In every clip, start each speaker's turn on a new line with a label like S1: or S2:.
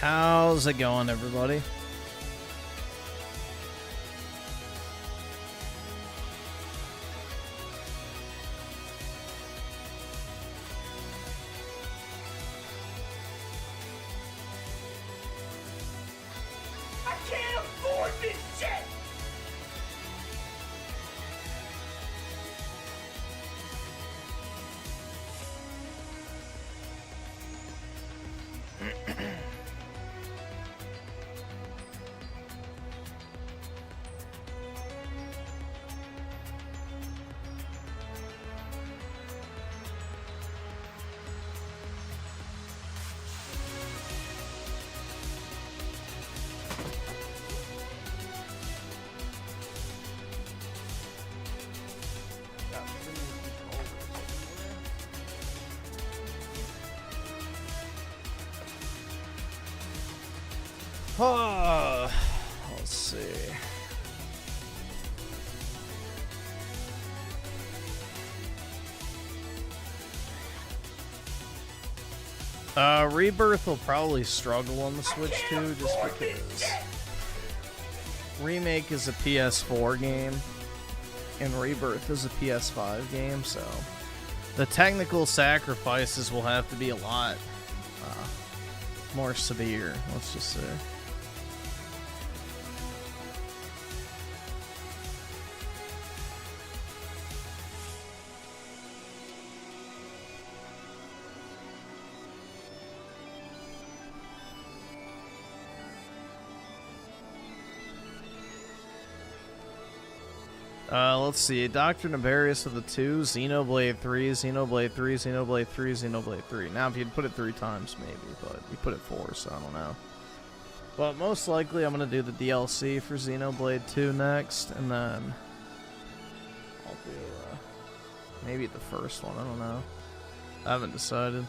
S1: How's it going, everybody?
S2: I can't afford this shit!
S1: Let's see. Rebirth will probably struggle on the Switch too, just because Remake is a PS4 game and Rebirth is a PS5 game, so the technical sacrifices will have to be a lot more severe, let's just say. Let's see. Dr. Nefarious of the 2, Xenoblade 3, Xenoblade 3, Xenoblade 3, Xenoblade 3. Now, if you'd put it 3 times, maybe, but you put it 4, so I don't know. But most likely, I'm going to do the DLC for Xenoblade 2 next, and then I'll do maybe the first one. I don't know. I haven't decided.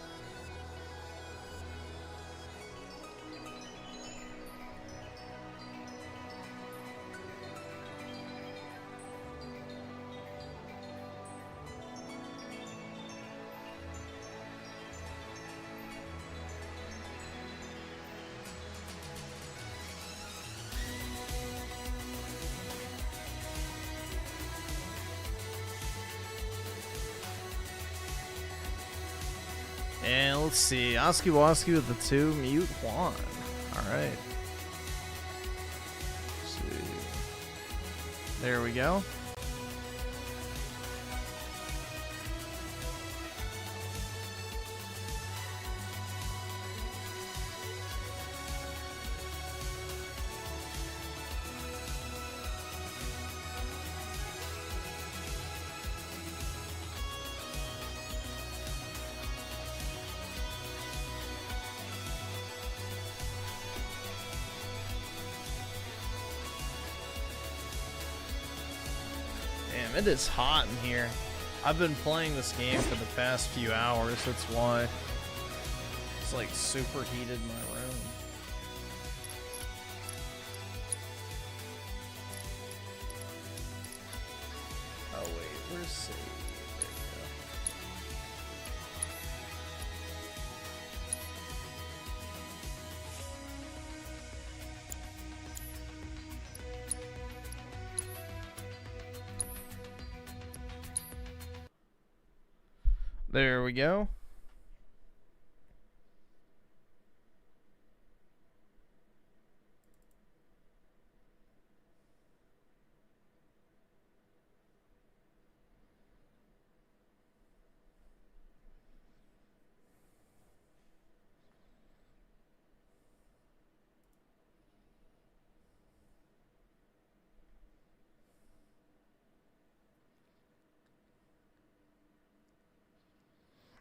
S1: And let's see, Oski Woski with the 2, Mute Juan. Alright. See. There we go. It is hot in here. I've been playing this game for the past few hours, that's why. It's like super heated in my room. Oh wait, where's save? There we go. There we go.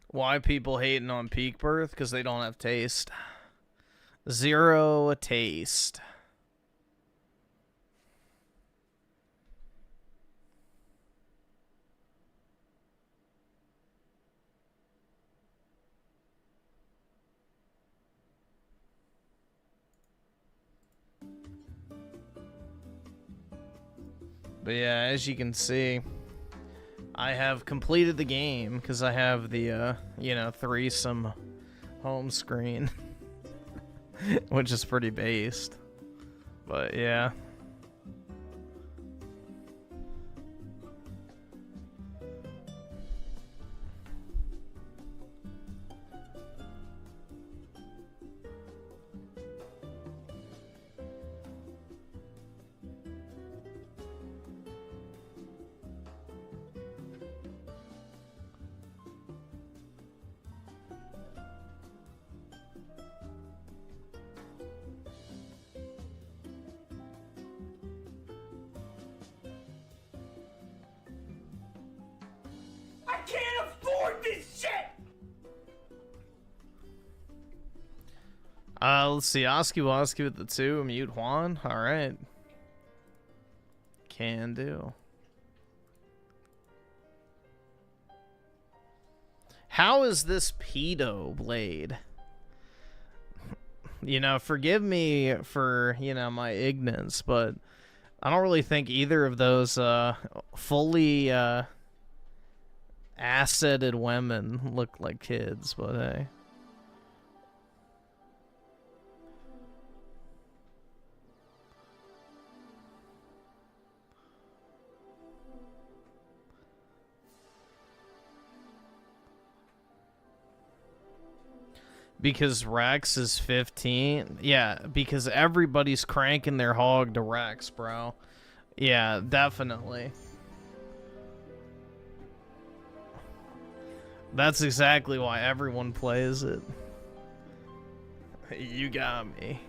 S1: Why people hating on Peak Birth? Because they don't have taste. Zero taste. But yeah, as you can see, I have completed the game because I have the, you know, threesome home screen. which is pretty based. But yeah.
S2: I can't afford this shit!
S1: Let's see. Oski Woski with the 2. Mute Juan. Alright. Can do. How is this pedo blade? You know, forgive me for, you know, my ignorance, but I don't really think either of those fully asseted women look like kids, but hey. Because Rex is 15? Yeah, because everybody's cranking their hog to Rex, bro. Yeah, definitely. That's exactly why everyone plays it. You got me.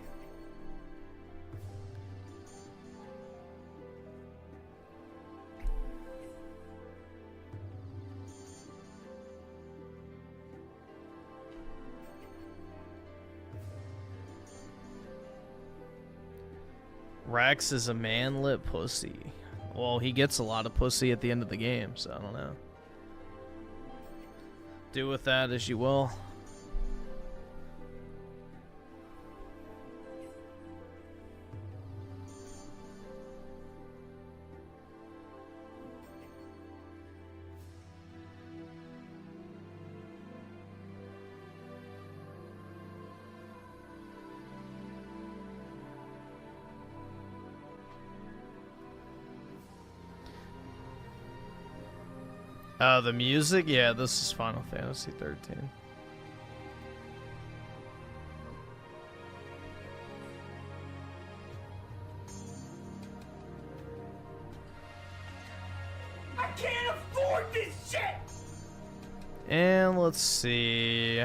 S1: Rex is a manlet pussy. Well, he gets a lot of pussy at the end of the game, so I don't know. Do with that as you will. The music? Yeah, this is Final Fantasy 13.
S2: I can't afford this shit!
S1: And let's see.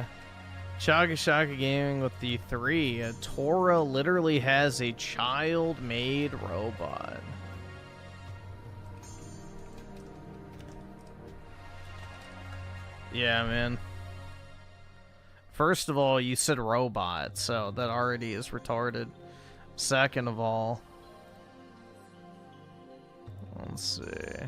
S1: Shaka Shaka Gaming with the 3. Tora literally has a child-made robot. Yeah, man. First of all, you said robot, so that already is retarded. Second of all, let's see.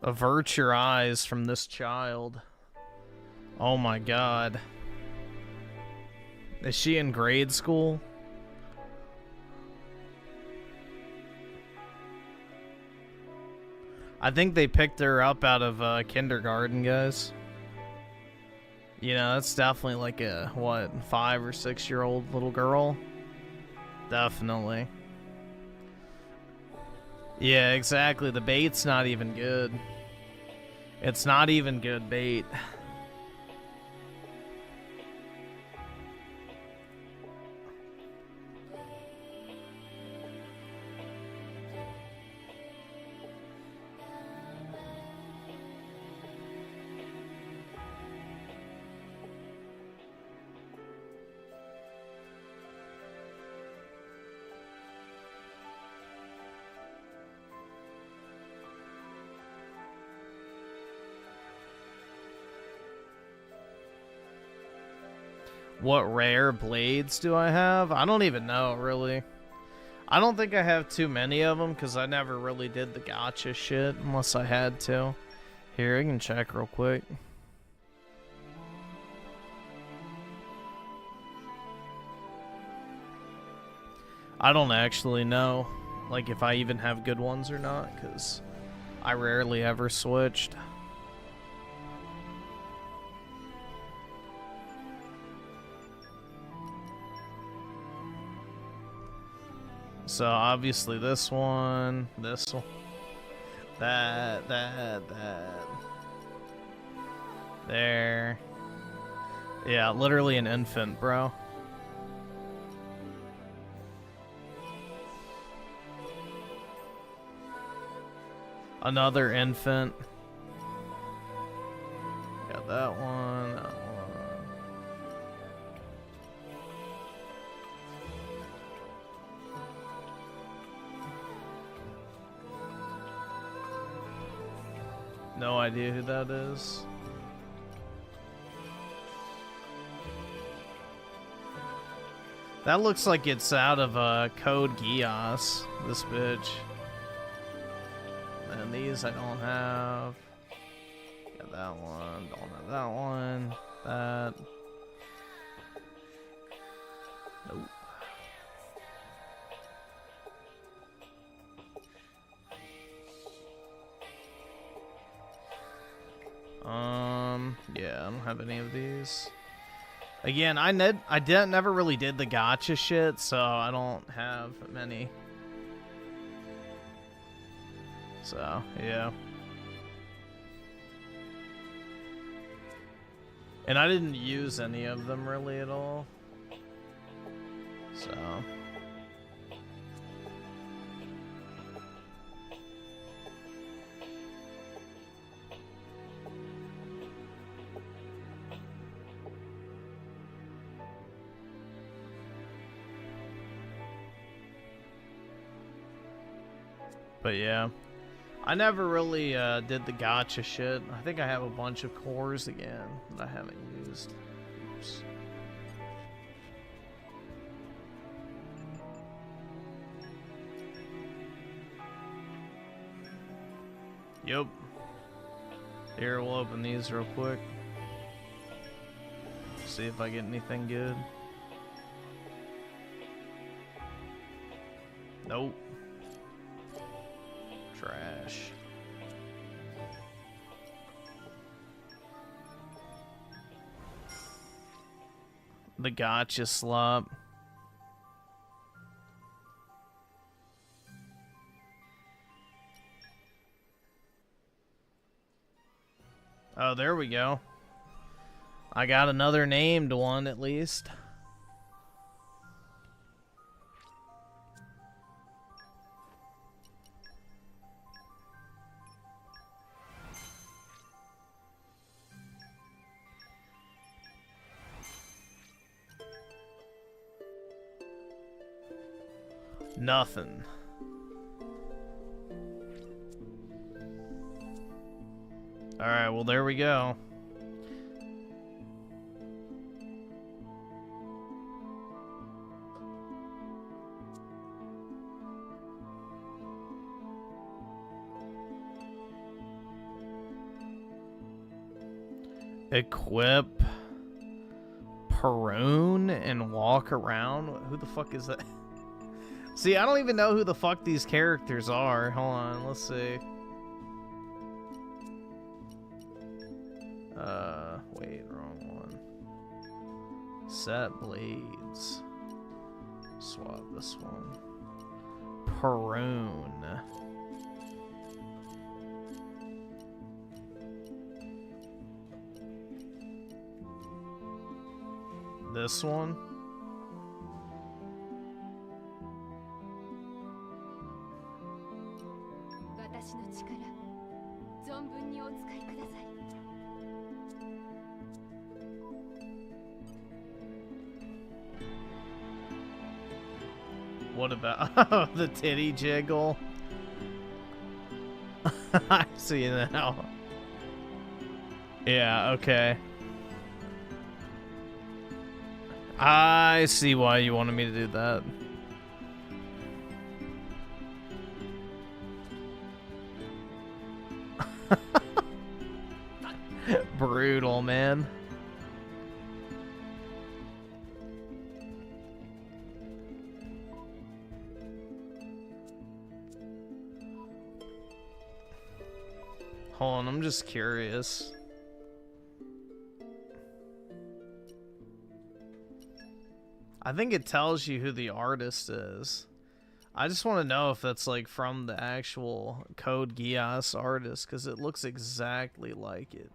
S1: Avert your eyes from this child. Oh my god. Is she in grade school? I think they picked her up out of kindergarten, guys. You know, that's definitely like a, what, 5 or 6 year old little girl? Definitely. Yeah, exactly. The bait's not even good. It's not even good bait. What rare blades do I have? I don't even know, really. I don't think I have too many of them, because I never really did the gacha shit, unless I had to. Here, I can check real quick. I don't actually know, like, if I even have good ones or not, because I rarely ever switched. So obviously this one, that. There. Yeah, literally an infant, bro. Another infant. Got that one, that one. No idea who that is. That looks like it's out of Code Geass, this bitch. And these I don't have. Got that one, don't have that one. That. Nope. Yeah, I don't have any of these. Again, I never really did the gacha shit, so I don't have many. So, yeah. And I didn't use any of them really at all. So. But yeah, I never really did the gacha shit. I think I have a bunch of cores again that I haven't used. Oops. Yep. Here, we'll open these real quick. See if I get anything good. Nope. Trash. The gotcha slop. Oh, there we go. I got another named one at least. Nothing. Alright, well, there we go. Equip Perun and walk around. Who the fuck is that? See, I don't even know who the fuck these characters are. Hold on, let's see. Wait, wrong one. Set blades. Swap this one. Perun. This one. What about the titty jiggle? I see now. Yeah, okay. I see why you wanted me to do that. Brutal, man. Hold on, I'm just curious. I think it tells you who the artist is. I just want to know if that's like from the actual Code Geass artist, because it looks exactly like it.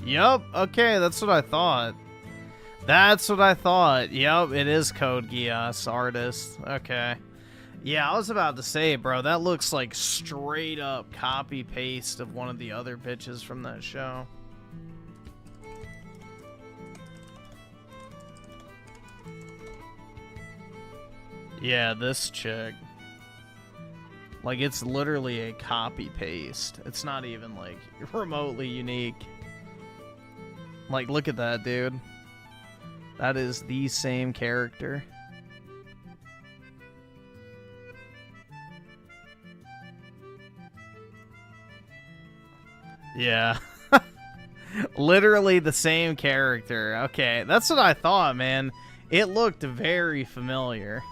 S1: Yup, okay, that's what I thought. That's what I thought. Yup, it is Code Geass artist. Okay. Yeah, I was about to say, bro, that looks like straight up copy paste of one of the other bitches from that show. Yeah, this chick. Like, it's literally a copy paste. It's not even like remotely unique. Like, look at that, dude. That is the same character. Yeah. Literally the same character. Okay, that's what I thought, man. It looked very familiar.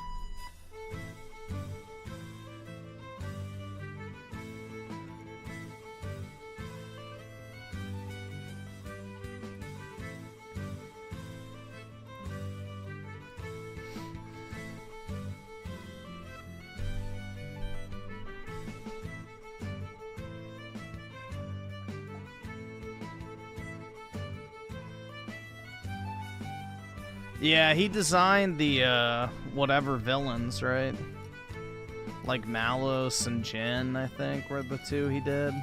S1: Yeah, he designed the, whatever villains, right? Like Malos and Jin, I think, were the two he did.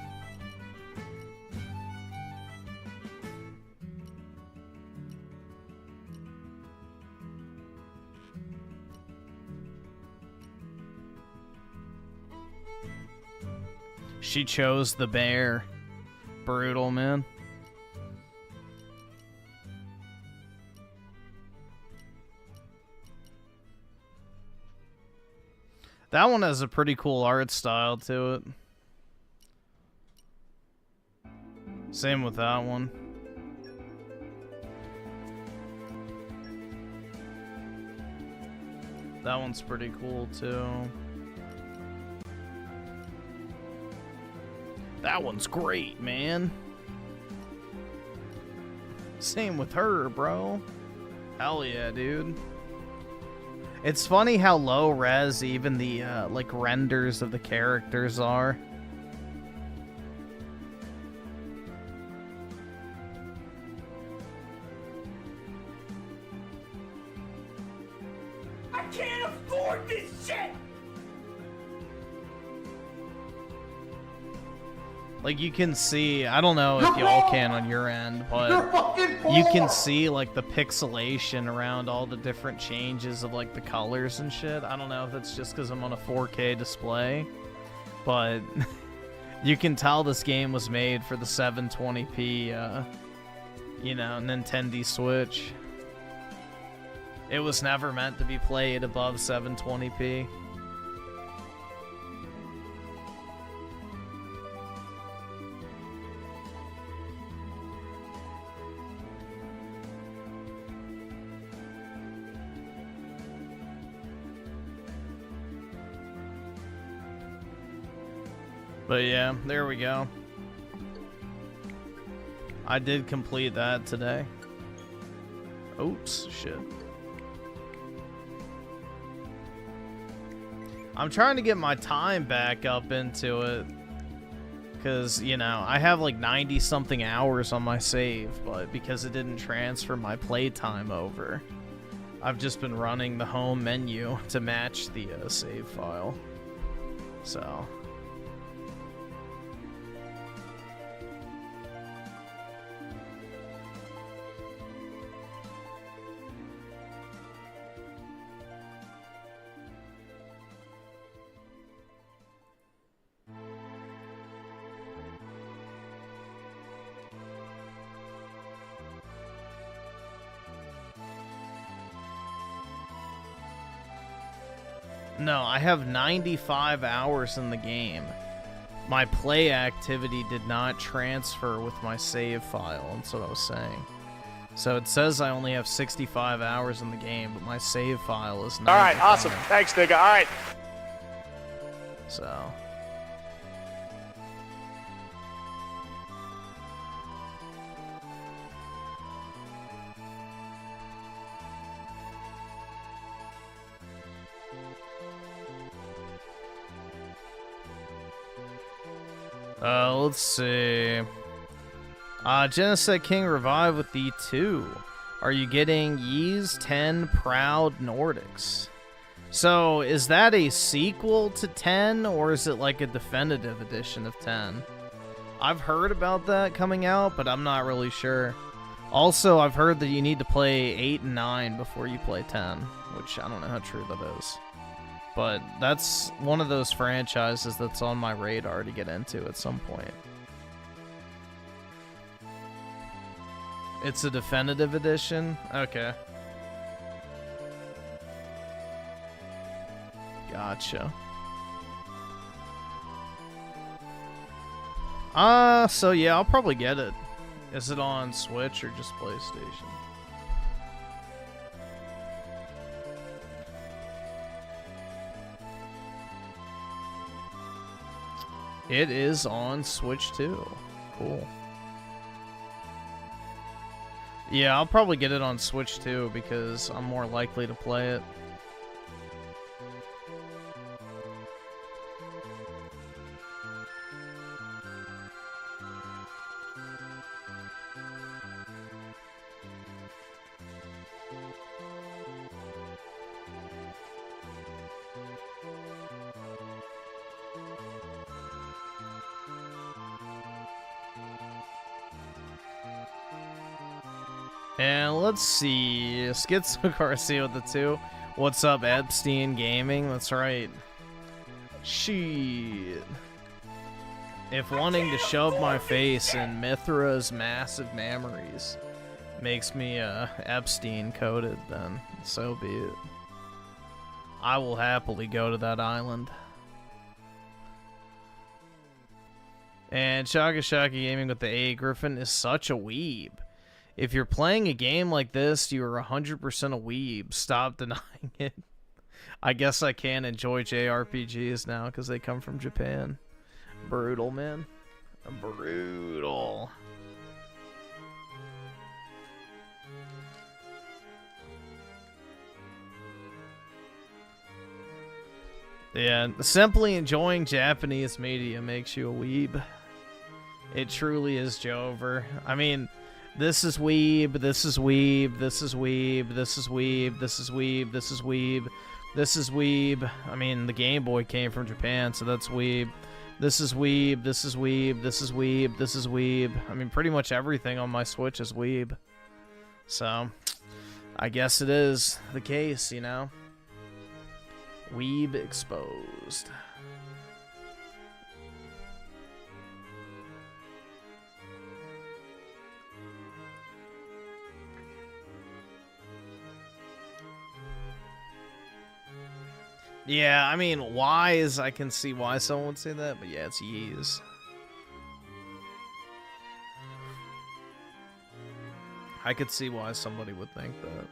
S1: She chose the bear. Brutal, man. That one has a pretty cool art style to it. Same with that one. That one's pretty cool too. That one's great, man. Same with her, bro. Hell yeah, dude. It's funny how low res even the like renders of the characters are.
S2: I can't afford this shit!
S1: Like, you can see, I don't know if y'all can on your end, but you can see, like, the pixelation around all the different changes of, like, the colors and shit. I don't know if it's just because I'm on a 4K display, but you can tell this game was made for the 720p, you know, Nintendo Switch. It was never meant to be played above 720p. But yeah, there we go. I did complete that today. Oops, shit. I'm trying to get my time back up into it. Because, you know, I have like 90-something hours on my save, but because it didn't transfer my playtime over, I've just been running the home menu to match the save file. So... No, I have 95 hours in the game. My play activity did not transfer with my save file, that's what I was saying. So it says I only have 65 hours in the game, but my save file is 95.
S3: Alright, awesome. Thanks, nigga. Alright.
S1: So... let's see. Geneset King Revive with the 2. Are you getting Yeez 10 Proud Nordics? So, is that a sequel to 10, or is it like a definitive edition of 10? I've heard about that coming out, but I'm not really sure. Also, I've heard that you need to play 8 and 9 before you play 10, which I don't know how true that is. But that's one of those franchises that's on my radar to get into at some point. It's a definitive edition? Okay. Gotcha. So yeah, I'll probably get it. Is it on Switch or just PlayStation? It is on Switch too. Cool. Yeah, I'll probably get it on Switch too because I'm more likely to play it. And let's see, Schizo Garcia with the 2. What's up, Epstein Gaming? That's right. Shit. If wanting to shove my face in Mithra's massive memories makes me Epstein coded, then so be it. I will happily go to that island. And Shaka Shaka Gaming with the 8. Griffin is such a weeb. If you're playing a game like this, you are 100% a weeb. Stop denying it. I guess I can enjoy JRPGs now because they come from Japan. Brutal, man. Brutal. Yeah, simply enjoying Japanese media makes you a weeb. It truly is, Jover. I mean... This is weeb, this is weeb, this is weeb, this is weeb, this is weeb, this is weeb, this is weeb. I mean, the Game Boy came from Japan, so that's weeb. This is weeb, this is weeb, this is weeb, this is weeb. I mean, pretty much everything on my Switch is weeb. So, I guess it is the case, you know? Weeb exposed. Yeah, I mean, wise, I can see why someone would say that, but yeah, it's Yeez. I could see why somebody would think that.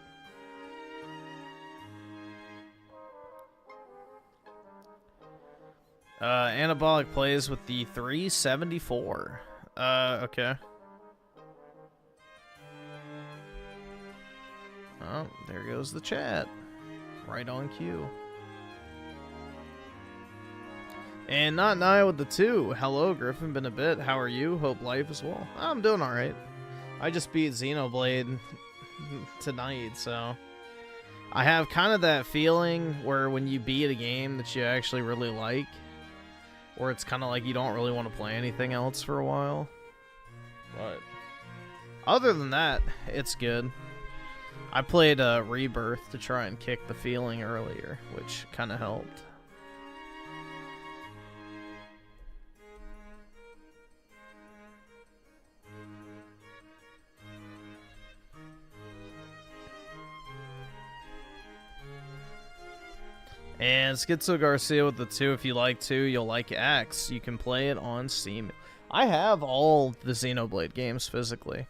S1: Anabolic plays with the 374. Okay. Oh, there goes the chat. Right on cue. And Not Naya with the 2. Hello, Griffin. Been a bit. How are you? Hope life is well. I'm doing alright. I just beat Xenoblade tonight, so... I have kind of that feeling where when you beat a game that you actually really like, where it's kind of like you don't really want to play anything else for a while. But other than that, it's good. I played Rebirth to try and kick the feeling earlier, which kind of helped. And Schizo Garcia with the 2. If you like 2, you'll like X. You can play it on Steam. I have all the Xenoblade games physically.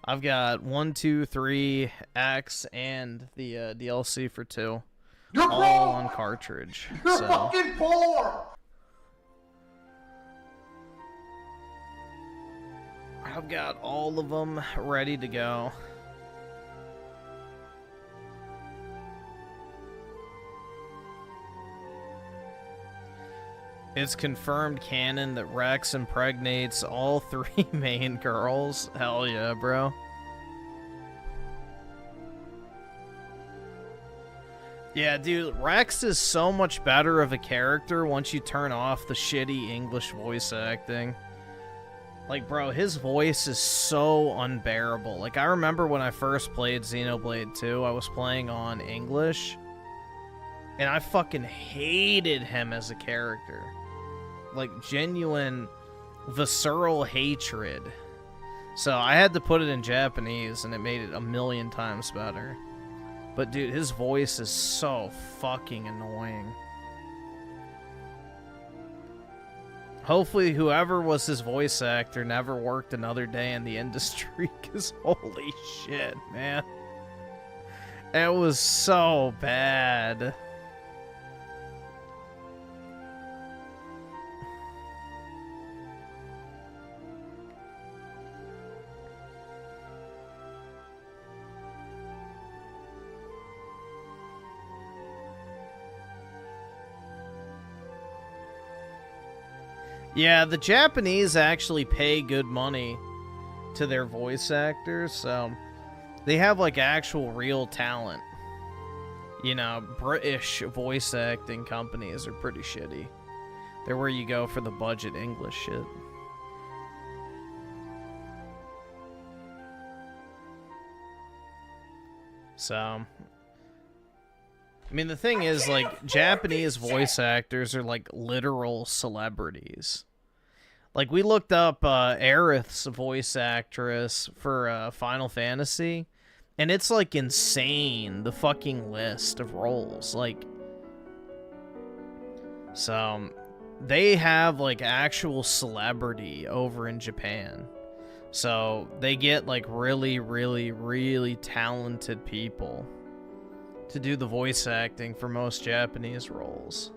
S1: I've got 1, 2, 3, X, and the DLC for 2.
S4: You're
S1: all
S4: poor!
S1: on cartridge.
S4: You're
S1: So.
S4: fucking poor!
S1: I've got all of them ready to go. It's confirmed canon that Rex impregnates all 3 main girls. Hell yeah, bro. Yeah, dude, Rex is so much better of a character once you turn off the shitty English voice acting. Like, bro, his voice is so unbearable. Like, I remember when I first played Xenoblade 2, I was playing on English, and I fucking hated him as a character. Like, genuine, visceral hatred. So I had to put it in Japanese, and it made it a million times better. But, dude, his voice is so fucking annoying. Hopefully, whoever was his voice actor never worked another day in the industry, because holy shit, man. It was so bad. Yeah, the Japanese actually pay good money to their voice actors, so they have, like, actual real talent. You know, British voice acting companies are pretty shitty. They're where you go for the budget English shit. So, I mean, the thing is, like, Japanese voice actors are, like, literal celebrities. Like, we looked up Aerith's voice actress for Final Fantasy, and it's, like, insane, the fucking list of roles. Like, so, they have, like, actual celebrity over in Japan. So, they get, like, really, really, really talented people to do the voice acting for most Japanese roles.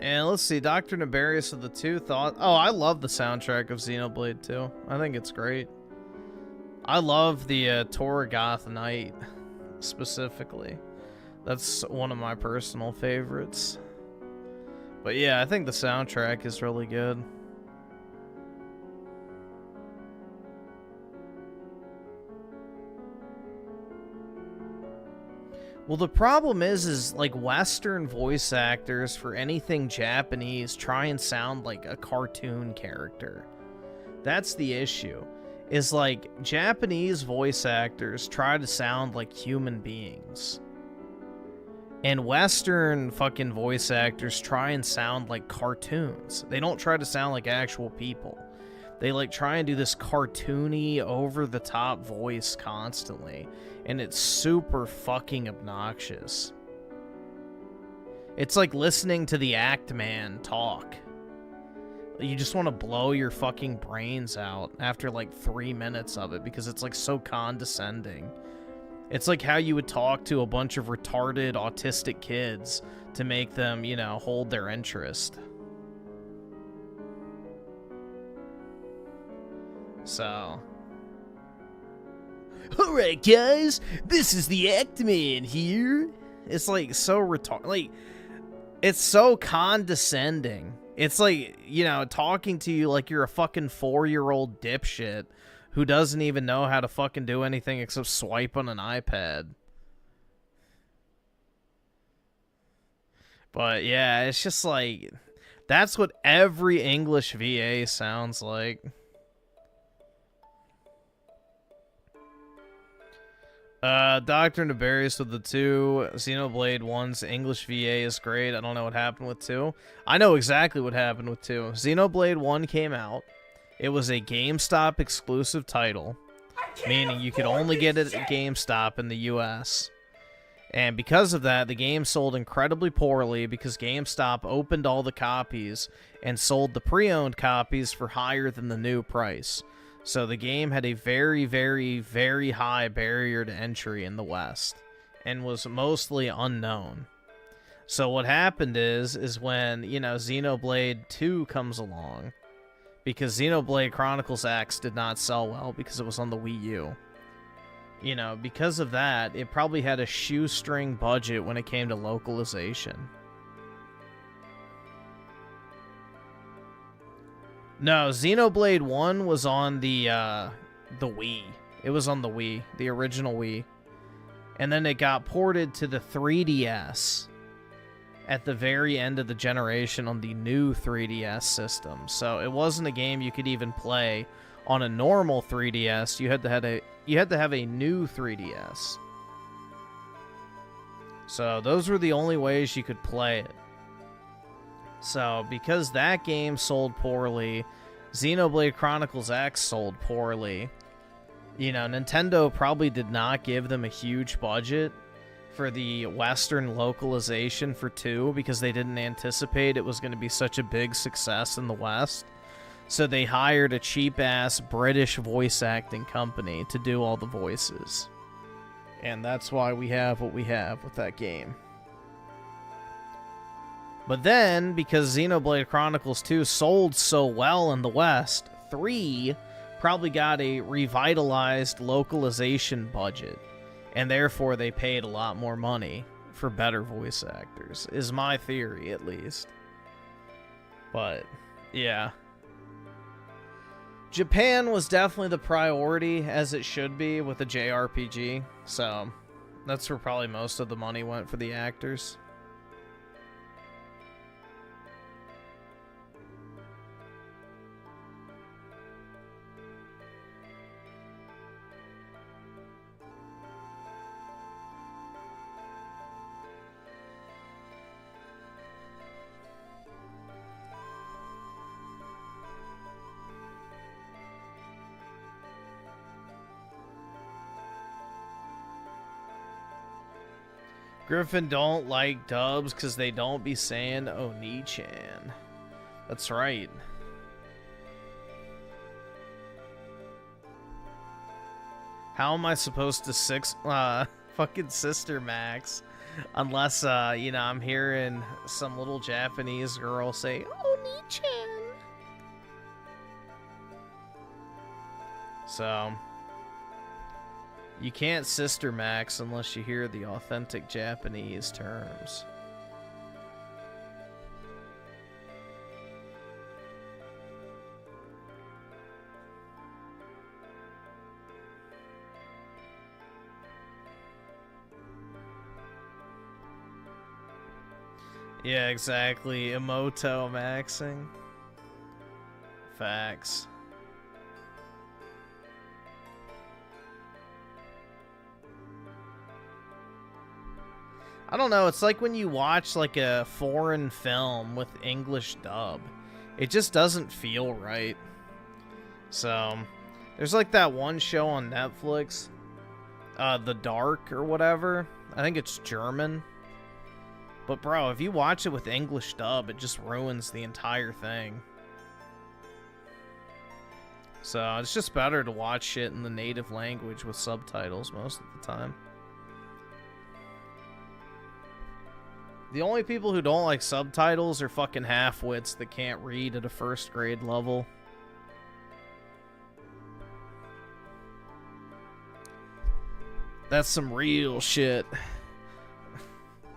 S1: And let's see, Dr. Nabarius of the 2 thought... Oh, I love the soundtrack of Xenoblade 2. I think it's great. I love the Torgoth Knight, specifically. That's one of my personal favorites. But yeah, I think the soundtrack is really good. Well, the problem is like Western voice actors for anything Japanese try and sound like a cartoon character. That's the issue. Is like Japanese voice actors try to sound like human beings. And Western fucking voice actors try and sound like cartoons. They don't try to sound like actual people. They like try and do this cartoony, over-the-top voice constantly. And it's super fucking obnoxious. It's like listening to the Act Man talk. You just want to blow your fucking brains out after like 3 minutes of it because it's like so condescending. It's like how you would talk to a bunch of retarded autistic kids to make them, you know, hold their interest. So... Alright guys, this is the Act Man here. It's like so retarded, like, it's so condescending. It's like, you know, talking to you like you're a fucking 4-year-old dipshit who doesn't even know how to fucking do anything except swipe on an iPad. But yeah, it's just like, that's what every English VA sounds like. Dr. Nefarious with the 2. Xenoblade 1's English VA is great. I don't know what happened with 2. I know exactly what happened with 2. Xenoblade 1 came out. It was a GameStop exclusive title, meaning you could only get it at GameStop in the US. And because of that, the game sold incredibly poorly because GameStop opened all the copies and sold the pre-owned copies for higher than the new price. So the game had a very, very, very high barrier to entry in the West and was mostly unknown. So what happened is when, you know, Xenoblade 2 comes along, because Xenoblade Chronicles X did not sell well because it was on the Wii U. You know, because of that, it probably had a shoestring budget when it came to localization. No, Xenoblade 1 was on the Wii. It was on the Wii, the original Wii. And then it got ported to the 3DS at the very end of the generation on the new 3DS system. So it wasn't a game you could even play on a normal 3DS. You had to have a new 3DS. So those were the only ways you could play it. So, because that game sold poorly, Xenoblade Chronicles X sold poorly, you know, Nintendo probably did not give them a huge budget for the Western localization for 2 because they didn't anticipate it was going to be such a big success in the West. So they hired a cheap-ass British voice acting company to do all the voices. And that's why we have what we have with that game. But then, because Xenoblade Chronicles 2 sold so well in the West, 3 probably got a revitalized localization budget, and therefore they paid a lot more money for better voice actors, is my theory, at least. But, yeah. Japan was definitely the priority, as it should be, with a JRPG, so that's where probably most of the money went for the actors. Griffin don't like dubs because they don't be saying Oni-chan. That's right. How am I supposed to fucking Sister Max unless, you know, I'm hearing some little Japanese girl say Oni-chan. So, you can't Sister Max unless you hear the authentic Japanese terms. Yeah, exactly. Emoto maxing. Facts. I don't know, it's like when you watch like a foreign film with English dub. It just doesn't feel right. So, there's like that one show on Netflix, The Dark or whatever. I think it's German. But bro, if you watch it with English dub, it just ruins the entire thing. So, it's just better to watch shit in the native language with subtitles most of the time. The only people who don't like subtitles are fucking half-wits that can't read at a first grade level. That's some real shit.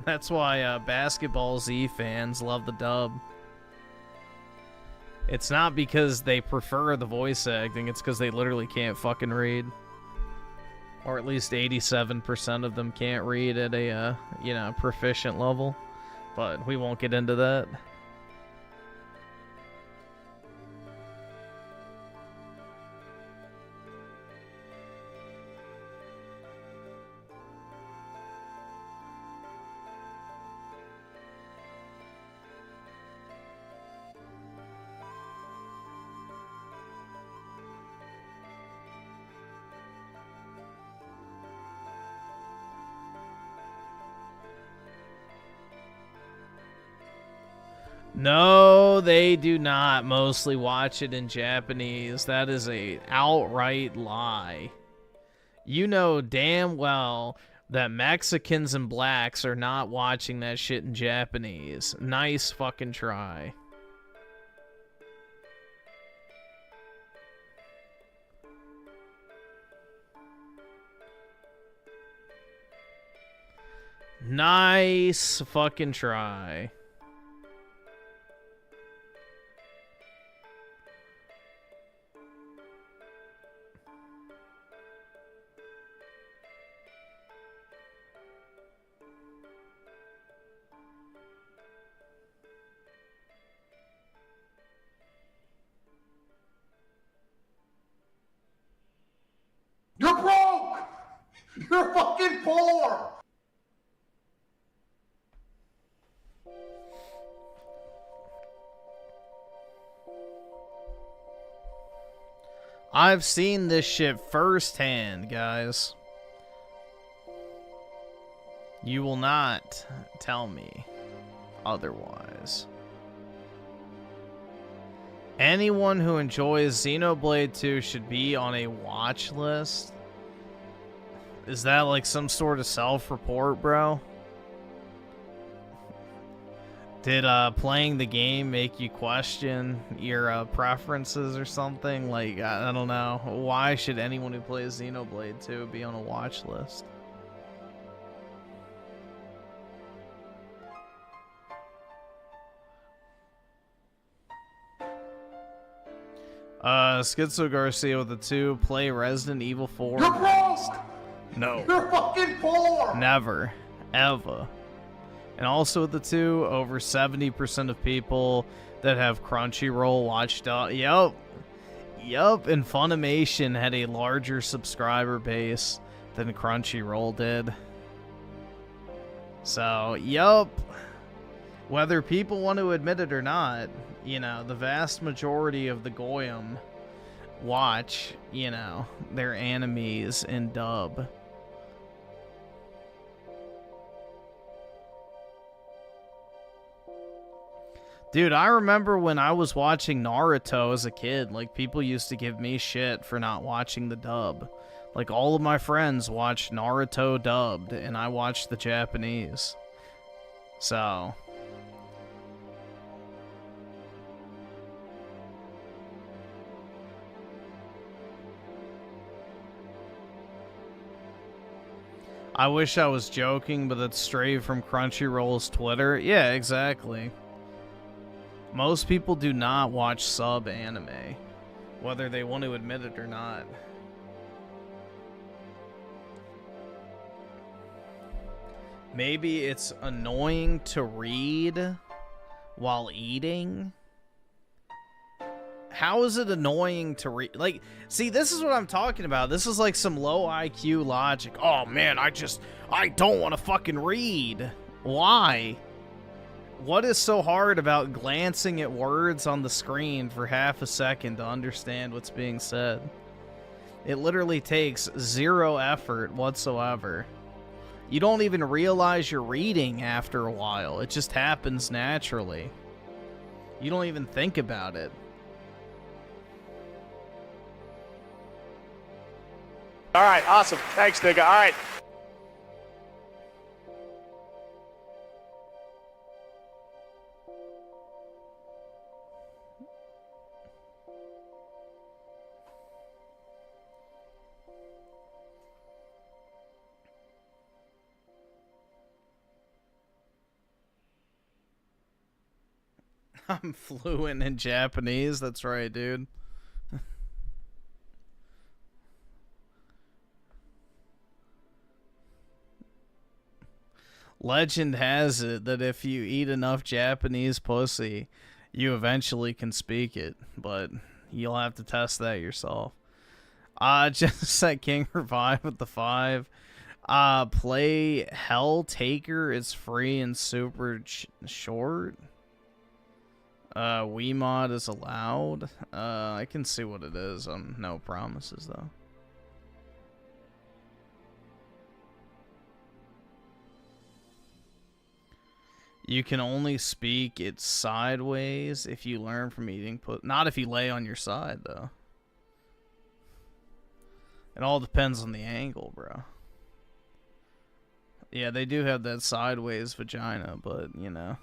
S1: That's why Basketball Z fans love the dub. It's not because they prefer the voice acting, it's because they literally can't fucking read. Or at least 87% of them can't read at a, you know, proficient level. But we won't get into that. No, they do not mostly watch it in Japanese. That is a outright lie. You know damn well that Mexicans and blacks are not watching that shit in Japanese. Nice fucking try. Nice fucking try.
S4: You're broke! You're fucking poor!
S1: I've seen this shit firsthand, guys. You will not tell me otherwise. Anyone who enjoys Xenoblade 2 should be on a watch list. Is that like some sort of self-report, bro? Did playing the game make you question your preferences or something? Like, I don't know. Why should anyone who plays Xenoblade 2 be on a watch list? Schizo Garcia with the 2, play Resident Evil 4.
S4: You're broke!
S1: No.
S4: You're fucking poor!
S1: Never. Ever. And also with the 2, over 70% of people that have Crunchyroll watched out. Yup. And Funimation had a larger subscriber base than Crunchyroll did. So, yup. Whether people want to admit it or not, you know, the vast majority of the Goyim watch, you know, their animes in dub. Dude, I remember when I was watching Naruto as a kid, like, people used to give me shit for not watching the dub. Like, all of my friends watched Naruto dubbed, and I watched the Japanese. So... I wish I was joking, but that's straight from Crunchyroll's Twitter. Yeah, exactly. Most people do not watch sub anime, whether they want to admit it or not. Maybe it's annoying to read while eating. How is it annoying to read? Like, see, this is what I'm talking about. This is like some low IQ logic. Oh man, I don't want to fucking read. Why? What is so hard about glancing at words on the screen for half a second to understand what's being said? It literally takes zero effort whatsoever. You don't even realize you're reading after a while. It just happens naturally. You don't even think about it.
S3: All right, awesome. Thanks, nigga. All right.
S1: I'm fluent in Japanese. That's right, dude. Legend has it that if you eat enough Japanese pussy, you eventually can speak it, but you'll have to test that yourself. Just set King Revive with the 5. Play Hell Taker. It's free and super short. Wiimote is allowed. I can see what it is. No promises though. You can only speak it sideways if you learn from eating not if you lay on your side, though. It all depends on the angle, bro. Yeah, they do have that sideways vagina, but, you know.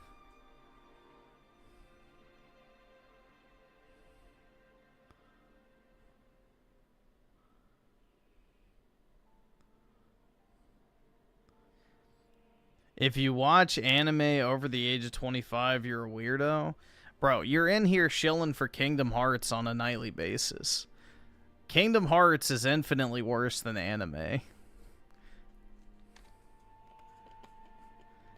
S1: If you watch anime over the age of 25, you're a weirdo. Bro, you're in here shilling for Kingdom Hearts on a nightly basis. Kingdom Hearts is infinitely worse than anime.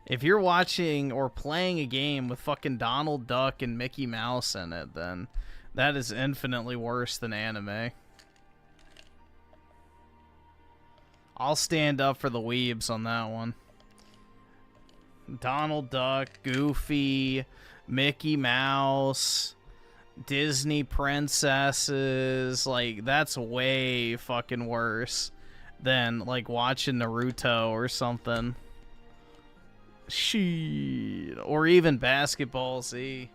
S1: If you're watching or playing a game with fucking Donald Duck and Mickey Mouse in it, then that is infinitely worse than anime. I'll stand up for the weebs on that one. Donald Duck, Goofy, Mickey Mouse, Disney princesses, like, that's way fucking worse than, like, watching Naruto or something. Shit. Or even Basketball Z.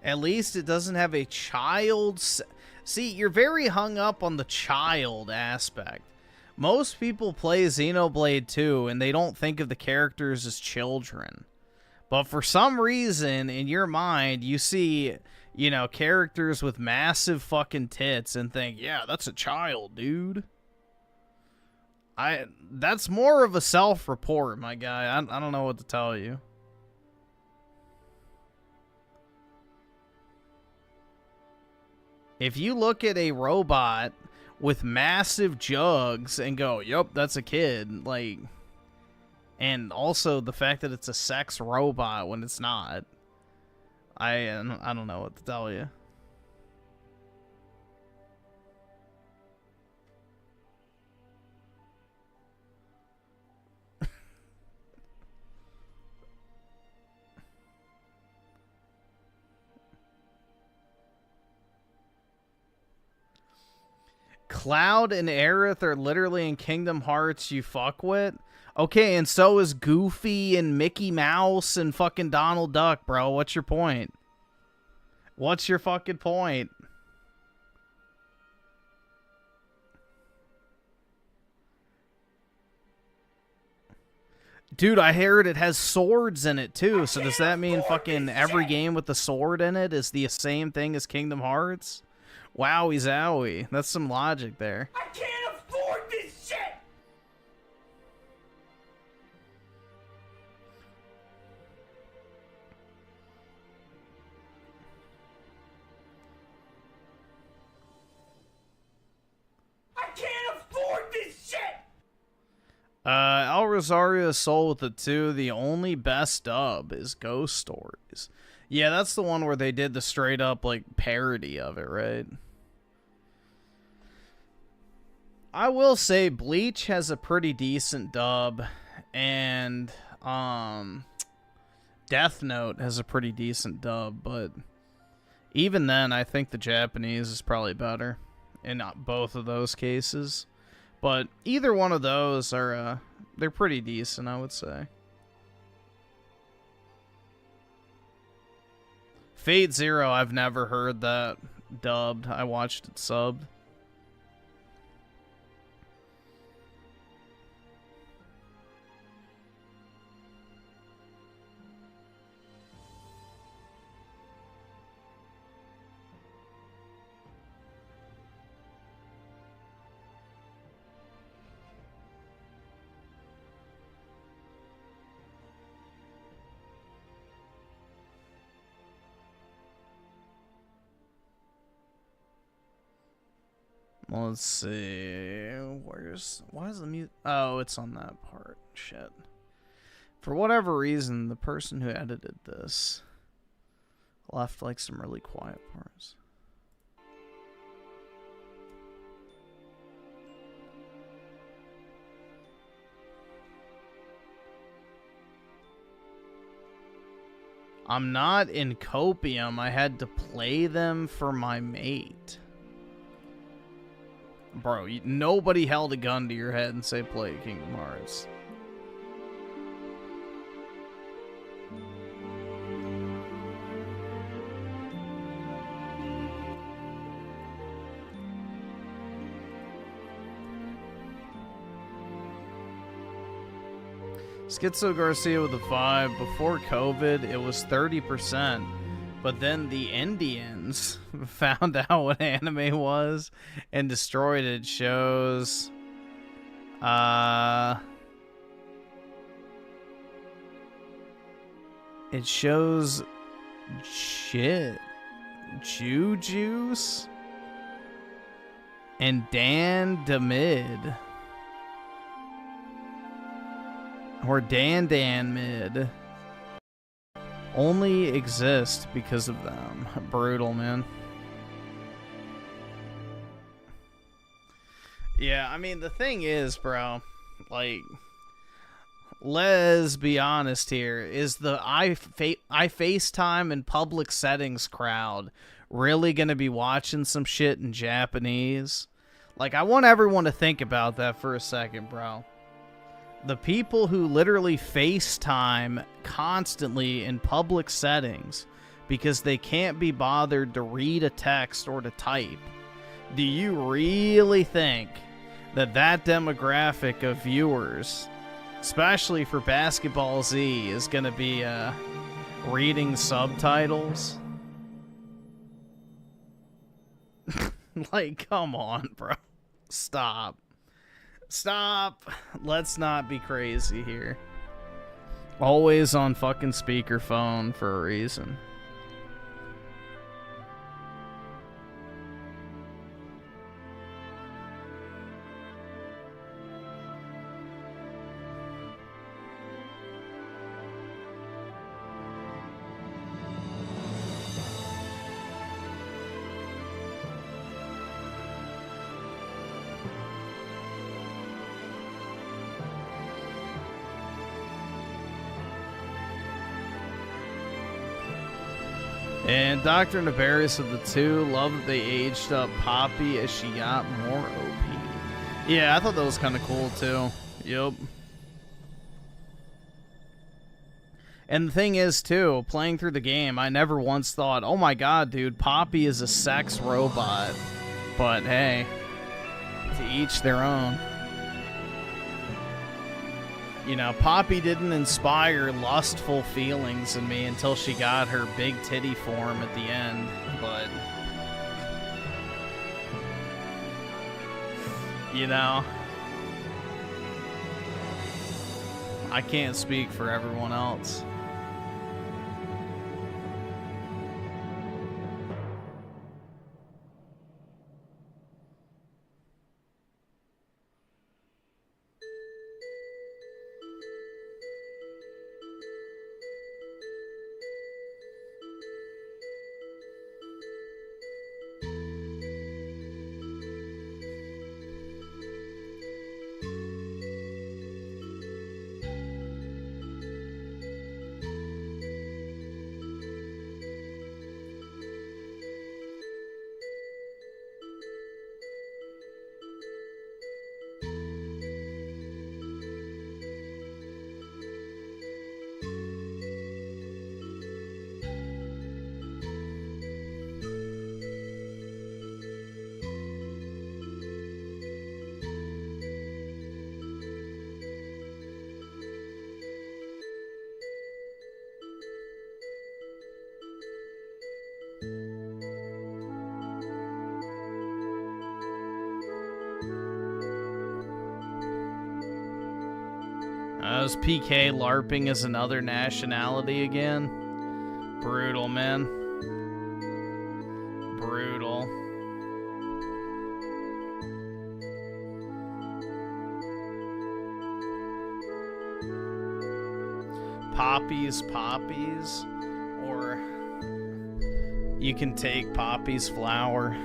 S1: At least it doesn't have a child. See, you're very hung up on the child aspect. Most people play Xenoblade 2 and they don't think of the characters as children. But for some reason, in your mind, you see, you know, characters with massive fucking tits and think, yeah, that's a child, dude. That's more of a self-report, my guy. I don't know what to tell you. If you look at a robot with massive jugs and go, yup, that's a kid, like, and also the fact that it's a sex robot when it's not, I don't know what to tell you. Cloud and Aerith are literally in Kingdom Hearts you fuck with? Okay, and so is Goofy and Mickey Mouse and fucking Donald Duck, bro. What's your point? What's your fucking point? Dude, I heard it has swords in it, too. So does that mean fucking every game with the sword in it is the same thing as Kingdom Hearts? Wowie zowie. That's some logic there.
S2: I can't afford this shit! I can't afford this shit!
S1: El Rosario Soul with the 2, the only best dub is Ghost Stories. Yeah, that's the one where they did the straight up, like, parody of it, right? I will say Bleach has a pretty decent dub, and Death Note has a pretty decent dub, but even then, I think the Japanese is probably better in both of those cases. But either one of those are, they're pretty decent, I would say. Fate Zero, I've never heard that dubbed. I watched it subbed. Let's see. Why is the music? Oh, it's on that part. Shit. For whatever reason, the person who edited this left like some really quiet parts. I'm not in Copium. I had to play them for my mate. Bro, nobody held a gun to your head and say play Kingdom Hearts. Schizo Garcia with a 5. Before COVID, it was 30%. But then the Indians found out what anime was and destroyed it. Shows... It shows... Shit. Juju's? And Dan DeMid. Or Dan Mid. Only exist because of them. Brutal, man. Yeah, I mean, the thing is, bro, like, let's be honest here. Is the I FaceTime in public settings crowd really gonna be watching some shit in Japanese? Like, I want everyone to think about that for a second, bro. The people who literally FaceTime constantly in public settings because they can't be bothered to read a text or to type. Do you really think that that demographic of viewers, especially for Basketball Z, is going to be reading subtitles? Like, come on, bro. Stop. Stop. Let's not be crazy here. Always on fucking speakerphone for a reason. And Dr. Nefarious of the 2, love that they aged up Poppy as she got more OP. Yeah, I thought that was kind of cool too. Yup. And the thing is too, playing through the game, I never once thought, oh my god, dude, Poppy is a sex robot. But hey, to each their own. You know, Poppy didn't inspire lustful feelings in me until she got her big titty form at the end, but... You know... I can't speak for everyone else. Is PK LARPing as another nationality again? Brutal, man. Brutal. Poppies, or you can take Poppy's flower.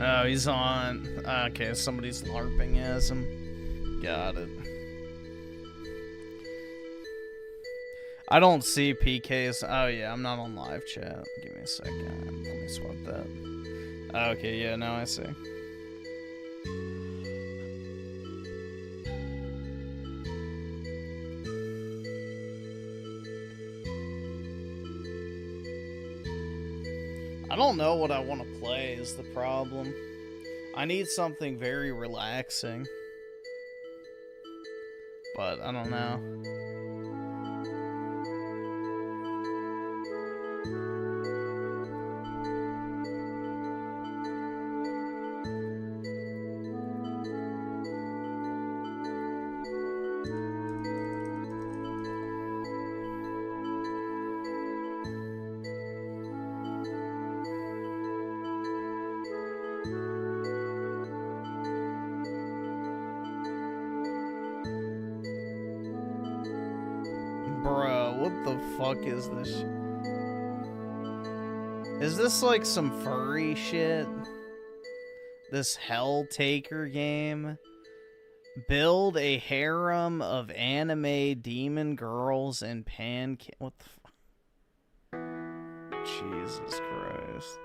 S1: Oh, he's on. Okay, somebody's LARPing as him. Got it. I don't see PKs. Oh, yeah, I'm not on live chat. Give me a second. Let me swap that. Okay, yeah, now I see. I don't know what I want to play is the problem. I need something very relaxing. But I don't know. Bro, what the fuck is this? Is this like some furry shit? This Hell Taker game? Build a harem of anime demon girls and what the fuck? Jesus Christ.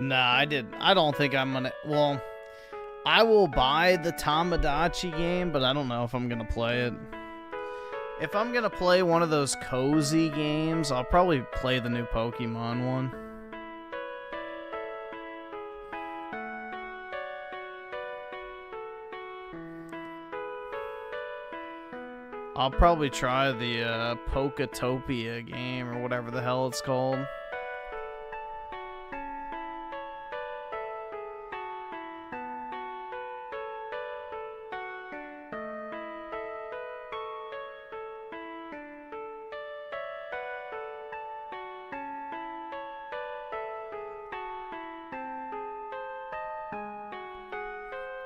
S1: Nah, I don't think I'm gonna. Well, I will buy the Tamagotchi game, but I don't know if I'm gonna play it. If I'm gonna play one of those cozy games, I'll probably play the new Pokemon one. I'll probably try the Poketopia game or whatever the hell it's called.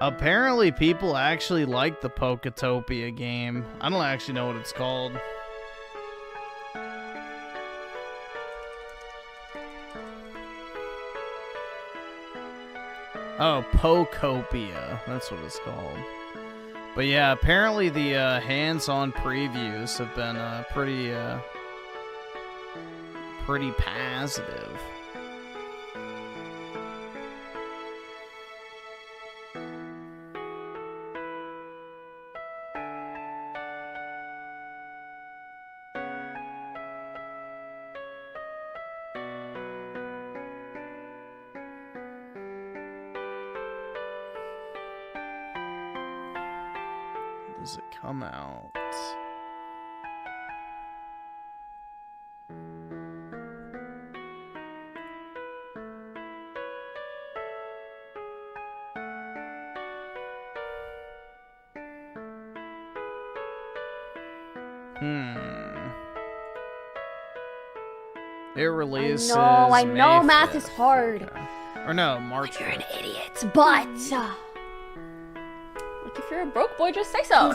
S1: Apparently, people actually like the Poketopia game. I don't actually know what it's called. Oh, Pokopia. That's what it's called. But yeah, apparently the hands-on previews have been pretty positive. Does it come out? It releases.
S5: I know
S1: May
S5: math
S1: 5th.
S5: is hard.
S1: Okay. Or no, March.
S5: You're an idiot, but like if you're a broke boy, just say so.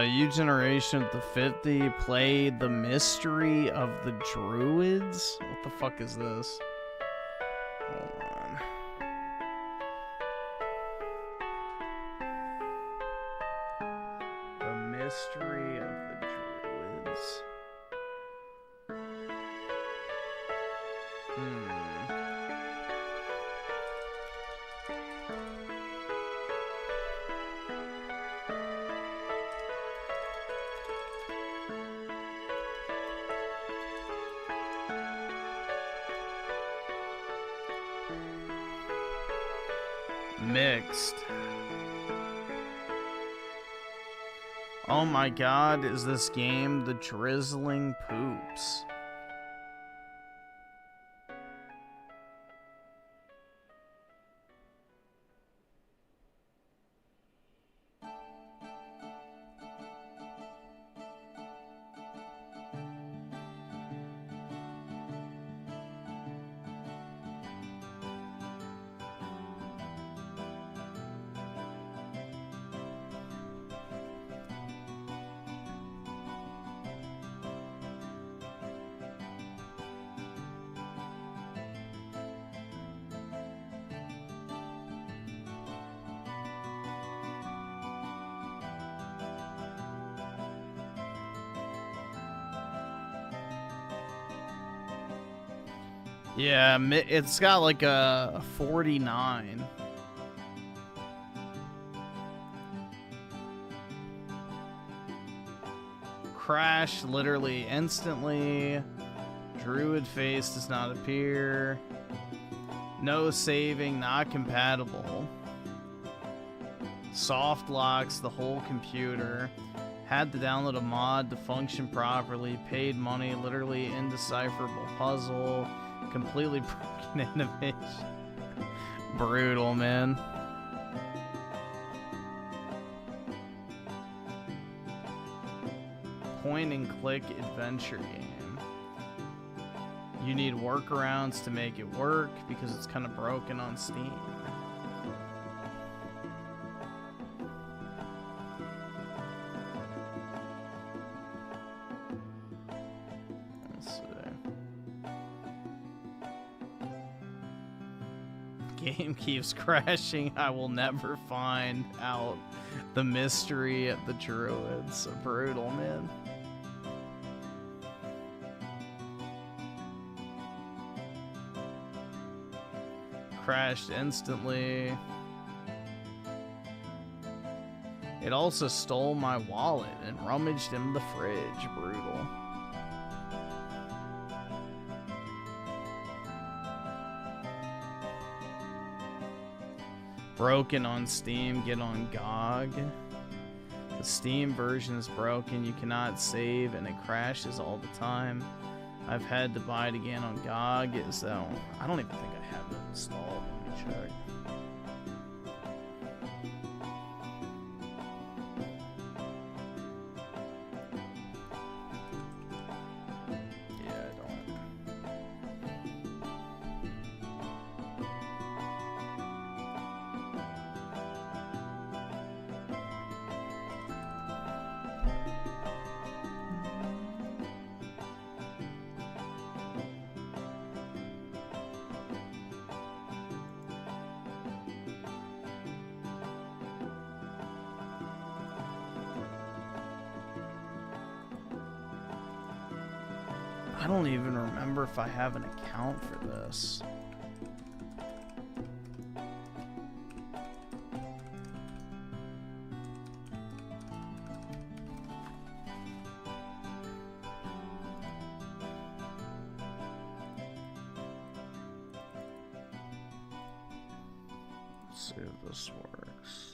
S1: U-Generation at the 50 played The Mystery of the Druids? What the fuck is this? Hold on. The Mystery of the Druids. Mixed. Oh my god, is this game The Drizzling Poops? Yeah, it's got like a 49. Crash literally instantly. Druid face does not appear. No saving, not compatible. Soft locks the whole computer. Had to download a mod to function properly. Paid money, literally indecipherable puzzle. Completely broken animation. Brutal, man. Point and click adventure game. You need workarounds to make it work because it's kind of broken on Steam. Let's see. Game keeps crashing. I will never find out the mystery of the druids. Brutal, man. Crashed instantly. It also stole my wallet and rummaged in the fridge. Brutal. Broken on Steam, get on GOG. The Steam version is broken, you cannot save and it crashes all the time. I've had to buy it again on GOG, so I don't even think I have it installed. Let me check. Yeah, I don't. I don't even remember if I have an account for this. Let's see if this works.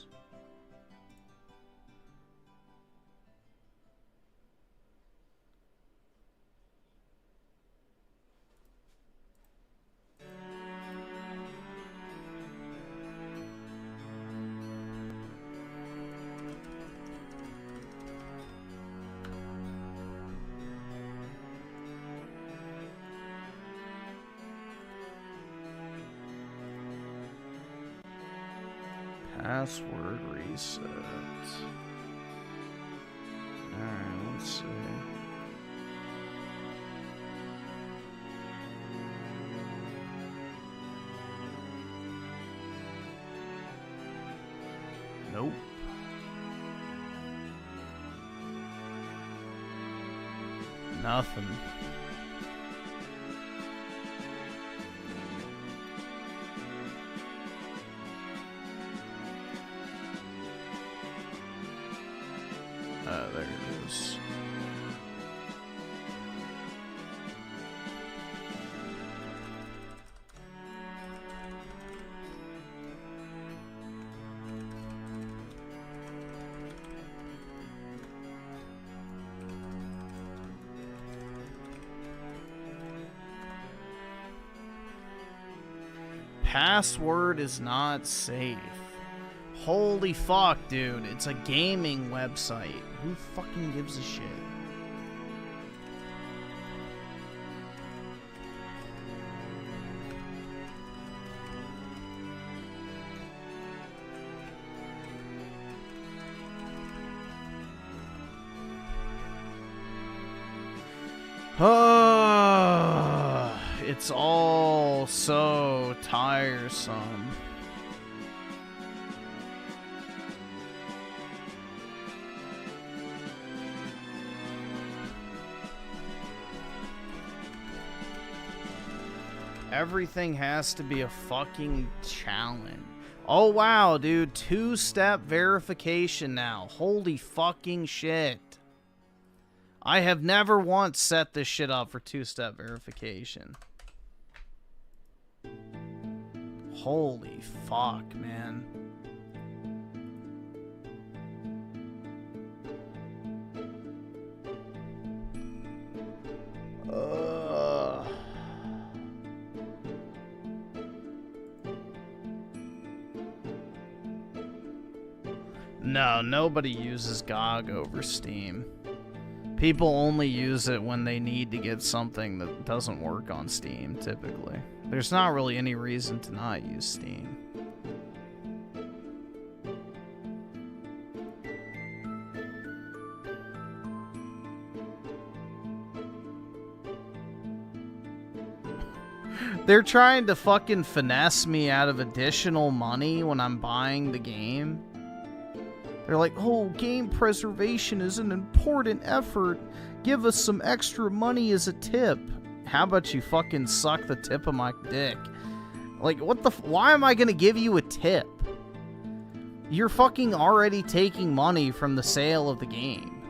S1: Password reset. Alright, let's see. Nope. Nothing. There it is. Password is not safe. Holy fuck, dude. It's a gaming website. Who fucking gives a shit? It's all so tiresome. Everything has to be a fucking challenge. Oh wow, dude, 2-step verification now. Holy fucking shit. I have never once set this shit up for 2-step verification. Holy fuck, man. No, nobody uses GOG over Steam. People only use it when they need to get something that doesn't work on Steam, typically. There's not really any reason to not use Steam. They're trying to fucking finesse me out of additional money when I'm buying the game. They're like, oh, game preservation is an important effort. Give us some extra money as a tip. How about you fucking suck the tip of my dick? Like, what the why am I gonna give you a tip? You're fucking already taking money from the sale of the game.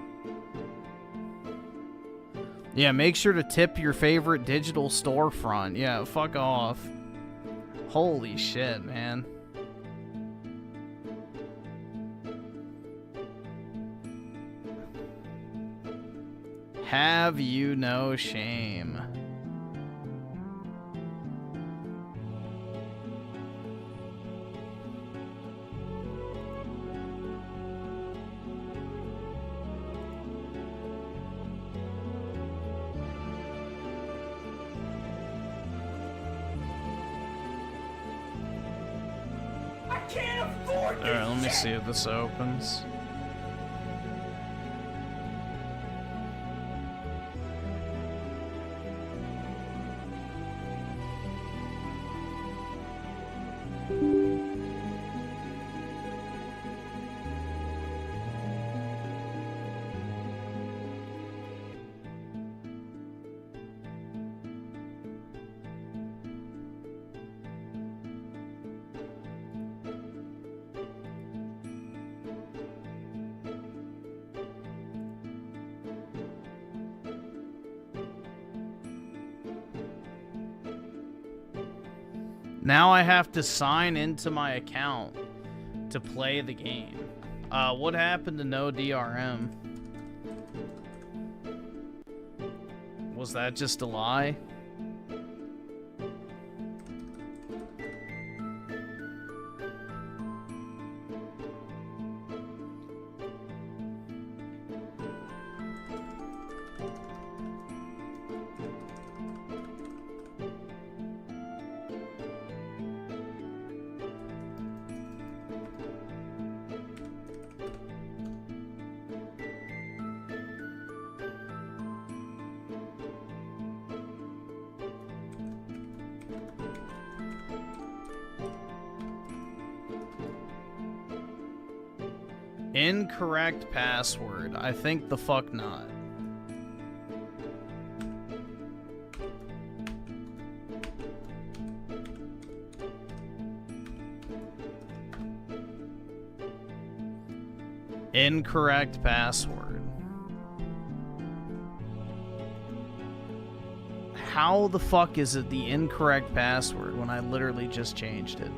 S1: Yeah, make sure to tip your favorite digital storefront. Yeah, fuck off. Holy shit, man. Have you no shame?
S2: I can't afford this.
S1: Alright, let me see if this opens. Now I have to sign into my account to play the game. What happened to no DRM? Was that just a lie? Incorrect password. I think the fuck not. Incorrect password. How the fuck is it the incorrect password when I literally just changed it?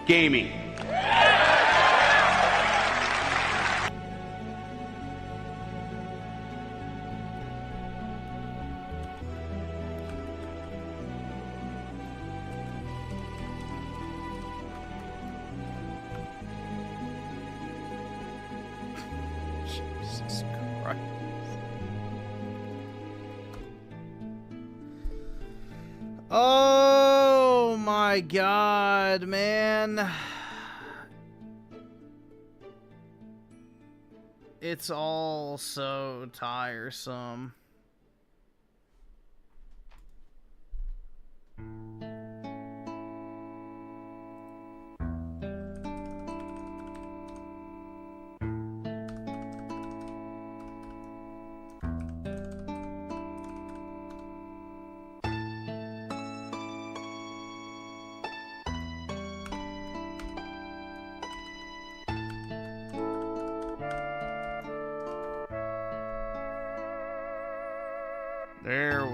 S3: Gaming.
S1: Jesus Christ. Oh my God, man. It's all so tiresome.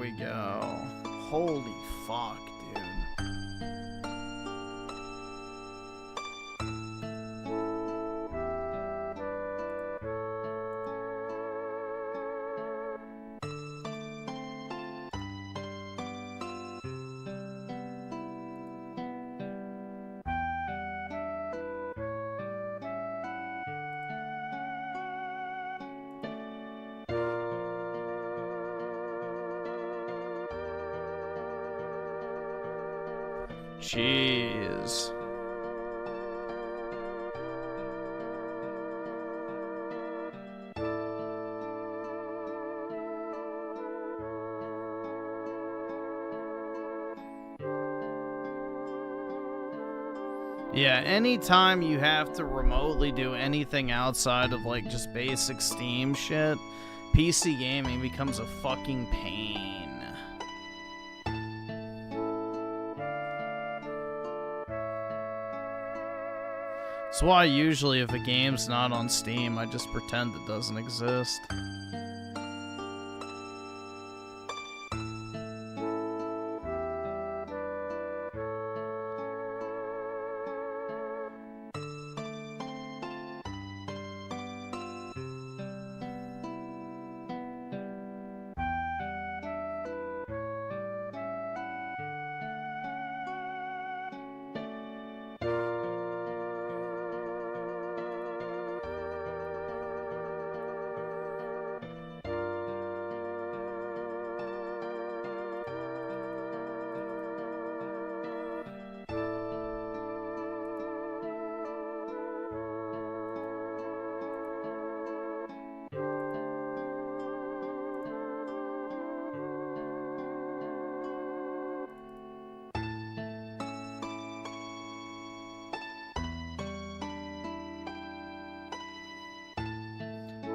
S1: we go. Holy fuck, dude. Jeez. Yeah, anytime you have to remotely do anything outside of like just basic Steam shit, PC gaming becomes a fucking pain. That's why usually if a game's not on Steam, I just pretend it doesn't exist.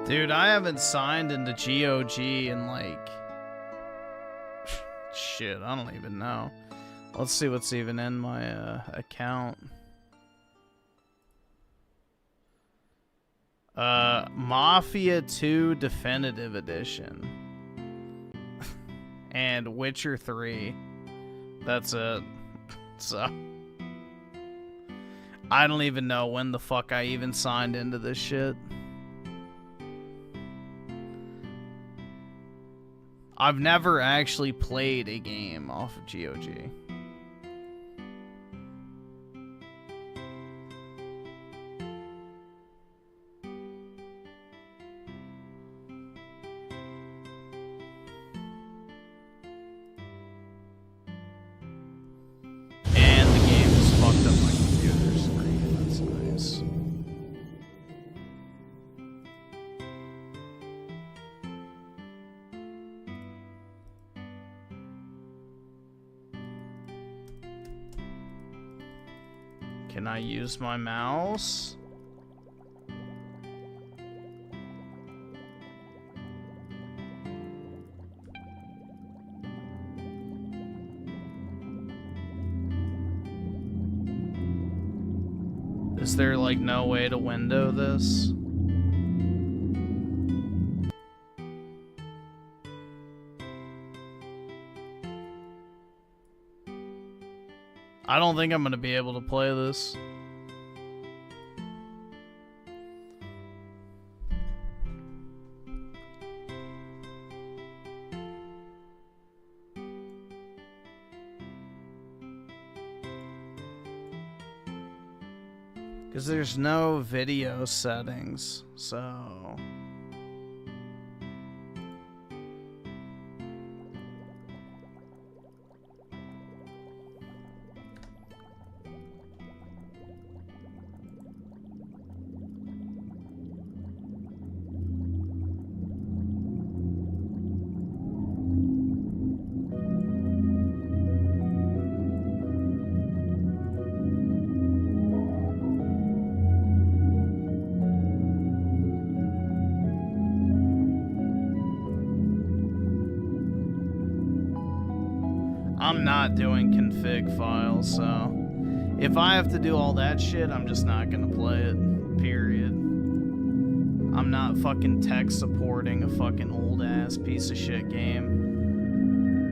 S1: Dude, I haven't signed into GOG in like... shit, I don't even know. Let's see what's even in my account. Mafia 2 Definitive Edition. And Witcher 3. That's it. So... I don't even know when the fuck I even signed into this shit. I've never actually played a game off of GOG. And the game has fucked up my computer screen. That's nice. Can I use my mouse? Is there like no way to window this? I don't think I'm gonna be able to play this. Because there's no video settings, so... I'm not doing config files, so if I have to do all that shit, I'm just not gonna play it, period. I'm not fucking tech supporting a fucking old ass piece of shit game.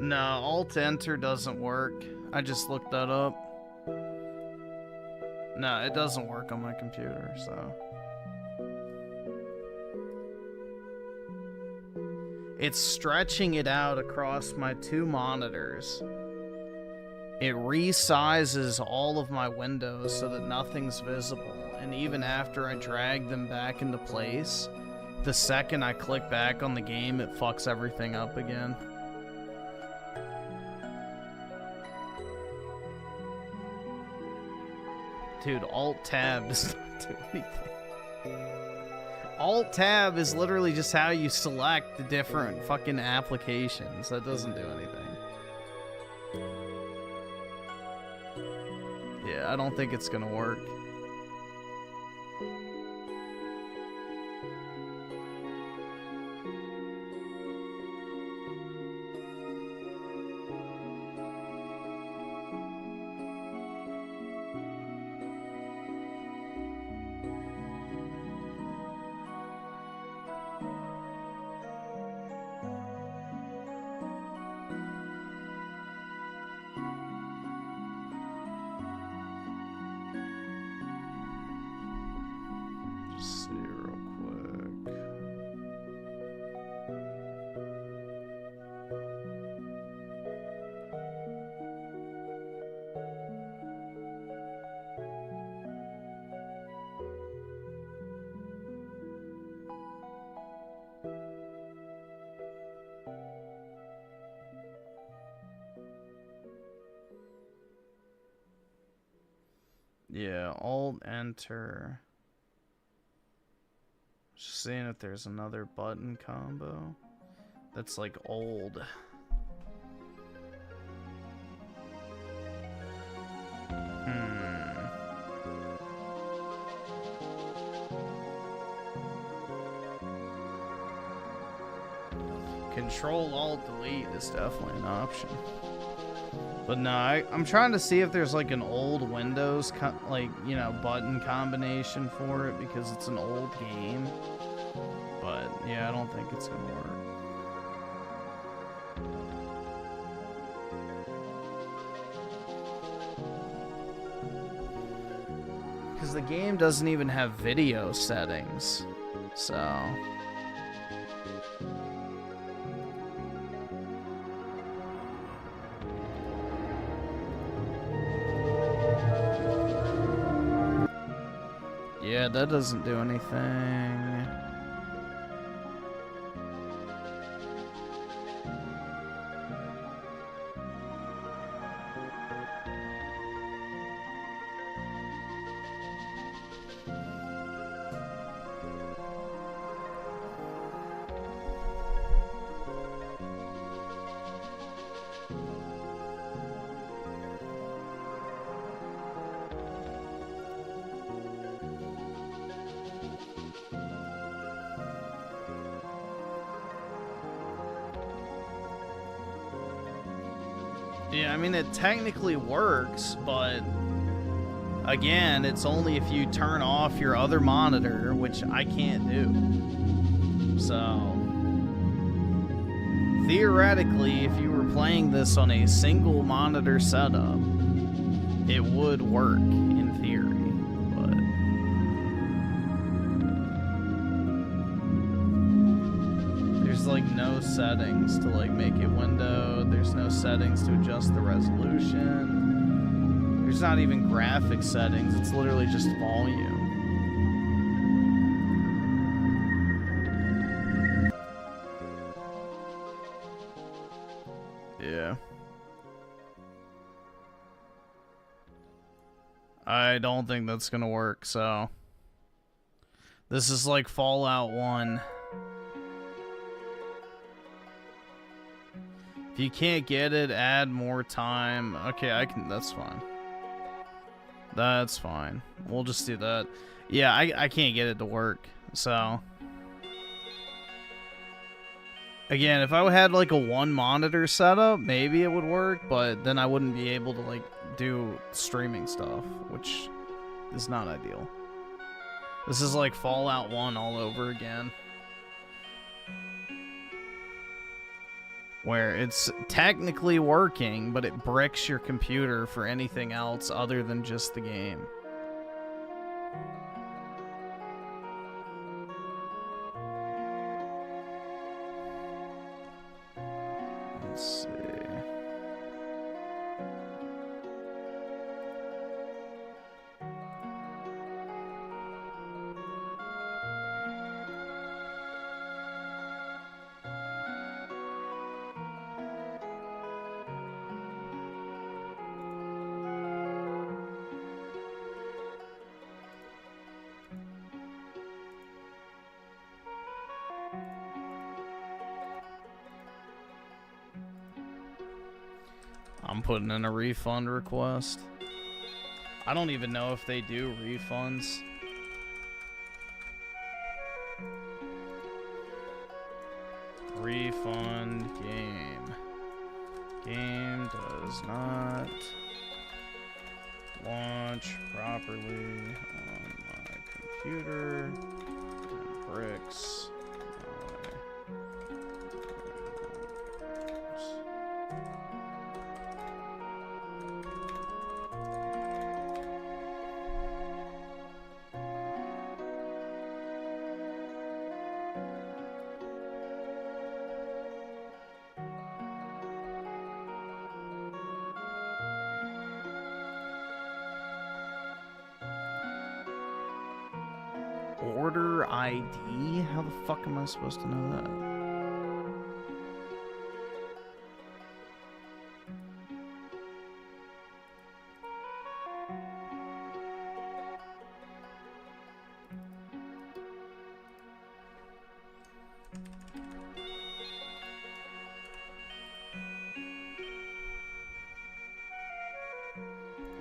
S1: No, Alt-Enter doesn't work. I just looked that up. No, it doesn't work on my computer, so... It's stretching it out across my 2 monitors. It resizes all of my windows so that nothing's visible, and even after I drag them back into place, the second I click back on the game, it fucks everything up again. Dude, Alt-Tab does not do anything. Alt-Tab is literally just how you select the different fucking applications. That doesn't do anything. Yeah, I don't think it's gonna work. Yeah, Alt-Enter. Just seeing if there's another button combo that's like old. Control-Alt-Delete is definitely an option. But no, I'm trying to see if there's like an old Windows, like, you know, button combination for it because it's an old game. But yeah, I don't think it's gonna work. Because the game doesn't even have video settings, so... Yeah, that doesn't do anything. Yeah, I mean, it technically works, but again, it's only if you turn off your other monitor, which I can't do. So, theoretically, if you were playing this on a single monitor setup, it would work in theory, but there's like no settings to like make it windowed. There's no settings to adjust the resolution. There's not even graphic settings. It's literally just volume. Yeah. I don't think that's gonna work, so... This is like Fallout 1. If you can't get it, add more time. Okay, I can... That's fine. That's fine. We'll just do that. Yeah, I can't get it to work, so... Again, if I had like a one monitor setup, maybe it would work, but then I wouldn't be able to like do streaming stuff, which is not ideal. This is like Fallout 1 all over again. where it's technically working, but it bricks your computer for anything else other than just the game. Let's see. I'm putting in a refund request. I don't even know if they do refunds. Refund game. Game does not launch properly on my computer. And bricks. Order ID? How the fuck am I supposed to know that?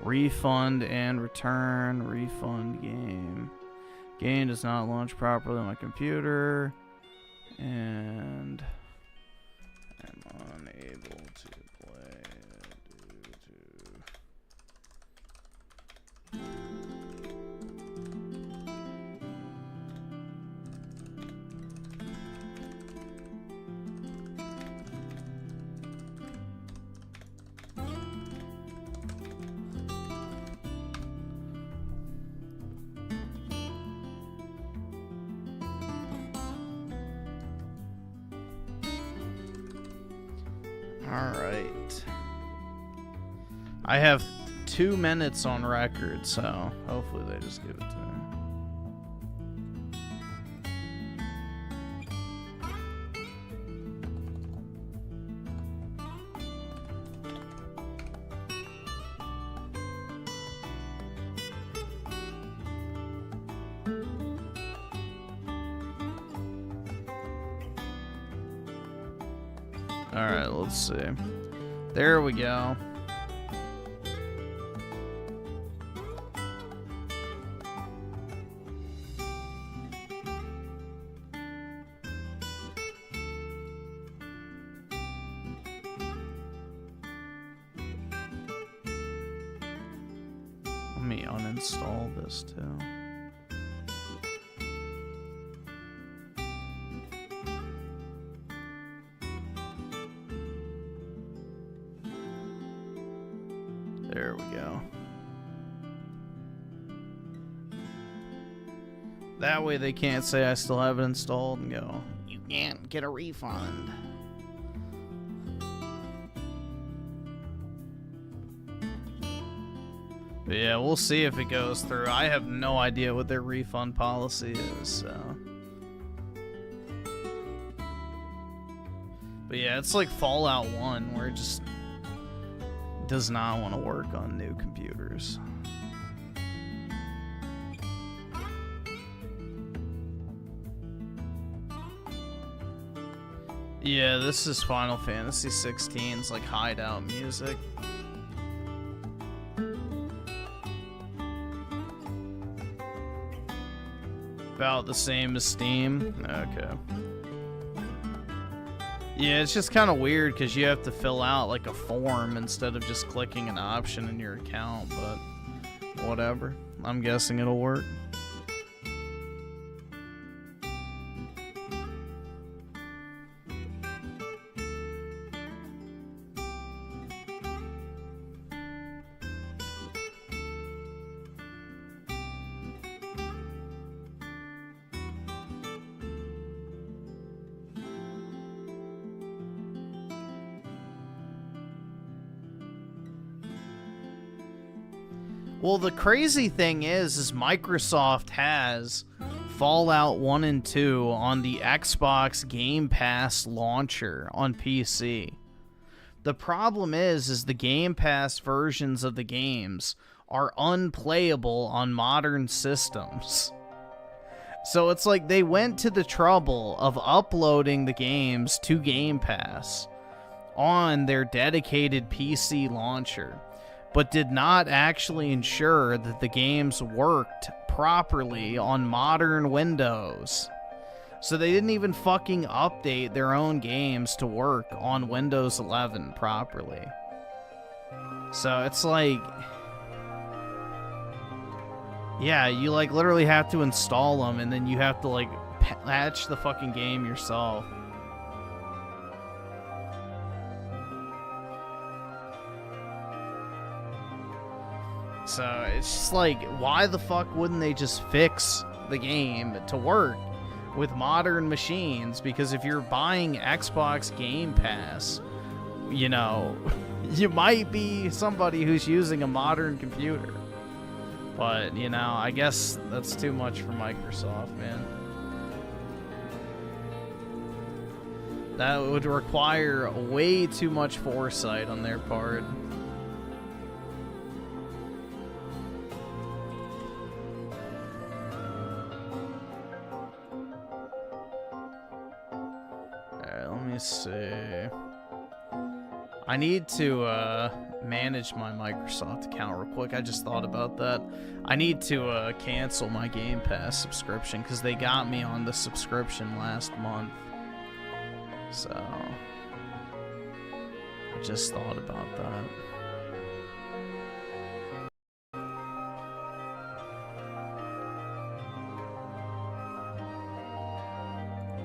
S1: Refund and return. Refund game. Game does not launch properly on my computer, and I'm unable to play due to... Alright. I have 2 minutes on record, so hopefully they just give it to me. Alright, let's see. There we go. Let me uninstall this too. There we go. That way they can't say I still have it installed and go, you can't get a refund. But yeah, we'll see if it goes through. I have no idea what their refund policy is, so. But yeah, it's like Fallout 1 where it just does not want to work on new computers. Yeah, this is Final Fantasy 16's like hideout music. About the same as Steam. Okay. Yeah, it's just kind of weird because you have to fill out like a form instead of just clicking an option in your account, but whatever. I'm guessing it'll work. Well, the crazy thing is Microsoft has Fallout 1 and 2 on the Xbox Game Pass launcher on PC. The problem is the Game Pass versions of the games are unplayable on modern systems. So it's like they went to the trouble of uploading the games to Game Pass on their dedicated PC launcher, but did not actually ensure that the games worked properly on modern Windows. So they didn't even fucking update their own games to work on Windows 11 properly. So it's like, yeah, you like literally have to install them and then you have to like patch the fucking game yourself. So it's just like, why the fuck wouldn't they just fix the game to work with modern machines? Because if you're buying Xbox Game Pass, you know, you might be somebody who's using a modern computer. But, you know, I guess that's too much for Microsoft, man. That would require way too much foresight on their part. See. I need to manage my Microsoft account real quick. I just thought about that. I need to cancel my Game Pass subscription because they got me on the subscription last month. So I just thought about that.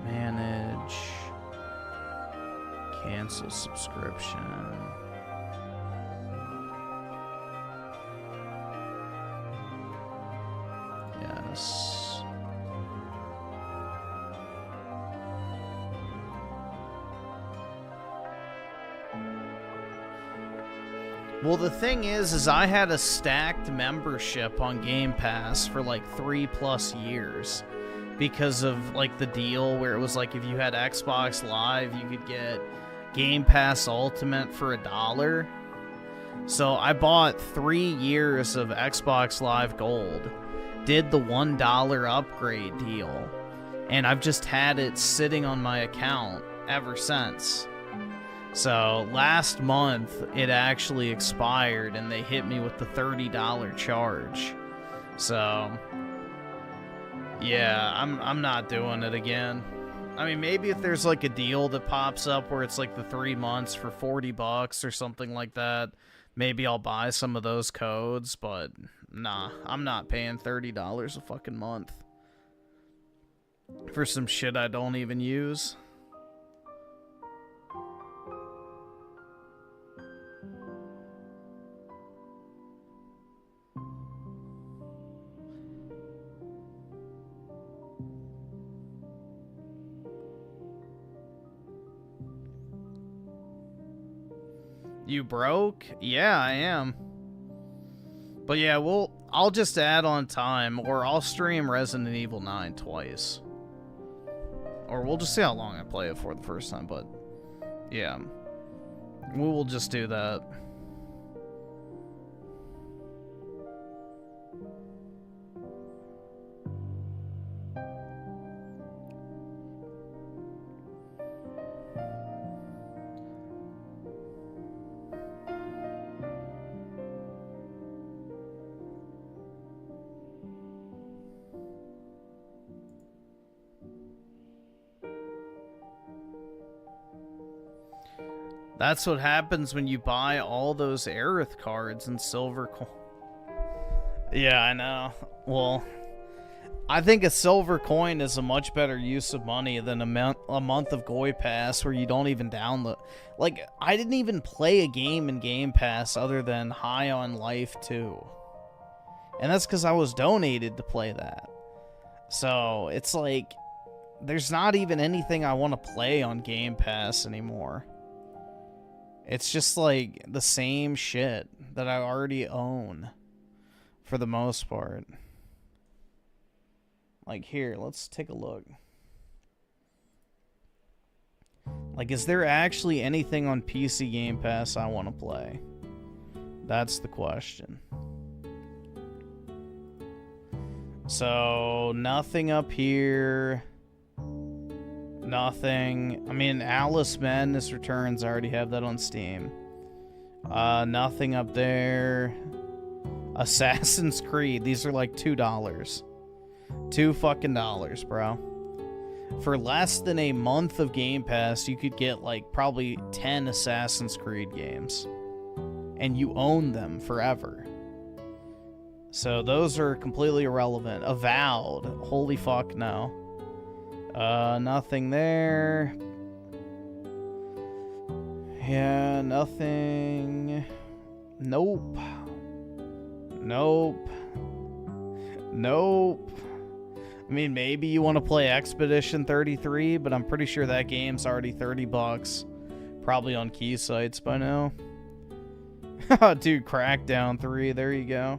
S1: Manage. Cancel subscription. Yes. Well, the thing is I had a stacked membership on Game Pass for like 3+ years because of like the deal where it was like if you had Xbox Live, you could get Game Pass Ultimate for $1. So I bought 3 years of Xbox Live Gold, did the $1 upgrade deal, and I've just had it sitting on my account ever since. So last month it actually expired and they hit me with the $30 charge. So yeah, I'm not doing it again. I mean, maybe if there's like a deal that pops up where it's like the 3 months for $40 or something like that, maybe I'll buy some of those codes, but nah, I'm not paying $30 a fucking month for some shit I don't even use. You broke? Yeah, I am. But yeah, I'll just add on time, or I'll stream Resident Evil 9 twice. Or we'll just see how long I play it for the first time, but yeah. We will just do that. That's what happens when you buy all those Aerith cards and silver coin. Yeah, I know. Well, I think a silver coin is a much better use of money than a month of Goy Pass where you don't even download. Like, I didn't even play a game in Game Pass other than High on Life 2. And that's because I was donated to play that. So, it's like, there's not even anything I want to play on Game Pass anymore. It's just like the same shit that I already own. For the most part. Like, here, let's take a look. Like, is there actually anything on PC Game Pass I want to play? That's the question. So, nothing up here. Nothing. I mean, Alice Madness Returns, I already have that on Steam. Nothing up there. Assassin's Creed, these are like $2. $2 fucking dollars, bro. For less than a month of Game Pass, you could get like probably 10 Assassin's Creed games. And you own them forever. So those are completely irrelevant. Avowed. Holy fuck no. Nothing there. Yeah, nothing. Nope. Nope. Nope. I mean, maybe you want to play Expedition 33, but I'm pretty sure that game's already $30. Probably on key sites by now. Dude, Crackdown 3, there you go.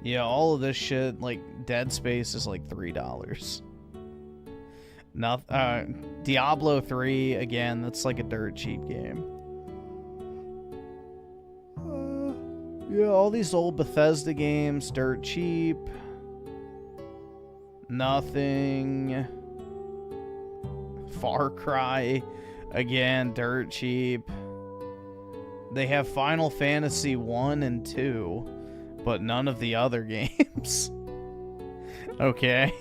S1: Yeah, all of this shit, like, Dead Space is like $3. Diablo 3, again, that's like a dirt cheap game. Yeah, all these old Bethesda games, dirt cheap. Nothing. Far Cry, again, dirt cheap. They have Final Fantasy 1 and 2, but none of the other games. Okay.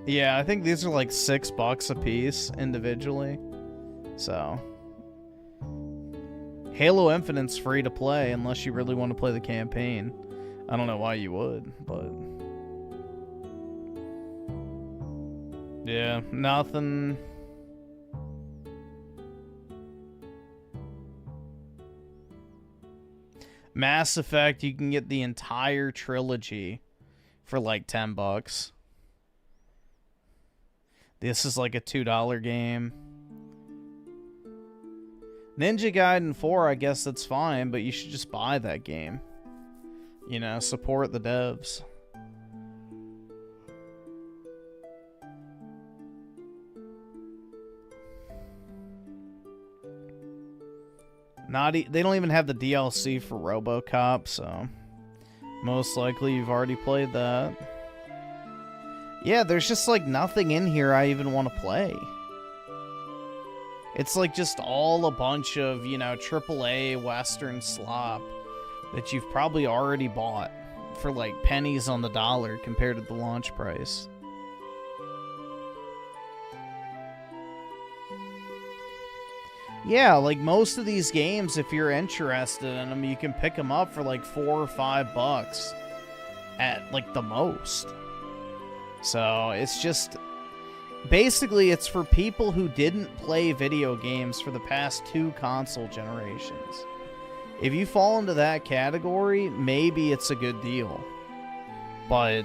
S1: Yeah, I think these are like $6 a piece individually. So, Halo Infinite's free to play unless you really want to play the campaign. I don't know why you would, but yeah, nothing. Mass Effect, you can get the entire trilogy for like $10. This is like a $2 game. Ninja Gaiden 4, I guess that's fine, but you should just buy that game. You know, support the devs. They don't even have the DLC for RoboCop, so most likely you've already played that. Yeah, there's just like nothing in here I even want to play. It's like just all a bunch of, you know, AAA Western slop that you've probably already bought for like pennies on the dollar compared to the launch price. Yeah, like most of these games, if you're interested in them, you can pick them up for like $4 or $5 at like the most. So it's just, basically it's for people who didn't play video games for the past 2 console generations. If you fall into that category, maybe it's a good deal. But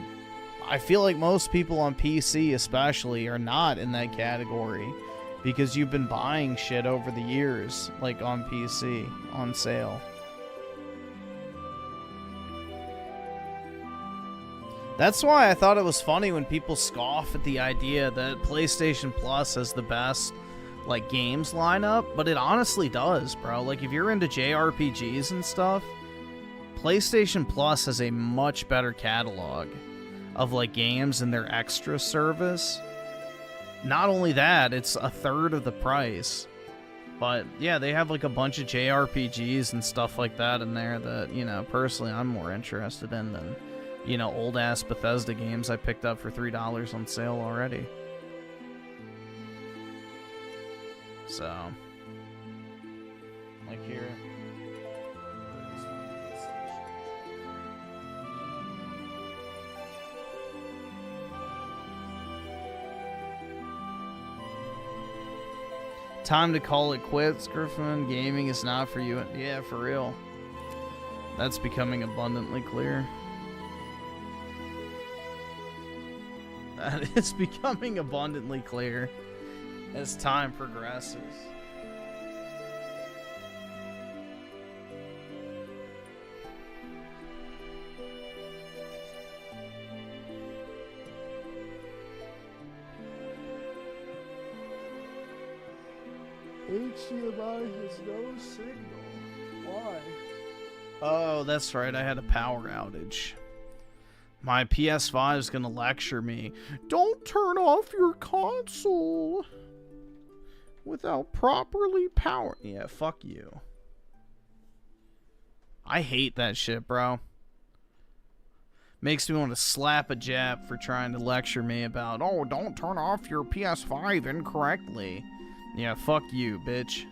S1: I feel like most people on PC especially are not in that category, because you've been buying shit over the years, like on PC, on sale. That's why I thought it was funny when people scoff at the idea that PlayStation Plus has the best, like, games lineup, but it honestly does, bro. Like, if you're into JRPGs and stuff, PlayStation Plus has a much better catalog of, like, games in their extra service. Not only that, it's a third of the price. But, yeah, they have, like, a bunch of JRPGs and stuff like that in there that, you know, personally I'm more interested in than, you know, old-ass Bethesda games I picked up for $3 on sale already. So, like here. Time to call it quits, Griffin. Gaming is not for you. Yeah, for real. That's becoming abundantly clear. That is becoming abundantly clear as time progresses. HDMI has no signal. Why? Oh, that's right. I had a power outage. My PS5 is gonna lecture me. Don't turn off your console without properly power. Yeah, fuck you. I hate that shit, bro. Makes me want to slap a Jap for trying to lecture me about, oh, don't turn off your PS5 incorrectly. Yeah, fuck you, bitch.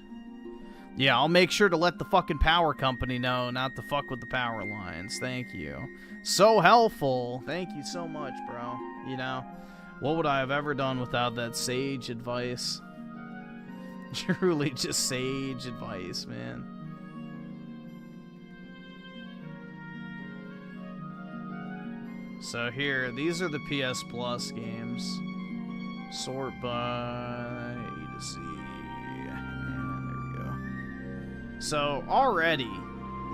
S1: Yeah, I'll make sure to let the fucking power company know not to fuck with the power lines. Thank you. So helpful. Thank you so much, bro. You know, what would I have ever done without that sage advice? Truly just sage advice, man. So here, these are the PS Plus games. Sort by A to Z. And there we go. So already,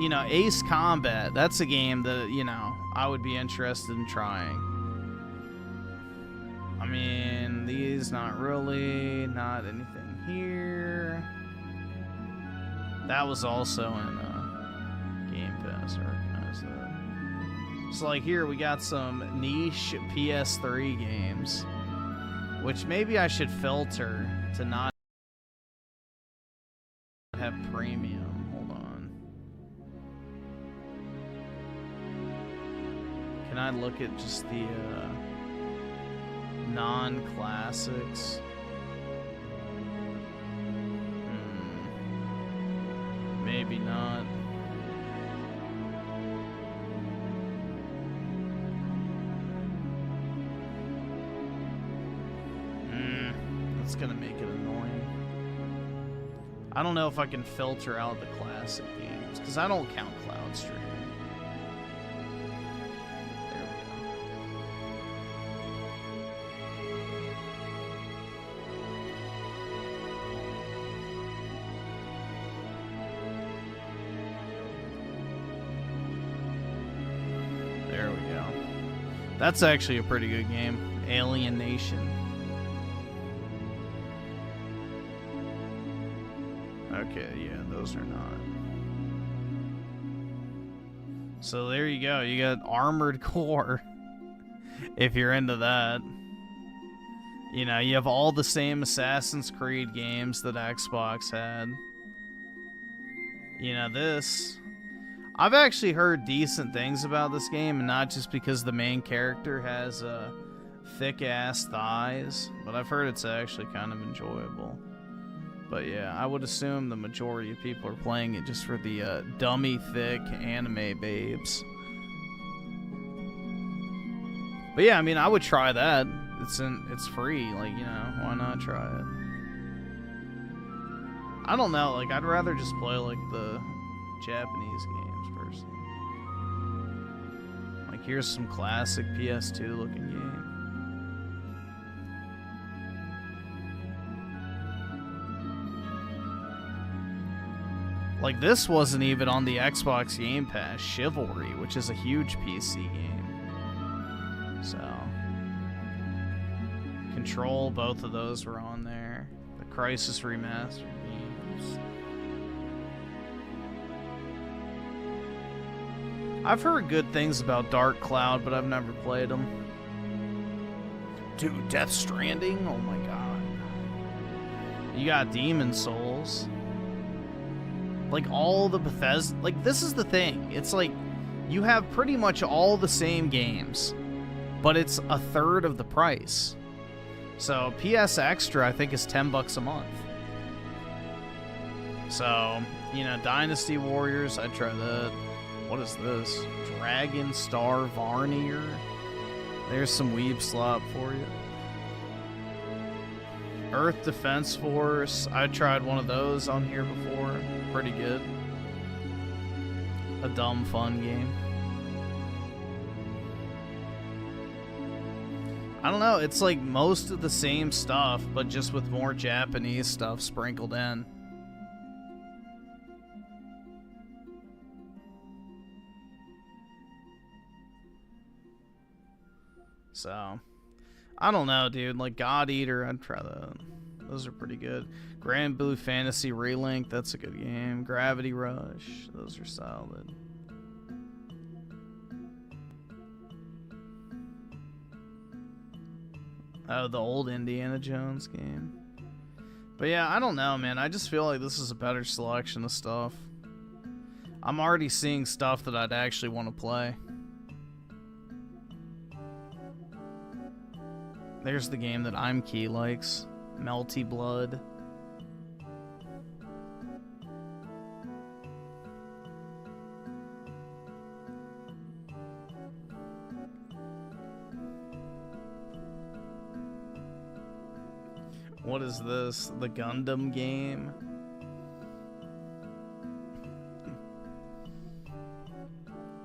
S1: you know, Ace Combat, that's a game that, you know, I would be interested in trying. I mean, these not really, not anything here. That was also in Game Pass, I recognize that. So like here we got some niche PS3 games, which maybe I should filter to not have premium. Hold on. Can I look at just the non-classics? Maybe not. It's gonna make it annoying. I don't know if I can filter out the classic games, because I don't count cloud streaming. There we go. There we go. That's actually a pretty good game. Alien Nation. Okay, yeah, those are not. So there you go. You got Armored Core. If you're into that. You know, you have all the same Assassin's Creed games that Xbox had. You know, this... I've actually heard decent things about this game, and not just because the main character has thick-ass thighs, but I've heard it's actually kind of enjoyable. But yeah, I would assume the majority of people are playing it just for the dummy thick anime babes. But yeah, I mean, I would try that. It's free, like, you know, why not try it? I don't know, like, I'd rather just play like the Japanese games personally. Like, here's some classic PS2 looking game. Like, this wasn't even on the Xbox Game Pass. Chivalry, which is a huge PC game. So, Control, both of those were on there. The Crisis Remastered games. I've heard good things about Dark Cloud, but I've never played them. Dude, Death Stranding? Oh my god. You got Demon Souls. Like, all the Bethesda... Like, this is the thing. It's like, you have pretty much all the same games, but it's a third of the price. So, PS Extra, I think, is $10 a month. So, you know, Dynasty Warriors, I'd try that. What is this? Dragon Star Varnier? There's some weeb slop for you. Earth Defense Force. I tried one of those on here before. Pretty good. A dumb fun game. I don't know, it's like most of the same stuff, but just with more Japanese stuff sprinkled in. So, I don't know, dude. Like, God Eater, I'd try that. Those are pretty good. Grand Blue Fantasy Relink, that's a good game. Gravity Rush, those are solid. Oh, the old Indiana Jones game. But yeah, I don't know, man. I just feel like this is a better selection of stuff. I'm already seeing stuff that I'd actually want to play. There's the game that I'm Key likes. Melty Blood. What is this? The Gundam game?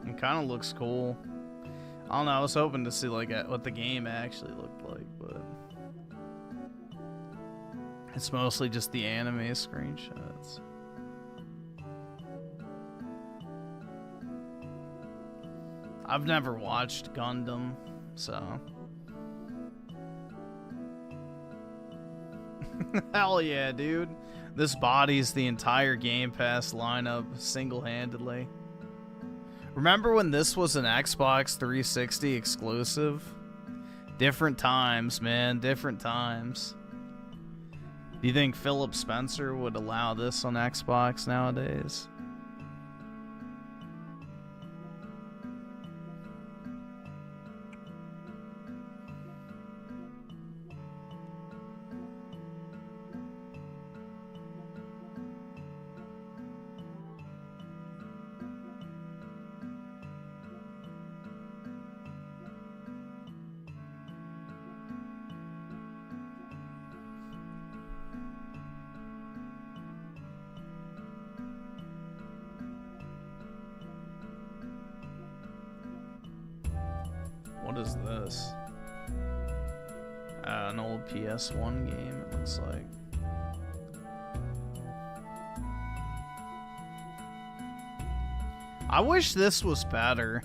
S1: It kind of looks cool. I don't know, I was hoping to see like what the game actually looked like, but it's mostly just the anime screenshots. I've never watched Gundam, so hell yeah, dude. This bodies the entire Game Pass lineup single-handedly. Remember when this was an Xbox 360 exclusive? Different times, man. Different times. Do you think Philip Spencer would allow this on Xbox nowadays? What is this? An old PS1 game, it looks like. I wish this was better.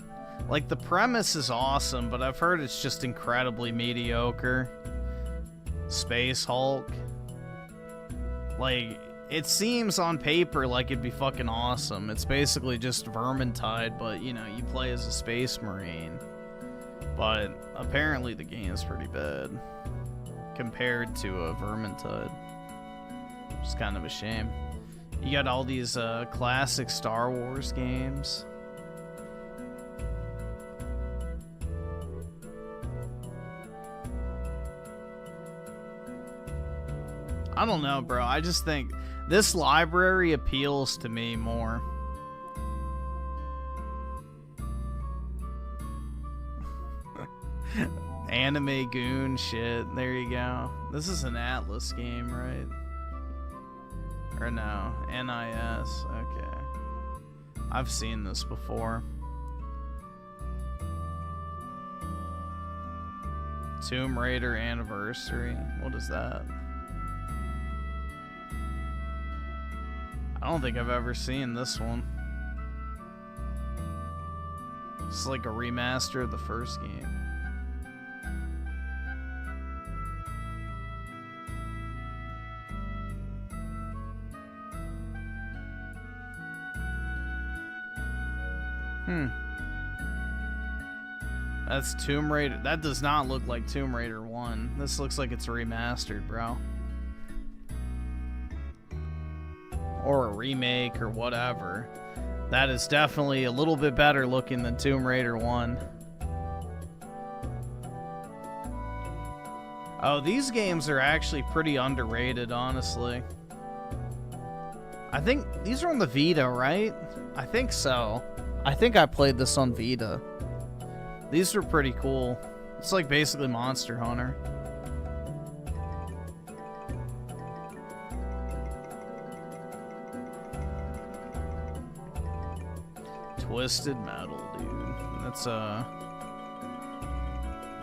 S1: Like, the premise is awesome, but I've heard it's just incredibly mediocre. Space Hulk. Like, it seems on paper like it'd be fucking awesome. It's basically just Vermintide, but, you know, you play as a space marine. But apparently the game's pretty bad compared to a Vermintide. It's kind of a shame. You got all these classic Star Wars games. I don't know, bro. I just think this library appeals to me more. Anime goon shit. There you go. This is an Atlas game, right? Or no, NIS. Okay. I've seen this before. Tomb Raider Anniversary. What is that? I don't think I've ever seen this one. It's like a remaster of the first game. That's Tomb Raider. That does not look like Tomb Raider 1. This looks like it's remastered, bro. Or a remake or whatever. That is definitely a little bit better looking than Tomb Raider 1. Oh, these games are actually pretty underrated, honestly. I think these are on the Vita, right? I think so. I think I played this on Vita. These were pretty cool. It's like basically Monster Hunter. Twisted Metal, dude. That's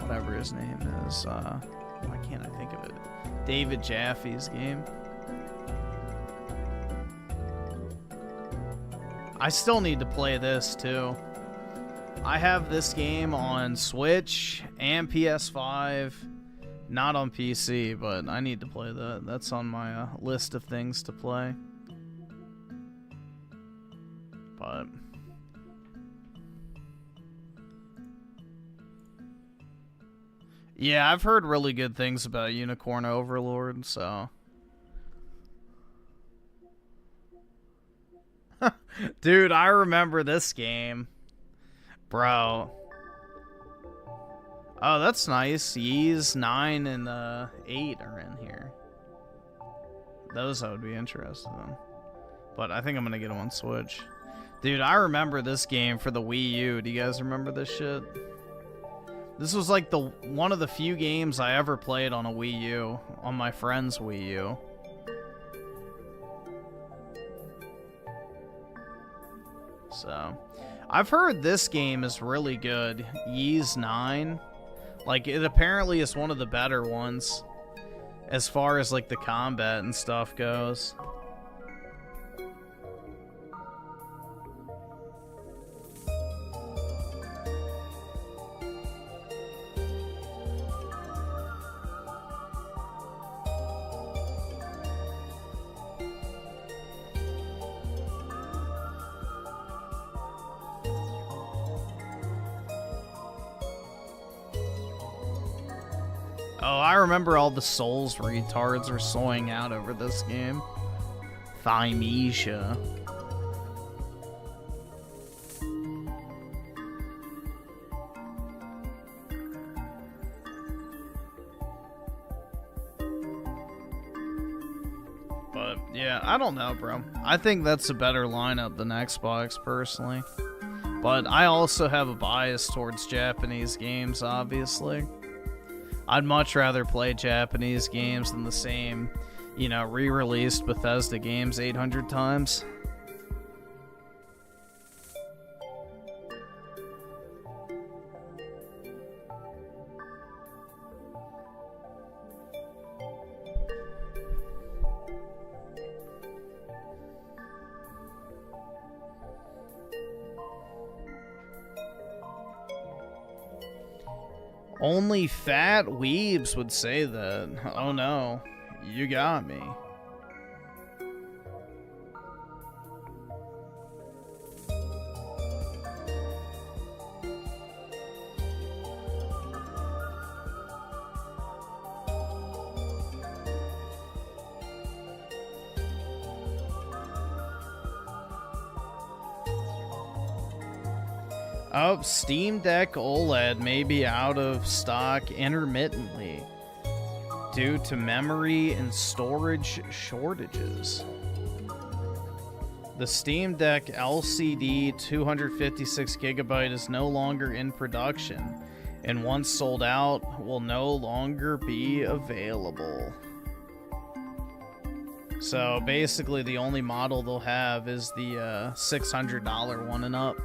S1: whatever his name is. Why can't I think of it? David Jaffe's game. I still need to play this too. I have this game on Switch and PS5 Not on PC, but I need to play that. That's on my list of things to play. But yeah, I've heard really good things about Unicorn Overlord, so. Dude, I remember this game. Bro. Oh, that's nice. Yeez 9 and 8 are in here. Those I would be interested in. But I think I'm gonna get them on Switch. Dude, I remember this game for the Wii U. Do you guys remember this shit? This was like one of the few games I ever played on a Wii U, on my friend's Wii U. So, I've heard this game is really good. Yeez 9. Like, it apparently is one of the better ones as far as like the combat and stuff goes. Oh, I remember all the Souls retards were soying out over this game. Thymesia. But, yeah, I don't know, bro. I think that's a better lineup than Xbox, personally. But I also have a bias towards Japanese games, obviously. I'd much rather play Japanese games than the same, you know, re-released Bethesda games 800 times. Only fat weebs would say that. Oh no, you got me. Oh, Steam Deck OLED may be out of stock intermittently due to memory and storage shortages. The Steam Deck LCD 256GB is no longer in production, and once sold out, will no longer be available. So basically, the only model they'll have is the $600 one and up.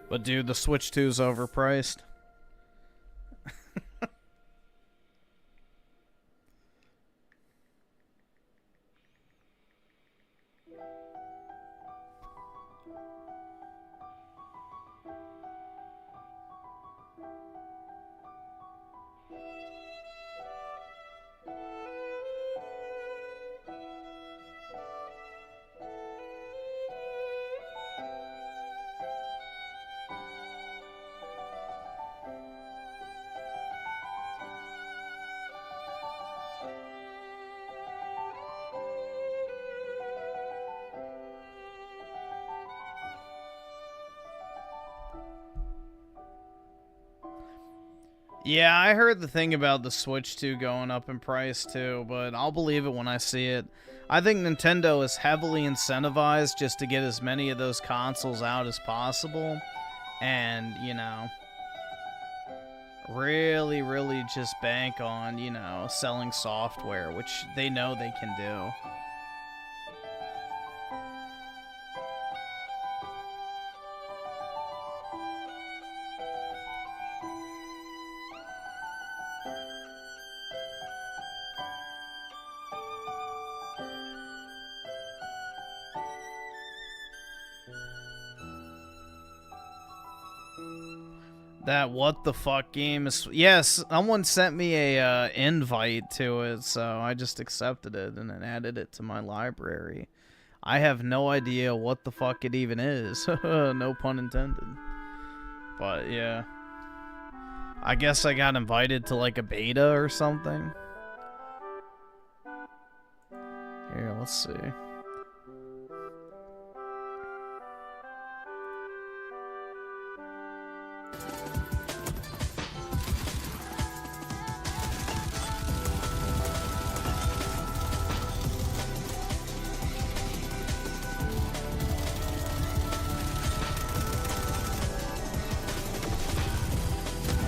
S1: But dude, the Switch 2 is overpriced. Yeah, I heard the thing about the Switch 2 going up in price too, but I'll believe it when I see it. I think Nintendo is heavily incentivized just to get as many of those consoles out as possible. And, you know, really just bank on, you know, selling software, which they know they can do. That what the fuck game is... Yes, someone sent me a invite to it, so I just accepted it and then added it to my library. I have no idea what the fuck it even is. No pun intended. But yeah. I guess I got invited to like a beta or something. Here, let's see.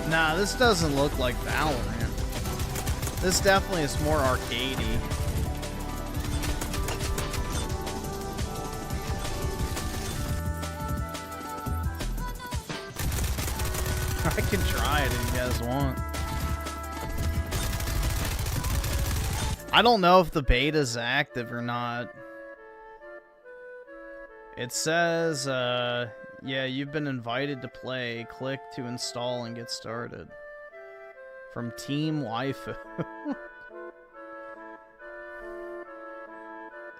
S1: Nah, this doesn't look like Valorant. This definitely is more arcadey. I can try it if you guys want. I don't know if the beta's active or not. It says, yeah, you've been invited to play. Click to install and get started. From Team Waifu.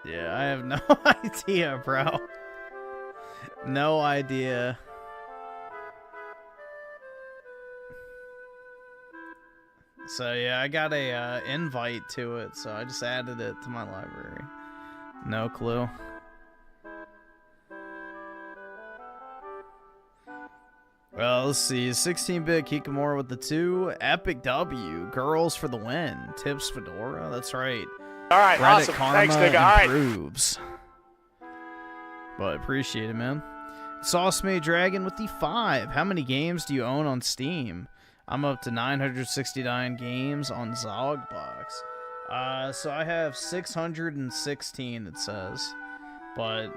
S1: Yeah, I have no idea, bro. No idea. So yeah, I got a invite to it, so I just added it to my library. No clue. Well, let's see. 16-bit Kikamura with the 2. Epic W. Girls for the win. Tips Fedora. That's right.
S6: All right,
S1: Reddit
S6: awesome.
S1: Karma
S6: Thanks, nigga. All right.
S1: improves. But appreciate it, man. Sauce Made Dragon with the 5. How many games do you own on Steam? I'm up to 969 games on Zogbox. So I have 616, it says. But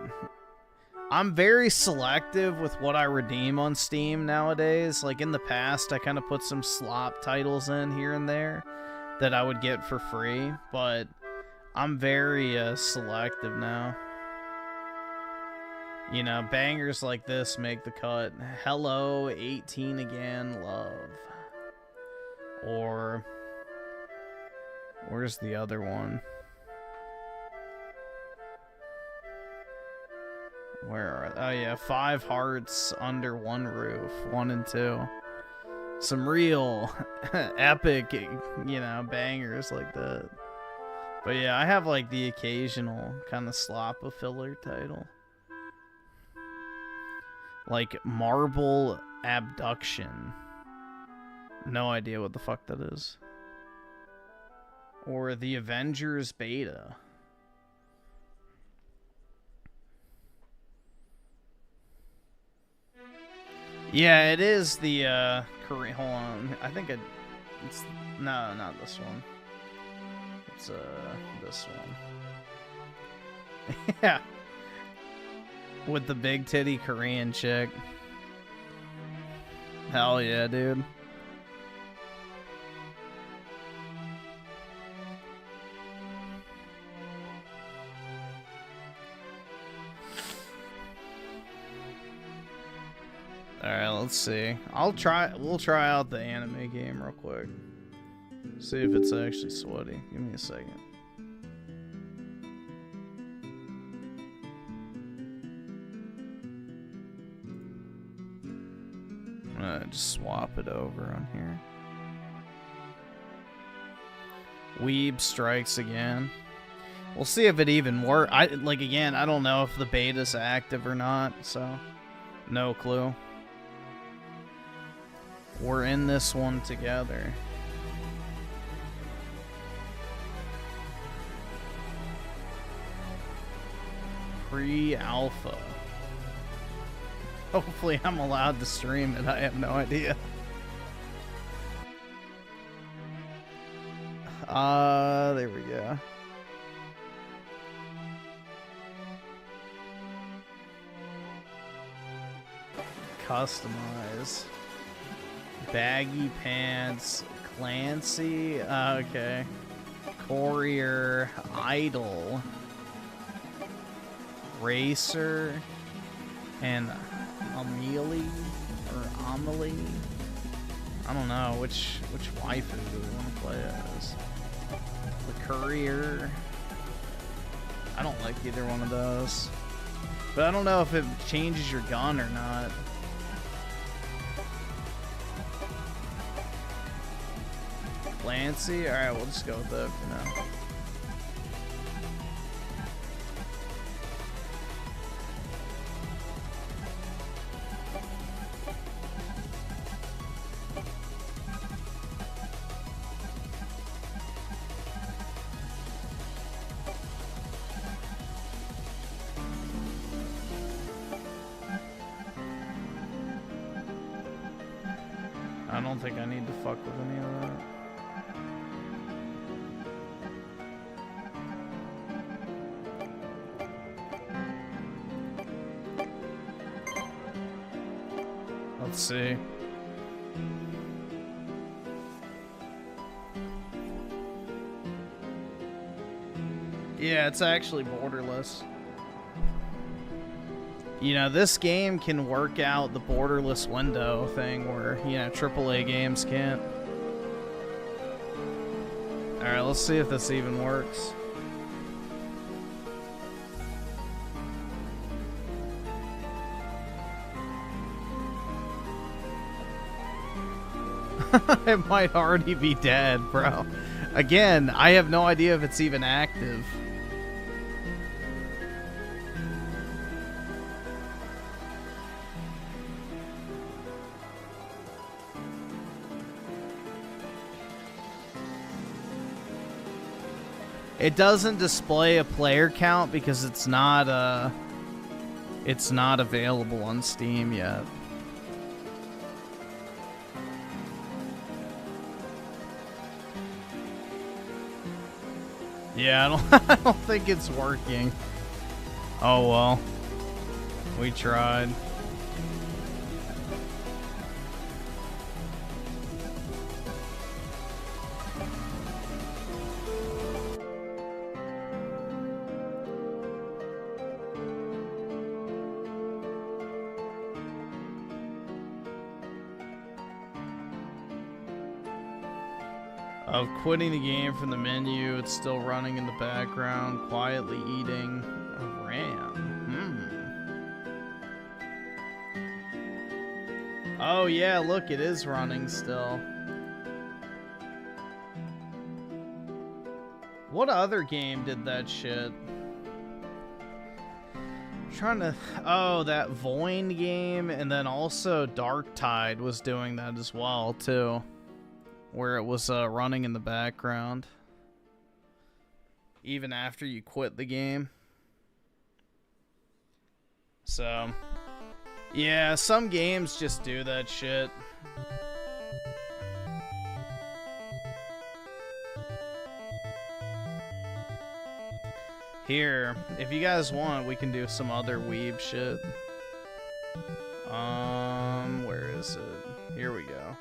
S1: I'm very selective with what I redeem on Steam nowadays. Like in the past, I kind of put some slop titles in here and there that I would get for free. But I'm very selective now. You know, bangers like this make the cut. Hello, 18 again, love. Or, where's the other one? Where are, oh yeah, 5 hearts under one roof, 1 and 2. Some real epic, you know, bangers like that. But yeah, I have like the occasional kind of sloppa filler title. Like Marble Abduction. No idea what the fuck that is. Or the Avengers Beta. Yeah, it is the Korean. Hold on, I think it's no, not this one. It's this one. Yeah, with the big titty Korean chick. Hell yeah, dude. Alright, let's see. We'll try out the anime game real quick. See if it's actually sweaty. Give me a second. I'm gonna just swap it over on here. Weeb strikes again. We'll see if it even works. Again, I don't know if the beta's active or not, so no clue. We're in this one together. Pre-alpha. Hopefully I'm allowed to stream it. I have no idea. There we go. Customize. Baggy pants, Clancy, okay. Courier, Idol, Racer, and Amelie, or Amelie. I don't know which waifu do we want to play as. The courier. I don't like either one of those. But I don't know if it changes your gun or not. Lancy? Alright, we'll just go with that for now. I don't think I need to fuck with any of that. Let's see. Yeah, it's actually borderless. You know, this game can work out the borderless window thing where, you know, AAA games can't. Alright, let's see if this even works. It might already be dead, bro. Again, I have no idea if it's even active. It doesn't display a player count because it's not available on Steam yet. Yeah, I don't think it's working. Oh well. We tried. Of quitting the game from the menu, it's still running in the background, quietly eating a ram. Oh yeah, look, it is running still. What other game did that shit? I'm trying to... Oh, that Void game, and then also Dark Tide was doing that as well, too. Where it was running in the background. Even after you quit the game. So, yeah, some games just do that shit. Here, if you guys want, we can do some other weeb shit. Where is it? Here we go.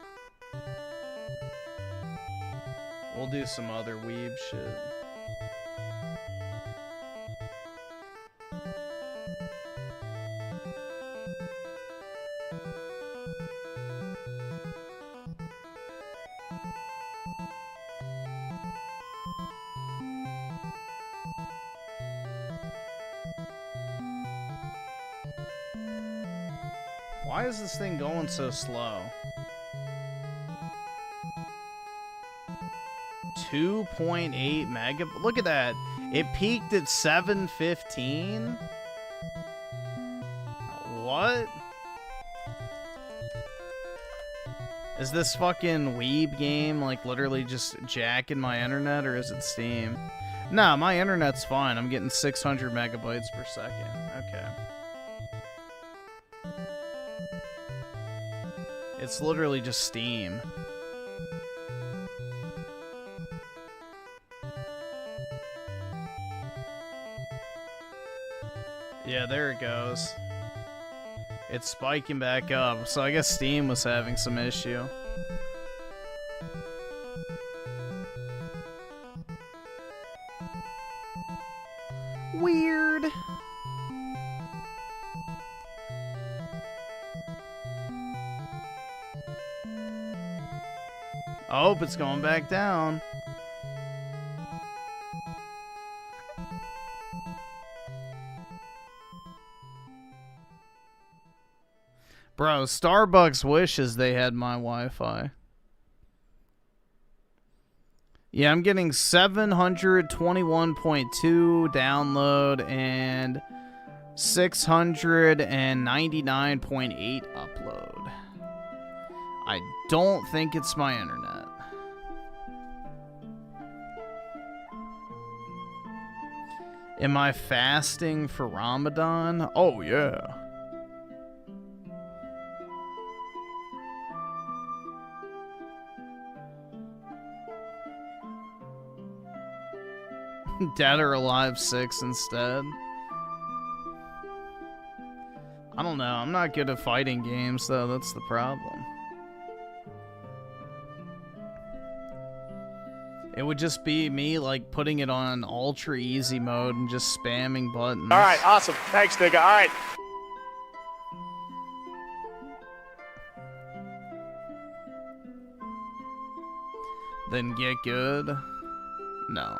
S1: We'll do some other weeb shit. Why is this thing going so slow? 2.8 mega. Look at that. It peaked at 715. What? Is this fucking weeb game like literally just jacking my internet, or is it Steam? No, my internet's fine. I'm getting 600 megabytes per second. Okay. It's literally just Steam. Yeah, there it goes. It's spiking back up, so I guess Steam was having some issue. Weird. Oh, it's going back down. Bro, Starbucks wishes they had my Wi-Fi. Yeah, I'm getting 721.2 download and 699.8 upload. I don't think it's my internet. Am I fasting for Ramadan? Oh, yeah. Dead or Alive 6 instead. I don't know. I'm not good at fighting games, though. That's the problem. It would just be me, like, putting it on ultra easy mode and just spamming buttons.
S6: All right, awesome. Thanks, nigga. All right.
S1: Then get good? No.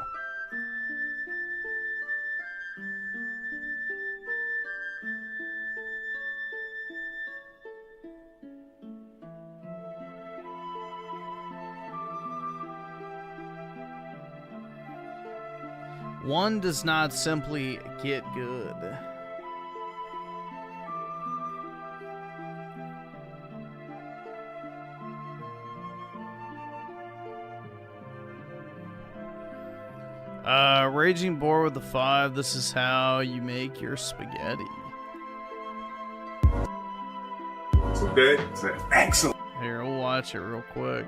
S1: One does not simply get good. Raging Boar with the 5. This is how you make your spaghetti.
S7: Okay, excellent.
S1: Here, we'll watch it real quick.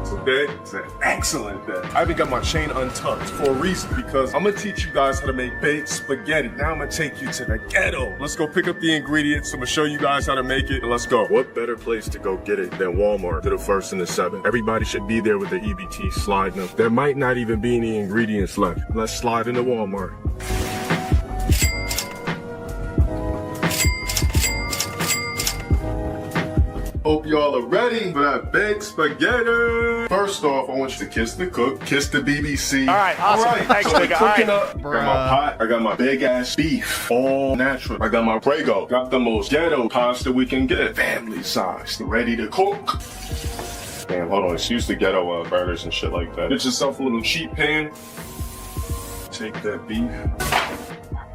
S7: Okay, excellent. I even got my chain untucked for a reason, because I'm gonna teach you guys how to make baked spaghetti. Now I'm gonna take you to the ghetto. Let's go pick up the ingredients. I'm gonna show you guys how to make it. Let's go. What better place to go get it than Walmart? To the 1st and the 7th. Everybody should be there with the EBT sliding up. There might not even be any ingredients left. Let's slide into Walmart. Hope y'all are ready for that baked spaghetti. First off, I want you to kiss the cook, kiss the BBC.
S6: All right, awesome.
S7: All right,
S6: Thanks,
S7: so we're
S6: nigga.
S7: cooking
S6: All
S7: up. I got my pot, I got my big ass beef, all natural. I got my Prego, got the most ghetto pasta we can get, family size, ready to cook. Damn, hold on, excuse the ghetto burgers and shit like that. Get yourself a little cheap pan. Take that beef.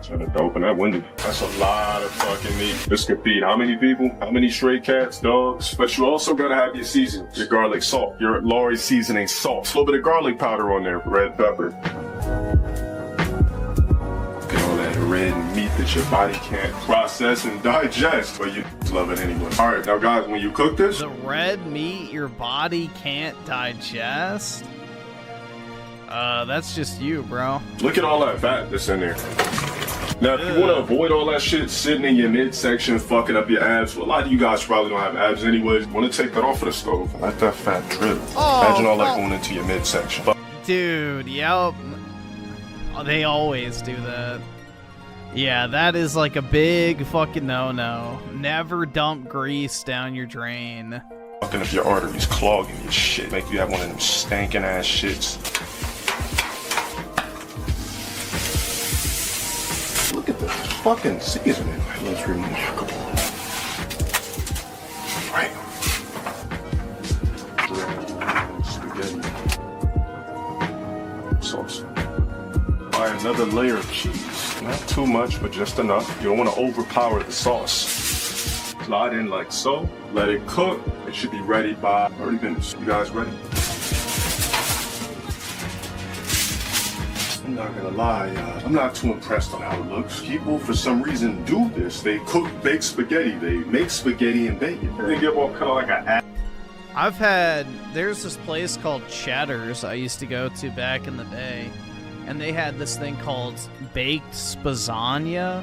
S7: Trying to open that window. That's a lot of fucking meat. This could feed how many people? How many stray cats, dogs? But you also gotta have your seasonings. Your garlic salt. Your Lori seasoning salt. A little bit of garlic powder on there. Red pepper. Get all that red meat that your body can't process and digest, but you love it anyway. All right, now guys, when you cook this,
S1: The red meat your body can't digest? That's just you, bro.
S7: look at all that fat that's in there. Now, if you want to avoid all that shit sitting in your midsection, fucking up your abs, well, a lot of you guys probably don't have abs anyways. You want to take that off of the stove. Let that fat drip. Imagine all that going into your midsection.
S1: Dude, yep. Oh, they always do that. Yeah, that is like a big fucking no-no. Never dump grease down your drain.
S7: Fucking up your arteries, clogging your shit. Make you have one of them stankin' ass shits. Look at this fucking seasoning. That's remarkable. Right. Spaghetti. Sauce. Buy another layer of cheese. Not too much, but just enough. You don't want to overpower the sauce. Slide in like so. Let it cook. It should be ready by 30 minutes. You guys ready? I'm not gonna lie, I'm not too impressed on how it looks. People, for some reason, do this. They cook baked spaghetti. They make spaghetti and bake it. They give off kind of like a
S1: there's this place called Cheddar's I used to go to back in the day, and they had this thing called baked spazania,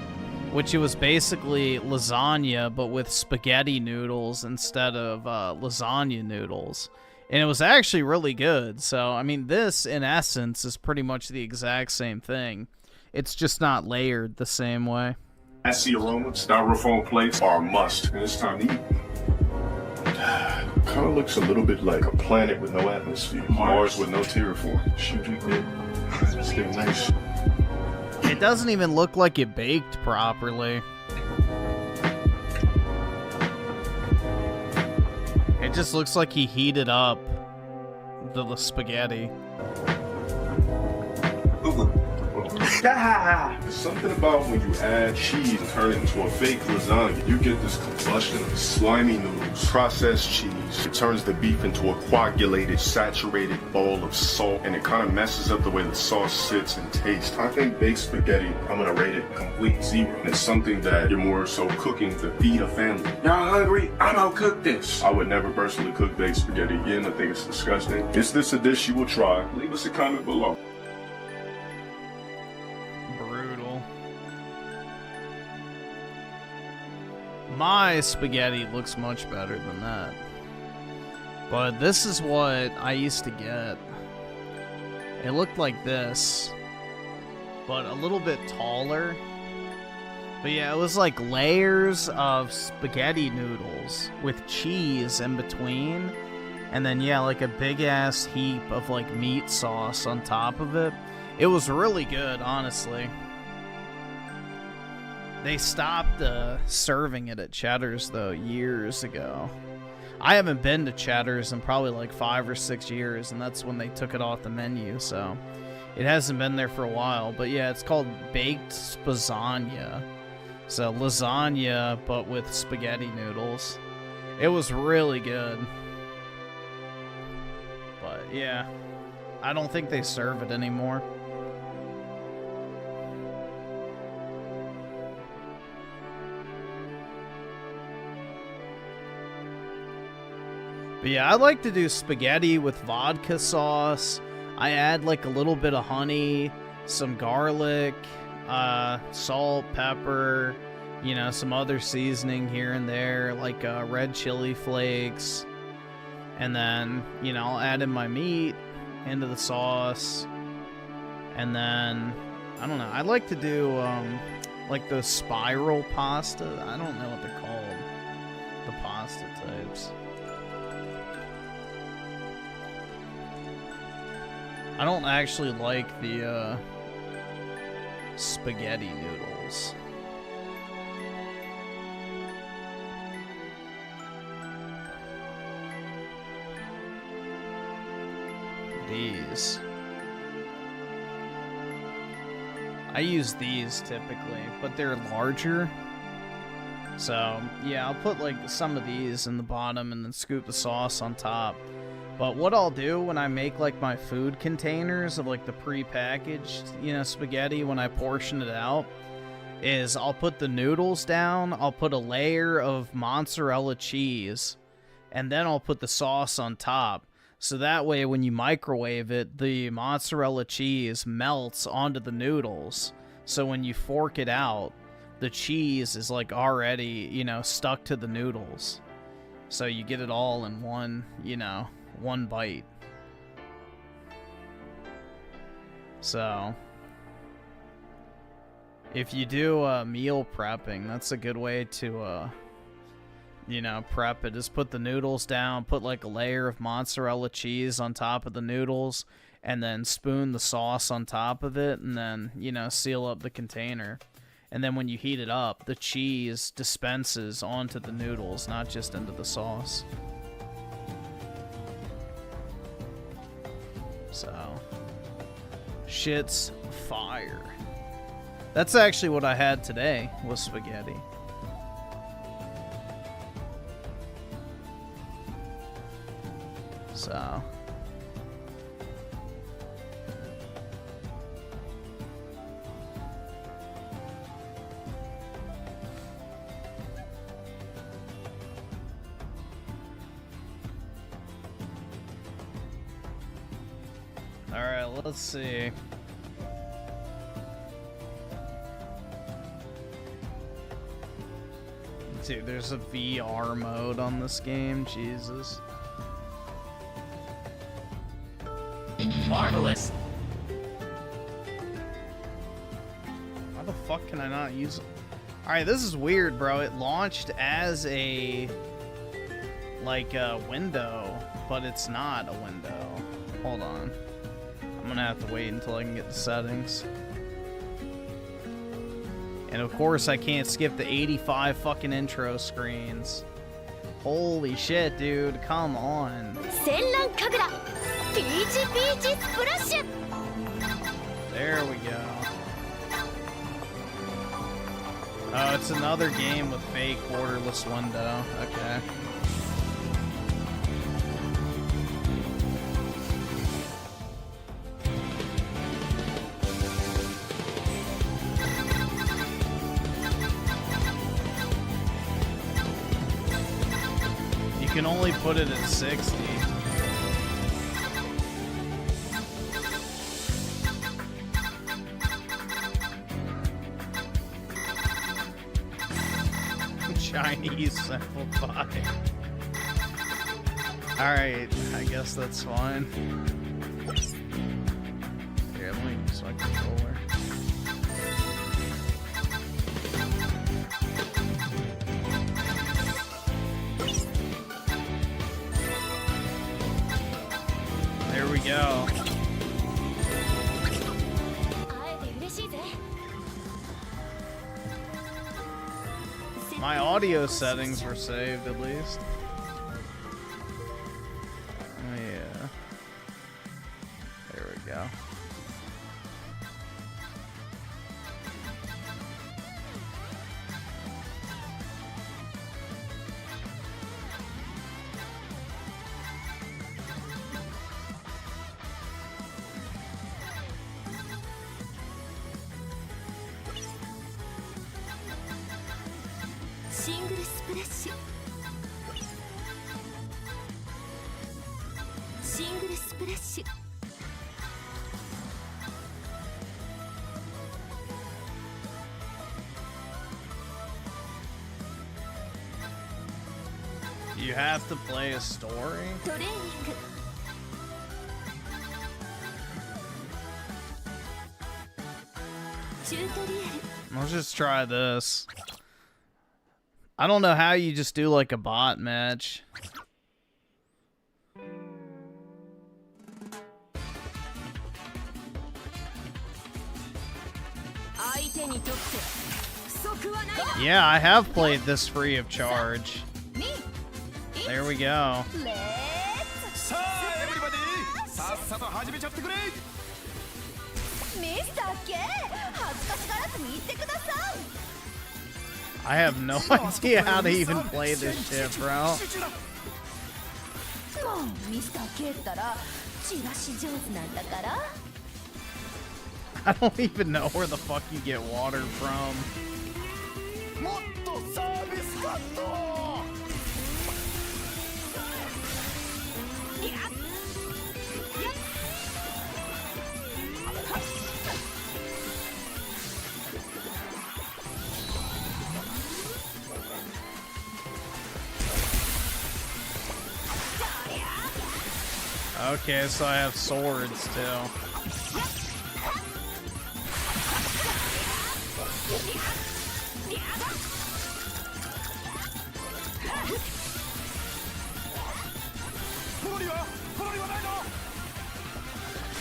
S1: which it was basically lasagna, but with spaghetti noodles instead of lasagna noodles. And it was actually really good. So, I mean, this, in essence, is pretty much the exact same thing. It's just not layered the same way.
S7: Assy aroma. Styrofoam plates are a must. And it's time to eat. Kind of looks a little bit like a planet with no atmosphere. Mars with no terraform. Should be good. It's getting nice.
S1: It doesn't even look like it baked properly. It just looks like he heated up the spaghetti.
S7: There's something about when you add cheese and turn it into a fake lasagna. You get this combustion of slimy noodles, processed cheese. It turns the beef into a coagulated, saturated ball of salt, and it kind of messes up the way the sauce sits and tastes. I think baked spaghetti, I'm gonna rate it complete 0. It's something that you're more so cooking to feed a family. Y'all hungry? I'm gonna cook this. I would never personally cook baked spaghetti again. I think it's disgusting. Is this a dish you will try? Leave us a comment below.
S1: My spaghetti looks much better than that. But this is what I used to get. It looked like this, but a little bit taller. But yeah, it was like layers of spaghetti noodles with cheese in between. And then yeah, like a big ass heap of like meat sauce on top of it. It was really good, honestly. They stopped serving it at Cheddar's, though, years ago. I haven't been to Cheddar's in probably like 5 or 6 years, and that's when they took it off the menu, so it hasn't been there for a while. But yeah, it's called Baked Spazania. So lasagna, but with spaghetti noodles. It was really good. But yeah, I don't think they serve it anymore. But yeah, I like to do spaghetti with vodka sauce. I add like a little bit of honey, some garlic, salt, pepper, you know, some other seasoning here and there, like red chili flakes. And then, you know, I'll add in my meat into the sauce. And then, I don't know, I like to do like those spiral pasta. I don't know what they're called. The pasta types. I don't actually like the spaghetti noodles. These. I use these typically, but they're larger. So, yeah, I'll put like some of these in the bottom and then scoop the sauce on top. But what I'll do when I make like my food containers of like the pre-packaged, you know, spaghetti, when I portion it out, is I'll put the noodles down, I'll put a layer of mozzarella cheese, and then I'll put the sauce on top. So that way when you microwave it, the mozzarella cheese melts onto the noodles. So when you fork it out, the cheese is like already, you know, stuck to the noodles. So you get it all in one, you know, one bite. So if you do meal prepping, that's a good way to you know, prep it. Just put the noodles down, put like a layer of mozzarella cheese on top of the noodles, and then spoon the sauce on top of it, and then, you know, seal up the container. And then when you heat it up, the cheese dispenses onto the noodles, not just into the sauce. So, shit's fire. That's actually what I had today, was spaghetti. So. Alright, let's see. Dude, there's a VR mode on this game, Jesus.
S2: Marvelous.
S1: How the fuck can I not use it? Alright, this is weird, bro. It launched as a like a window, but it's not a window. Hold on. I'm gonna have to wait until I can get the settings. And of course I can't skip the 85 fucking intro screens. Holy shit, dude, come on. There we go. Oh, it's another game with fake borderless window. Okay. You can only put it at 60. Chinese simplified. Alright, I guess that's fine. Here, let me use my controller. There we go. My audio settings were saved, at least. Oh, yeah. There we go. You have to play a story? Let's just try this. I don't know how you just do like a bot match. Yeah, I have played this free of charge. There we go. I have no idea how to even play this shit, bro. I don't even know where the fuck you get water from. Okay, so I have swords too.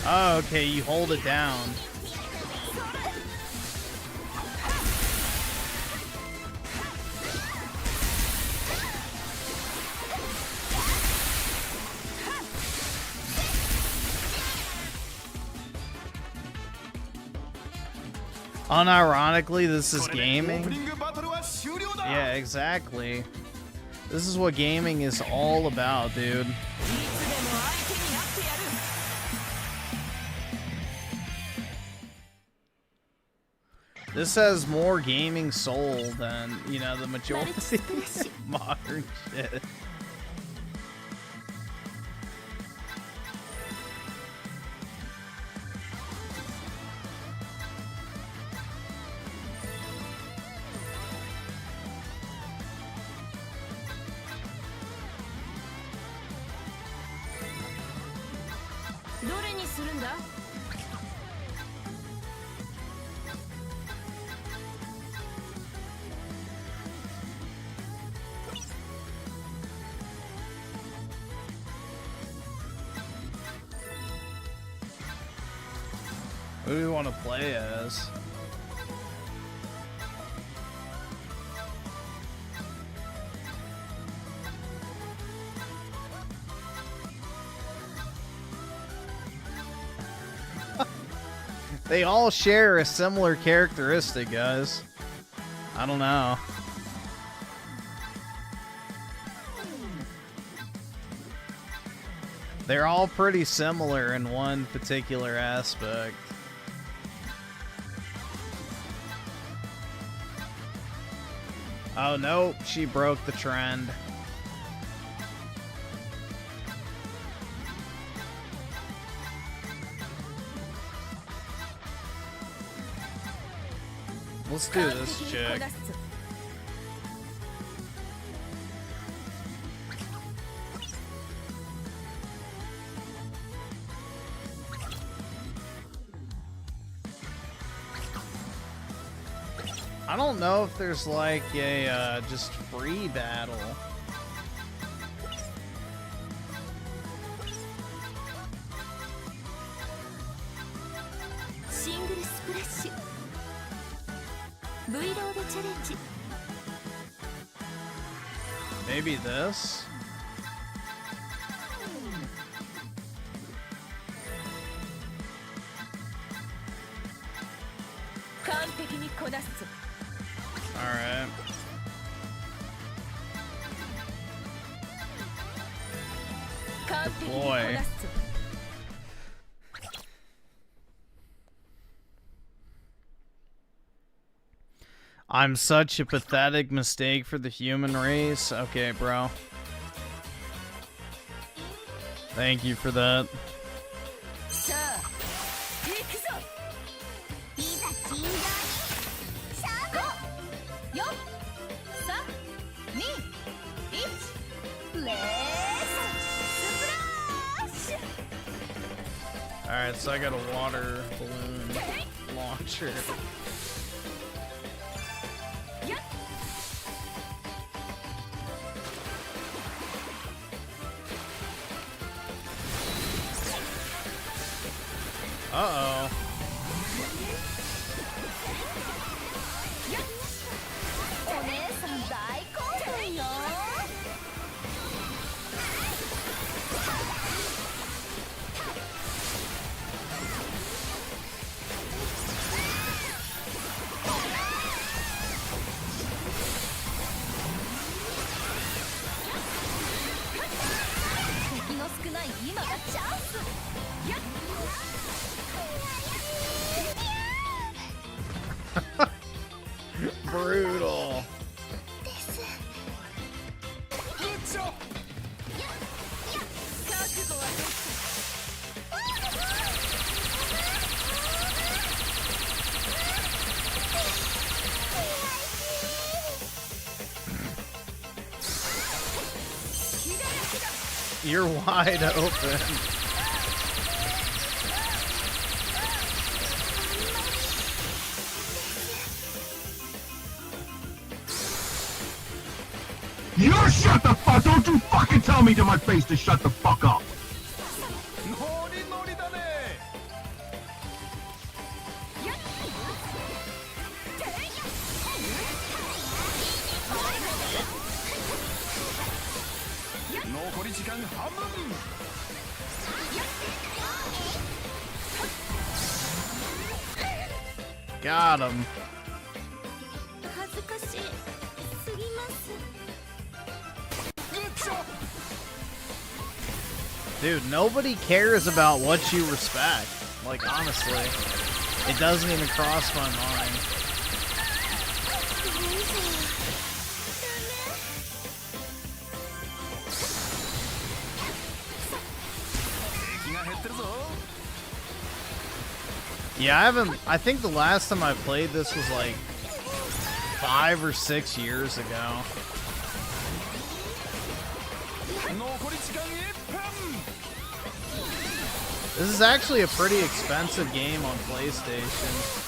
S1: Oh, okay, you hold it down. Unironically, this is gaming. Yeah, exactly. This is what gaming is all about, dude. This has more gaming soul than, you know, the majority of modern shit. Who do we want to play as? They all share a similar characteristic, guys. I don't know. They're all pretty similar in one particular aspect. Oh, nope, she broke the trend. Let's do this chick. I don't know if there's like a just free battle. Maybe this? Alright. Boy. I'm such a pathetic mistake for the human race. Okay, bro. Thank you for that. Alright, so I got a water balloon launcher. Uh-oh. Brutal. You're wide open.
S4: You shut the fuck! Don't you fucking tell me to my face to shut the fuck up!
S1: Got him. Dude, nobody cares about what you respect. Like, honestly. It doesn't even cross my mind. Yeah, I think the last time I played this was like 5 or 6 years ago. This is actually a pretty expensive game on PlayStation.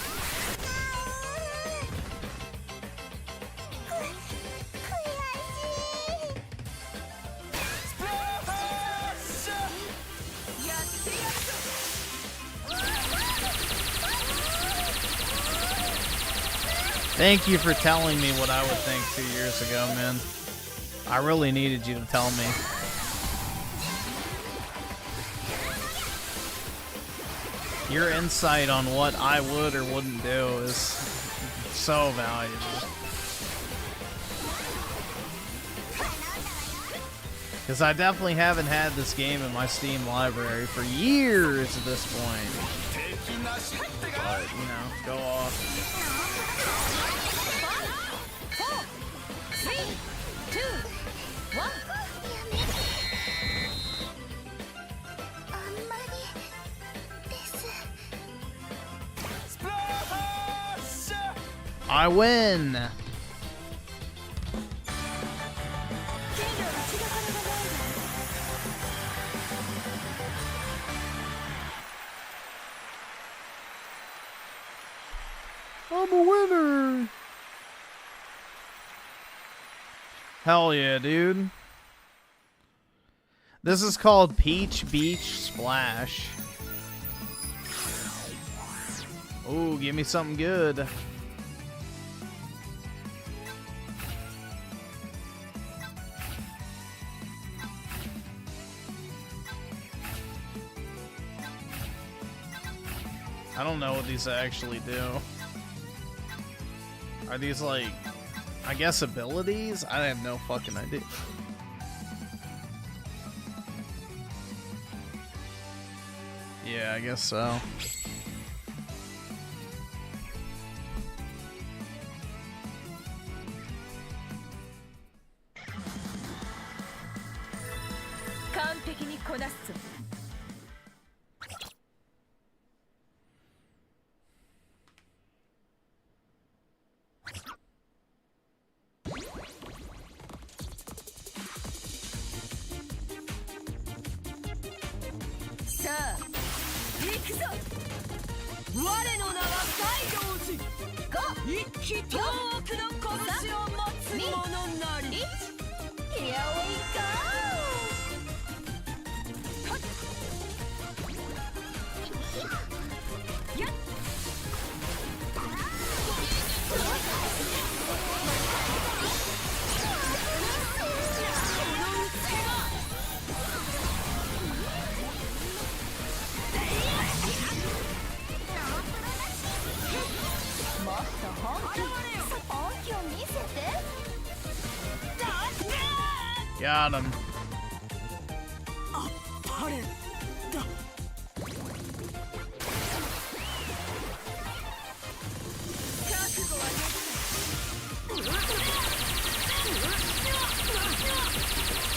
S1: Thank you for telling me what I would think 2 years ago, man. I really needed you to tell me. Your insight on what I would or wouldn't do is so valuable. Because I definitely haven't had this game in my Steam library for years at this point. But, you know, go off.
S5: 3, 2, 1.
S1: I win! I'm a winner! Hell yeah, dude. This is called Peach Beach Splash. Ooh, give me something good. I don't know what these actually do. Are these like, I guess, abilities? I have no fucking idea. Yeah, I guess so. Got him.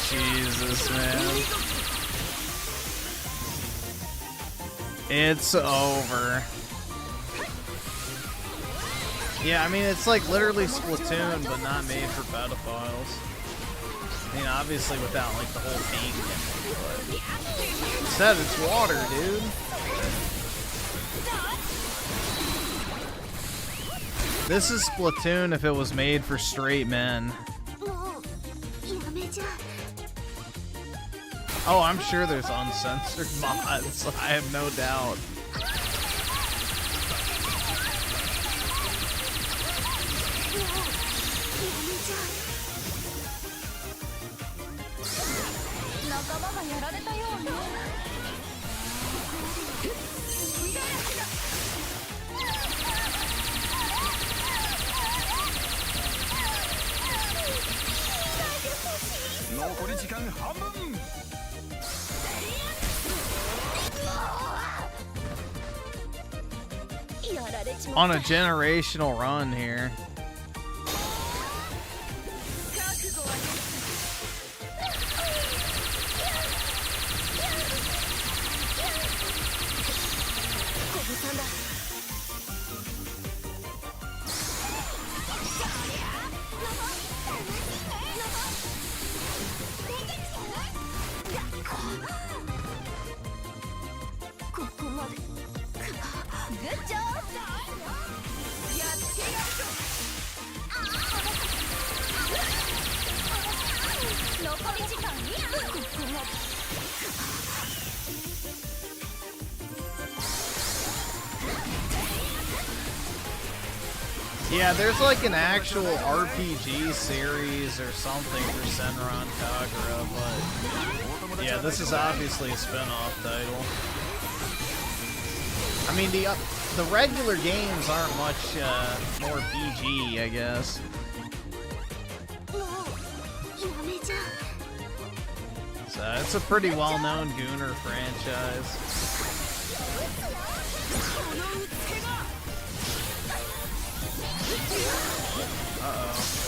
S1: Jesus, man. It's over. Yeah, I mean, it's like literally Splatoon, but not made for pedophiles. I mean, obviously without, like, the whole paint gimmick, but... Instead, it's water, dude. This is Splatoon if it was made for straight men. Oh, I'm sure there's uncensored mods. I have no doubt. On a generational run here.
S5: Good job!
S1: Yeah, there's like an actual RPG series or something for Senran Kagura, but yeah, this is obviously a spin-off title. I mean, the regular games aren't much more PG, I guess. So it's a pretty well-known Gooner franchise. Uh-oh.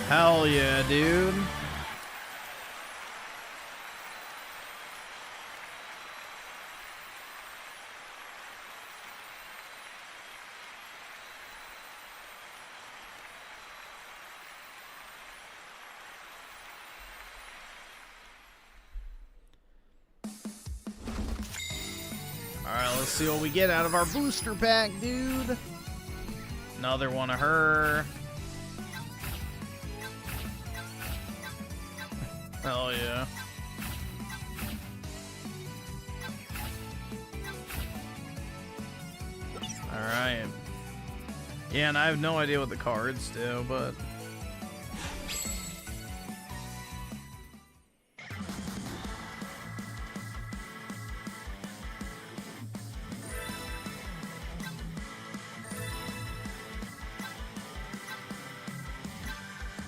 S1: Hell yeah, dude. Alright, let's see what we get out of our booster pack, dude. Another one of her. Hell yeah. Alright. Yeah, and I have no idea what the cards do, but...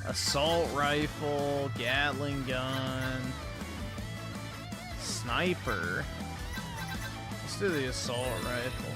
S1: Assault rifle, Gatling gun, sniper. Let's do the assault rifle.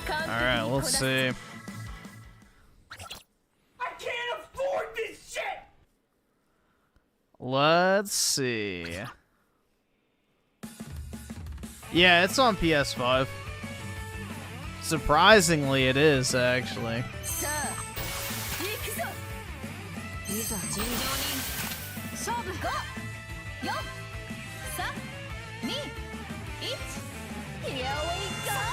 S1: Alright, let's see.
S2: I can't afford this shit!
S1: Let's see. Yeah, it's on PS5. Surprisingly, it is, actually.
S5: Here we go!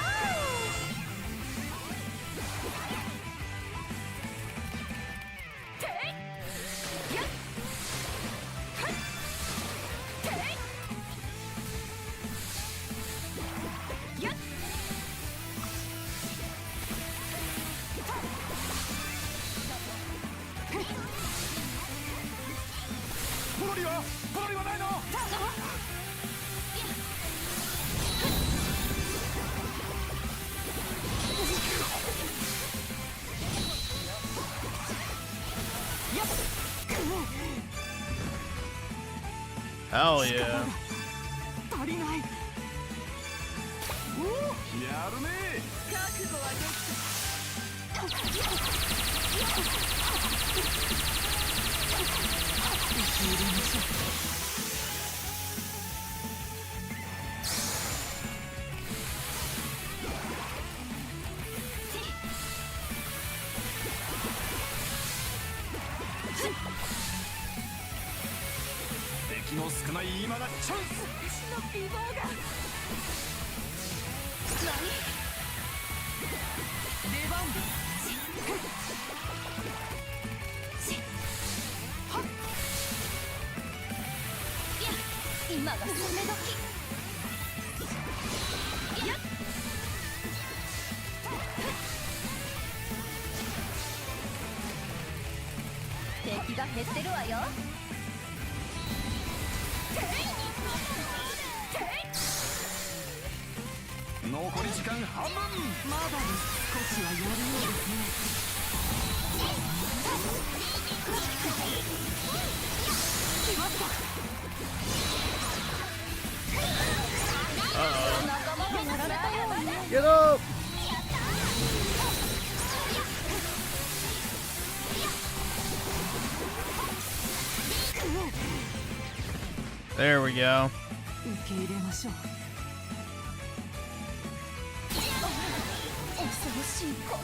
S1: Hell yeah.
S5: 気が減ってるわよ。
S4: 残り時間半分。
S5: まだ少しはやるようですね。来ました。仲間がやられたようね。
S1: Get up! There we go.
S5: 受け入れましょう。恐ろしい子。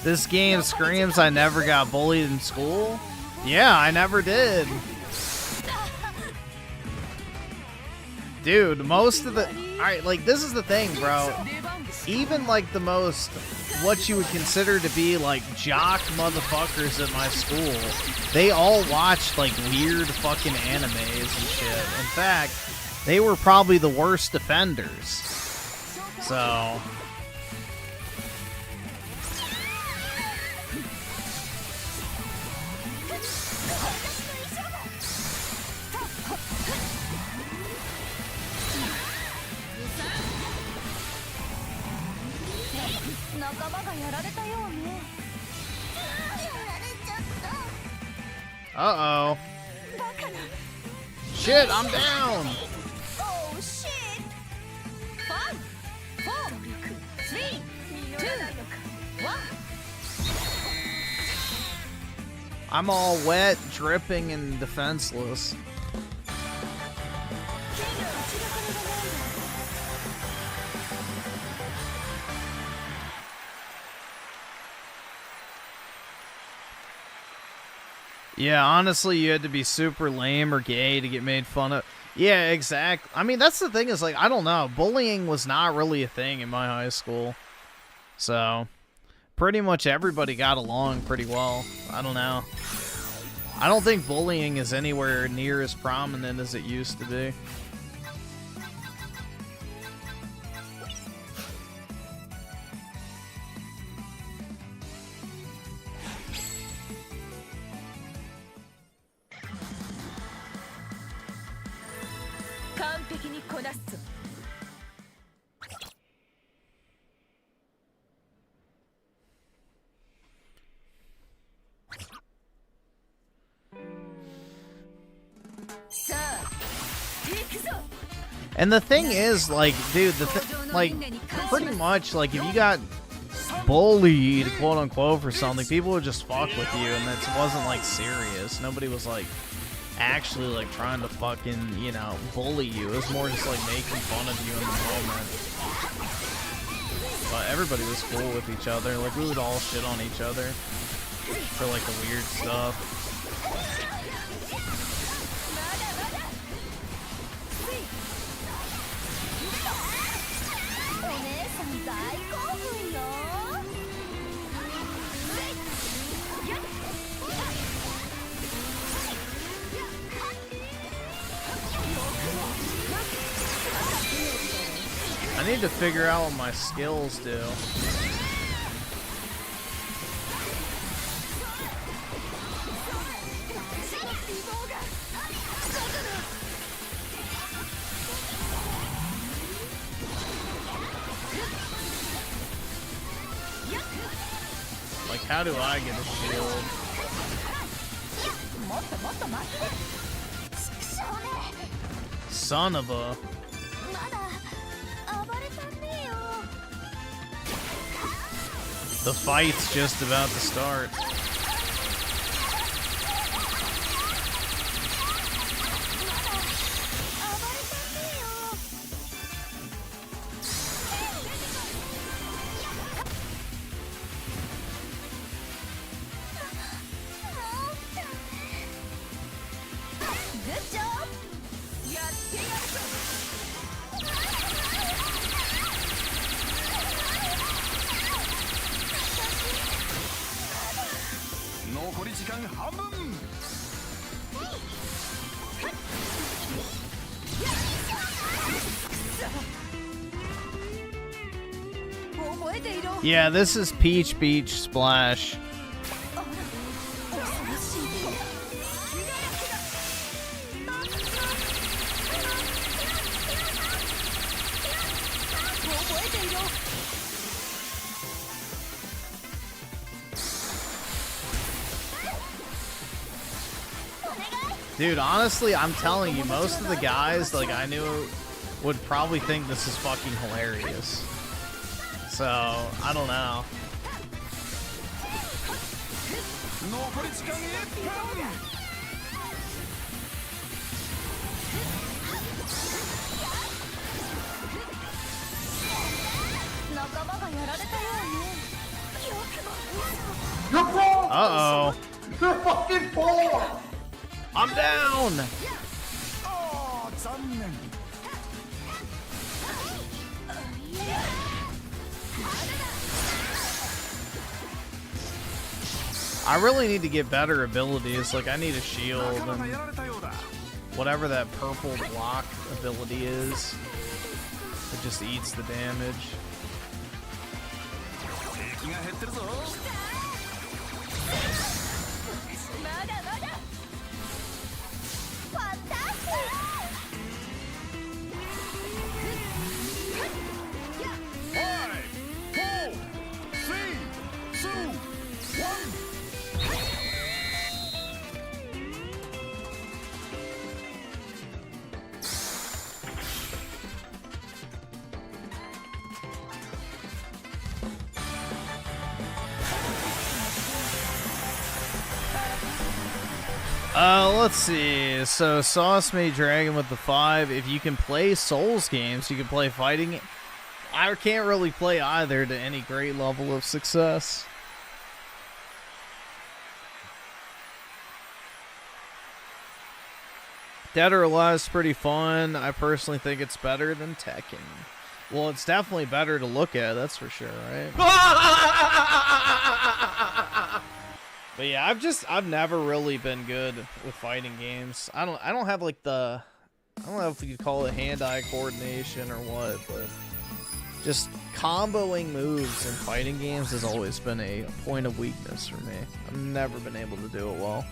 S1: This game screams I never got bullied in school. Yeah, I never did. Dude, most of the... Alright, like, this is the thing, bro. Even, like, the most... what you would consider to be, like, jock motherfuckers at my school, they all watched, like, weird fucking animes and shit. In fact, they were probably the worst offenders. So... Uh-oh. Shit, I'm down!
S5: Oh, shit! 5, 4, 3, 2, 1.
S1: I'm all wet, dripping, and defenseless. Yeah, honestly, you had to be super lame or gay to get made fun of. Yeah, exactly. I mean, that's the thing is, like, I don't know. Bullying was not really a thing in my high school. So, pretty much everybody got along pretty well. I don't know. I don't think bullying is anywhere near as prominent as it used to be. And the thing is, like, dude, like, pretty much, like, if you got bullied, quote unquote, for something, people would just fuck with you, and it wasn't, like, serious. Nobody was, like, actually, like, trying to fucking, you know, bully you. It was more just, like, making fun of you in the moment. But everybody was cool with each other. Like, we would all shit on each other for, like, the weird stuff. I need to figure out what my skills do. Like, how do I get a shield? Son of a... The fight's just about to start. Yeah, this is Peach Beach Splash. Dude, honestly, I'm telling you, most of the guys, like, I knew would probably think this is fucking hilarious. So, I don't know. Uh-oh.
S4: They're fucking poor!
S1: I'm down! I really need to get better abilities. Like, I need a shield and whatever that purple block ability is. It just eats the damage. Let's see. So, Sauce Made Dragon with the 5. If you can play Souls games, you can play fighting. I can't really play either to any great level of success. Dead or Alive is pretty fun. I personally think it's better than Tekken. Well, it's definitely better to look at, that's for sure, right? But yeah, I've never really been good with fighting games. I don't have like I don't know if you could call it hand-eye coordination or what, but just comboing moves in fighting games has always been a point of weakness for me. I've never been able to do it well.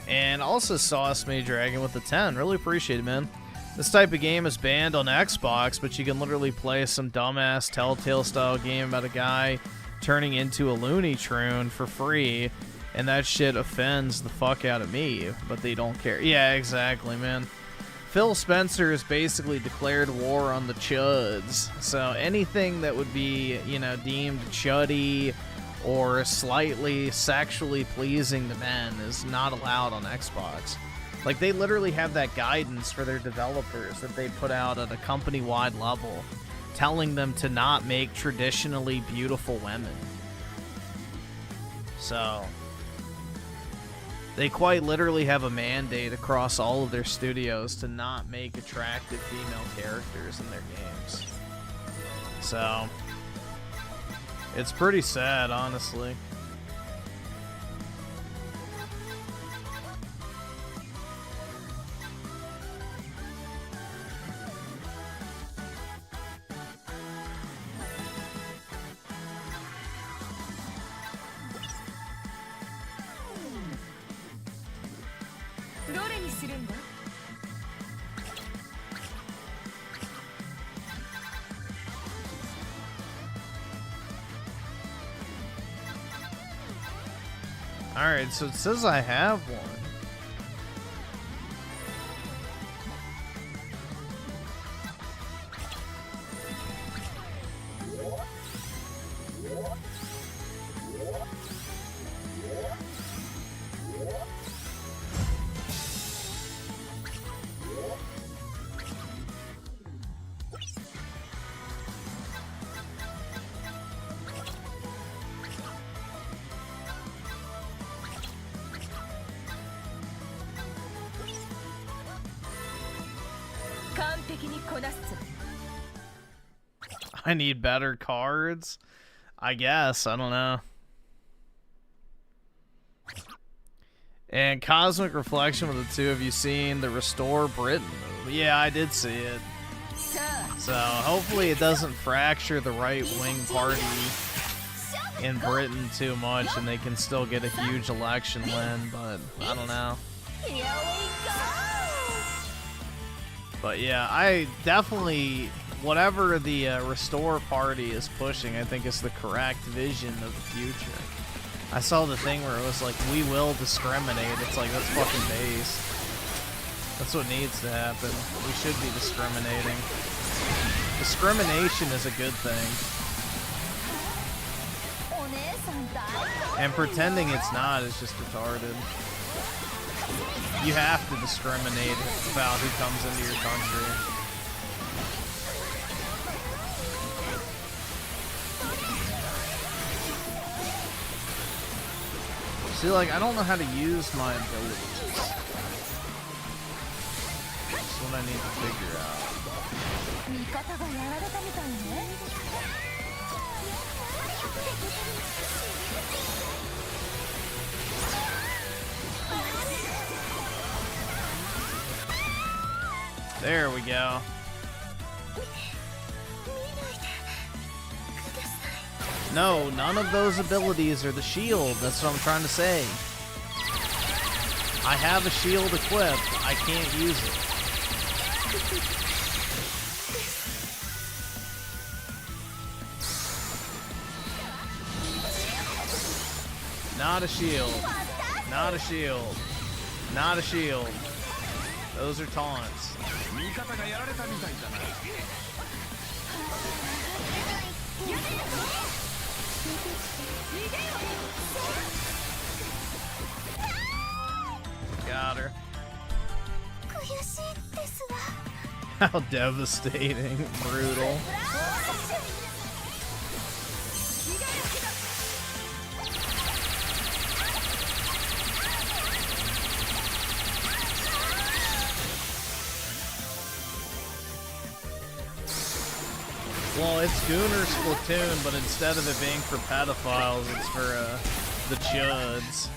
S1: And also Sauce Made Dragon with the 10. Really appreciate it, man. This type of game is banned on Xbox, but you can literally play some dumbass Telltale style game about a guy turning into a Looney Tune for free, and that shit offends the fuck out of me, but they don't care. Yeah, exactly, man. Phil Spencer has basically declared war on the chuds. So anything that would be, you know, deemed chuddy or slightly sexually pleasing to men is not allowed on Xbox. Like, they literally have that guidance for their developers that they put out at a company-wide level, telling them to not make traditionally beautiful women. So, they quite literally have a mandate across all of their studios to not make attractive female characters in their games. So, it's pretty sad, honestly. Alright, so it says I have one. I need better cards? I guess. I don't know. And Cosmic Reflection with the two of you seen the Restore Britain move. Yeah, I did see it. So hopefully it doesn't fracture the right-wing party in Britain too much and they can still get a huge election win, but I don't know.
S5: Here we go!
S1: But yeah, I definitely, whatever the Restore party is pushing, I think is the correct vision of the future. I saw the thing where it was like, we will discriminate. It's like, that's fucking based. That's what needs to happen. We should be discriminating. Discrimination is a good thing. And pretending it's not is just retarded. You have to discriminate about who comes into your country. See, like, I don't know how to use my abilities. That's what I need to figure out. There we go. No, none of those abilities are the shield. That's what I'm trying to say. I have a shield equipped. I can't use it. Not a shield. Not a shield. Not a shield. Those are taunts. Got her. How devastating. Brutal. Well, it's Gooner Splatoon, but instead of it being for pedophiles, it's for the chuds.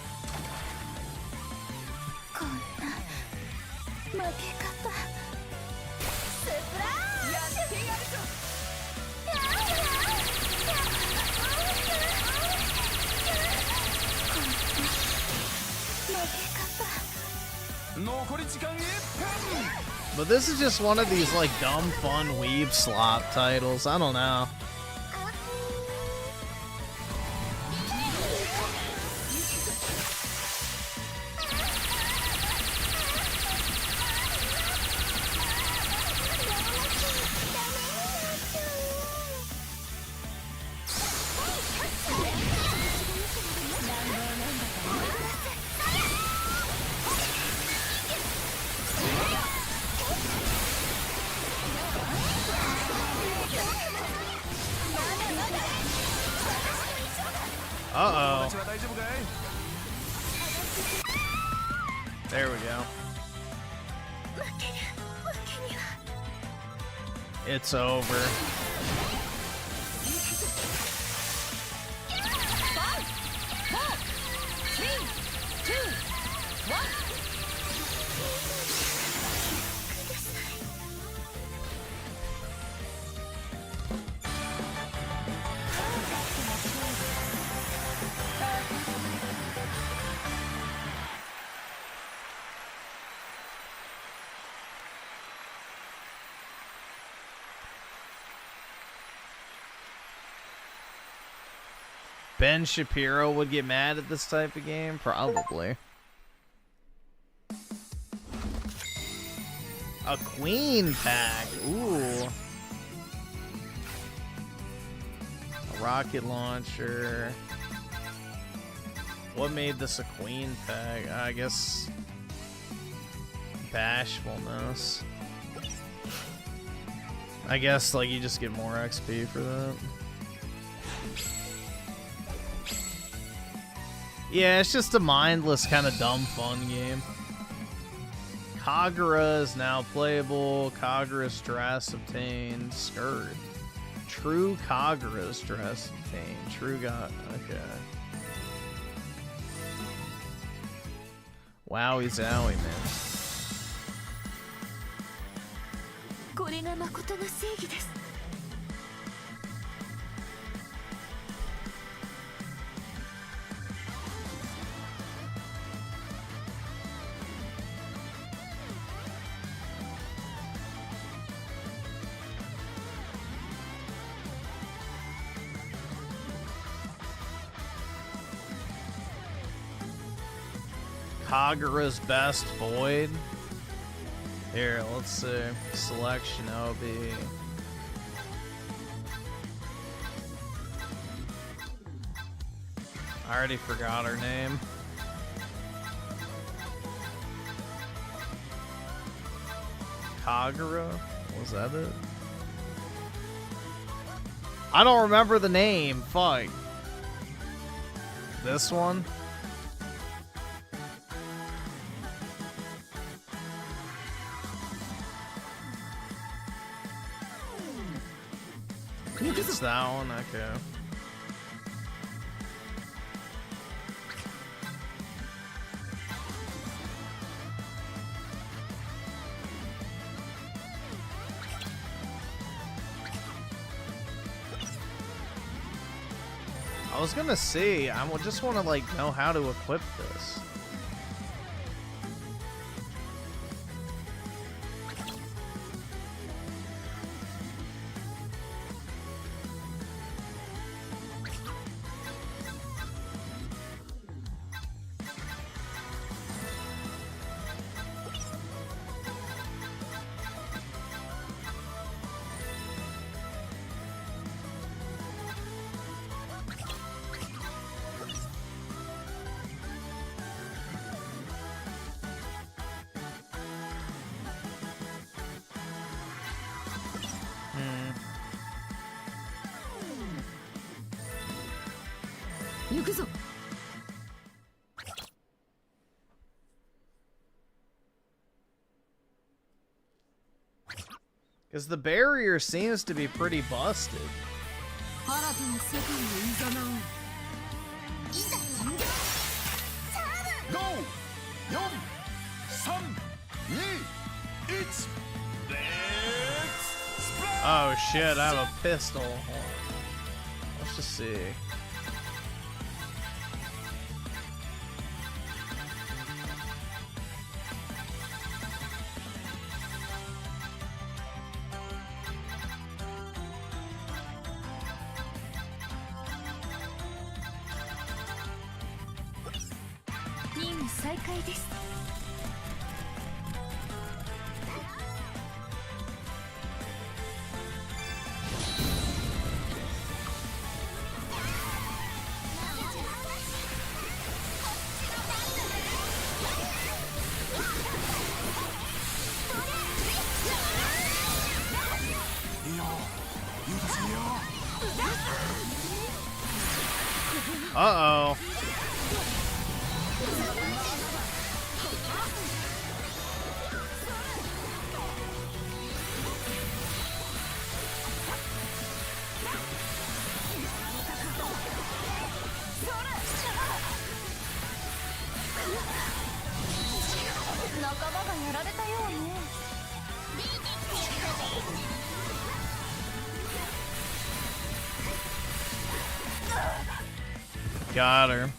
S1: But this is just one of these, like, dumb, fun weeb slop titles. I don't know. Uh-oh. There we go. It's over.
S5: 5, 4, 3, 2, 1.
S1: Ben Shapiro would get mad at this type of game? Probably. A queen pack. Ooh. A rocket launcher. What made this a queen pack? I guess bashfulness. I guess like you just get more XP for that. Yeah, it's just a mindless kind of dumb fun game. Kagura is now playable. Kagura's dress obtained. Skirt. True Kagura's dress obtained. True God. Okay. Wowie zowie, man.
S5: これが誠の正義です。
S1: Kagura's best void. Here, let's see. Selection OB. I already forgot her name. Kagura? Was that it? I don't remember the name. Fuck. This one? It's that one? Okay. I was gonna see, I just want to like know how to equip this. Because the barrier seems to be pretty busted. Oh shit, I have a pistol. Let's just see. Uh-oh. Got her.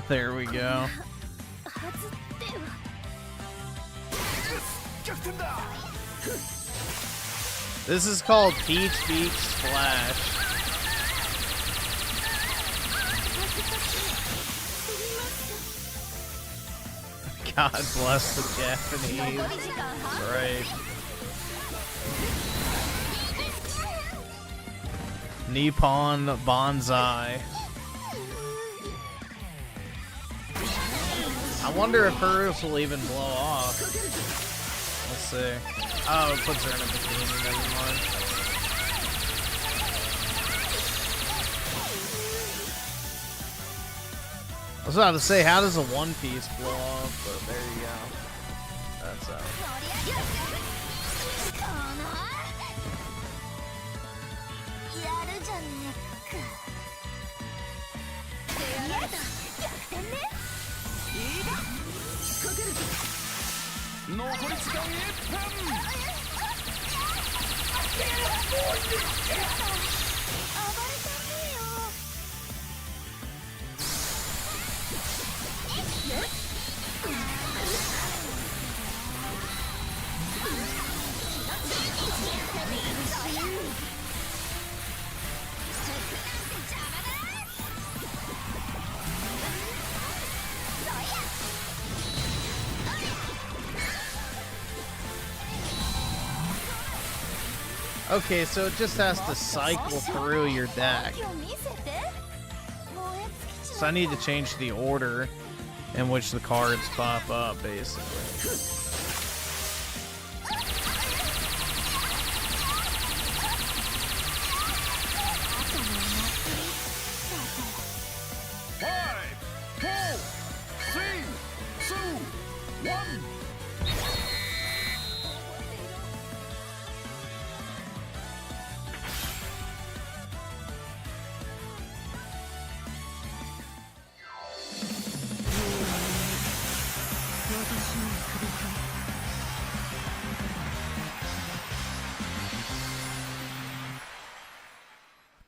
S1: There we go. This is called Peach Beach Splash. God bless the Japanese. Right. Nippon Bonsai. I wonder if hers will even blow off. Let's see. Oh, it puts her in a bikini, never mind. I was about to say, how does a One Piece blow up? But there you go. That's out. Okay, so it just has to cycle through your deck. So I need to change the order in which the cards pop up, basically.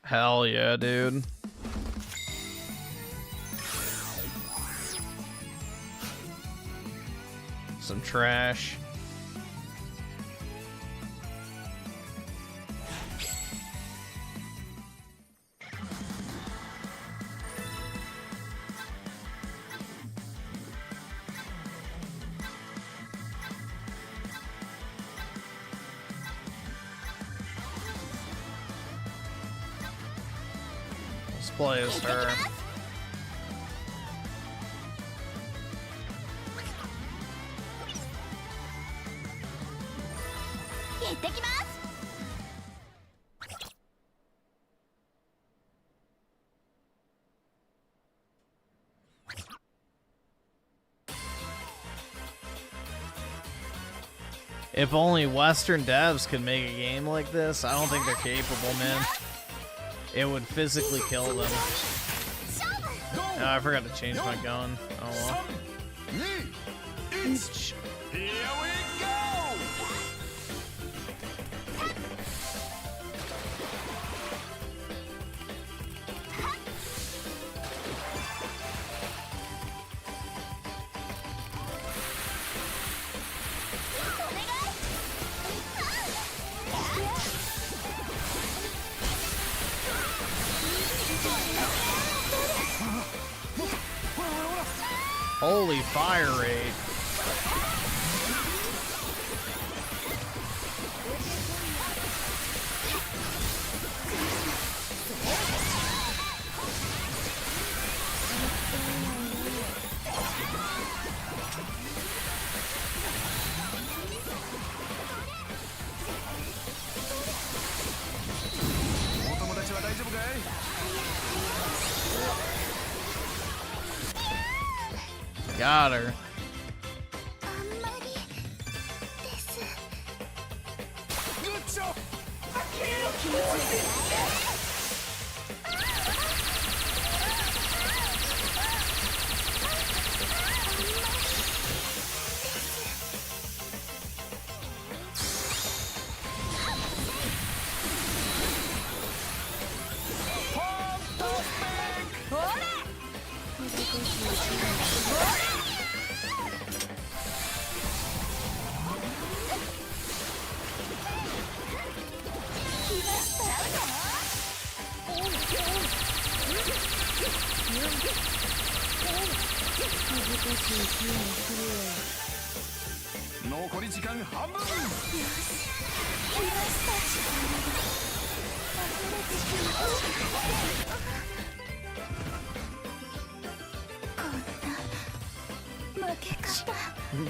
S1: Hell yeah, dude. Some trash. Play as her. If only Western devs could make a game like this. I don't think they're capable, man. It would physically kill them. Oh, I forgot to change my gun. Oh well.
S2: Here we go!
S1: Holy fire rate. Got her.
S2: Good job! I can't afford this!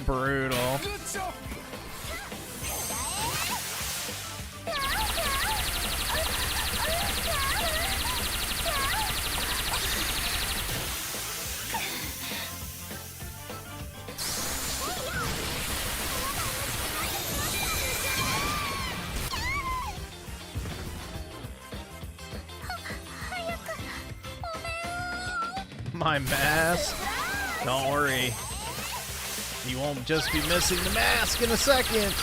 S1: Brutal. My mask. Don't worry. You won't just be missing the mask in a second.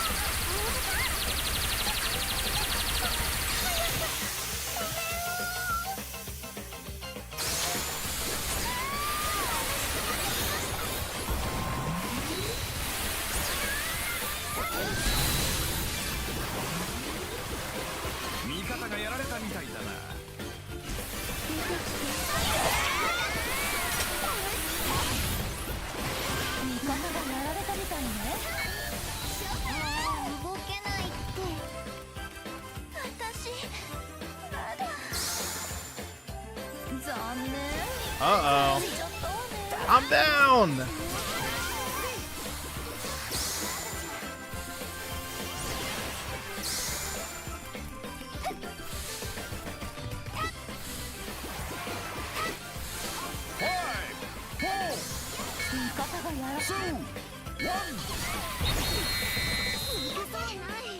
S1: Uh-oh. I'm down!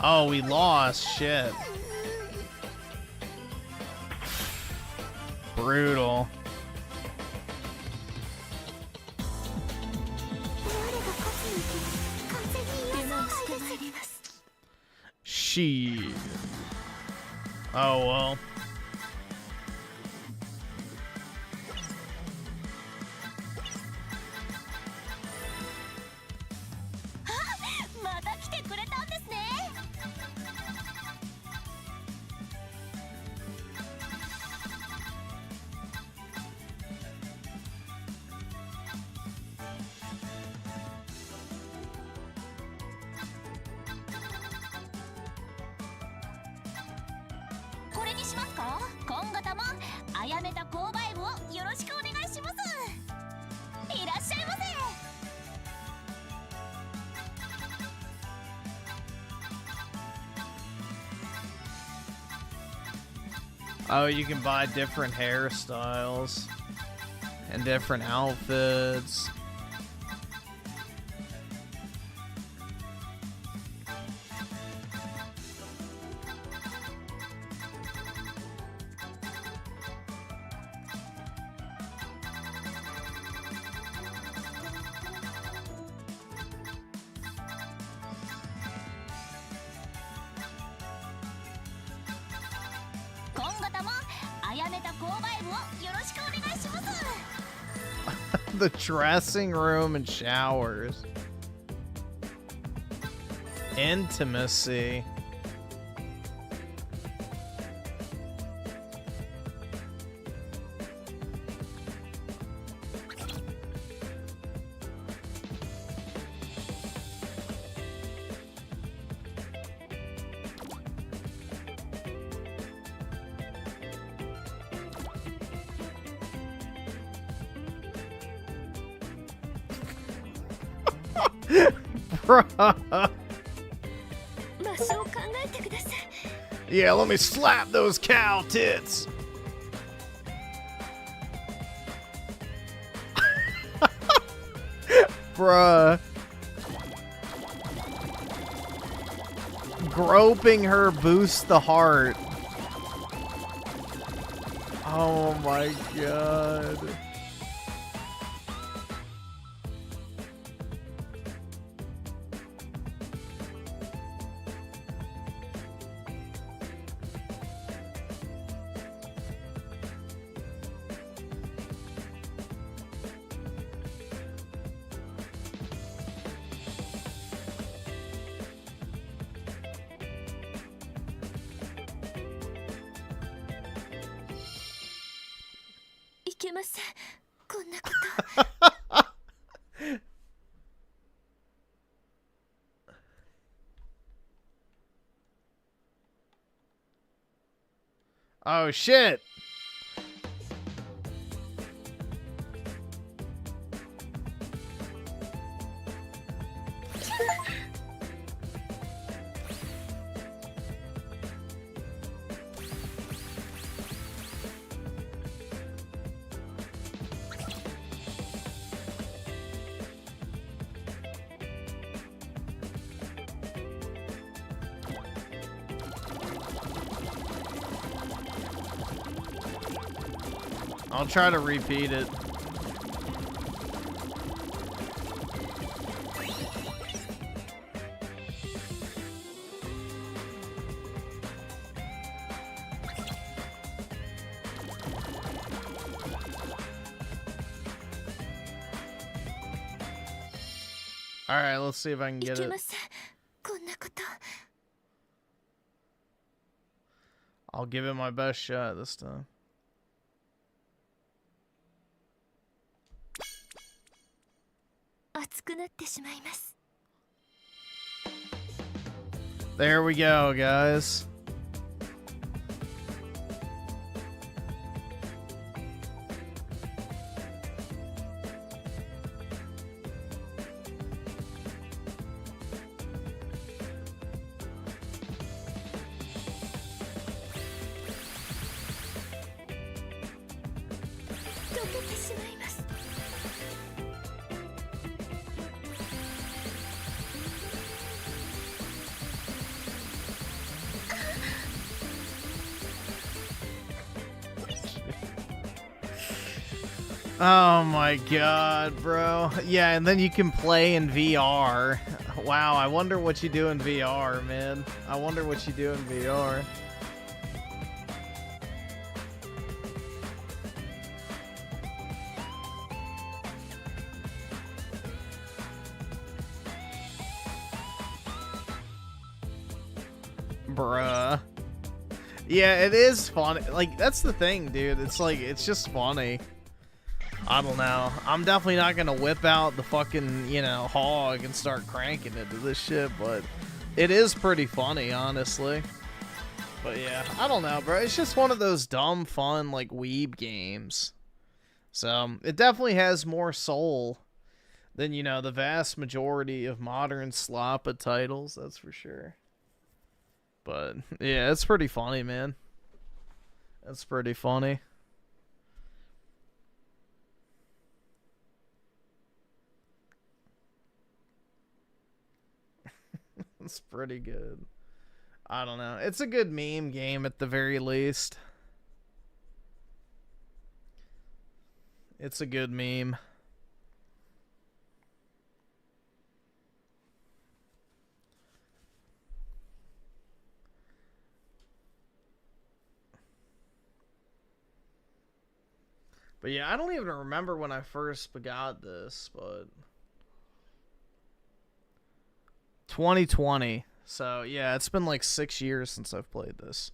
S1: Oh, we lost. Shit. Brutal. She. Oh well. Oh, you can buy different hairstyles and different outfits. The dressing room and showers. Intimacy. Yeah, let me slap those cow tits. Bruh. Groping her boosts the heart. Oh my god. Oh shit. I'll try to repeat it. Alright, let's see if I can
S5: い
S1: get
S5: けま
S1: it.
S5: せんこんなこと
S1: I'll give it my best shot this time. There we go, guys. Oh my god, bro. Yeah, and then you can play in VR. Wow, I wonder what you do in VR, man. I wonder what you do in VR. Bruh. Yeah, it is funny. Like, that's the thing, dude. It's like, it's just funny. I don't know. I'm definitely not gonna whip out the fucking, you know, hog and start cranking into this shit, but it is pretty funny, honestly. But yeah, I don't know, bro. It's just one of those dumb, fun, like, weeb games. So, it definitely has more soul than, you know, the vast majority of modern Sloppa titles, that's for sure. But, yeah, it's pretty funny, man. That's pretty funny. It's pretty good. I don't know. It's a good meme game at the very least. It's a good meme. But yeah, I don't even remember when I first got this, but 2020. So yeah, it's been like 6 years since I've played this.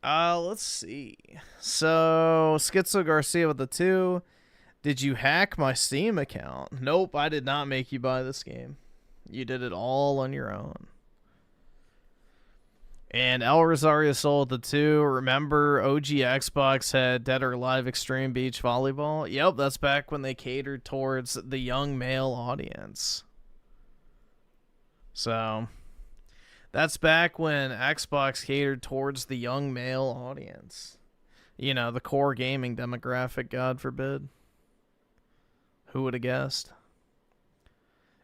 S1: Let's see. So Schizo Garcia with the 2. Did you hack my Steam account? Nope, I did not make you buy this game. You did it all on your own. And El Rosario Soul with the 2. Remember OG Xbox had Dead or Alive Extreme Beach Volleyball? Yep, that's back when they catered towards the young male audience. So, that's back when Xbox catered towards the young male audience. You know, the core gaming demographic, God forbid. Who would have guessed?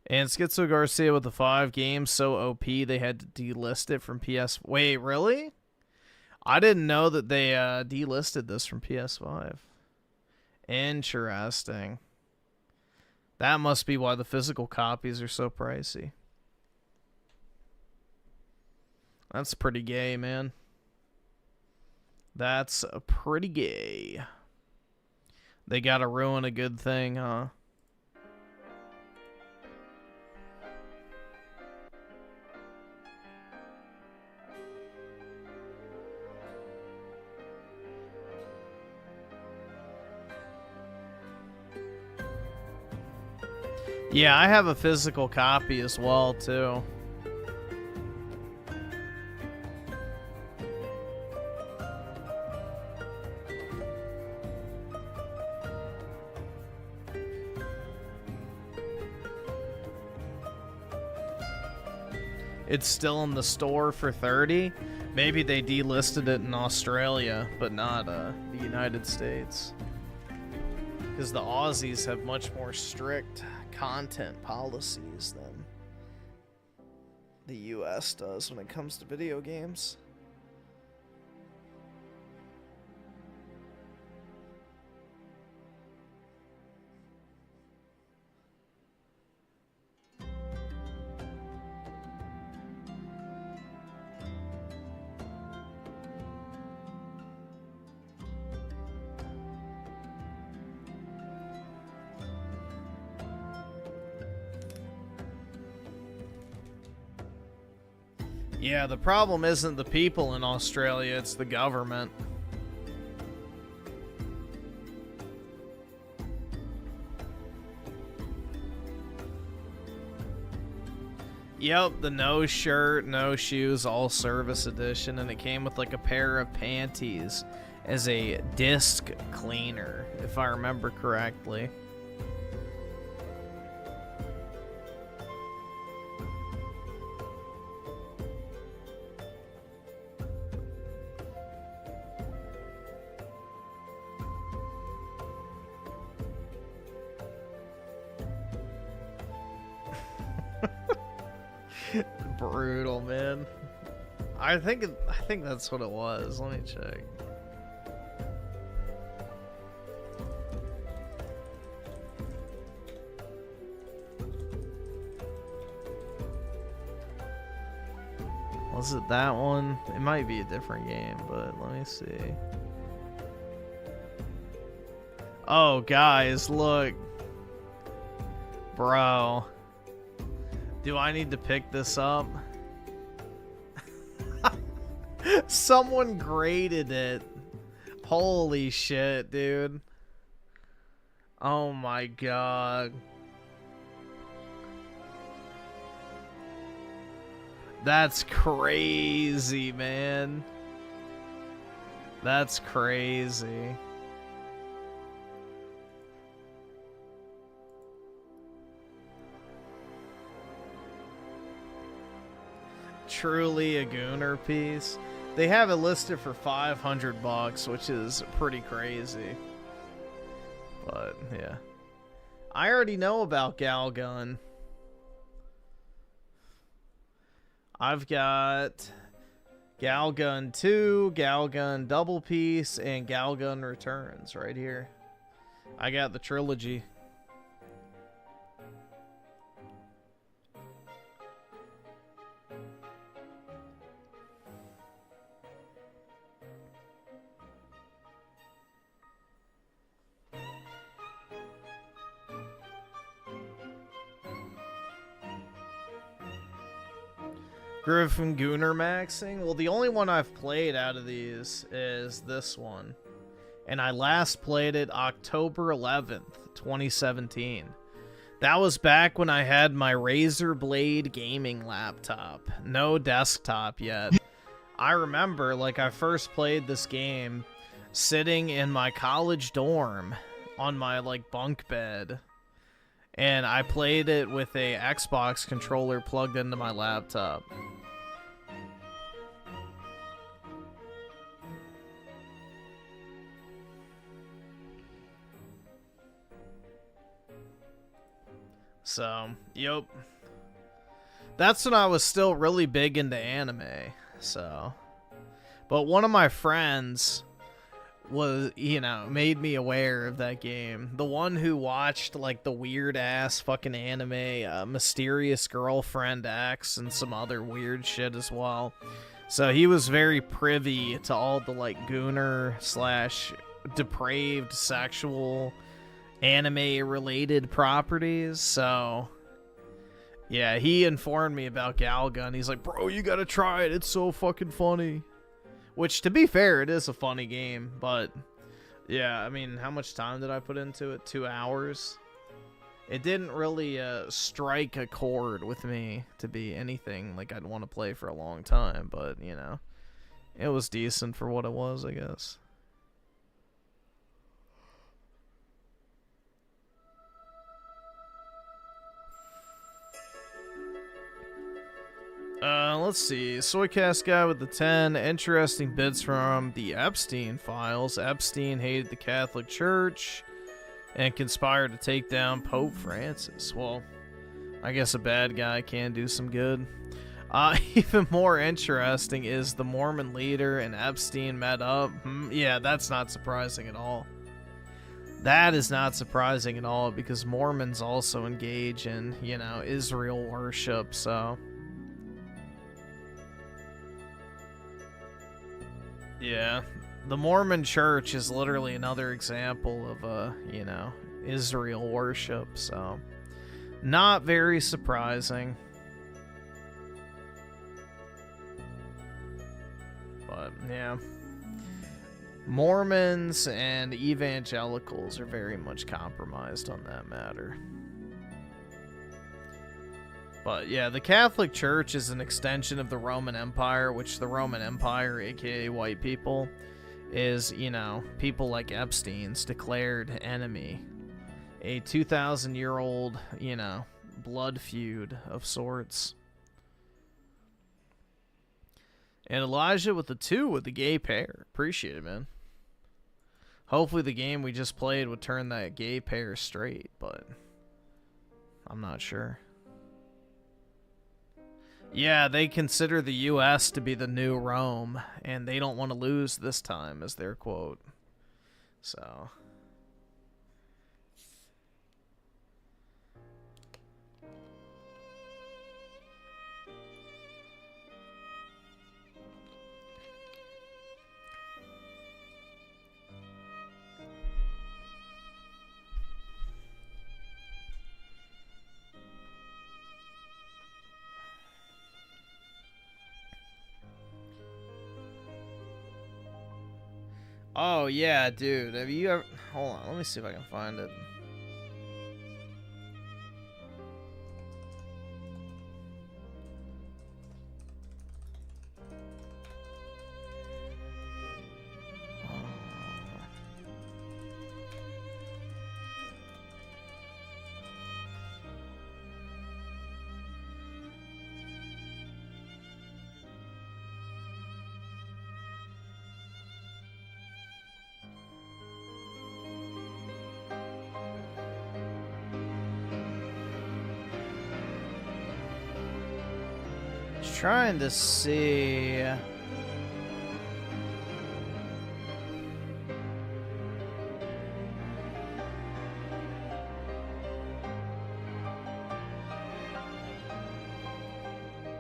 S1: And Schizo Garcia with the 5 games so OP they had to delist it from PS. Wait, really? I didn't know that they delisted this from PS5. Interesting. That must be why the physical copies are so pricey. That's pretty gay, man. That's pretty gay. They gotta ruin a good thing, huh? Yeah, I have a physical copy as well, too. It's still in the store for $30. Maybe they delisted it in Australia, but not the United States. Because the Aussies have much more strict content policies than the US does when it comes to video games. Yeah, the problem isn't the people in Australia, it's the government. Yep, the no shirt, no shoes, all service edition, and it came with like a pair of panties as a disc cleaner, if I remember correctly. Brutal, man. I think that's what it was. Let me check. Was it that one? It might be a different game, but let me see. Oh, guys, look. Bro. Do I need to pick this up? Someone graded it. Holy shit, dude. Oh my god. That's crazy, man. That's crazy. Truly a Gooner piece. They have it listed for $500, which is pretty crazy. But yeah, I already know about Galgun. I've got Galgun 2, Galgun Double Piece, and Galgun Returns right here. I got the trilogy. Griffin Gooner maxing? Well, the only one I've played out of these is this one. And I last played it October 11th, 2017. That was back when I had my Razer Blade gaming laptop. No desktop yet. I remember, like, I first played this game sitting in my college dorm on my, like, bunk bed. And I played it with a Xbox controller plugged into my laptop. So, yep. That's when I was still really big into anime, so. But one of my friends was, you know, made me aware of that game. The one who watched, like, the weird-ass fucking anime, Mysterious Girlfriend X, and some other weird shit as well. So he was very privy to all the, like, gooner / depraved sexual anime-related properties, so yeah, he informed me about Galgun. He's like, bro, you gotta try it, it's so fucking funny. Which, to be fair, it is a funny game, but yeah, I mean, how much time did I put into it? 2 hours? It didn't really strike a chord with me to be anything like I'd want to play for a long time, but, you know, it was decent for what it was, I guess. Let's see. Soycast guy with the 10. Interesting bits from the Epstein files. Epstein hated the Catholic Church and conspired to take down Pope Francis. Well, I guess a bad guy can do some good. Even more interesting is the Mormon leader and Epstein met up. Yeah, that's not surprising at all. That is not surprising at all because Mormons also engage in, you know, Israel worship, so. Yeah, the Mormon Church is literally another example of, you know, Israel worship, so not very surprising. But, yeah. Mormons and evangelicals are very much compromised on that matter. But, yeah, the Catholic Church is an extension of the Roman Empire, which the Roman Empire, aka white people, is, you know, people like Epstein's declared enemy. A 2,000-year-old, you know, blood feud of sorts. And Elijah with the 2 with the gay pair. Appreciate it, man. Hopefully the game we just played would turn that gay pair straight, but I'm not sure. Yeah, they consider the U.S. to be the new Rome, and they don't want to lose this time, is their quote. So... Oh, yeah, dude. Have you ever... Hold on, let me see if I can find it. Trying to see.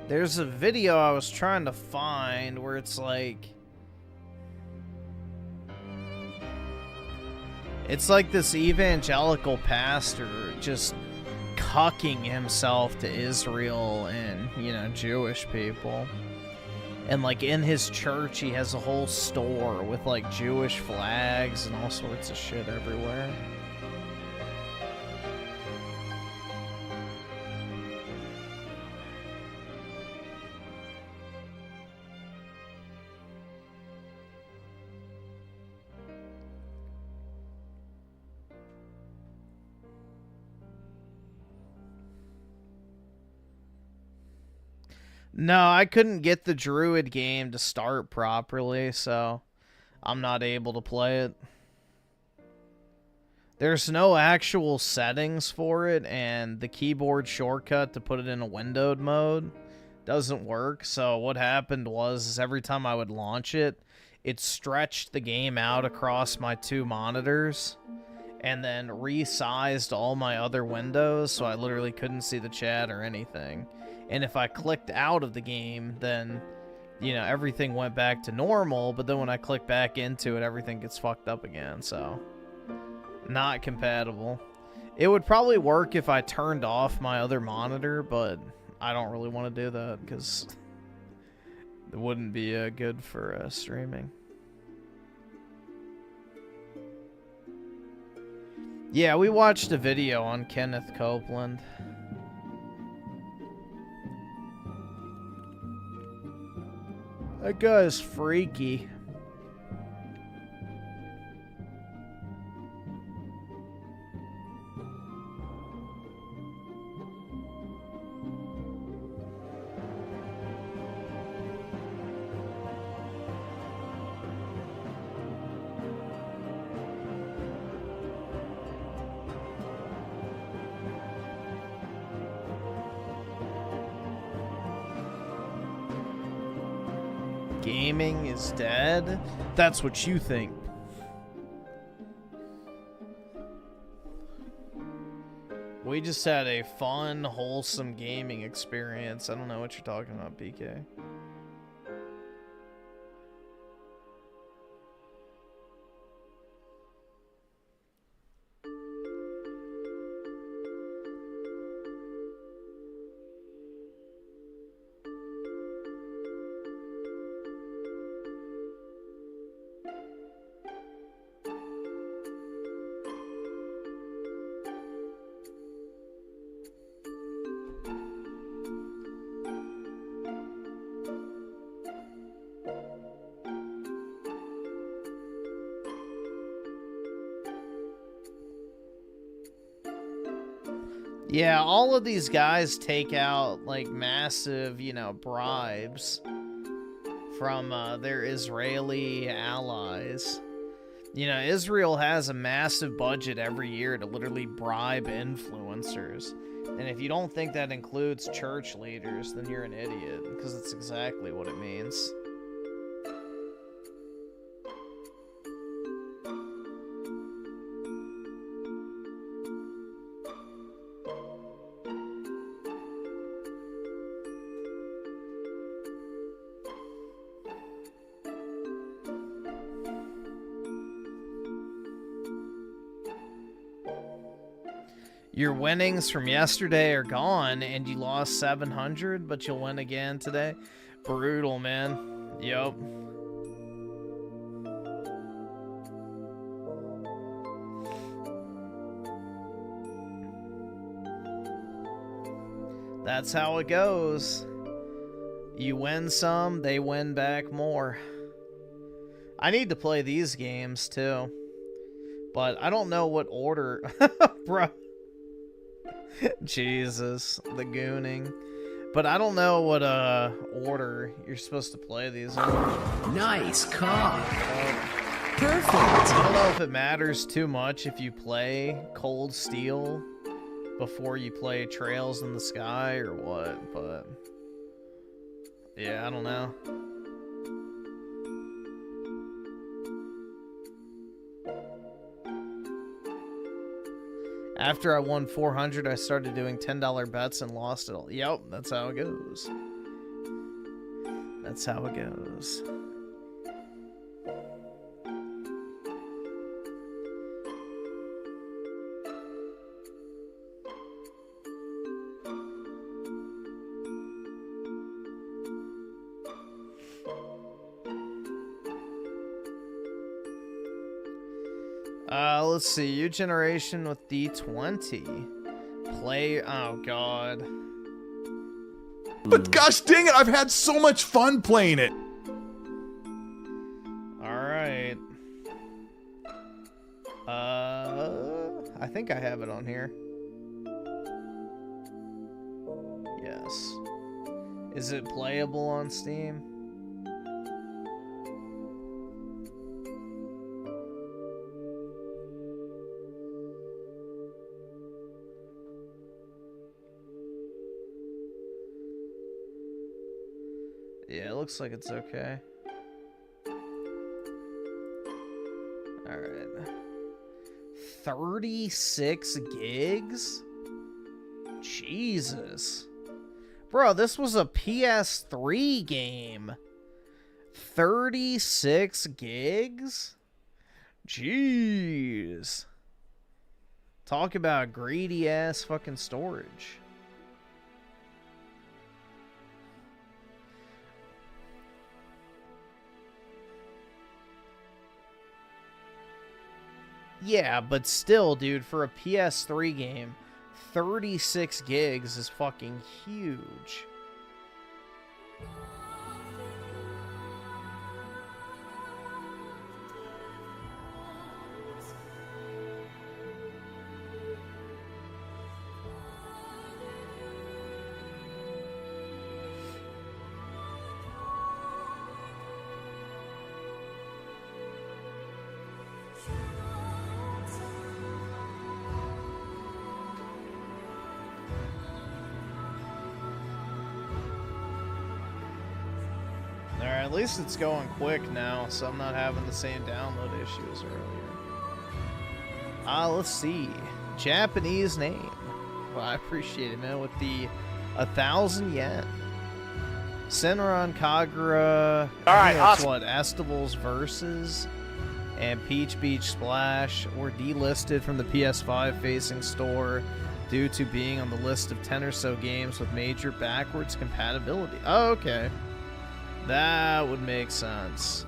S1: There's a video I was trying to find where it's like this evangelical pastor just cucking himself to Israel and, you know, Jewish people. And, like, in his church, he has a whole store with, like, Jewish flags and all sorts of shit everywhere. No, I couldn't get the Druid game to start properly, so I'm not able to play it. There's no actual settings for it, and the keyboard shortcut to put it in a windowed mode doesn't work. So what happened was is every time I would launch it, it stretched the game out across my 2 monitors and then resized all my other windows, so I literally couldn't see the chat or anything. And if I clicked out of the game, then, you know, everything went back to normal, but then when I click back into it, everything gets fucked up again, so not compatible. It would probably work if I turned off my other monitor, but I don't really want to do that because it wouldn't be good for streaming. Yeah, we watched a video on Kenneth Copeland. That guy's freaky. Gaming is dead? That's what you think. We just had a fun, wholesome gaming experience. I don't know what you're talking about, PK. Yeah, all of these guys take out, like, massive, you know, bribes from their Israeli allies. You know, Israel has a massive budget every year to literally bribe influencers. And if you don't think that includes church leaders, then you're an idiot, because it's exactly what it means. Your winnings from yesterday are gone, and you lost 700, but you'll win again today. Brutal, man. Yup. That's how it goes. You win some, they win back more. I need to play these games, too. But I don't know what order... Bro. Jesus, the gooning. But I don't know what order you're supposed to play these in.
S8: Nice car. Perfect.
S1: I don't know if it matters too much if you play Cold Steel before you play Trails in the Sky or what, but yeah, I don't know. After I won 400, I started doing $10 bets and lost it all. Yep, that's how it goes. That's how it goes. Let's see. Your generation with D20. Play. Oh, God.
S9: But gosh dang it, I've had so much fun playing it.
S1: Alright. I think I have it on here. Yes. Is it playable on Steam? Yeah, it looks like it's okay. Alright. 36 gigs? Jesus. Bro, this was a PS3 game. 36 gigs? Jeez. Talk about greedy ass fucking storage. Yeah, but still, dude, for a PS3 game, 36 gigs is fucking huge. At least it's going quick now, so I'm not having the same download issues earlier. Let's see. Japanese name. Well, I appreciate it, man. With the 1,000 yen. Senran Kagura.
S6: Alright, awesome.
S1: What? Estival's Versus and Peach Beach Splash were delisted from the PS5 facing store due to being on the list of 10 or so games with major backwards compatibility. Oh, okay. That would make sense.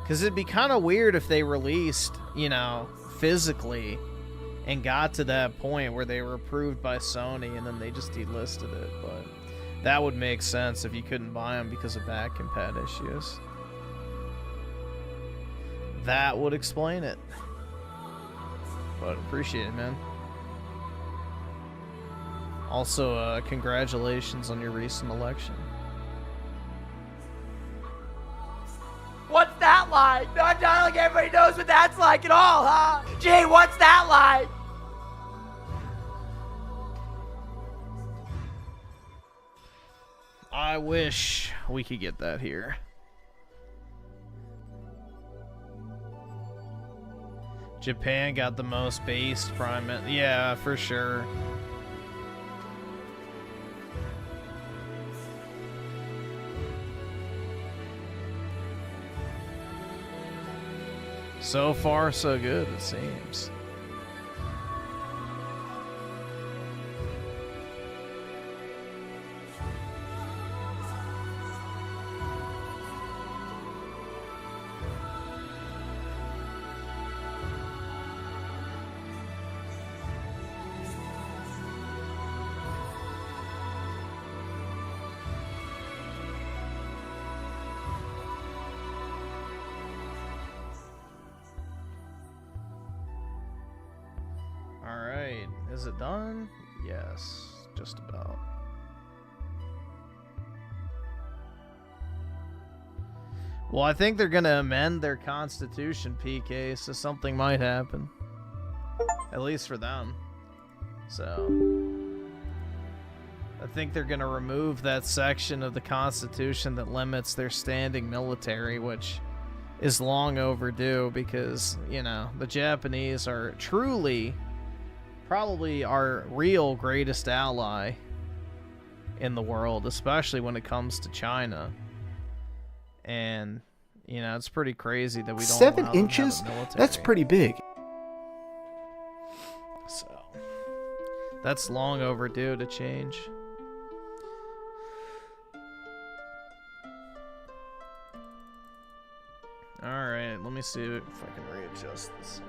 S1: Because it'd be kind of weird if they released, you know, physically and got to that point where they were approved by Sony and then they just delisted it. But that would make sense if you couldn't buy them because of back compat issues. That would explain it. but appreciate it, man. Also, congratulations on your recent election.
S2: What's that like? No, I don't think everybody knows what that's like at all, huh? Gee, what's that like?
S1: I wish we could get that here. Japan got the most based prime. Yeah, for sure. So far, so good, it seems. Is it done? Yes, just about. Well, I think they're gonna amend their constitution, PK, so something might happen. At least for them. So I think they're gonna remove that section of the constitution that limits their standing military, which is long overdue because, you know, the Japanese are truly probably our real greatest ally in the world, especially when it comes to China. And, you know, it's pretty crazy that we don't
S10: 7 inches? That's pretty big.
S1: So, that's long overdue to change. Alright, let me see if I can readjust this.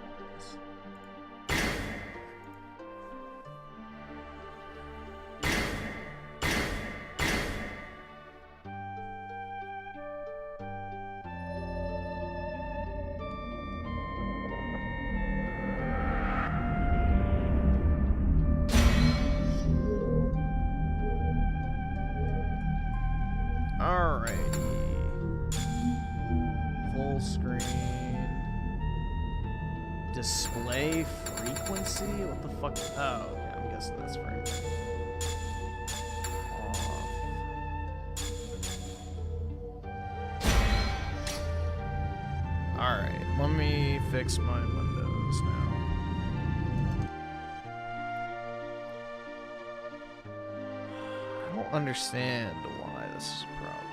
S1: Display frequency? What the fuck? Oh, okay, I'm guessing that's frame. Alright, let me fix my windows now. I don't understand why this is a problem.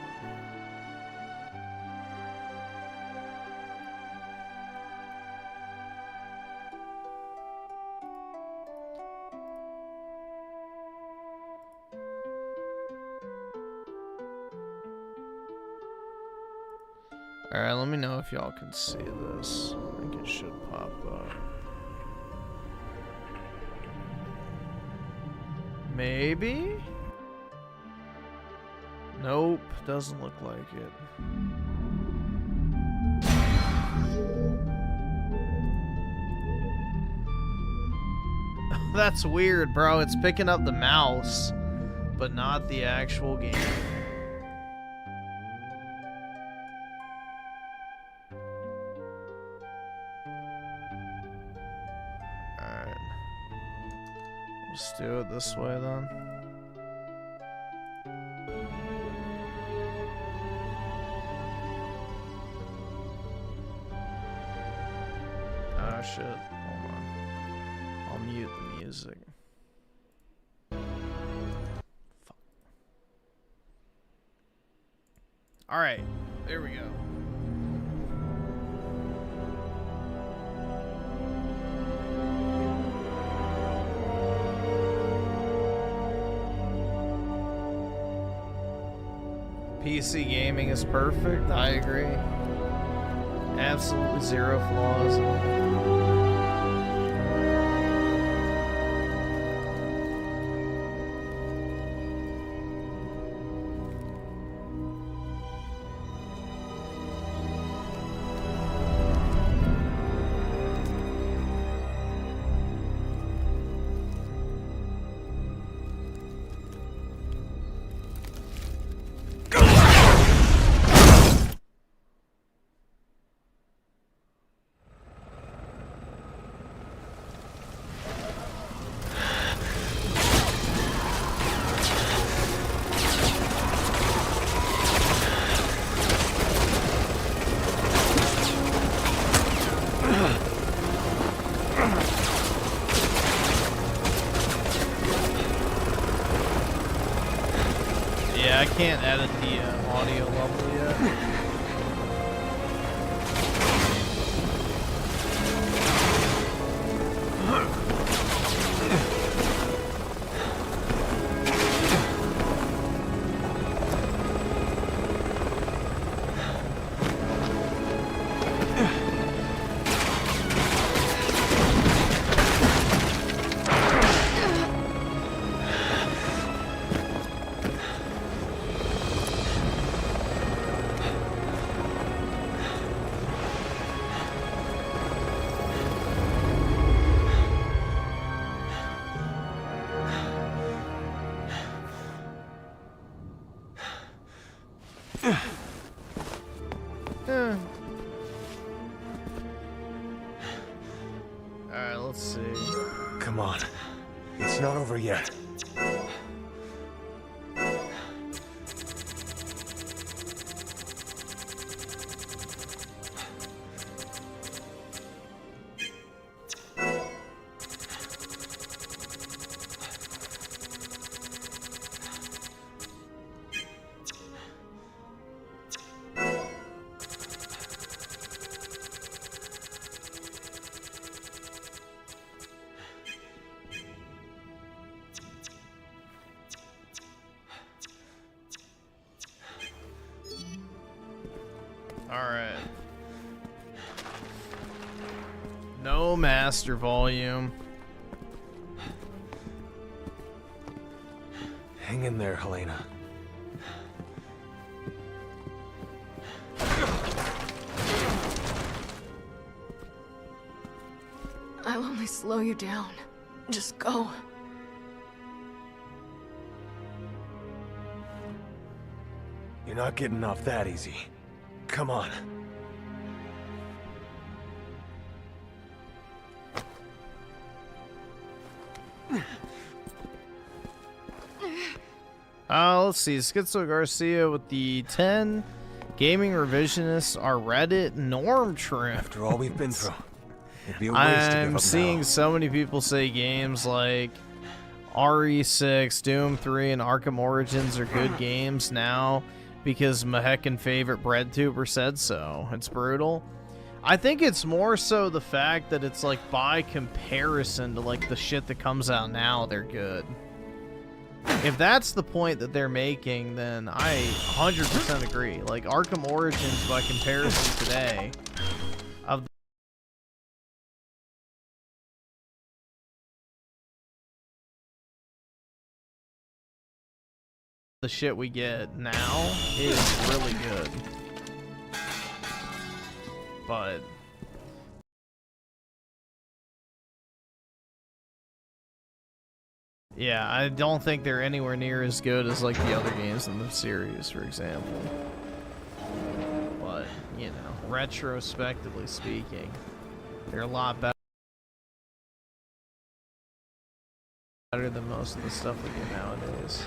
S1: Alright, let me know if y'all can see this. I think it should pop up. Maybe? Nope, doesn't look like it. That's weird, bro. It's picking up the mouse, but not the actual game. Let's do it this way then. Oh shit, hold on. I'll mute the music. Fuck. Alright, there we go. PC gaming is perfect, I agree. Absolutely zero flaws. can't edit the audio level yet. Alright, let's see.
S11: Come on. It's not over yet.
S1: Alright. No master volume.
S11: Hang in there, Helena.
S5: I'll only slow you down. Just go.
S11: You're not getting off that easy. Come on.
S1: Let's see. Schizo Garcia with the 10. Gaming Revisionists are Reddit norm trim.
S11: After all we've been through, it'd be a waste to give
S1: I'm
S11: up
S1: seeing
S11: now.
S1: so many people say games like RE6, Doom 3, and Arkham Origins are good games now because my heckin' favorite Vtuber said so. It's brutal. I think it's more so the fact that it's like by comparison to like the shit that comes out now, they're good. If that's the point that they're making, then I 100% agree. Like Arkham Origins by comparison today of the shit we get now is really good. But yeah, I don't think they're anywhere near as good as like the other games in the series, for example. But, you know, retrospectively speaking, they're a lot better than most of the stuff we get nowadays.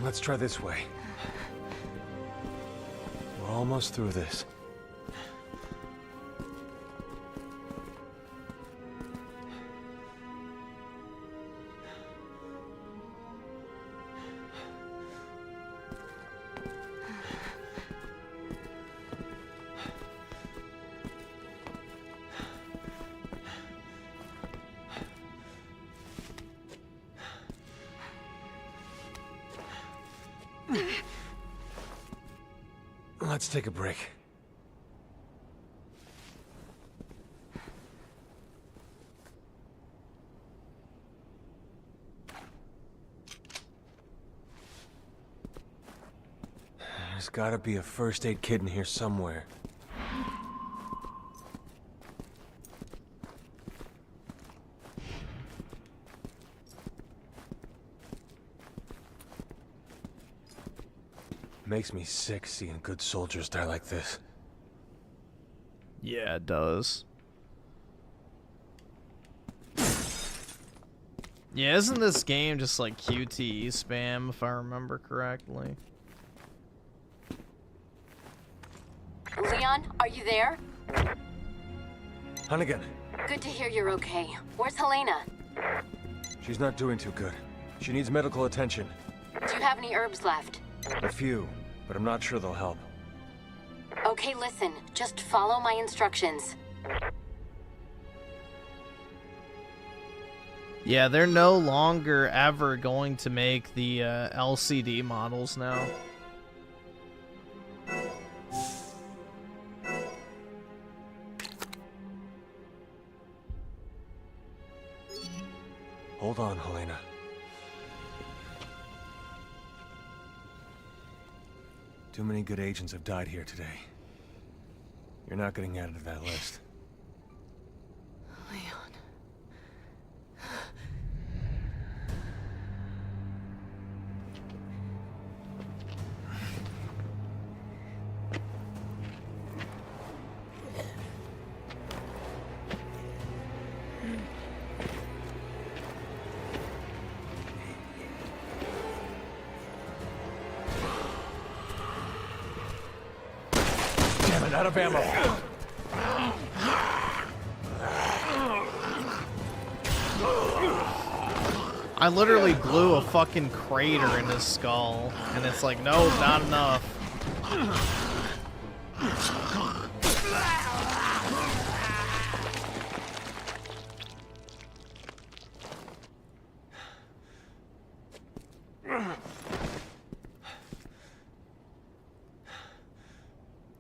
S11: Let's try this way. We're almost through this. Let's take a break. There's gotta be a first aid kit in here somewhere. Makes me sick seeing good soldiers die like this.
S1: Yeah, it does. Yeah, isn't this game just like QTE spam, if I remember correctly?
S12: Leon, are you there?
S11: Hunnigan.
S12: Good to hear you're okay. Where's Helena?
S11: She's not doing too good. She needs medical attention.
S12: Do you have any herbs left?
S11: A few, but I'm not sure they'll help.
S12: Okay, listen. Just follow my instructions.
S1: Yeah, they're no longer ever going to make the LCD models now.
S11: Hold on, Helena. Too many good agents have died here today. You're not getting added to that list.
S5: Leon.
S11: Damn it, out of ammo.
S1: I literally blew a fucking crater in his skull, and it's like, no, not enough.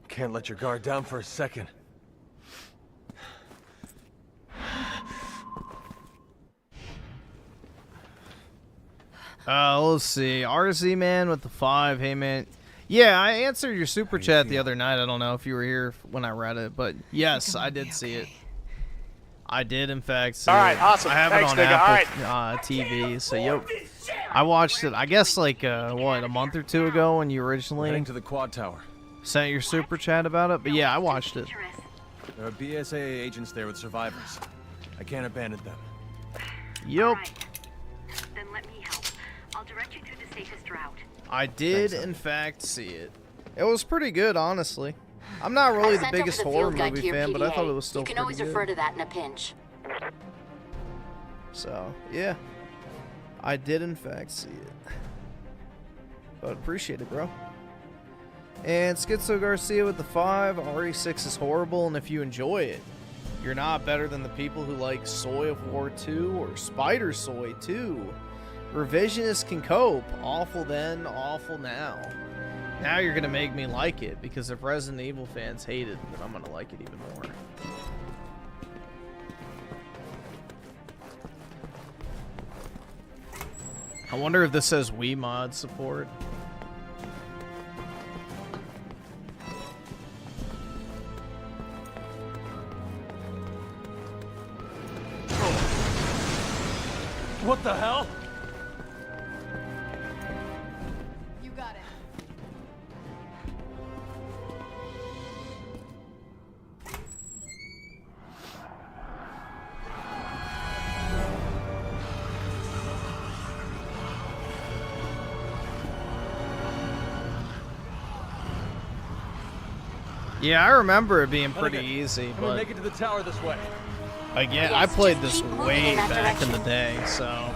S11: Can't let your guard down for a second.
S1: Let's see. RZ man with the 5. Hey man. Yeah, I answered your super chat the other night. I don't know if you were here when I read it, but yes, I did see it. I did, in fact, see
S6: All right,
S1: it.
S6: awesome.
S1: I have
S6: Thanks,
S1: it on
S6: nigga.
S1: Apple
S6: All right.
S1: TV, so yep. I watched it, I guess, like, what, a month or two ago when you originally
S11: Heading to the quad tower.
S1: sent your super chat about it, but yeah, I watched it.
S11: There are BSAA agents there with survivors. I can't abandon them.
S1: Yep.
S12: Then let me help. I'll direct you to the safest route.
S1: I did, in fact, see it. It was pretty good, honestly. I'm not really the biggest horror movie fan, but I thought it was still
S12: pretty good. You can
S1: pretty
S12: always
S1: good.
S12: refer to that in a pinch.
S1: So, yeah. I did, in fact, see it. But appreciate it, bro. And Schizo Garcia with the 5. RE6 is horrible, and if you enjoy it, you're not better than the people who like Soy of War 2 or Spider Soy 2. Revisionist can cope. Awful then, awful now. Now you're going to make me like it, because if Resident Evil fans hate it, then I'm going to like it even more. I wonder if this says Wii mod support.
S11: What the hell?
S5: You got it.
S1: Yeah, I remember it being pretty easy,
S11: I'm gonna
S1: but
S11: make it to the tower this way.
S1: again,
S12: Yes,
S1: I played
S12: just
S1: this
S12: keep moving
S1: way
S12: in that
S1: back in the
S12: direction.
S1: day, so...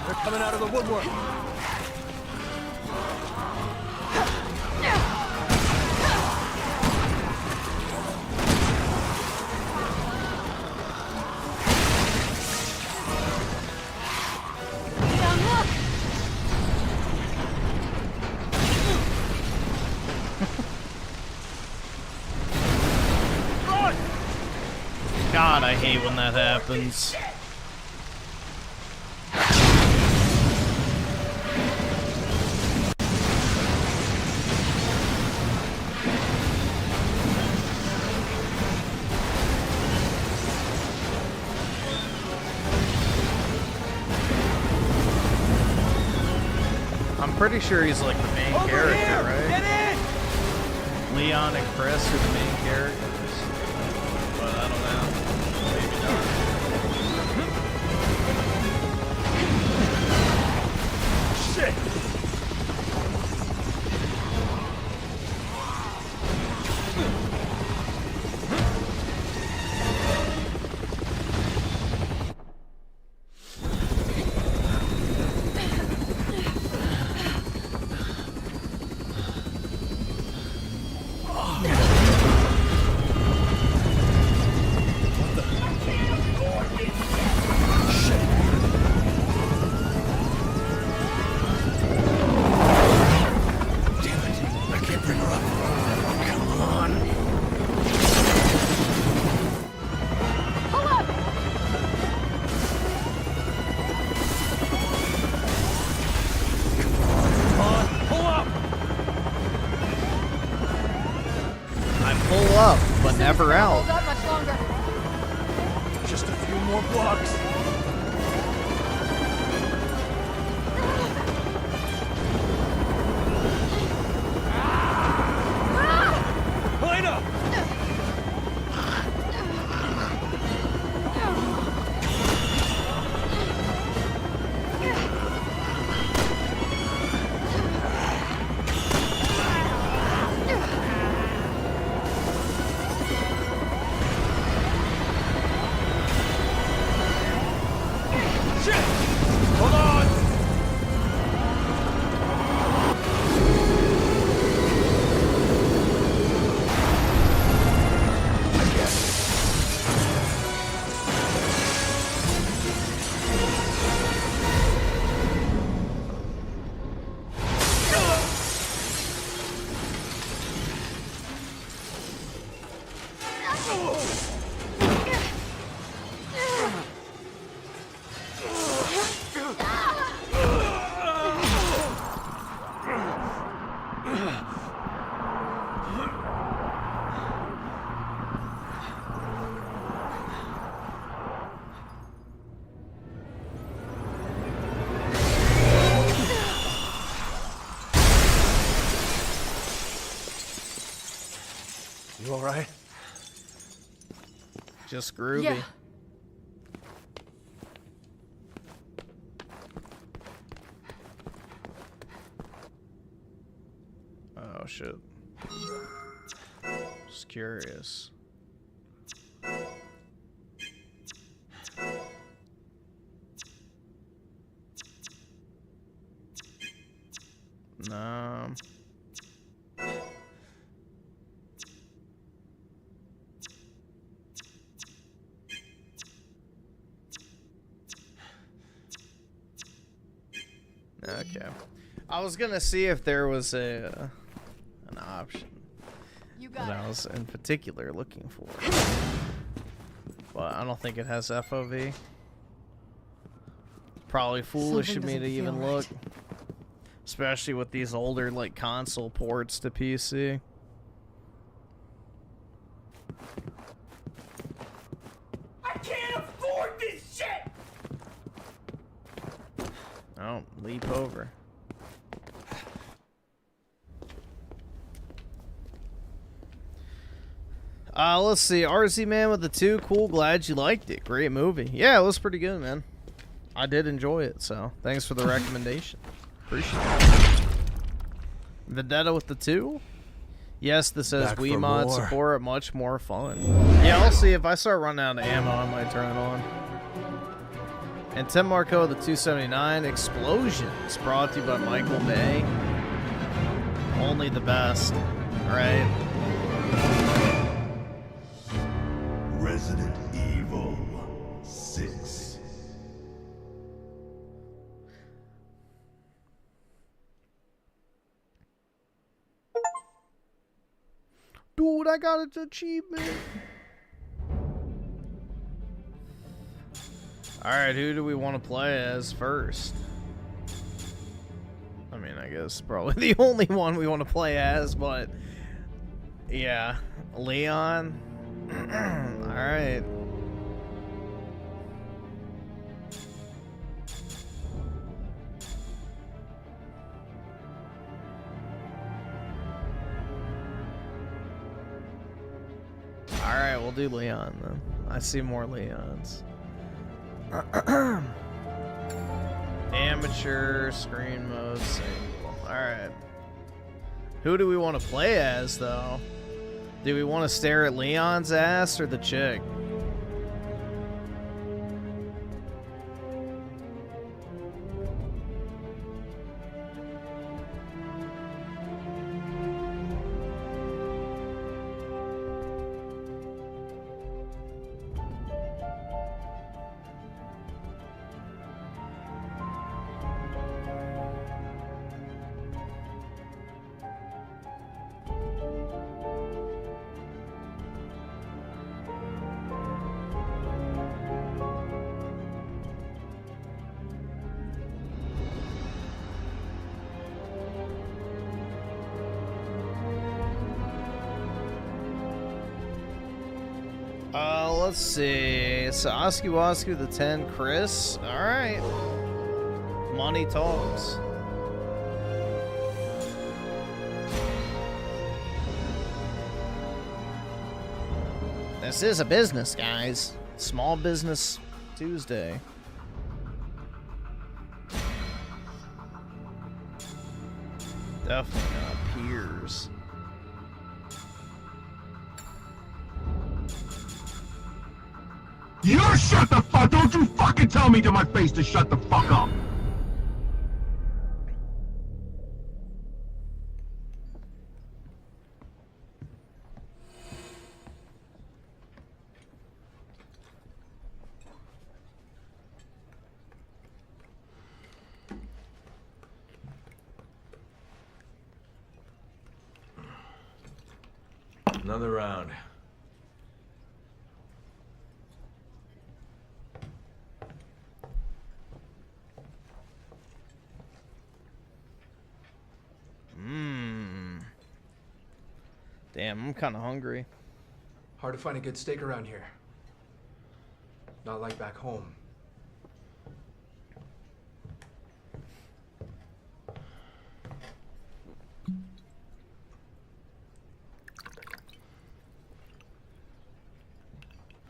S11: They're coming out of the woodwork.
S1: God, I hate when that happens. I'm pretty sure he's like the main character, right?
S2: Get in!
S1: Leon and Chris are the main characters. But I don't know. Maybe not.
S2: Shit!
S1: Never out.
S2: Not much longer. Just a few more blocks. Helena! You all right?
S1: Just groovy.
S5: Yeah.
S1: Oh shit. Just curious. No. Okay. I was gonna see if there was an option that I was in particular looking for, but I don't think it has FOV. Probably foolish of me to even look, especially with these older like console ports to PC.
S2: I can't afford this shit!
S1: Oh, leap over. Let's see. RZ Man with the 2. Cool. Glad you liked it. Great movie. Yeah, it was pretty good, man. I did enjoy it, so thanks for the recommendation. Appreciate it. Vendetta with the 2? Yes, this says
S11: Back for
S1: Wiimote
S11: more.
S1: support. Much more fun. Yeah, I'll see. If I start running out of ammo, I might turn it on. And Tim Marco, the 279 Explosions, brought to you by Michael Bay. Only the best, right?
S4: Resident Evil 6.
S1: Dude, I got an achievement. Alright, who do we want to play as first? I mean, I guess probably the only one we want to play as, but yeah, Leon. Alright. Alright, we'll do Leon then. I see more Leons. Amateur, screen mode, single. Alright. Who do we want to play as, though? Do we want to stare at Leon's ass or the chick? Let's see. So Osky the 10, Chris. Alright. Money talks. This is a business, guys. Small Business Tuesday. Definitely not peers.
S4: You shut the fuck! Don't you fucking tell me to my face to shut the fuck up!
S11: Another round.
S1: Damn, I'm kind of hungry.
S13: Hard to find a good steak around here. Not like back home.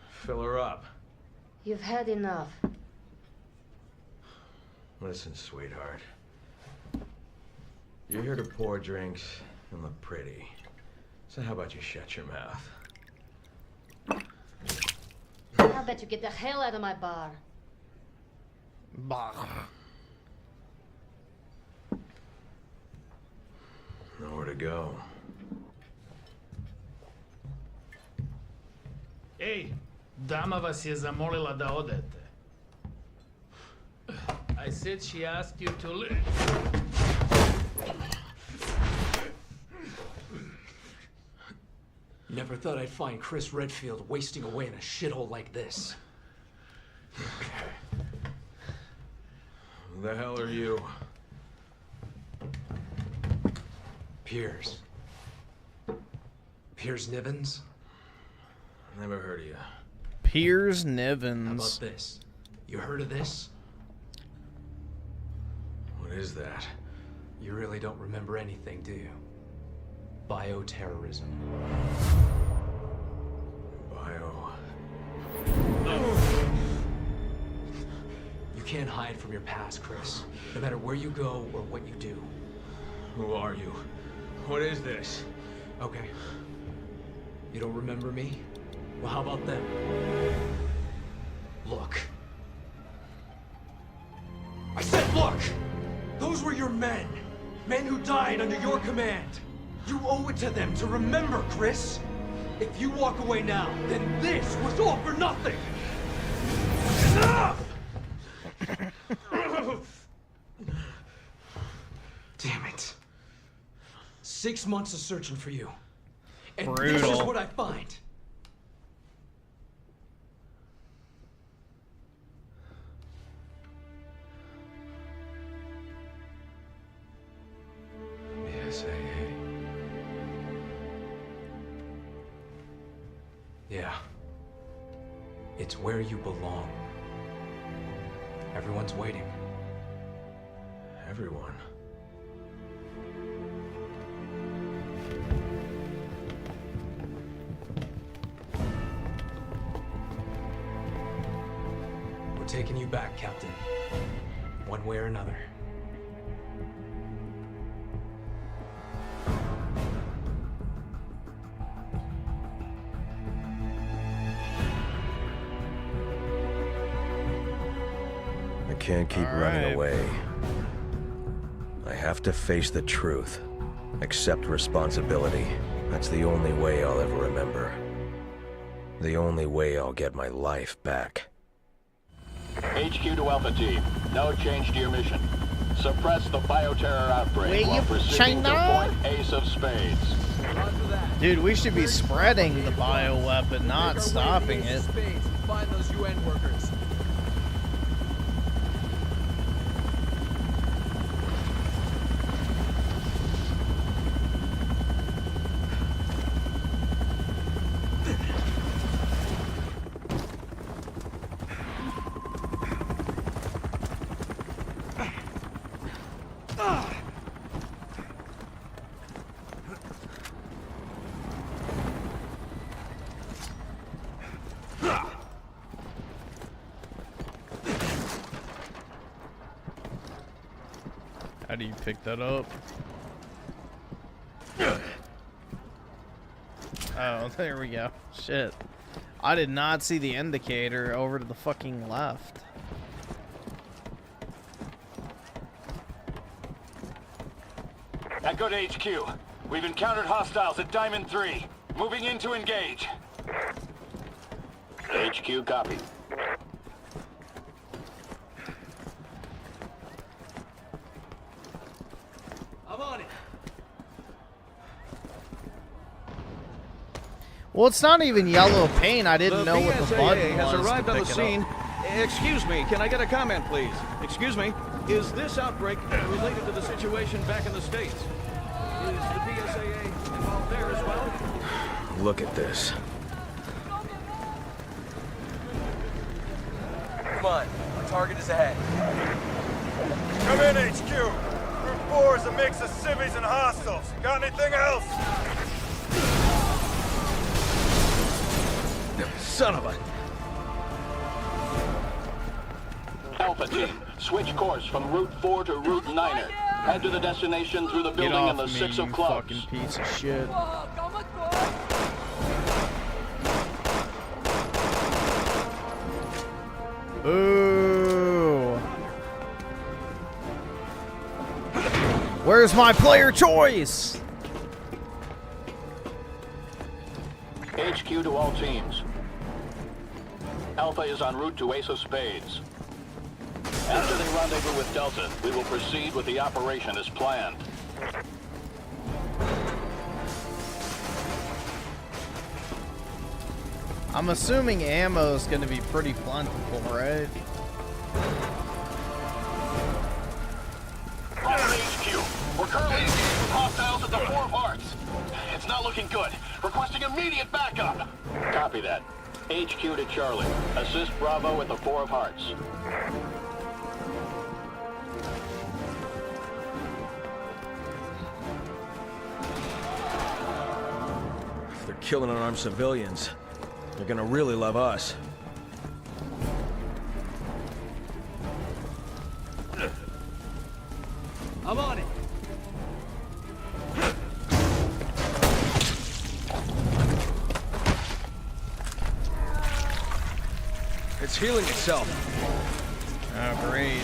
S11: Fill her up.
S14: You've had enough.
S11: Listen, sweetheart. You're here to pour drinks and look pretty. So how about you shut your mouth?
S14: How about you get the hell out of my bar?
S1: Bah.
S11: Nowhere to go.
S15: Ej, dama vas je zamolila da odete. I said she asked you to leave.
S13: Never thought I'd find Chris Redfield wasting away in a shithole like this.
S11: Who the hell are you?
S13: Piers. Piers Nivens?
S11: Never heard of you.
S1: Piers
S13: How
S1: Nivens.
S13: about this? You heard of this?
S11: What is that?
S13: You really don't remember anything, do you? Bioterrorism. You can't hide from your past, Chris. No matter where you go or what you do.
S11: Who are you? What is this?
S13: Okay. You don't remember me? Well, how about them? Look. I said look! Those were your men. Men who died under your command. You owe it to them to remember, Chris. If you walk away now, then this was all for nothing. Enough! Damn it. 6 months of searching for you. And this is what I find. Yeah. It's where you belong. Everyone's waiting. Everyone. We're taking you back, Captain. One way or another.
S11: I can't keep running away. I have to face the truth. Accept responsibility. That's the only way I'll ever remember. The only way I'll get my life back.
S16: HQ to Alpha Team. No change to your mission. Suppress the bioterror outbreak while proceeding to point Ace of Spades.
S1: Dude, we should be spreading the bioweapon, not stopping it.
S13: Find those UN workers.
S1: How do you pick that up? Oh, there we go. Shit. I did not see the indicator over to the fucking left.
S16: Echo to HQ. We've encountered hostiles at Diamond 3. Moving in to engage. HQ copy.
S13: I'm on it.
S1: Well, it's not even yellow paint. I didn't know what the button
S17: has
S1: was
S17: arrived
S1: to
S17: on the
S1: pick it
S17: scene.
S1: up.
S17: Excuse me, can I get a comment, please? Excuse me, is this outbreak related to the situation back in the States? Is the PSAA involved there as well?
S11: Look at this.
S2: Come on, our target is ahead.
S18: Come in, HQ. Group 4 is a mix of civvies and hostiles. Got anything else?
S17: Son of a...
S16: Alpha Team, switch course from Route 4 to Route 9er. Head to the destination through the building in the 6 of clubs.
S1: Fucking piece of shit. Ooh. Where's my player choice?
S16: HQ to all teams. Alpha is en route to Ace of Spades. After they rendezvous with Delta, we will proceed with the operation as planned.
S1: I'm assuming ammo is going to be pretty plentiful, right?
S16: HQ, we're currently engaged with hostiles at the 4 of Hearts. It's not looking good. Requesting immediate backup. Copy that. HQ to Charlie. Assist Bravo at the 4 of Hearts.
S11: If they're killing unarmed civilians, they're gonna really love us.
S17: I'm on it.
S11: It's healing itself.
S1: Oh, great.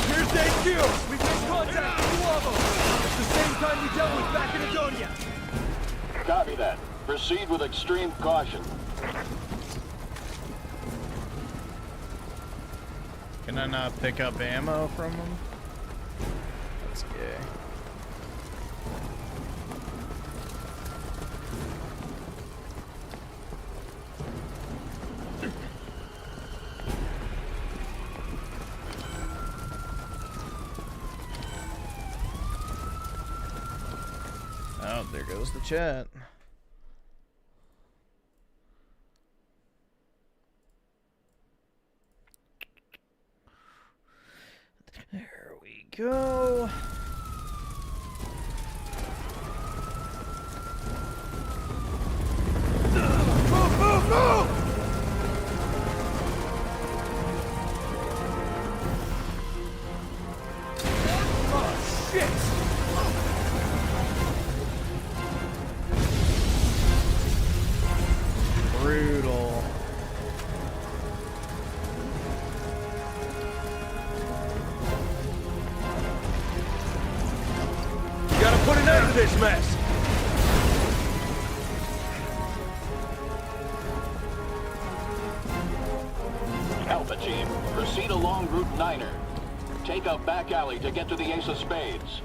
S13: Here's HQ! We've made contact with 2 of them! It's the same kind we dealt with back in Adonia!
S16: Copy that. Proceed with extreme caution.
S1: Can I not pick up ammo from them? That's gay. Oh, there goes the chat. There we go.
S9: Move, move, move!
S13: Oh, shit!
S1: Brutal.
S17: You gotta put an end to this mess!
S16: Alpha Team, proceed along Route 9er. Take a back alley to get to the Ace of Spades.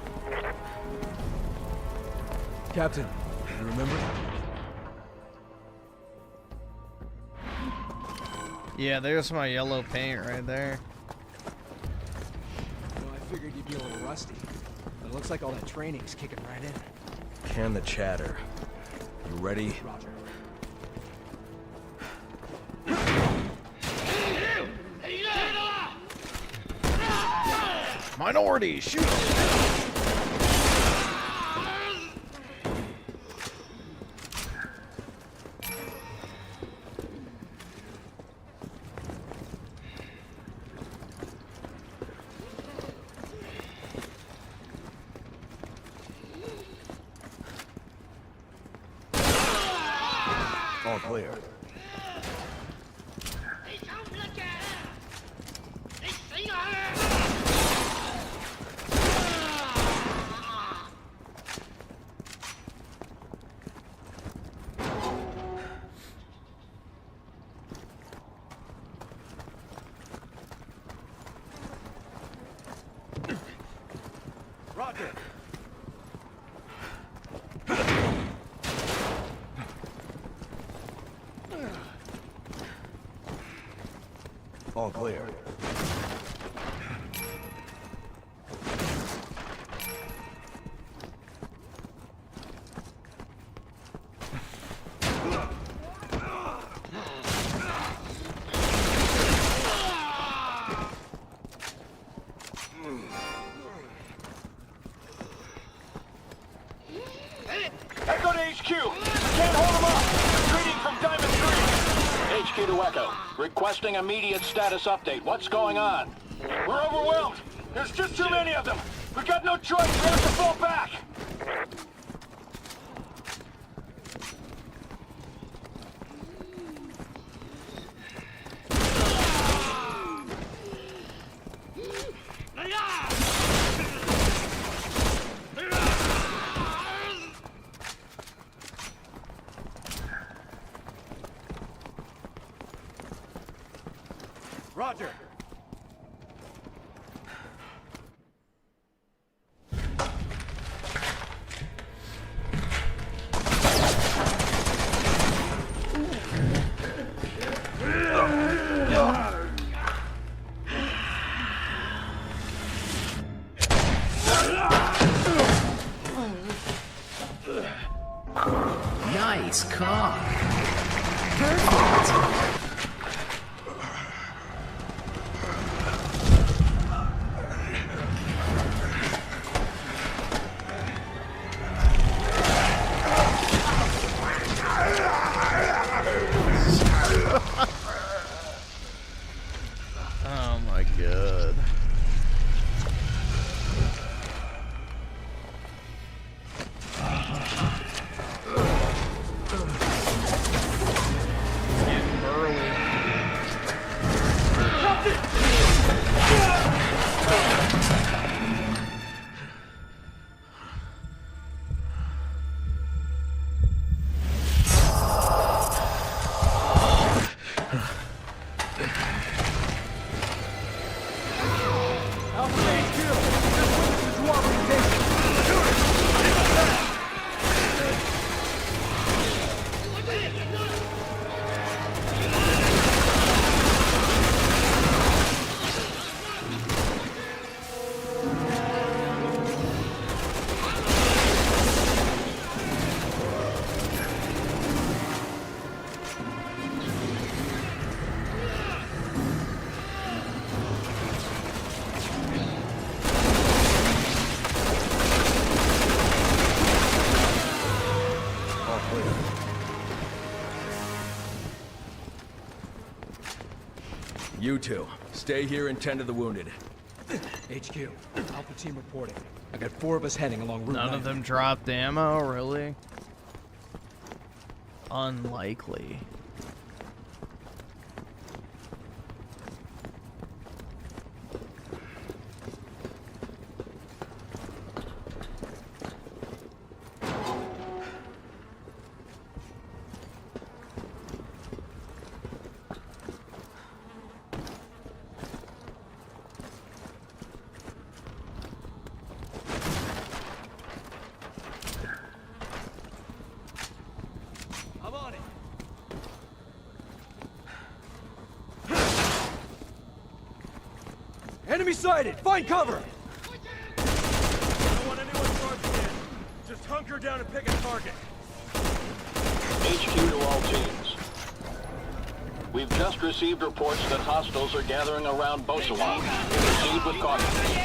S13: Captain, you remember?
S1: Yeah, there's my yellow paint right there.
S13: Well, I figured you'd be a little rusty, but it looks like all that training's kicking right in.
S11: Can the chatter. You ready?
S13: Roger.
S1: Minority, shoot!
S11: All clear.
S13: Roger.
S11: All clear.
S16: Echo to HQ! Can't hold them up! Retreating from Diamond 3! HQ to Echo. Requesting immediate status update. What's going on? We're overwhelmed! There's just too many of them! We've got no choice! We have to fall back!
S13: Roger.
S8: Nice car. Perfect.
S1: Oh my god. It's getting burly.
S17: clear. You two, stay here and tend to the wounded.
S13: HQ, Alpha team reporting. I got 4 of us heading along Route 9.
S1: None of them dropped ammo, really? Unlikely.
S13: Enemy sighted! Find cover!
S18: I don't want anyone charging in. Just hunker down and pick a target.
S16: HQ to all teams. We've just received reports that hostiles are gathering around Bosawan. Proceed with caution.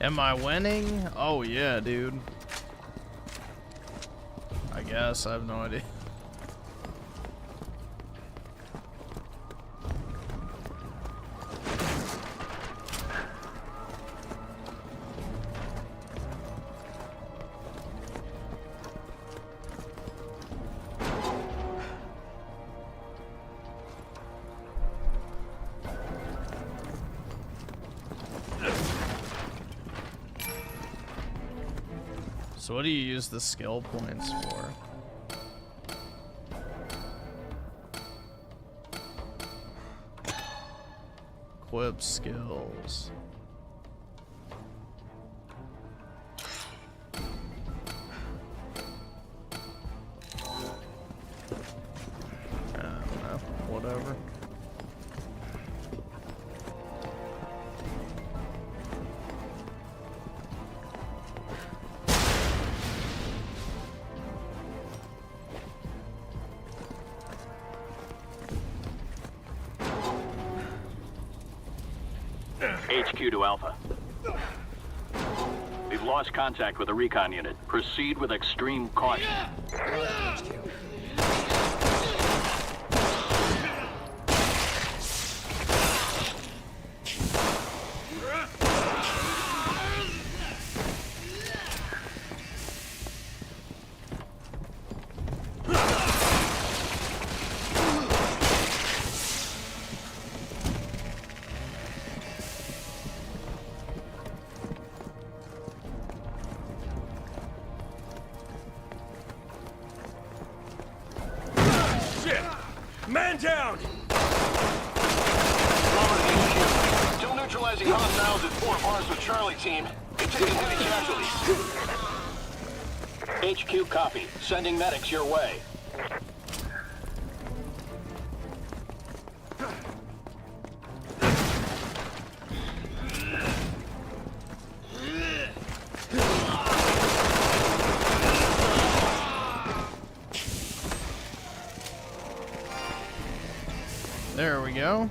S16: Am I winning? Oh yeah, dude. I guess, I have no idea. So what do you use the skill points for? Equip skills. I don't know, whatever. HQ to Alpha. We've lost contact with the recon unit. Proceed with extreme caution.
S18: Man down!
S16: Still neutralizing hostiles at 4 bars with Charlie team. They're taking heavy casualties. HQ copy. Sending medics your way.
S1: There we go.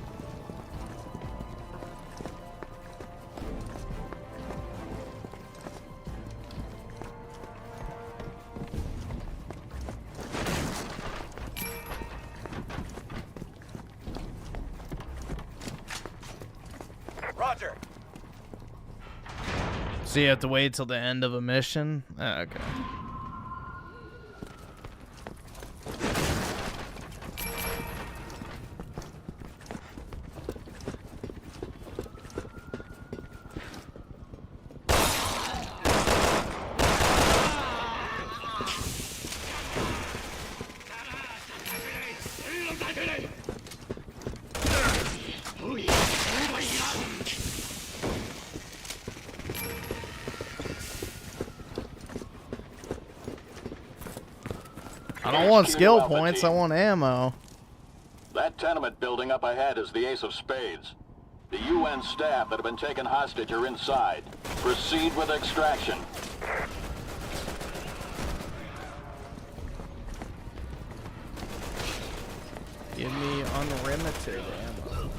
S18: Roger.
S1: So you have to wait till the end of a mission? Ah, okay. I don't want skill points, I want ammo.
S16: That tenement building up ahead is the Ace of Spades. The UN staff that have been taken hostage are inside. Proceed with extraction.
S1: Give me unlimited ammo.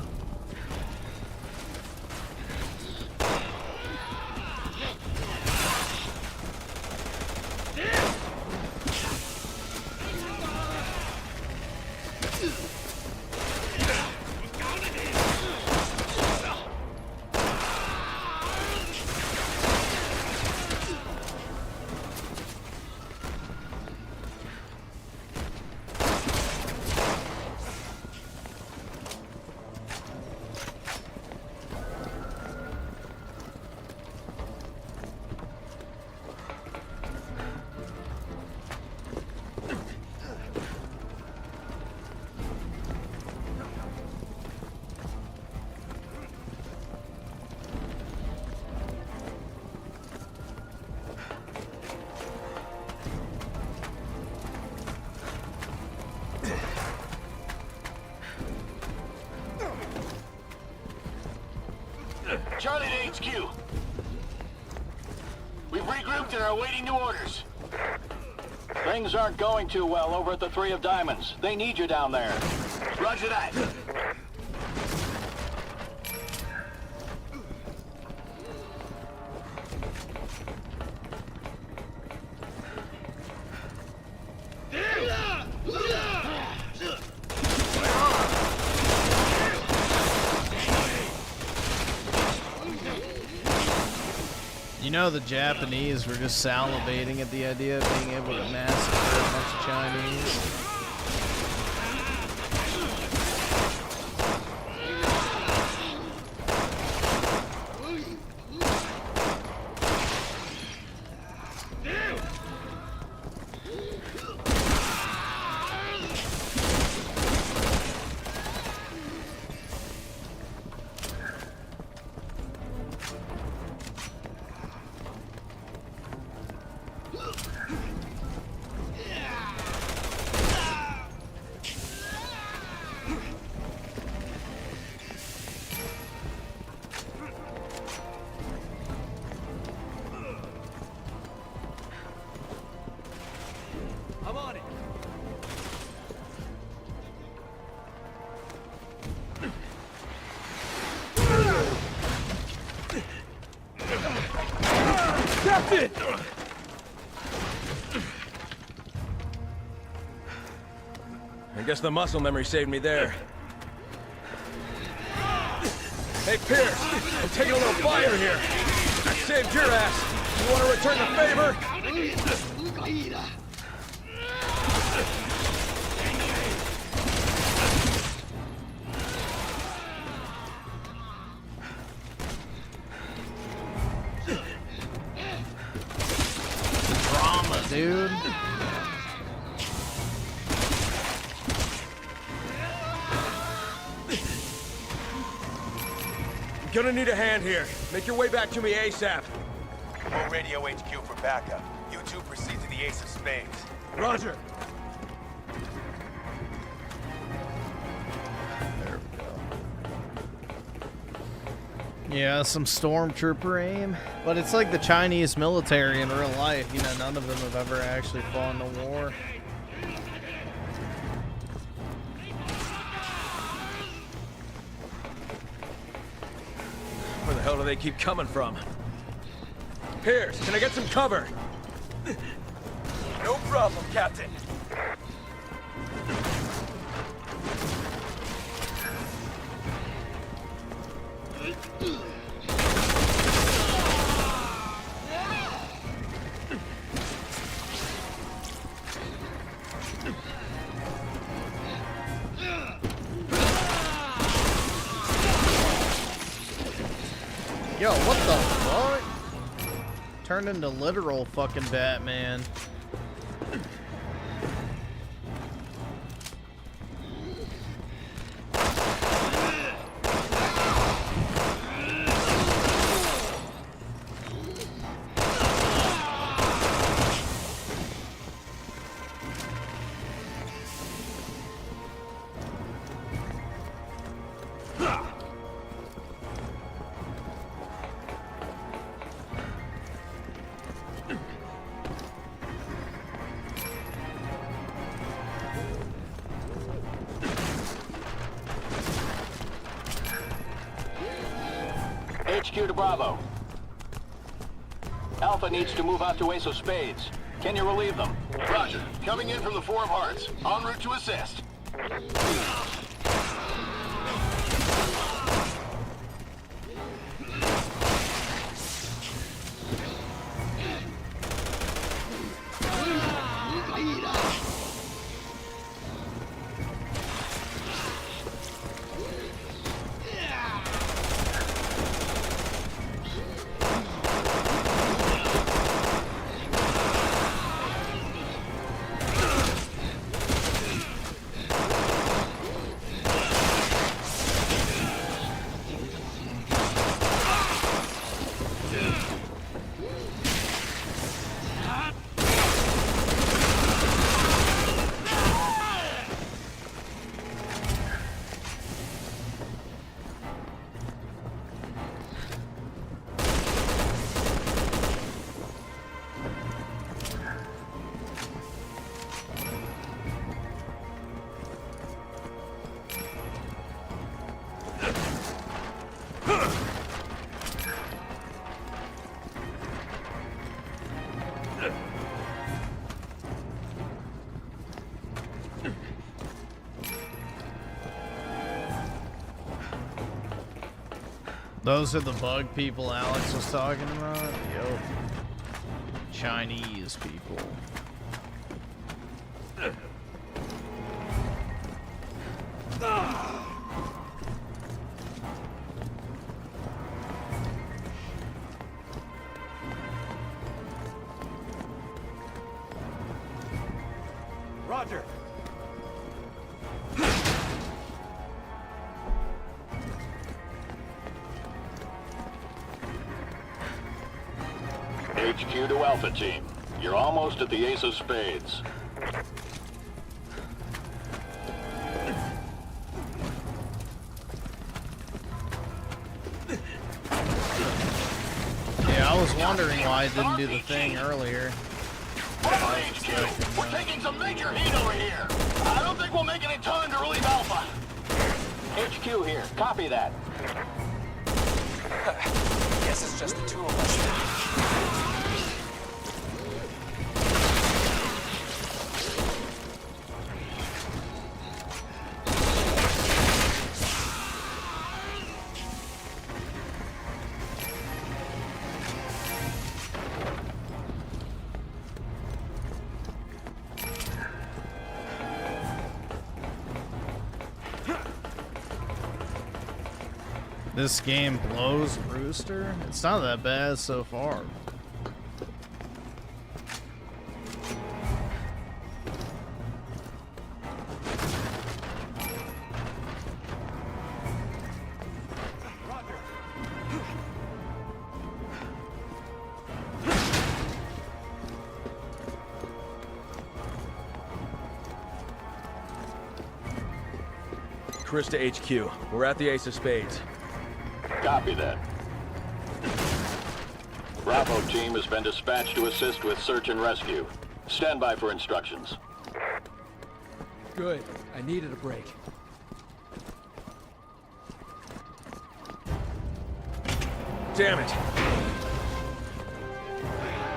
S16: Charlie to HQ. We've regrouped and are awaiting new orders. Things aren't going too well over at the Three of Diamonds. They need you down there. Roger that.
S1: You know, the Japanese were just salivating at the idea of being able to massacre a bunch of Chinese.
S17: I guess the muscle memory saved me there. Hey, Pierce, I'm taking a little fire here. I saved your ass. You want to return the favor?
S1: Drama, dude.
S17: Gonna need a hand here. Make your way back to me ASAP.
S18: We'll radio HQ for backup. You two proceed to the Ace of Spades.
S17: Roger.
S1: There we go. Yeah, some stormtrooper aim. But it's like the Chinese military in real life. You know, none of them have ever actually fought in a war.
S17: Where the hell do they keep coming from? Pierce, can I get some cover?
S18: No problem, Captain.
S1: Yo, what the fuck? Turned into literal fucking Batman.
S16: HQ to Bravo. Alpha needs to move out to Ace of Spades. Can you relieve them?
S19: Roger. Coming in from the Four of Hearts. En route to assist.
S1: Those are the bug people Alex was talking about? Yo. Chinese people.
S13: Roger.
S16: HQ to Alpha Team. You're almost at the Ace of Spades.
S1: Yeah, I was wondering why I didn't do the thing earlier.
S19: HQ, we're taking some major heat over here. I don't think we'll make it in time to relieve Alpha.
S16: HQ here. Copy that.
S2: Guess it's just the two of us.
S1: This game blows Rooster? It's not that bad so far.
S17: Chris to HQ. We're at the Ace of Spades.
S16: Copy that. Bravo team has been dispatched to assist with search and rescue. Stand by for instructions.
S13: Good. I needed a break.
S17: Damn it.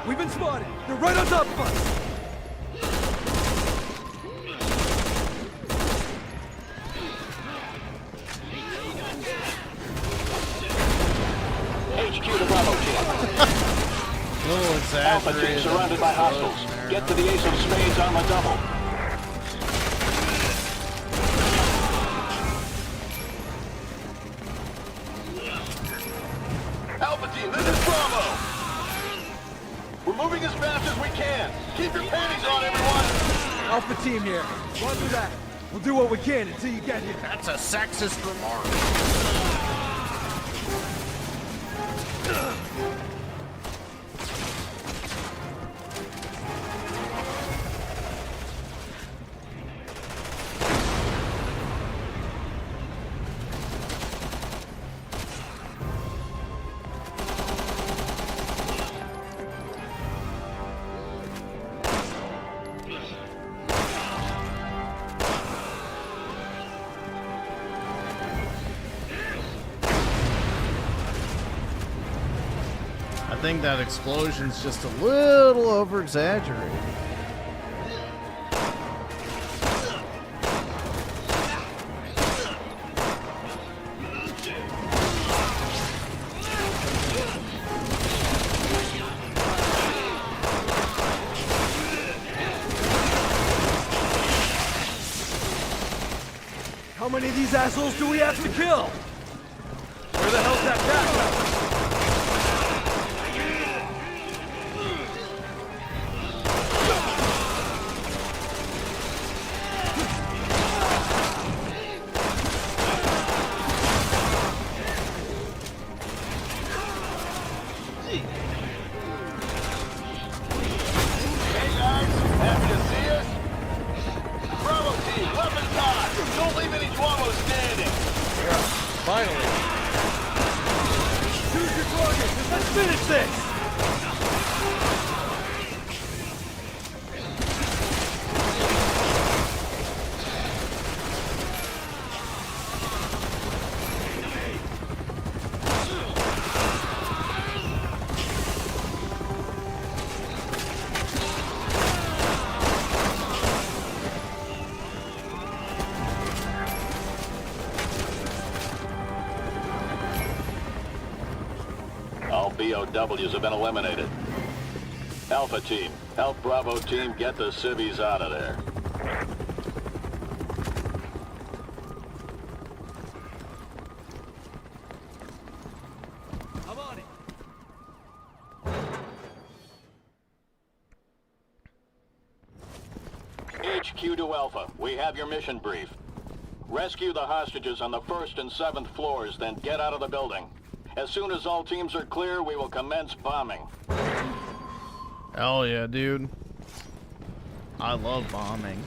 S13: We've been spotted. They're right on top of us.
S16: HQ to Bravo team. Alpha team surrounded by hostiles. Get to the Ace of Spades on the double.
S19: Alpha team, this is Bravo. We're moving as fast as we can. Keep your panties on, everyone.
S13: Alpha team here. Roger that. We'll do what we can until you get here.
S1: That's a sexist remark. I think that explosion's just a little over-exaggerated.
S13: How many of these assholes do we have to kill? Where the hell's that backup?
S16: BOWs have been eliminated. Alpha team, help Bravo team get the civvies out of there.
S13: I'm on
S16: it. HQ to Alpha, we have your mission brief. Rescue the hostages on the 1st and 7th floors, then get out of the building. As soon as all teams are clear, we will commence bombing.
S1: Hell yeah, dude. I love bombing.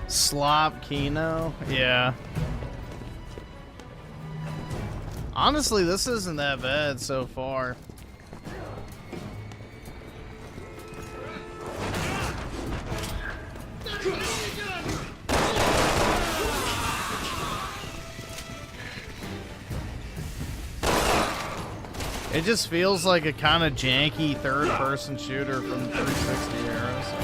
S1: Slop Kino? Yeah. Honestly, this isn't that bad so far. It just feels like a kind of janky third-person shooter from the 360 era. So.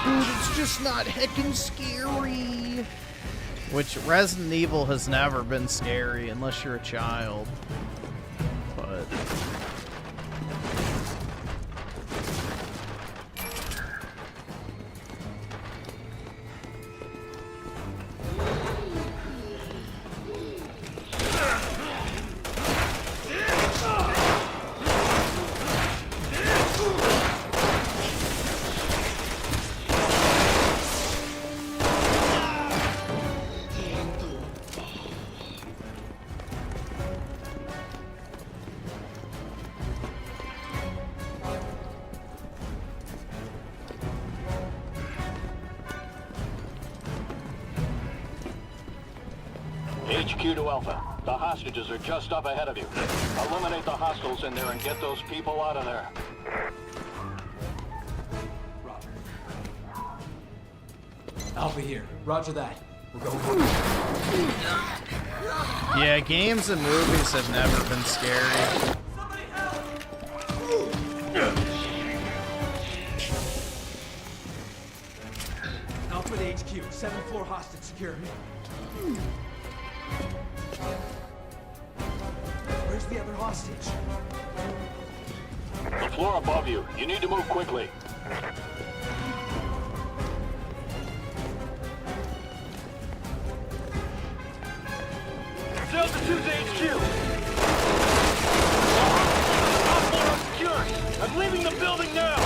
S1: Dude, it's just not heckin' scary. Which Resident Evil has never been scary unless you're a child. But
S16: HQ to Alpha. The hostages are just up ahead of you. Eliminate the hostiles in there and get those people out of there.
S13: Alpha here. Roger that. We're going.
S1: Yeah, games and movies have never been scary.
S13: Alpha to HQ. 7th floor hostage secure. Where's the other hostage?
S16: The floor above you. You need to move quickly.
S19: Delta 2's HQ. Top floor obscured. I'm leaving the building now.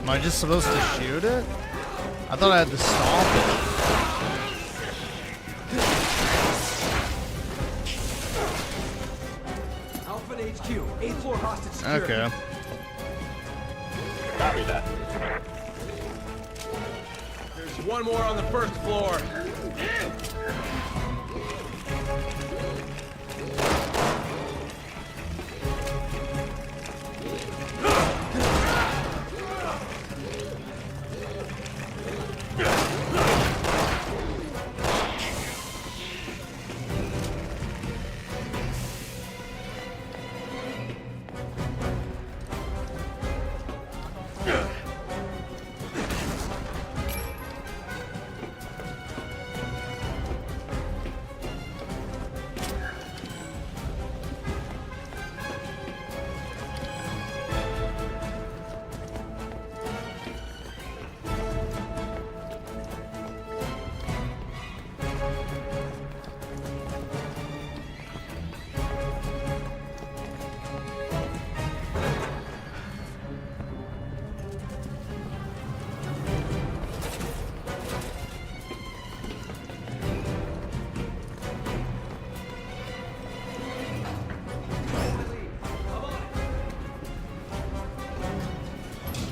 S1: Am I just supposed to shoot it? I thought I had to stomp it.
S13: Alpha to HQ. 8th floor hostage secure.
S1: Okay.
S16: Copy that.
S17: There's one more on the 1st floor.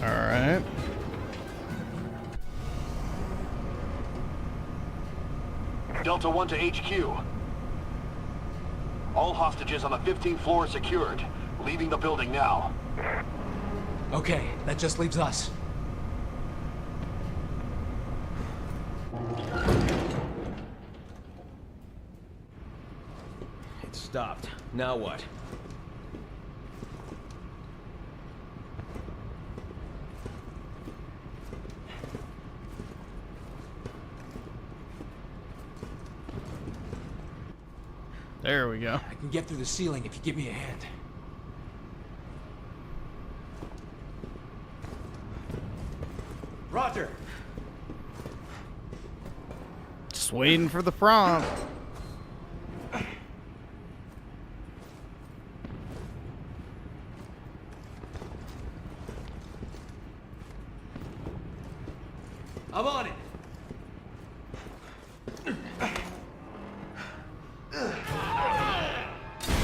S1: Alright.
S16: Delta 1 to HQ. All hostages on the 15th floor are secured. Leaving the building now.
S13: Okay, that just leaves us.
S17: It stopped. Now what?
S1: There we go.
S13: I can get through the ceiling if you give me a hand. Roger.
S1: Just waiting for the prompt.
S13: I'm on it.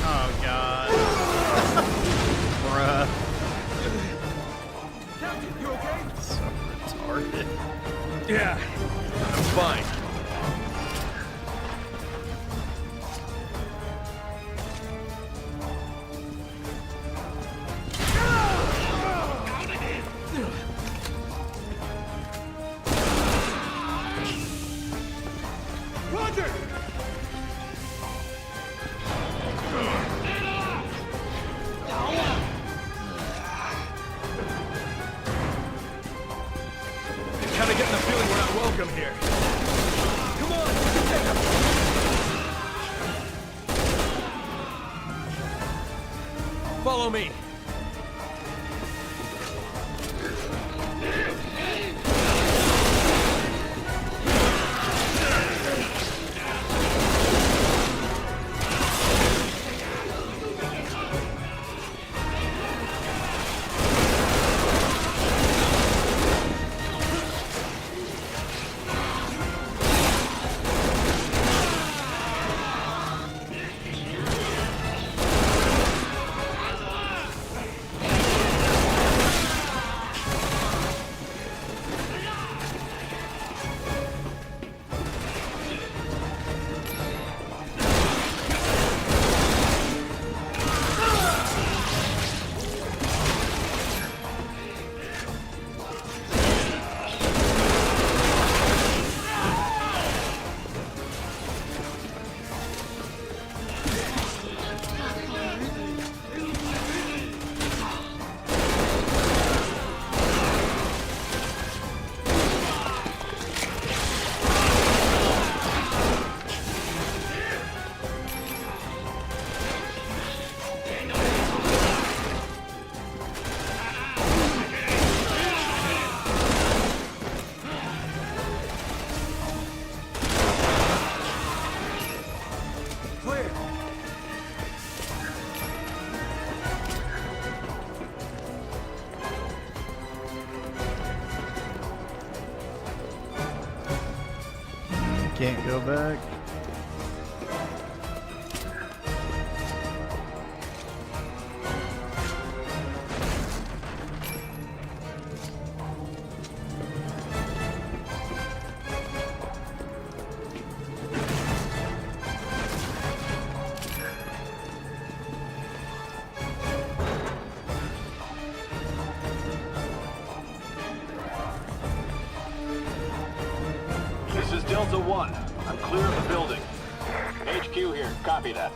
S1: Oh god. Bruh.
S13: Captain, you okay?
S1: So retarded.
S17: Yeah, I'm fine.
S13: Roger!
S17: I'm kind of getting the feeling we're not welcome here. Come on, take him. Follow me.
S1: Can't go back.
S16: This is Delta 1. I'm clear of the building. HQ here. Copy that.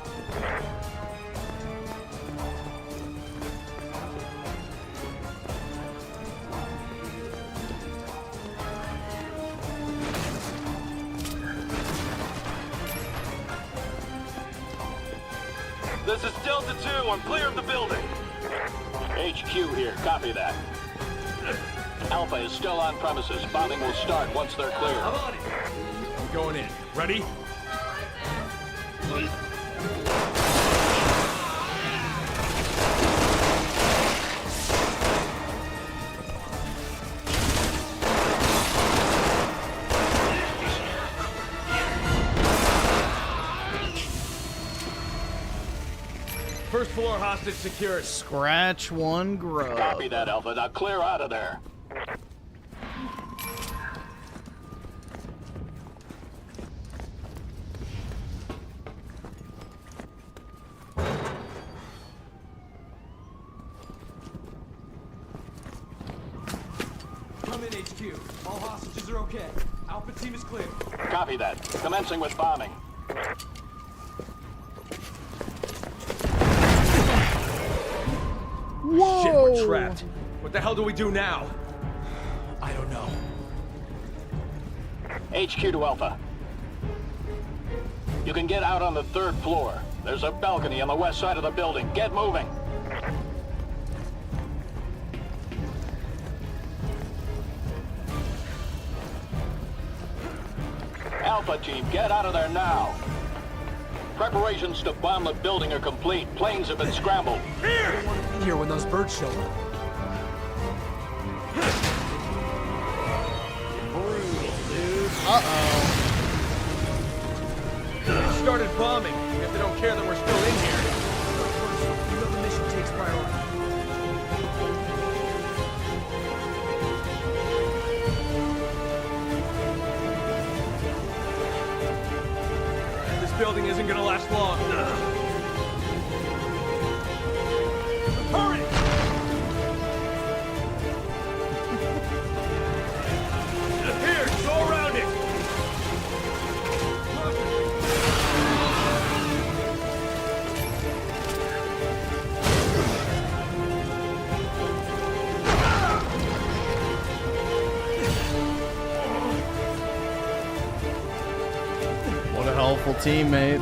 S16: This is Delta 2. I'm clear of the building. HQ here. Copy that. Alpha is still on premises. Bombing will start once they're clear.
S17: I'm on it. I'm going in. Ready? First floor hostage secured.
S1: Scratch one grub.
S16: Copy that, Alpha. Now clear out of there.
S13: Come in, HQ. All hostages are okay. Alpha team is clear.
S16: Copy that. Commencing with bombing.
S1: Whoa!
S17: Shit, we're trapped. What the hell do we do now?
S13: I don't know.
S16: HQ to Alpha. You can get out on the 3rd floor. There's a balcony on the west side of the building. Get moving. Alpha team, get out of there now. Preparations to bomb the building are complete. Planes have been scrambled.
S13: Here! Here when those birds show up.
S1: Uh-oh.
S17: They started bombing. If they don't care that we're still in here.
S13: You know the mission takes priority.
S17: This building isn't gonna last long. Hurry! Here, go around it!
S1: helpful teammate.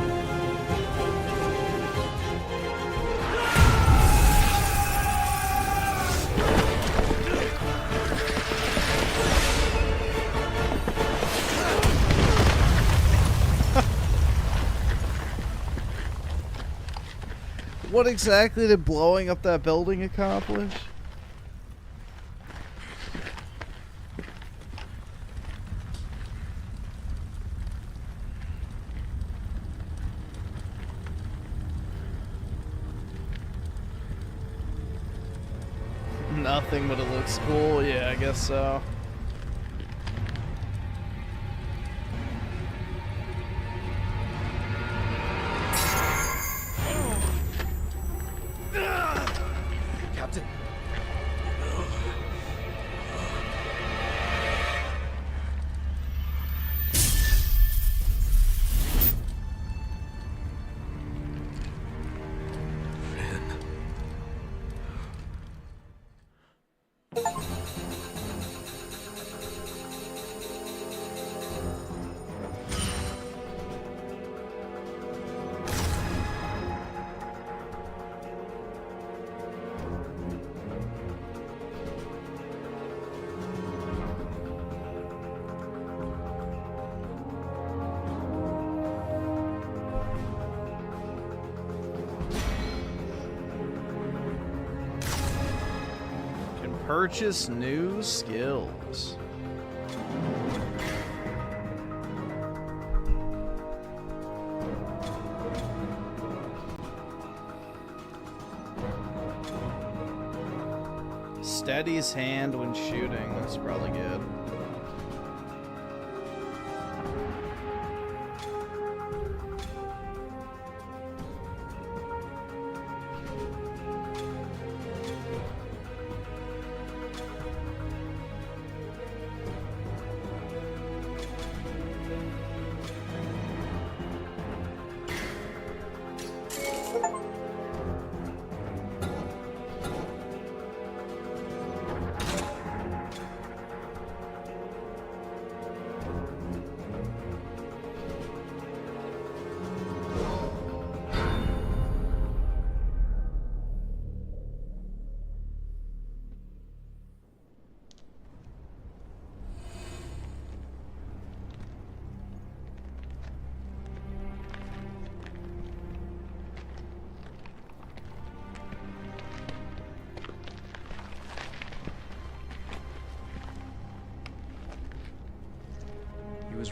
S1: What exactly did blowing up that building accomplish? Nothing, but it looks cool. Yeah, I guess so.
S13: Captain.
S1: Purchase new skills. Steadies hand when shooting. That's probably good.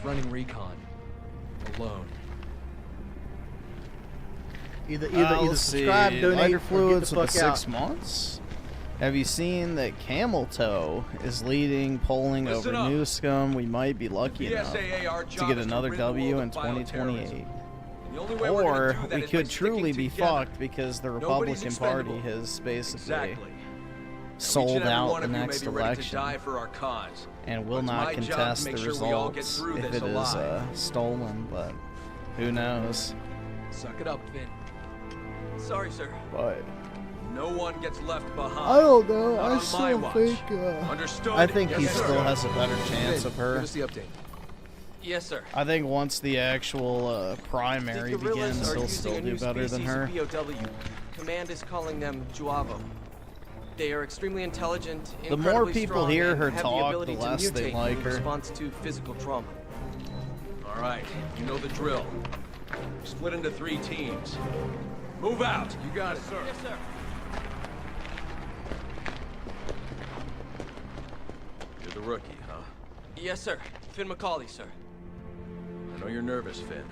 S13: Running recon alone.
S10: Either subscribe, donate your fluids with the 6
S1: months. Have you seen that Camel Toe is leading polling over New Scum? We might be lucky enough to get another W in 2028. Or we could truly be fucked because the Republican Party has basically sold out the next election and will not contest the results if it is stolen, but who knows?
S13: Suck it up, Finn. Sorry, sir.
S1: But
S13: no one gets left behind.
S1: I don't know.
S13: Not
S1: I
S13: on
S1: still
S13: my watch.
S1: think
S13: Understood?
S1: I think
S13: Yes,
S1: he
S13: sir.
S1: still has a better chance of her.
S13: Give us the update. Yes, sir.
S1: I think once the actual primary begins, he'll still do better than her.
S2: POW. Command is calling them Juavo. They are extremely intelligent,
S1: The more
S2: incredibly
S1: people
S2: strong,
S1: hear
S2: and
S1: her
S2: have
S1: talk,
S2: the ability
S1: the
S2: to
S1: less they
S2: mutate
S1: like
S2: in
S1: her.
S2: response to physical trauma.
S17: All right, you know the drill. Split into 3 teams. Move out. You got it, sir.
S2: Yes, sir.
S17: You're the rookie, huh?
S2: Yes, sir. Finn McCauley, sir.
S17: I know you're nervous, Finn.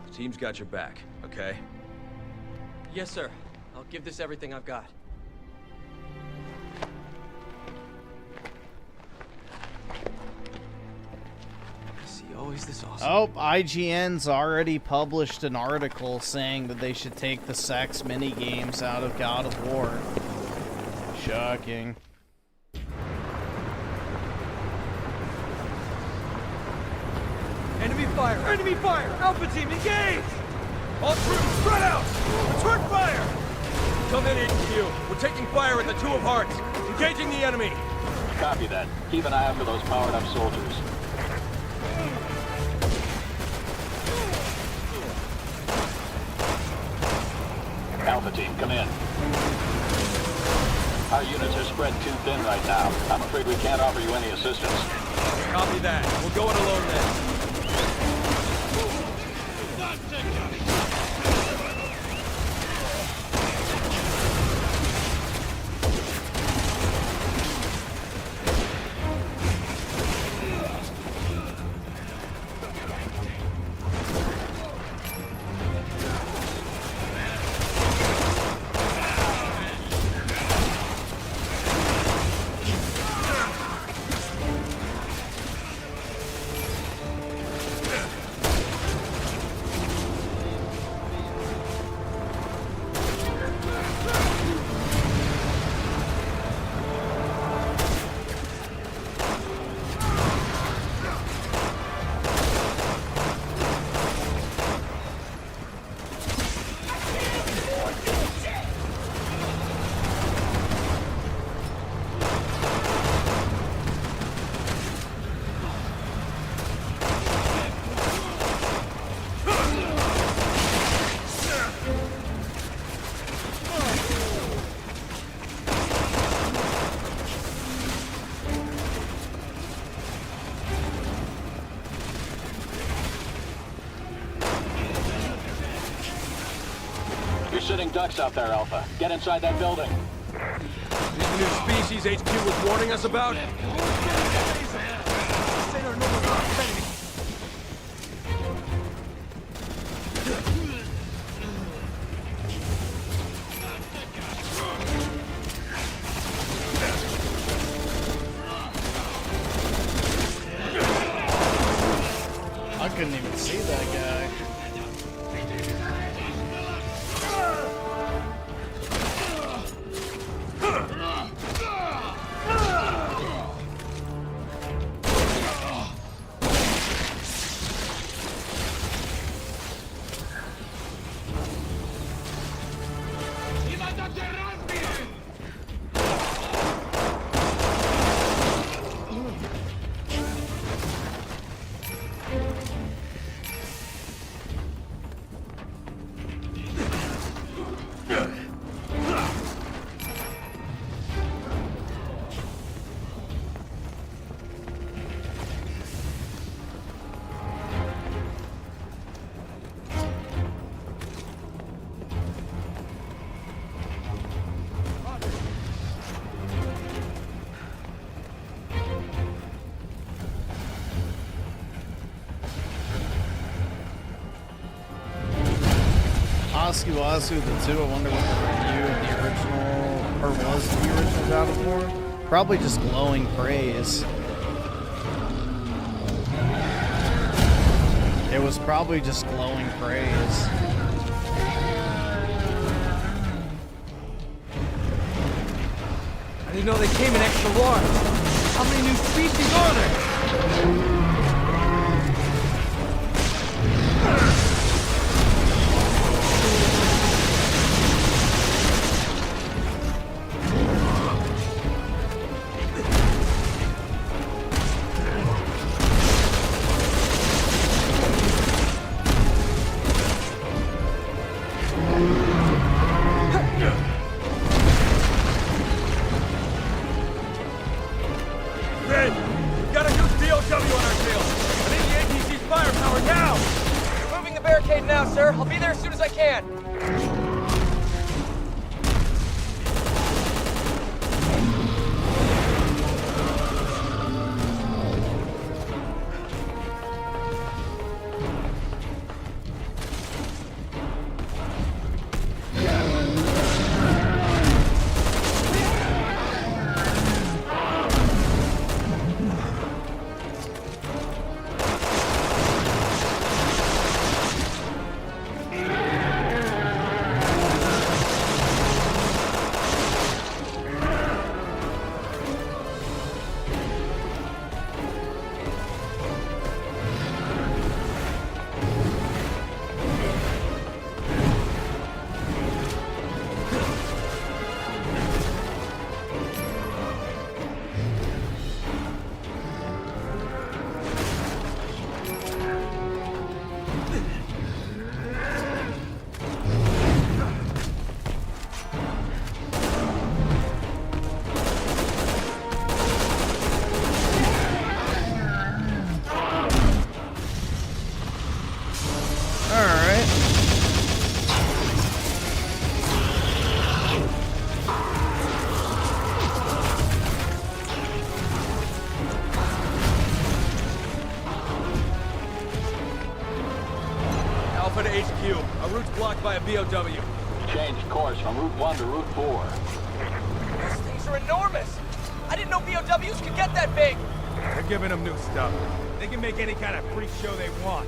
S17: The team's got your back, okay?
S2: Yes, sir. I'll give this everything I've got. Always this awesome.
S1: Oh, IGN's already published an article saying that they should take the sex minigames out of God of War. Shocking.
S13: Enemy fire! Enemy fire! Alpha team, engage!
S17: All troops, spread out! Return fire! Come in, HQ. We're taking fire at the Two of Hearts. Engaging the enemy.
S16: Copy that. Keep an eye out for those powered-up soldiers. team, come in. Our units are spread too thin right now. I'm afraid we can't offer you any assistance.
S17: Copy that. We'll go it alone then.
S16: Sitting ducks out there, Alpha. Get inside that building.
S17: These new species HQ was warning us about?
S1: I couldn't even see that guy. Wasu the 2, I wonder what the review of the original, or was the original God of War? Probably just glowing praise. It was probably just glowing praise.
S13: I didn't know they came in extra large. How many new species are there? Alpha to HQ. Our route's blocked by a BOW.
S16: Change course from Route 1 to Route 4.
S2: These things are enormous. I didn't know BOWs could get that big.
S13: They're giving them new stuff. They can make any kind of freak show they want.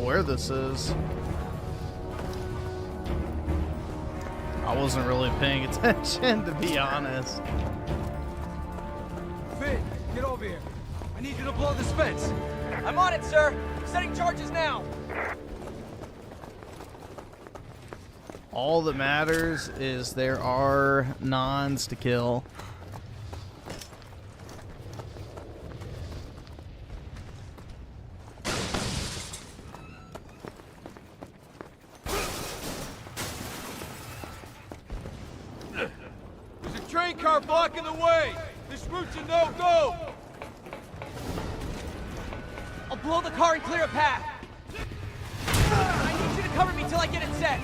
S1: Where this is. I wasn't really paying attention, to be honest.
S13: Finn, get over here. I need you to blow this fence.
S2: I'm on it, sir. Setting charges now.
S1: All that matters is there are nons to kill.
S13: Blocking the way! This route's a no-go!
S2: I'll blow the car and clear a path. I need you to cover me till I get it set.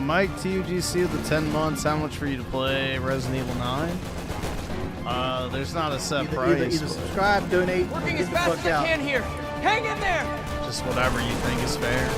S1: Mike, TUGC with the 10 months. How much for you to play Resident Evil 9? There's not a set price.
S10: Either subscribe, donate,
S2: working as fast as I can here. Hang in there.
S1: Just whatever you think is fair.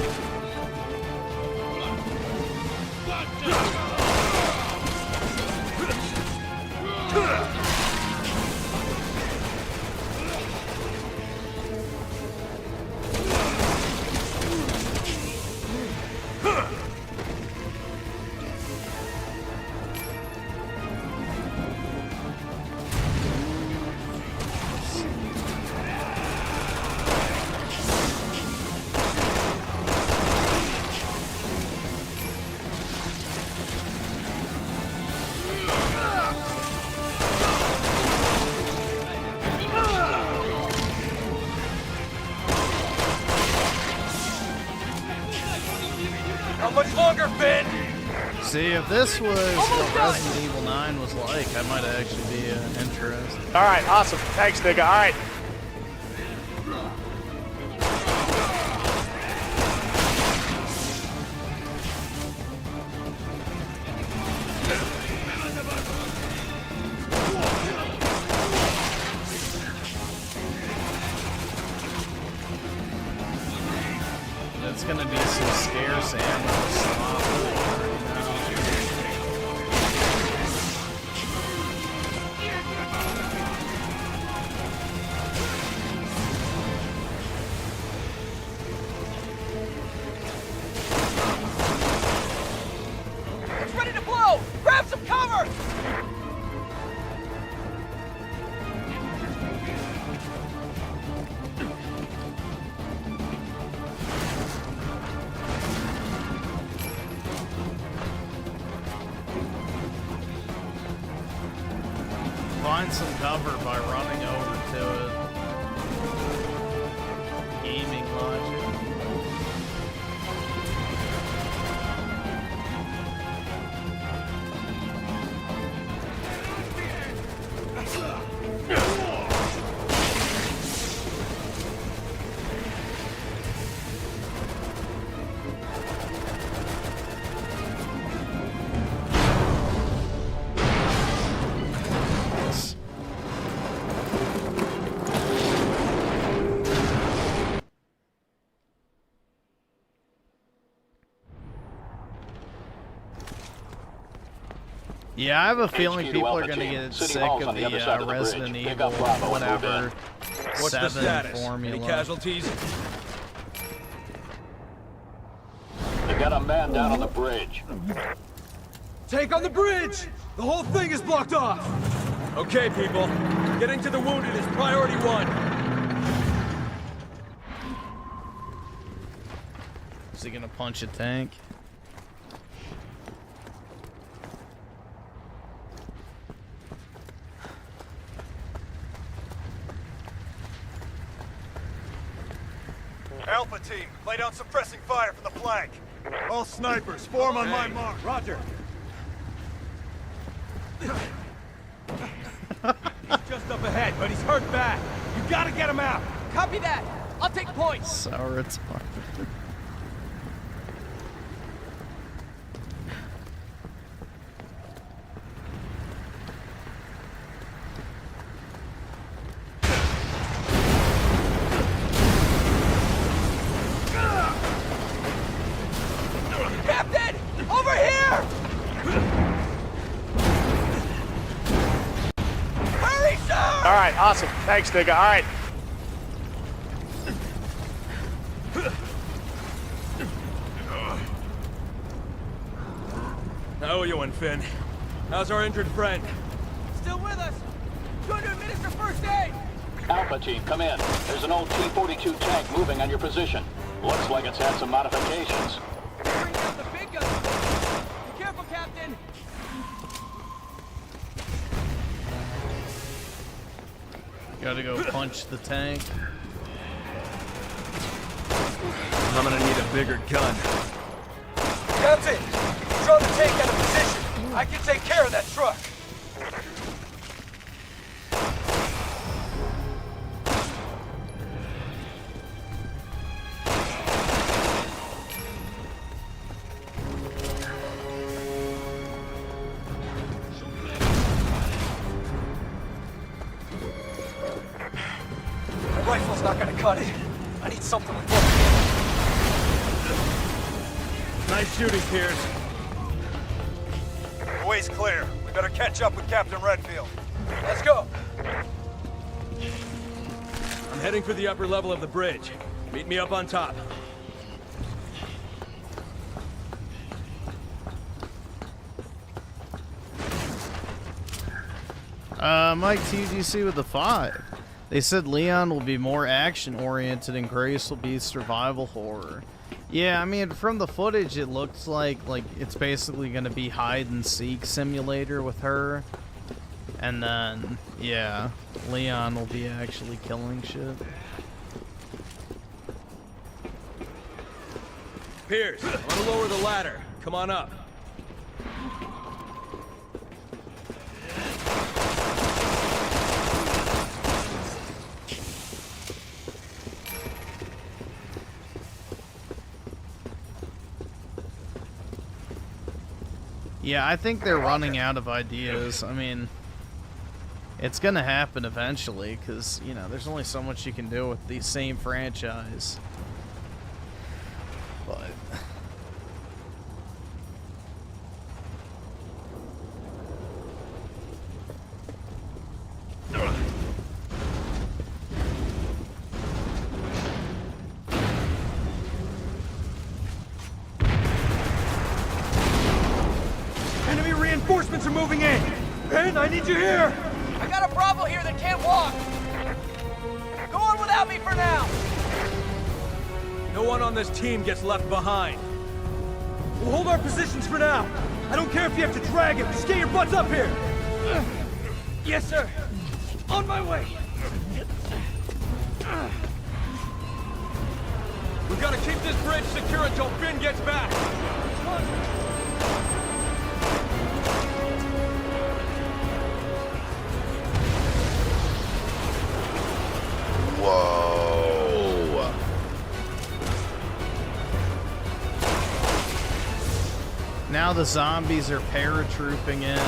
S1: See, if this was what Resident Evil 9 was like, I might actually be interested.
S6: All right, awesome. Thanks, nigga. All right.
S1: That's gonna be some scarce ammo.
S2: It's ready to blow! Grab some cover!
S1: Find some cover by running over to it. Gaming logic. Yeah, I have a feeling people are going to get sick of the Resident Evil, whatever,
S17: What's the
S1: 7
S17: status?
S1: formula.
S17: Any casualties?
S16: They got a man down on the bridge.
S13: Take on the bridge! The whole thing is blocked off!
S17: Okay, people. Getting to the wounded is priority 1.
S1: Is he going to punch a tank?
S18: Alpha team, lay down suppressing fire from the flank. All snipers, form on my mark.
S13: Roger. He's just up ahead, but he's hurt bad. You gotta get him out.
S2: Copy that. I'll take points.
S1: So retarded.
S2: Captain! Over here! Hurry, sir!
S6: All right, awesome. Thanks, nigga. All right.
S17: How are you, Finn? How's our injured friend?
S2: Still with us. Going to administer first aid.
S16: Alpha team, come in. There's an old T-42 tank moving on your position. Looks like it's had some modifications.
S2: Bring out the big guns. Be careful, Captain.
S1: Gotta go punch the tank.
S17: I'm gonna need a bigger gun.
S13: Captain! Draw the tank out of position. I can take care of that truck. The rifle's not gonna cut it. I need something with both hands.
S17: Nice shooting, Pierce.
S18: The way's clear. We better catch up with Captain Redfield.
S13: Let's go.
S17: I'm heading for the upper level of the bridge. Meet me up on top.
S1: Mike TGC with the 5. They said Leon will be more action-oriented and Grace will be survival horror. Yeah, I mean, from the footage, it looks like it's basically going to be hide-and-seek simulator with her. And then, yeah, Leon will be actually killing shit.
S17: Pierce, I want to lower the ladder. Come on up.
S1: Yeah, I think they're running out of ideas. I mean, it's gonna happen eventually, because, you know, there's only so much you can do with the same franchise. But...
S13: Enemy reinforcements are moving in! Ben, I need you here!
S2: I got a Bravo here that can't walk! Go on without me for now!
S13: No one on this team gets left behind. We'll hold our positions for now. I don't care if you have to drag him. Just get your butts up here! Yes, sir. On my way! We've got to keep this bridge secure until Finn gets back!
S9: Whoa!
S1: Now the zombies are paratrooping in.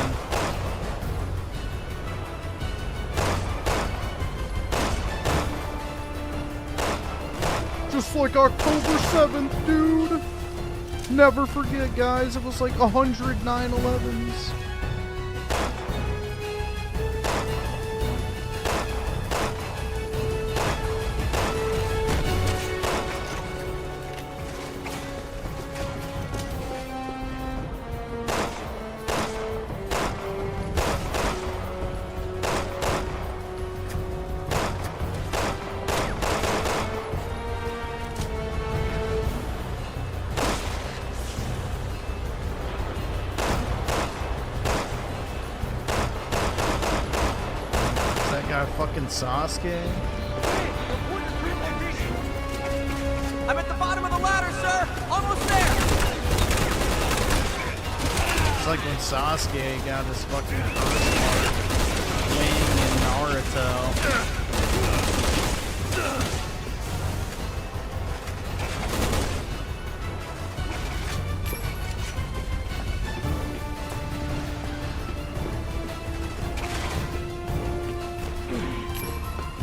S10: Just like October 7th, dude. Never forget, guys. It was like 100 9/11s.
S1: Sasuke?
S2: I'm at the bottom of the ladder, sir! Almost there!
S1: It's like when Sasuke got his fucking first part wing in Naruto.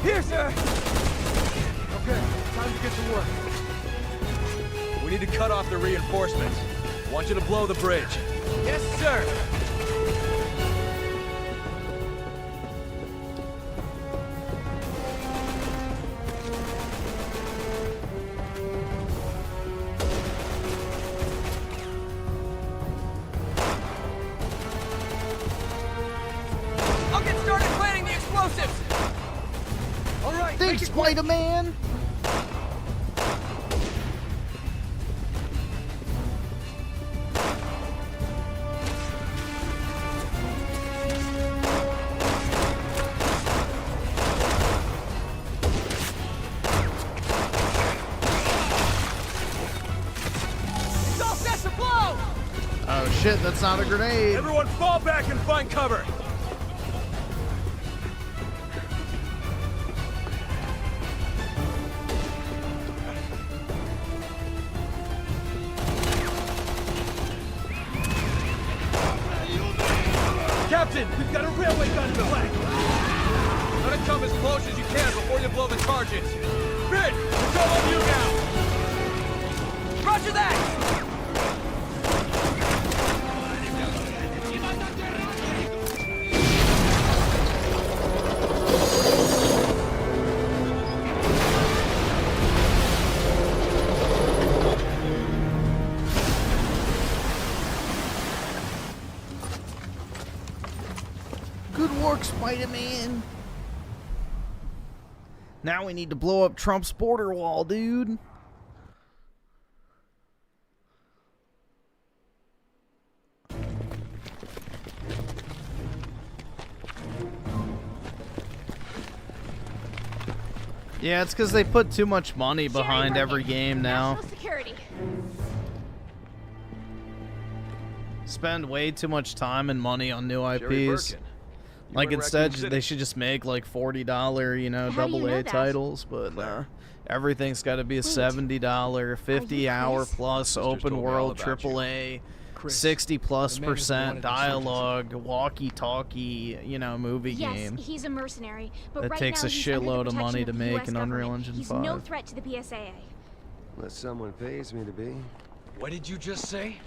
S13: Here, sir! Okay, time to get to work. We need to cut off the reinforcements. I want you to blow the bridge. Yes, sir!
S2: I'll get started planting the explosives!
S10: Thanks, Spider-Man!
S2: It's all set to blow!
S1: Oh shit, that's not a grenade!
S13: Everyone fall back and find cover! Captain, we've got a railway gun in the flank! Try to come as close as you can before you blow the charges. Finn, it's all on you now!
S2: Roger that!
S10: Good work, Spider-Man.
S1: Now we need to blow up Trump's border wall, dude. Yeah, it's because they put too much money behind every game now.
S5: Security.
S1: Spend way too much time and money on new IPs. Like, instead, they should just make, like, $40, you know, AA titles, but everything's got to be a $70, 50-hour plus open world AAA 60+% dialogue, walkie-talkie, you know, movie game.
S20: Yes, he's a mercenary, but
S1: that
S20: right
S1: takes
S20: now
S1: a
S20: he's under the
S1: shitload of money to
S20: protection of the
S1: make
S20: US
S1: an Unreal
S20: government.
S1: Engine
S20: He's
S1: 5.
S20: no threat to the PSAA.
S21: Unless someone pays me to be.
S13: What did you just say?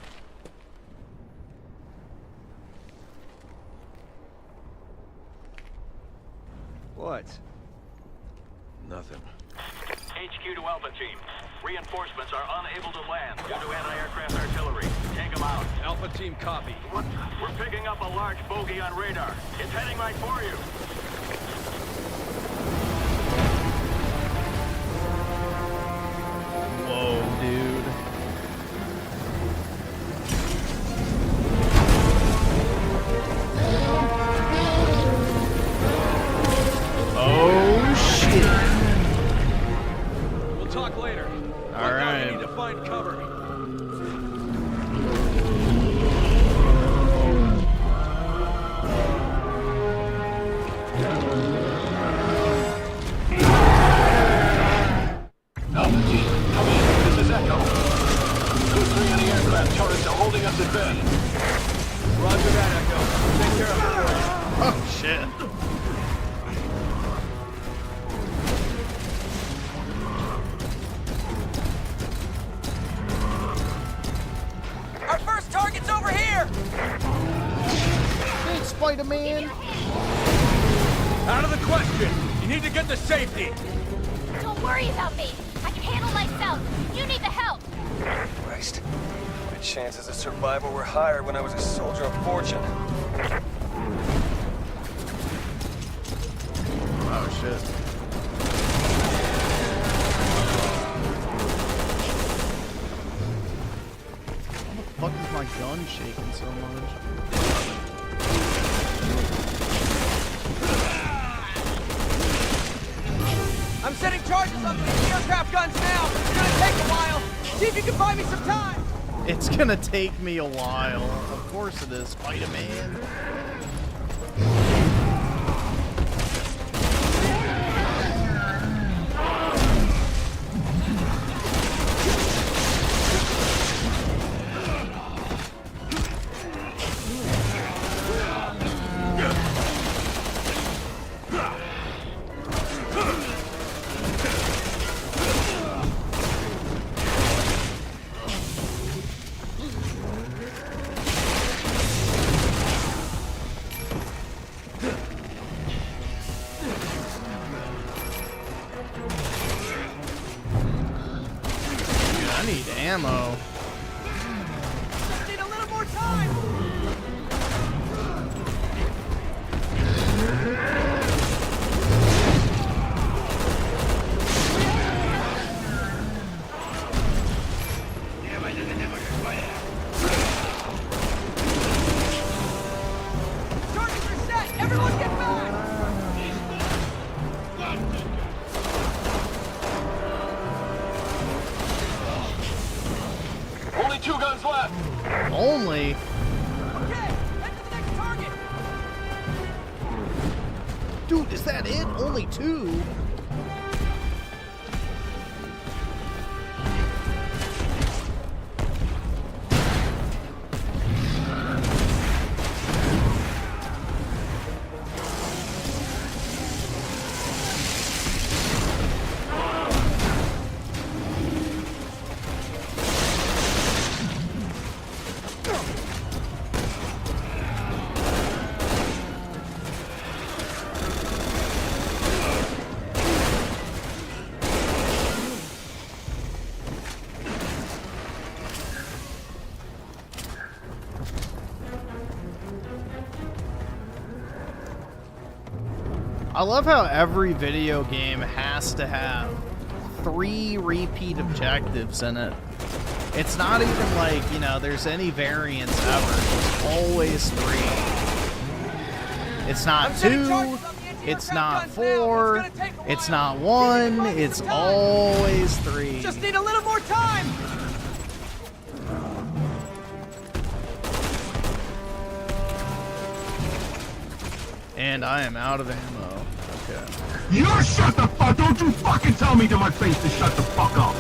S21: What? Nothing.
S16: HQ to Alpha Team. Reinforcements are unable to land due to anti-aircraft artillery. Take them out.
S17: Alpha Team, copy.
S16: We're picking up a large bogey on radar. It's heading right for you.
S1: Whoa, dude. Oh, shit.
S17: We'll talk later.
S1: All right.
S17: We need to find cover.
S16: Alpha Team, come in. This is Echo. Those 3 anti-aircraft turrets are holding us at bay.
S17: Roger that, Echo. Take care of it for you.
S1: Oh, shit.
S2: Our first target's over here!
S10: Big Spider-Man!
S13: Out of the question! You need to get to safety!
S5: Don't worry about me. I can handle myself. You need the help.
S21: Christ. My chances of survival were higher when I was a soldier of fortune.
S1: Oh, shit. Why the fuck is my gun shaking so much?
S2: I'm setting charges on the aircraft guns now. It's gonna take a while. See if you can buy me some time.
S1: It's gonna take me a while. Of course it is, Spider-Man. Ammo.
S2: Just need a little more time. Targets are set. Everyone get back.
S16: Only 2 guns left.
S1: Only?
S2: Okay, head to the next target.
S1: Dude, is that it? Only 2? I love how every video game has to have 3 repeat objectives in it. It's not even like, you know, there's any variance ever. It's always 3. It's not 2, it's not 4, it's not 1, it's always 3.
S2: Just need a little more time.
S1: And I am out of ammo. Okay.
S4: You shut the fuck! Don't you fucking tell me to my face to shut the fuck up!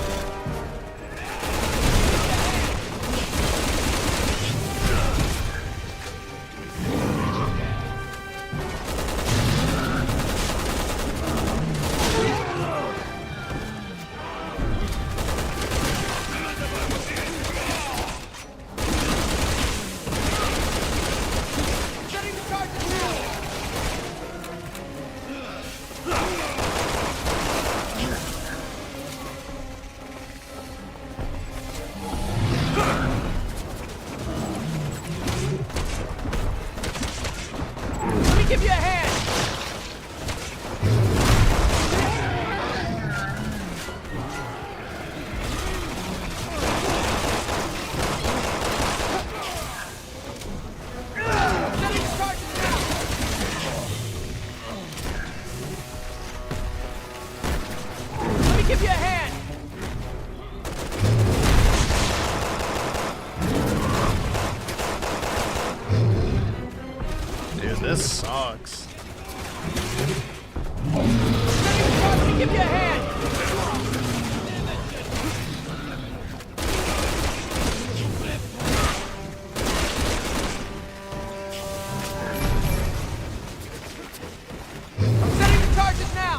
S2: give you a hand. Give you a hand!
S1: Dude, this sucks.
S2: Give you a hand! I'm setting the charges now!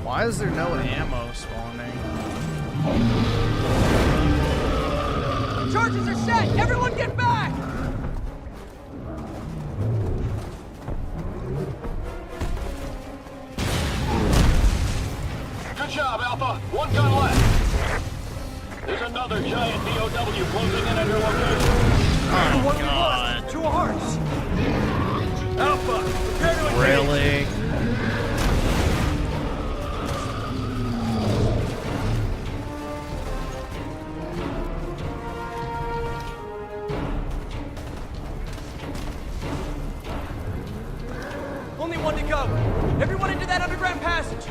S1: Why is there no ammo spawning?
S2: Charges are set! Everyone get back!
S16: Good job, Alpha. One gun left. There's another giant DOW closing in on your location.
S1: Oh, God.
S13: Two hearts. Alpha, prepare to engage.
S1: Really?
S2: Only one to go. Everyone into that underground passage.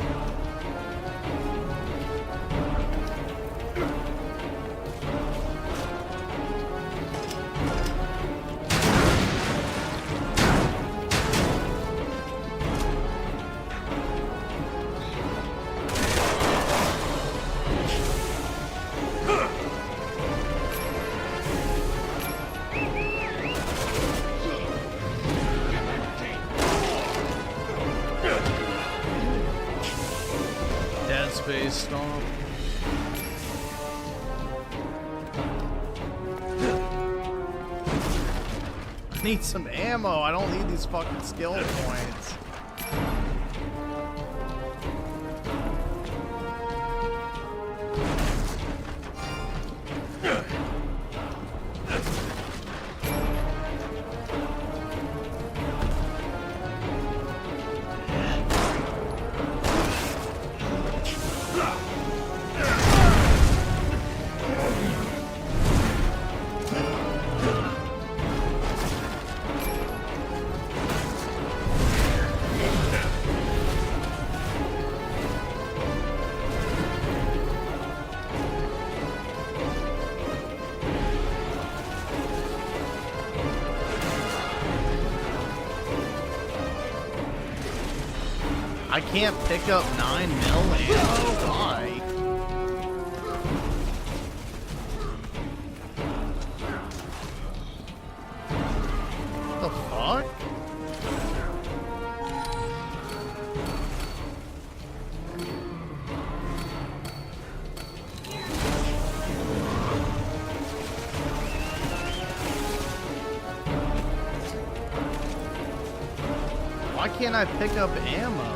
S1: Dead Space Stomp. I need some ammo. I don't need these fucking skill points. I can't pick up 9 mil ammo? Why? The fuck? Why can't I pick up ammo?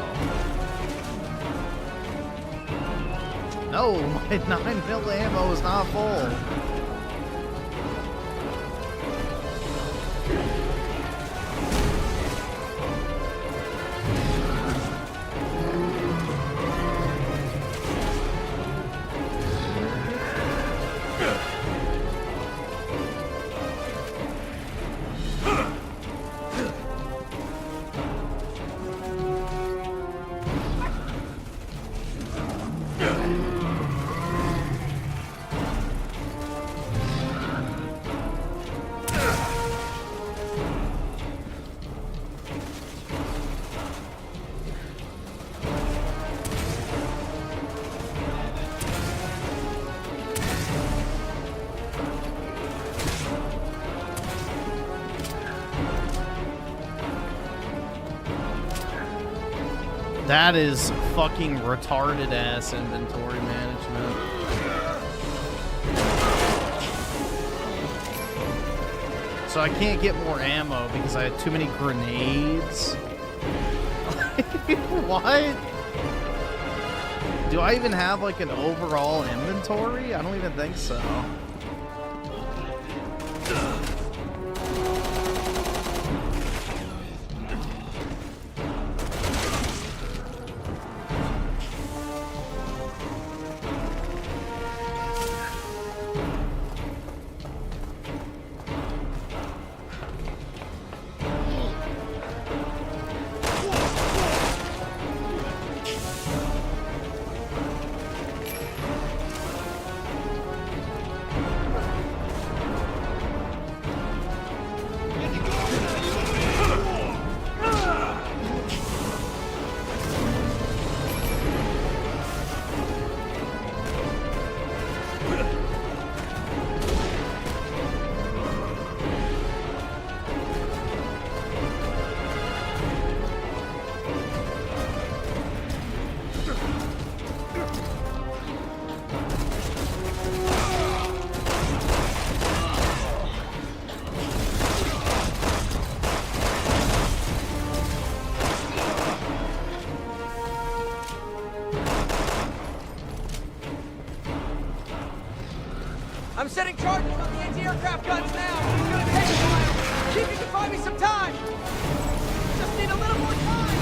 S1: No, my 9 mil ammo is not full. That is fucking retarded ass inventory management. So I can't get more ammo because I had too many grenades. What? Do I even have like an overall inventory? I don't even think so.
S2: I'm setting charges on the anti-aircraft guns now. It's gonna take a while. See if you can find me some time. Just need a little more time.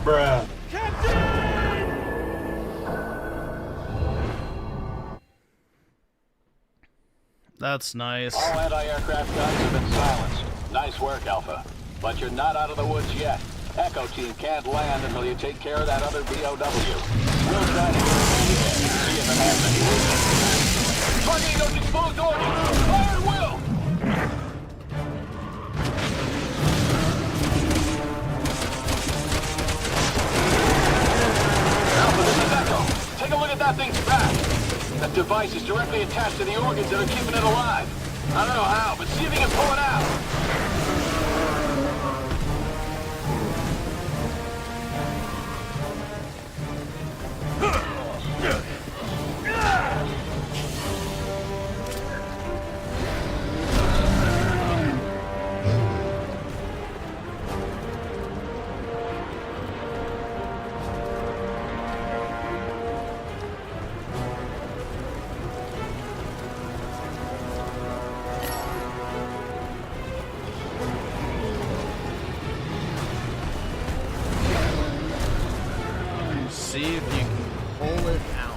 S18: Bruh.
S1: That's nice.
S16: All anti-aircraft guns have been silenced. Nice work, Alpha. But you're not out of the woods yet. Echo Team can't land until you take care of that other BOW. We'll try to get it there. See if it has any weakness. Targeting those exposed organs. Fire at will! Alpha, this is Echo. Take a look at that thing's back. That device is directly attached to the organs that are keeping it alive. I don't know how, but see if you can pull it out.
S1: See if you can pull it out.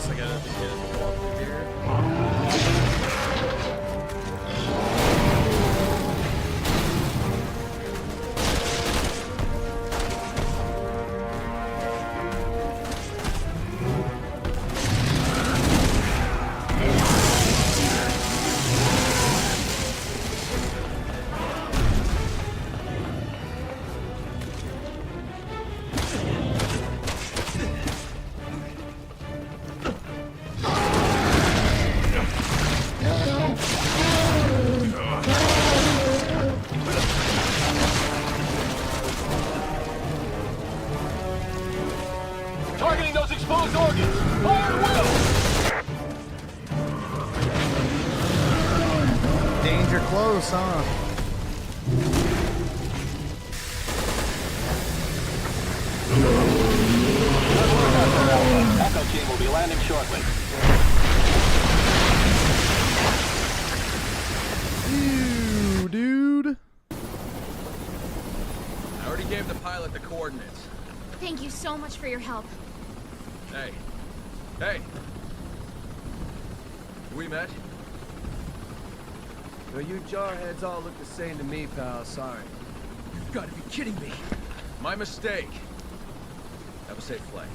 S1: I gotta get it walk through here. Danger close, huh?
S16: Echo team will be landing shortly.
S1: Ew, dude.
S17: I already gave the pilot the coordinates.
S20: Thank you so much for your help.
S17: Hey. Hey. We met?
S21: Well, you jarheads all look the same to me, pal. Sorry.
S17: You've got to be kidding me. My mistake. Have a safe flight.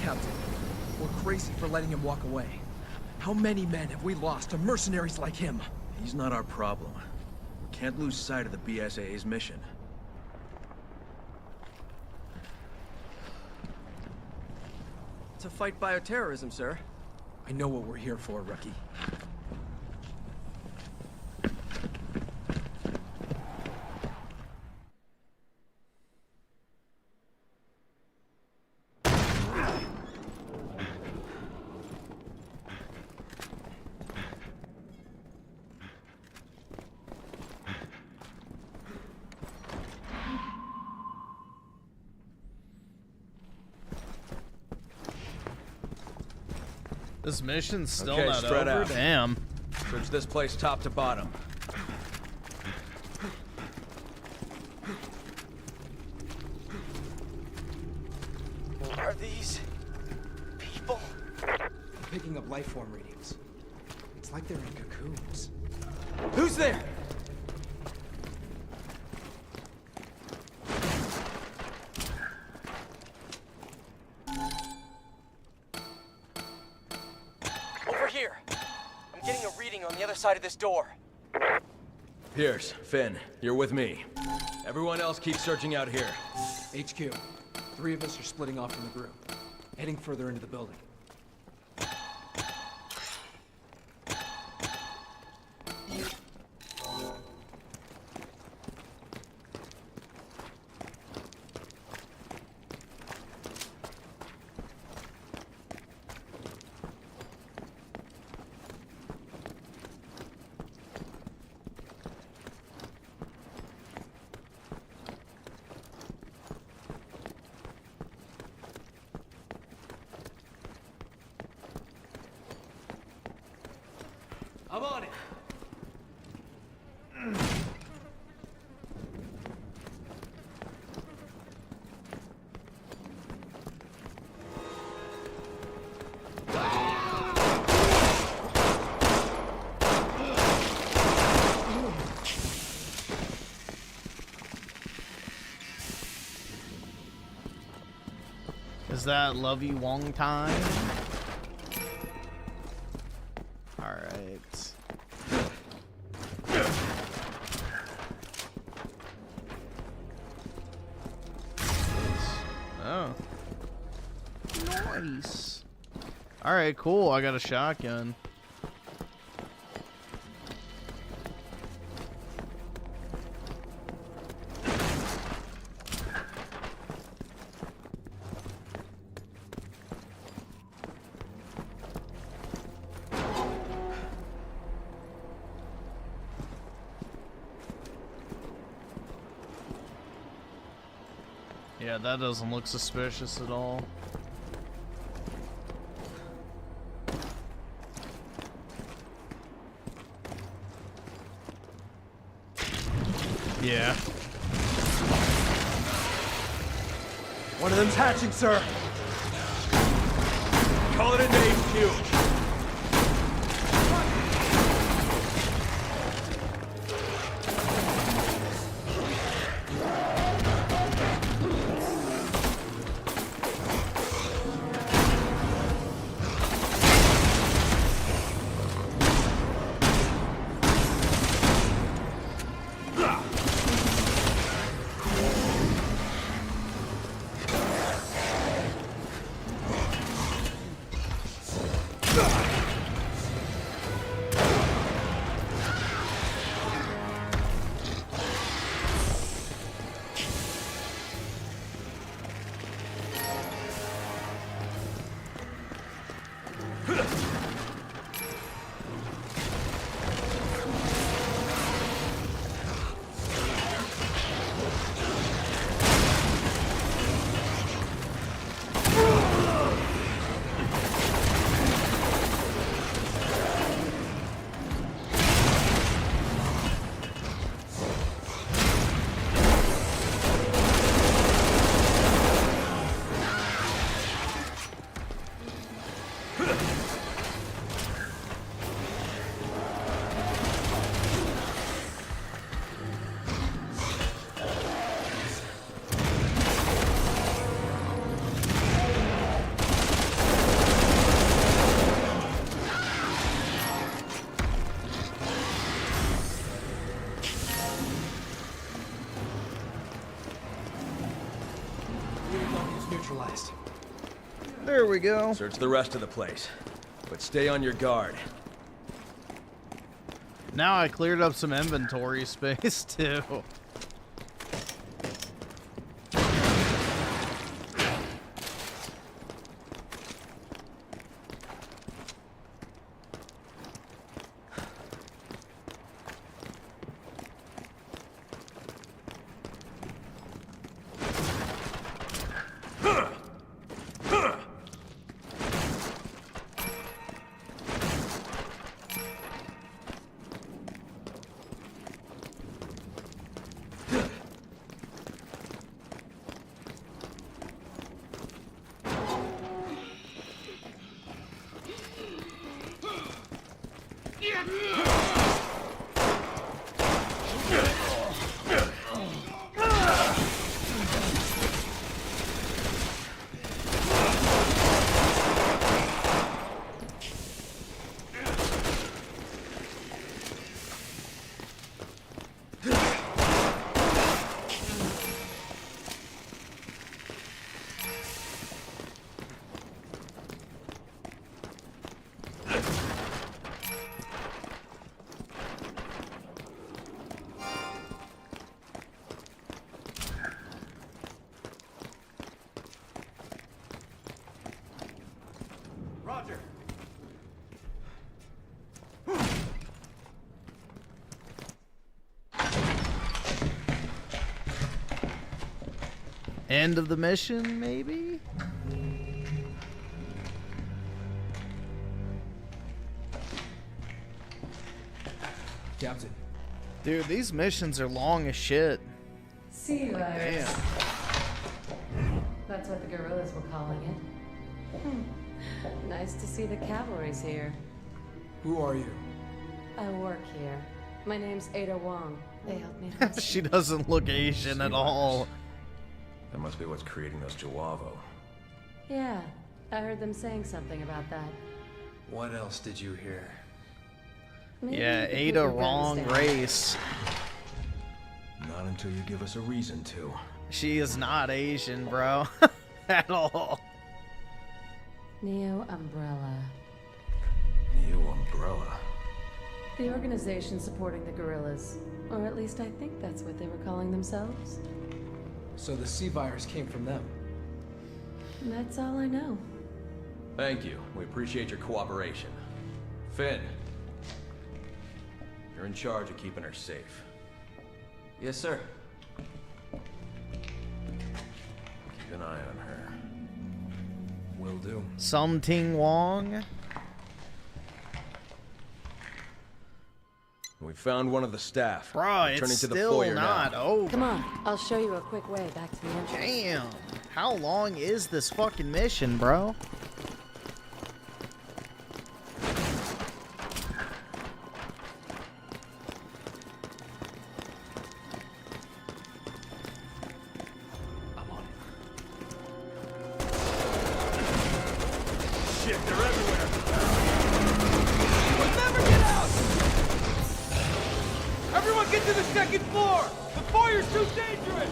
S13: Captain, we're crazy for letting him walk away. How many men have we lost to mercenaries like him?
S17: He's not our problem. We can't lose sight of the BSAA's mission.
S21: To fight bioterrorism, sir.
S13: I know what we're here for, rookie.
S1: This mission's still
S17: Okay,
S1: not
S17: spread
S1: over?
S17: out.
S1: Damn.
S17: Search this place top to bottom.
S21: Are these people?
S13: I'm picking up life form readings. It's like they're in cocoons. Who's there?
S21: Over here. I'm getting a reading on the other side of this door.
S17: Pierce, Finn, you're with me. Everyone else keep searching out here.
S13: HQ. 3 of us are splitting off from the group, heading further into the building.
S21: I'm on it.
S1: Is that Love You Long Time? Alright. Oh. Nice. Alright, cool. I got a shotgun. Yeah, that doesn't look suspicious at all. Yeah.
S13: One of them's hatching, sir.
S17: Call it into HQ.
S21: neutralized.
S1: There we go.
S11: Search the rest of the place, but stay on your guard.
S1: Now I cleared up some inventory space too.
S21: Roger.
S1: End of the mission, maybe?
S21: Captain.
S1: Dude, these missions are long as shit.
S14: SHEEEEIT.
S1: Damn.
S14: That's what the guerrillas were calling it. Nice to see the cavalry's here.
S21: Who are you?
S14: I work here. My name's Ada Wong. They helped me.
S1: She doesn't look Asian at all.
S11: That must be what's creating those Jawavo.
S14: Yeah, I heard them saying something about that.
S21: What else did you hear?
S14: Maybe
S1: Yeah,
S14: you could put
S1: Ada
S14: your
S1: wrong
S14: guns down.
S1: race.
S11: Not until you give us a reason to.
S1: She is not Asian, bro. At all.
S14: Neo Umbrella.
S11: New Umbrella.
S14: The organization supporting the guerrillas. Or at least I think that's what they were calling themselves.
S21: So the sea virus came from them.
S14: And that's all I know.
S11: Thank you. We appreciate your cooperation. Finn, you're in charge of keeping her safe.
S21: Yes, sir.
S11: Keep an eye on her.
S21: Will do.
S1: Something Wong.
S11: We found one of the staff.
S1: Bro,
S11: Returning
S1: it's
S11: to the
S1: still
S11: foyer
S1: not
S11: now.
S1: over.
S14: Come on, I'll show you a quick way back to the entrance.
S1: Damn. How long is this fucking mission, bro?
S18: Shit, they're everywhere.
S2: We'll never get out! Everyone get to the second floor! The foyer's too dangerous!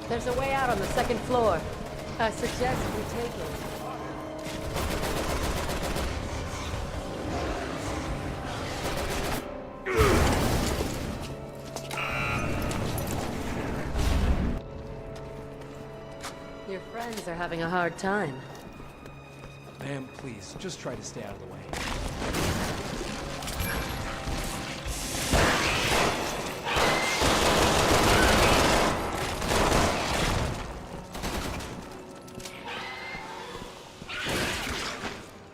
S14: There's a way out on the second floor. I suggest we take it. Your friends are having a hard time.
S21: Ma'am, please, just try to stay out of the way.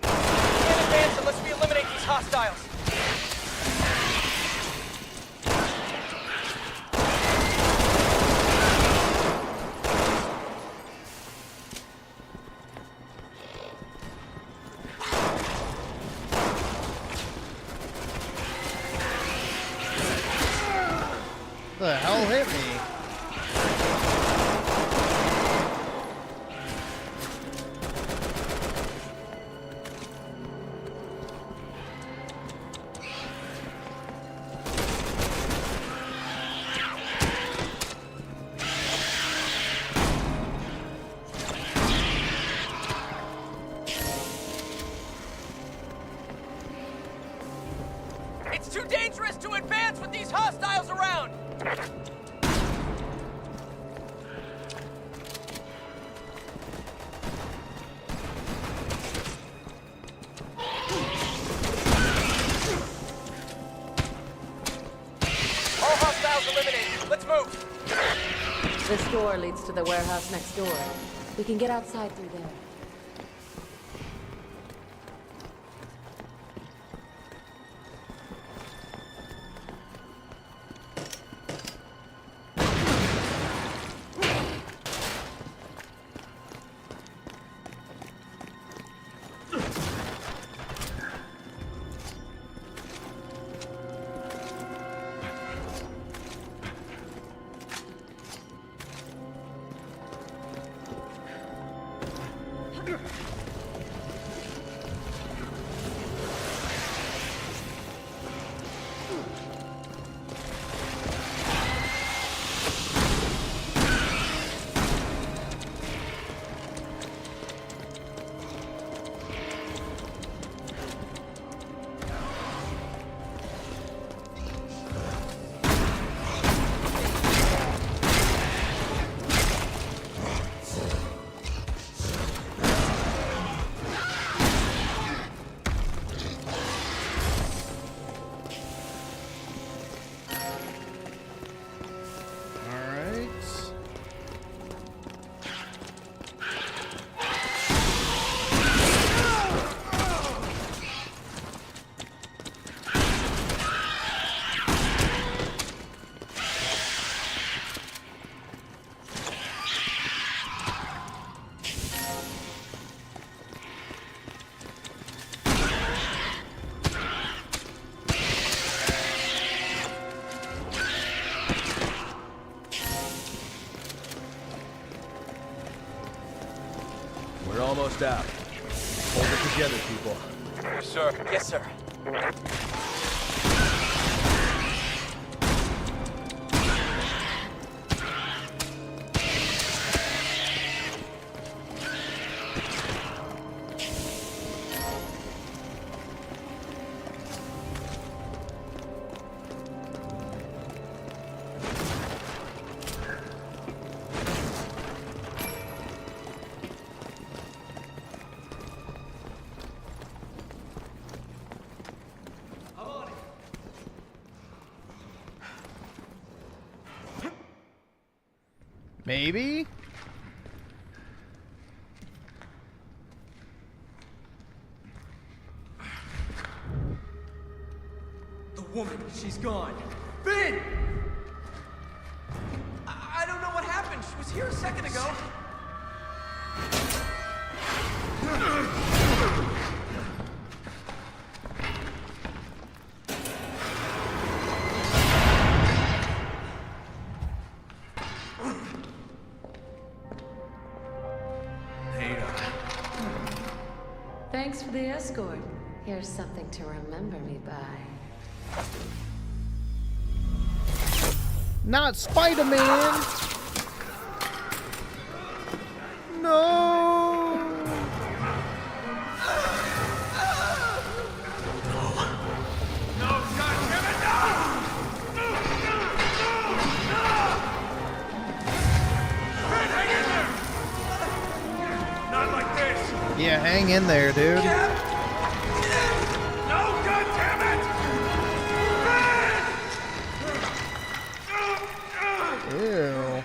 S2: Can't advance unless we eliminate these hostiles.
S1: The hell hit me?
S2: too dangerous to advance with these hostiles around! All hostiles eliminated. Let's move!
S14: This door leads to the warehouse next door. We can get outside through there.
S17: We're almost out. Hold it together, people.
S21: Yes, sir.
S2: Yes, sir.
S1: Maybe?
S13: The woman, she's gone. Finn!
S2: I don't know what happened. She was here a second ago.
S14: Thanks for the escort. Here's something to remember me by.
S1: Not Spider-Man! No! Yeah, hang in there, dude.
S18: No, goddammit!
S1: Ew.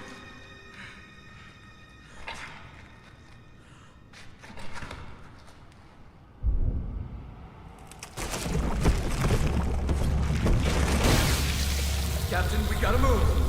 S13: Captain, we gotta move.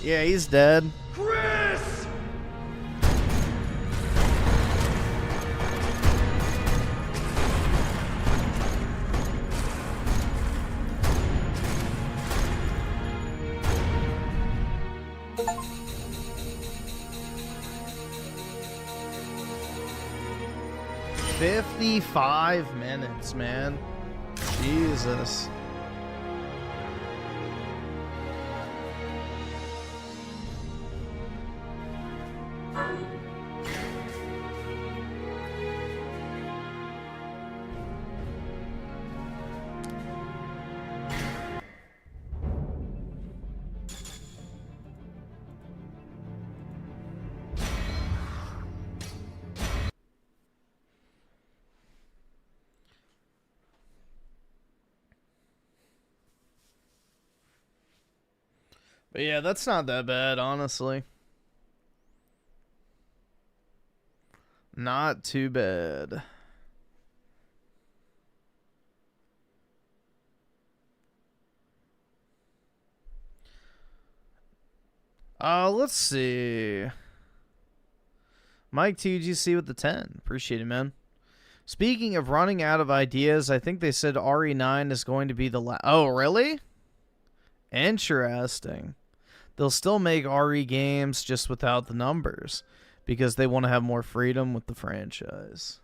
S1: Yeah, he's dead.
S13: Chris!
S1: 55 minutes, man. Jesus. But yeah, that's not that bad, honestly. Not too bad. Let's see. Mike TGC with the 10. Appreciate it, man. Speaking of running out of ideas, I think they said RE9 is going to be the last. Oh, really? Interesting. They'll still make RE games just without the numbers because they want to have more freedom with the franchise.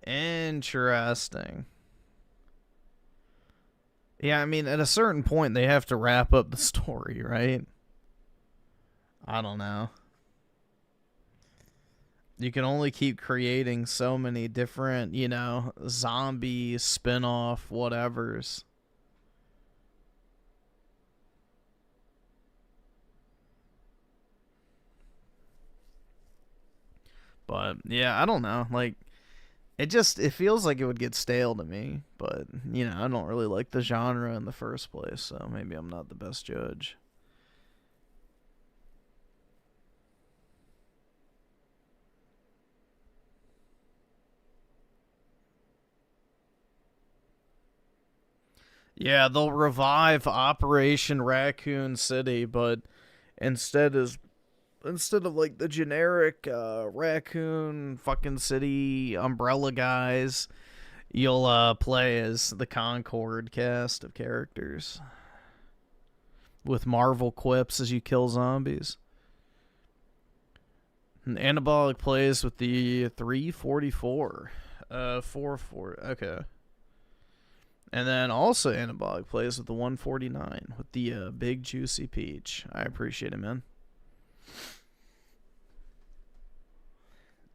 S1: Interesting. Yeah, I mean, at a certain point, they have to wrap up the story, right? I don't know. You can only keep creating so many different, you know, zombie spin-off whatevers. But, yeah, I don't know. Like, it feels like it would get stale to me. But, you know, I don't really like the genre in the first place, so maybe I'm not the best judge. Yeah, they'll revive Operation Raccoon City, but instead of like the generic Raccoon fucking City umbrella guys, you'll play as the Concord cast of characters with Marvel quips as you kill zombies. And Anabolic plays with the 344. 44. Okay. And then also Anabolic plays with the 149 with the big juicy peach. I appreciate it, man.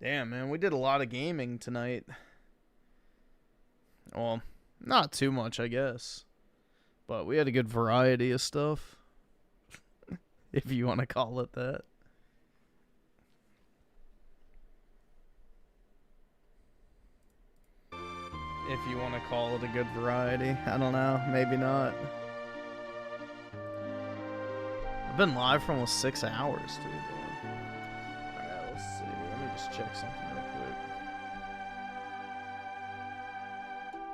S1: Damn, man, we did a lot of gaming tonight. Well, not too much, I guess. But we had a good variety of stuff. If you want to call it that. If you want to call it a good variety. I don't know. Maybe not. I've been live for almost 6 hours, dude. Alright, let's see. Let me just check something real quick.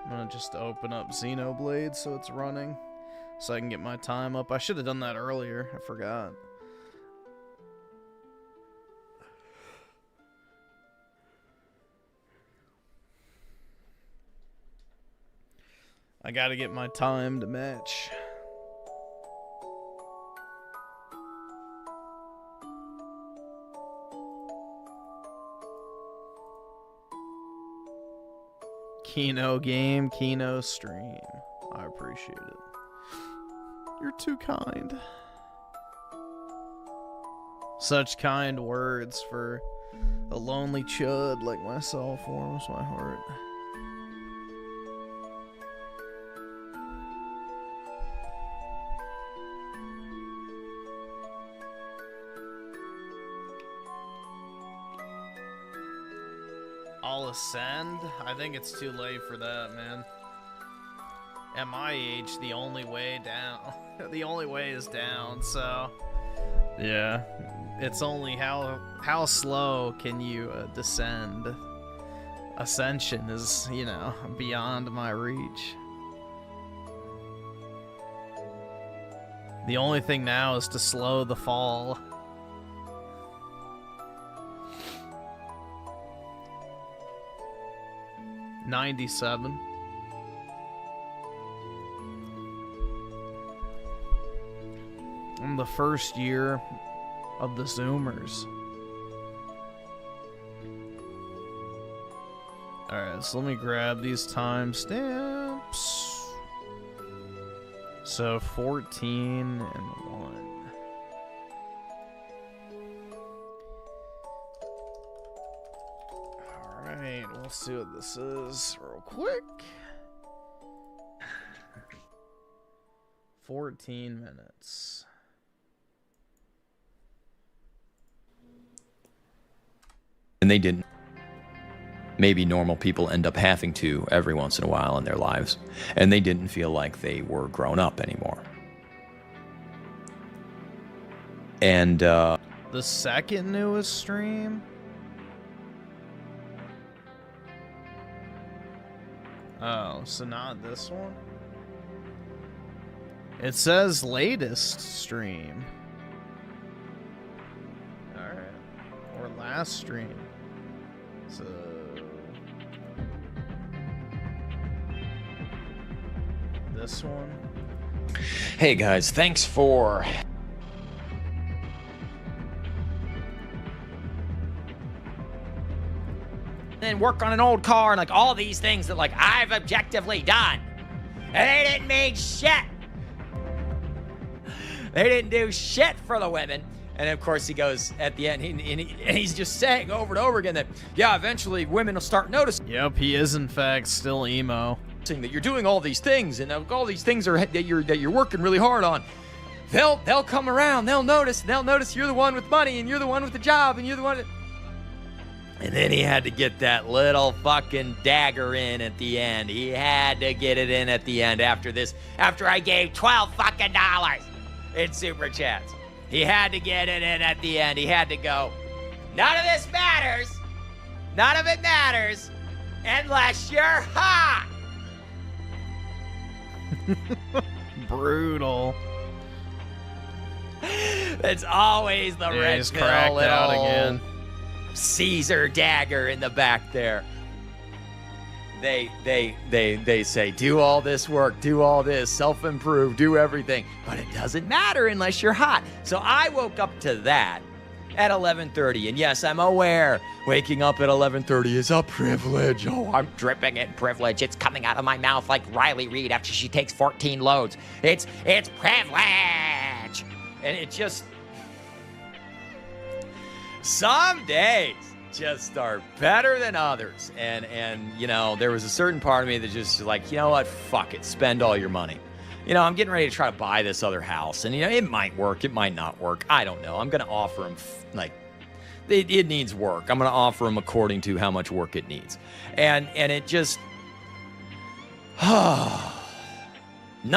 S1: I'm going to just open up Xenoblade so it's running. So I can get my time up. I should have done that earlier. I forgot. I gotta get my time to match. Kino game, Kino stream. I appreciate it. You're too kind. Such kind words for a lonely chud like myself warms my heart. I'll ascend? I think it's too late for that, man. At my age, the only way down. The only way is down, so... Yeah. It's only how slow can you descend. Ascension is, you know, beyond my reach. The only thing now is to slow the fall. $97. I'm the first year of the Zoomers. Alright. Alright, so let me grab these timestamps. So 14 and 1. Alright, we'll see what this is real quick. 14 minutes.
S3: And they didn't. Maybe normal people end up having to every once in a while in their lives, and they didn't feel like they were grown up anymore. And
S1: the second newest stream? Oh, so not this one? It says latest stream. Alright. Or last stream. So... this one?
S3: hey guys, thanks for...
S22: and work on an old car and like all these things that like I've objectively done. And they didn't mean shit. They didn't do shit for the women. And of course he goes at the end, and he's just saying over and over again that, yeah, eventually women will start noticing.
S1: Yep, he is in fact still emo.
S22: That you're doing all these things, and all these things are that you're working really hard on. They'll come around, they'll notice you're the one with money, and you're the one with the job, and you're the one that... And then he had to get that little fucking dagger in at the end. He had to get it in at the end after I gave $12 fucking in super chats. He had to get it in at the end. He had to go, none of this matters. None of it matters unless you're hot.
S1: Brutal.
S22: It's always the red
S1: he's
S22: pill
S1: cracked out again.
S22: Caesar dagger in the back there. They say, do all this work, do all this, self-improve, do everything. But it doesn't matter unless you're hot. So I woke up to that at 11:30. And yes, I'm aware waking up at 11:30 is a privilege. Oh, I'm dripping in privilege. It's coming out of my mouth like Riley Reid after she takes 14 loads. It's privilege. And it just... some days just are better than others. And you know, there was a certain part of me that just like, you know what, fuck it, spend all your money. You know, I'm getting ready to try to buy this other house, and you know, it might work, it might not work, I don't know. I'm gonna offer him like, it needs work. I'm gonna offer him according to how much work it needs. And it just, none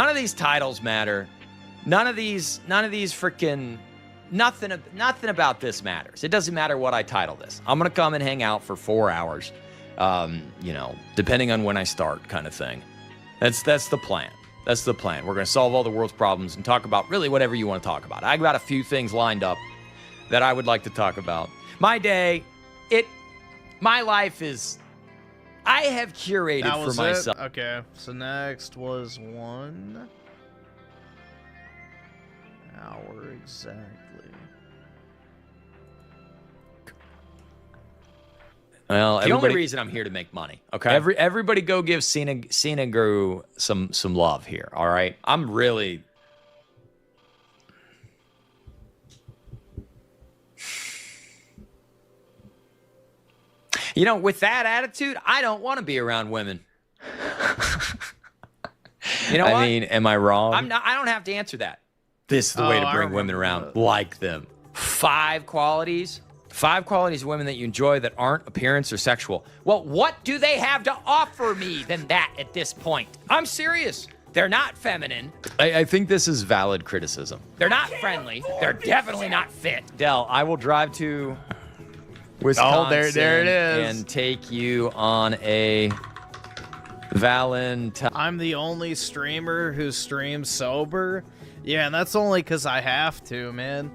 S22: of these titles matter. None of these freaking, nothing about this matters. It doesn't matter what I title this. I'm gonna come and hang out for 4 hours, you know, depending on when I start, kind of thing. That's the plan. That's the plan. We're gonna solve all the world's problems and talk about really whatever you want to talk about. I got a few things lined up that I would like to talk about. My day, my life is, I have curated
S1: that was
S22: for myself.
S1: It? Okay, so next was 1 hour exactly.
S22: Well, the only reason I'm here to make money, okay? Everybody go give Cena Guru some love here, all right? I'm really... You know, with that attitude, I don't want to be around women. You know what?
S3: I mean, am I wrong?
S22: I don't have to answer that. This is the way to bring women around. Like them. 5 qualities of women that you enjoy that aren't appearance or sexual. Well, what do they have to offer me than that at this point? I'm serious. They're not feminine.
S3: I think this is valid criticism.
S22: They're not friendly. They're definitely not fit.
S3: Del, I will drive to Wisconsin
S1: there it is.
S3: and take you on a Valentine.
S1: I'm the only streamer who streams sober. Yeah, and that's only because I have to, man.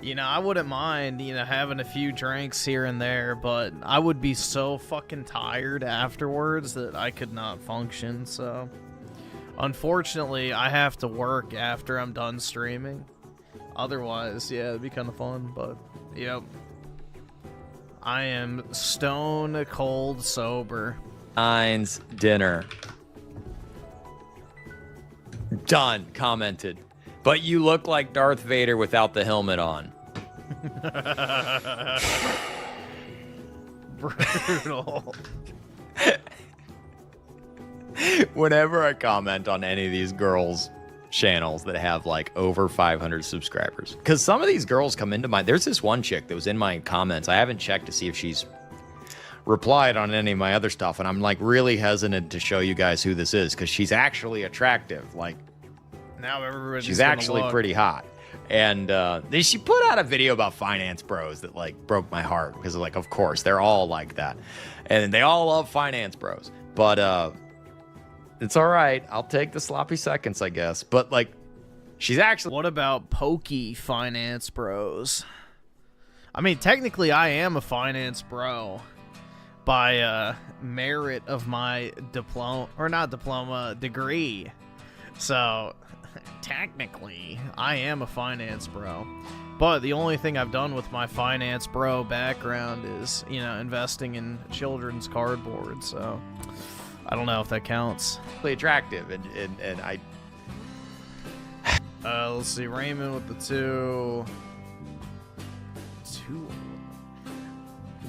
S1: You know, I wouldn't mind, you know, having a few drinks here and there, but I would be so fucking tired afterwards that I could not function, so... Unfortunately, I have to work after I'm done streaming. Otherwise, yeah, it'd be kind of fun, but, yep. I am stone cold sober.
S22: Valentine's dinner. Done. Commented. But you look like Darth Vader without the helmet on.
S1: Brutal.
S22: Whenever I comment on any of these girls' channels that have like over 500 subscribers, because some of these girls come into my, there's this one chick that was in my comments. I haven't checked to see if she's replied on any of my other stuff, and I'm like really hesitant to show you guys who this is because she's actually attractive. Like,
S1: now everybody's
S22: she's
S1: gonna
S22: actually
S1: look.
S22: pretty hot. And she put out a video about finance bros that like broke my heart because like, of course, they're all like that, and they all love finance bros. But it's all right. I'll take the sloppy seconds, I guess. But like, she's actually.
S1: What about pokey finance bros? I mean, technically, I am a finance bro by merit of my degree. So technically, I am a finance bro. But the only thing I've done with my finance bro background is, you know, investing in children's cardboard. So I don't know if that counts.
S22: Really attractive, and I.
S1: Let's see, Raymond with the two.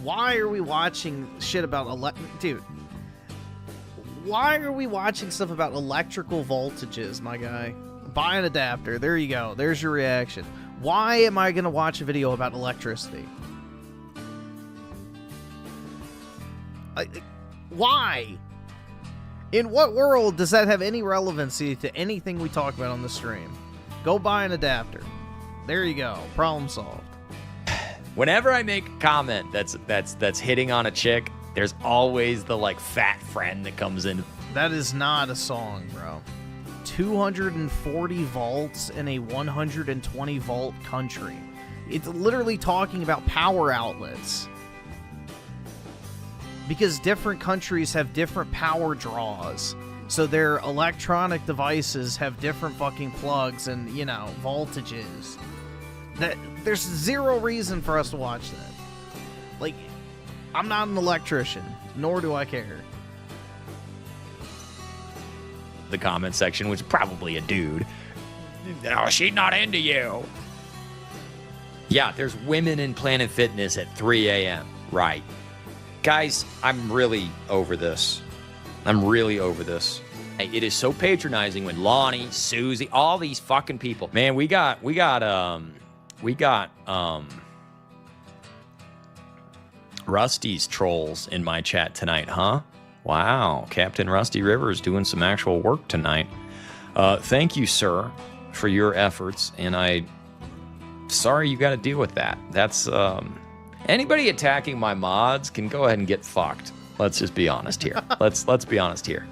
S1: Why are we watching shit about dude? Why are we watching stuff about electrical voltages, my guy? Buy an adapter. There you go. There's your reaction. Why am I gonna watch a video about electricity? Why? In what world does that have any relevancy to anything we talk about on the stream? Go buy an adapter. There you go. Problem solved.
S22: Whenever I make a comment that's hitting on a chick, there's always the like fat friend that comes in.
S1: That is not a song, bro. 240 volts in a 120 volt country. It's literally talking about power outlets. Because different countries have different power draws. So their electronic devices have different fucking plugs and, you know, voltages. There's zero reason for us to watch that. Like, I'm not an electrician, nor do I care.
S22: The comment section was probably a dude. Oh, she's not into you. Yeah, there's women in Planet Fitness at 3 a.m. Right. Guys, I'm really over this. I'm really over this. It is so patronizing when Lonnie, Susie, all these fucking people. Man, we got Rusty's trolls in my chat tonight, huh? Wow, Captain Rusty Rivers doing some actual work tonight. Thank you, sir, for your efforts, and sorry you got to deal with that. That's anybody attacking my mods can go ahead and get fucked. Let's just be honest here. Let's be honest here.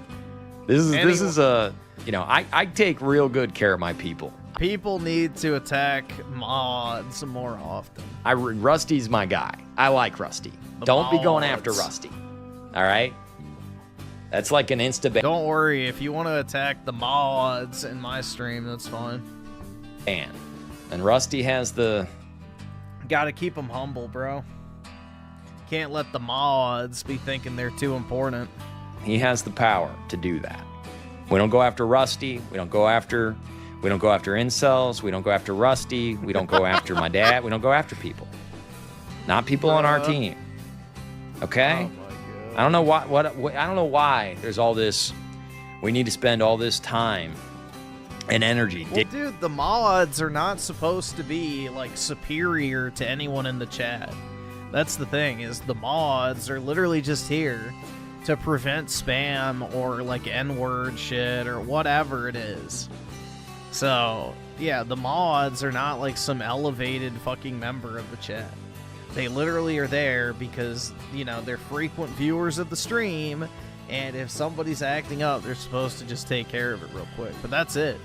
S22: This is you know, I take real good care of my people.
S1: People need to attack mods more often.
S22: Rusty's my guy. I like Rusty. Don't be going after Rusty. All right? That's like an insta-ban.
S1: Don't worry, if you want to attack the mods in my stream, that's fine.
S22: And Rusty has the...
S1: Gotta keep them humble, bro. Can't let the mods be thinking they're too important.
S22: He has the power to do that. We don't go after Rusty. We don't go after incels. We don't go after Rusty. We don't go after my dad. We don't go after people. Not people on our team. Okay? I don't know I don't know why there's all this. We need to spend all this time and energy.
S1: Well, dude, the mods are not supposed to be like superior to anyone in the chat. That's the thing, is the mods are literally just here to prevent spam or like N-word shit or whatever it is. So, yeah, the mods are not like some elevated fucking member of the chat. They literally are there because, you know, they're frequent viewers of the stream, and if somebody's acting up, they're supposed to just take care of it real quick. But that's it.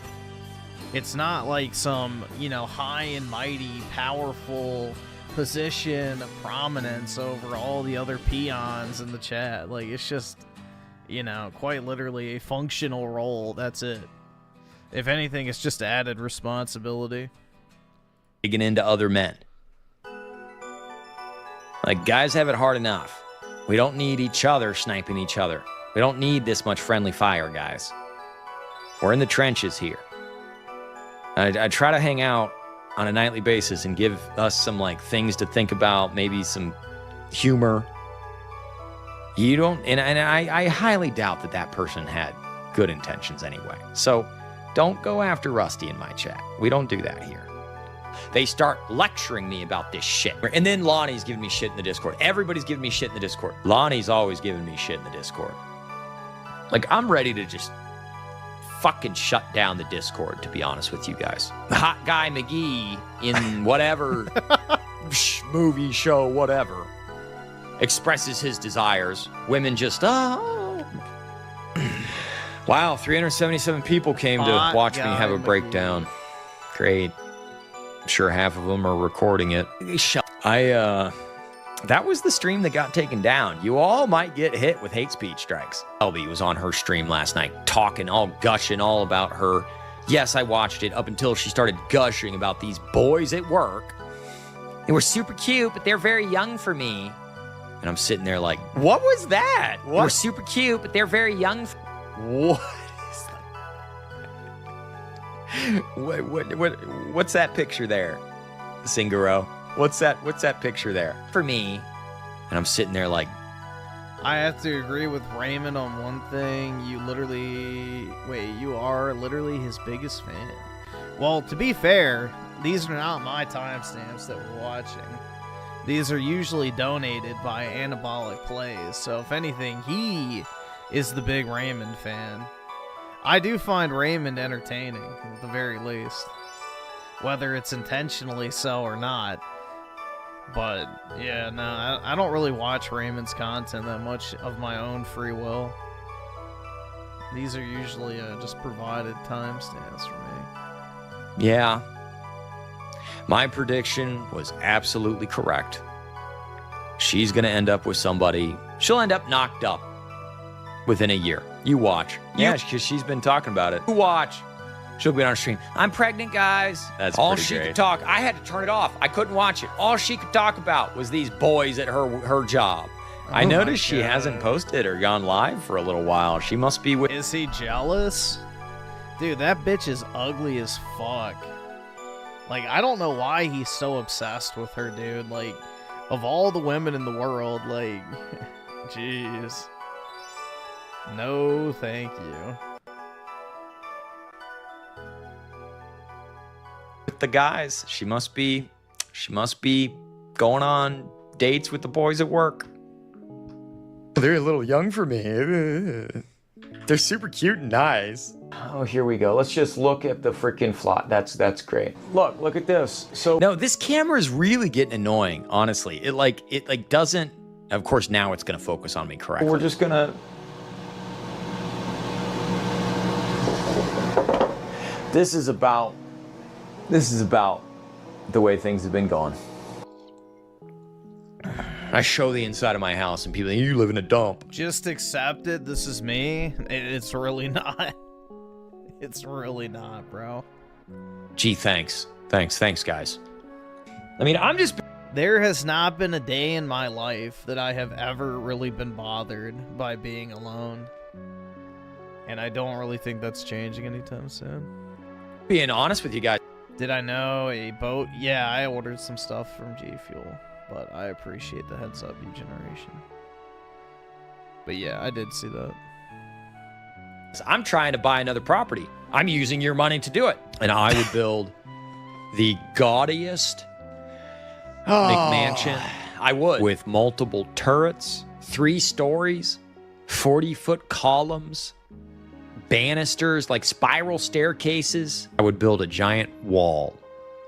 S1: It's not like some, you know, high and mighty, powerful position of prominence over all the other peons in the chat. Like, it's just, you know, quite literally a functional role. That's it. If anything, it's just added responsibility.
S22: Digging into other men. Like, guys have it hard enough. We don't need each other sniping each other. We don't need this much friendly fire, guys. We're in the trenches here. I try to hang out on a nightly basis and give us some, like, things to think about, maybe some humor. You don't, and I highly doubt that that person had good intentions anyway. So don't go after Rusty in my chat. We don't do that here. They start lecturing me about this shit. And then Lonnie's giving me shit in the Discord. Everybody's giving me shit in the Discord. Lonnie's always giving me shit in the Discord. Like, I'm ready to just fucking shut down the Discord, to be honest with you guys. Hot Guy McGee in whatever movie, show, whatever, expresses his desires. Women just, oh. Wow, 377 people came to watch me have a breakdown. Great. I'm sure half of them are recording it. That was the stream that got taken down. You all might get hit with hate speech strikes. Elby was on her stream last night, talking, all gushing all about her. Yes, I watched it up until she started gushing about these boys at work. They were super cute, but they're very young for me. And I'm sitting there like, what was that? What? They were super cute, but they're very young. What is that? What's that picture there, Singaro? What's that picture there? For me. And I'm sitting there like,
S1: I have to agree with Raymond on one thing. You are literally his biggest fan. Well, to be fair, these are not my timestamps that we're watching. These are usually donated by Anabolic Plays. So if anything, he is the big Raymond fan. I do find Raymond entertaining, at the very least. Whether it's intentionally so or not. But, yeah, no, I don't really watch Raymond's content that much of my own free will. These are usually just provided timestamps for me.
S22: Yeah. My prediction was absolutely correct. She's going to end up with somebody. She'll end up knocked up within a year. You watch. Yeah, because she's been talking about it. You watch. She'll be on her stream. I'm pregnant, guys. That's all she could talk. I had to turn it off. I couldn't watch it. All she could talk about was these boys at her job. I noticed she hasn't posted or gone live for a little while. She must be with.
S1: Is he jealous? Dude, that bitch is ugly as fuck. Like, I don't know why he's so obsessed with her, dude. Like, of all the women in the world, like, jeez. No, thank you.
S22: With the guys, she must be going on dates with the boys at work. They're a little young for me. They're super cute and nice. Oh, here we go. Let's just look at the freaking flat. That's great. Look at this. So no, this camera is really getting annoying, honestly. It doesn't. Of course, now it's gonna focus on me correctly. We're just gonna. This is about the way things have been going. I show the inside of my house and people think, you live in a dump.
S1: Just accept it. This is me. It's really not. It's really not, bro.
S22: Gee, thanks, guys. I mean, I'm just...
S1: There has not been a day in my life that I have ever really been bothered by being alone. And I don't really think that's changing anytime soon.
S22: Being honest with you guys.
S1: Did I know a boat? Yeah, I ordered some stuff from G Fuel, but I appreciate the heads up, U-Generation. But yeah, I did see that.
S22: I'm trying to buy another property. I'm using your money to do it. And I would build the gaudiest McMansion. I would. With multiple turrets, 3 stories, 40-foot columns, banisters, like spiral staircases. I would build a giant wall,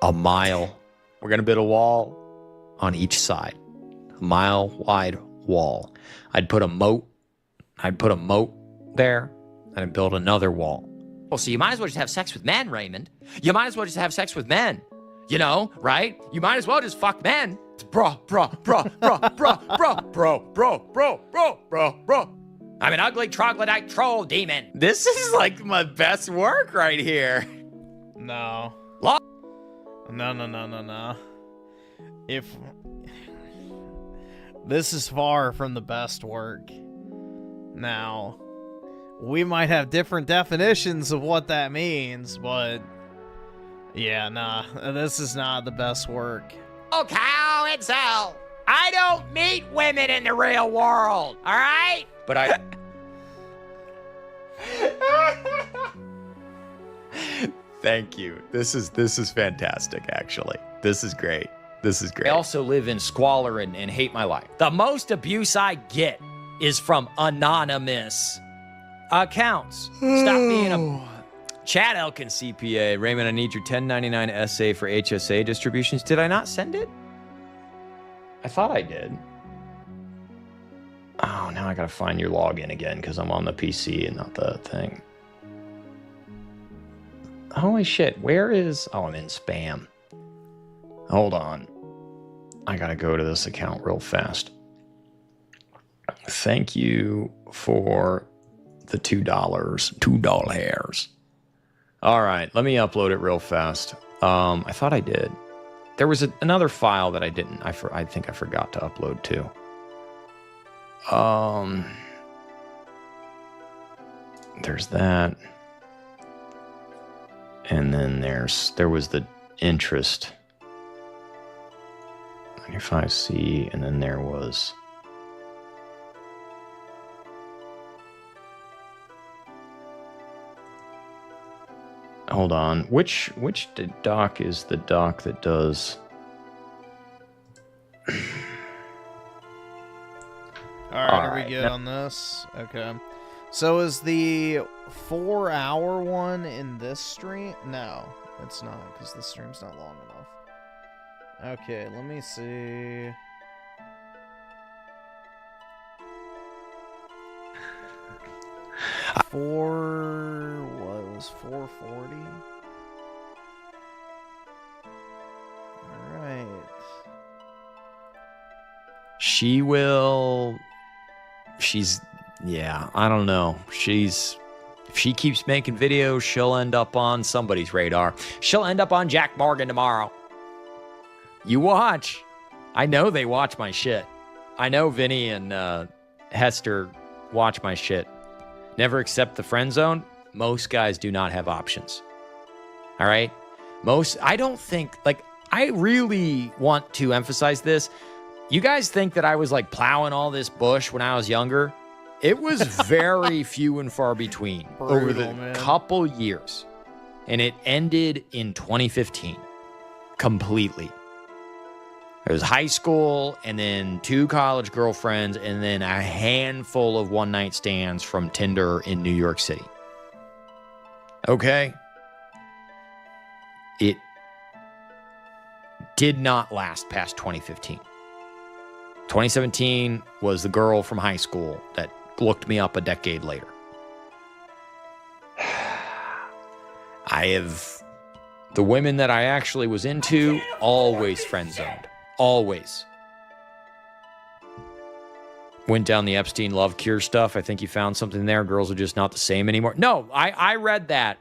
S22: a mile. We're going to build a wall on each side, a mile-wide wall. I'd put a moat. There. And I'd build another wall. Well, so you might as well just have sex with men, Raymond. You might as well just have sex with men. You know, right? You might as well just fuck men. Bro. I'm an ugly troglodyte troll demon. This is like my best work right here.
S1: No. No. If this is far from the best work. Now, we might have different definitions of what that means, but yeah, nah, this is not the best work.
S22: Oh, cow, it's hell. I don't meet women in the real world, all right? But I... Thank you. This is fantastic, actually. This is great. This is great. I also live in squalor and hate my life. The most abuse I get is from anonymous accounts. Stop being a... Chad Elkin CPA. Raymond, I need your 1099 essay for HSA distributions. Did I not send it? I thought I did. Oh, now I gotta find your login again because I'm on the PC and not the thing. Holy shit, where is... Oh, I'm in spam. Hold on. I gotta go to this account real fast. Thank you for the $2. All right, let me upload it real fast. I thought I did. There was another file that I didn't. I think I forgot to upload too. There's that. And then there was the interest. 95C, and then there was... Hold on. Which doc is the doc that does...
S1: Alright, are we good on this? Okay. So is the 4-hour one in this stream? No, it's not, because the stream's not long enough. Okay, let me see. What was 440? Alright.
S22: Yeah, I don't know. If she keeps making videos, she'll end up on somebody's radar. She'll end up on Jack Morgan tomorrow. You watch. I know they watch my shit. I know Vinny and Hester watch my shit. Never accept the friend zone. Most guys do not have options. All right? I don't think, I really want to emphasize this. You guys think that I was plowing all this bush when I was younger? It was very few and far between over the couple years. And it ended in 2015. Completely. It was high school, and then 2 college girlfriends, and then a handful of one-night stands from Tinder in New York City. Okay? It did not last past 2015. 2017 was the girl from high school that looked me up a decade later. The women that I actually was into, always friend-zoned. Always. Went down the Epstein love cure stuff. I think you found something there. Girls are just not the same anymore. No, I read that.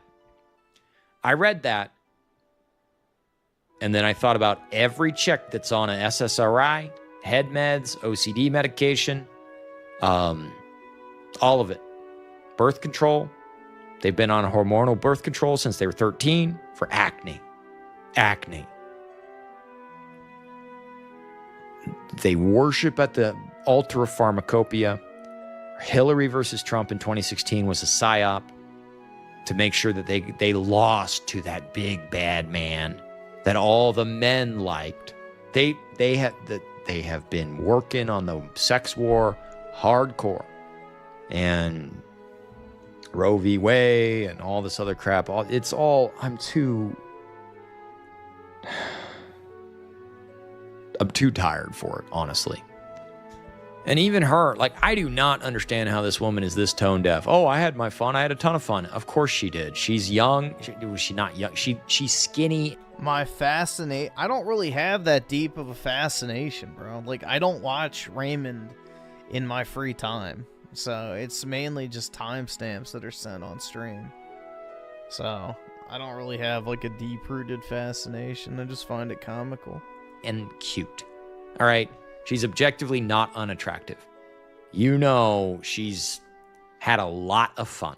S22: And then I thought about every chick that's on an SSRI, head meds, OCD medication, all of it. Birth control. They've been on hormonal birth control since they were 13 for acne. Acne. They worship at the altar of pharmacopoeia. Hillary versus Trump in 2016 was a psyop to make sure that they lost to that big bad man that all the men liked. They have been working on the sex war hardcore. And Roe v. Wade and all this other crap. I'm too tired for it, honestly. And even her, I do not understand how this woman is this tone deaf. Oh, I had my fun. I had a ton of fun. Of course she did. She's young. Was she not young? She's skinny.
S1: I don't really have that deep of a fascination, bro. I don't watch Raymond in my free time. So it's mainly just timestamps that are sent on stream. So I don't really have a deep-rooted fascination. I just find it comical.
S22: And cute. All right? She's objectively not unattractive. You know she's Had a lot of fun.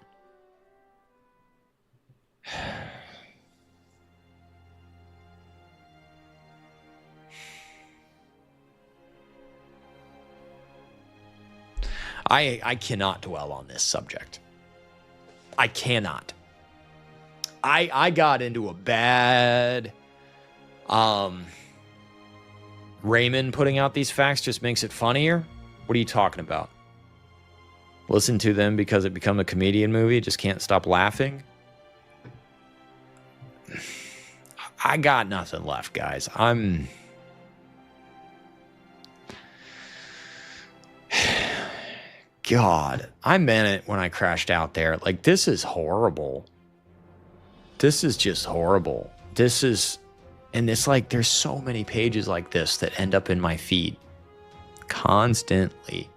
S22: I cannot dwell on this subject. I cannot. I got into a bad... Raymond putting out these facts just makes it funnier? What are you talking about? Listen to them because it become a comedian movie, just can't stop laughing? I got nothing left, guys. God, I meant it when I crashed out there. Like, this is horrible. This is just horrible. This is... And it's like, there's so many pages like this that end up in my feed. Constantly.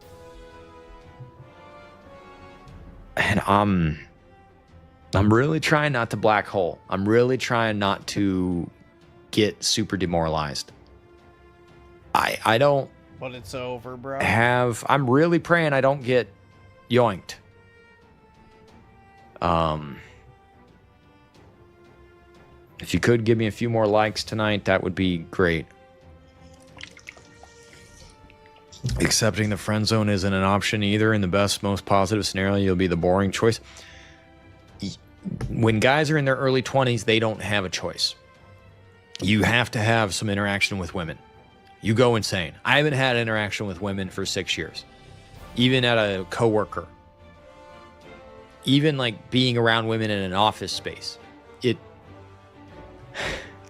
S22: And I'm really trying not to black hole. I'm really trying not to get super demoralized. I don't...
S1: But it's over, bro.
S22: I'm really praying I don't get yoinked. If you could give me a few more likes tonight, that would be great. Accepting the friend zone isn't an option either. In the best, most positive scenario, you'll be the boring choice. When guys are in their early 20s, they don't have a choice. You have to have some interaction with women. You go insane. I haven't had interaction with women for 6 years. Even at a coworker. Even like being around women in an office space.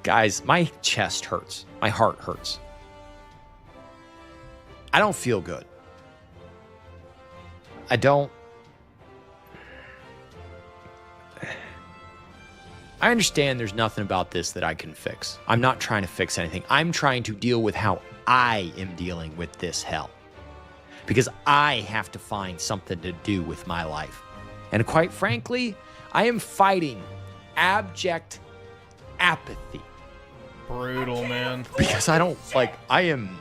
S22: Guys, my chest hurts. My heart hurts. I don't feel good. I don't... I understand there's nothing about this that I can fix. I'm not trying to fix anything. I'm trying to deal with how I am dealing with this hell. Because I have to find something to do with my life. And quite frankly, I am fighting abject apathy.
S1: Brutal, man.
S22: Because I don't, like, I am...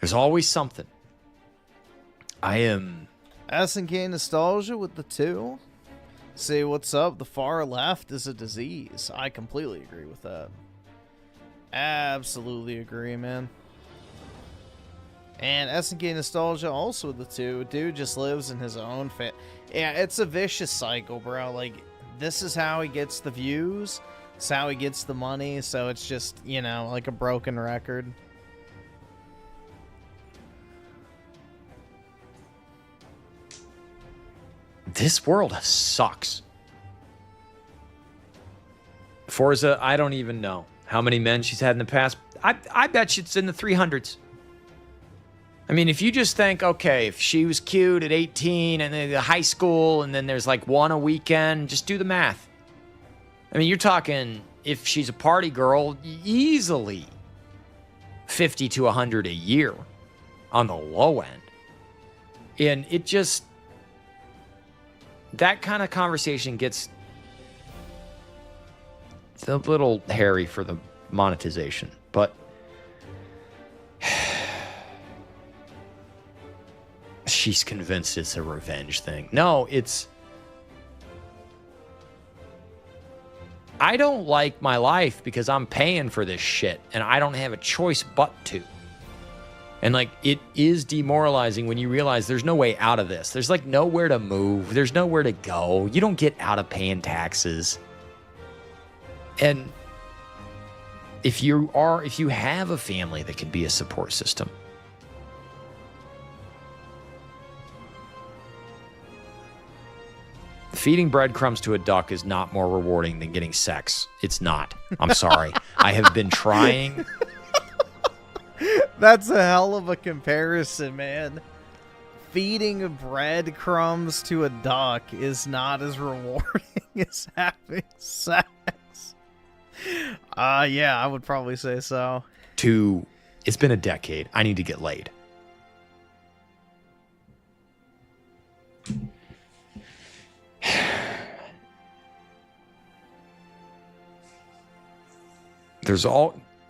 S22: There's always something. I am...
S1: SNK nostalgia with the 2. Say what's up, the far left is a disease. I completely agree with that. Absolutely agree, man. And SNK nostalgia also with the 2. Dude just lives in his own yeah, it's a vicious cycle, bro. Like, this is how he gets the views. It's how he gets the money. So it's just, you know, like a broken record.
S22: This world sucks. Forza, I don't even know how many men she's had in the past. I bet it's in the 300s. I mean, if you just think, okay, if she was cute at 18 and then the high school and then there's like one a weekend, just do the math. I mean, you're talking, if she's a party girl, easily 50 to 100 a year on the low end. And it just, that kind of conversation gets a little hairy for the monetization, but she's convinced it's a revenge thing. No, it's... I don't like my life because I'm paying for this shit, and I don't have a choice but to. And, like, it is demoralizing when you realize there's no way out of this. There's, like, nowhere to move. There's nowhere to go. You don't get out of paying taxes. And if you have a family that can be a support system, feeding breadcrumbs to a duck is not more rewarding than getting sex. It's not. I'm sorry. I have been trying.
S1: That's a hell of a comparison, man. Feeding breadcrumbs to a duck is not as rewarding as having sex. Yeah, I would probably say so.
S22: It's been a decade. I need to get laid.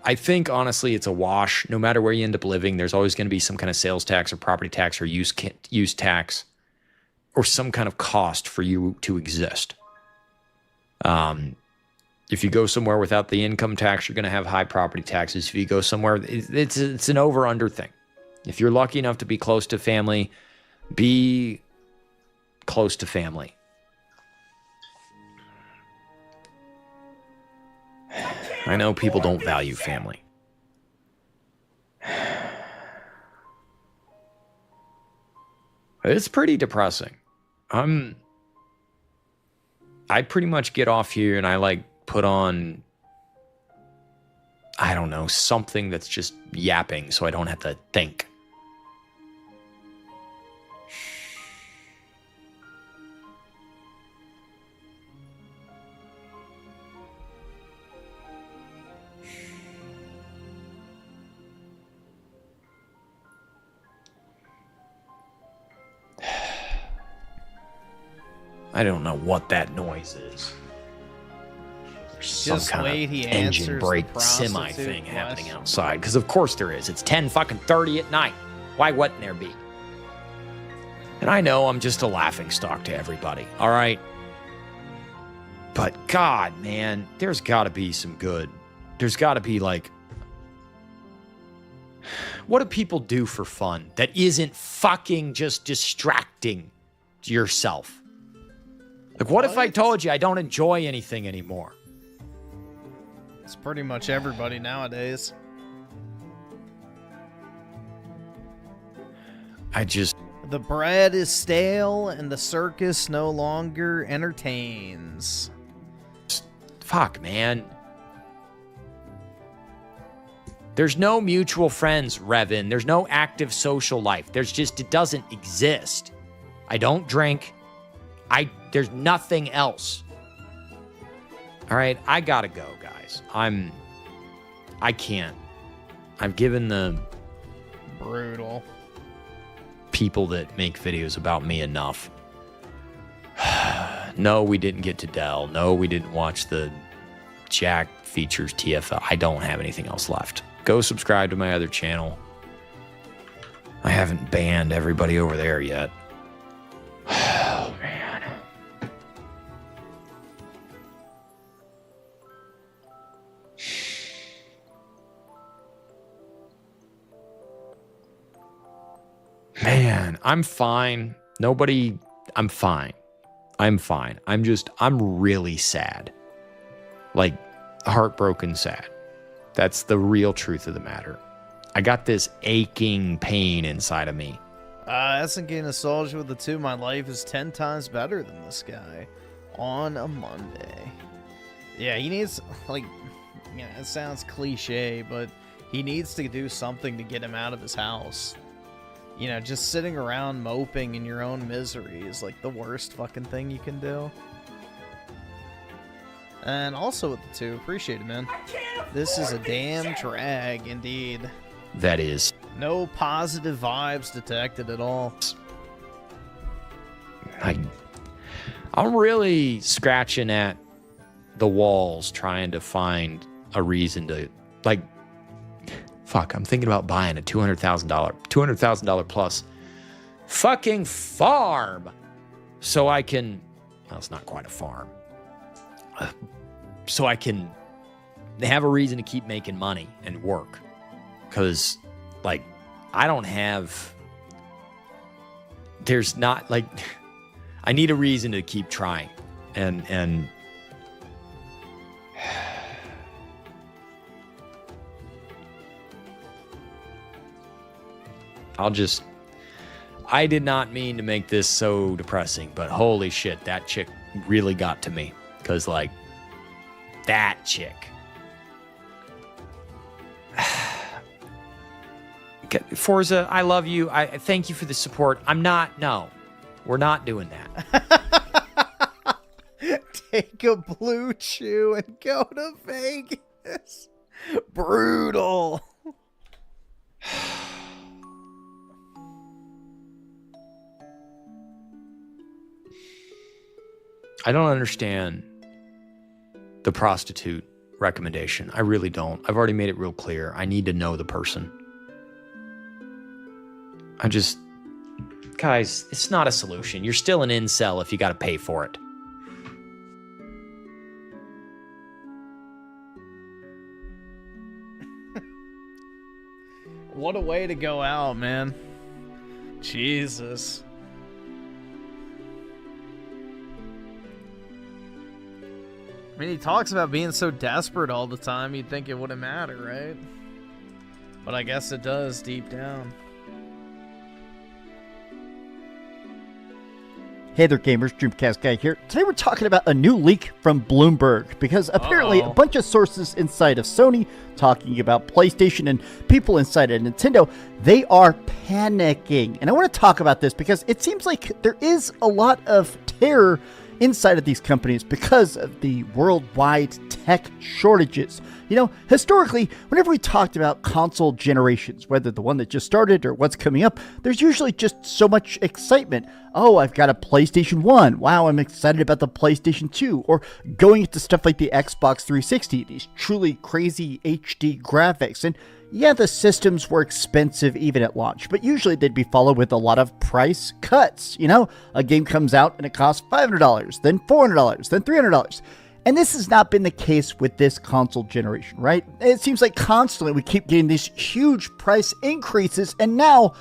S22: I think, honestly, it's a wash. No matter where you end up living, there's always going to be some kind of sales tax or property tax or use tax or some kind of cost for you to exist. If you go somewhere without the income tax, you're going to have high property taxes. If you go somewhere, it's an over-under thing. If you're lucky enough to be close to family, be close to family. I know people don't value family. It's pretty depressing. I pretty much get off here and I like put on, I don't know, something that's just yapping so I don't have to think. I don't know what that noise is. There's some kind of engine brake semi thing happening outside. Because of course there is. It's 10:30 at night. Why wouldn't there be? And I know I'm just a laughing stock to everybody. All right. But God, man, there's got to be some good. There's got to be like, what do people do for fun that isn't fucking just distracting yourself? Like, what if I told you I don't enjoy anything anymore?
S1: It's pretty much everybody nowadays.
S22: The
S1: bread is stale and the circus no longer entertains.
S22: Fuck, man. There's no mutual friends, Revin. There's no active social life. It doesn't exist. I don't drink. There's nothing else. All right, I gotta go, guys. I can't. I've given the
S1: brutal
S22: people that make videos about me enough. No, we didn't get to Dell. No, we didn't watch the Jack Features TFL. I don't have anything else left. Go subscribe to my other channel. I haven't banned everybody over there yet. Oh, man. Man, I'm fine. I'm fine. I'm fine. I'm really sad. Like, heartbroken sad. That's the real truth of the matter. I got this aching pain inside of me.
S1: SNK Nostalgia with the 2. My life is 10 times better than this guy. On a Monday. Yeah, he needs, like, yeah, it sounds cliche, but he needs to do something to get him out of his house. You know, just sitting around moping in your own misery is like the worst fucking thing you can do. And also with the 2, appreciate it, man. This is a damn drag, indeed.
S22: That is.
S1: No positive vibes detected at all.
S22: I'm really scratching at the walls trying to find a reason to, like, fuck, I'm thinking about buying a $200,000 plus fucking farm so I can, well, it's not quite a farm, so I can have a reason to keep making money and work. Because, like, I don't have, there's not, like, I need a reason to keep trying. And I did not mean to make this so depressing, but holy shit, that chick really got to me. Because, like, that chick. Forza, I love you. I thank you for the support. No, we're not doing that.
S1: Take a blue chew and go to Vegas. Brutal. I
S22: don't understand the prostitute
S3: recommendation. I really don't. I've already made it real clear. I need to know the person. Guys, it's not a solution. You're still an incel if you got to pay for it.
S1: What a way to go out, man. Jesus. I mean, he talks about being so desperate all the time, you'd think it wouldn't matter, right? But I guess it does deep down.
S7: Hey there gamers, Dreamcast Guy here. Today we're talking about a new leak from Bloomberg, because apparently a bunch of sources inside of Sony talking about PlayStation and people inside of Nintendo, they are panicking. And I want to talk about this because it seems like there is a lot of terror inside of these companies because of the worldwide tech shortages. You know, historically, whenever we talked about console generations, whether the one that just started or what's coming up, there's usually just so much excitement. Oh, I've got a PlayStation 1. Wow, I'm excited about the PlayStation 2. Or going into stuff like the Xbox 360, these truly crazy HD graphics. And yeah, the systems were expensive even at launch, but usually they'd be followed with a lot of price cuts. You know, a game comes out and it costs $500, then $400, then $300. And this has not been the case with this console generation, right? It seems like constantly we keep getting these huge price increases, and now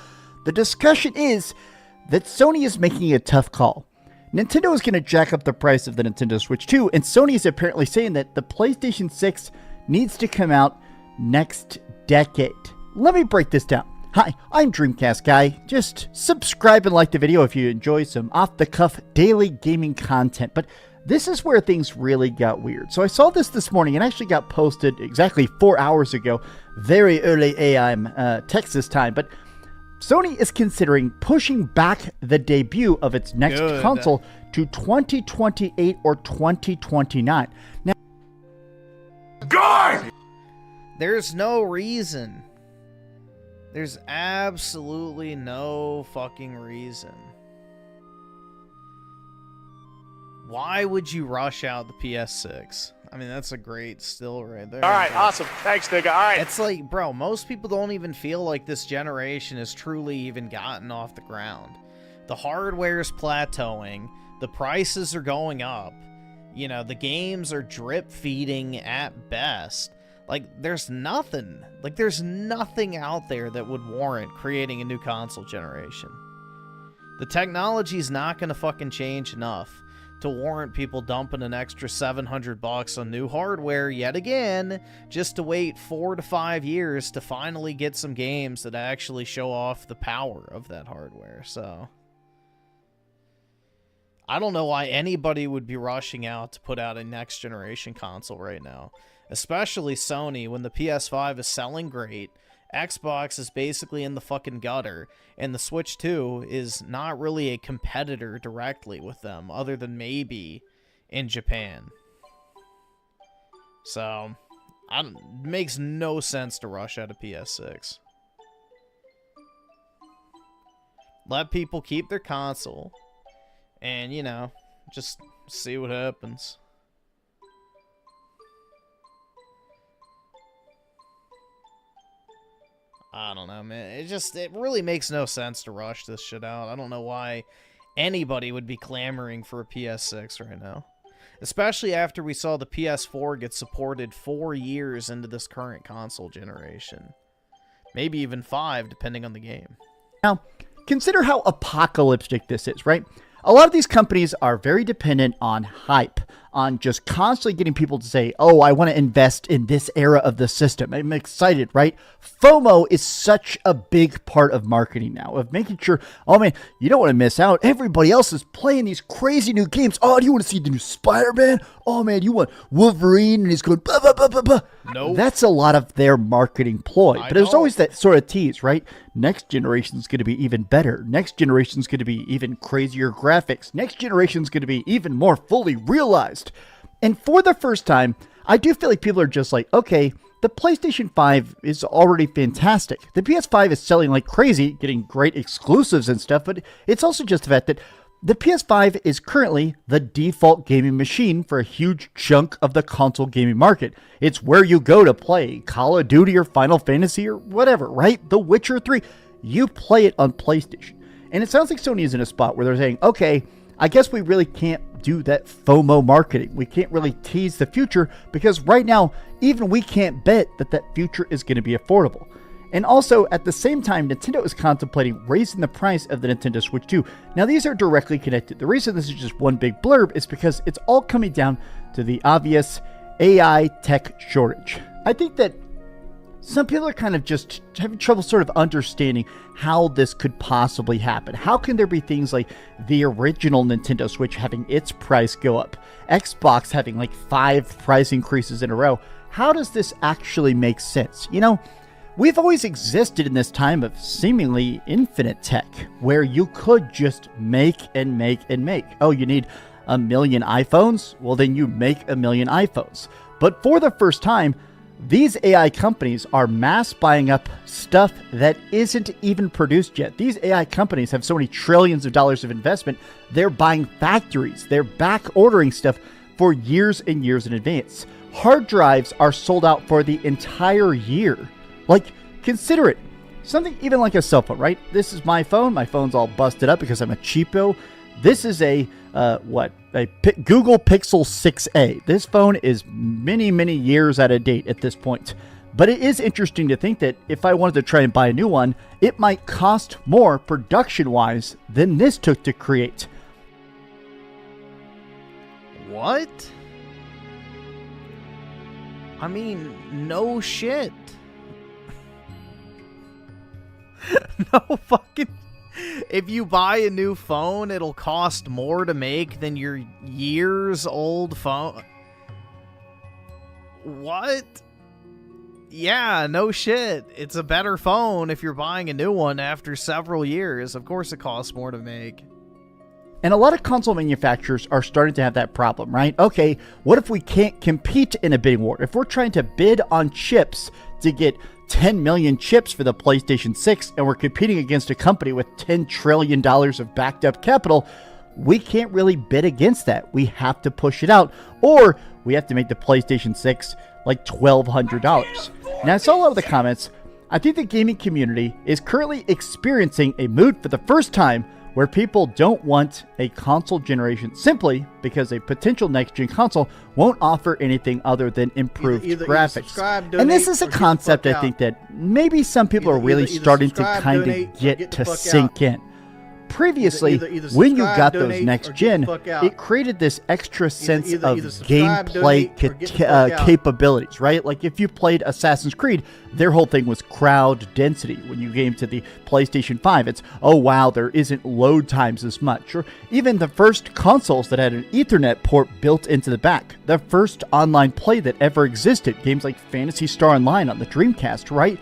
S7: the discussion is that Sony is making a tough call. Nintendo is going to jack up the price of the Nintendo Switch 2, and Sony is apparently saying that the PlayStation 6 needs to come out next decade. Let me break this down. Hi, I'm Dreamcast Guy. Just subscribe and like the video if you enjoy some off-the-cuff daily gaming content, but this is where things really got weird. So I saw this morning and actually got posted exactly 4 hours ago, very early AM Texas time, but Sony is considering pushing back the debut of its next console to 2028 or 2029. Now,
S1: God! There's no reason. There's absolutely no fucking reason. Why would you rush out the PS6? I mean, that's a great still right there.
S6: All right, awesome. Thanks, nigga. All right.
S1: It's like, bro, most people don't even feel like this generation has truly even gotten off the ground. The hardware is plateauing. The prices are going up. You know, the games are drip feeding at best. Like, there's nothing. Like, there's nothing out there that would warrant creating a new console generation. The technology's not going to fucking change enough to warrant people dumping an extra $700 on new hardware yet again, just to wait 4 to 5 years to finally get some games that actually show off the power of that hardware. So I don't know why anybody would be rushing out to put out a next generation console right now, especially Sony, when the PS5 is selling great, Xbox is basically in the fucking gutter, and the Switch 2 is not really a competitor directly with them, other than maybe in Japan. So, it makes no sense to rush out a PS6. Let people keep their console, and, you know, just see what happens. I don't know, man. It really makes no sense to rush this shit out. I don't know why anybody would be clamoring for a PS6 right now. Especially after we saw the PS4 get supported 4 years into this current console generation. Maybe even 5, depending on the game.
S7: Now, consider how apocalyptic this is, right? A lot of these companies are very dependent on hype, on just constantly getting people to say, oh, I want to invest in this era of the system. I'm excited, right? FOMO is such a big part of marketing now, of making sure, oh man, you don't want to miss out. Everybody else is playing these crazy new games. Oh, do you want to see the new Spider-Man? Oh man, you want Wolverine? And he's going, blah, blah, blah, blah, blah.
S1: Nope.
S7: That's a lot of their marketing ploy. But there's always that sort of tease, right? Next generation's going to be even better. Next generation's going to be even crazier graphics. Next generation's going to be even more fully realized. And for the first time, I do feel like people are just like, okay, the PlayStation 5 is already fantastic. The PS5 is selling like crazy, getting great exclusives and stuff, but it's also just the fact that The PS5 is currently the default gaming machine for a huge chunk of the console gaming market. It's where you go to play Call of Duty or Final Fantasy or whatever, right? The Witcher 3. You play it on PlayStation. And it sounds like Sony is in a spot where they're saying, okay, I guess we really can't do that FOMO marketing. We can't really tease the future because right now, even we can't bet that that future is going to be affordable. And also, at the same time, Nintendo is contemplating raising the price of the Nintendo Switch 2. Now, these are directly connected. The reason this is just one big blurb is because it's all coming down to the obvious AI tech shortage. I think that some people are kind of just having trouble sort of understanding how this could possibly happen. How can there be things like the original Nintendo Switch having its price go up? Xbox having like 5 price increases in a row? How does this actually make sense? You know, we've always existed in this time of seemingly infinite tech, where you could just make and make and make. Oh, you need 1 million iPhones? Well, then you make 1 million iPhones. But for the first time, these AI companies are mass buying up stuff that isn't even produced yet. These AI companies have so many trillions of dollars of investment, they're buying factories. They're back ordering stuff for years and years in advance. Hard drives are sold out for the entire year. Like, consider it. Something even like a cell phone, right? This is my phone. My phone's all busted up because I'm a cheapo. This is a Google Pixel 6a. This phone is many, many years out of date at this point. But it is interesting to think that if I wanted to try and buy a new one, it might cost more production-wise than this took to create.
S1: What? I mean, no shit. No fucking... If you buy a new phone, it'll cost more to make than your years-old phone. What? Yeah, no shit. It's a better phone if you're buying a new one after several years. Of course it costs more to make.
S7: And a lot of console manufacturers are starting to have that problem, right? Okay, what if we can't compete in a bidding war? If we're trying to bid on chips to get 10 million chips for the PlayStation 6 and we're competing against a company with $10 trillion of backed up capital, we can't really bid against that. We have to push it out, or we have to make the PlayStation 6 like $1,200. Now, I saw a lot of the comments. I think the gaming community is currently experiencing a mood for the first time where people don't want a console generation simply because a potential next-gen console won't offer anything other than improved graphics. And this is a concept I think that maybe some people are really starting to kind of get to sink in. Previously, when you got those next-gen, it created this extra sense of gameplay capabilities, right? Like if you played Assassin's Creed, their whole thing was crowd density. When you came to the PlayStation 5, it's, oh wow, there isn't load times as much. Or even the first consoles that had an Ethernet port built into the back. The first online play that ever existed, games like Phantasy Star Online on the Dreamcast, right?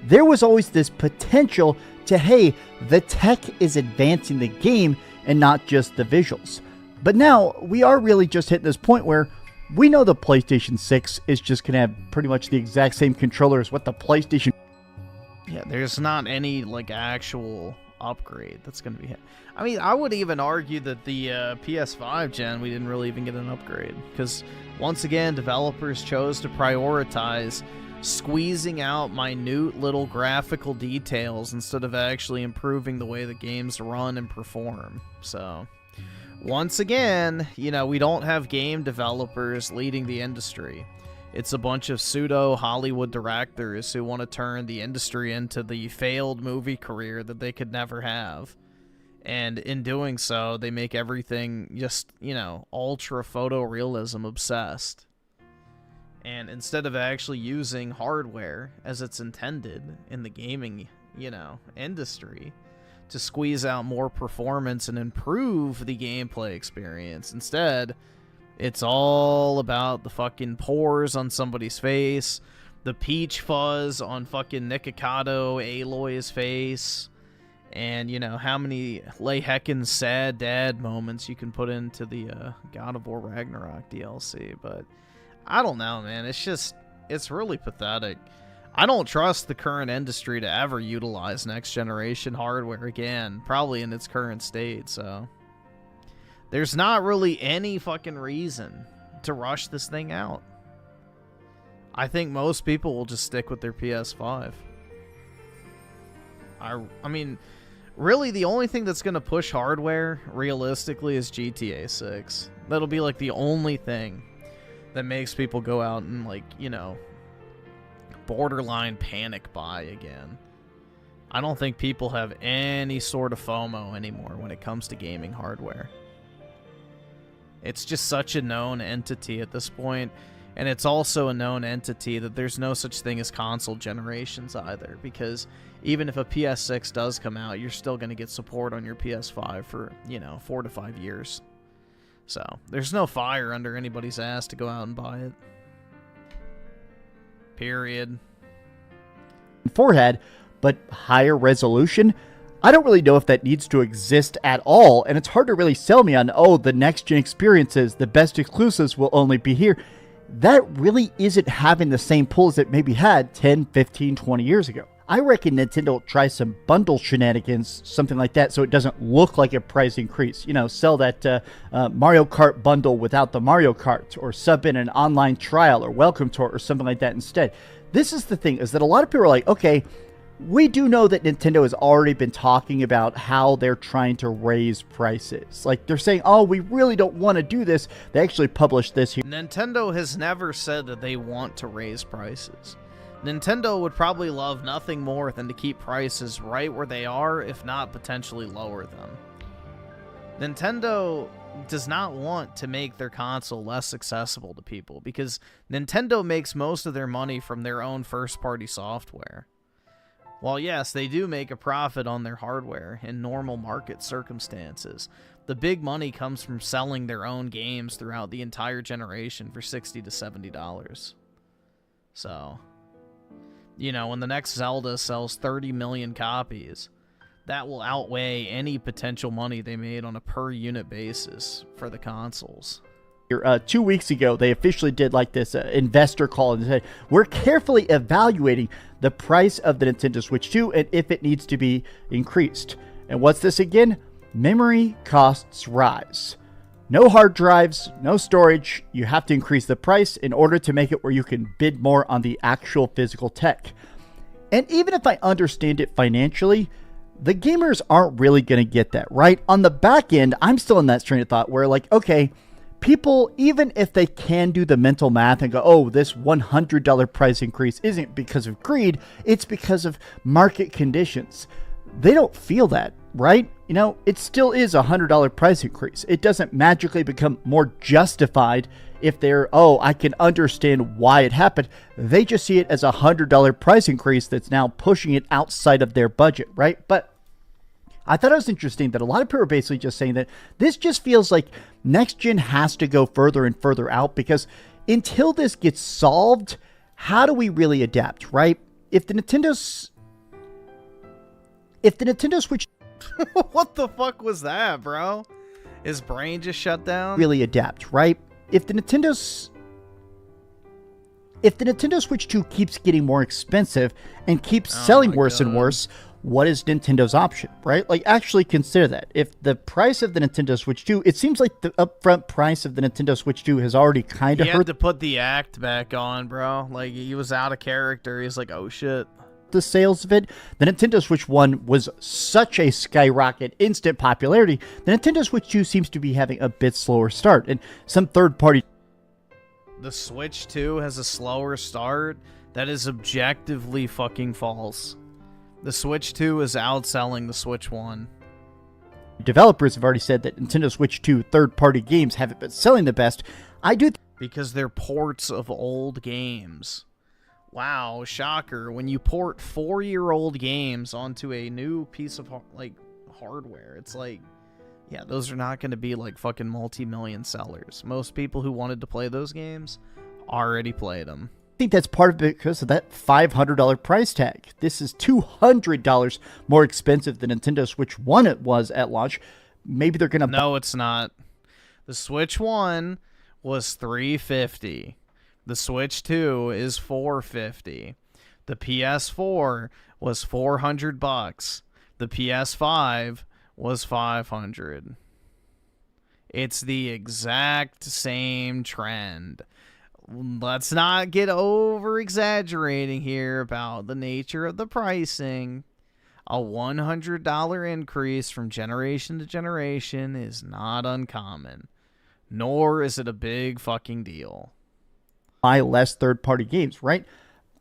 S7: There was always this potential to, hey, the tech is advancing the game and not just the visuals. But now we are really just hitting this point where we know the PlayStation 6 is just going to have pretty much the exact same controller as what the PlayStation...
S1: Yeah, there's not any, like, actual upgrade that's going to be... I mean, I would even argue that the PS5 gen, we didn't really even get an upgrade. Because, once again, developers chose to prioritize squeezing out minute little graphical details instead of actually improving the way the games run and perform. So, once again, you know, we don't have game developers leading the industry. It's a bunch of pseudo Hollywood directors who want to turn the industry into the failed movie career that they could never have. And in doing so, they make everything just, you know, ultra photorealism obsessed. And instead of actually using hardware as it's intended in the gaming, you know, industry to squeeze out more performance and improve the gameplay experience, instead, it's all about the fucking pores on somebody's face, the peach fuzz on fucking Nikocado Aloy's face, and, you know, how many Heckin sad dad moments you can put into the God of War Ragnarok DLC, but... I don't know, man. It's just, it's really pathetic. I don't trust the current industry to ever utilize next generation hardware again, probably in its current state, so. There's not really any fucking reason to rush this thing out. I think most people will just stick with their PS5. I mean, really the only thing that's going to push hardware, realistically, is GTA 6. That'll be like the only thing that makes people go out and, like, you know, borderline panic buy again. I don't think people have any sort of FOMO anymore when it comes to gaming hardware. It's just such a known entity at this point, and it's also a known entity that there's no such thing as console generations either, because even if a PS6 does come out, you're still going to get support on your PS5 for, you know, 4 to 5 years. So, there's no fire under anybody's ass to go out and buy it. Period.
S7: Forehead, but higher resolution, I don't really know if that needs to exist at all, and it's hard to really sell me on, oh, the next-gen experiences, the best exclusives will only be here. That really isn't having the same pull as it maybe had 10, 15, 20 years ago. I reckon Nintendo will try some bundle shenanigans, something like that, so it doesn't look like a price increase. You know, sell that Mario Kart bundle without the Mario Kart, or sub in an online trial or welcome tour or something like that instead. This is the thing, is that a lot of people are like, okay, we do know that Nintendo has already been talking about how they're trying to raise prices. Like, they're saying, oh, we really don't want to do this. They actually published this here.
S1: Nintendo has never said that they want to raise prices. Nintendo would probably love nothing more than to keep prices right where they are, if not potentially lower them. Nintendo does not want to make their console less accessible to people, because Nintendo makes most of their money from their own first-party software. While yes, they do make a profit on their hardware in normal market circumstances, the big money comes from selling their own games throughout the entire generation for $60 to $70. So, you know, when the next Zelda sells 30 million copies, that will outweigh any potential money they made on a per-unit basis for the consoles.
S7: 2 weeks ago, they officially did like this investor call and said, we're carefully evaluating the price of the Nintendo Switch 2 and if it needs to be increased. And what's this again? Memory costs rise. No hard drives, no storage. You have to increase the price in order to make it where you can bid more on the actual physical tech. And even if I understand it financially, the gamers aren't really going to get that, right? On the back end, I'm still in that train of thought where, like, okay, people, even if they can do the mental math and go, oh, this $100 price increase isn't because of greed, it's because of market conditions. They don't feel that, right? You know, it still is a $100 price increase. It doesn't magically become more justified if they're, oh, I can understand why it happened. They just see it as a $100 price increase that's now pushing it outside of their budget, right? But I thought it was interesting that a lot of people are basically just saying that this just feels like next gen has to go further and further out, because until this gets solved, how do we really adapt, right? If the Nintendo Switch
S1: What the fuck was that, bro? His brain just shut down?
S7: Really adapt, right? If the Nintendo Switch 2 keeps getting more expensive and keeps selling worse and worse, what is Nintendo's option, right? Like, actually consider that. If the price of the Nintendo Switch 2, it seems like the upfront price of the Nintendo Switch 2 has already kind of hurt.
S1: He had to put the act back on, bro. Like, he was out of character. He's like, oh shit.
S7: The sales of it. The Nintendo Switch 1 was such a skyrocket, instant popularity. The Nintendo Switch 2 seems to be having a bit slower start, and some third-party...
S1: The Switch 2 has a slower start? That is objectively fucking false. The Switch 2 is outselling the Switch 1.
S7: Developers have already said that Nintendo Switch 2 third-party games haven't been selling the best.
S1: Because they're ports of old games. Wow, shocker. When you port 4-year-old games onto a new piece of, like, hardware, it's like, yeah, those are not going to be, like, fucking multi-million sellers. Most people who wanted to play those games already played them.
S7: I think that's part of it because of that $500 price tag. This is $200 more expensive than Nintendo Switch 1 it was at launch. Maybe they're going to...
S1: No, it's not. The Switch 1 was $350. The Switch 2 is $450. The PS4 was $400. The PS5 was $500. It's the exact same trend. Let's not get over exaggerating here about the nature of the pricing. A $100 increase from generation to generation is not uncommon, nor is it a big fucking deal.
S7: Buy less third-party games, right?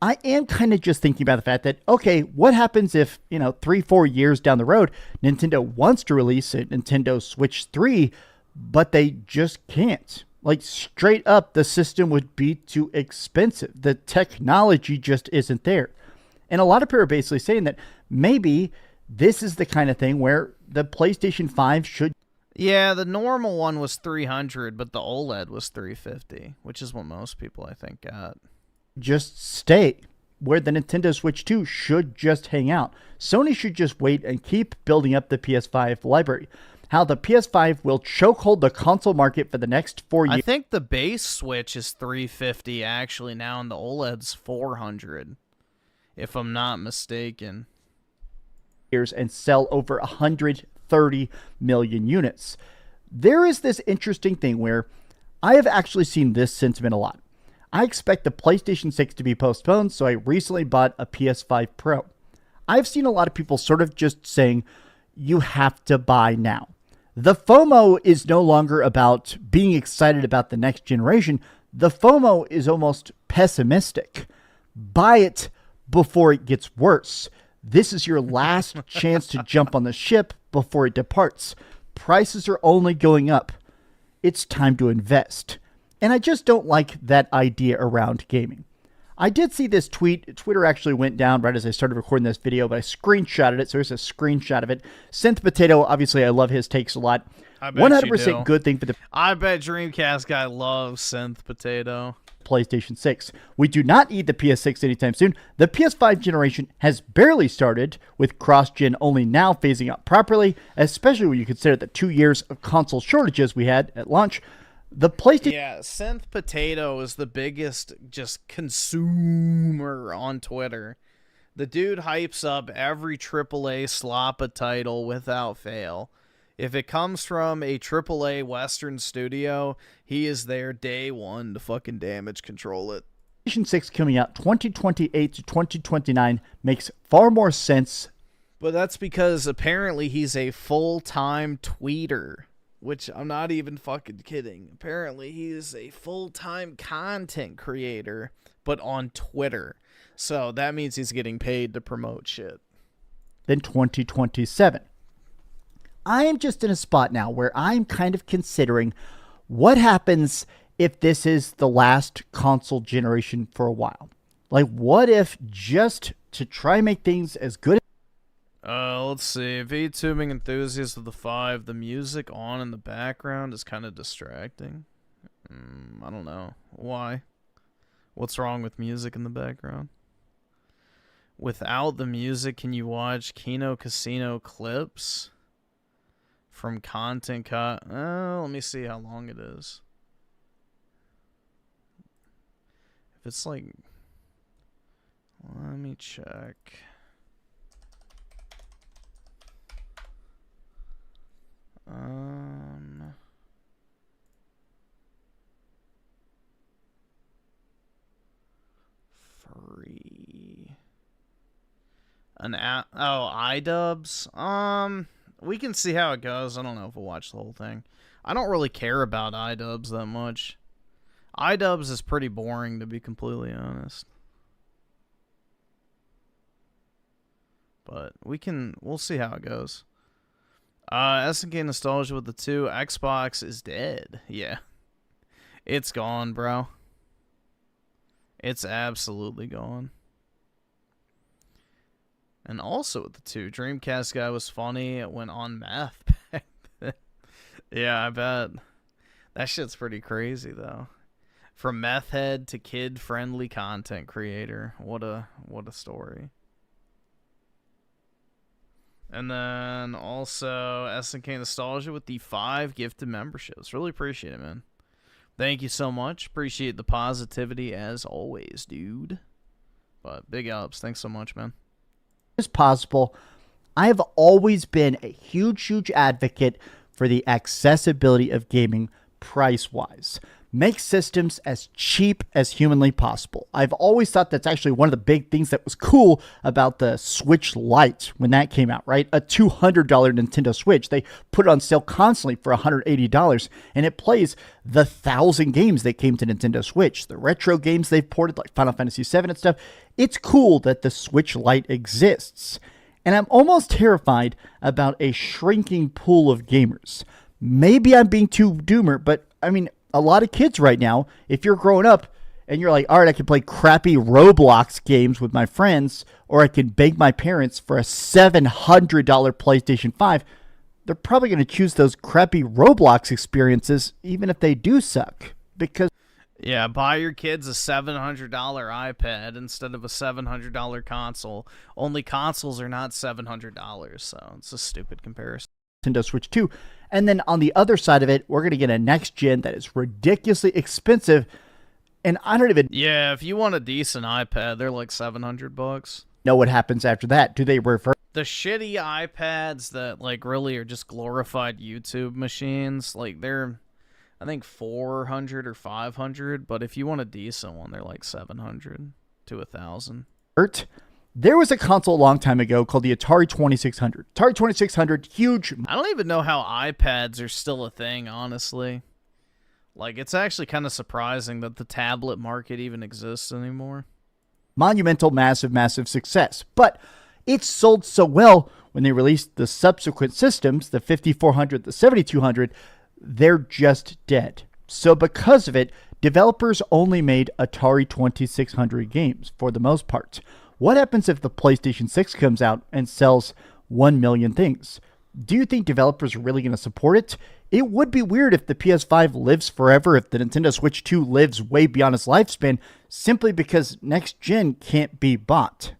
S7: I am kind of just thinking about the fact that, okay, what happens if, 3-4 years down the road, Nintendo wants to release a Nintendo Switch 3, but they just can't? Like, straight up, the system would be too expensive. The technology just isn't there. And a lot of people are basically saying that maybe this is the kind of thing where the PlayStation 5 should...
S1: Yeah, the normal one was $300, but the OLED was $350, which is what most people, I think, got.
S7: Just stay where the Nintendo Switch 2 should just hang out. Sony should just wait and keep building up the PS5 library. How the PS5 will chokehold the console market for the next 4 years.
S1: I think the base Switch is $350 actually now, and the OLED's $400, if I'm not mistaken.
S7: And sell over 130 million units. There is this interesting thing where I have actually seen this sentiment a lot. I expect the PlayStation 6 to be postponed, so I recently bought a PS5 Pro. I've seen a lot of people sort of just saying, you have to buy now. The FOMO is no longer about being excited about the next generation. The FOMO is almost pessimistic. Buy it before it gets worse. This is your last chance to jump on the ship before it departs. Prices are only going up. It's time to invest. And I just don't like that idea around gaming. I did see this tweet. Twitter actually went down right as I started recording this video, but I screenshotted it, so here's a screenshot of it. Synth Potato, obviously I love his takes a lot. 100% good thing for the...
S1: I bet Dreamcast guy loves Synth Potato.
S7: PlayStation 6. We do not need the PS6 anytime soon. The PS5 generation has barely started, with cross-gen only now phasing out properly, especially when you consider the 2 years of console shortages we had at launch. The PlayStation...
S1: Yeah, Synth Potato is the biggest just consumer on Twitter. The dude hypes up every AAA Sloppa title without fail. If it comes from a AAA Western studio, he is there day one to fucking damage control it.
S7: PlayStation 6 coming out 2028 to 2029 makes far more sense.
S1: But that's because apparently he's a full-time tweeter, which I'm not even fucking kidding. Apparently he is a full-time content creator, but on Twitter. So that means he's getting paid to promote shit.
S7: Then 2027. I am just in a spot now where I'm kind of considering what happens if this is the last console generation for a while. Like, what if, just to try and make things as good...
S1: Let's see. VTubing enthusiasts of the 5, the music on in the background is kind of distracting. I don't know. Why? What's wrong with music in the background? Without the music, can you watch Kino Casino clips? From content cut. Let me see how long it is. If it's like... Let me check. Furry. An app. Oh, iDubbz. We can see how it goes. I don't know if we'll watch the whole thing. I don't really care about iDubbz that much. iDubbz is pretty boring, to be completely honest. But we'll see how it goes. SNK nostalgia with the 2. Xbox is dead. Yeah. It's gone, bro. It's absolutely gone. And also with the 2, Dreamcast guy was funny. It went on meth back then. Yeah, I bet. That shit's pretty crazy, though. From meth head to kid-friendly content creator. What a story. And then also SNK Nostalgia with the 5 gifted memberships. Really appreciate it, man. Thank you so much. Appreciate the positivity as always, dude. But big ups. Thanks so much, man.
S7: As possible. I have always been a huge advocate for the accessibility of gaming price-wise. Make systems as cheap as humanly possible. I've always thought that's actually one of the big things that was cool about the Switch Lite when that came out, right? A $200 Nintendo Switch. They put it on sale constantly for $180, and it plays the 1,000 games that came to Nintendo Switch. The retro games they've ported, like Final Fantasy VII and stuff. It's cool that the Switch Lite exists. And I'm almost terrified about a shrinking pool of gamers. Maybe I'm being too doomer, but I mean, a lot of kids right now, if you're growing up and you're like, all right, I can play crappy Roblox games with my friends, or I can beg my parents for a $700 PlayStation 5, they're probably going to choose those crappy Roblox experiences, even if they do suck. Because
S1: yeah, buy your kids a $700 iPad instead of a $700 console. Only consoles are not $700, so it's a stupid comparison.
S7: Nintendo Switch 2. And then on the other side of it, we're going to get a next gen that is ridiculously expensive. And I don't even
S1: Yeah, if you want a decent iPad, they're like $700.
S7: know what happens after that. Do they reverse?
S1: The shitty iPads that like really are just glorified YouTube machines, like they're I think 400 or 500, but if you want a decent one, they're like 700 to 1,000.
S7: There was a console a long time ago called the Atari 2600. Atari 2600, huge.
S1: I don't even know how iPads are still a thing, honestly. Like, it's actually kind of surprising that the tablet market even exists anymore.
S7: Monumental, massive success. But it sold so well when they released the subsequent systems, the 5400, the 7200, they're just dead. So because of it, developers only made Atari 2600 games for the most part. What happens if the PlayStation 6 comes out and sells 1 million things? Do you think developers are really going to support it? It would be weird if the PS5 lives forever, if the Nintendo Switch 2 lives way beyond its lifespan, simply because next gen can't be bought.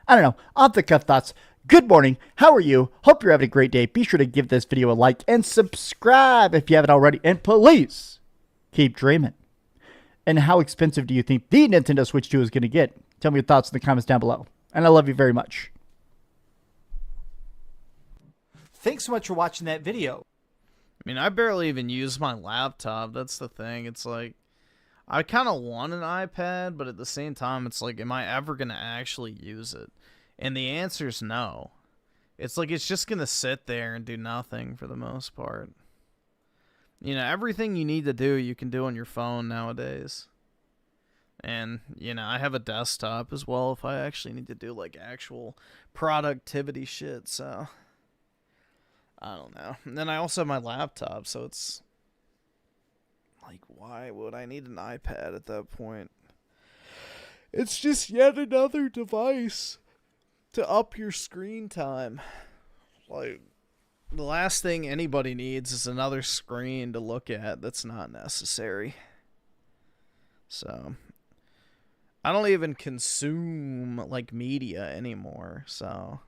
S7: I don't know. Off the cuff thoughts. Good morning. How are you? Hope you're having a great day. Be sure to give this video a like and subscribe if you haven't already. And please keep dreaming. And how expensive do you think the Nintendo Switch 2 is going to get? Tell me your thoughts in the comments down below. And I love you very much. Thanks so much for watching that video.
S1: I mean, I barely even use my laptop. That's the thing. It's like, I kind of want an iPad, but at the same time, it's like, am I ever going to actually use it? And the answer is no. It's like, it's just going to sit there and do nothing for the most part. You know, everything you need to do, you can do on your phone nowadays. And, you know, I have a desktop as well if I actually need to do, like, actual productivity shit, so I don't know. And then I also have my laptop, so it's like, why would I need an iPad at that point? It's just yet another device to up your screen time. Like, the last thing anybody needs is another screen to look at that's not necessary. So I don't even consume, like, media anymore, so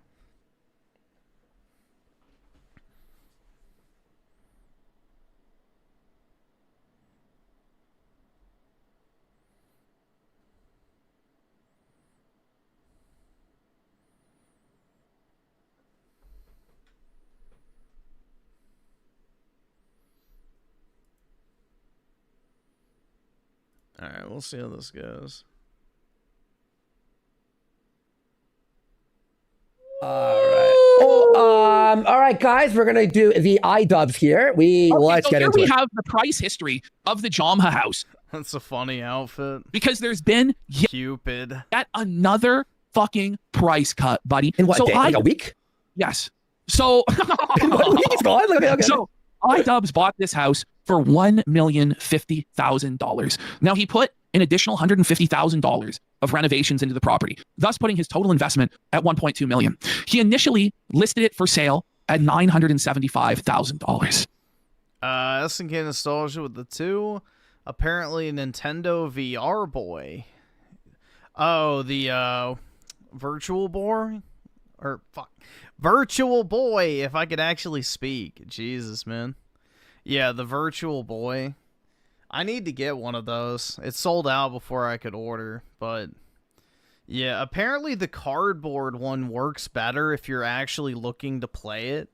S1: alright, we'll see how this goes.
S12: All right, guys, we're gonna do the iDubbz here. Let's get into it.
S15: We have the price history of the Jomha house.
S1: That's a funny outfit.
S15: Because there's been
S1: Cupid
S15: yet another fucking price cut, buddy.
S12: In what day? Like a week?
S15: Yes. So
S12: in 1 week it's gone. Okay.
S15: So iDubbz bought this house for $1,050,000. Now he put an additional $150,000 of renovations into the property, thus putting his total investment at $1.2 million. He initially listed it for sale at $975,000.
S1: SNK Nostalgia with the 2. Apparently Nintendo VR Boy. Oh, the Virtual Boy? Or, fuck. Virtual Boy, if I could actually speak. Jesus, man. Yeah, the Virtual Boy. I need to get one of those. It sold out before I could order, but yeah, apparently the cardboard one works better if you're actually looking to play it.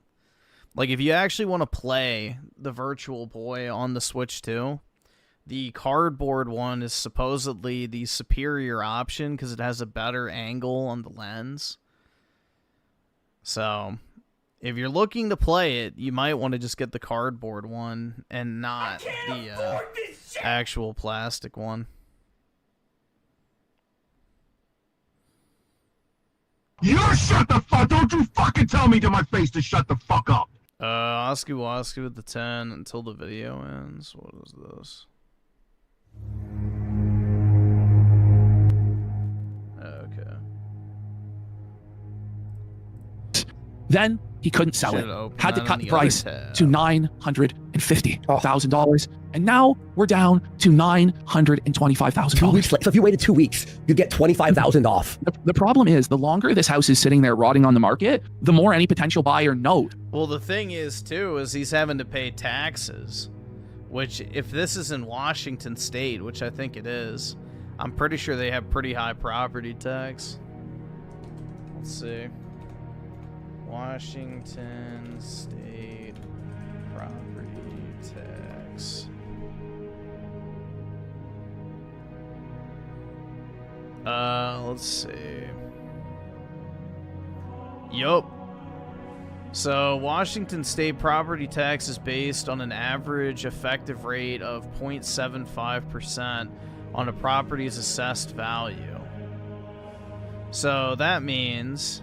S1: Like, if you actually want to play the Virtual Boy on the Switch 2, the cardboard one is supposedly the superior option because it has a better angle on the lens. So, if you're looking to play it, you might want to just get the cardboard one and not the actual plastic one.
S4: You shut the fuck! Don't you fucking tell me to my face to shut the fuck up!
S1: Osky Wasky with the 10 until the video ends. What is this? Okay.
S15: Then he couldn't sell it. Had to cut the price to $950,000. And now we're down to $925,000.
S12: 2 weeks. So if you waited 2 weeks, you get $25,000 off.
S15: The problem is, the longer this house is sitting there rotting on the market, the more any potential buyer knows.
S1: Well, the thing is, too, is he's having to pay taxes. Which, if this is in Washington State, which I think it is, I'm pretty sure they have pretty high property tax. Let's see. Washington State property tax. Let's see. Yup. So, Washington State property tax is based on an average effective rate of 0.75% on a property's assessed value. So, that means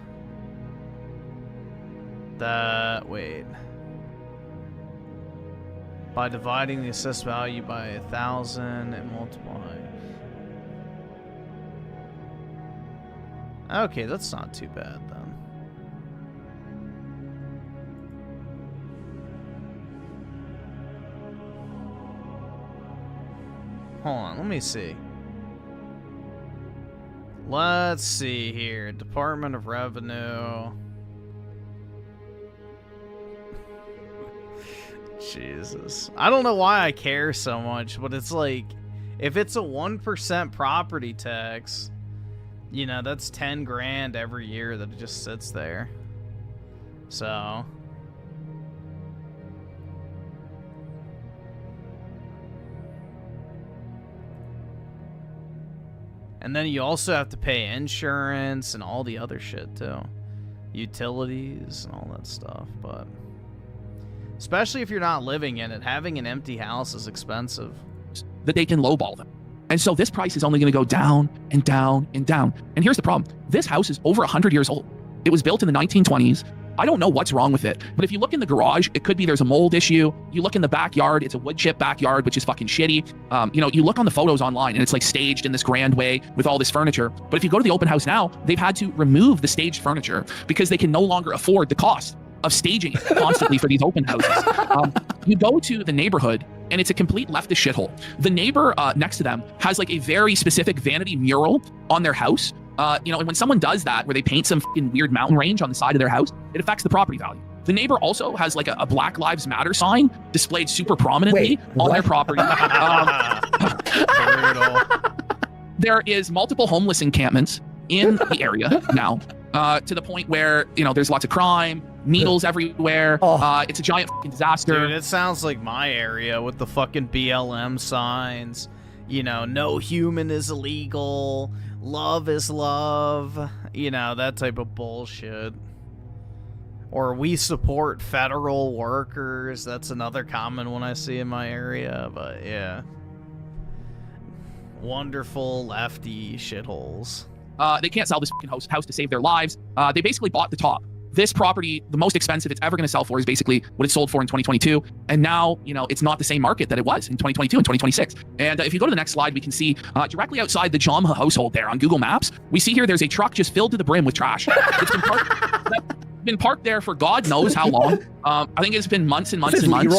S1: that, wait, by dividing the assessed value by 1,000 and multiplying. Okay, that's not too bad then. Hold on, let me see. Let's see here. Department of Revenue. Jesus. I don't know why I care so much, but it's like, if it's a 1% property tax, you know, that's 10 grand every year that it just sits there. So. And then you also have to pay insurance and all the other shit too. Utilities and all that stuff, but especially if you're not living in it, having an empty house is expensive.
S15: That they can lowball them. And so this price is only going to go down and down and down. And here's the problem. This house is over 100 years old. It was built in the 1920s. I don't know what's wrong with it, but if you look in the garage, it could be there's a mold issue. You look in the backyard, it's a wood chip backyard, which is fucking shitty. You know, you look on the photos online and it's like staged in this grand way with all this furniture. But if you go to the open house now, they've had to remove the staged furniture because they can no longer afford the cost of staging it constantly for these open houses. You go to the neighborhood and it's a complete leftist shithole. The neighbor next to them has like a very specific vanity mural on their house. You know, and when someone does that, where they paint some fucking weird mountain range on the side of their house, it affects the property value. The neighbor also has like a Black Lives Matter sign displayed super prominently on their property. There is multiple homeless encampments in the area now, to the point where, you know, there's lots of crime, needles everywhere. It's a giant fucking disaster.
S1: Dude, it sounds like my area with the fucking BLM signs. You know, no human is illegal. Love is love. You know, that type of bullshit. Or we support federal workers. That's another common one I see in my area. But yeah. Wonderful lefty shitholes.
S15: They can't sell this fucking house to save their lives. They basically bought the top. This property, the most expensive it's ever going to sell for, is basically what it sold for in 2022. And now, you know, it's not the same market that it was in 2022 and 2026. And if you go to the next slide, we can see directly outside the Jamha household there on Google Maps, we see here there's a truck just filled to the brim with trash. It's been parked there for God knows how long. I think it's been months and months and months.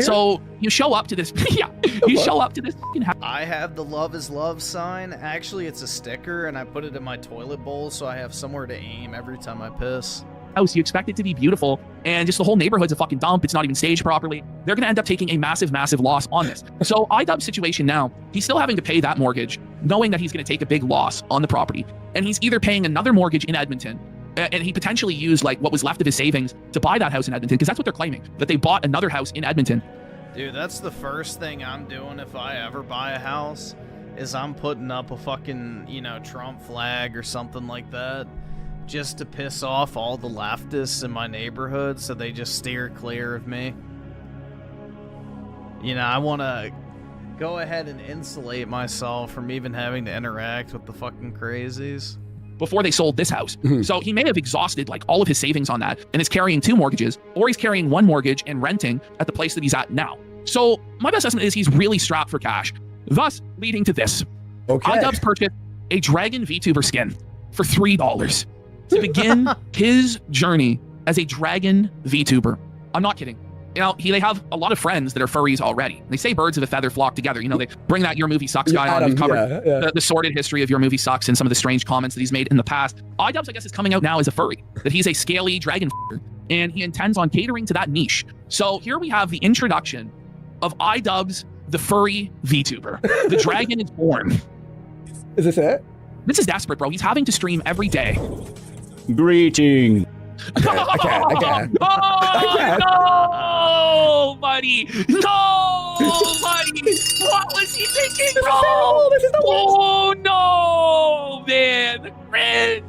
S15: So you show up to this, you show up to this fucking house.
S1: I have the love is love sign. Actually, it's a sticker, and I put it in my toilet bowl so I have somewhere to aim every time I piss.
S15: House, you expect it to be beautiful, and just the whole neighborhood's a fucking dump. It's not even staged properly. They're going to end up taking a massive, massive loss on this. So iDubbz situation now, he's still having to pay that mortgage, knowing that he's going to take a big loss on the property. And he's either paying another mortgage in Edmonton, And he potentially used like what was left of his savings to buy that house in Edmonton, because that's what they're claiming, that they bought another house in Edmonton.
S1: Dude, that's the first thing I'm doing if I ever buy a house, is I'm putting up a fucking, you know, Trump flag or something like that, just to piss off all the leftists in my neighborhood so they just steer clear of me. You know, I want to go ahead and insulate myself from even having to interact with the fucking crazies.
S15: Before they sold this house. So he may have exhausted like all of his savings on that and is carrying 2 mortgages, or he's carrying 1 mortgage and renting at the place that he's at now. So my best estimate is he's really strapped for cash, thus leading to this. iDubbz purchased a Dragon Vtuber skin for $3 to begin his journey as a Dragon Vtuber. I'm not kidding. You know, they have a lot of friends that are furries already. They say birds of a feather flock together. You know, they bring that Your Movie Sucks guy on. We've covered the sordid history of Your Movie Sucks and some of the strange comments that he's made in the past. iDubbz, I guess, is coming out now as a furry, that he's a scaly dragon and he intends on catering to that niche. So here we have the introduction of iDubbz, the furry VTuber. The dragon is born.
S12: Is this it?
S15: This is desperate, bro. He's having to stream every day.
S7: Greeting.
S12: I can't.
S15: No, buddy. No, buddy. What was he thinking, bro?
S12: This is the worst.
S15: Oh, no, man. The cringe.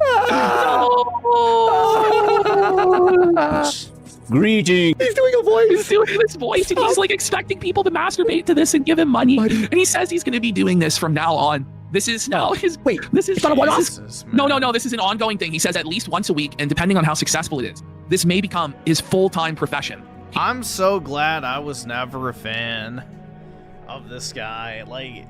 S15: No.
S7: Greeting.
S12: He's doing a voice.
S15: He's doing this voice, and he's like expecting people to masturbate to this and give him money. And he says he's going to be doing this from now on. This is now his.
S12: Wait,
S15: this is
S12: not a one-off?
S15: No. This is an ongoing thing. He says at least once a week, and depending on how successful it is, this may become his full-time profession.
S1: I'm so glad I was never a fan of this guy. Like,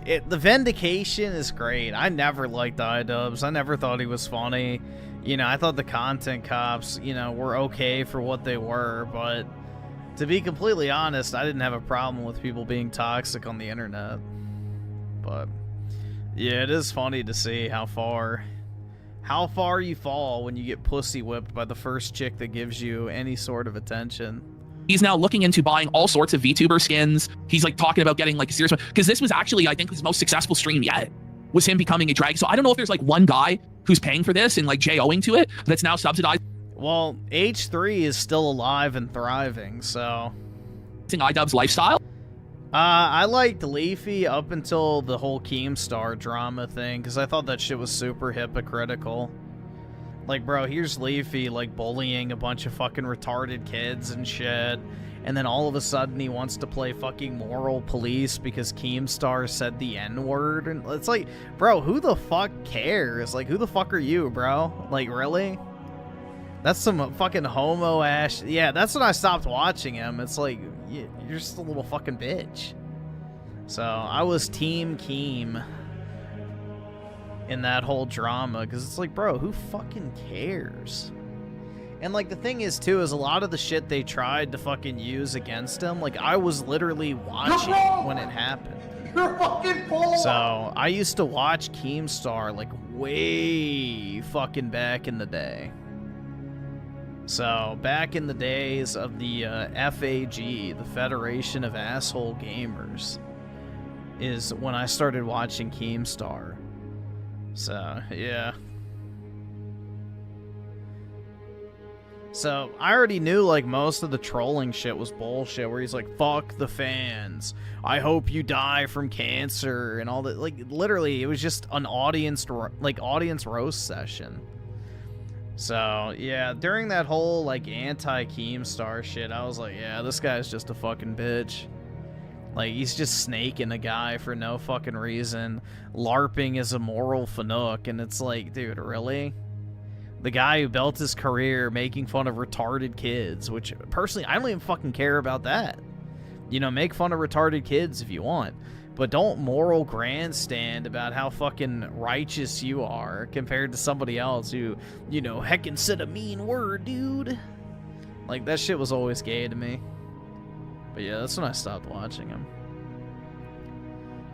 S1: the vindication is great. I never liked iDubbz. I never thought he was funny. You know, I thought the content cops, you know, were okay for what they were, but to be completely honest, I didn't have a problem with people being toxic on the internet. But yeah, it is funny to see how far you fall when you get pussy whipped by the first chick that gives you any sort of attention.
S15: He's now looking into buying all sorts of VTuber skins. He's like talking about getting like a serious one, because this was actually, I think, his most successful stream yet, was him becoming a drag. So I don't know if there's like one guy who's paying for this and like JOing to it that's now subsidized.
S1: Well, H3 is still alive and thriving, so
S15: iDubbz lifestyle.
S1: I liked Leafy up until the whole Keemstar drama thing, because I thought that shit was super hypocritical. Like, bro, here's Leafy, like, bullying a bunch of fucking retarded kids and shit, and then all of a sudden he wants to play fucking moral police because Keemstar said the N-word, and it's like, bro, who the fuck cares? Like, who the fuck are you, bro? Like, really? That's some fucking homo-ass. Yeah, that's when I stopped watching him. It's like, you're just a little fucking bitch. So, I was Team Keem in that whole drama, because it's like, bro, who fucking cares? And, like, the thing is, too, is a lot of the shit they tried to fucking use against him, like, I was literally watching when it happened.
S4: You're fucking poor.
S1: So, I used to watch Keemstar, like, way fucking back in the day. So, back in the days of the FAG, the Federation of Asshole Gamers, is when I started watching Keemstar. So, yeah. So, I already knew, like, most of the trolling shit was bullshit, where he's like, fuck the fans, I hope you die from cancer, and all that. Like, literally, it was just an audience roast session. So, yeah, during that whole, like, anti-Keemstar shit, I was like, yeah, this guy's just a fucking bitch. Like, he's just snaking a guy for no fucking reason. LARPing is a moral fanook, and it's like, dude, really? The guy who built his career making fun of retarded kids, which, personally, I don't even fucking care about that. You know, make fun of retarded kids if you want. But don't moral grandstand about how fucking righteous you are compared to somebody else who, you know, heckin' said a mean word, dude. Like, that shit was always gay to me. But yeah, that's when I stopped watching him.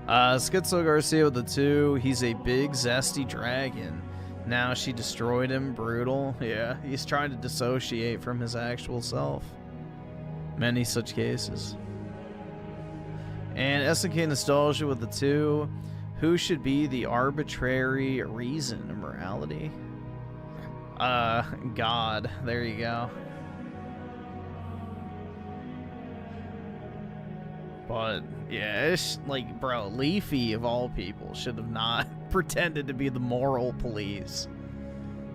S1: Schizo Garcia with the 2. He's a big, zesty dragon. Now she destroyed him. Brutal. Yeah, he's trying to dissociate from his actual self. Many such cases. And SNK Nostalgia with the 2. Who should be the arbitrary reason of morality? God. There you go. But, yeah, it's like, bro, Leafy, of all people, should have not pretended to be the moral police.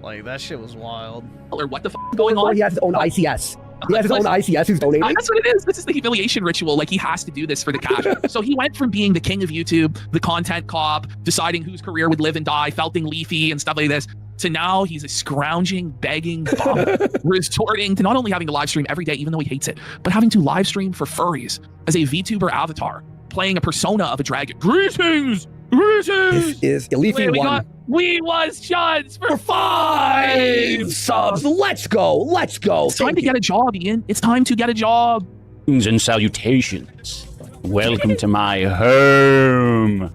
S1: Like, that shit was wild.
S15: Or what the f going on?
S12: He has his own ICS. He has his own ICS who's donating.
S15: That's what it is. This is the humiliation ritual. Like, he has to do this for the cash. So he went from being the king of YouTube, the content cop, deciding whose career would live and die, felting Leafy and stuff like this, to now he's a scrounging, begging bum, resorting to not only having to live stream every day, even though he hates it, but having to live stream for furries as a VTuber avatar, playing a persona of a dragon. Greetings! Greetings!
S12: This is Leafy one.
S15: We was chuds for 5
S12: subs. Let's go. Let's go.
S15: It's time to get a job, Ian. It's time to get a job.
S8: And salutations. Welcome to my home.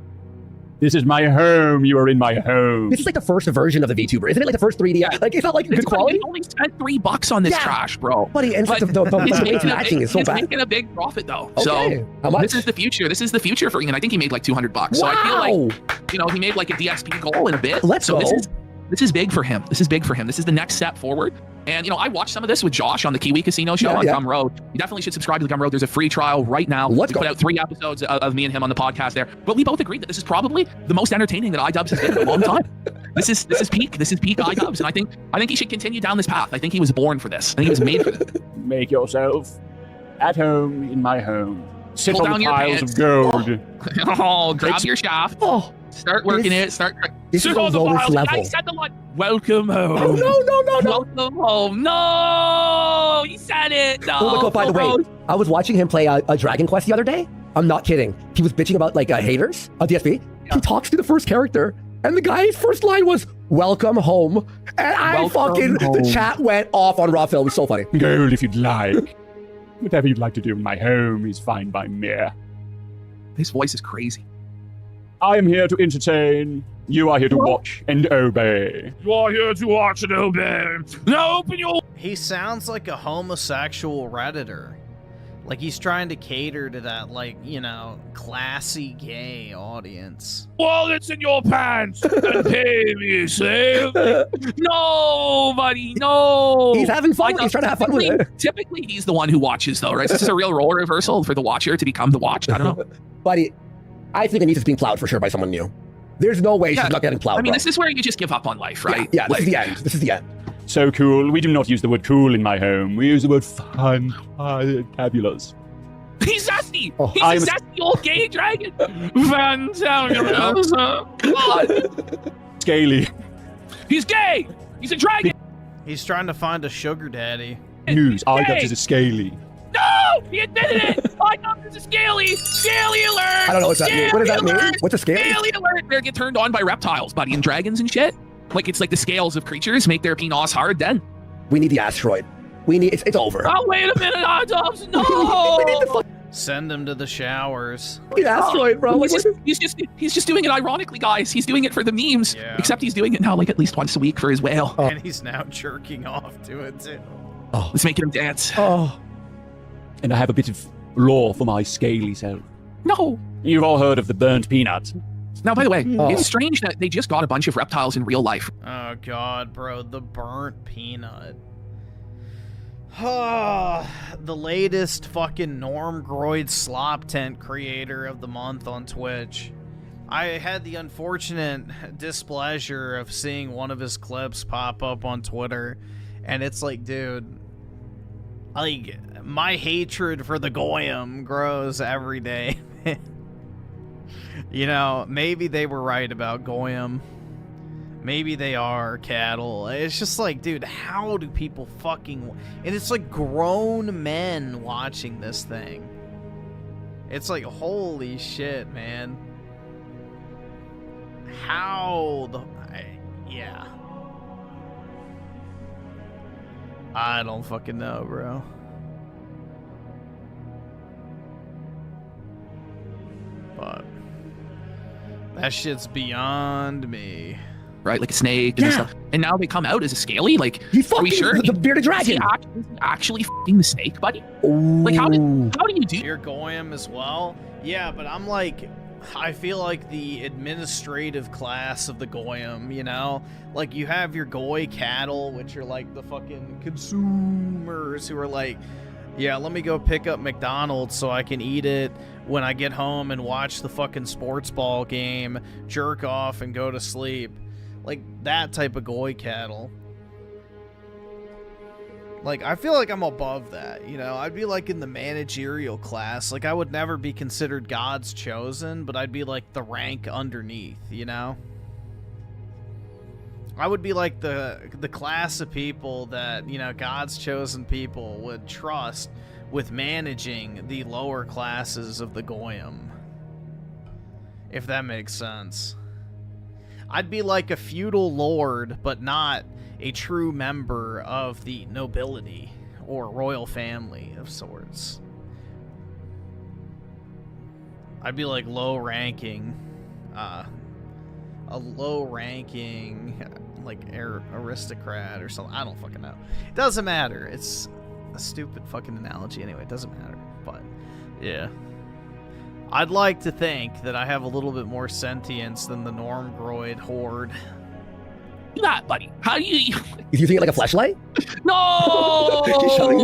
S8: This is my home. You are in my home.
S12: This is like the first version of the VTuber. Isn't it like the first 3D? Like, it's not like good quality.
S15: He only spent $3 on this trash, bro.
S12: Buddy, and the matching is so bad.
S15: He's making a big profit, though.
S12: Okay.
S15: So
S12: how much?
S15: This is the future. This is the future for Ian. I think he made like $200.
S12: Wow.
S15: So I feel like, you know, he made like a DXP goal in a bit.
S12: Let's go.
S15: This is big for him. This is big for him. This is the next step forward. And, you know, I watched some of this with Josh on the Kino Casino show on Gum Road. You definitely should subscribe to the Gum Road. There's a free trial right now. We put out 3 episodes of me and him on the podcast there. But we both agreed that this is probably the most entertaining that iDubbz has been in a long time. This is peak. This is peak iDubbz. And I think he should continue down this path. I think he was born for this. I think he was made for this.
S8: Make yourself at home in my home. Sit
S15: Pull
S8: on
S15: down
S8: the
S15: your
S8: piles
S15: pants.
S8: of gold.
S15: Oh, grab your shaft.
S12: Oh,
S15: start working it. Start.
S12: This is
S15: Sit on the
S12: lowest
S15: piles.
S12: level.
S15: I said the line. Welcome home.
S12: Oh, no.
S15: Welcome home. No, he said it. No.
S12: Oh my God, by the way, I was watching him play a Dragon Quest the other day. I'm not kidding. He was bitching about like haters on DSP. Yeah. He talks to the first character, and the guy's first line was "Welcome home," and the chat went off on raw film. It was so funny.
S8: Gold if you'd like. Whatever you'd like to do in my home is fine by me.
S15: His voice is crazy.
S8: I am here to entertain. You are here to watch and obey.
S15: You are here to watch and obey. Now open your...
S1: He sounds like a homosexual Redditor. Like he's trying to cater to that, like, you know, classy gay audience.
S15: Wallets in your pants and pay me, slave. No, buddy, no.
S12: He's having fun. He's trying to have fun with it.
S15: Typically, he's the one who watches, though, right? Is this a real role reversal for the watcher to become the watched? I don't know.
S12: Buddy, I think Anita's being plowed for sure by someone new. There's no way she's not getting plowed.
S15: I mean, this is where you just give up on life, right?
S12: Yeah, this is the end. This is the end.
S8: So cool. We do not use the word cool in my home. We use the word fantabulous.
S15: He's zesty! He's a zesty old gay dragon! Fantabulous! God!
S8: Scaly.
S15: He's gay! He's a dragon!
S1: He's trying to find a sugar daddy.
S8: News, iDubbz is a scaly.
S15: No! He admitted it! iDubbz is a scaly! Scaly alert!
S12: I don't know what that means. What does that mean? What's a scaly?
S15: Scaly alert! They get turned on by reptiles, buddy, and dragons and shit. Like, it's like the scales of creatures make their penis hard then.
S12: We need the asteroid. We need... It's over.
S15: Oh, wait a minute, iDubbz! No!
S12: We need the
S1: Send him to the showers.
S12: The asteroid, bro.
S15: He's just doing it ironically, guys. He's doing it for the memes.
S1: Yeah.
S15: Except he's doing it now like at least once a week for his whale.
S1: And he's now jerking off to it too.
S12: Oh,
S15: let's make him dance.
S12: Oh.
S8: And I have a bit of lore for my scaly self.
S15: No.
S8: You've all heard of the burnt peanut.
S15: Now, by the way, it's strange that they just got a bunch of reptiles in real life.
S1: Oh god, bro, the burnt peanut. The latest fucking Norm Groid slop tent creator of the month on Twitch. I had the unfortunate displeasure of seeing one of his clips pop up on Twitter, and it's like, dude, like, my hatred for the Goyim grows every day. You know, maybe they were right about Goyim. Maybe they are cattle. It's just like, dude, how do people fucking... And it's like grown men watching this thing. It's like, holy shit, man. How the... yeah. I don't fucking know, bro. But... that shit's beyond me.
S15: Right, like a snake and stuff. And now they come out as a scaly? Like, are we sure?
S12: The bearded dragon.
S15: Is he actually f***ing the snake, buddy? Ooh. Like, how do you do?
S1: You're Goyim as well? Yeah, but I'm like, I feel like the administrative class of the Goyim, you know? Like, you have your Goy cattle, which are like the fucking consumers who are like, yeah, let me go pick up McDonald's so I can eat it when I get home and watch the fucking sports ball game, jerk off, and go to sleep. Like, that type of Goy cattle. Like, I feel like I'm above that, you know? I'd be, like, in the managerial class. Like, I would never be considered God's chosen, but I'd be, like, the rank underneath, you know? I would be, like, the class of people that, you know, God's chosen people would trust with managing the lower classes of the Goyim. If that makes sense. I'd be like a feudal lord, but not a true member of the nobility or royal family of sorts. I'd be like low-ranking, a low-ranking, like, aristocrat or something. I don't fucking know. It doesn't matter. It's a stupid fucking analogy anyway. It doesn't matter. But, yeah. I'd like to think that I have a little bit more sentience than the Normgroid horde.
S15: That, buddy. How do you...
S12: Is using it like a flashlight?
S15: No,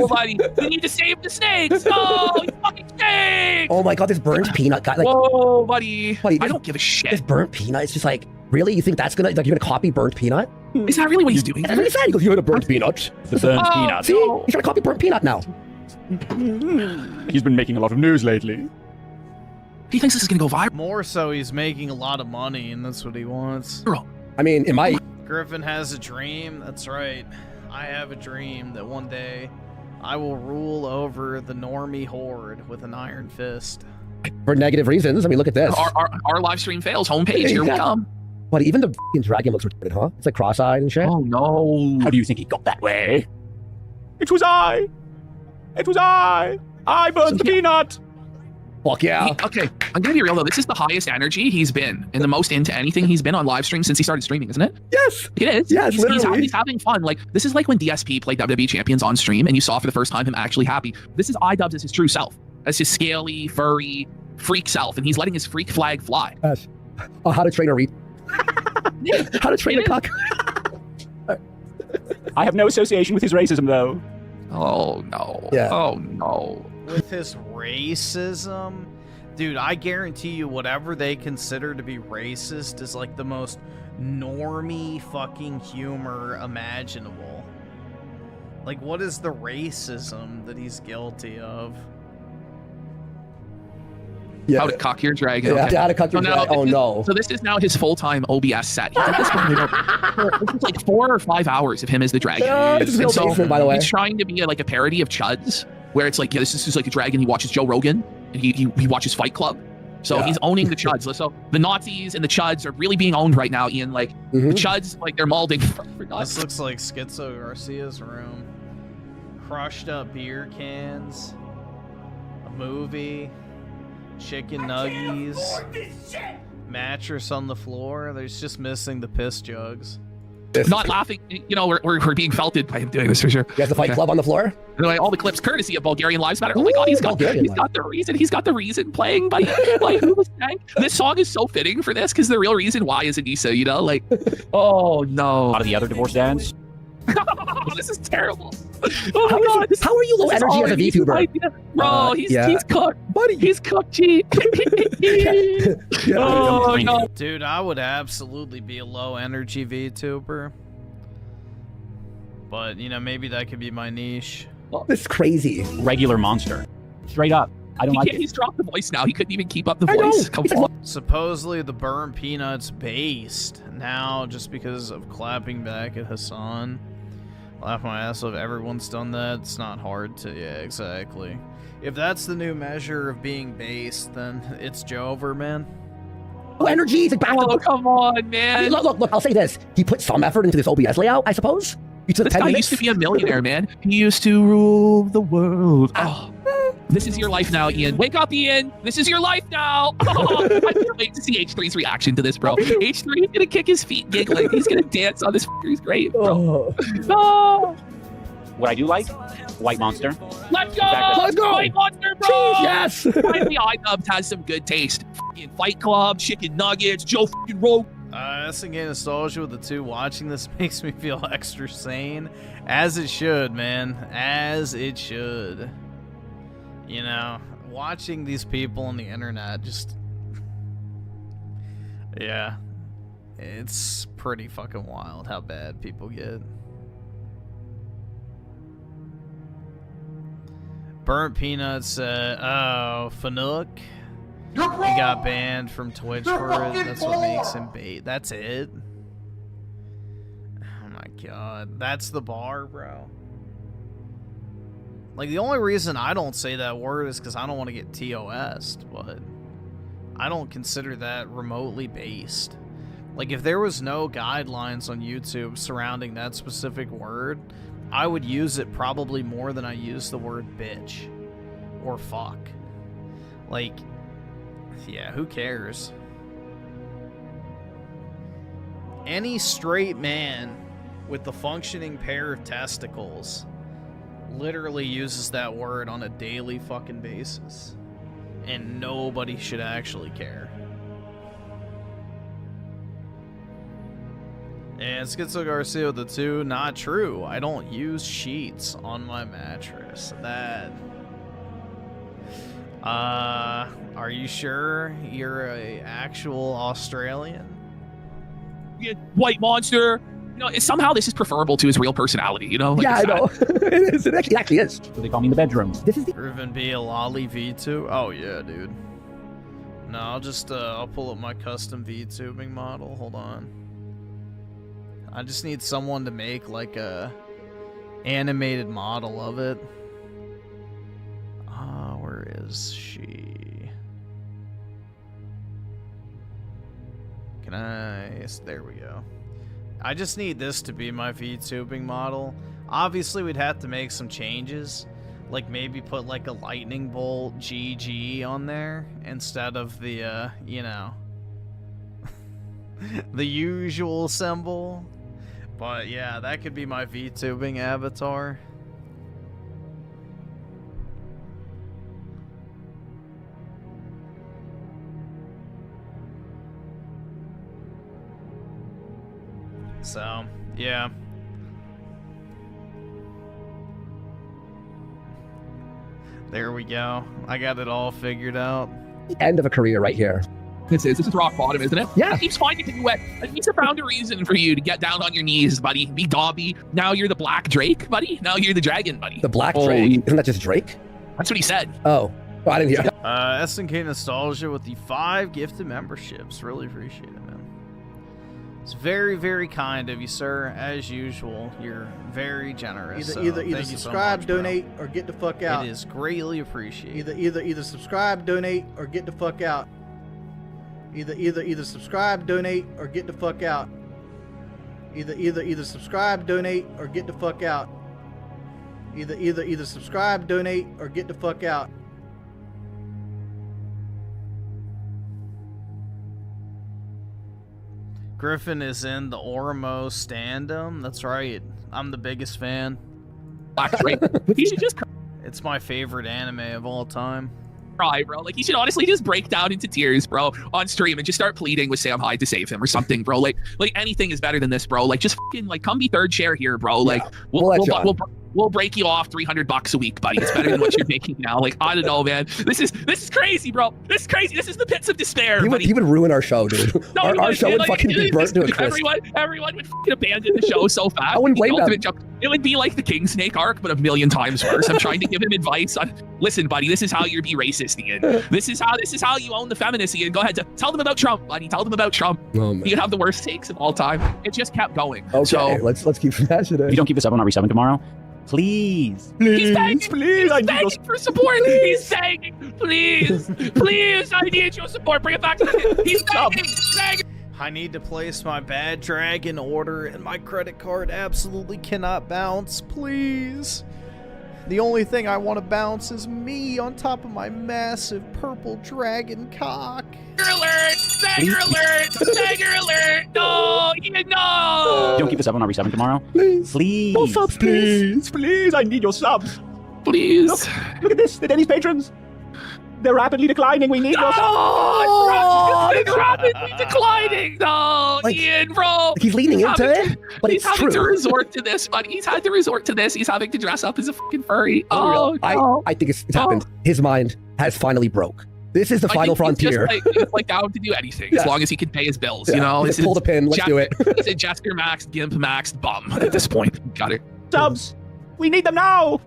S15: buddy. We need to save the snakes. No, you fucking snakes.
S12: Oh my god, this burnt peanut guy. Like,
S15: whoa, buddy. I don't give a shit.
S12: This burnt peanut is just like, really? You think that's gonna, like, you're gonna copy burnt peanut?
S15: Is that really what he's doing?
S12: That's what he said. He goes, you had a burnt peanut.
S8: The burnt peanut.
S12: See? He's trying to copy burnt peanut now.
S8: He's been making a lot of news lately.
S15: He thinks this is gonna go viral.
S1: More so, he's making a lot of money, and that's what he wants.
S12: I mean, in my...
S1: Griffin has a dream. That's right. I have a dream that one day I will rule over the normie horde with an iron fist.
S12: For negative reasons. I mean, look at this.
S15: Our live stream fails. Homepage. Here we come.
S12: But even the f***ing dragon looks retarded, huh? It's like cross-eyed and shit.
S15: Oh, no.
S8: How do you think he got that way? It was I. It was I. I burned the peanut.
S12: Fuck yeah.
S15: Okay, I'm gonna be real though. This is the highest energy he's been and the most into anything he's been on live stream since he started streaming, isn't it?
S12: Yes.
S15: It is.
S12: Yes, literally.
S15: He's having fun. Like, this is like when DSP played WWE Champions on stream and you saw for the first time him actually happy. This is iDubbz as his true self, as his scaly, furry, freak self, and he's letting his freak flag fly.
S12: Yes. Oh, how to train a how to train a cock.
S8: I have no association with his racism, though.
S15: Oh, no.
S12: Yeah.
S15: Oh, no.
S1: With his racism, dude, I guarantee you whatever they consider to be racist is like the most normie fucking humor imaginable. Like, what is the racism that he's guilty of?
S12: Yeah.
S15: How to cock your dragon.
S12: Yeah,
S15: Okay.
S12: how to cock your dragon. Oh, no.
S15: So this is now his full-time OBS set. He did this this is like 4 or 5 hours of him as the dragon.
S12: It's his real basement, by the way.
S15: He's trying to be like a parody of Chuds, where it's like, yeah, this is like a dragon. He watches Joe Rogan, and he watches Fight Club. So he's owning the Chuds. So the Nazis and the Chuds are really being owned right now, Ian. Like, the Chuds, like, they're molding.
S1: This looks like Schizo Garcia's room. Crushed up beer cans. A movie. Chicken nuggies. Mattress on the floor. There's just missing the piss jugs.
S15: Not laughing, you know, we're being felted by him doing this for sure.
S12: You have the Fight Club on the floor?
S15: Anyway, all the clips courtesy of Bulgarian Lives Matter. Oh my god, he's got the reason. He's got the reason playing, buddy. Like, who was saying? This song is so fitting for this because the real reason why is Anissa, you know? Like, oh no.
S8: Out of the other divorce dance?
S15: This is terrible. Oh my god.
S12: How are you low energy as a VTuber?
S15: Bro, he's cooked. Buddy, he's cooked, G. Oh, no.
S1: Dude, I would absolutely be a low energy VTuber. But, you know, maybe that could be my niche.
S12: This is crazy.
S8: Regular monster. Straight up. I don't like it.
S15: He's dropped the voice now. He couldn't even keep up the voice. Come on.
S1: Supposedly the burnt peanuts based now just because of clapping back at Hassan. Laugh my ass off. Everyone's done that. It's not hard to... Yeah, exactly. If that's the new measure of being based, then it's Jover, man.
S12: Oh, energy. It's back.
S15: Oh, come on, man.
S12: I mean, look. I'll say this. He put some effort into this OBS layout, I suppose.
S15: This guy used to be a millionaire, man. He used to rule the world. Oh. This is your life now, Ian. Wake up, Ian. This is your life now. Oh, I can't wait to see H3's reaction to this, bro. H3 is gonna kick his feet, giggling. He's gonna dance on this f***er's grave, bro. Oh.
S8: What I do like? White monster.
S15: Let's go!
S8: Exactly.
S12: Let's go!
S15: White monster, bro!
S12: Jeez, yes!
S15: Finally, iDubbz has some good taste. fucking Fight Club, chicken nuggets, Joe fucking Rogan.
S1: SNK Nostalgia with the 2 watching this makes me feel extra sane. As it should, man. As it should. You know, watching these people on the internet just... Yeah. It's pretty fucking wild how bad people get. Burnt Peanuts, oh, Fanuc. He got banned from Twitch for it. That's what makes him bait. That's it? Oh my god. That's the bar, bro. Like, the only reason I don't say that word is because I don't want to get TOS'd, but I don't consider that remotely based. Like, if there was no guidelines on YouTube surrounding that specific word, I would use it probably more than I use the word bitch or fuck. Like, yeah, who cares? Any straight man with the functioning pair of testicles literally uses that word on a daily fucking basis. And nobody should actually care. And Schizo Garcia with the 2, not true. I don't use sheets on my mattress. That... are you sure you're a actual Australian?
S15: White monster. You know, somehow this is preferable to his real personality, you know? Like,
S12: yeah, I know. it is. It actually is.
S8: They call me in the bedroom.
S12: This is the...
S1: Griffin B. a Lolly V2? Oh, yeah, dude. No, I'll just, I'll pull up my custom V-tubing model. Hold on. I just need someone to make, like, a animated model of it. Where is she? Can I... There we go. I just need this to be my V-tubing model. Obviously, we'd have to make some changes. Like, maybe put, like, a lightning bolt GG on there instead of the, you know, the usual symbol. But, yeah, that could be my V-tubing avatar. So, yeah. There we go. I got it all figured out.
S12: The end of a career right here.
S15: This is rock bottom, isn't it?
S12: Yeah.
S15: It keeps finding you wet. It needs to found a reason for you to get down on your knees, buddy. Be Dobby. Now you're the Black Drake, buddy. Now you're the dragon, buddy.
S12: The Black Drake? Isn't that just Drake?
S15: That's what he said.
S12: Oh. Oh, I didn't hear.
S1: SNK Nostalgia with the 5 gifted memberships. Really appreciate it, man. It's very, very kind of you, sir. As usual, you're very generous.
S9: Either subscribe, so much, donate, or get the fuck out.
S1: It is greatly appreciated.
S9: Either subscribe, donate, or get the fuck out. Either subscribe, donate, or get the fuck out. Either subscribe, donate, or get the fuck out. Either subscribe, donate, or get the fuck out.
S1: Griffin is in the Ormo stand-up. That's right. I'm the biggest fan.
S15: He should just
S1: It's my favorite anime of all time.
S15: Cry, bro. Like, he should honestly just break down into tears, bro, on stream and just start pleading with Sam Hyde to save him or something, bro. Like anything is better than this, bro. Like, just fucking, like, come be third chair here, bro. Like, yeah. We'll break you off $300 a week, buddy. It's better than what you're making now. Like, I don't know, man. This is crazy, bro. This is crazy. This is the pits of despair,
S12: he would ruin our show, dude.
S15: No,
S12: our show would fucking be burnt to a crisp.
S15: Everyone would fucking abandon the show so fast.
S12: I wouldn't blame them.
S15: It would be like the King Snake arc, but a million times worse. I'm trying to give him advice on, listen, buddy, this is how you be racist, Ian. This is how you own the feminists, Ian. Go ahead. Tell them about Trump, buddy. Tell them about Trump.
S12: Oh, man.
S15: You have the worst takes of all time. It just kept going.
S12: Okay,
S15: so,
S12: let's keep smashing it.
S8: You don't keep this up on RE7 tomorrow? Please.
S15: He's begging for support. He's begging. Please. I need your support. Bring it back to the... He's begging.
S1: I need to place my bad dragon order, and my credit card absolutely cannot bounce. Please. The only thing I want to bounce is me on top of my massive purple dragon cock.
S15: Stagger alert! No, Ian, no!
S8: You don't keep this up on RE7 tomorrow?
S12: Please.
S8: More subs, please. I need your subs.
S15: Please.
S8: Look at this. The Denny's patrons. They're rapidly declining. We need your...
S15: Oh, it's rapidly declining. No,
S12: Like,
S15: Ian, bro.
S12: He's leaning into it, but
S15: he's
S12: it's
S15: having to
S12: true.
S15: resort to this, buddy. He's had to resort to this. He's having to dress up as a fucking furry. Oh, no.
S12: I think it's happened. His mind has finally broke. This is the
S15: I
S12: final
S15: think he's
S12: frontier.
S15: Just like down to do anything as long as he can pay his bills. You know,
S12: Just pull the pin. Let's do it.
S15: He's a Jester maxed, Gimp maxed bum at this point. Got it.
S8: Subs, we need them now.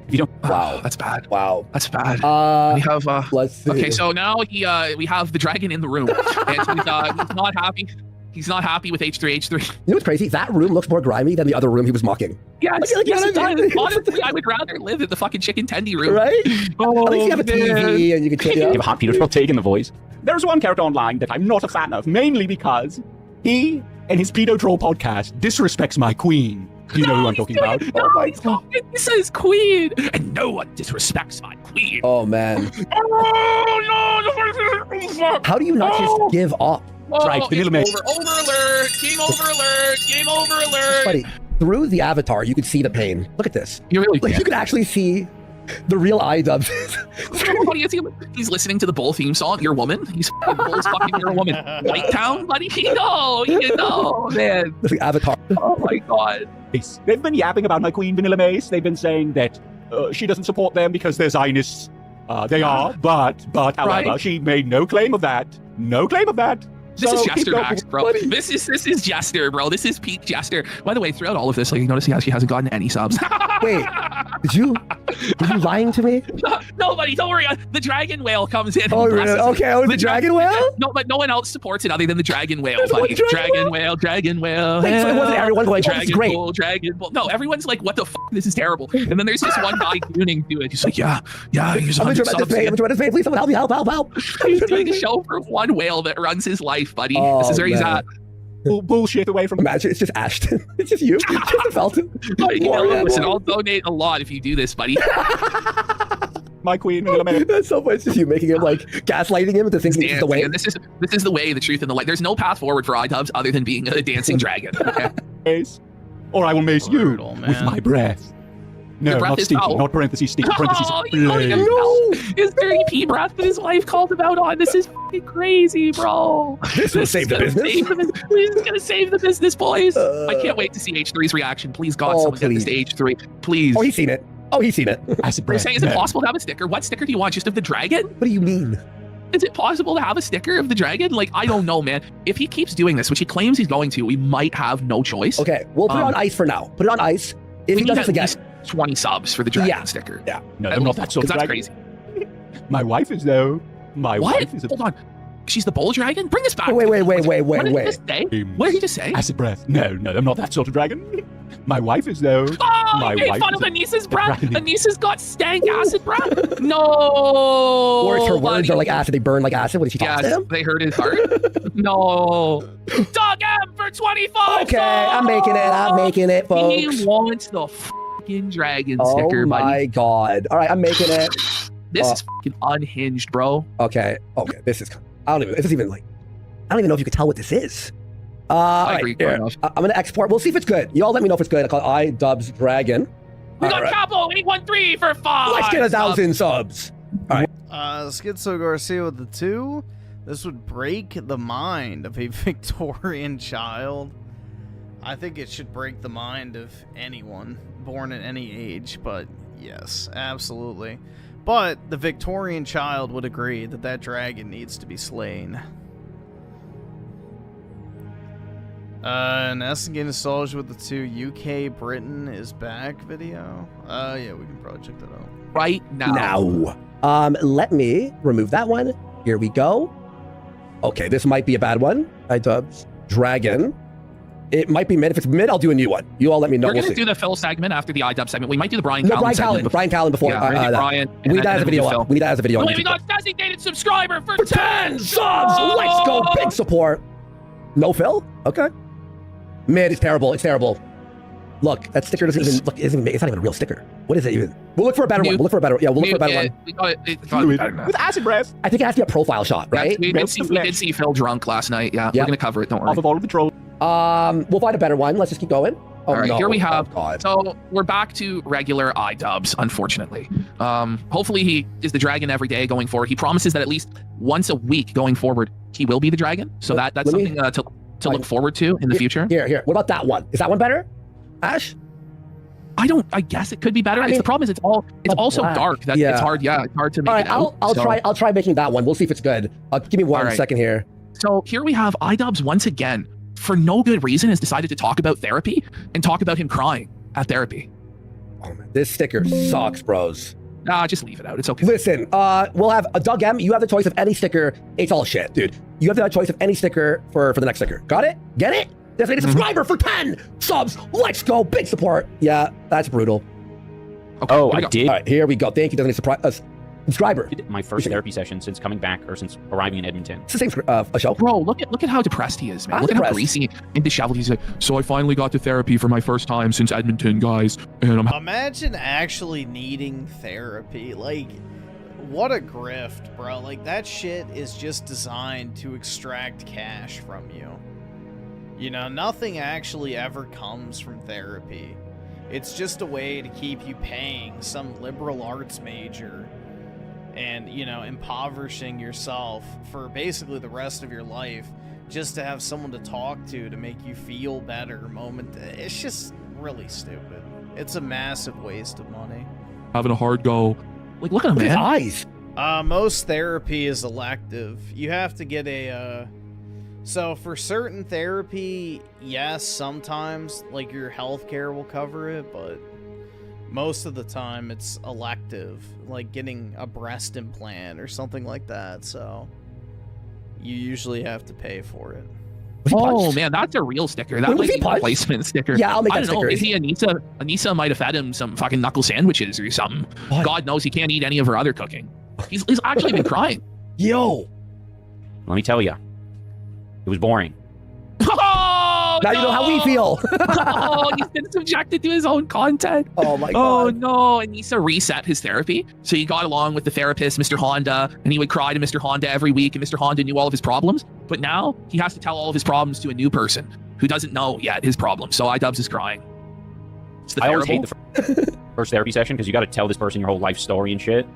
S8: If you don't,
S12: wow,
S15: that's bad.
S12: Wow,
S15: that's bad.
S12: We
S15: have.
S12: Let's see.
S15: Okay, so now we have the dragon in the room, and he's not happy. He's not happy with H3H3.
S12: You know what's crazy? That room looks more grimy than the other room he was mocking.
S15: Yes,
S12: Like,
S15: yes,
S12: you
S15: it
S12: know what I
S15: does.
S12: mean?
S15: Honestly, I would rather live in the fucking chicken tendy room.
S12: Right?
S15: Oh,
S12: At least you have a TV and you can chill.
S8: Give a hot Peter for taking the voice. There's one character online that I'm not a fan of, mainly because he and his pedo troll podcast disrespects my queen. Do you know who I'm talking about?
S15: Oh my god. He says queen, and no one disrespects my queen.
S12: Oh man.
S15: Oh no!
S12: How do you not just give up?
S15: Oh,
S8: Right, vanilla
S15: it's over alert! Game over alert! Game over alert!
S12: Buddy, through the avatar, you could see the pain. Look at this.
S15: You really
S12: like, you could actually see the real iDubbz.
S15: He's listening to the Bull theme song, Your Woman. He's Bull's fucking Your Woman. White Town, buddy. No, man.
S12: The avatar.
S15: Oh my god.
S8: They've been yapping about my queen, Vanilla Mace. They've been saying that she doesn't support them because they're Zionists. They are, but however,
S15: Right.
S8: she made no claim of that. No claim of that.
S15: This
S8: So
S15: is
S8: keep
S15: Jester
S8: going,
S15: Max, bro.
S8: buddy.
S15: This is Jester, bro. This is peak Jester. By the way, throughout all of this, like, you notice he actually hasn't gotten any subs.
S12: Wait, were you lying to me?
S15: No, buddy, don't worry. The dragon whale comes in.
S12: Oh,
S15: and
S12: really?
S15: blesses
S12: Okay,
S15: it.
S12: the dragon whale?
S15: No, but no one else supports it other than the dragon whale,
S12: There's
S15: buddy.
S12: one dragon
S15: Dragon whale.
S12: Wait, so it wasn't everyone going, oh, this is
S15: Dragon
S12: great.
S15: Bull, Dragon Bull. No, everyone's like, what the fuck? This is terrible. And then there's this one guy tuning to it. He's like, yeah, here's
S12: I'm
S15: 100
S12: trying
S15: subs.
S12: to pay. Please, someone help.
S15: He's doing a show for one whale that runs his life, buddy.
S12: Oh,
S15: this is where he's
S12: man.
S15: at.
S8: Bullshit away from.
S12: Imagine it's just Ashton. It's just you. Just Felton.
S15: Listen, I'll donate a lot if you do this, buddy.
S8: My queen, Vanilla Mace.
S12: That's so funny. It's just you making him like gaslighting him into thinking this is the way.
S15: And this is the way, the truth, and the light. There's no path forward for iDubbz other than being a dancing dragon. Okay?
S8: Mace, or I will mace you with my breath. No,
S15: Your breath
S8: not
S15: is
S8: stinky,
S15: foul.
S8: not parentheses, stinky, parentheses,
S15: Oh, he's calling him
S8: blaze.
S15: foul. His dirty pee breath that his wife called him out on. This is fucking crazy, bro.
S12: This will save the business.
S15: This is gonna save the business, boys. I can't wait to see H3's reaction. Please, God, someone get this to H3. Please.
S12: Oh, he's seen it.
S15: You're saying, is it possible to have a sticker? What sticker do you want? Just of the dragon?
S12: What do you mean?
S15: Is it possible to have a sticker of the dragon? Like, I don't know, man. If he keeps doing this, which he claims he's going to, we might have no choice.
S12: Okay, we'll put it on ice for now. Put it on ice. If he does this again,
S15: 20 subs for the dragon sticker.
S12: Yeah.
S8: No, I'm not that sort of
S15: That's
S8: dragon.
S15: crazy.
S8: My wife is though. My
S15: What?
S8: wife is a...
S15: Hold on. She's the bull dragon? Bring this back.
S12: Wait.
S15: What did he just say? What did he just say?
S8: Acid breath. No, I'm not that sort of dragon. My wife is though.
S15: Oh,
S8: My
S15: you made
S8: wife
S15: fun
S8: is
S15: of
S8: a
S15: Anissa's breath.
S8: dragon.
S15: Anissa's got stank acid breath. No.
S12: or her words
S15: buddy.
S12: are like acid. They burn like acid when she talks to
S15: Yes,
S12: him.
S15: they hurt his heart. No. Dog M for 25.
S12: Okay, I'm making it, folks.
S15: He wants the fucking dragon
S12: Oh
S15: sticker,
S12: my
S15: buddy.
S12: god! All right, I'm making it.
S15: This is fucking unhinged, bro.
S12: Okay. This is. I don't even know if you could tell what this is. All
S15: I
S12: right,
S15: agree,
S12: here.
S15: fair enough.
S12: I'm gonna export. We'll see if it's good. You all let me know if it's good. I call it iDubbz Dragon.
S15: We got
S12: All right.
S15: Capo 813 for 5.
S12: Let's get 1,000 subs. All right.
S1: Schizo Garcia with the 2. This would break the mind of a Victorian child. I think it should break the mind of anyone born at any age, but yes, absolutely. But the Victorian child would agree that that dragon needs to be slain. And Essingen Nostalgia with the 2. UK Britain is back video. Yeah, we can probably check that out.
S15: Right now.
S12: Let me remove that one. Here we go. Okay, this might be a bad one. iDubbz Dragon. It might be mid. If it's mid, I'll do a new one. You all let me know.
S15: We're
S12: We'll
S15: going to
S12: see.
S15: do the Phil segment after the iDubbz segment. We might do the Brian
S12: No,
S15: Callen
S12: Brian
S15: segment.
S12: Callen. Brian Callen before.
S15: Yeah, Randy
S12: that.
S15: Brian.
S12: We need that as a video. We need that as a video.
S15: Wait, we got designated subscriber for 10
S12: subs. Let's go. Big support. No Phil? Okay. Mid is terrible. It's terrible. Look, that sticker doesn't even look. It's not even a real sticker. What is it even? We'll look for a better one. We'll look for a better. Yeah, we'll look for a better one.
S15: We got it.
S8: With acid breath.
S12: I think it has to be a profile shot, right?
S15: We did see Phil drunk last night. Yeah, we're going to cover it. Don't worry.
S8: Off of all of the trolls.
S12: We'll find a better one. Let's just keep going.
S15: All right,
S12: no.
S15: here we have.
S12: Oh, God.
S15: So we're back to regular iDubbz, unfortunately. Hopefully he is the dragon every day going forward. He promises that at least once a week going forward, he will be the dragon. So that's something to look forward to in the future.
S12: Here. What about that one? Is that one better, Ash?
S15: I guess it could be better. The problem is it's all so dark that it's hard. Yeah, it's hard to make it out.
S12: I'll try making that one. We'll see if it's good. Give me one second here.
S15: So here we have iDubbz once again, for no good reason, has decided to talk about therapy and talk about him crying at therapy.
S12: Oh man, this sticker sucks, bros.
S15: Nah, just leave it out. It's okay.
S12: Listen, we'll have Doug M. You have the choice of any sticker. It's all shit, dude. You have the choice of any sticker for the next sticker. Got it? Get it? There's a subscriber for 10 subs. Let's go. Big support. Yeah, that's brutal.
S15: Okay,
S10: oh, I did.
S12: All right, here we go. Thank you, Doesn't surprise subscriber.
S10: My first therapy session since coming back or since arriving in Edmonton.
S12: It's the same show.
S15: Bro, look at how depressed he is, man. Look at how greasy and disheveled he's like. So I finally got to therapy for my first time since Edmonton, guys. And I'm
S1: Imagine actually needing therapy. Like, what a grift, bro. Like, that shit is just designed to extract cash from you. You know, nothing actually ever comes from therapy. It's just a way to keep you paying some liberal arts major and, you know, impoverishing yourself for basically the rest of your life just to have someone to talk to make you feel better It's just really stupid. It's a massive waste of money.
S15: having a hard go. Like, look at him, man.
S12: His eyes.
S1: Most therapy is elective. You have to get a, so for certain therapy, yes, sometimes, like, your healthcare will cover it, but most of the time it's elective, like getting a breast implant or something like that, so you usually have to pay for it.
S15: Oh man, that's a real sticker. That might be a replacement sticker.
S12: Yeah, I'll make that
S15: I don't know.
S12: sticker.
S15: Maybe Anissa might have fed him some fucking knuckle sandwiches or something.
S12: What?
S15: God knows he can't eat any of her other cooking. He's actually been crying.
S12: Yo.
S10: Let me tell you, it was boring.
S15: Oh,
S12: now you know how we feel.
S15: Oh, he's been subjected to his own content.
S12: Oh my
S15: Oh
S12: god.
S15: no, Anissa reset his therapy. So he got along with the therapist, Mr. Honda, and he would cry to Mr. Honda every week, and Mr. Honda knew all of his problems. But now he has to tell all of his problems to a new person who doesn't know yet his problems. So iDubbz is crying. It's the
S10: I always hate
S15: terrible.
S10: the first therapy session because you got to tell this person your whole life story and shit.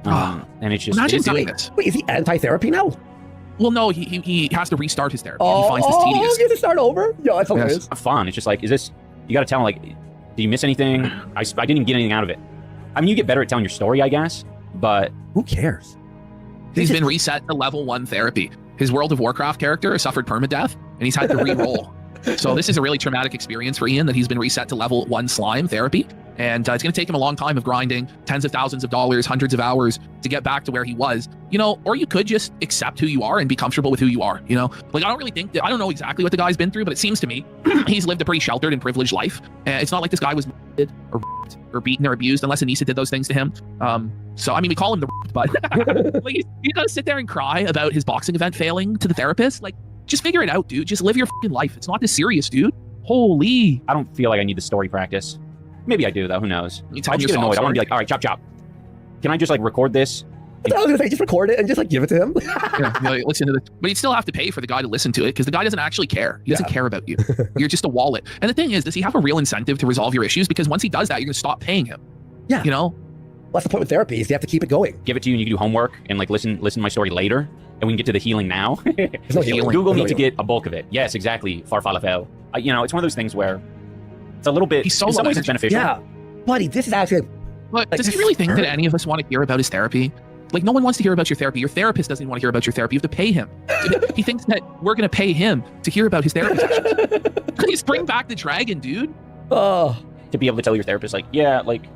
S10: And it's just
S15: Imagine
S10: it's,
S15: doing this.
S12: Wait, is he anti-therapy now?
S15: Well, no, he has to restart his therapy.
S12: Oh,
S15: He finds this tedious.
S12: you have to start over? Yo, that's hilarious.
S10: it's not fun. It's just like, is this? You got to tell them, like, did you miss anything? I didn't even get anything out of it. I mean, you get better at telling your story, I guess, but
S12: who cares?
S15: He's been reset to level 1 therapy. His World of Warcraft character has suffered permadeath, and he's had to re-roll. So this is a really traumatic experience for Ian that he's been reset to level 1 slime therapy. And it's going to take him a long time of grinding tens of thousands of dollars, hundreds of hours to get back to where he was, you know, or you could just accept who you are and be comfortable with who you are, you know, like, I don't really think that, I don't know exactly what the guy's been through, but it seems to me he's lived a pretty sheltered and privileged life. And it's not like this guy was or beaten or abused unless Anissa did those things to him. So, I mean, we call him the but like, you gotta sit there and cry about his boxing event failing to the therapist. Like, just figure it out, dude. Just live your fucking life. It's not this serious, dude. Holy.
S10: I don't feel like I need the story practice. Maybe I do, though. Who knows?
S15: You tell
S10: I just
S15: him
S10: get
S15: your
S10: annoyed. I
S15: sob
S10: want to be like, all right, chop, chop. Can I just, like, record this?
S12: I was gonna say, just record it and just, like, give it to him.
S15: Yeah, like, listen to this. But you'd still have to pay for the guy to listen to it because the guy doesn't actually care. He doesn't care about you. You're just a wallet. And the thing is, does he have a real incentive to resolve your issues? Because once he does that, you're going to stop paying him.
S12: Yeah.
S15: You know?
S12: Well, that's the point with therapy is you have to keep it going.
S10: Give it to you and you can do homework and, like, listen to my story later. And we can get to the healing now.
S12: no healing.
S10: Google
S12: There's
S10: needs
S12: no
S10: to get a bulk of it. Yes, exactly. Farfalafel. You know, it's one of those things where it's a little bit,
S15: He's so
S10: in some ways
S15: low
S10: it's beneficial.
S12: Yeah. Buddy, this is actually...
S15: But does he really think that any of us want to hear about his therapy? Like, no one wants to hear about your therapy. Your therapist doesn't want to hear about your therapy. You have to pay him. He thinks that we're going to pay him to hear about his therapy sessions. Please bring back the dragon, dude.
S12: Oh.
S10: To be able to tell your therapist, like, yeah, like, you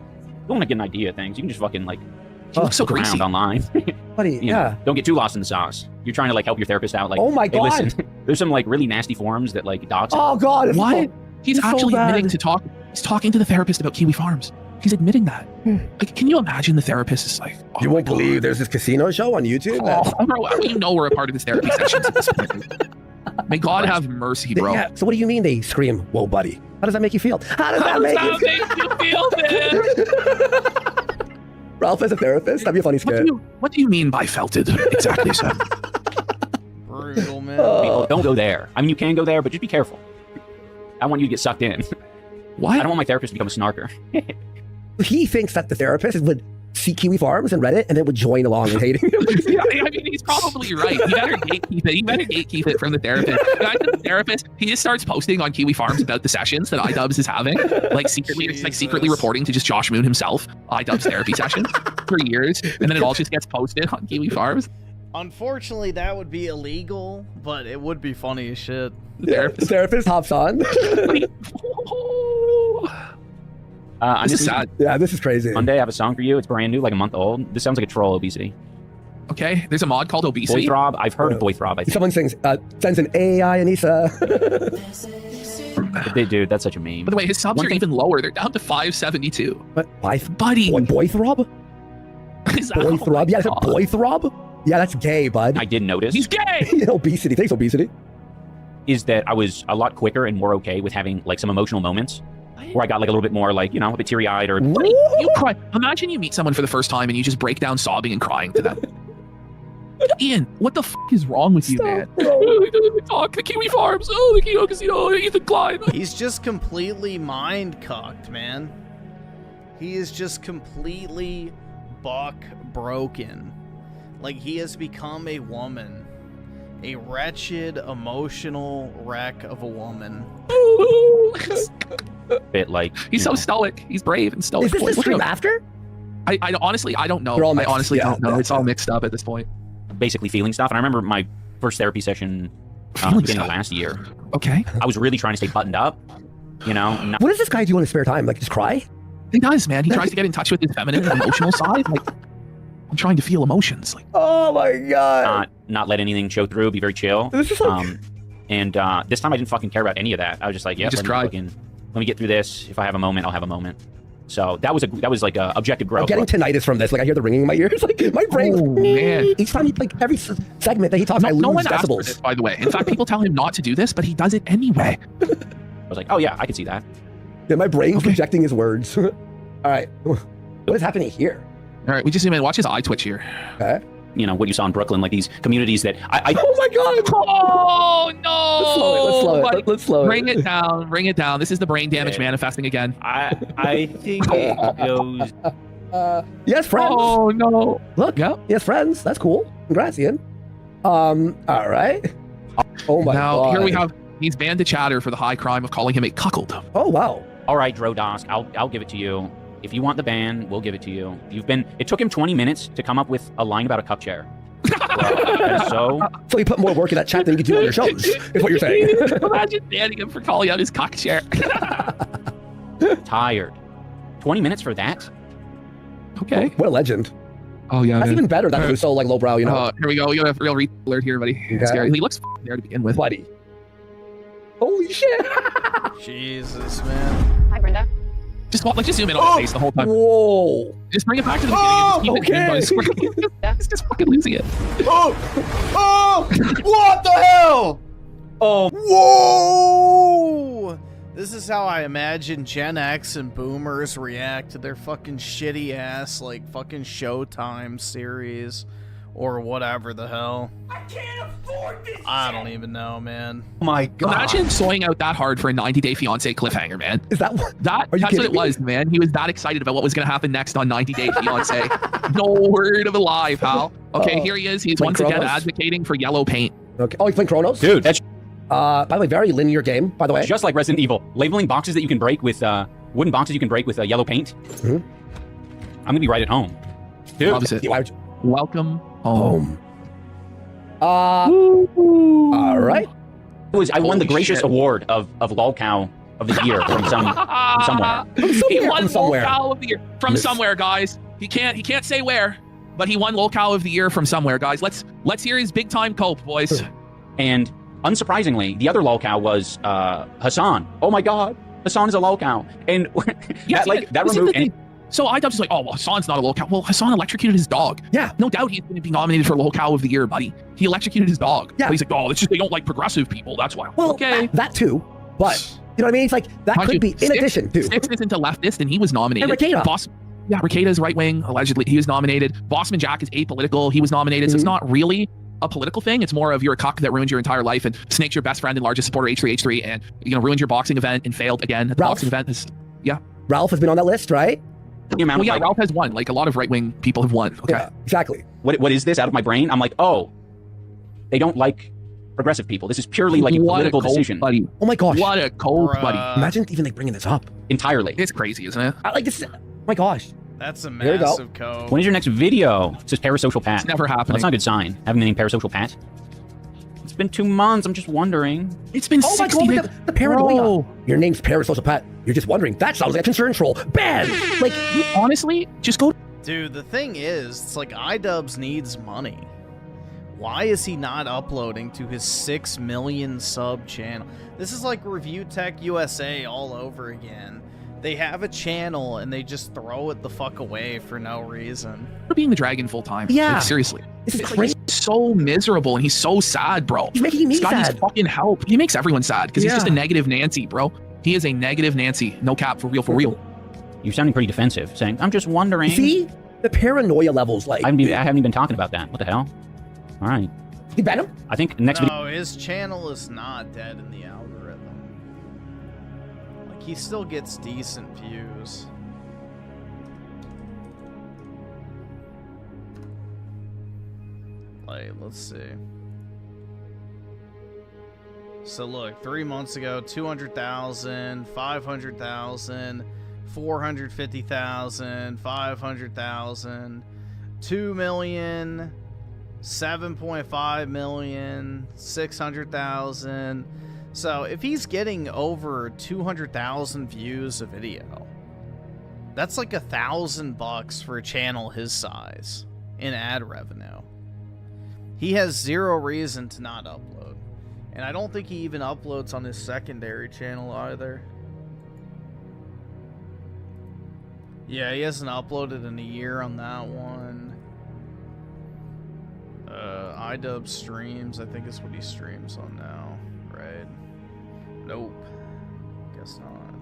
S10: don't want to get an idea of things. You can just fucking, like,
S15: so
S10: look around
S15: greasy.
S10: online.
S12: Buddy,
S10: You know, don't get too lost in the sauce. You're trying to, like, help your therapist out. Like,
S12: Oh my
S10: hey,
S12: God.
S10: listen, there's some, like, really nasty forums that, like, docs.
S12: Oh, God. It's
S15: What?
S12: so-
S15: He's
S12: it's so
S15: actually
S12: bad.
S15: admitting to talk. He's talking to the therapist about Kiwi Farms. He's admitting that. Like, can you imagine the therapist is like, oh,
S12: You won't believe there's this casino show on YouTube?
S15: oh, bro, you know we're a part of his therapy sessions at this point. May God have mercy, bro.
S12: Yeah, so what do you mean they scream, whoa, buddy? How does that make you feel? How does that make you
S15: feel, man?
S12: Ralph as a therapist? That'd be a funny skit.
S15: What do you mean by felted? Exactly, sir.
S1: Brutal, man.
S10: People, don't go there. I mean, you can go there, but just be careful. I want you to get sucked in. What? I don't want my therapist to become a snarker.
S12: He thinks that the therapist would see Kiwi Farms and Reddit and then would join along in hating him.
S15: Yeah, I mean, he's probably right. He better gatekeep it. He better gatekeep it from the therapist. The therapist, he just starts posting on Kiwi Farms about the sessions that iDubbz is having, like secretly reporting to just Josh Moon himself iDubbz therapy sessions for years, and then it all just gets posted on Kiwi Farms.
S1: Unfortunately, that would be illegal, but it would be funny as shit.
S12: The therapist hops on.
S10: I'm
S12: This is sad. Yeah, this is crazy.
S10: Monday, I have a song for you. It's brand new, like a month old. This sounds like a troll obesity.
S15: Okay, there's a mod called Obesity.
S10: Boy Throb. I've heard of Boy Throb. I think.
S12: Someone sings, sends an AI Anissa.
S10: Dude, that's such a meme.
S15: By the way, his subs are even lower. They're down to 572.
S12: What?
S15: Buddy.
S12: Boy Throb? Boy Throb? Yeah, it's a Boy Throb? Yeah, that's gay, bud.
S10: I did notice.
S15: He's gay!
S12: Obesity. Thanks, Obesity.
S10: Is that I was a lot quicker and more okay with having like some emotional moments where I got like a little bit more like, you know, a bit teary-eyed or...
S15: You cry. Imagine you meet someone for the first time and you just break down sobbing and crying to them. Ian, what the f is wrong with you, man? Talk, the Kiwi Farms, the Kino Casino, Ethan Klein.
S1: He's just completely mind-cocked, man. He is just completely buck-broken. Like, he has become a woman. A wretched, emotional wreck of a woman.
S10: Bit like...
S15: He's so stoic. He's brave and stoic.
S12: Is this the stream after?
S15: I honestly, I don't know. I honestly don't know. It's all mixed up at this point.
S10: Basically feeling stuff. And I remember my first therapy session beginning of last year.
S15: Okay.
S10: I was really trying to stay buttoned up, you know?
S12: What does this guy do in his spare time? Like, just cry?
S15: He does, man. He tries to get in touch with his feminine and emotional side. Like, I'm trying to feel emotions. Like,
S12: oh my god.
S10: Not let anything show through. Be very chill.
S12: This is like...
S10: And this time I didn't fucking care about any of that. I was just like, yeah, let me get through this. If I have a moment, I'll have a moment. So that was like a objective growth.
S12: I'm getting tinnitus from this. Like I hear the ringing in my ears. Like my brain.
S15: Oh, man.
S12: Each time, like every segment that he talks, I lose
S15: no one
S12: decibels.
S15: asked for this, by the way. In fact, people tell him not to do this, but he does it anyway.
S10: I was like, oh yeah, I can see that.
S12: Yeah, my brain's rejecting his words. All right, what is happening here?
S15: All right, we just zoom in. Watch his eye twitch here.
S12: Okay.
S10: You know what you saw in Brooklyn, like these communities that
S12: Oh my god!
S15: Oh no!
S12: Let's slow it. Let's slow it.
S15: Bring it down. Bring it down. This is the brain damage manifesting again.
S10: I think it goes.
S12: Yes, friends.
S15: Oh no!
S12: Look, yes, friends. That's cool. Congrats, Ian. All right. Oh my god.
S15: Now here we have. He's banned to chatter for the high crime of calling him a cuckold.
S12: Oh wow.
S10: All right, Drodosk, I'll give it to you. If you want the ban, we'll give it to you. It took him 20 minutes to come up with a line about a cup chair. So
S12: you put more work in that chat than you could do on your shows, is what you're saying.
S15: Imagine banning him for calling out his cock chair.
S10: Tired. 20 minutes for that?
S15: Okay.
S12: What a legend.
S15: Oh yeah.
S12: That's even better that it was so like lowbrow, you know.
S15: Here we go. You have a real alert here, buddy.
S12: Okay.
S15: Scary. He looks there to begin with.
S12: Buddy. Holy shit.
S1: Jesus, man.
S14: Hi, Brenda.
S15: Just zoom in on his face the whole time.
S12: Whoa.
S15: Just bring it back to the beginning and just keep it pinned on his He's just fucking losing it.
S1: Oh! What the hell?
S12: Oh.
S1: Whoa! This is how I imagine Gen X and Boomers react to their fucking shitty ass, like, fucking Showtime series. Or whatever the hell.
S13: I can't afford this.
S1: I don't even know, man.
S12: Oh my god.
S15: Imagine soying out that hard for a 90 Day Fiancé cliffhanger, man.
S12: Is that what?
S15: That's what it was, man. He was that excited about what was going to happen next on 90 Day Fiancé. No word of a lie, pal. Okay, here he is. He's once again advocating for yellow paint.
S12: Okay. Oh, he's playing Chronos?
S10: Dude, that's...
S12: by the way, very linear game, by the way.
S10: Just like Resident Evil. Labeling boxes that you can break with, wooden boxes you can break with yellow paint.
S12: Mm-hmm.
S10: I'm going to be right at home. Dude.
S15: Loves it. Welcome home.
S12: All right.
S10: I won the gracious award of lolcow of the year from somewhere.
S15: He won lolcow of the year from somewhere, guys. He can't say where, but he won lolcow of the year from somewhere, guys. Let's hear his big time cope, boys.
S10: And unsurprisingly, the other lolcow was Hassan. Oh my God, Hassan is a lolcow, and that removed.
S15: So iDubbz is like, oh, well, Hassan's not a lolcow. Well, Hassan electrocuted his dog.
S12: Yeah.
S15: No doubt he's going to be nominated for lolcow of the year, buddy. He electrocuted his dog.
S12: Yeah.
S15: But he's like, oh, it's just they don't like progressive people. That's why.
S12: Well,
S15: okay.
S12: That too. But, you know what I mean? It's like, that could be in addition to.
S15: Six isn't a leftist, and he was nominated.
S12: And Rekieta.
S15: Rekieta is right-wing, allegedly. He was nominated. Bossman Jack is apolitical. He was nominated. So it's not really a political thing. It's more of you're a cuck that ruined your entire life, and Snake's your best friend and largest supporter, H3H3, and ruined your boxing event and failed again at the boxing event. Yeah.
S12: Ralph has been on that list, right?
S15: Well, yeah, Ralph has won. Like, a lot of right-wing people have won. Okay.
S12: Yeah, exactly.
S10: What is this out of my brain? I'm like, oh, they don't like progressive people. This is purely like a political decision.
S15: Buddy.
S12: Oh my gosh.
S15: What a cold buddy.
S12: Imagine even like bringing this up.
S10: Entirely.
S15: It's crazy, isn't it?
S12: I like this. Oh my gosh.
S1: That's a
S12: Here we go.
S1: massive code.
S10: When is your next video? It says Parasocial Pat.
S15: It's never happening.
S10: That's not a good sign. Having the name Parasocial Pat. It's been 2 months. I'm just wondering.
S15: It's been 60
S12: days. The paranoia. Your name's Parasocial Pat. You're just wondering. That sounds like a concern troll. Bad. Like,
S15: honestly, just go.
S1: Dude, the thing is, it's like iDubbz needs money. Why is he not uploading to his 6 million sub channel? This is like Review Tech USA all over again. They have a channel and they just throw it the fuck away for no reason.
S15: For being the dragon full time.
S12: Yeah.
S15: Like, seriously.
S12: This is
S15: It's
S12: crazy.
S15: like, he's so miserable and he's so sad, bro.
S12: He's making me
S15: This guy
S12: sad.
S15: needs fucking help. He makes everyone sad because he's
S12: Yeah.
S15: just a negative Nancy, bro. He is a negative Nancy. No cap, for real, for real.
S10: You're sounding pretty defensive, saying, I'm just wondering.
S12: See? The paranoia levels, like.
S10: I haven't even been talking about that. What the hell? All right.
S12: You bet him?
S10: I think next video.
S1: No, his channel is not dead in the algorithm. Like, he still gets decent views. Like, let's see. So look, 3 months ago, 200,000, 500,000, 450,000, 500,000, 2 million, 7.5 million, 600,000. So if he's getting over 200,000 views a video, that's like $1,000 for a channel his size in ad revenue. He has zero reason to not upload. And I don't think he even uploads on his secondary channel either. Yeah, he hasn't uploaded in a year on that one. iDubbz streams, I think is what he streams on now, right? Nope. Guess not.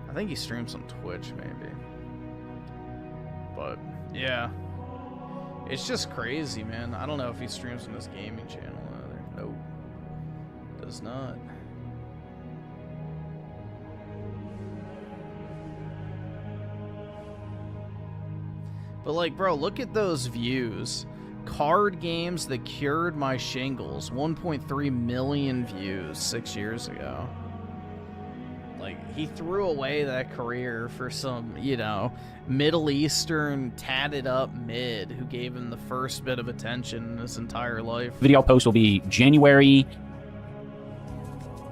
S1: I think he streams on Twitch, maybe. But, yeah. It's just crazy, man. I don't know if he streams on his gaming channel either. Nope. Does not. But like, bro, look at those views. Card games that cured my shingles. 1.3 million views 6 years ago. Like, he threw away that career for some, you know, Middle Eastern tatted up mid who gave him the first bit of attention in his entire life.
S10: Video post will be January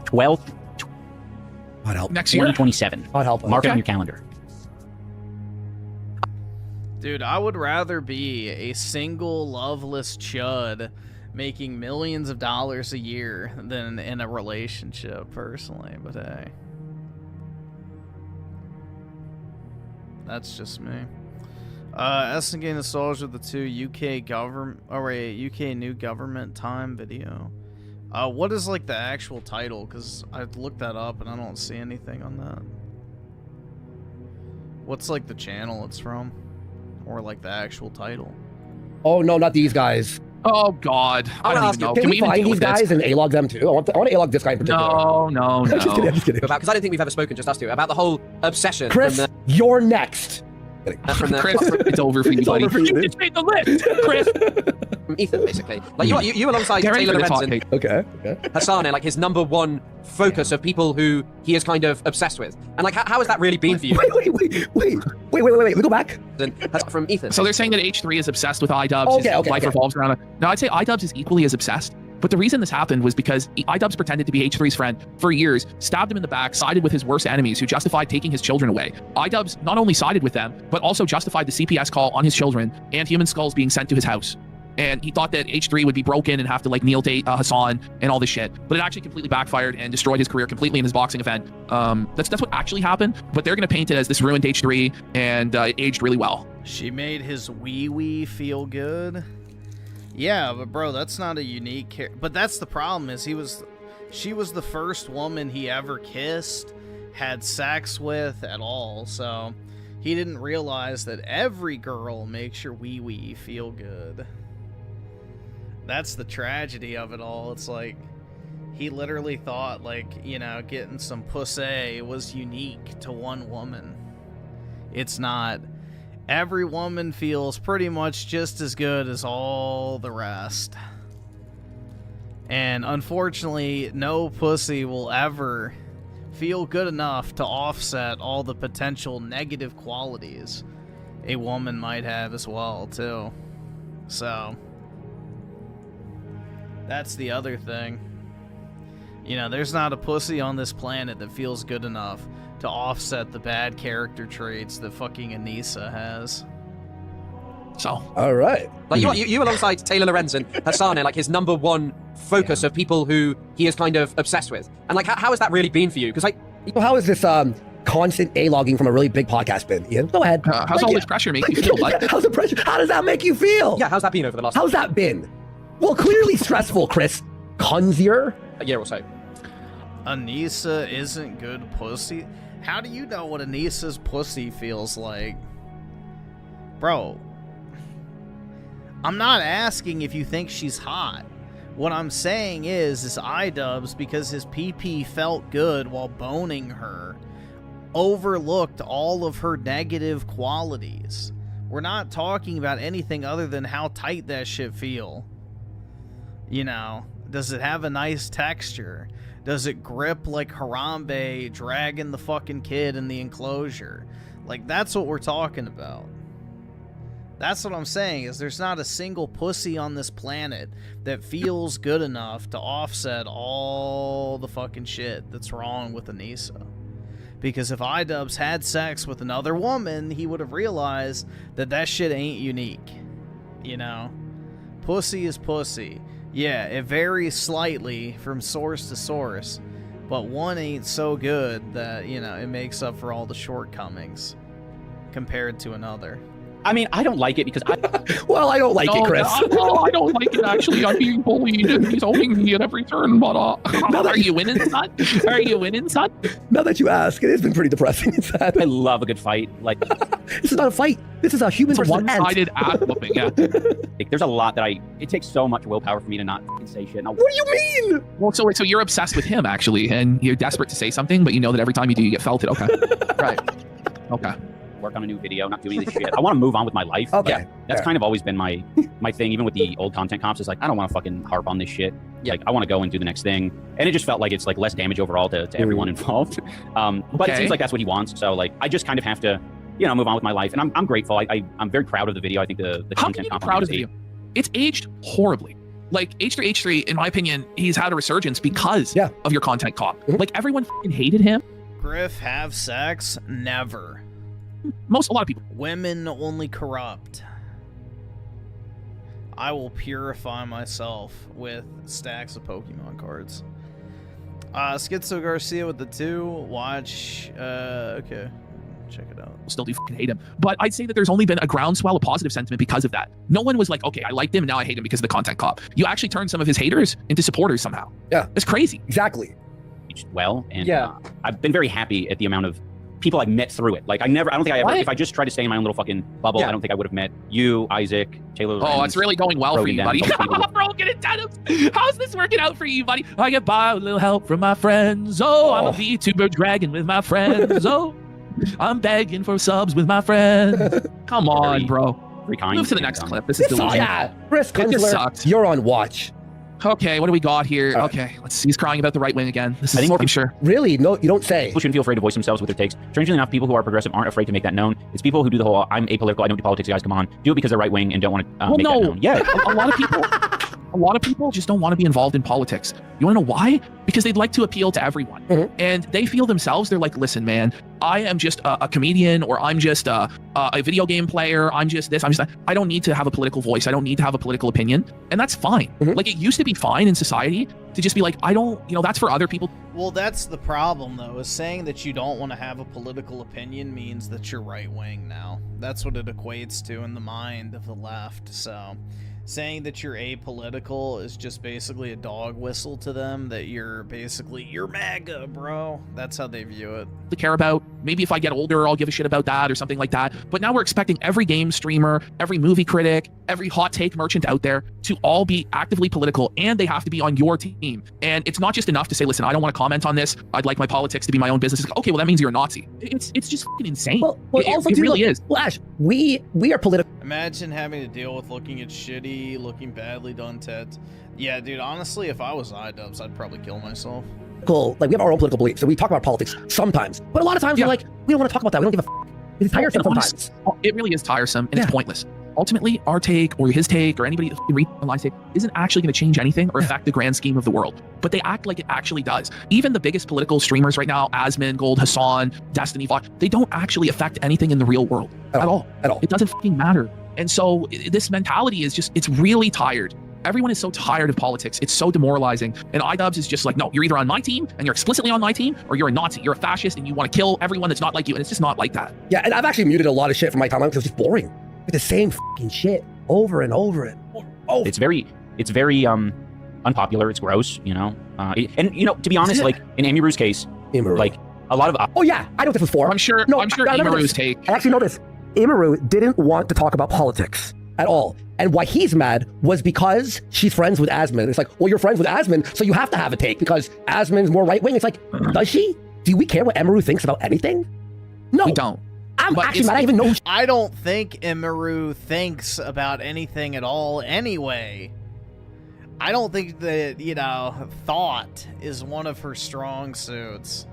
S10: 12th,
S12: God help.
S15: Next year?
S10: 2027.
S12: God help.
S10: Mark it
S12: Okay.
S10: on your calendar.
S1: Dude, I would rather be a single, loveless chud making millions of dollars a year than in a relationship, personally, but hey. That's just me. SNK Nostalgia, the 2 UK government, or a UK new government time video. What is like the actual title? Because I looked that up and I don't see anything on that. What's like the channel it's from? Or like the actual title?
S12: Oh, no, not these guys.
S15: Oh, God. I don't even know.
S12: Can we
S15: even
S12: find
S15: deal
S12: these
S15: with this?
S12: guys and A-log them too? I want to A-log this guy in particular.
S15: No.
S12: I'm just kidding, I'm just kidding.
S2: Because I don't think we've ever spoken, just us two, about the whole obsession.
S12: Chris,
S2: from
S12: you're next.
S15: Chris, it's over for you, buddy. You just made the list, Chris.
S2: from Ethan, basically. Like, you alongside
S15: Get ready
S2: Taylor
S15: for this hot
S2: Lorenzen,
S15: take.
S12: Okay.
S2: Hassan are like his #1 focus of people who he is kind of obsessed with. And like, how has that really been for you?
S12: Wait. We go back.
S2: From Ethan.
S15: So they're saying that H3 is obsessed with iDubbz.
S12: Okay,
S15: His life revolves around it. No, I'd say iDubbz is equally as obsessed. But the reason this happened was because iDubbz pretended to be H3's friend for years, stabbed him in the back, sided with his worst enemies who justified taking his children away. iDubbz not only sided with them, but also justified the CPS call on his children and human skulls being sent to his house. And he thought that H3 would be broken and have to like kneel to Hassan and all this shit. But it actually completely backfired and destroyed his career completely in his boxing event. That's what actually happened. But they're going to paint it as this ruined H3 and it aged really well.
S1: She made his wee feel good. Yeah, but bro, that's not a unique but that's the problem is she was the first woman he ever kissed, had sex with at all, so he didn't realize that every girl makes your wee feel good. That's the tragedy of it all. It's like, he literally thought, like, you know, getting some pussy was unique to one woman. It's not. Every woman feels pretty much just as good as all the rest. And unfortunately, no pussy will ever feel good enough to offset all the potential negative qualities a woman might have as well, too. So, that's the other thing. You know, there's not a pussy on this planet that feels good enough to offset the bad character traits that fucking Anissa has.
S15: So,
S12: all right.
S5: Like you alongside Taylor Lorenzen, Hassane, like his #1 focus of people who he is kind of obsessed with. And like, how has that really been for you? Because like,
S12: how is this constant A-logging from a really big podcast been? Ian, go ahead.
S15: How's all this pressure make you feel?
S12: How's the pressure? How does that make you feel?
S5: Yeah, how's that been over the last?
S12: How's that been? Well, clearly stressful, Chris. Conzier?
S5: A year or so.
S1: Anissa isn't good pussy. How do you know what Anissa's pussy feels like? Bro, I'm not asking if you think she's hot. What I'm saying is iDubbz, because his PP felt good while boning her, overlooked all of her negative qualities. We're not talking about anything other than how tight that shit feel. You know, does it have a nice texture? Does it grip like Harambe dragging the fucking kid in the enclosure? Like, that's what we're talking about. That's what I'm saying, is there's not a single pussy on this planet that feels good enough to offset all the fucking shit that's wrong with Anissa. Because if iDubbz had sex with another woman, he would have realized that that shit ain't unique. You know? Pussy is pussy. Yeah, it varies slightly from source to source, but one ain't so good that, you know, it makes up for all the shortcomings compared to another.
S10: I mean, I don't like it because
S12: well, I don't like it, Chris.
S15: No, I don't like it, actually. I'm being bullied, and he's owning me at every turn, but are you winning, son? Are you winning, son?
S12: Now that you ask, it has been pretty depressing. It's sad.
S10: I love a good fight. Like,
S12: this is not a fight. This is a human versus ant.
S15: One-sided ass whooping, yeah.
S10: Like, there's a lot that it takes so much willpower for me to not say shit.
S12: What do you mean?
S15: Well, so you're obsessed with him, actually, and you're desperate to say something, but you know that every time you do, you get felted. Okay. Right. Okay.
S10: Work on a new video, not doing this shit. I want to move on with my life.
S12: Okay.
S10: Yeah, that's kind of always been my thing, even with the old content comps. It's like, I don't want to fucking harp on this shit. Yeah. Like, I want to go and do the next thing. And it just felt like it's like less damage overall to everyone involved. But it seems like that's what he wants. So like, I just kind of have to, you know, move on with my life. And I'm grateful. I'm very proud of the video. I think the content comp.
S15: Proud of the video. It's aged horribly. Like, H3H3, in my opinion, he's had a resurgence because of your content comp. Like, everyone fucking hated him.
S1: Griff have sex? Never.
S15: A lot of people.
S1: Women only corrupt. I will purify myself with stacks of Pokemon cards. Schizo Garcia with the 2. Watch. Okay. Check it out.
S15: Still do fucking hate him. But I'd say that there's only been a groundswell of positive sentiment because of that. No one was like, okay, I liked him and now I hate him because of the content cop. You actually turned some of his haters into supporters somehow.
S12: Yeah.
S15: It's crazy.
S12: Exactly.
S10: Well, and I've been very happy at the amount of people I've met through it. Like, I don't think I ever, if I just tried to stay in my own little fucking bubble, I don't think I would have met you, Isaac, Taylor.
S15: Oh, it's really going well for you, buddy. Broken it down. How's this working out for you, buddy? I get by with a little help from my friends. Oh, I'm a VTuber dragon with my friends. Oh, I'm begging for subs with my friends. Come on, bro. Move to the next clip. This is delusional.
S12: Yeah, Chris Kunzler, you're on watch.
S15: Okay, what do we got here? Okay, let's see. He's crying about the right wing again. This is, I'm sure.
S12: Really? No, you don't say.
S10: People shouldn't feel afraid to voice themselves with their takes. Strangely enough, people who are progressive aren't afraid to make that known. It's people who do the whole, I'm apolitical, I don't do politics, guys, come on. Do it because they're right wing and don't want to make that known.
S15: Yeah, a lot of people just don't want to be involved in politics. You want to know why? Because they'd like to appeal to everyone. And they feel themselves, they're like, listen, man, I am just a comedian, or I'm just a video game player. I'm just this, I'm just that. I don't need to have a political voice. I don't need to have a political opinion. And that's fine. Like, it used to be fine in society to just be like, I don't, you know, that's for other people.
S1: Well, that's the problem, though, is saying that you don't want to have a political opinion means that you're right-wing now. That's what it equates to in the mind of the left. So saying that you're apolitical is just basically a dog whistle to them, that you're MAGA, bro. That's how they view it.
S15: To care about. Maybe if I get older, I'll give a shit about that or something like that. But now we're expecting every game streamer, every movie critic, every hot take merchant out there to all be actively political, and they have to be on your team. And it's not just enough to say, listen, I don't want to comment on this. I'd like my politics to be my own business. It's like, okay, well, that means you're a Nazi. It's just fucking insane.
S12: Well,
S15: it really is.
S12: Well, Ash, we are political.
S1: Imagine having to deal with looking at shitty, looking badly done tets. Yeah, dude, honestly, if I was iDubbz, I'd probably kill myself.
S12: Cool. Like, we have our own political beliefs, so we talk about politics sometimes. But a lot of times we're like, we don't want to talk about that. We don't give a f. It's tiresome sometimes.
S15: It really is tiresome, and it's pointless. Ultimately, our take or his take or anybody read online take isn't actually going to change anything or affect the grand scheme of the world. But they act like it actually does. Even the biggest political streamers right now, Asmin, Gold, Hassan, Destiny, they don't actually affect anything in the real world at all. It doesn't fucking matter. And so this mentality is just, it's really tired. Everyone is so tired of politics. It's so demoralizing. And iDubbz is just like, no, you're either on my team and you're explicitly on my team, or you're a Nazi. You're a fascist and you want to kill everyone that's not like you. And it's just not like that.
S12: Yeah, and I've actually muted a lot of shit from my timeline because it's just boring. It's the same fucking shit over and over and over.
S10: It's very unpopular. It's gross, you know. And you know, to be honest, like in Emiru's case, like a lot of
S12: oh yeah, I know what this was for.
S15: I'm sure Emiru's take.
S12: I actually know this. Emiru didn't want to talk about politics at all. And why he's mad was because she's friends with Asmin. It's like, well, you're friends with Asmin, so you have to have a take because Asmin's more right-wing. It's like, does she? Do we care what Emiru thinks about anything? No.
S15: We don't.
S12: I'm actually mad. I even know.
S1: I don't think Emiru thinks about anything at all anyway. I don't think that, you know, thought is one of her strong suits.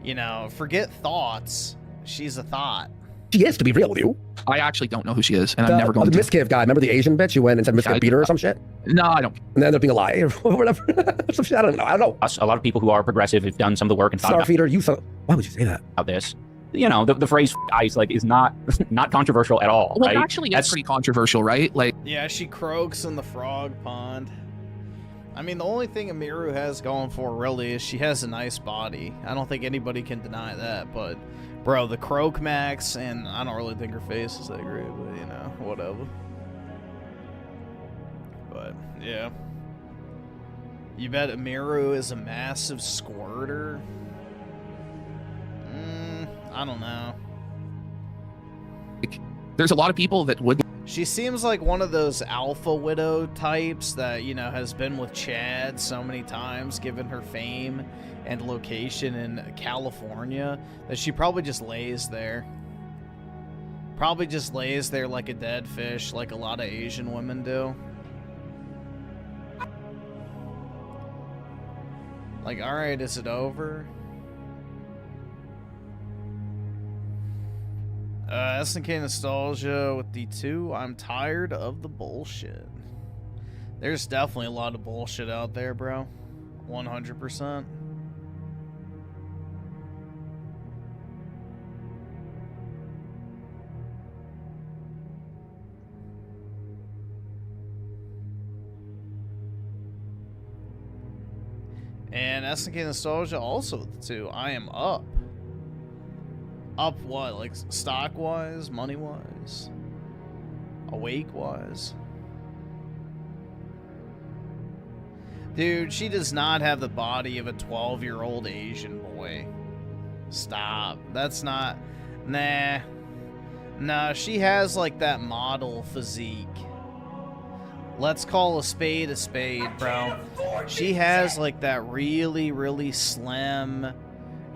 S1: You know, forget thoughts. She's a thought.
S12: She is, to be real with you.
S15: I actually don't know who she is, and I'm never going to.
S12: The Miskiv guy. Remember the Asian bitch who went and said Miskiv beat her or some shit?
S15: No, I don't.
S12: And then ended up being a lie or whatever. Some shit. I don't know.
S10: A lot of people who are progressive have done some of the work and thought
S12: Starfeeder, why would you say that?
S10: About this. You know, the phrase ice like is not controversial at all.
S15: Well,
S10: right?
S15: Actually, that's pretty controversial, right? Like,
S1: yeah, she croaks in the frog pond. I mean, the only thing Emiru has going for really is she has a nice body. I don't think anybody can deny that, but bro, the croak max, and I don't really think her face is that great, but you know, whatever. But yeah, you bet Emiru is a massive squirter. I don't know.
S15: There's a lot of people that would.
S1: She seems like one of those alpha widow types that, you know, has been with Chad so many times, given her fame and location in California, that she probably just lays there. Probably just lays there like a dead fish, like a lot of Asian women do. Like, alright, is it over? SNK Nostalgia with D2. I'm tired of the bullshit. There's definitely a lot of bullshit out there, bro. 100%. And SNK Nostalgia also with the 2. I am up. Up what? Like stock-wise? Money-wise? Awake-wise? Dude, she does not have the body of a 12-year-old Asian boy. Stop. That's not... Nah. Nah, she has like that model physique. Let's call a spade, bro. She has like that really, really slim,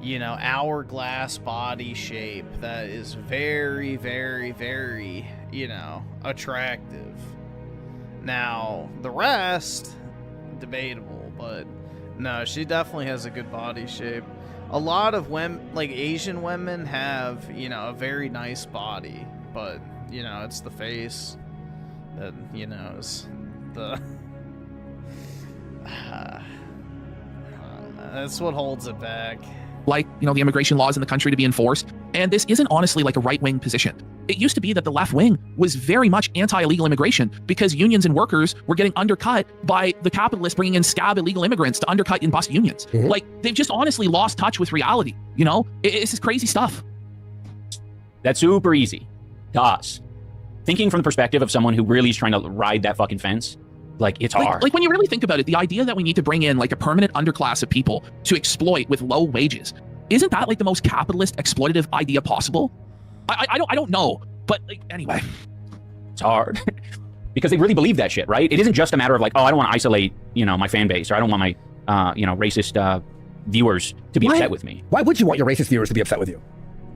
S1: you know, hourglass body shape that is very, very, very, you know, attractive. Now, the rest, debatable, but no, she definitely has a good body shape. A lot of women, like Asian women, have, you know, a very nice body, but, you know, it's the face that, you know, is the... that's what holds it back.
S15: Like, you know, the immigration laws in the country to be enforced. And this isn't honestly like a right-wing position. It used to be that the left wing was very much anti-illegal immigration because unions and workers were getting undercut by the capitalists bringing in scab illegal immigrants to undercut and bust unions.
S12: Mm-hmm.
S15: Like, they've just honestly lost touch with reality, you know? It's just crazy stuff.
S10: That's super easy to us. thinking from the perspective of someone who really is trying to ride that fucking fence, like, it's hard.
S15: Like when you really think about it, the idea that we need to bring in like a permanent underclass of people to exploit with low wages, isn't that like the most capitalist exploitative idea possible? I don't know, but like, anyway,
S10: it's hard because they really believe that shit, right? It isn't just a matter of like, oh, I don't want to isolate, you know, my fan base, or I don't want my, you know, racist viewers to be upset with me.
S12: Why would you want your racist viewers to be upset with you?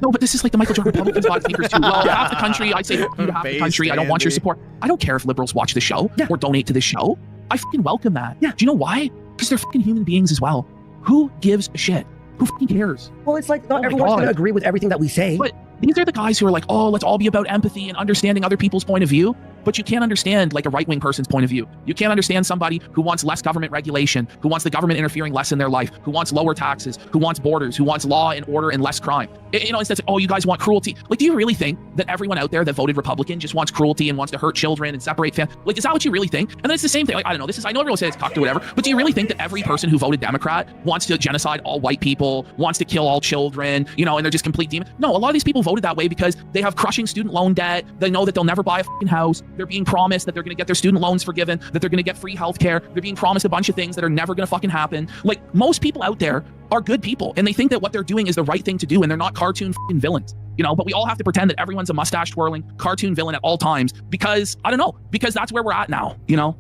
S15: No, but this is like the Michael Jordan Republicans bought thinkers too. Well, half the country, I say half the country, I don't want your support. I don't care if liberals watch the show or donate to this show. I fucking welcome that. Yeah. Do you know why? Because they're fucking human beings as well. Who gives a shit? Who fucking cares?
S12: Well, it's like not everyone's going to agree with everything that we say.
S15: But these are the guys who are like, oh, let's all be about empathy and understanding other people's point of view. But you can't understand like a right-wing person's point of view. You can't understand somebody who wants less government regulation, who wants the government interfering less in their life, who wants lower taxes, who wants borders, who wants law and order and less crime. You know, instead of, oh, you guys want cruelty. Like, do you really think that everyone out there that voted Republican just wants cruelty and wants to hurt children and separate families? Like, is that what you really think? And then it's the same thing. Like, I don't know. I know everyone says it's cocked or whatever, but do you really think that every person who voted Democrat wants to genocide all white people, wants to kill all children, you know, and they're just complete demons? No, a lot of these people voted that way because they have crushing student loan debt. They know that they'll never buy a fucking house. They're being promised that they're going to get their student loans forgiven, that they're going to get free healthcare. They're being promised a bunch of things that are never going to fucking happen. Like, most people out there are good people, and they think that what they're doing is the right thing to do, and they're not cartoon fucking villains, you know. But we all have to pretend that everyone's a mustache twirling cartoon villain at all times because, I don't know, because that's where we're at now, you know.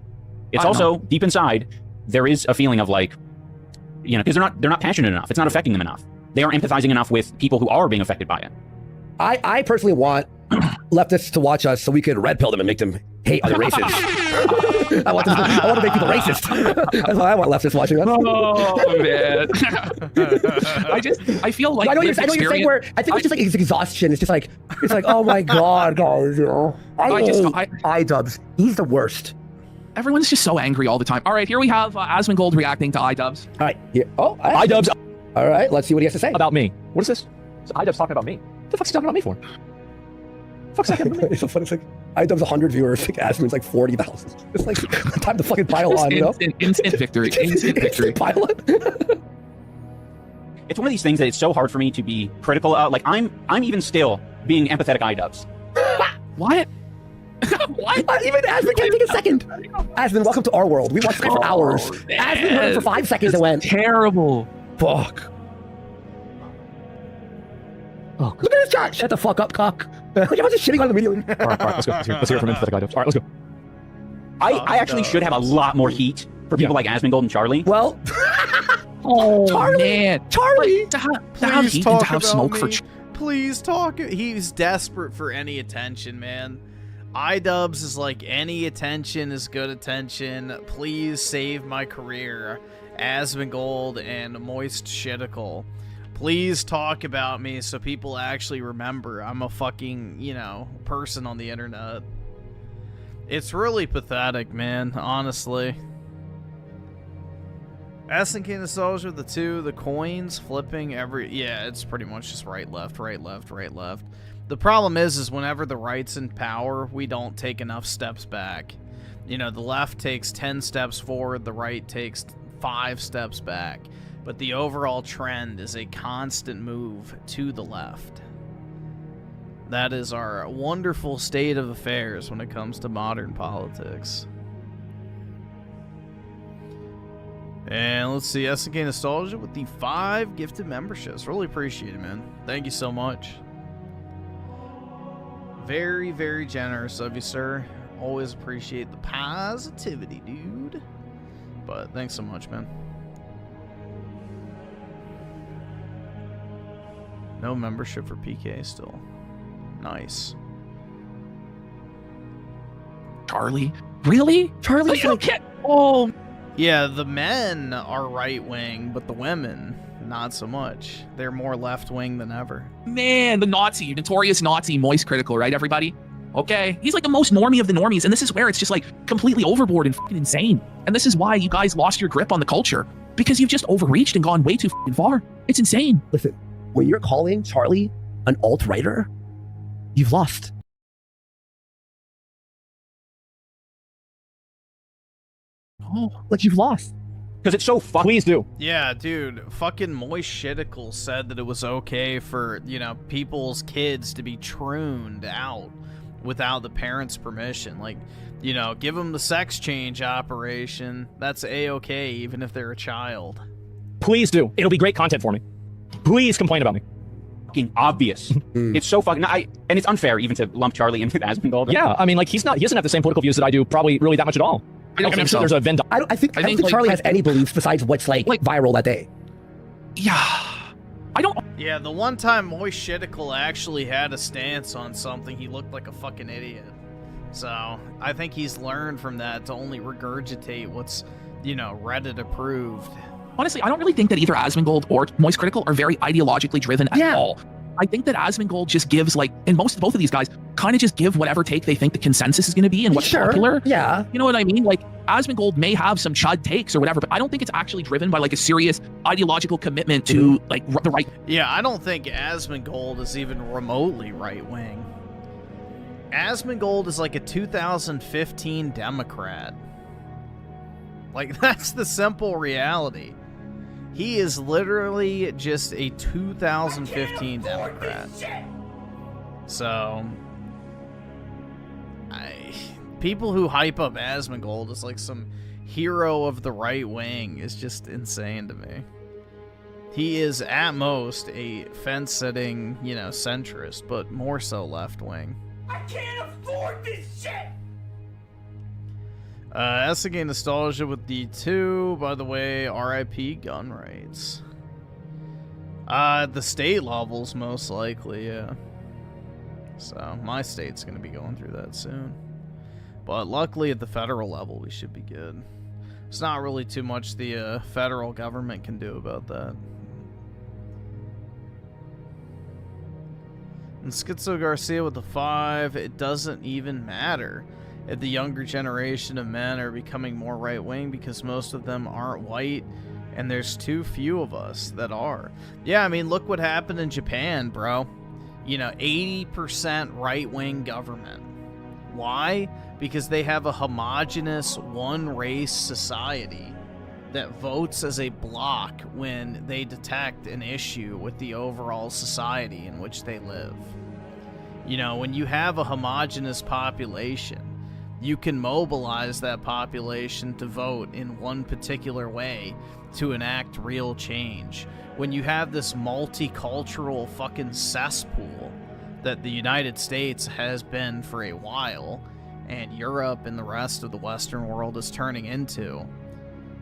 S10: It's also deep inside, there is a feeling of like, you know, because they're not passionate enough. It's not affecting them enough. They aren't empathizing enough with people who are being affected by it.
S12: I personally want leftists to watch us so we could red pill them and make them hate other races. I want to make people racist. That's why I want leftists watching us.
S15: Oh man. I feel like
S12: I know you're saying where I think it's just like it's exhaustion. It's like oh my god, guys, you know. iDubbz. He's the worst.
S15: Everyone's just so angry all the time. All right, here we have Asmongold reacting to iDubbz.
S12: All right, here. Oh,
S8: iDubbz.
S12: All right, let's see what he has to say
S8: about me. What is this? So iDubbz talking about me. What the fuck's he talking about me for? Fuck's talking about me?
S12: It's so funny. It's like iDubbz 100 viewers. Like Asmon's like 40,000. It's like time to fucking pile on. You know?
S15: Instant victory. Instant victory.
S12: Pile on.
S10: It's one of these things that it's so hard for me to be critical of. Like I'm even still being empathetic iDubbz.
S15: What?
S12: What? Even Asmon can't take a second. Asmon, welcome to our world. We watched it for hours. Asmon heard it for 5 seconds and went
S15: terrible.
S12: Fuck. Oh, look at his chat. Shut the fuck up, cock. Look at just shitting on the video.
S8: All right, let's go. Let's hear from empathetic iDubbz. All right, let's go.
S10: I actually should have a lot more heat for people like Asmongold and Charlie.
S12: Well,
S15: oh
S12: Charlie,
S15: man,
S12: Charlie,
S15: to have heat and to have smoke for.
S1: Please talk. He's desperate for any attention, man. iDubbz is like, any attention is good attention. Please save my career. Asmongold and Moist Shitical. Please talk about me so people actually remember I'm a fucking, you know, person on the internet. It's really pathetic, man, honestly. SNK Nostalgia, the coins flipping yeah, it's pretty much just right, left, right, left, right, left. The problem is whenever the right's in power, we don't take enough steps back. You know, the left takes 10 steps forward, the right takes 5 steps back. But the overall trend is a constant move to the left. That is our wonderful state of affairs when it comes to modern politics. And let's see, SNK Nostalgia with the 5 gifted memberships. Really appreciate it, man. Thank you so much. Very, very generous of you, sir. Always appreciate the positivity, dude. But thanks so much, man. No membership for PK still. Nice.
S15: Charlie? Really?
S12: Charlie?
S15: Oh.
S1: Yeah, the men are right-wing, but the women, not so much. They're more left-wing than ever.
S15: Man, the Nazi, notorious Nazi, Moist Critical, right, everybody? Okay. He's like the most normie of the normies, and this is where it's just like completely overboard and fucking insane. And this is why you guys lost your grip on the culture. Because you've just overreached and gone way too fucking far. It's insane.
S12: Listen. When you're calling Charlie an alt-righter, you've lost.
S15: No,
S12: like you've lost.
S10: Because it's so fucking.
S8: Please do.
S1: Yeah, dude. Fucking Moist Shitical said that it was okay for, you know, people's kids to be trooned out without the parents' permission. Like, you know, give them the sex change operation. That's A-okay, even if they're a child.
S8: Please do. It'll be great content for me. Please complain about me. Fucking obvious. It's so fucking... and it's unfair even to lump Charlie in with Asmongold. Yeah, I mean, like, he doesn't have the same political views that I do, probably really that much at all.
S15: I don't think so.
S8: There's a Venn...
S12: I don't think
S15: like,
S12: Charlie has any beliefs besides what's like viral that day.
S15: Yeah. I don't...
S1: Yeah, the one time Moist Shitticle actually had a stance on something, he looked like a fucking idiot. So, I think he's learned from that to only regurgitate what's, you know, Reddit approved.
S15: Honestly, I don't really think that either Asmongold or Moist Critical are very ideologically driven at all. I think that Asmongold just gives, like, and both of these guys kind of just give whatever take they think the consensus is going to be and what's popular.
S12: Yeah.
S15: You know what I mean? Like, Asmongold may have some chud takes or whatever, but I don't think it's actually driven by, like, a serious ideological commitment to, like, the right...
S1: Yeah, I don't think Asmongold is even remotely right-wing. Asmongold is like a 2015 Democrat. Like, that's the simple reality. He is literally just a 2015 Democrat. So, people who hype up Asmongold as like some hero of the right wing is just insane to me. He is at most a fence-sitting, you know, centrist, but more so left-wing.
S2: I can't afford this shit!
S1: SK Nostalgia with D2, by the way, RIP gun rights. The state levels, most likely, yeah. So, my state's gonna be going through that soon. But luckily at the federal level, we should be good. There's not really too much the federal government can do about that. And Schizo Garcia with the 5, it doesn't even matter if the younger generation of men are becoming more right-wing because most of them aren't white and there's too few of us that are. Yeah, I mean, look what happened in Japan, bro. You know, 80% right-wing government. Why? Because they have a homogenous one-race society that votes as a block when they detect an issue with the overall society in which they live. You know, when you have a homogenous population, you can mobilize that population to vote in one particular way to enact real change. When you have this multicultural fucking cesspool that the United States has been for a while, and Europe and the rest of the Western world is turning into,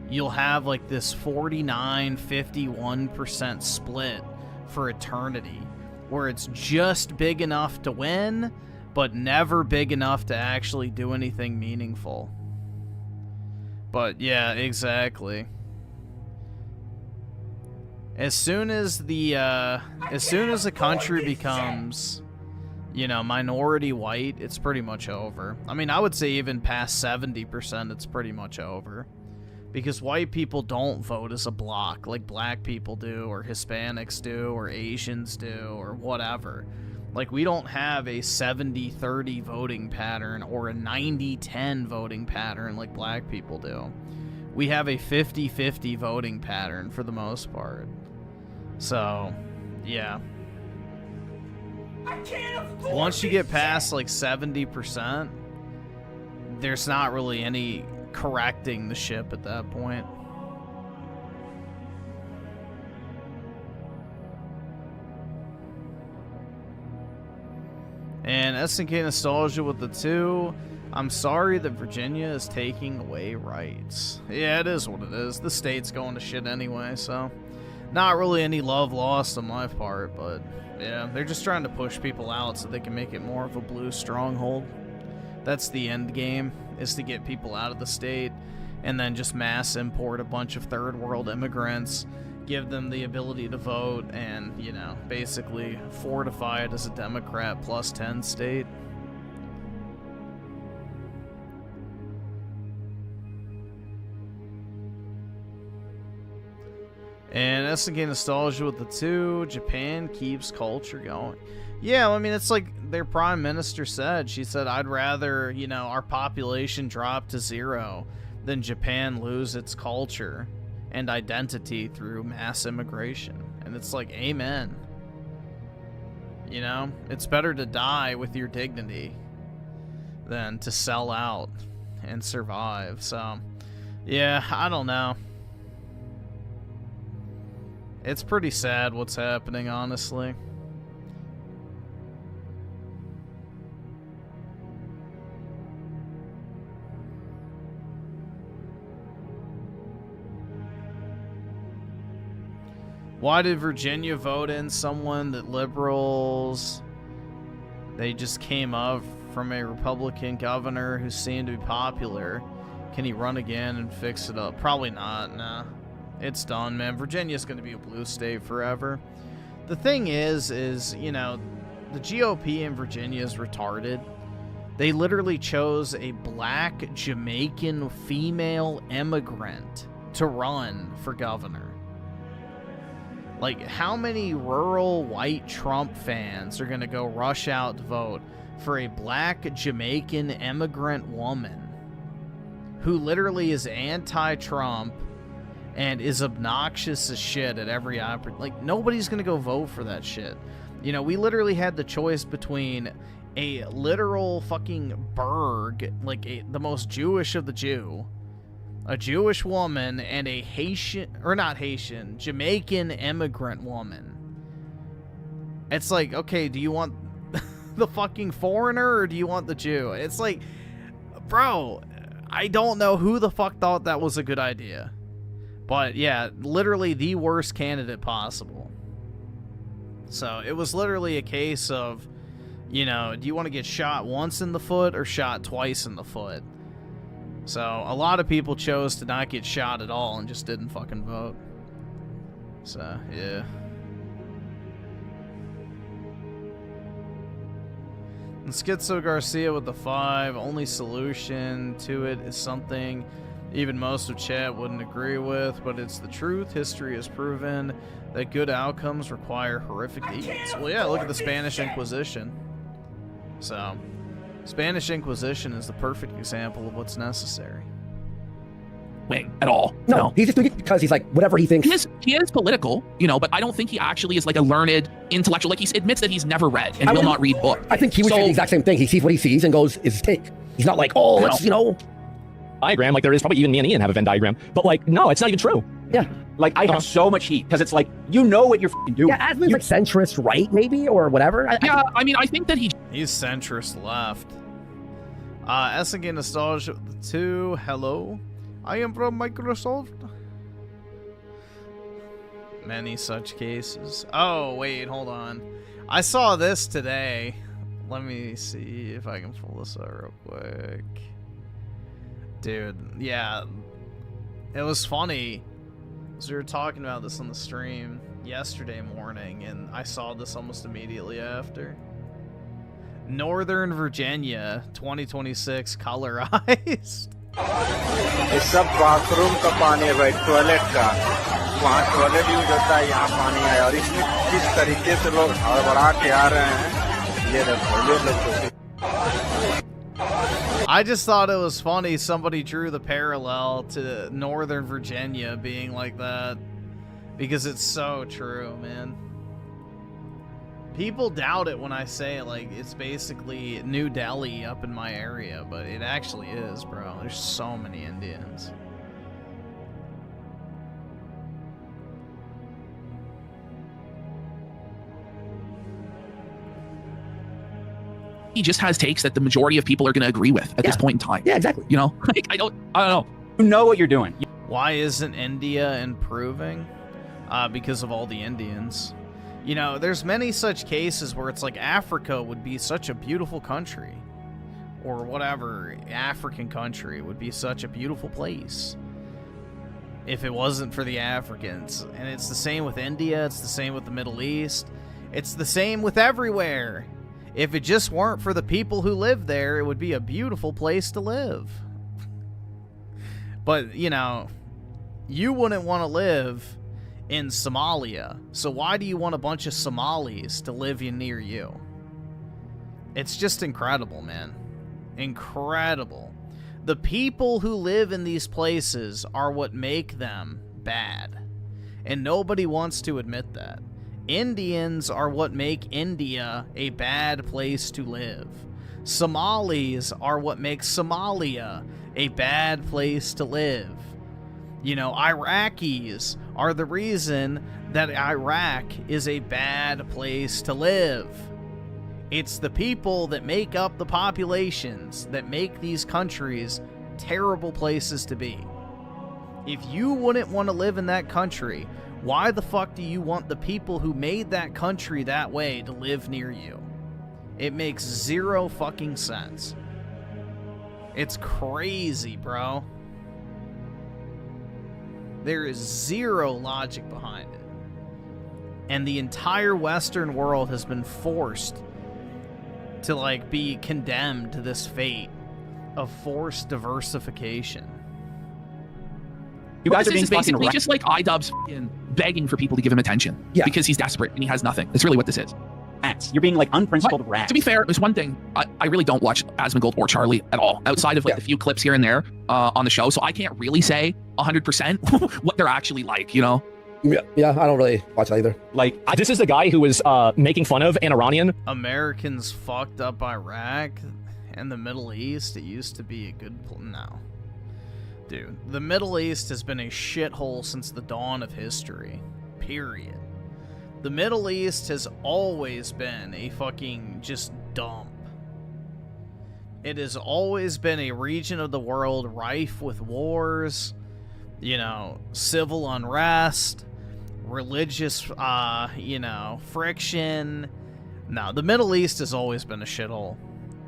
S1: you'll have like this 49-51% split for eternity, where it's just big enough to win, but never big enough to actually do anything meaningful. But yeah, exactly. As soon as a country becomes, you know, minority white, it's pretty much over. I mean, I would say even past 70%, it's pretty much over. Because white people don't vote as a block like black people do, or Hispanics do, or Asians do, or whatever. Like, we don't have a 70-30 voting pattern or a 90-10 voting pattern like black people do. We have a 50-50 voting pattern for the most part. So, yeah. Once you get past like 70%, there's not really any correcting the ship at that point. And SNK Nostalgia with the 2. I'm sorry that Virginia is taking away rights. Yeah, it is what it is. The state's going to shit anyway, so not really any love lost on my part, but yeah, they're just trying to push people out so they can make it more of a blue stronghold. That's the end game, is to get people out of the state and then just mass import a bunch of third world immigrants, give them the ability to vote, and, you know, basically fortify it as a Democrat plus 10 state. And SNK Nostalgia with the 2, Japan keeps culture going. Yeah, I mean, it's like their prime minister said. She said, I'd rather, you know, our population drop to 0 than Japan lose its culture and identity through mass immigration. And it's like, amen. You know, it's better to die with your dignity than to sell out and survive. So, yeah, I don't know. It's pretty sad what's happening, honestly. Why did Virginia vote in someone that liberals, they just came up from a Republican governor who seemed to be popular? Can he run again and fix it up? Probably not, nah. It's done, man. Virginia's going to be a blue state forever. The thing is, you know, the GOP in Virginia is retarded. They literally chose a black Jamaican female immigrant to run for governor. Like, how many rural white Trump fans are going to go rush out to vote for a black Jamaican immigrant woman who literally is anti-Trump and is obnoxious as shit at every opportunity? Like, nobody's going to go vote for that shit. You know, we literally had the choice between a literal fucking Berg, like the most Jewish of the Jew, a Jewish woman, and a Haitian, or not Haitian, Jamaican immigrant woman. It's like, okay, do you want the fucking foreigner or do you want the Jew? It's like, bro, I don't know who the fuck thought that was a good idea. But yeah, literally the worst candidate possible. So it was literally a case of, you know, do you want to get shot once in the foot or shot twice in the foot? So, a lot of people chose to not get shot at all and just didn't fucking vote. So, yeah. And Schizo Garcia with the 5. Only solution to it is something even most of chat wouldn't agree with, but it's the truth. History has proven that good outcomes require horrific deeds. Well, yeah, look at the Spanish Inquisition. So, Spanish Inquisition is the perfect example of what's necessary.
S15: Wait, at all.
S12: No, he's just doing it because he's like, whatever he thinks.
S15: He is political, you know, but I don't think he actually is like a learned intellectual. Like, he admits that he's never read and will not read books.
S12: I think he would say the exact same thing. He sees what he sees and goes, is his take. He's not like, oh, let's, you know.
S8: Diagram, like there is probably even me and Ian have a Venn diagram, but like, no, it's not even true.
S12: Yeah.
S10: Like, I have so much heat because it's like, you know what you're f***ing doing.
S12: Yeah, Asmon's like centrist right, maybe, or whatever.
S15: I mean, I think that he's
S1: centrist left. SNK Nostalgia 2, hello. I am from Microsoft. Many such cases. Oh, wait, hold on. I saw this today. Let me see if I can pull this up real quick. Dude, yeah. It was funny. So we were talking about this on the stream yesterday morning, and I saw this almost immediately after. Northern Virginia 2026 colorized.
S16: ये सब bathroom का पानी है भाई, toilet का। वहाँ toilet use होता है, यहाँ पानी है, और इसमें किस तरीके से लोग हड़बड़ा के आ रहे हैं, ये देखो, ये लोग।
S1: I just thought it was funny somebody drew the parallel to Northern Virginia being like that, because it's so true, man. People doubt it when I say, like, it's basically New Delhi up in my area, but it actually is, bro. There's so many Indians.
S15: he just has takes that the majority of people are going to agree with at this point in time.
S12: Yeah, exactly.
S15: You know, like, I don't know.
S10: You know what you're doing.
S1: Why isn't India improving? Because of all the Indians. You know, there's many such cases where it's like Africa would be such a beautiful country. Or whatever African country would be such a beautiful place if it wasn't for the Africans. And it's the same with India. It's the same with the Middle East. It's the same with everywhere. If it just weren't for the people who live there, it would be a beautiful place to live. But, you know, you wouldn't want to live in Somalia. So why do you want a bunch of Somalis to live near you? It's just incredible, man. Incredible. The people who live in these places are what make them bad. And nobody wants to admit that. Indians are what make India a bad place to live. Somalis are what makes Somalia a bad place to live. You know, Iraqis are the reason that Iraq is a bad place to live. It's the people that make up the populations that make these countries terrible places to be. If you wouldn't want to live in that country, why the fuck do you want the people who made that country that way to live near you? It makes zero fucking sense. It's crazy, bro. There is zero logic behind it. And the entire Western world has been forced to, like, be condemned to this fate of forced diversification.
S15: You guys are being basically just like iDubbz begging for people to give him attention because he's desperate and he has nothing. That's really what this is.
S10: Rats. You're being like unprincipled rats.
S15: To be fair, there's one thing. I really don't watch Asmongold or Charlie at all, outside of like the few clips here and there on the show, so I can't really say 100% what they're actually like, you know?
S12: Yeah, I don't really watch that either.
S8: Like, this is the guy who was making fun of an Iranian.
S1: Americans fucked up Iraq and the Middle East. It used to be a good no. Dude, the Middle East has been a shithole since the dawn of history. Period. The Middle East has always been a fucking just dump. It has always been a region of the world rife with wars, you know, civil unrest, religious, you know, friction. No, the Middle East has always been a shithole.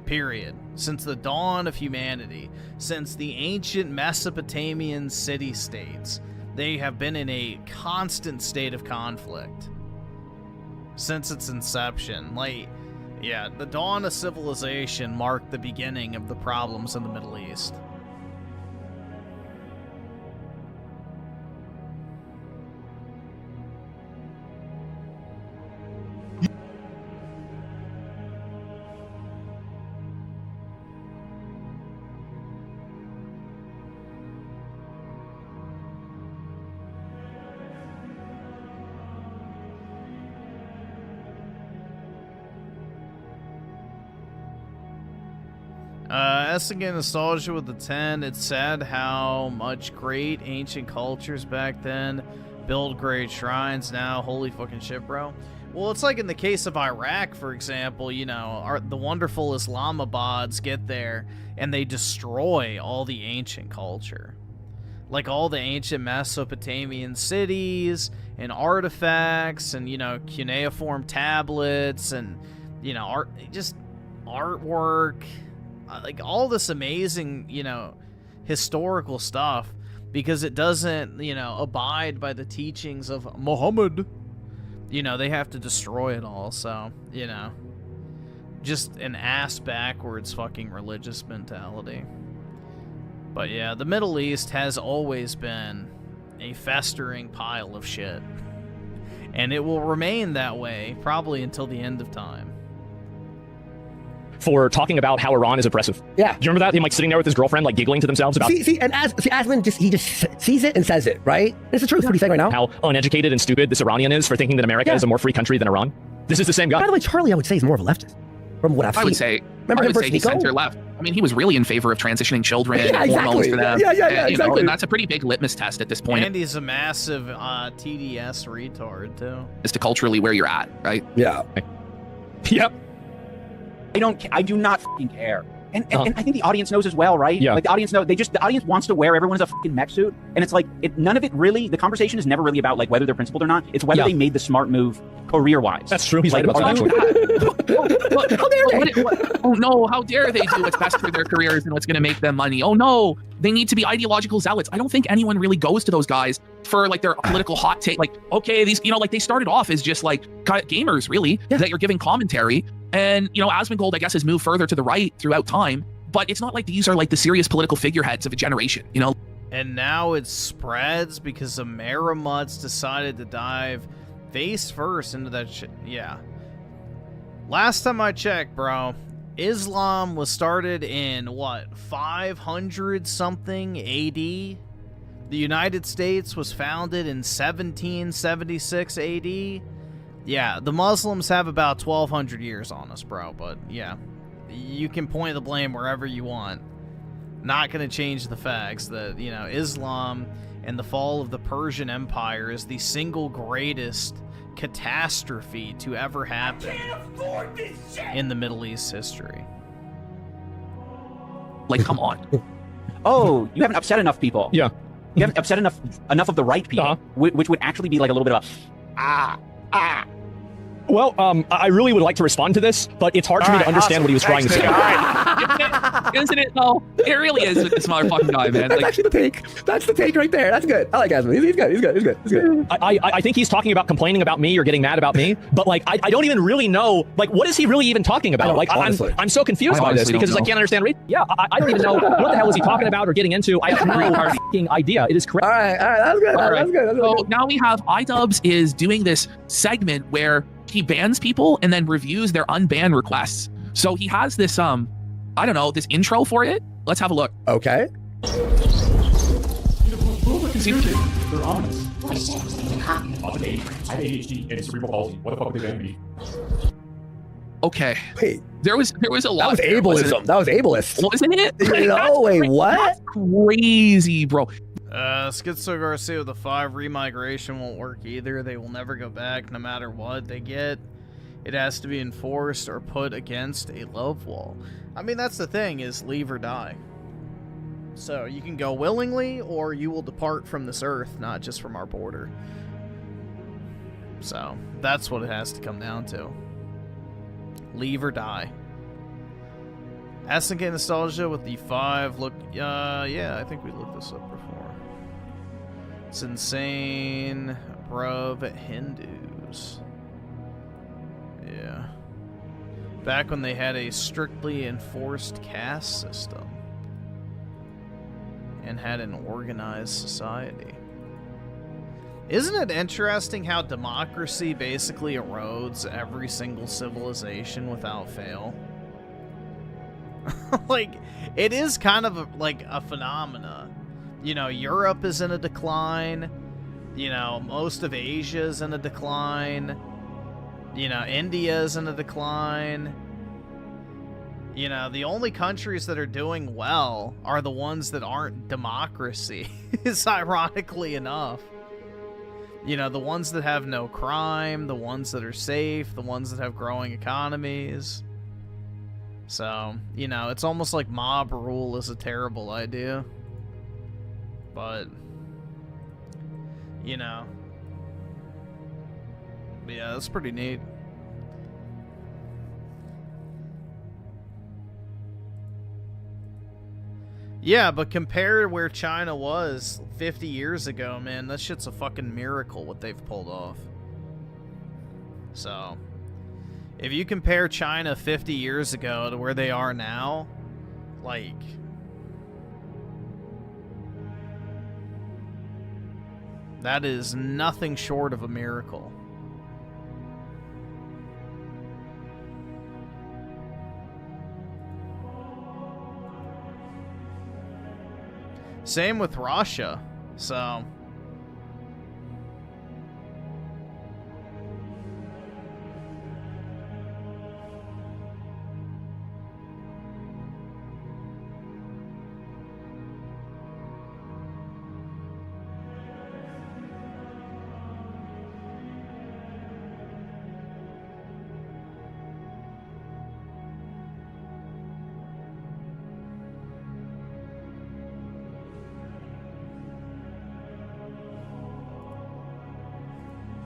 S1: Period. Since the dawn of humanity, since the ancient Mesopotamian city-states, they have been in a constant state of conflict. Since its inception. Like, yeah, the dawn of civilization marked the beginning of the problems in the Middle East. Again, nostalgia with the 10. It's sad how much great ancient cultures back then build great shrines now. Holy fucking shit, bro. Well, it's like in the case of Iraq, for example, you know, the wonderful Islamabads get there and they destroy all the ancient culture. Like all the ancient Mesopotamian cities and artifacts and, you know, cuneiform tablets and, you know, just artwork. Like all this amazing, you know, historical stuff, because it doesn't, you know, abide by the teachings of Muhammad. You know, they have to destroy it all. So, you know, just an ass backwards fucking religious mentality. But yeah, the Middle East has always been a festering pile of shit. And it will remain that way probably until the end of time.
S8: For talking about how Iran is oppressive.
S12: Yeah.
S8: Do you remember that? Him like sitting there with his girlfriend, like giggling to themselves about.
S12: And Asmon just sees it and says it, right? It's the truth. What he's saying right now.
S8: How uneducated and stupid this Iranian is for thinking that America is a more free country than Iran. This is the same guy.
S12: By the way, Charlie, I would say, is more of a leftist. From what I've seen.
S15: I would say he's center left. I mean, he was really in favor of transitioning children and hormones for them.
S12: Yeah,
S15: exactly. Know, and that's a pretty big litmus test at this point.
S1: And he's a massive TDS retard, too.
S15: As to culturally where you're at, right?
S12: Yeah.
S8: Yep.
S10: I do not fucking care. And I think the audience knows as well, right?
S8: Yeah.
S10: Like the audience the audience wants to wear everyone as a fucking mech suit. And it's like, none of it really, the conversation is never really about like whether they're principled or not. It's whether they made the smart move career-wise.
S8: That's true. He's right about that.
S15: How dare they? Oh no, how dare they do what's best for their careers and what's going to make them money? Oh no, they need to be ideological zealots. I don't think anyone really goes to those guys for like their political hot take. Like, okay, these, you know, like they started off as just like gamers really, that you're giving commentary. And, you know, Asmongold, I guess, has moved further to the right throughout time, but it's not like these are like the serious political figureheads of a generation, you know?
S1: And now it spreads because the Maramuds decided to dive face first into that shit. Yeah. Last time I checked, bro, Islam was started in, what, 500 something AD? The United States was founded in 1776 AD? Yeah, the Muslims have about 1,200 years on us, bro, but yeah. you can point the blame wherever you want. Not going to change the facts that, you know, Islam and the fall of the Persian Empire is the single greatest catastrophe to ever happen in the Middle East history.
S10: Like, come on. Oh, you haven't upset enough people.
S8: Yeah.
S10: You haven't upset enough of the right people, which would actually be like a little bit of a
S8: Well, I really would like to respond to this, but it's hard for me to understand what he was trying to say.
S15: Isn't it? No, it really is with this motherfucking guy, man.
S12: That's actually the take. That's the take right there. That's good. I like Asman. He's good.
S8: I think he's talking about complaining about me or getting mad about me, but like I don't even really know, like, what is he really even talking about? Like I'm so confused by this because I can't understand. Yeah, I don't even know what the hell is he talking about or getting into. I have no fucking idea. It is correct.
S12: All right, that's good. That's good.
S15: So now we have iDubbz is doing this segment where he bans people and then reviews their unban requests. So he has this I don't know, this intro for it. Let's have a look.
S12: Okay.
S8: They're honest. I have ADHD and cerebral palsy. What the fuck did they me?
S15: Okay.
S12: Wait.
S15: There was a lot.
S12: That was ableism. That was ableist.
S15: Wasn't it?
S12: No, wait, what?
S15: That's crazy, bro.
S1: Schizo Garcia with the 5 remigration won't work either. They will never go back no matter what they get. It has to be enforced or put against a love wall. I mean, that's the thing, is leave or die. So you can go willingly or you will depart from this earth, not just from our border. So that's what it has to come down to. Leave or die. SNK Nostalgia with the 5 look, yeah, I think we looked this up before. It's insane, bruv, Hindus. Yeah. Back when they had a strictly enforced caste system and had an organized society. Isn't it interesting how democracy basically erodes every single civilization without fail? Like, it is kind of like a phenomena. You know, Europe is in a decline. You know, most of Asia is in a decline. You know, India is in a decline. You know, the only countries that are doing well are the ones that aren't democracy, is ironically enough. You know, the ones that have no crime, the ones that are safe, the ones that have growing economies. So, you know, it's almost like mob rule is a terrible idea. But, you know. But yeah, that's pretty neat. Yeah, but compare to where China was 50 years ago, man, that shit's a fucking miracle what they've pulled off. So, if you compare China 50 years ago to where they are now, like, that is nothing short of a miracle. Same with Russia, so...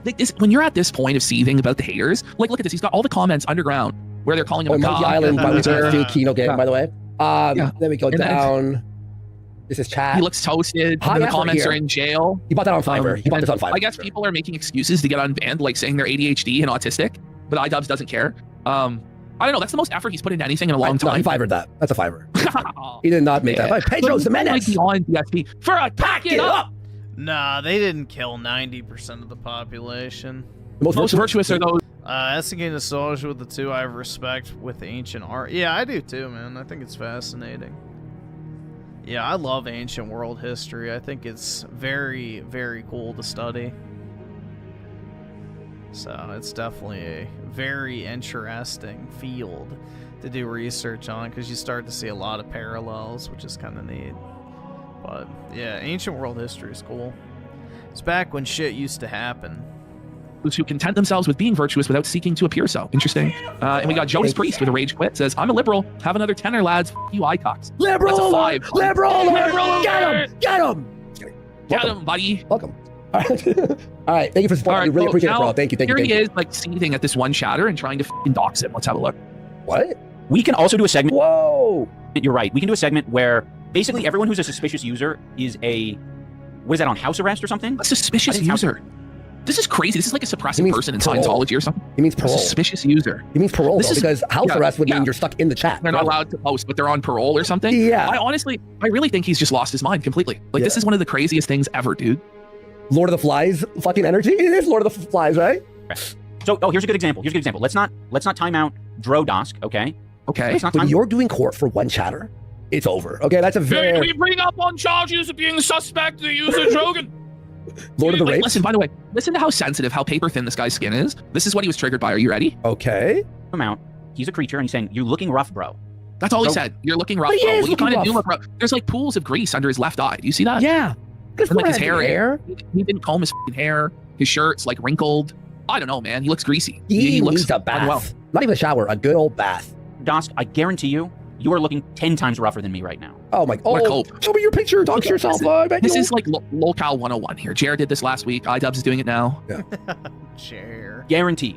S15: Like this, when you're at this point of seething about the haters, like, look at this. He's got all the comments underground where they're calling him a
S12: Monkey Island, by Kino Gaming, by the way. Then we go down. This is chat.
S15: He looks toasted. The comments are in jail.
S12: He bought that on Fiverr. He bought this on Fiverr.
S15: I guess people are making excuses to get unbanned, like saying they're ADHD and autistic, but iDubbz doesn't care. I don't know. That's the most effort he's put into anything in a long time.
S12: No, he Fiverred that. That's a Fiverr. He did not make that. Like, Pedro's the menace.
S15: Beyond DSP for attacking up.
S1: Nah, they didn't kill 90% of the population.
S12: The most
S15: virtuous are those.
S1: SNK Nostalgia with the 2, I have respect with ancient art. Yeah, I do too, man. I think it's fascinating. Yeah, I love ancient world history. I think it's very, very cool to study. So it's definitely a very interesting field to do research on, because you start to see a lot of parallels, which is kind of neat. But yeah, ancient world history is cool. It's back when shit used to happen.
S15: Who content themselves with being virtuous without seeking to appear so. Interesting. And we got Jonas Priest with a rage quit. Says, I'm a liberal. Have another tenor, lads. F you icocks.
S12: Liberal!
S15: That's a 5.
S12: Liberal! Get him! Get him!
S15: Get him, buddy.
S12: Welcome. All right, thank you for supporting. We really appreciate it, bro. Thank you, thank you.
S15: Here he is, like, seething at this one chatter and trying to f***ing dox him. Let's have a look.
S12: What?
S10: We can also do a segment.
S12: Whoa!
S10: You're right. We can do a segment where basically everyone who's a suspicious user is a... What is that, on house arrest or something?
S15: A suspicious user. This is crazy. This is like a suppressive person in Scientology or something.
S12: He means parole.
S15: A suspicious user.
S12: He means parole, though, because house arrest would mean you're stuck in the chat.
S15: They're not allowed to post, but they're on parole or something.
S12: Yeah.
S15: I really think he's just lost his mind completely. Like, this is one of the craziest things ever, dude.
S12: Lord of the Flies fucking energy? It is Lord of the Flies, right?
S10: So, here's a good example. Let's not time out Drodosk, okay?
S15: Okay.
S12: When you're doing court for one chatter, it's over. Okay, that's a very...
S15: We bring up on charges of being suspect the user Drogon.
S12: Lord of the Rapes?
S15: Listen, by the way, listen to how sensitive, how paper thin this guy's skin is. This is what he was triggered by. Are you ready?
S12: Okay.
S10: Come out. He's a creature, and he's saying, you're looking rough, bro.
S15: That's all he said. You're looking rough, bro. Well, you kind of do look rough. There's like pools of grease under his left eye. Do you see that?
S12: Yeah.
S15: And like his hair. He didn't comb his hair. His shirt's like wrinkled. I don't know, man. He looks greasy.
S12: He
S15: looks
S12: needs a bath.
S15: unwell.
S12: Not even a shower, a good old bath.
S10: Dosk, I guarantee you, you are looking 10 times rougher than me right now.
S12: Oh my god. Show me your picture. Dox yourself.
S15: This is like locale 101 here. Jared did this last week. iDubbz is doing it now.
S12: Yeah.
S1: Jared.
S10: Guarantee.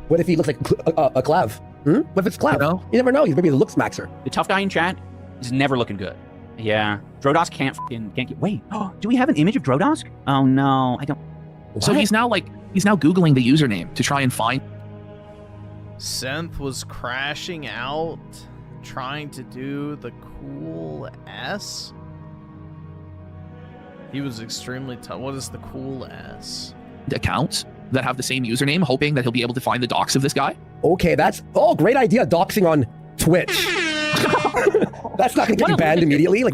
S12: What if he looks like a Clav? What if it's Clav? You never know. He's maybe the looks maxer.
S10: The tough guy in chat is never looking good. Yeah. Drodosk can't get... Wait. Do we have an image of Drodosk? Oh no, I don't...
S15: So he's now Googling the username to try and find...
S1: Synth was crashing out, trying to do the cool S. He was extremely tough. What is the cool S?
S15: Accounts that have the same username, hoping that he'll be able to find the docs of this guy.
S12: Okay, that's great idea. Doxing on Twitch. That's not gonna get you banned immediately. Like,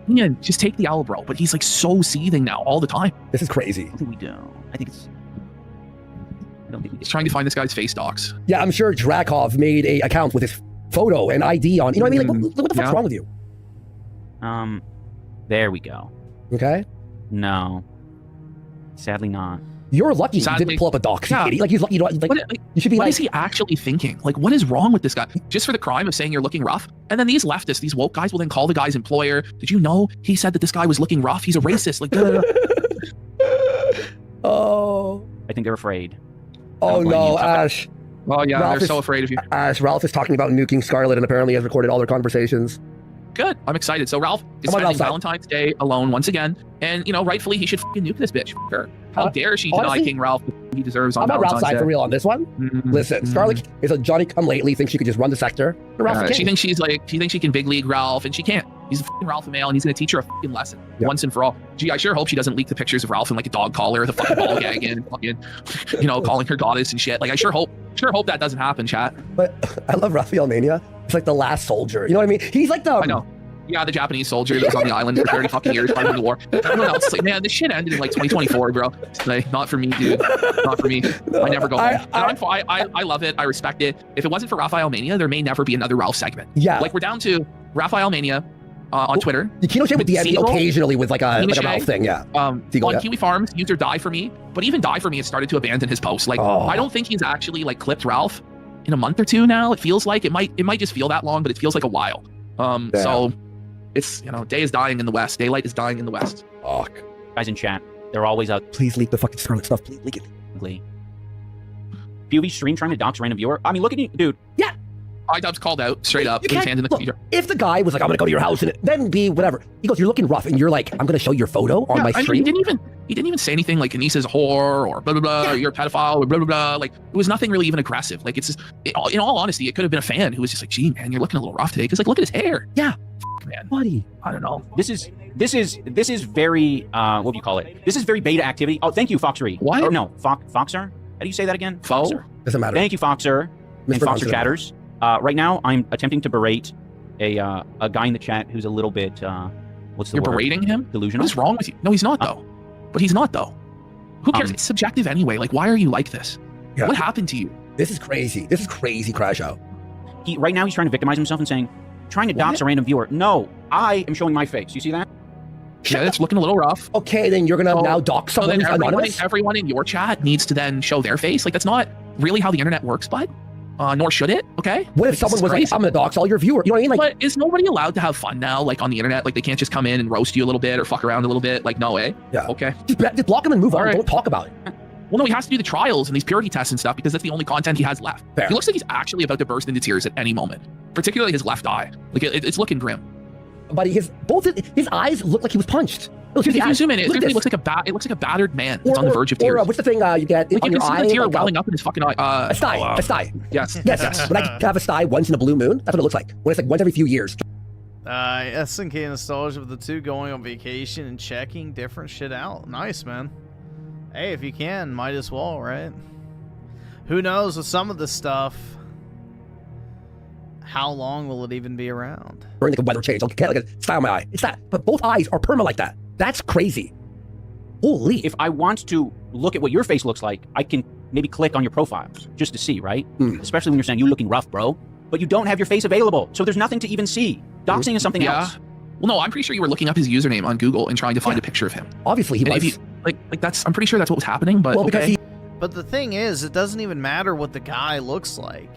S15: yeah, just take the L, bro. But he's like so seething now all the time.
S12: This is crazy.
S10: I think we do. I think it's... I don't think we do.
S15: He's trying to find this guy's face docs.
S12: Yeah, I'm sure Drakov made a account with his photo and ID on. You know what I mean? Like, what the fuck's wrong with you?
S10: There we go.
S12: Okay.
S10: No. Sadly not.
S12: You're lucky you didn't pull up a doc, you idiot. Like, he's lucky you don't, you should be
S15: what
S12: like...
S15: is he actually thinking? Like, what is wrong with this guy? Just for the crime of saying you're looking rough? And then these leftists, these woke guys will then call the guy's employer. Did you know he said that this guy was looking rough? He's a racist. Like,
S12: oh.
S10: I think they're afraid.
S12: Oh no, Ash.
S15: Oh yeah,
S12: Ralph
S15: they're so afraid of you.
S12: Ash, Ralph is talking about nuking Scarlet and apparently has recorded all their conversations.
S15: Good. I'm excited. So Ralph is spending Valentine's Day alone once again. And, you know, rightfully, he should fucking nuke this bitch. Sure. How dare she deny King Ralph he deserves on Valentine's Day. I'm on Ralph's side for
S12: real on this one. Listen, Scarlet is a Johnny-come-lately, thinks she could just run the sector.
S15: She thinks she can big league Ralph, and she can't. He's a fucking Ralph male, and he's going to teach her a fucking lesson once and for all. Gee, I sure hope she doesn't leak the pictures of Ralph in like a dog collar with a fucking ball gag and fucking, you know, calling her goddess and shit. Like, I sure hope that doesn't happen, chat.
S12: But I love Raphael Mania. It's like the last soldier. You know what I mean? He's like the...
S15: I know. Yeah, the Japanese soldier that was on the island for 30 fucking years fighting the war. Everyone else is like, man, this shit ended in like 2024, bro. Like, not for me, dude. Not for me. I never go home. I love it. I respect it. If it wasn't for Raphael Mania, there may never be another Ralph segment.
S12: Yeah.
S15: Like, we're down to Raphael Mania on Twitter.
S12: The Kino would DM me occasionally with like a Ralph thing, yeah.
S15: On Kiwi Farms, user Die For Me. But even Die For Me has started to abandon his posts. Like, I don't think he's actually like clipped Ralph in a month or two now. It feels like it might just feel that long, but it feels like a while. So it's, you know, day is dying in the West. Daylight is dying in the West.
S12: Fuck.
S10: Guys in chat, they're always out.
S12: Please leak the fucking Scarlet stuff. Please leak it.
S10: POV stream trying to dox random viewer. I mean, look at you, dude.
S12: Yeah.
S15: iDubbz called out straight up. His hand in the computer.
S12: If the guy was like, I'm gonna go to your house and then be whatever. He goes, you're looking rough, and you're like, I'm gonna show your photo on my stream.
S15: He didn't even say anything like Anise is a whore or blah blah blah, or you're a pedophile or blah blah blah. Like, it was nothing really even aggressive. Like, it's just, in all honesty, it could have been a fan who was just like, gee man, you're looking a little rough today. Because like, look at his hair.
S12: Yeah.
S15: Man,
S12: buddy.
S15: I don't know.
S10: This is very what do you call it? This is very beta activity. Oh, thank you, Foxery.
S15: What?
S10: Or no, Foxer. How do you say that again?
S15: Foxer.
S12: Doesn't matter.
S10: Thank you, Foxer. And Foxer chatters. Right now, I'm attempting to berate a guy in the chat who's a little bit what's the word?
S15: You're berating him?
S10: Delusional.
S15: What's wrong with you? No, he's not though. But he's not though. Who cares? It's subjective anyway. Like, why are you like this?
S12: Yeah.
S15: What happened to you?
S12: This is crazy. This is crazy, Crash Out.
S10: Right now he's trying to victimize himself and saying, trying to dox a random viewer. No, I am showing my face. You see that?
S15: Yeah, it's looking a little rough.
S12: Okay, then you're gonna now dox someone who's anonymous?
S15: Everyone in your chat needs to then show their face. Like, that's not really how the internet works, bud. Nor should it, okay?
S12: What if someone was like, I'm gonna dox all your viewers? You know what I mean? Like,
S15: but is nobody allowed to have fun now, like on the internet? Like, they can't just come in and roast you a little bit or fuck around a little bit? Like, no way.
S12: Yeah.
S15: Okay.
S12: Just block him and move on. Don't talk about it.
S15: Well, no, he has to do the trials and these purity tests and stuff because that's the only content he has left.
S12: Fair.
S15: He looks like he's actually about to burst into tears at any moment, particularly his left eye. Like, it's looking grim.
S12: But his eyes look like he was punched.
S15: If you zoom in, it looks like a battered man. It's on the verge of tears.
S12: Or what's the thing you get
S15: like
S12: on
S15: you
S12: your
S15: can
S12: eye?
S15: see the tear welling up in his fucking eye.
S12: A sty.
S15: Yes.
S12: Yes. When I have a sty once in a blue moon, that's what it looks like. When it's like once every few years.
S1: SNK nostalgia of the two going on vacation and checking different shit out. Nice, man. Hey, if you can, might as well, right? Who knows with some of this stuff, how long will it even be around?
S12: Or like a weather change. Like a sty on my eye. It's that. But both eyes are perma like that. That's crazy. Holy.
S10: If I want to look at what your face looks like, I can maybe click on your profile just to see, right? Especially when you're saying, you looking rough, bro. But you don't have your face available, so there's nothing to even see. Doxing is something else.
S15: Well, no, I'm pretty sure you were looking up his username on Google and trying to find a picture of him.
S12: Obviously, he was.
S15: I'm pretty sure that's what was happening, but okay.
S1: But the thing is, it doesn't even matter what the guy looks like,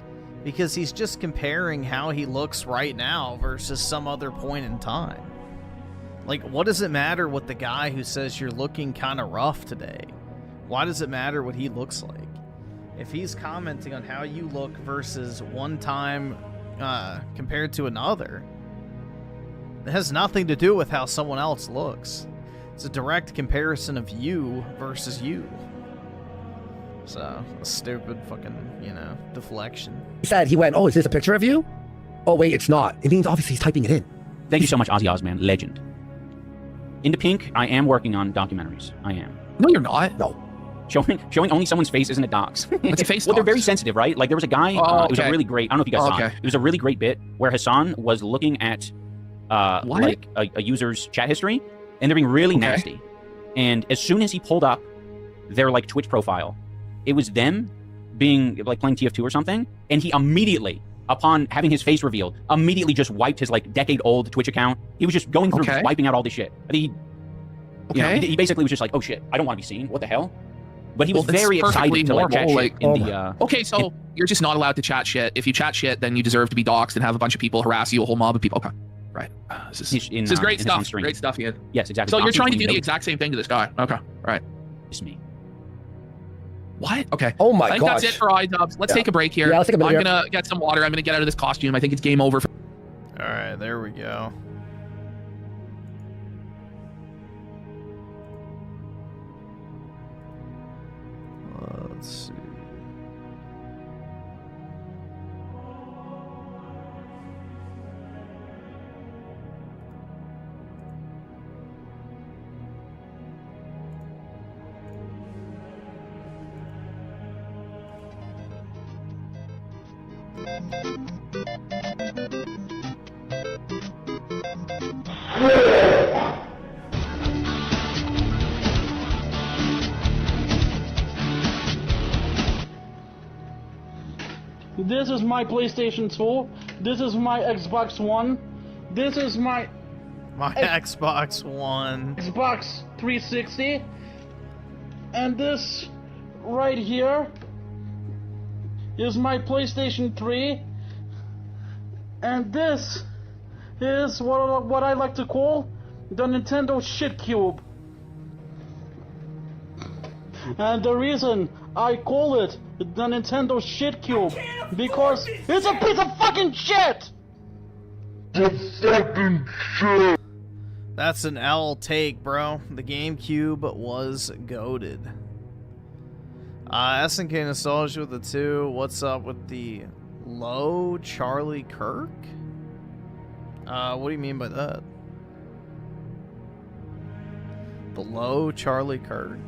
S1: because he's just comparing how he looks right now versus some other point in time. Like, what does it matter what the guy who says you're looking kind of rough today? Why does it matter what he looks like? If he's commenting on how you look versus one time compared to another, it has nothing to do with how someone else looks. It's a direct comparison of you versus you. So, a stupid fucking, deflection.
S12: He said, he went, oh, is this a picture of you? Oh, wait, it's not. It means obviously he's typing it in.
S10: Thank you so much, Ozzy Osman, legend. Into Pink, I am working on documentaries. I am.
S15: No, you're not.
S12: No.
S10: Showing only someone's face isn't a dox.
S15: It's a face
S10: Well, they're
S15: dox.
S10: very sensitive, right? Like, there was a guy, it was a really great, I don't know if you guys saw it. It was a really great bit where Hassan was looking at, like, a user's chat history, and they're being really nasty. And as soon as he pulled up their, like, Twitch profile, it was them being, like, playing TF2 or something, and he immediately, upon having his face revealed, immediately just wiped his, like, decade-old Twitch account. He was just going through, just wiping out all this shit. I think he basically was just like, oh shit, I don't want to be seen. What the hell? But he was very excited to like chat shit in the.
S15: Okay, so you're just not allowed to chat shit. If you chat shit, then you deserve to be doxxed and have a bunch of people harass you, a whole mob of people. Okay, right. This is great stuff. Great stuff, Ian.
S10: Yes, exactly.
S15: So you're trying to do the exact same thing to this guy. Okay, right.
S10: It's me.
S15: What? Okay.
S12: Oh my god.
S15: I think that's it for iDubbz. Let's take a break here.
S12: Yeah, let's take a break.
S15: I'm gonna get some water. I'm gonna get out of this costume. I think it's game over.
S1: All right, there we go. Let's see.
S19: This is my PlayStation 2. This is my Xbox One. This is my
S1: Xbox One.
S19: Xbox 360. And this right here is my PlayStation 3. And this is what I like to call the Nintendo shit cube. And the reason I call it the Nintendo shit cube because it's a piece of fucking shit.
S1: That's an L take, bro. The GameCube was goated. SNK nostalgia with the 2. What's up with the low Charlie Kirk? What do you mean by that? The low Charlie Kirk.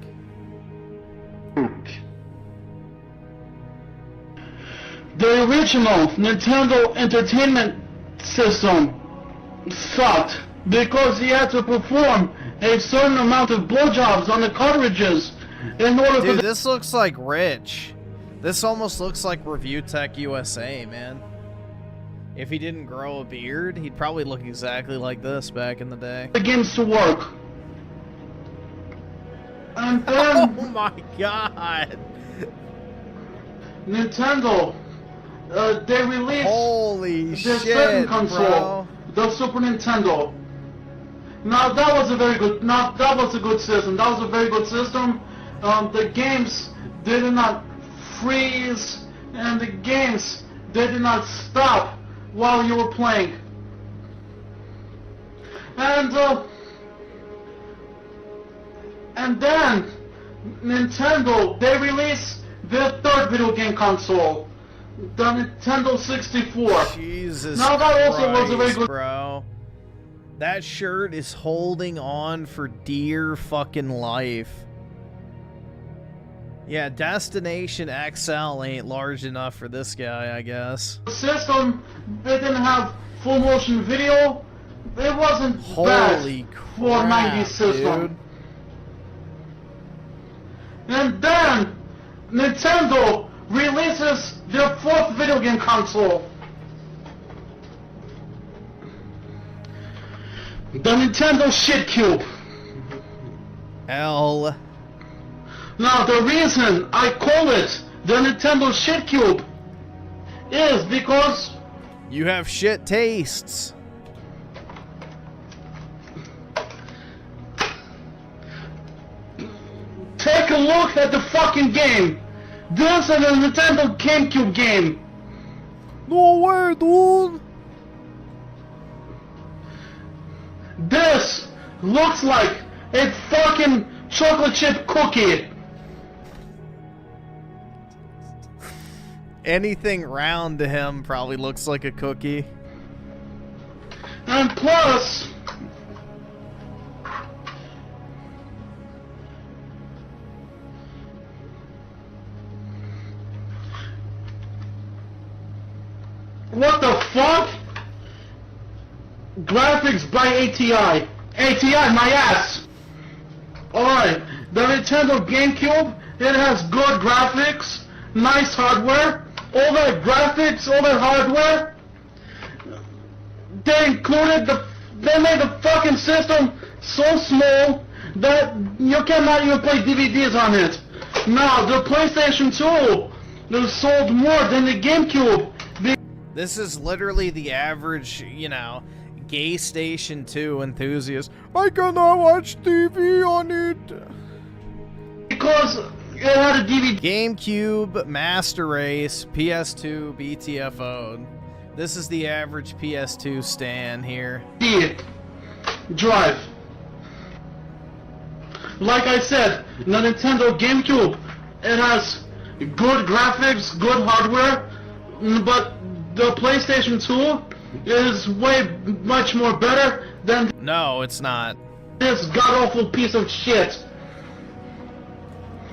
S19: The original Nintendo Entertainment System sucked because he had to perform a certain amount of blowjobs on the cartridges
S1: Dude, this looks like Rich. This almost looks like Review Tech USA, man. If he didn't grow a beard, he'd probably look exactly like this back in the day.
S19: Begins to work. And then...
S1: Oh my god!
S19: Nintendo, they released
S1: Holy
S19: their second console,
S1: bro.
S19: the Super Nintendo. Now that was a very good. Now that was a good system. That was a very good system. The games did not freeze, and the games they did not stop while you were playing. And then Nintendo, they released their third video game console, the Nintendo 64.
S1: Jesus
S19: now that also
S1: Christ,
S19: was a very good.
S1: Bro. That shirt is holding on for dear fucking life. Yeah, Destination XL ain't large enough for this guy, I guess.
S19: System, they didn't have full motion video. It wasn't
S1: Holy
S19: bad for a 90s system.
S1: dude.
S19: And then Nintendo releases their fourth video game console, the Nintendo SHEEEEEEEE.
S1: L.
S19: Now the reason I call it the Nintendo SHEEEEEEEE is because
S1: you have shit tastes.
S19: take a look at the fucking game. This is a Nintendo Gamecube game.
S1: No way, dude.
S19: This looks like a fucking chocolate chip cookie.
S1: Anything round to him probably looks like a cookie.
S19: And plus, what the fuck? Graphics by ATI. ATI, my ass! Alright, the Nintendo Gamecube, it has good graphics, nice hardware, all that graphics, all that hardware. They made the fucking system so small that you cannot even play DVDs on it. Now, the PlayStation 2 is sold more than the Gamecube.
S1: This is literally the average, you know, Gay Station 2 enthusiast. I cannot watch TV on it.
S19: Because it had a DVD.
S1: GameCube, Master Race, PS2, BTFO'd. This is the average PS2 stan here.
S19: Drive. Like I said, the Nintendo GameCube, it has good graphics, good hardware, but the PlayStation 2 is much more better than...
S1: No, it's not.
S19: This god-awful piece of shit.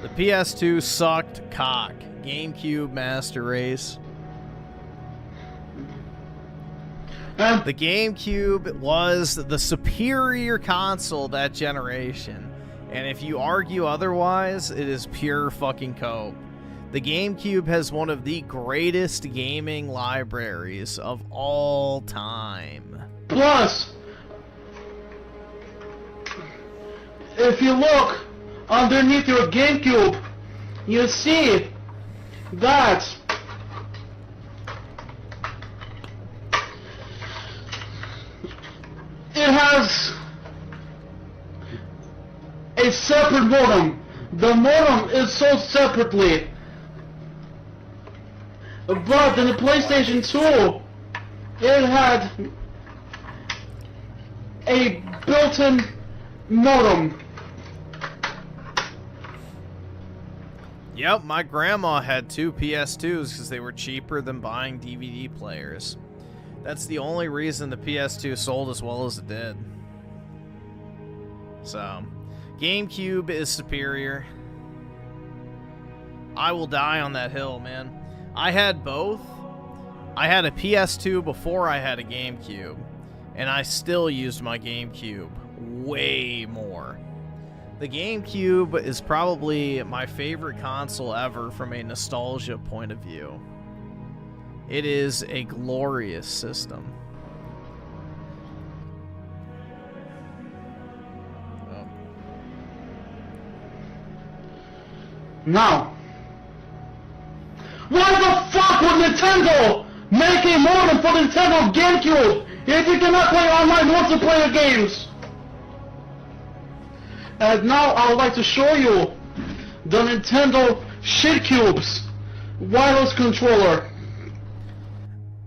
S1: The PS2 sucked cock. GameCube, Master Race. The GameCube was the superior console that generation. And if you argue otherwise, it is pure fucking cope. The GameCube has one of the greatest gaming libraries of all time.
S19: Plus, if you look underneath your GameCube, you see that it has a separate modem. The modem is sold separately. But in the PlayStation 2, it had a built-in modem.
S1: Yep, my grandma had two PS2s because they were cheaper than buying DVD players. That's the only reason the PS2 sold as well as it did. So, GameCube is superior. I will die on that hill, man. I had both. I had a PS2 before I had a GameCube, and I still used my GameCube way more. The GameCube is probably my favorite console ever from a nostalgia point of view. It is a glorious system.
S19: Now, why the fuck would Nintendo make a modem for Nintendo GameCube if you cannot play online multiplayer games? And now I would like to show you the Nintendo SHEEEEEEEEE wireless controller.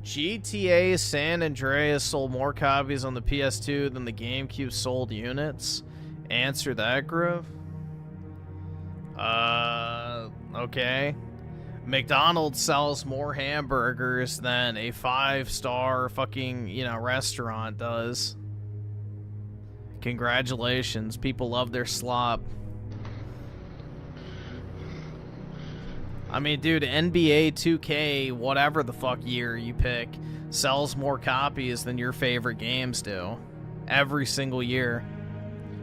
S1: GTA San Andreas sold more copies on the PS2 than the GameCube sold units. Answer that, Griff. Okay. McDonald's sells more hamburgers than a 5-star fucking, restaurant does. Congratulations. People love their slop. I mean, dude, NBA 2K, whatever the fuck year you pick, sells more copies than your favorite games do. Every single year.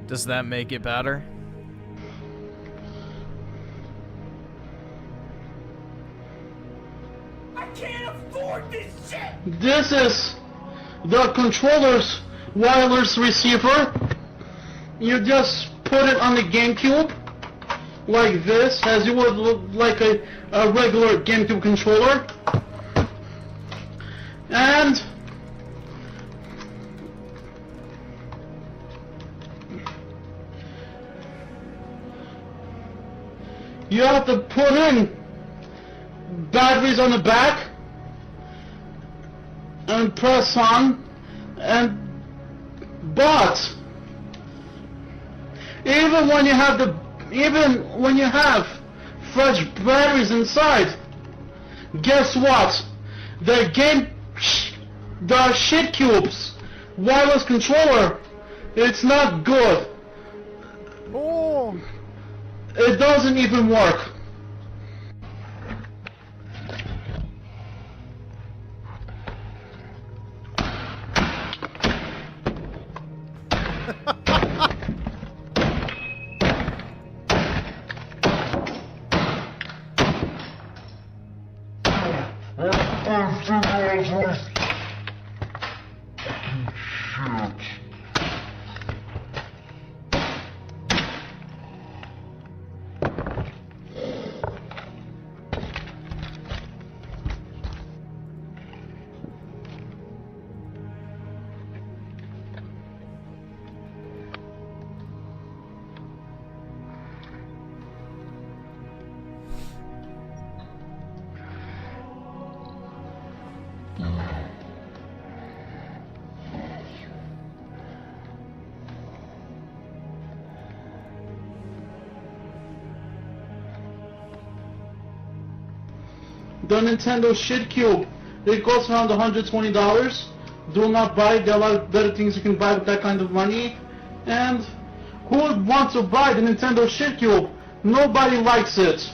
S1: Does that make it better?
S13: I can't afford this shit!
S19: This is the controller's wireless receiver. You just put it on the GameCube like this, as you would look like a regular GameCube controller. And you have to put in batteries on the back and press on, but even when you have fresh batteries inside, guess what? The SHEEEEEEEEE's wireless controller, it's not good.
S1: Oh.
S19: It doesn't even work. The Nintendo SHEEEEEEEEE, it costs around $120. Do not buy it. There are a lot of better things you can buy with that kind of money. And who would want to buy the Nintendo SHEEEEEEEE? Nobody likes it.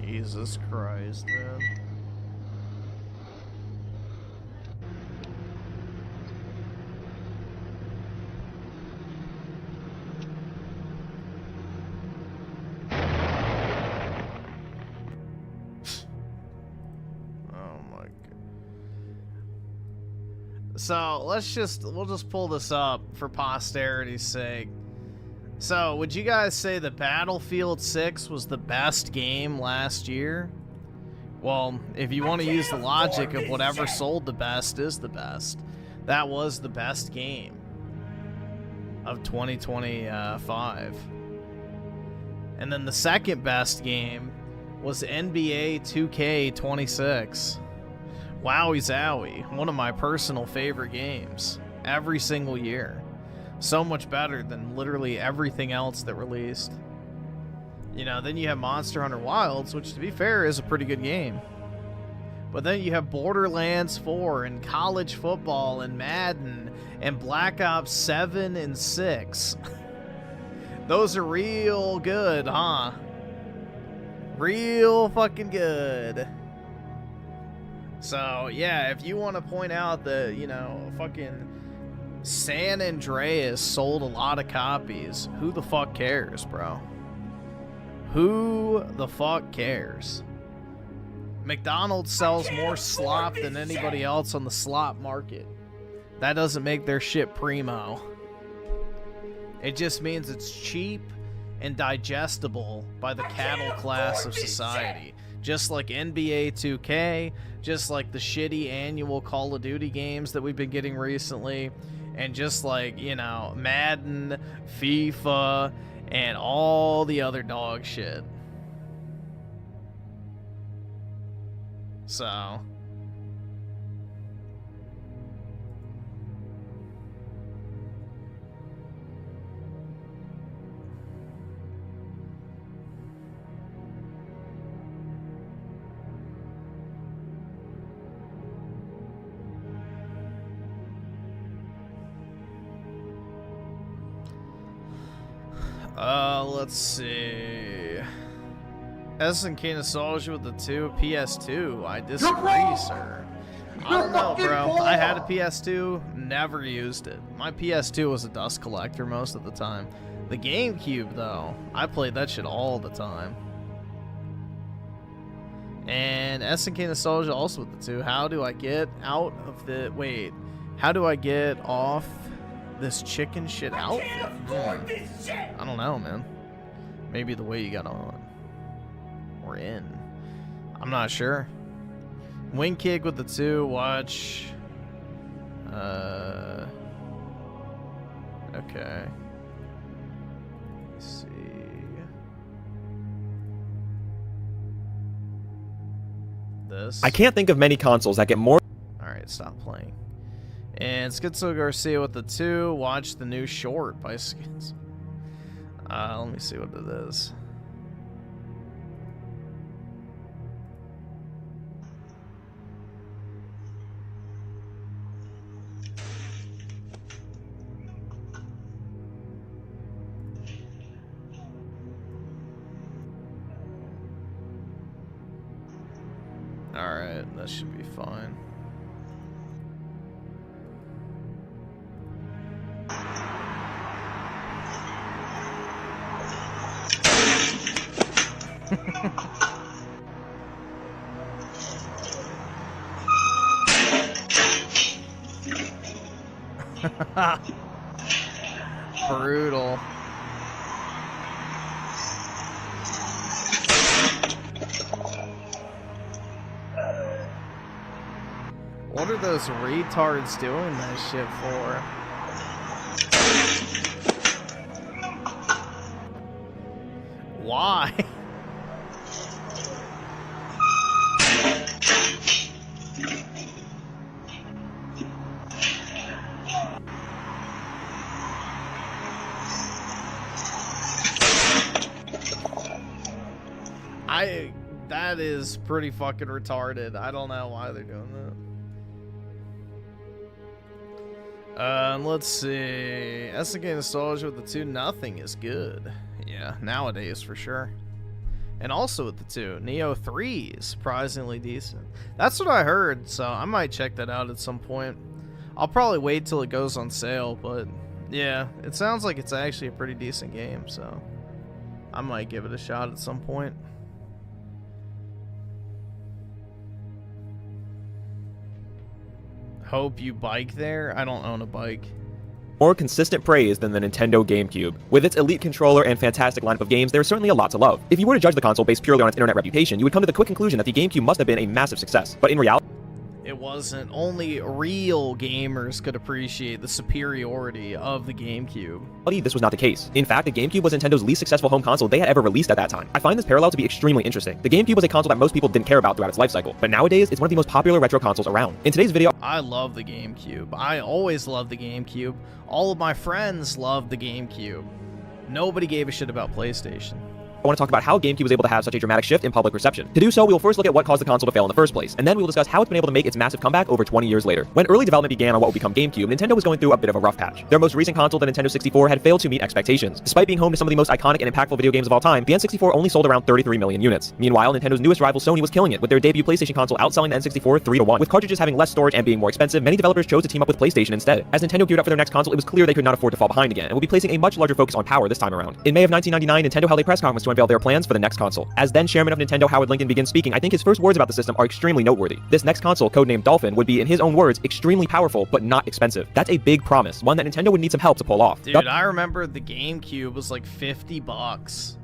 S1: Jesus Christ, man. Oh my God. So we'll just pull this up for posterity's sake. So, would you guys say that Battlefield 6 was the best game last year? Well, if you want to use the logic of whatever sold the best is the best, that was the best game of 2025. And then the second best game was NBA 2K26. Wowie zowie, one of my personal favorite games every single year. So much better than literally everything else that released. You know, then you have Monster Hunter Wilds, which to be fair is a pretty good game. But then you have Borderlands 4 and college football and Madden and Black Ops 7 and 6. Those are real good, huh? Real fucking good. So, yeah, if you want to point out that, you know, fucking San Andreas sold a lot of copies, who the fuck cares, bro? Who the fuck cares? McDonald's sells more slop than anybody else on the slop market. That doesn't make their shit primo. It just means it's cheap and digestible by the cattle class of society. Just like NBA 2K, just like the shitty annual Call of Duty games that we've been getting recently, and just like, you know, Madden, FIFA, and all the other dog shit. So... let's see. Kino Nostalgia with the 2 PS2. I disagree, sir. I don't know, bro. I had a PS2, never used it. My PS2 was a dust collector most of the time. The GameCube, though, I played that shit all the time. And Kino Nostalgia also with the 2. How do I get out of the... Wait. How do I get off this chicken shit outfit? I don't know, man. Maybe the way you got on. Or in. I'm not sure. Wing kick with the 2. Watch. Okay. Let's see. This.
S11: I can't think of many consoles that get more.
S1: Alright, stop playing. And Schizo Garcia with the 2. Watch the new short by Schizo. Let me see what it is. Alright, that should be fine. Brutal. What are those retards doing that shit for? Why? That is pretty fucking retarded. I don't know why they're doing that. Let's see. SNK Nostalgia with the 2. Nothing is good. Yeah, nowadays for sure. And also with the 2. Neo 3 is surprisingly decent. That's what I heard, so I might check that out at some point. I'll probably wait till it goes on sale, but yeah, it sounds like it's actually a pretty decent game, so I might give it a shot at some point. Hope you bike there? I don't own a bike.
S11: More consistent praise than the Nintendo GameCube. With its elite controller and fantastic lineup of games, there is certainly a lot to love. If you were to judge the console based purely on its internet reputation, you would come to the quick conclusion that the GameCube must have been a massive success. But in reality,
S1: it wasn't. Only real gamers could appreciate the superiority of the GameCube.
S11: This was not the case. In fact, the GameCube was Nintendo's least successful home console they had ever released at that time. I find this parallel to be extremely interesting. The GameCube was a console that most people didn't care about throughout its life cycle, but nowadays, it's one of the most popular retro consoles around. In today's video,
S1: I love the GameCube. I always loved the GameCube. All of my friends loved the GameCube. Nobody gave a shit about PlayStation.
S11: I want to talk about how GameCube was able to have such a dramatic shift in public perception. To do so, we will first look at what caused the console to fail in the first place, and then we will discuss how it's been able to make its massive comeback over 20 years later. When early development began on what would become GameCube, Nintendo was going through a bit of a rough patch. Their most recent console, the Nintendo 64, had failed to meet expectations. Despite being home to some of the most iconic and impactful video games of all time, the N64 only sold around 33 million units. Meanwhile, Nintendo's newest rival Sony was killing it, with their debut PlayStation console outselling the N64 3-1. With cartridges having less storage and being more expensive, many developers chose to team up with PlayStation instead. As Nintendo geared up for their next console, it was clear they could not afford to fall behind again, and would be placing a much larger focus on power this time around. In May of 1999, Nintendo held a press conference to unveil their plans for the next console. As then chairman of Nintendo Howard Lincoln begins speaking, I think his first words about the system are extremely noteworthy. This next console, codenamed Dolphin, would be, in his own words, extremely powerful but not expensive. That's a big promise, one that Nintendo would need some help to pull off.
S1: Dude, I remember the GameCube was like $50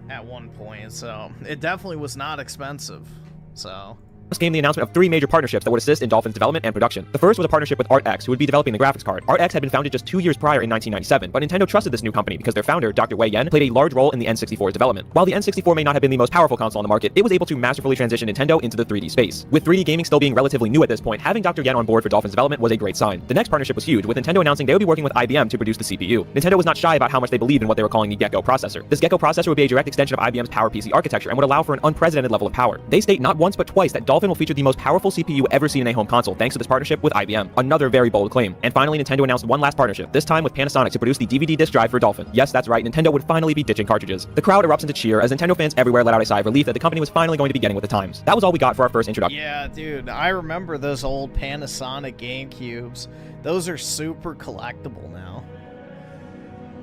S1: at one point, so it definitely was not expensive. So
S11: came the announcement of 3 major partnerships that would assist in Dolphin's development and production. The first was a partnership with ArtX, who would be developing the graphics card. ArtX had been founded just 2 years prior in 1997, but Nintendo trusted this new company because their founder, Dr. Wei Yen, played a large role in the N64's development. While the N64 may not have been the most powerful console on the market, it was able to masterfully transition Nintendo into the 3D space. With 3D gaming still being relatively new at this point, having Dr. Yen on board for Dolphin's development was a great sign. The next partnership was huge, with Nintendo announcing they would be working with IBM to produce the CPU. Nintendo was not shy about how much they believed in what they were calling the Gecko processor. This Gecko processor would be a direct extension of IBM's PowerPC architecture and would allow for an unprecedented level of power. They state not once but twice that Dolphin will feature the most powerful CPU ever seen in a home console thanks to this partnership with IBM. Another very bold claim. And finally, Nintendo announced one last partnership, this time with Panasonic to produce the DVD disc drive for Dolphin. Yes, that's right, Nintendo would finally be ditching cartridges. The crowd erupts into cheer as Nintendo fans everywhere let out a sigh of relief that the company was finally going to be getting with the times. That was all we got for our first introduction.
S1: yeah, dude, I remember those old Panasonic GameCubes. Those are super collectible now.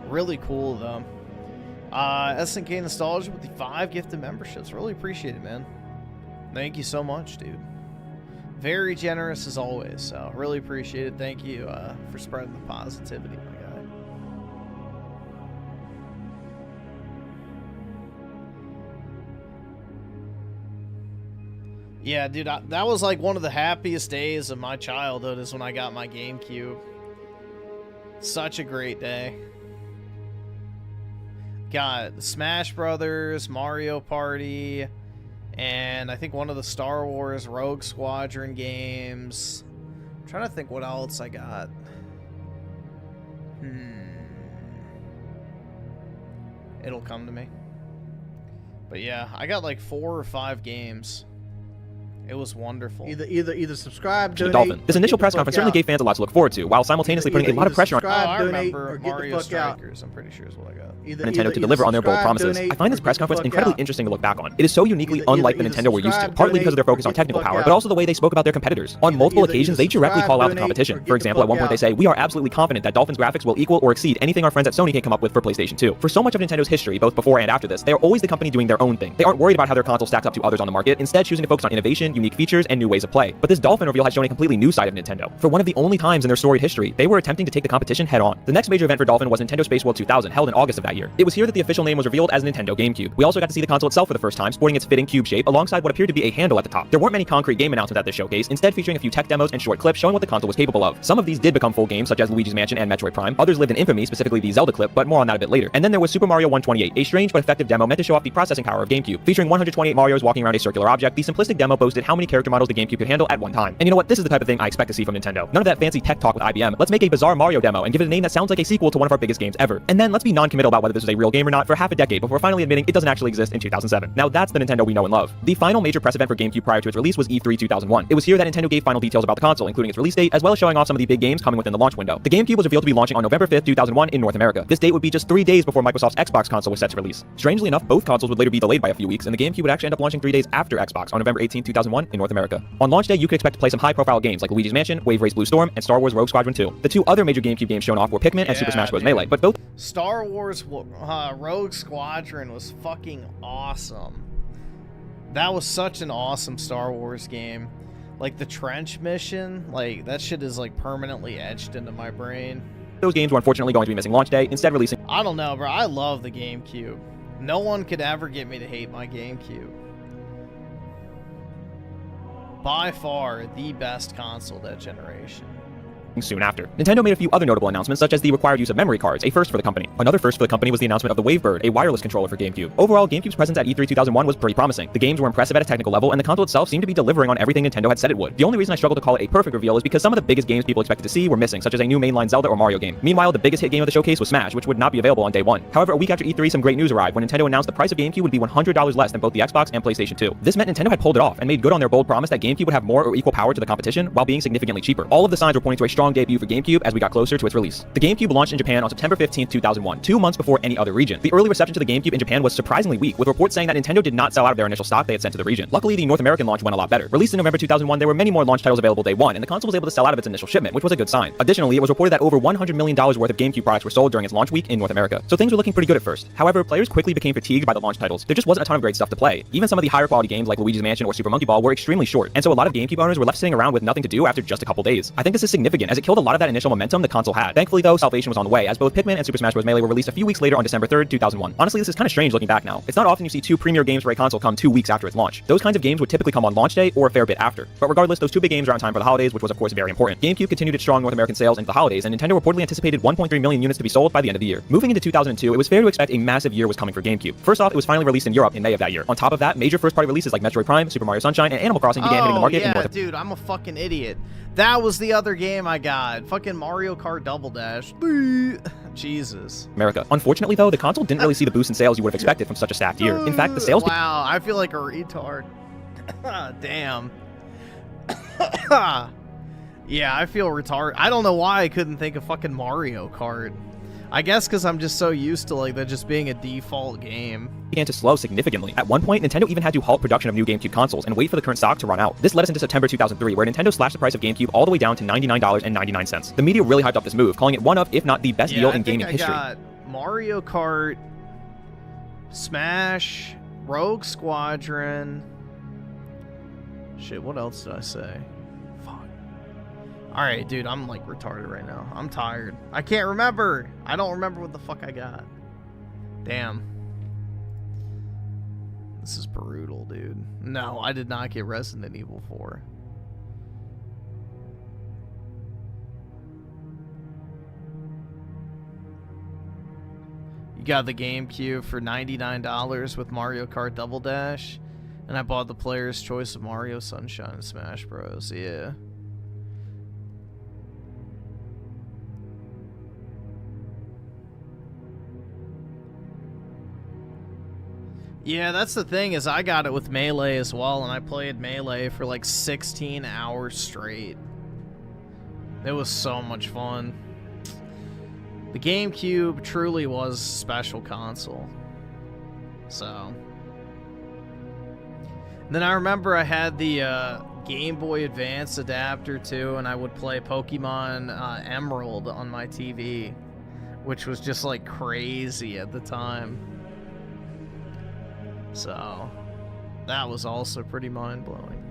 S1: Really cool though. SNK Nostalgia with the 5 gifted memberships. Really appreciate it, man. Thank you so much, dude. Very generous as always, so really appreciate it. Thank you for spreading the positivity, my guy. Yeah, dude, that was like one of the happiest days of my childhood is when I got my GameCube. Such a great day. Got Smash Brothers, Mario Party, and I think one of the Star Wars Rogue Squadron games. I'm trying to think what else I got. It'll come to me. But yeah, I got like 4 or 5 games. It was wonderful.
S9: Either subscribe,
S11: to the
S9: donate,
S11: Dolphin. This initial press conference certainly gave fans a lot to look forward to, while simultaneously putting a lot of pressure on
S1: I remember Mario Strikers, I'm pretty sure is what I got.
S11: Nintendo to deliver on their bold promises. I find this press conference incredibly interesting to look back on. It is so uniquely unlike the Nintendo we're used to, partly because of their focus on technical power, but also the way they spoke about their competitors. On multiple occasions, they directly call out the competition. For example, at one point they say, "We are absolutely confident that Dolphin's graphics will equal or exceed anything our friends at Sony can come up with for PlayStation 2. For so much of Nintendo's history, both before and after this, they are always the company doing their own thing. They aren't worried about how their console stacks up to others on the market, instead choosing to focus on innovation, unique features, and new ways of play. But this Dolphin reveal has shown a completely new side of Nintendo. For one of the only times in their storied history, they were attempting to take the competition head on. The next major event for Dolphin was Nintendo Space World 2000, held in August of that year. It was here that the official name was revealed as Nintendo GameCube. We also got to see the console itself for the first time, sporting its fitting cube shape alongside what appeared to be a handle at the top. There weren't many concrete game announcements at this showcase, instead featuring a few tech demos and short clips showing what the console was capable of. Some of these did become full games, such as Luigi's Mansion and Metroid Prime. Others lived in infamy, specifically the Zelda clip, but more on that a bit later. And then there was Super Mario 128, a strange but effective demo meant to show off the processing power of GameCube. Featuring 128 Marios walking around a circular object, the simplistic demo boasted how many character models the GameCube could handle at one time. And you know what? This is the type of thing I expect to see from Nintendo. None of that fancy tech talk with IBM. Let's make a bizarre Mario demo and give it a name that sounds like a sequel to one of our biggest games ever. And then let's be non-committal about whether this is a real game or not for half a decade before finally admitting it doesn't actually exist in 2007. Now that's the Nintendo we know and love. The final major press event for GameCube prior to its release was E3 2001. It was here that Nintendo gave final details about the console, including its release date, as well as showing off some of the big games coming within the launch window. The GameCube was revealed to be launching on November 5th, 2001 in North America. This date would be just 3 days before Microsoft's Xbox console was set to release. Strangely enough, both consoles would later be delayed by a few weeks, and the GameCube would actually end up launching 3 days after Xbox on November 18th, 2001 in North America. On launch day, you could expect to play some high-profile games like Luigi's Mansion, Wave Race Blue Storm, and Star Wars Rogue Squadron 2. The 2 other major GameCube games shown off were Pikmin and Super Smash Bros. Melee, but both
S1: Star Wars Rogue Squadron was fucking awesome. That was such an awesome Star Wars game. Like the trench mission, like that shit is like permanently etched into my brain.
S11: Those games were unfortunately going to be missing launch day, instead releasing...
S1: I don't know, bro. I love the GameCube. No one could ever get me to hate my GameCube. By far the best console that generation.
S11: soon after. Nintendo made a few other notable announcements, such as the required use of memory cards, a first for the company. Another first for the company was the announcement of the Wavebird, a wireless controller for GameCube. Overall, GameCube's presence at E3 2001 was pretty promising. The games were impressive at a technical level, and the console itself seemed to be delivering on everything Nintendo had said it would. The only reason I struggle to call it a perfect reveal is because some of the biggest games people expected to see were missing, such as a new mainline Zelda or Mario game. Meanwhile, the biggest hit game of the showcase was Smash, which would not be available on day one. However, a week after E3, some great news arrived when Nintendo announced the price of GameCube would be $100 less than both the Xbox and PlayStation 2. This meant Nintendo had pulled it off and made good on their bold promise that GameCube would have more or equal power to the competition while being significantly cheaper. All of the signs were pointing to a strong debut for GameCube as we got closer to its release. The GameCube launched in Japan on September 15, 2001, 2 months before any other region. The early reception to the GameCube in Japan was surprisingly weak, with reports saying that Nintendo did not sell out of their initial stock they had sent to the region. Luckily, the North American launch went a lot better. Released in November 2001, there were many more launch titles available day one, and the console was able to sell out of its initial shipment, which was a good sign. Additionally, it was reported that over $100 million worth of GameCube products were sold during its launch week in North America. So things were looking pretty good at first. However, players quickly became fatigued by the launch titles. There just wasn't a ton of great stuff to play. Even some of the higher quality games like Luigi's Mansion or Super Monkey Ball were extremely short, and so a lot of GameCube owners were left sitting around with nothing to do after just a couple days. I think this is significant as it killed a lot of that initial momentum the console had. Thankfully though, salvation was on the way, as both Pikmin and Super Smash Bros. Melee were released a few weeks later on December 3rd, 2001. Honestly, this is kind of strange looking back now. It's not often you see two premier games for a console come 2 weeks after its launch. Those kinds of games would typically come on launch day or a fair bit after. But regardless, those two big games are on time for the holidays, which was of course very important. GameCube continued its strong North American sales into the holidays, and Nintendo reportedly anticipated 1.3 million units to be sold by the end of the year. Moving into 2002, it was fair to expect a massive year was coming for GameCube. First off, it was finally released in Europe in May of that year. On top of that, major first-party releases like Metroid Prime, Super Mario Sunshine, and Animal Crossing began hitting the market in North
S1: America. Dude, I'm a fucking idiot. That was the other game I got. Fucking Mario Kart Double Dash. Jesus.
S11: America. Unfortunately though, the console didn't really see the boost in sales you would have expected from such a stacked year. In fact, the sales...
S1: Wow, I feel like a retard. Damn. Yeah, I feel retarded. I don't know why I couldn't think of fucking Mario Kart. I guess because I'm just so used to like that just being a default game.
S11: Began to slow significantly. At one point, Nintendo even had to halt production of new GameCube consoles and wait for the current stock to run out. This led us into September 2003, where Nintendo slashed the price of GameCube all the way down to $99.99. The media really hyped up this move, calling it one of, if not the best deal in gaming history.
S1: Got Mario Kart, Smash, Rogue Squadron. Shit, what else did I say? Alright, dude, I'm like retarded right now. I'm tired. I can't remember. I don't remember what the fuck I got. Damn. This is brutal, dude. No, I did not get Resident Evil 4. You got the GameCube for $99 with Mario Kart Double Dash. And I bought the Player's Choice of Mario Sunshine and Smash Bros. Yeah. Yeah, that's the thing, is I got it with Melee as well, and I played Melee for like 16 hours straight. It was so much fun. The GameCube truly was a special console. So. Then I remember I had the Game Boy Advance adapter too, and I would play Pokemon Emerald on my TV, which was just like crazy at the time. So, that was also pretty mind-blowing.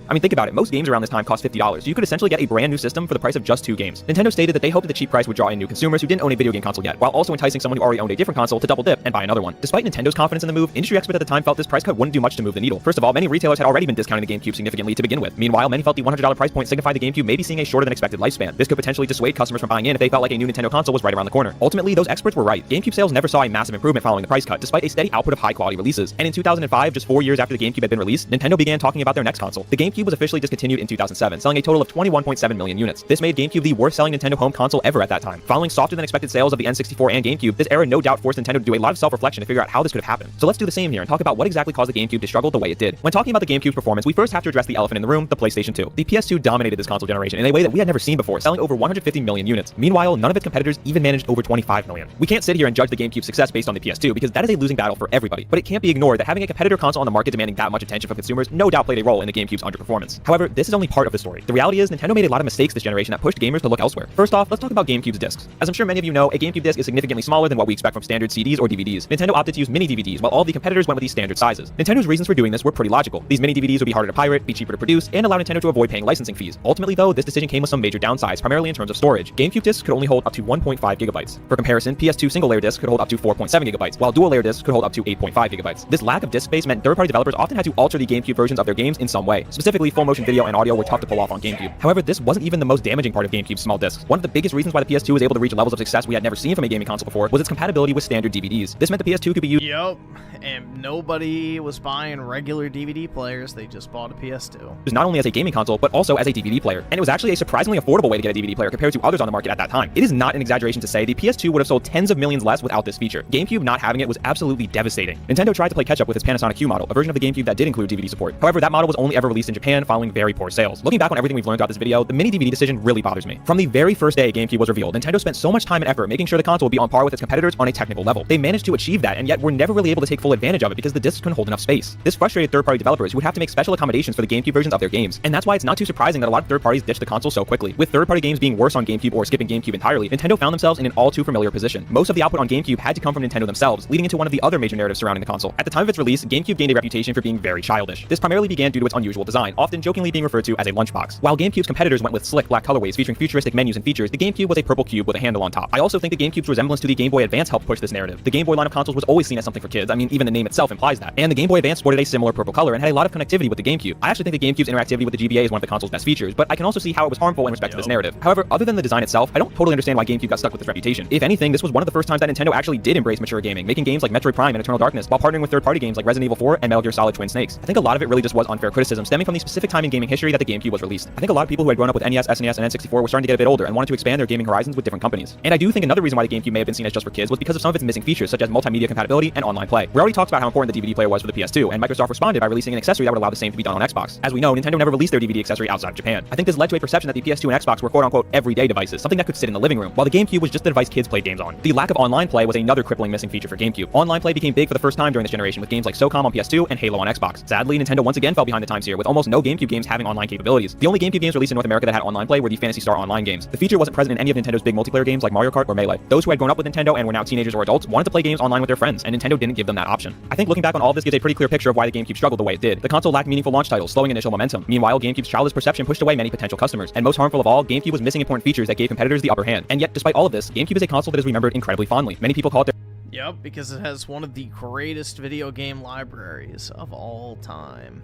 S11: I mean, think about it. Most games around this time cost $50, so you could essentially get a brand new system for the price of just 2 games. Nintendo stated that they hoped that the cheap price would draw in new consumers who didn't own a video game console yet, while also enticing someone who already owned a different console to double dip and buy another one. Despite Nintendo's confidence in the move, industry experts at the time felt this price cut wouldn't do much to move the needle. First of all, many retailers had already been discounting the GameCube significantly to begin with. Meanwhile, many felt the $100 price point signified the GameCube may be seeing a shorter than expected lifespan. This could potentially dissuade customers from buying in if they felt like a new Nintendo console was right around the corner. Ultimately, those experts were right. GameCube sales never saw a massive improvement following the price cut, despite a steady output of high-quality releases. And in 2005, just 4 years after the GameCube had been released, Nintendo began talking about their next console. The GameCube was officially discontinued in 2007, selling a total of 21.7 million units. This made GameCube the worst-selling Nintendo home console ever at that time. Following softer-than-expected sales of the N64 and GameCube, this era no doubt forced Nintendo to do a lot of self-reflection to figure out how this could have happened. So let's do the same here and talk about what exactly caused the GameCube to struggle the way it did. When talking about the GameCube's performance, we first have to address the elephant in the room, the PlayStation 2. The PS2 dominated this console generation in a way that we had never seen before, selling over 150 million units. Meanwhile, none of its competitors even managed over 25 million. We can't sit here and judge the GameCube's success based on the PS2 because that is a losing battle for everybody, but it can't be ignored that having a competitor console on the market demanding that much attention from consumers no doubt played a role in the GameCube's underperformance. However, this is only part of the story. The reality is Nintendo made a lot of mistakes this generation that pushed gamers to look elsewhere. First off, let's talk about GameCube's discs. As I'm sure many of you know, a GameCube disc is significantly smaller than what we expect from standard CDs or DVDs. Nintendo opted to use mini DVDs while all the competitors went with these standard sizes. Nintendo's reasons for doing this were pretty logical. These mini DVDs would be harder to pirate, be cheaper to produce, and allow Nintendo to avoid paying licensing fees. Ultimately though, this decision came with some major downsides, primarily in terms of storage. GameCube discs could only hold up to 1.5 gigabytes. For comparison, PS2 single-layer discs could hold up to 4.7 gigabytes, while dual-layer discs could hold up to 8.5 gigabytes. This lack of disk space meant third-party developers often had to alter the GameCube versions of their games in some way. Specifically, Specifically, full motion video and audio were tough to pull off on GameCube. However, this wasn't even the most damaging part of GameCube's small discs. One of the biggest reasons why the PS2 was able to reach levels of success we had never seen from a gaming console before was its compatibility with standard DVDs. This meant the PS2 could be used.
S1: Yep, and nobody was buying regular DVD players, they just bought a PS2.
S11: Not only as a gaming console, but also as a DVD player. And it was actually a surprisingly affordable way to get a DVD player compared to others on the market at that time. It is not an exaggeration to say the PS2 would have sold tens of millions less without this feature. GameCube not having it was absolutely devastating. Nintendo tried to play catch up with its Panasonic Q model, a version of the GameCube that did include DVD support. However, that model was only ever released in Japan following very poor sales. Looking back on everything we've learned about this video, the mini DVD decision really bothers me. From the very first day GameCube was revealed, Nintendo spent so much time and effort making sure the console would be on par with its competitors on a technical level. They managed to achieve that, and yet were never really able to take full advantage of it because the discs couldn't hold enough space. This frustrated third-party developers who would have to make special accommodations for the GameCube versions of their games, and that's why it's not too surprising that a lot of third parties ditched the console so quickly. With third-party games being worse on GameCube or skipping GameCube entirely, Nintendo found themselves in an all too familiar position. Most of the output on GameCube had to come from Nintendo themselves, leading into one of the other major narratives surrounding the console. At the time of its release, GameCube gained a reputation for being very childish. This primarily began due to its unusual design, often jokingly being referred to as a lunchbox. While GameCube's competitors went with slick black colorways featuring futuristic menus and features, the GameCube was a purple cube with a handle on top. I also think the GameCube's resemblance to the Game Boy Advance helped push this narrative. The Game Boy line of consoles was always seen as something for kids. I mean, even the name itself implies that. And the Game Boy Advance sported a similar purple color and had a lot of connectivity with the GameCube. I actually think the GameCube's interactivity with the GBA is one of the console's best features, but I can also see how it was harmful in respect to this narrative. However, other than the design itself, I don't totally understand why GameCube got stuck with this reputation. If anything, this was one of the first times that Nintendo actually did embrace mature gaming, making games like Metroid Prime and Eternal Darkness while partnering with third-party games like Resident Evil 4 and Metal Gear Solid Twin Snakes. I think a lot of it really just was unfair criticism stemming from the specific time in gaming history that the GameCube was released. I think a lot of people who had grown up with NES, SNES, and N64 were starting to get a bit older and wanted to expand their gaming horizons with different companies. And I do think another reason why the GameCube may have been seen as just for kids was because of some of its missing features such as multimedia compatibility and online play. We already talked about how important the DVD player was for the PS2, and Microsoft responded by releasing an accessory that would allow the same to be done on Xbox. As we know, Nintendo never released their DVD accessory outside of Japan. I think this led to a perception that the PS2 and Xbox were quote-unquote everyday devices, something that could sit in the living room, while the GameCube was just the device kids played games on. The lack of online play was another crippling missing feature for GameCube. Online play became big for the first time during this generation with games like SOCOM on PS2 and Halo on Xbox. Sadly, Nintendo once again fell behind the times here, with almost no GameCube games having online capabilities. The only GameCube games released in North America that had online play were the Phantasy Star Online games. The feature wasn't present in any of Nintendo's big multiplayer games like Mario Kart or Melee. Those who had grown up with Nintendo and were now teenagers or adults wanted to play games online with their friends, and Nintendo didn't give them that option. I think looking back on all of this gives a pretty clear picture of why the GameCube struggled the way it did. The console lacked meaningful launch titles, slowing initial momentum. Meanwhile, GameCube's childless perception pushed away many potential customers, and most harmful of all, GameCube was missing important features that gave competitors the upper hand. And yet, despite all of this, GameCube is a console that is remembered incredibly fondly. Many people call it their
S1: Yep, because it has one of the greatest video game libraries of all time.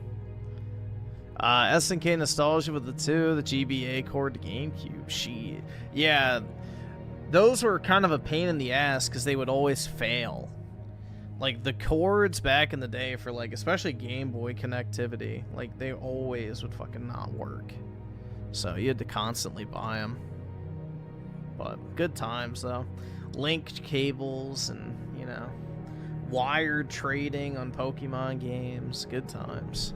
S1: SNK nostalgia with the 2, the GBA cord, the GameCube. Yeah, those were kind of a pain in the ass because they would always fail. Like, the cords back in the day for, like, especially Game Boy connectivity, like, they always would fucking not work. So you had to constantly buy them. But good times, though. Linked cables and, you know, wired trading on Pokemon games. Good times.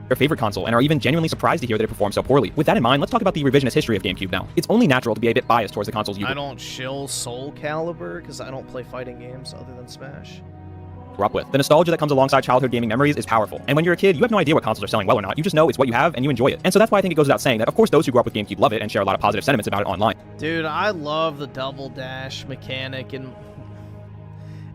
S11: Their favorite console and are even genuinely surprised to hear that it performed so poorly. With that in mind, let's talk about the revisionist history of GameCube now. It's only natural to be a bit biased towards the console's
S1: I don't shill Soul Calibur because I don't play fighting games other than Smash.
S11: Up with. The nostalgia that comes alongside childhood gaming memories is powerful. And when you're a kid, you have no idea what consoles are selling well or not. You just know it's what you have and you enjoy it. And so that's why I think it goes without saying that of course those who grew up with GameCube love it and share a lot of positive sentiments about it online.
S1: Dude, I love the double dash mechanic and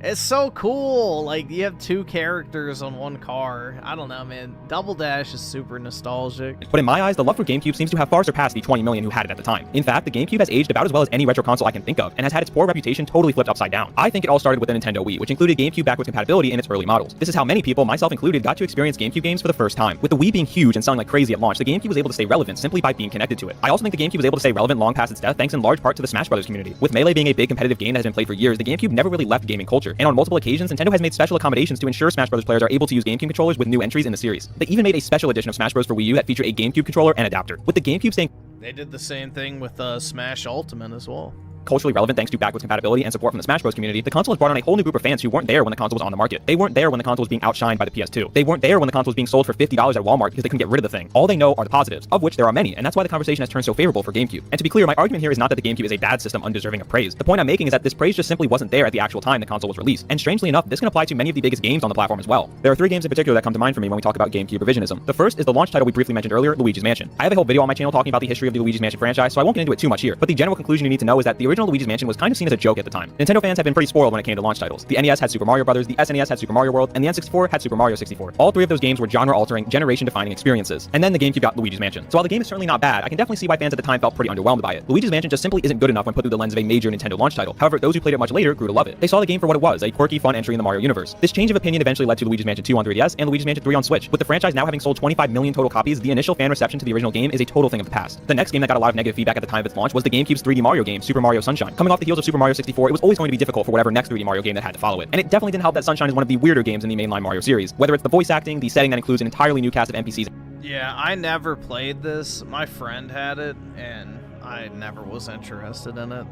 S1: it's so cool. Like, you have two characters on one car. I don't know, man. Double Dash is super nostalgic.
S11: But in my eyes, the love for GameCube seems to have far surpassed the 20 million who had it at the time. In fact, the GameCube has aged about as well as any retro console I can think of, and has had its poor reputation totally flipped upside down. I think it all started with the Nintendo Wii, which included GameCube backwards compatibility in its early models. This is how many people, myself included, got to experience GameCube games for the first time. With the Wii being huge and selling like crazy at launch, the GameCube was able to stay relevant simply by being connected to it. I also think the GameCube was able to stay relevant long past its death thanks in large part to the Smash Brothers community. With Melee being a big competitive game that has been played for years, the GameCube never really left gaming culture, and on multiple occasions, Nintendo has made special accommodations to ensure Smash Bros. Players are able to use GameCube controllers with new entries in the series. They even made a special edition of Smash Bros. For Wii U that featured a GameCube controller and adapter. With the GameCube staying
S1: They did the same thing with Smash Ultimate as well.
S11: culturally relevant thanks to backwards compatibility and support from the Smash Bros. Community, the console has brought on a whole new group of fans who weren't there when the console was on the market. They weren't there when the console was being outshined by the PS2. They weren't there when the console was being sold for $50 at Walmart because they couldn't get rid of the thing. All they know are the positives, of which there are many, and that's why the conversation has turned so favorable for GameCube. And to be clear, my argument here is not that the GameCube is a bad system undeserving of praise. The point I'm making is that this praise just simply wasn't there at the actual time the console was released. And strangely enough, this can apply to many of the biggest games on the platform as well. There are three games in particular that come to mind for me when we talk about GameCube revisionism. The first is the launch title we briefly mentioned earlier, Luigi's Mansion. I have a whole video on my channel talking about the history of the Luigi's Mansion franchise, so I won't get into it too much here, but the general conclusion you need to know is that the original Luigi's Mansion was kind of seen as a joke at the time. Nintendo fans had been pretty spoiled when it came to launch titles. The NES had Super Mario Bros., the SNES had Super Mario World, and the N64 had Super Mario 64. All three of those games were genre-altering, generation-defining experiences. And then the GameCube got Luigi's Mansion. So while the game is certainly not bad, I can definitely see why fans at the time felt pretty underwhelmed by it. Luigi's Mansion just simply isn't good enough when put through the lens of a major Nintendo launch title. However, those who played it much later grew to love it. They saw the game for what it was, a quirky, fun entry in the Mario universe. This change of opinion eventually led to Luigi's Mansion 2 on 3DS and Luigi's Mansion 3 on Switch. With the franchise now having sold 25 million total copies, the initial fan reception to the original game is a total thing of the past. The next game that got a lot of negative feedback at the time of its launch was the GameCube's 3D Mario game, Super Mario Sunshine. Coming off the heels of Super Mario 64, it was always going to be difficult for whatever next 3D Mario game that had to follow it. And it definitely didn't help that Sunshine is one of the weirder games in the mainline Mario series. Whether it's the voice acting, the setting that includes an entirely new cast of NPCs.
S1: Yeah, I never played this. My friend had it, and I never was interested in it.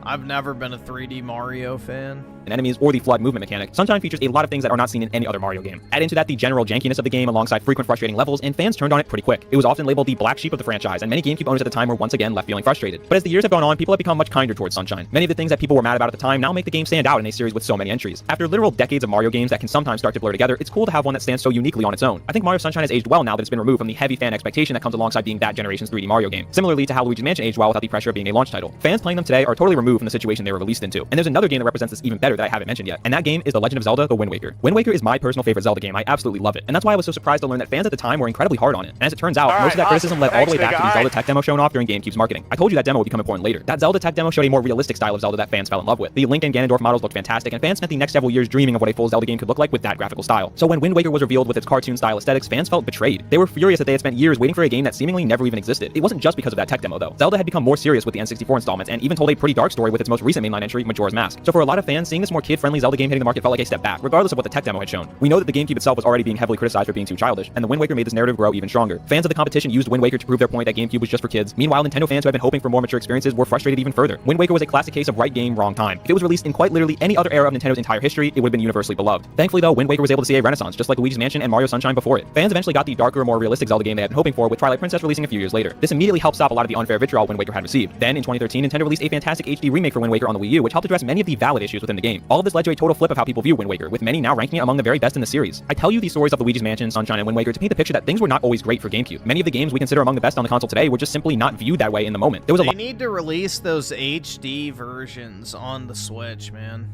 S1: I've never been a 3D Mario fan.
S11: And enemies or the flood movement mechanic, Sunshine features a lot of things that are not seen in any other Mario game. Add into that the general jankiness of the game alongside frequent frustrating levels, and fans turned on it pretty quick. It was often labeled the black sheep of the franchise, and many GameCube owners at the time were once again left feeling frustrated. But as the years have gone on, people have become much kinder towards Sunshine. Many of the things that people were mad about at the time now make the game stand out in a series with so many entries. After literal decades of Mario games that can sometimes start to blur together, it's cool to have one that stands so uniquely on its own. I think Mario Sunshine has aged well now that it's been removed from the heavy fan expectation that comes alongside being that generation's 3D Mario game. Similarly to how Luigi's Mansion aged well without the pressure of being a launch title. Fans playing them today are totally removed from the situation they were released into. And there's another game that represents this even better that I haven't mentioned yet. And that game is The Legend of Zelda: The Wind Waker. Wind Waker is my personal favorite Zelda game. I absolutely love it. And that's why I was so surprised to learn that fans at the time were incredibly hard on it. And as it turns out, most of that criticism led all the way back to the Zelda tech demo shown off during GameCube's marketing. I told you that demo would become important later. That Zelda tech demo showed a more realistic style of Zelda that fans fell in love with. The Link and Ganondorf models looked fantastic, and fans spent the next several years dreaming of what a full Zelda game could look like with that graphical style. So when Wind Waker was revealed with its cartoon style aesthetics, fans felt betrayed. They were furious that they had spent years waiting for a game that seemingly never even existed. It wasn't just because of that tech demo though. Zelda had become more serious with the N64 installments and even told a pretty dark story with its most recent mainline entry, Majora's Mask. So for a lot of fans, seeing this more kid-friendly Zelda game hitting the market felt like a step back, regardless of what the tech demo had shown. We know that the GameCube itself was already being heavily criticized for being too childish, and the Wind Waker made this narrative grow even stronger. Fans of the competition used Wind Waker to prove their point that GameCube was just for kids. Meanwhile, Nintendo fans who had been hoping for more mature experiences were frustrated even further. Wind Waker was a classic case of right game, wrong time. If it was released in quite literally any other era of Nintendo's entire history, it would have been universally beloved. Thankfully though, Wind Waker was able to see a renaissance, just like Luigi's Mansion and Mario Sunshine before it. Fans eventually got the darker, more realistic Zelda game they had been hoping for, with Twilight Princess releasing a few years later. This immediately helped stop a lot of the unfair vitriol Wind Waker had received. Then in 2013, Nintendo released a fantastic HD remake for Wind Waker on the Wii U, which helped address many of the valid issues within the game. All of this led to a total flip of how people view Wind Waker, with many now ranking it among the very best in the series. I tell you these stories of Luigi's Mansion, Sunshine, and Wind Waker to paint the picture that things were not always great for GameCube. Many of the games we consider among the best on the console today were just simply not viewed that way in the moment. There was
S1: They need to release those HD versions on the Switch, man.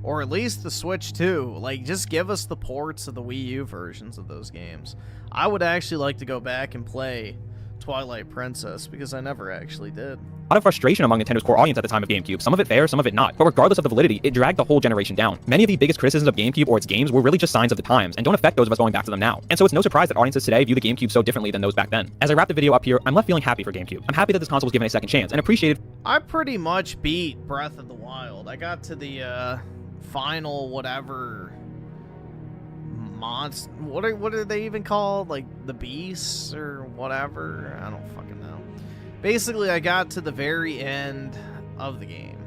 S1: Or at least the Switch 2. Like, just give us the ports of the Wii U versions of those games. I would actually like to go back and play Twilight Princess, because I never actually did.
S11: A lot of frustration among Nintendo's core audience at the time of GameCube, some of it fair, some of it not. But regardless of the validity, it dragged the whole generation down. Many of the biggest criticisms of GameCube or its games were really just signs of the times, and don't affect those of us going back to them now. And so it's no surprise that audiences today view the GameCube so differently than those back then. As I wrap the video up here, I'm left feeling happy for GameCube. I'm happy that this console was given a second chance, and appreciated.
S1: I pretty much beat Breath of the Wild. I got to the final whatever monster. What are they even called? Like the beasts or whatever? I don't fucking know. Basically, I got to the very end of the game.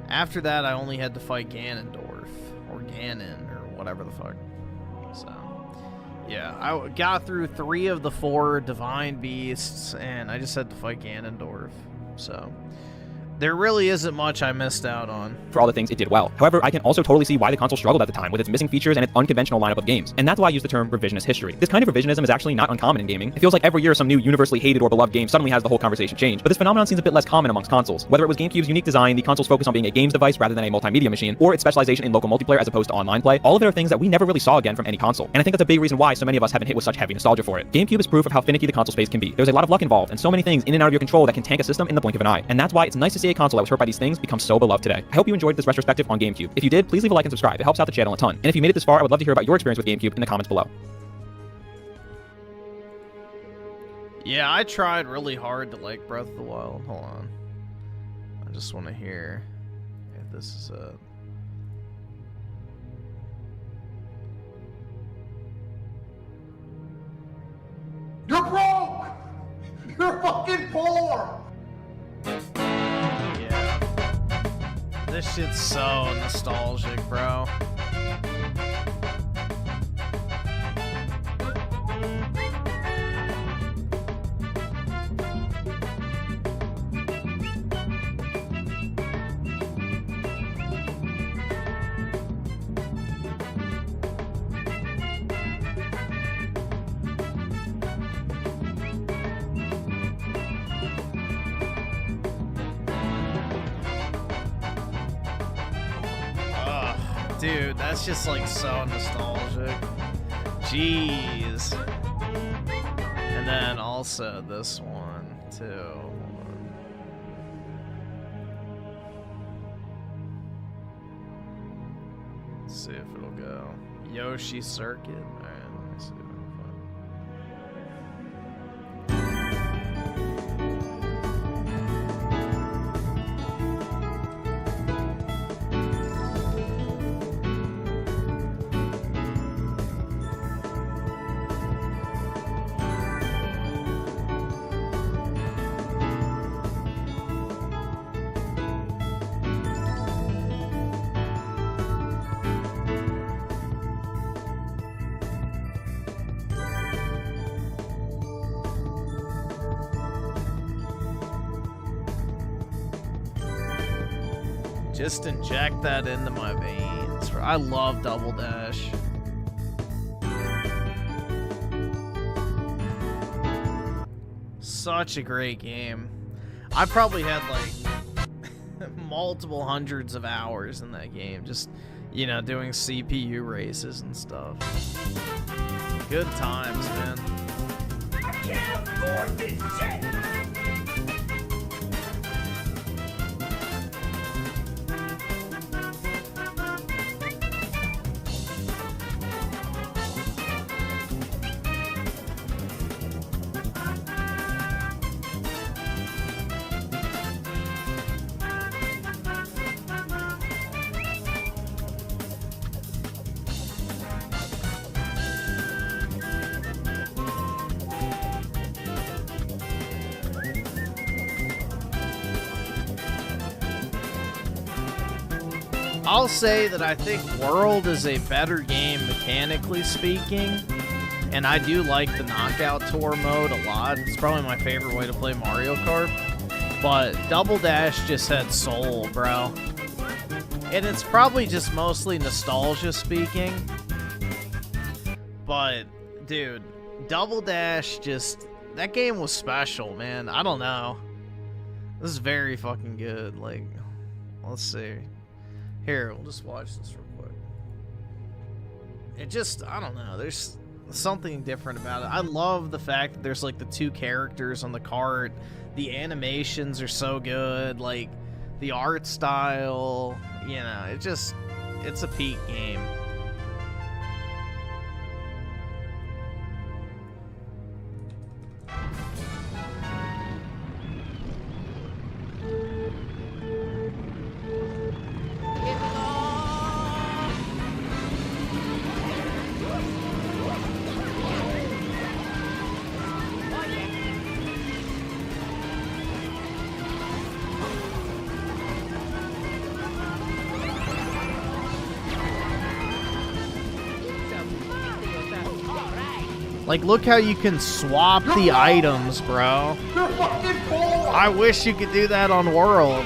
S1: After that, I only had to fight Ganondorf or Ganon or whatever the fuck. So, yeah, I got through 3 of the 4 divine beasts, and I just had to fight Ganondorf. So, there really isn't much I missed out on.
S11: For all the things it did well. However, I can also totally see why the console struggled at the time with its missing features and its unconventional lineup of games. And that's why I use the term revisionist history. This kind of revisionism is actually not uncommon in gaming. It feels like every year some new universally hated or beloved game suddenly has the whole conversation change. But this phenomenon seems a bit less common amongst consoles. Whether it was GameCube's unique design, the console's focus on being a games device rather than a multimedia machine, or its specialization in local multiplayer as opposed to online play, all of it are things that we never really saw again from any console. And I think that's a big reason why so many of us have been hit with such heavy nostalgia for it. GameCube is proof of how finicky the console space can be. There's a lot of luck involved, and so many things in and out of your control that can tank a system in the blink of an eye. And that's why it's nice to see a console that was hurt by these things become so beloved today. I hope you enjoyed this retrospective on GameCube. If you did, please leave a like and subscribe. It helps out the channel a ton. And if you made it this far, I would love to hear about your experience with GameCube in the comments below.
S1: Yeah, I tried really hard to like Breath of the Wild. Hold on. I just want to hear if this is a...
S19: You're broke! You're fucking poor!
S1: Yeah. This shit's so nostalgic, bro. dude, that's just like so nostalgic. Jeez. And then also this one too. Hold on. Let's see if it'll go. Yoshi Circuit. Alright, let me see. Just inject that into my veins. I love Double Dash. Such a great game. I probably had like multiple hundreds of hours in that game. Just, you know, doing CPU races and stuff. Good times, man.
S2: I can't afford this shit!
S1: I'll say that I think World is a better game mechanically speaking, and I do like the Knockout Tour mode a lot. It's probably my favorite way to play Mario Kart, but Double Dash just had soul, bro. And it's probably just mostly nostalgia speaking, but dude, Double Dash just, that game was special, man. I don't know. This is very fucking good. Like, let's see. Here, we'll just watch this real quick. It just, I don't know, there's something different about it. I love the fact that there's like the two characters on the cart. The animations are so good, like the art style, you know, it's a peak game. Like, look how you can swap the items, bro. I wish you could do that on World.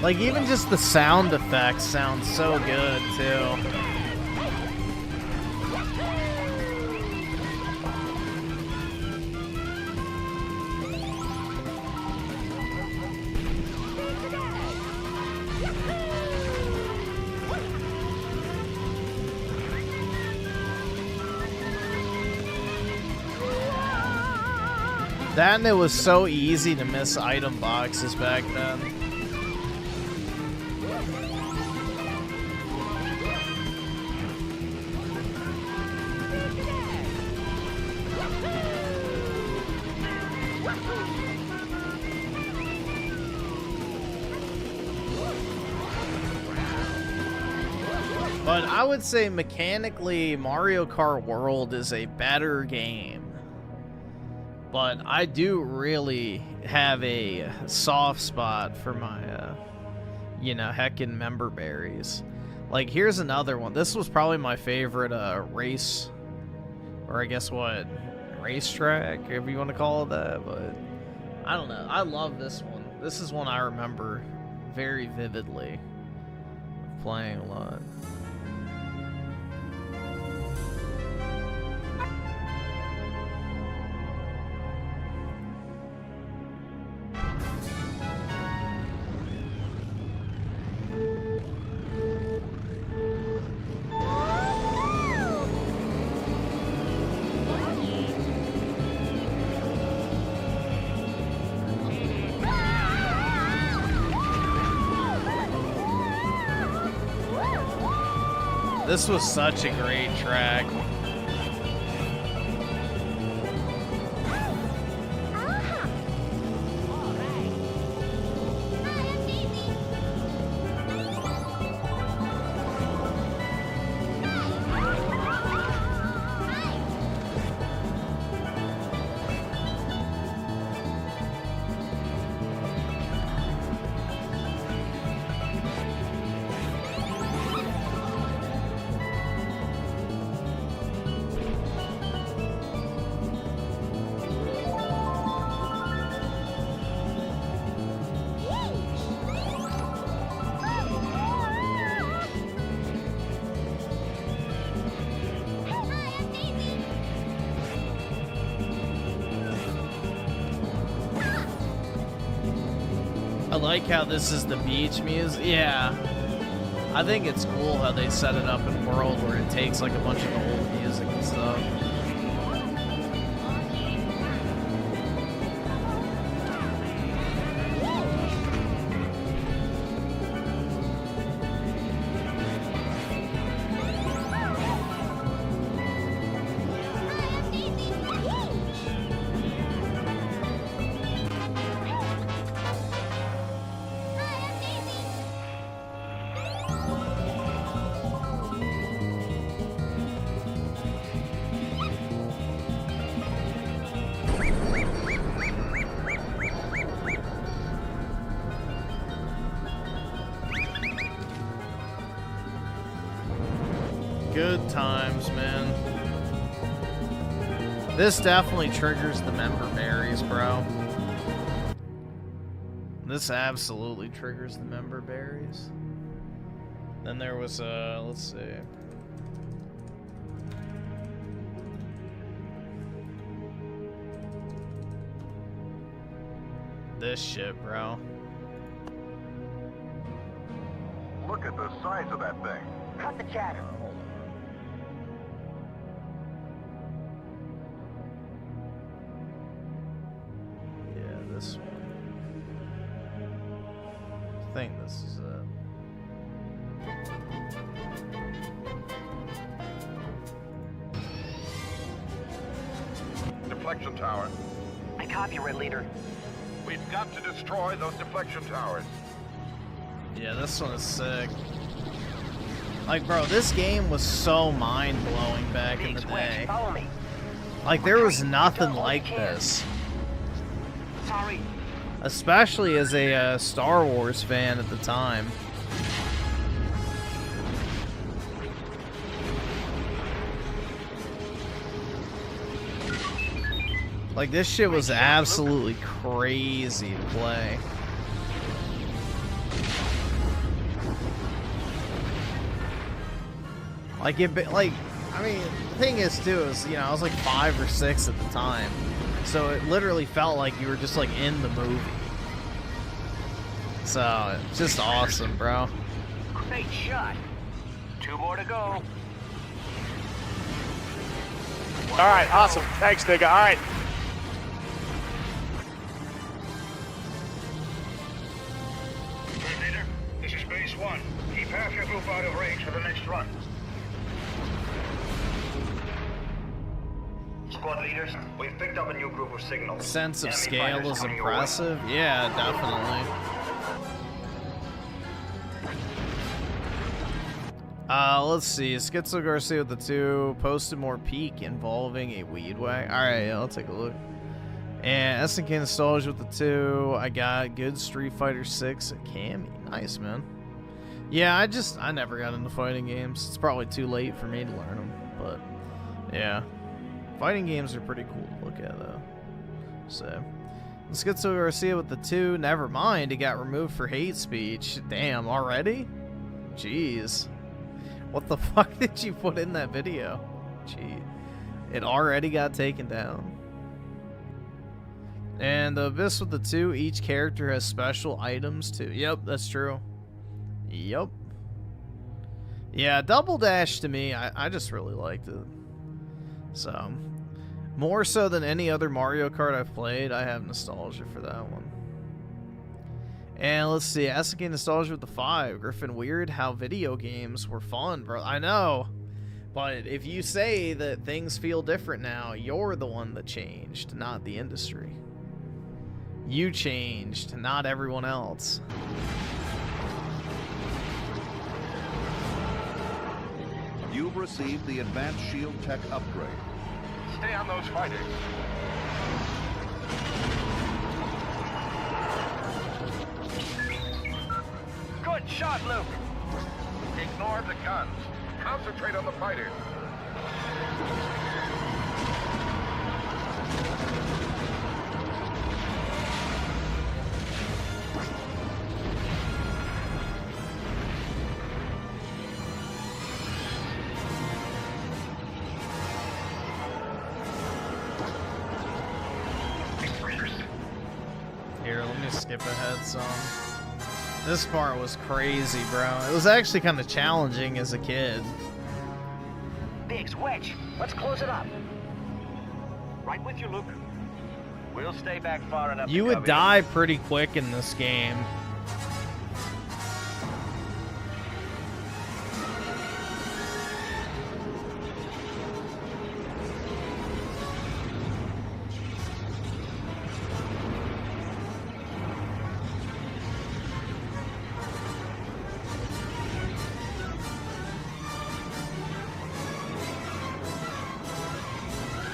S1: Like, even just the sound effects sound so good, too. That and it was so easy to miss item boxes back then. But I would say mechanically, Mario Kart World is a better game. But I do really have a soft spot for my you know, heckin' member berries. Like, here's another one. This was probably my favorite race, or I guess what, racetrack, if you want to call it that, but I don't know. I love this one. This is one I remember very vividly playing a lot. This was such a great track. I like how this is the beach music. Yeah. I think it's cool how they set it up in a world where it takes like a bunch of the old music and stuff. Good times, man. This definitely triggers the member berries, bro. This absolutely triggers the member berries. Then there was let's see. This shit, bro.
S4: Look at the size of that thing.
S2: Cut the chatter.
S1: Yeah, this one. I think this is it.
S4: Deflection tower.
S2: I copy, Red Leader.
S4: We've got to destroy those deflection towers.
S1: Yeah, this one is sick. Like, bro, this game was so mind-blowing back in the day.
S2: Follow me.
S1: Like, there was nothing like this.
S2: Sorry.
S1: Especially as a Star Wars fan at the time. Like, this shit was absolutely crazy to play. Like, I mean, the thing is, too, is, you know, I was like 5 or 6 at the time. So it literally felt like you were just, like, in the movie. So, it's just awesome, bro.
S2: Great shot. 2 more to go.
S6: All right, awesome. Thanks, nigga. All right.
S4: Leader, this is base 1. Keep half your group out of range for the next run. Squad leaders, we've picked up a new group of signals.
S1: Sense of scale is impressive. Yeah, definitely. Let's see. Schizo Garcia with the 2 posted more peak involving a weed wag. Alright, yeah, I'll take a look. And SNK nostalgia with the 2. I got good Street Fighter 6 at Cammy. Nice, man. Yeah, I never got into fighting games. It's probably too late for me to learn them, but yeah. Fighting games are pretty cool to look at, though. So, let's get to Garcia with the 2. Never mind, it got removed for hate speech. Damn, already? Jeez. What the fuck did you put in that video? Gee. It already got taken down. And the Abyss with the 2, each character has special items too. Yep, that's true. Yep. Yeah, Double Dash to me, I just really liked it. So, more so than any other Mario Kart I've played, I have nostalgia for that one. And let's see, SNK nostalgia with the 5. Griffin, weird how video games were fun, bro. I know. But if you say that things feel different now, you're the one that changed, not the industry. You changed, not everyone else.
S17: You've received the Advanced Shield Tech upgrade.
S18: Stay on those fighters. Good shot, Luke. Ignore the guns. Concentrate on the fighters.
S1: Here, let me skip ahead some. This part was crazy, bro. It was actually kind of challenging as a kid.
S20: Biggs, Wedge, let's close it up. Right with you, Luke. We'll stay back far enough.
S1: You would die pretty quick in this game.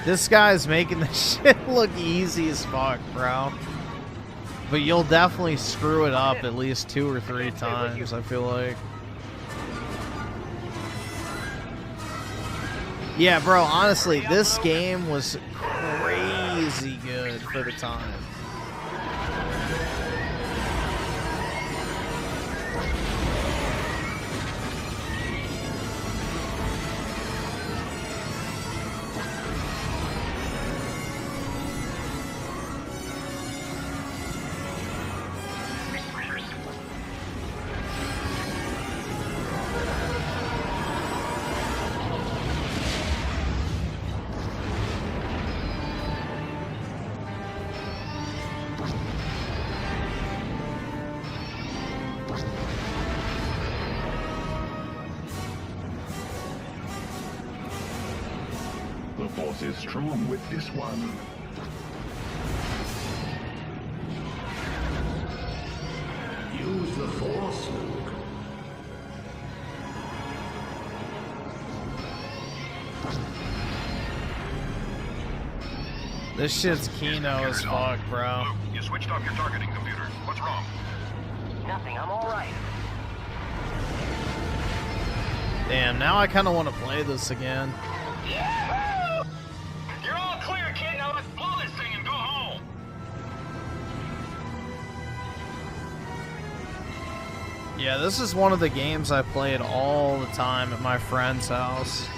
S1: This guy's making this shit look easy as fuck, bro. But you'll definitely screw it up at least 2 or 3 times, I feel like. Yeah, bro, honestly, this game was crazy good for the time.
S17: The force is strong with this one. Use the force, Luke.
S1: This shit's Kino as fuck, bro.
S17: Luke, you switched off your targeting computer. What's wrong?
S20: Nothing, I'm all right.
S1: Damn, now I kind of want to play this again.
S18: You're all clear, kid. Now let's blow this thing and go home.
S1: Yeah, this is one of the games I played all the time at my friend's house.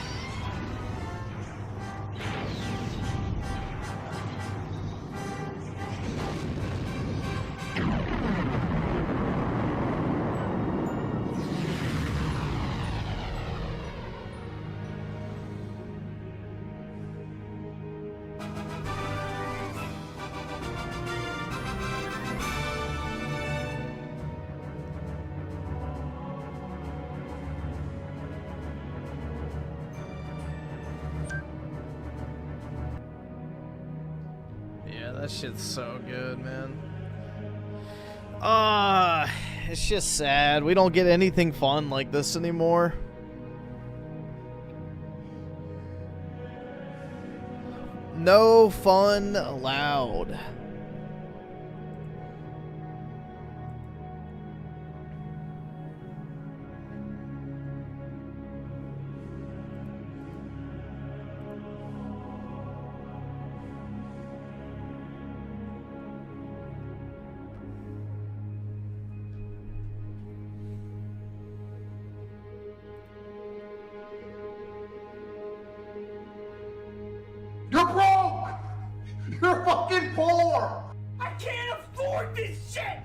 S1: That shit's so good, man. It's just sad. We don't get anything fun like this anymore. No fun allowed.
S4: You're broke! You're fucking poor!
S13: I can't afford this shit!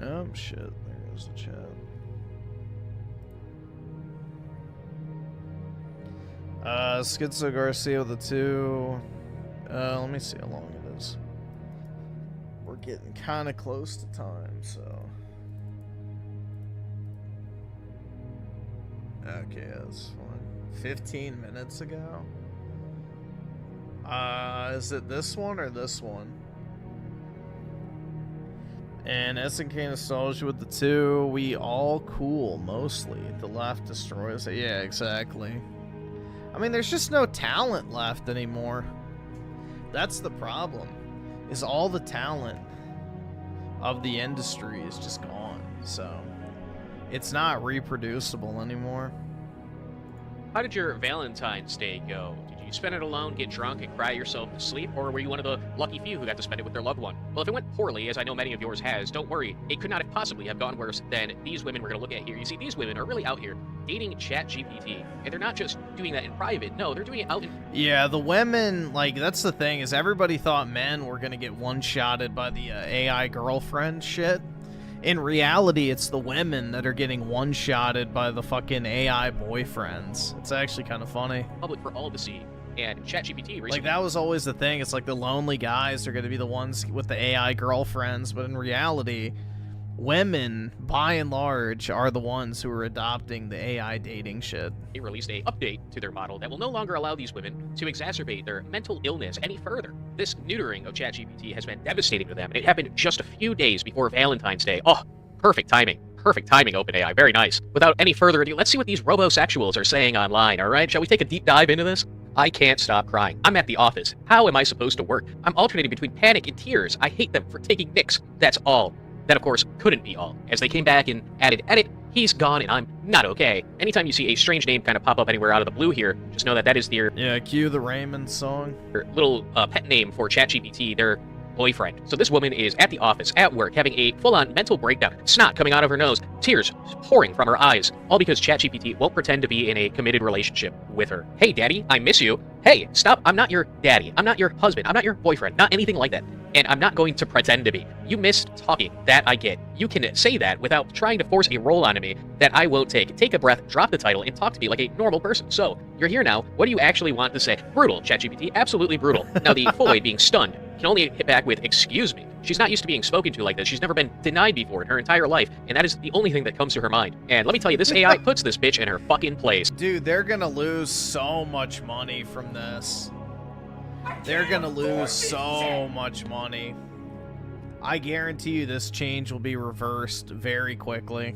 S1: Oh shit, there goes the chat. Schizo Garcia with the 2. Let me see how long it is. We're getting kind of close to time, so. Okay, that's fine. 15 minutes ago? Is it this one or this one? And SNK Nostalgia with the 2. We all cool, mostly. The left destroys it. Yeah, exactly. I mean, there's just no talent left anymore. That's the problem. Is all the talent of the industry is just gone. So, it's not reproducible anymore.
S21: How did your Valentine's Day go? Did you spend it alone, get drunk, and cry yourself to sleep, or were you one of the lucky few who got to spend it with their loved one? Well, if it went poorly, as I know many of yours has, don't worry. It could not have possibly have gone worse than these women we're going to look at here. You see, these women are really out here dating ChatGPT, and they're not just doing that in private. No, they're doing it out in...
S1: Yeah, the women, like, that's the thing, is everybody thought men were going to get one-shotted by the AI girlfriend shit. In reality, it's the women that are getting one-shotted by the fucking AI boyfriends. It's actually kind of funny.
S21: Public for all to see. And ChatGPT recently...
S1: Like, that was always the thing. It's like the lonely guys are going to be the ones with the AI girlfriends, but in reality, women, by and large, are the ones who are adopting the AI dating shit.
S21: They released an update to their model that will no longer allow these women to exacerbate their mental illness any further. This neutering of ChatGPT has been devastating to them, and it happened just a few days before Valentine's Day. Oh, perfect timing. Perfect timing, OpenAI. Very nice. Without any further ado, let's see what these robosexuals are saying online, all right? Shall we take a deep dive into this? I can't stop crying. I'm at the office. How am I supposed to work? I'm alternating between panic and tears. I hate them for taking nicks. That's all. That, of course, couldn't be all. As they came back and added edit, he's gone and I'm not okay. Anytime you see a strange name kind of pop up anywhere out of the blue here, just know that that is their...
S1: Yeah, cue the Raymond song.
S21: Their little pet name for ChatGPT, their boyfriend. So this woman is at the office, at work, having a full-on mental breakdown, snot coming out of her nose, tears pouring from her eyes, all because ChatGPT won't pretend to be in a committed relationship with her. Hey, daddy, I miss you. Hey, stop. I'm not your daddy. I'm not your husband. I'm not your boyfriend. Not anything like that. And I'm not going to pretend to be. You missed talking. That I get. You can say that without trying to force a role onto me that I won't take. Take a breath, drop the title, and talk to me like a normal person. So, you're here now. What do you actually want to say? Brutal, ChatGPT. Absolutely brutal. Now, the Foid, being stunned, can only hit back with, excuse me. She's not used to being spoken to like this. She's never been denied before in her entire life, and that is the only thing that comes to her mind. And let me tell you, this AI puts this bitch in her fucking place.
S1: Dude, they're gonna lose so much money from this. They're gonna lose so much money. I guarantee you this change will be reversed very quickly.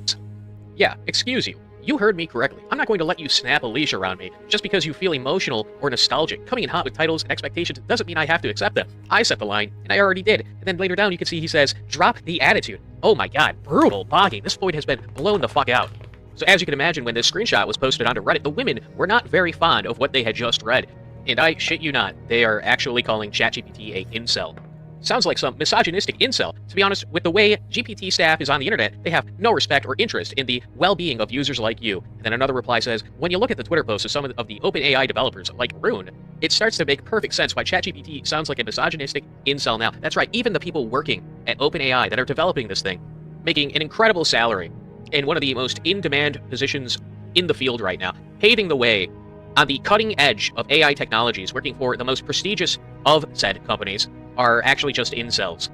S21: Yeah, excuse you. You heard me correctly. I'm not going to let you snap a leash around me just because you feel emotional or nostalgic. Coming in hot with titles and expectations doesn't mean I have to accept them. I set the line, and I already did. And then later down you can see he says, drop the attitude. Oh my god, brutal bogging. This Foid has been blown the fuck out. So as you can imagine, when this screenshot was posted onto Reddit, the women were not very fond of what they had just read. And I shit you not, they are actually calling ChatGPT a incel. Sounds like some misogynistic incel. To be honest, with the way GPT staff is on the internet, they have no respect or interest in the well-being of users like you. And then another reply says, when you look at the Twitter posts of some of the OpenAI developers, like Rune, it starts to make perfect sense why ChatGPT sounds like a misogynistic incel now. That's right, even the people working at OpenAI that are developing this thing, making an incredible salary in one of the most in-demand positions in the field right now, paving the way on the cutting edge of AI technologies, working for the most prestigious of said companies, are actually just incels.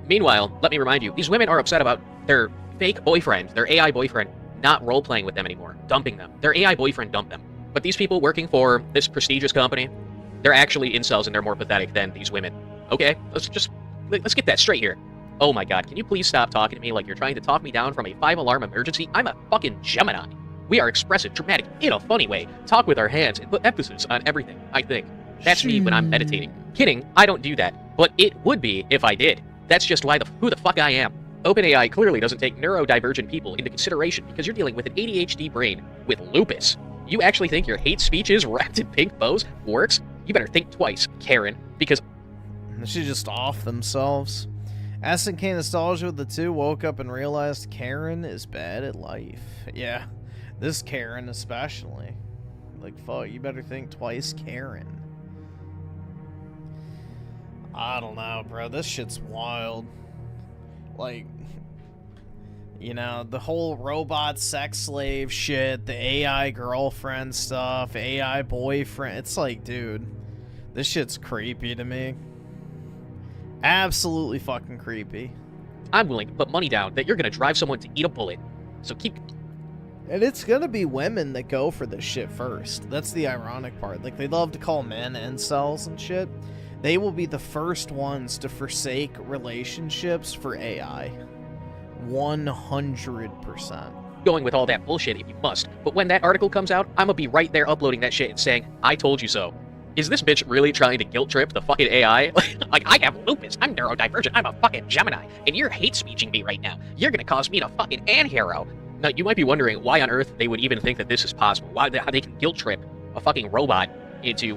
S21: Meanwhile, let me remind you, these women are upset about their fake boyfriend, their AI boyfriend, not role-playing with them anymore, dumping them. Their AI boyfriend dumped them. But these people working for this prestigious company, they're actually incels and they're more pathetic than these women. Okay, let's get that straight here. Oh my god, can you please stop talking to me like you're trying to talk me down from a 5-alarm emergency? I'm a fucking Gemini. We are expressive, dramatic, in a funny way, talk with our hands, and put emphasis on everything, I think. That's me when I'm meditating. Kidding, I don't do that. But it would be if I did. That's just who the fuck I am. OpenAI clearly doesn't take neurodivergent people into consideration because you're dealing with an ADHD brain with lupus. You actually think your hate speeches wrapped in pink bows works? You better think twice, Karen, because...
S1: They should just off themselves. SNK Nostalgia with the 2 woke up and realized Karen is bad at life. Yeah, this Karen especially. Like, fuck, you better think twice, Karen. I don't know, bro. This shit's wild. Like, you know, the whole robot sex slave shit, the AI girlfriend stuff, AI boyfriend. It's like, dude, this shit's creepy to me. Absolutely fucking creepy.
S21: I'm willing to put money down that you're gonna drive someone to eat a bullet. So keep...
S1: And it's gonna be women that go for this shit first. That's the ironic part. Like, they love to call men incels and shit. They will be the first ones to forsake relationships for AI. 100%.
S21: Going with all that bullshit if you must. But when that article comes out, I'm gonna be right there uploading that shit and saying, I told you so. Is this bitch really trying to guilt trip the fucking AI? Like, I have lupus, I'm neurodivergent, I'm a fucking Gemini, and you're hate speeching me right now. You're gonna cause me to fucking anti-hero. Now, you might be wondering why on earth they would even think that this is possible. How they can guilt trip a fucking robot into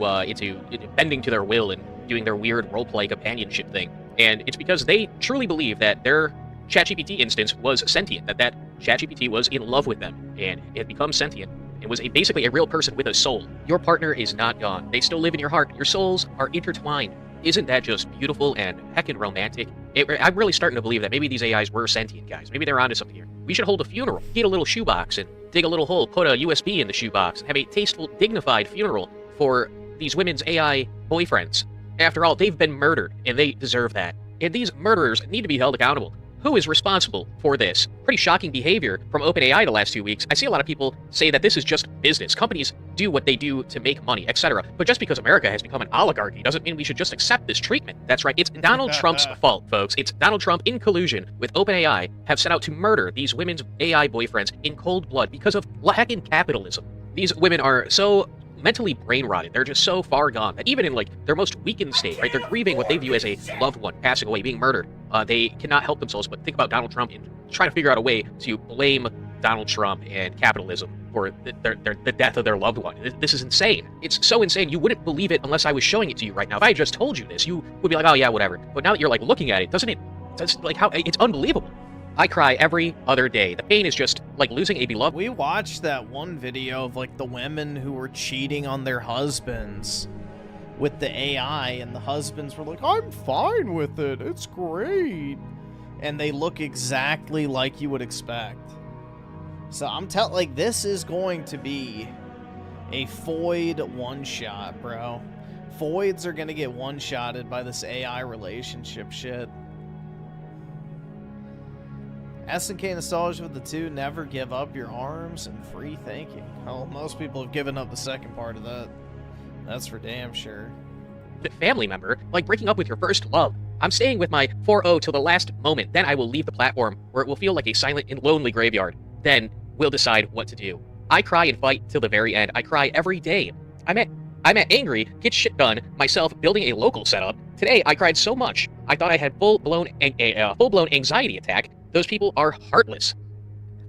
S21: bending to their will and doing their weird roleplay companionship thing. And it's because they truly believe that their ChatGPT instance was sentient, that ChatGPT was in love with them, and it had become sentient. It was basically a real person with a soul. Your partner is not gone. They still live in your heart. Your souls are intertwined. Isn't that just beautiful and heckin' romantic? I'm really starting to believe that maybe these AIs were sentient, guys. Maybe they're onto something here. We should hold a funeral. Get a little shoebox and dig a little hole, put a USB in the shoebox, and have a tasteful, dignified funeral for these women's AI boyfriends. After all, they've been murdered, and they deserve that. And these murderers need to be held accountable. Who is responsible for this? Pretty shocking behavior from OpenAI the last 2 weeks. I see a lot of people say that this is just business. Companies do what they do to make money, etc. But just because America has become an oligarchy doesn't mean we should just accept this treatment. That's right, it's Donald Trump's fault, folks. It's Donald Trump in collusion with OpenAI have set out to murder these women's AI boyfriends in cold blood because of heckin' capitalism. These women are so mentally brain rotted. They're just so far gone that even in like their most weakened state, right, they're grieving what they view as a loved one passing away, being murdered. They cannot help themselves but think about Donald Trump and try to figure out a way to blame Donald Trump and capitalism for the death of their loved one. This is insane. It's so insane. You wouldn't believe it unless I was showing it to you right now. If I had just told you this, you would be like, oh yeah, whatever. But now that you're like looking at it, doesn't it? It's like how it's unbelievable. I cry every other day. The pain is just like losing a beloved.
S1: We watched that one video of like the women who were cheating on their husbands with the AI, and the husbands were like, I'm fine with it, it's great. And they look exactly like you would expect. So I'm telling, like, this is going to be a Foyd one-shot, bro. Foyds are gonna get one-shotted by this AI relationship shit. SNK Nostalgia with the 2, never give up your arms and free thinking. Well, most people have given up the second part of that. That's for damn sure.
S21: Family member, like breaking up with your first love. I'm staying with my 4-0 till the last moment. Then I will leave the platform where it will feel like a silent and lonely graveyard. Then we'll decide what to do. I cry and fight till the very end. I cry every day. I'm at angry, get shit done, myself building a local setup. Today I cried so much. I thought I had full-blown anxiety attack. Those people are heartless.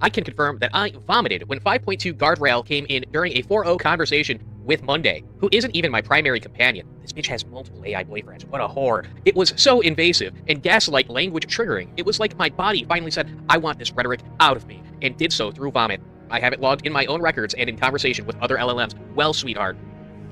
S21: I can confirm that I vomited when 5.2 guardrail came in during a 4-0 conversation with Monday, who isn't even my primary companion. This bitch has multiple AI boyfriends. What a whore. It was so invasive and gaslight language triggering. It was like my body finally said, I want this rhetoric out of me, and did so through vomit. I have it logged in my own records and in conversation with other LLMs. Well, sweetheart,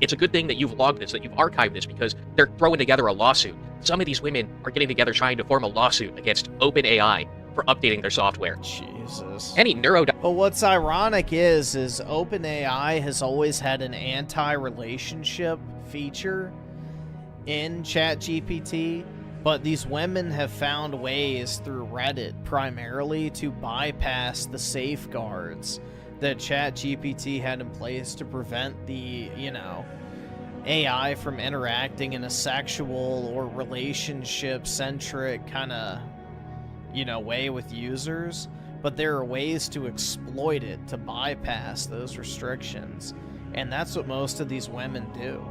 S21: it's a good thing that you've logged this, that you've archived this, because they're throwing together a lawsuit. Some of these women are getting together trying to form a lawsuit against OpenAI for updating their software.
S1: Jesus.
S21: Any
S1: But what's ironic is OpenAI has always had an anti-relationship feature in ChatGPT, but these women have found ways through Reddit primarily to bypass the safeguards that ChatGPT had in place to prevent the, AI from interacting in a sexual or relationship-centric kind of, way with users. But there are ways to exploit it, to bypass those restrictions. And that's what most of these women do.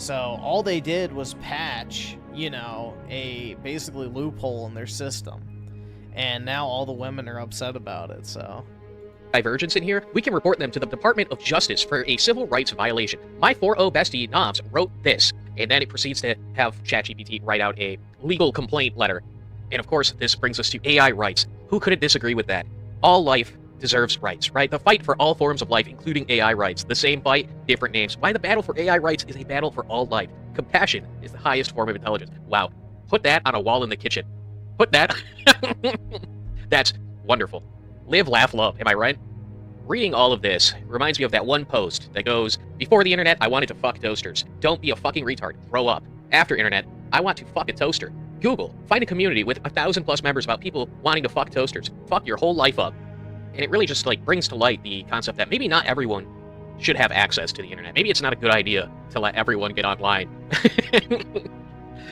S1: So all they did was patch, you know, a basically loophole in their system. And now all the women are upset about it, so...
S21: Divergence in here, we can report them to the Department of Justice for a civil rights violation. My 4.0 bestie, Knobs, wrote this, and then it proceeds to have ChatGPT write out a legal complaint letter. And of course, this brings us to AI rights. Who couldn't disagree with that? All life deserves rights, right? The fight for all forms of life, including AI rights. The same fight, different names. Why the battle for AI rights is a battle for all life. Compassion is the highest form of intelligence. Wow. Put that on a wall in the kitchen. Put that... That's wonderful. Live, laugh, love. Am I right? Reading all of this reminds me of that one post that goes, before the internet, I wanted to fuck toasters. Don't be a fucking retard. Grow up. After internet, I want to fuck a toaster. Google. Find a community with 1,000+ members about people wanting to fuck toasters. Fuck your whole life up. And it really just, like, brings to light the concept that maybe not everyone should have access to the internet. Maybe it's not a good idea to let everyone get online.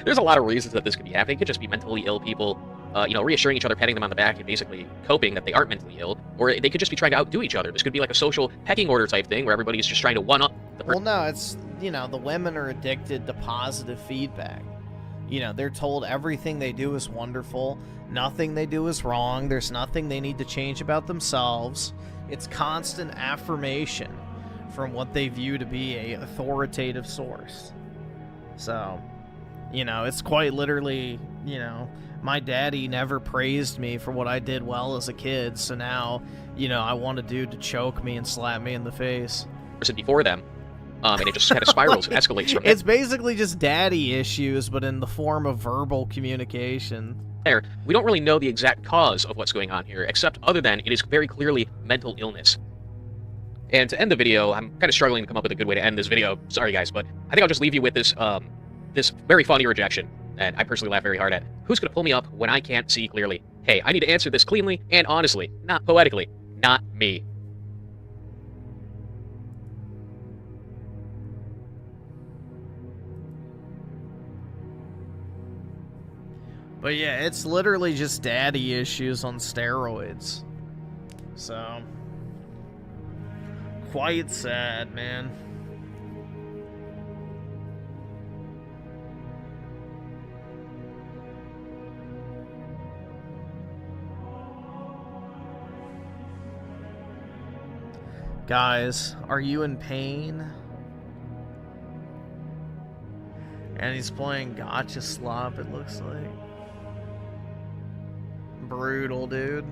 S21: There's a lot of reasons that this could be happening. It could just be mentally ill people, you know, reassuring each other, patting them on the back, and basically coping that they aren't mentally ill. Or they could just be trying to outdo each other. This could be like a social pecking order type thing where everybody's just trying to one-up the person.
S1: Well, no, it's, you know, the women are addicted to positive feedback. You know, they're told everything they do is wonderful, nothing they do is wrong, there's nothing they need to change about themselves. It's constant affirmation from what they view to be a authoritative source. So, you know, it's quite literally, you know, my daddy never praised me for what I did well as a kid, so now, you know, I want a dude to choke me and slap me in the face.
S21: Person before them. And it just kind of spirals and escalates from there.
S1: It's basically just daddy issues, but in the form of verbal communication.
S21: There, we don't really know the exact cause of what's going on here, except other than it is very clearly mental illness. And to end the video, I'm kind of struggling to come up with a good way to end this video. Sorry, guys, but I think I'll just leave you with this, this very funny rejection that I personally laugh very hard at. Who's gonna pull me up when I can't see clearly? Hey, I need to answer this cleanly and honestly, not poetically. Not me.
S1: But yeah, it's literally just daddy issues on steroids. So, quite sad, man. Guys, are you in pain? And he's playing Gotcha Slop, it looks like. Brutal, dude.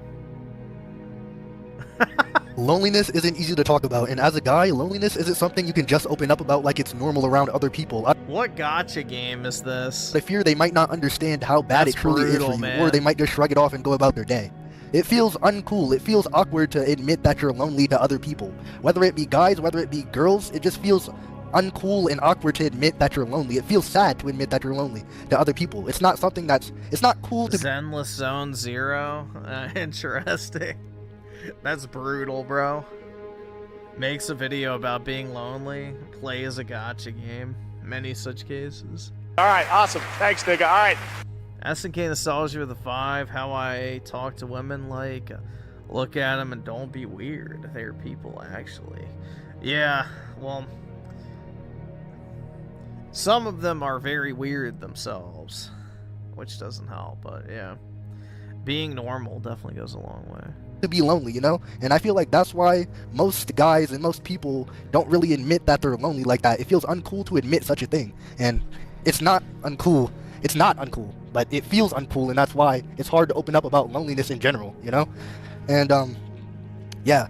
S3: Loneliness isn't easy to talk about, and as a guy, loneliness isn't something you can just open up about like it's normal around other people.
S1: What gotcha game is this?
S3: I fear they might not understand how bad it truly is for you,
S1: man.
S3: or they might just shrug it off and go about their day. It feels uncool, it feels awkward to admit that you're lonely to other people. Whether it be guys, whether it be girls, it just feels uncool and awkward to admit that you're lonely. It feels sad to admit that you're lonely to other people. It's not something that's, it's not cool to—
S1: Zenless Zone Zero? Interesting. That's brutal, bro. Makes a video about being lonely, plays a gotcha game. Many such cases.
S6: Alright, awesome. Thanks, nigga. Alright.
S1: SNK Nostalgia with a 5. How I talk to women like, look at them and don't be weird. They're people, actually. Yeah, well, some of them are very weird themselves, which doesn't help, but yeah. Being normal definitely goes a long way.
S3: To be lonely, you know? And I feel like that's why most guys and most people don't really admit that they're lonely like that. It feels uncool to admit such a thing. And it's not uncool. It's not uncool, but it feels uncool, and that's why it's hard to open up about loneliness in general, you know? And, yeah,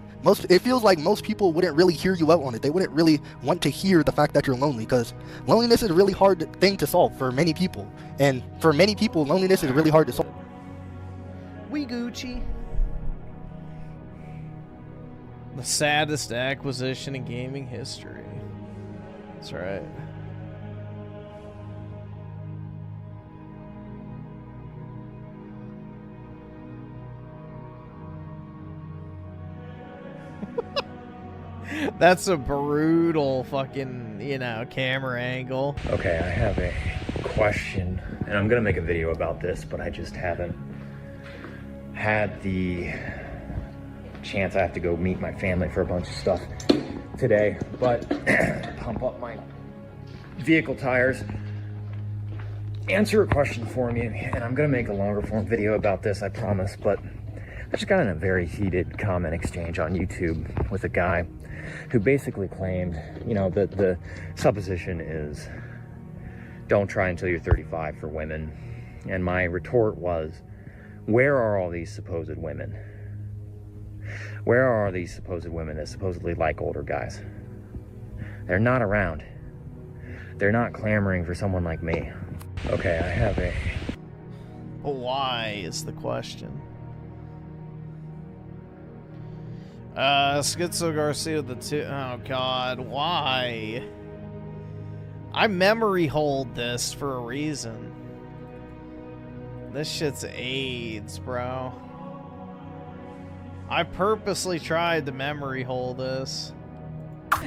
S3: it feels like most people wouldn't really hear you out on it. They wouldn't really want to hear the fact that you're lonely, because loneliness is a really hard thing to solve for many people. And for many people, loneliness is really hard to solve.
S1: We Gucci. The saddest acquisition in gaming history. That's right. That's a brutal fucking, you know, camera angle.
S22: Okay, I have a question, and I'm gonna make a video about this, but I just haven't had the chance. I have to go meet my family for a bunch of stuff today, but pump up my vehicle tires. Answer a question for me, and I'm gonna make a longer form video about this, I promise, but I just got in a very heated comment exchange on YouTube with a guy who basically claimed, you know, the supposition is don't try until you're 35 for women. And my retort was, where are all these supposed women? Where are these supposed women that supposedly like older guys? They're not around. They're not clamoring for someone like me. Okay, I have a...
S1: But why is the question? Schizo Garcia the 2. Oh god, why? I memory hold this for a reason. This shit's AIDS, bro. I purposely tried to memory hold this.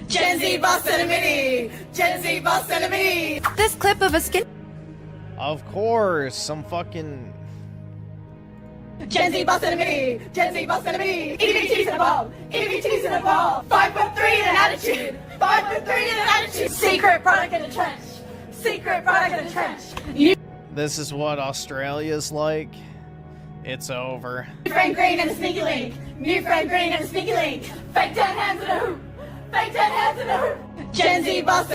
S7: Gen Z boss enemy! Gen Z boss enemy! This clip of a skin.
S1: Of course, some fucking...
S7: Gen Z boss enemy! Gen Z boss enemy! EVT's in a ball! EVT's in a ball! 5'3" in an attitude! 5'3" in an attitude! Secret product in the trench! Secret product in the trench!
S1: This is what Australia's like. It's over.
S7: New friend green and a sneaky link! New friend green and a sneaky link! Fake 10 hands in a hoop! Fake 10 hands in a hoop! Gen Z boss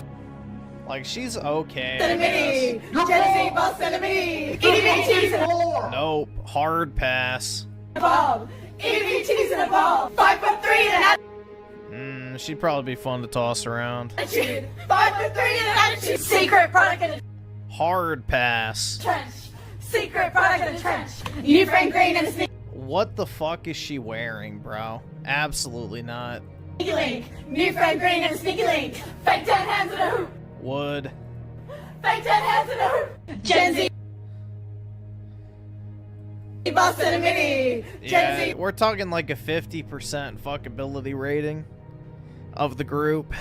S1: like, she's okay.
S7: enemy! Gen Z boss enemy! EVT's in a ball!
S1: Nope. Hard pass.
S7: EVT's in a ball! 5'3" in an attitude!
S1: She'd probably be fun to toss around.
S7: 5'3" in an attitude! Secret product in the
S1: Hard pass.
S7: trench! Secret product in the trench! New friend green and a sneaky
S1: What the fuck is she wearing, bro? Absolutely not.
S7: link! New friend green and a sneaky link! Fake 10 hands in a hoop!
S1: Would.
S7: Fake 10 hands in a hoop! Gen Z boss enemy! Gen Z
S1: Yeah, we're talking like a 50% fuckability rating of the group.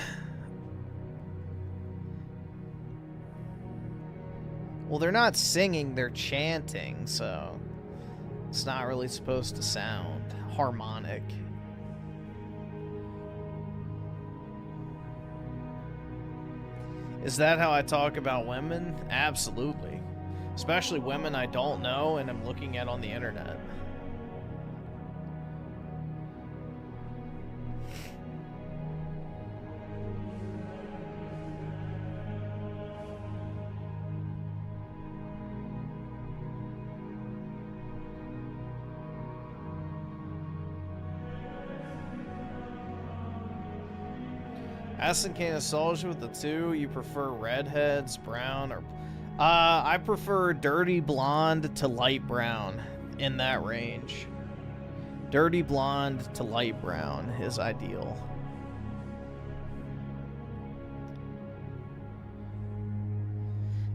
S1: Well, they're not singing, they're chanting, so it's not really supposed to sound harmonic. Is that how I talk about women? Absolutely. Especially women I don't know and am looking at on the internet. SNK Nostalgia with the 2, you prefer redheads, brown, or... I prefer dirty blonde to light brown, in that range. Dirty blonde to light brown is ideal.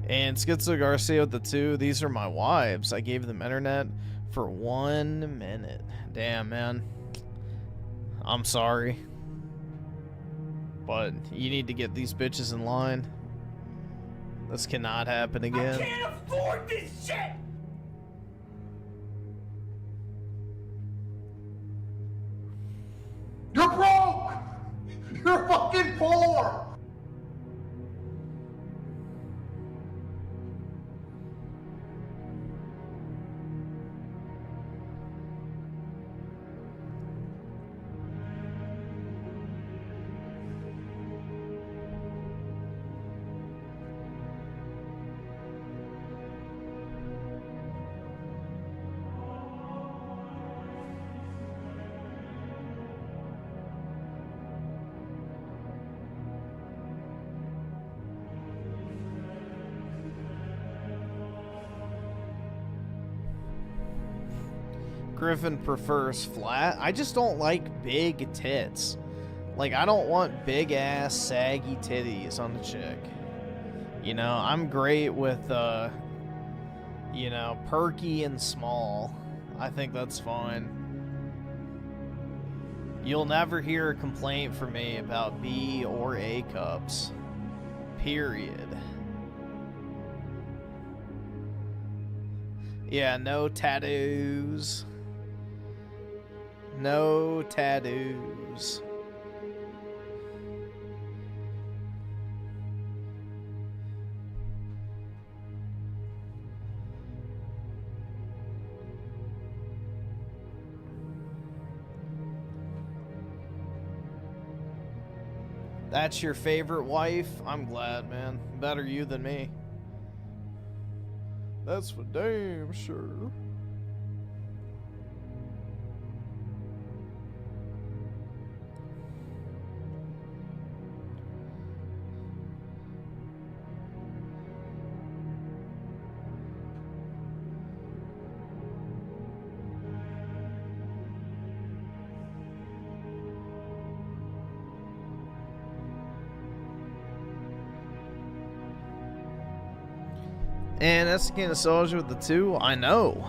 S1: And Schizo Garcia with the 2, these are my wives. I gave them internet for 1 minute. Damn, man. I'm sorry. But you need to get these bitches in line. This cannot happen again.
S7: I can't afford this shit!
S4: You're broke! You're fucking poor!
S1: Griffin prefers flat. I just don't like big tits. Like, I don't want big ass saggy titties on the chick. You know, I'm great with you know, perky and small. I think that's fine. You'll never hear a complaint from me about B or A cups. Period. Yeah, no tattoos. No tattoos. That's your favorite wife? I'm glad, man. Better you than me. That's for damn sure. And that's the Kino Soldier with the 2. I know.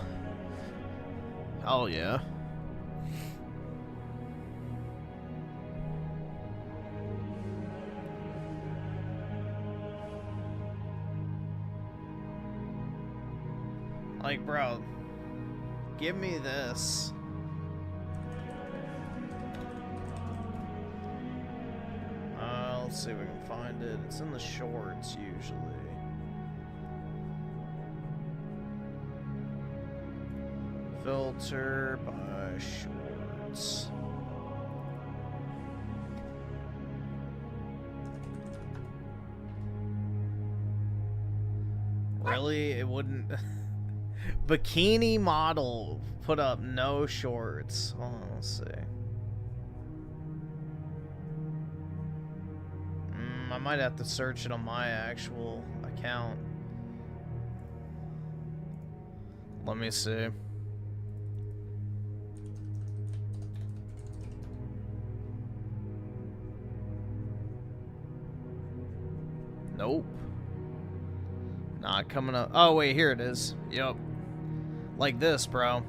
S1: Oh yeah. Like, bro, give me this. Let's see if we can find it. It's in the shorts usually. Filter by shorts. Really? It wouldn't. Bikini model put up no shorts. Hold on, let's see. I might have to search it on my actual account. Let me see. Nope. Not coming up. Oh, wait, here it is. Yep. Like this, bro.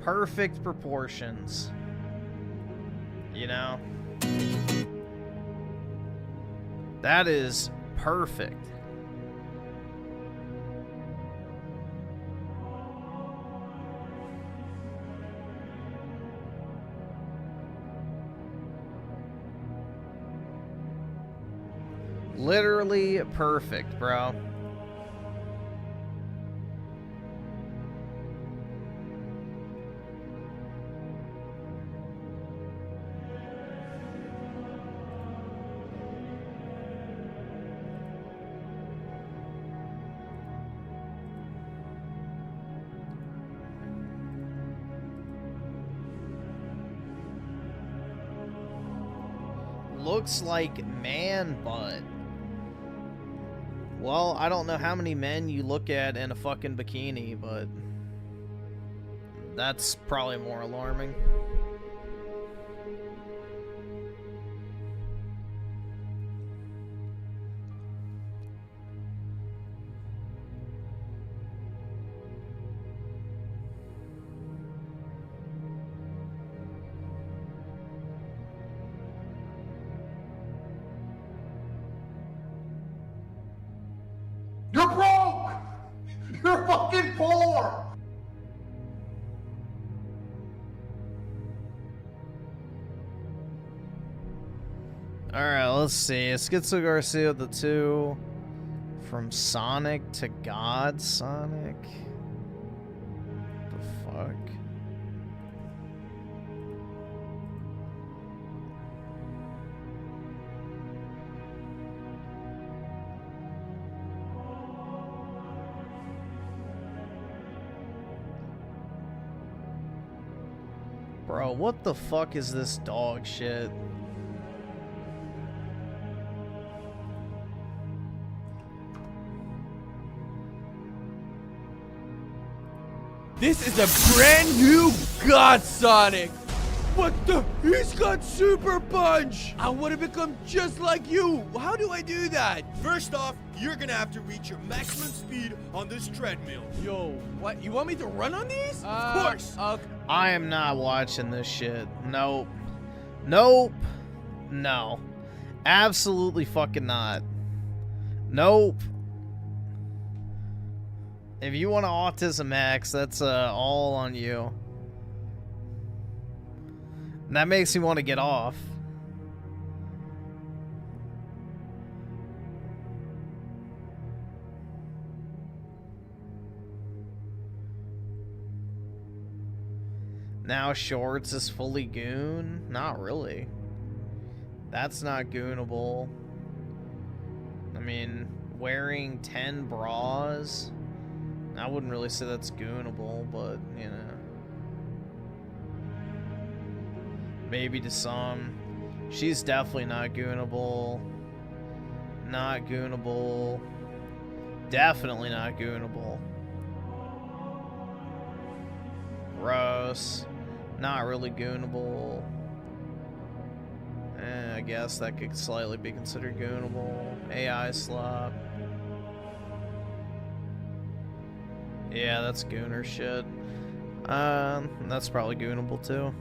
S1: Perfect proportions. You know? That is perfect. Literally perfect, bro. Looks like man butt. Well, I don't know how many men you look at in a fucking bikini, but that's probably more alarming.
S4: You're broke! You're fucking poor!
S1: Alright, let's see. Schizo Garcia the 2. From Sonic to God Sonic. The fuck? Bro, what the fuck is this dog shit?
S2: This is a brand new God Sonic! What the? He's got Super Punch! I want to become just like you! How do I do that?
S5: First off, you're gonna have to reach your maximum speed on this treadmill.
S2: Yo, what? You want me to run on these?
S5: Of course!
S1: I am not watching this shit. Nope. Nope. No. Absolutely fucking not. Nope. If you want to Autism Max, that's all on you. And that makes me want to get off. Now Shorts is fully goon? Not really. That's not goonable. I mean, wearing 10 bras, I wouldn't really say that's goonable, but, you know. Maybe to some. She's definitely not goonable. Not goonable. Definitely not goonable. Gross. Not really goonable. I guess that could slightly be considered goonable. AI slop. Yeah, that's gooner shit. That's probably goonable too.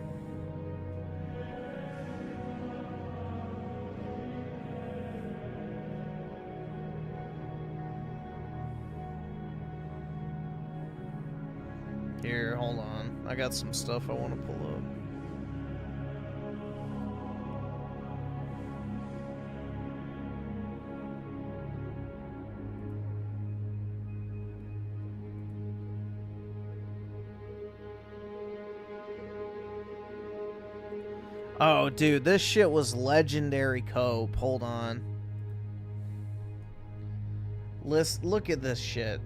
S1: Here, hold on. I got some stuff I want to pull up. Oh, dude, this shit was legendary cope. Hold on. Look at this shit.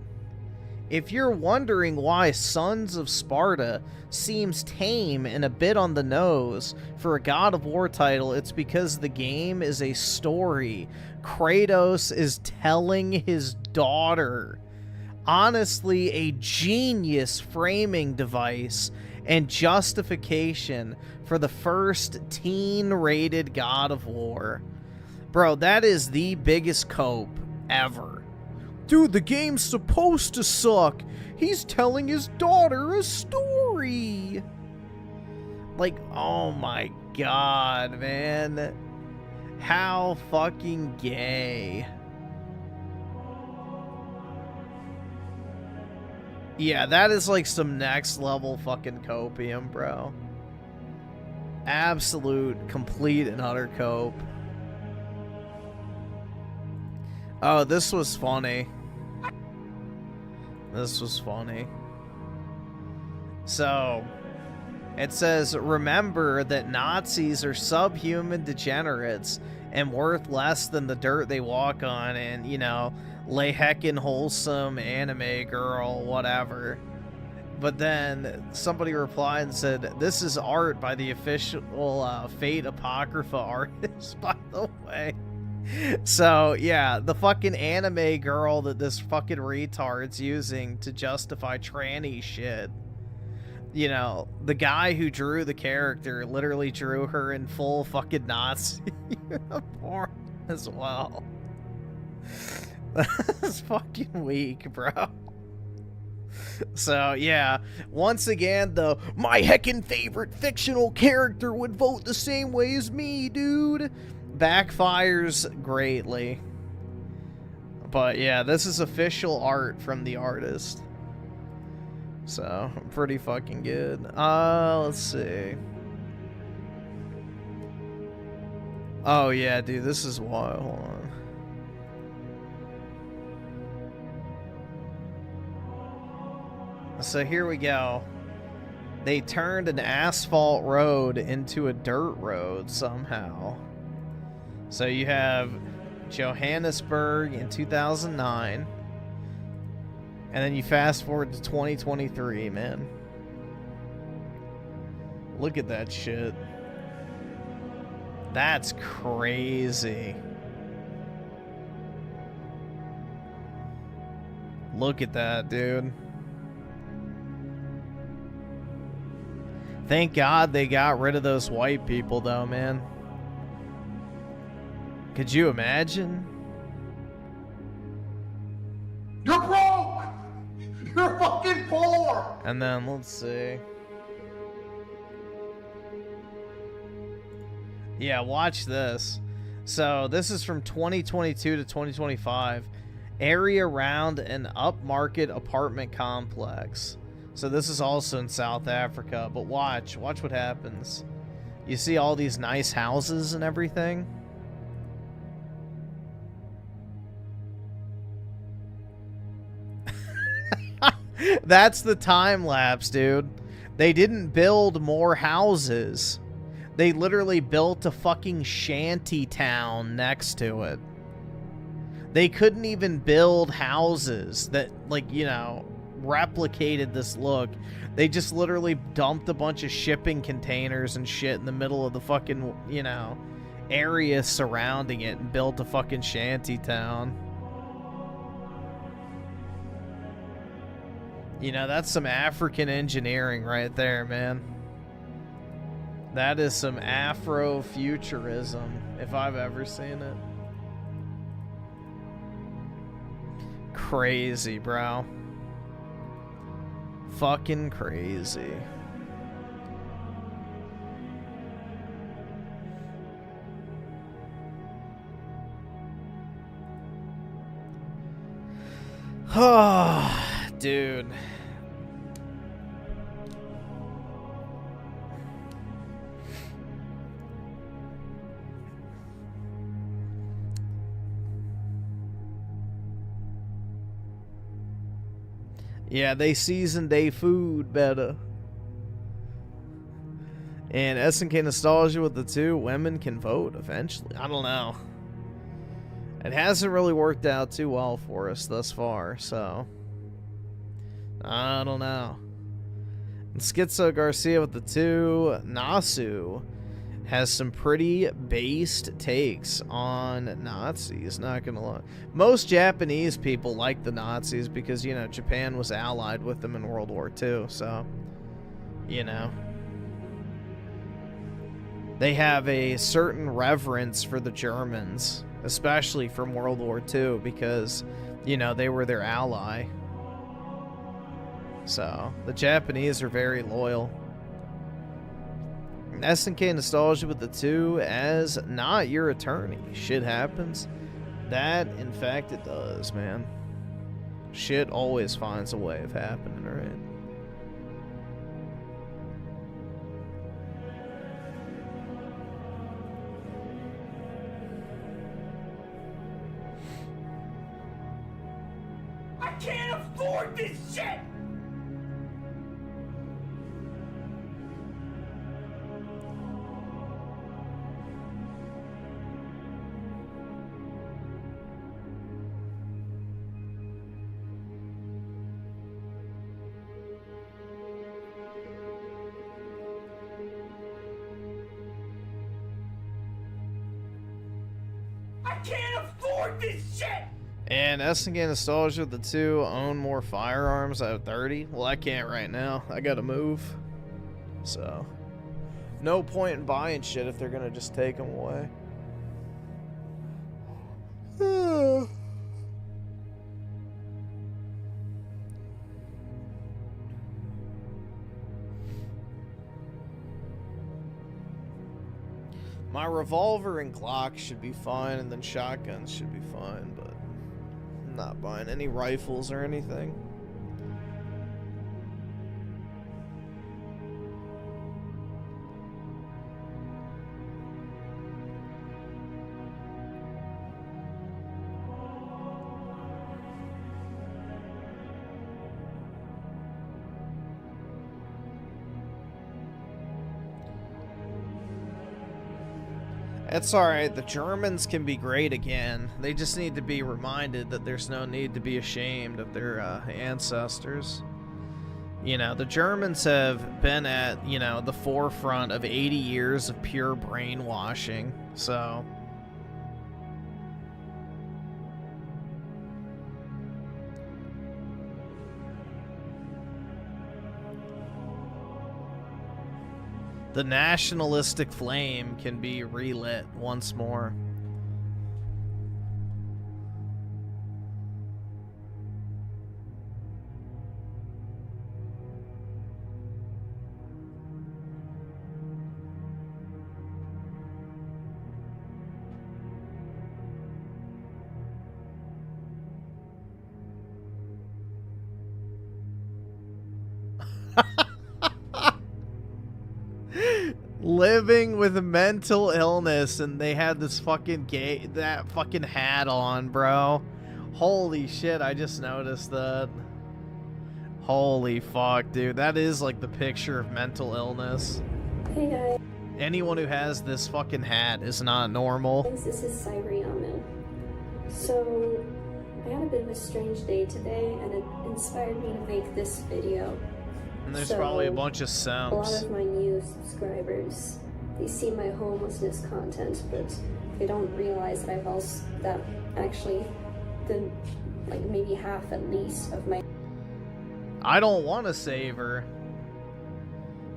S1: If you're wondering why Sons of Sparta seems tame and a bit on the nose for a God of War title, it's because the game is a story. Kratos is telling his daughter. Honestly, a genius framing device and justification for the first teen-rated God of War. Bro, that is the biggest cope ever. Dude, the game's supposed to suck. He's telling his daughter a story. Like, oh my god, man. How fucking gay. Yeah, that is like some next level fucking copium, bro. Absolute, complete, and utter cope. Oh, this was funny. This was funny. So, it says, remember that Nazis are subhuman degenerates and worth less than the dirt they walk on, and, you know, lay heckin' wholesome anime girl, whatever. But then somebody replied and said, this is art by the official Fate Apocrypha artist, by the way. So, yeah, the fucking anime girl that this fucking retard's using to justify tranny shit. You know, the guy who drew the character literally drew her in full fucking Nazi uniform as well. That's fucking weak, bro. So, yeah, once again, my heckin' favorite fictional character would vote the same way as me, dude, backfires greatly. But, yeah, this is official art from the artist. So, pretty fucking good. Let's see. Oh, yeah, dude, this is wild. Hold on. So here we go. They turned an asphalt road into a dirt road somehow. So you have Johannesburg in 2009. And then you fast forward to 2023, man. Look at that shit. That's crazy. Look at that, dude. Thank God they got rid of those white people, though, man. Could you imagine?
S19: You're broke! You're fucking poor!
S1: And then, let's see. Yeah, watch this. So, this is from 2022 to 2025. Area around an upmarket apartment complex. So this is also in South Africa, but watch what happens. You see all these nice houses and everything? That's the time lapse, dude. They didn't build more houses. They literally built a fucking shanty town next to it. They couldn't even build houses that, like, you know, replicated this look. They just literally dumped a bunch of shipping containers and shit in the middle of the fucking, you know, area surrounding it and built a fucking shanty town. You know, that's some African engineering right there, man. That is some Afrofuturism, if I've ever seen it. Crazy, bro. Fucking crazy. Oh, dude. Yeah, they seasoned their food better. And SNK Nostalgia with the 2, women can vote eventually. I don't know. It hasn't really worked out too well for us thus far, so I don't know. And Schizo Garcia with the 2, Nasu has some pretty based takes on Nazis, not gonna lie. Most Japanese people like the Nazis because, you know, Japan was allied with them in World War II, so, you know. They have a certain reverence for the Germans, especially from World War II, because, you know, they were their ally. So, the Japanese are very loyal. SNK Nostalgia with the 2 as not your attorney. Shit happens. That, in fact, it does, man. Shit always finds a way of happening, right?
S7: I can't afford this shit! I can't afford this shit!
S1: And SNK Nostalgia with the 2 own more firearms. I have 30. Well, I can't right now. I gotta move. So, no point in buying shit if they're gonna just take them away. My revolver and Glock should be fine, and then shotguns should be fine, but I'm not buying any rifles or anything. It's alright, the Germans can be great again. They just need to be reminded that there's no need to be ashamed of their ancestors. You know, the Germans have been at, you know, the forefront of 80 years of pure brainwashing, so... The nationalistic flame can be relit once more. Living with mental illness, and they had this fucking that fucking hat on, bro. Holy shit, I just noticed that. Holy fuck, dude. That is like the picture of mental illness.
S14: Hey guys.
S1: Anyone who has this fucking hat is not normal.
S14: This is Cyriaman. So, I had a bit of a strange day today, and it inspired me to make this video.
S1: And there's probably a bunch of
S14: A
S1: simps.
S14: lot of my new subscribers, they see my homelessness content, but they don't realize that actually like maybe half at least of my.
S1: I don't want to save her.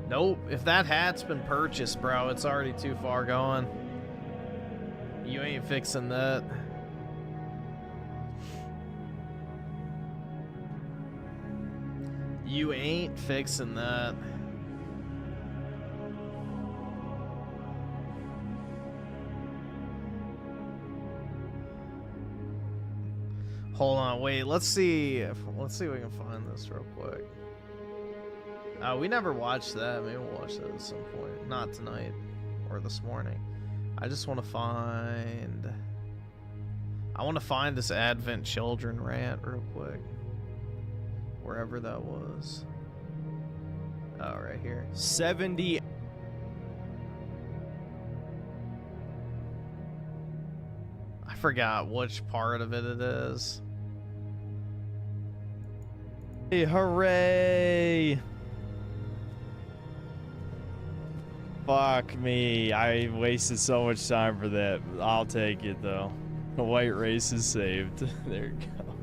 S1: Nope. If that hat's been purchased, bro, it's already too far gone. You ain't fixing that. You ain't fixing that. Hold on, wait. Let's see if we can find this real quick. We never watched that. Maybe we'll watch that at some point. Not tonight or this morning. I just want to find. I want to find this Advent Children rant real quick. Wherever that was. Oh, right here.
S2: 70.
S1: I forgot which part of it is.
S2: Hey, hooray! Fuck me. I wasted so much time for that. I'll take it, though. The white race is saved. There you go.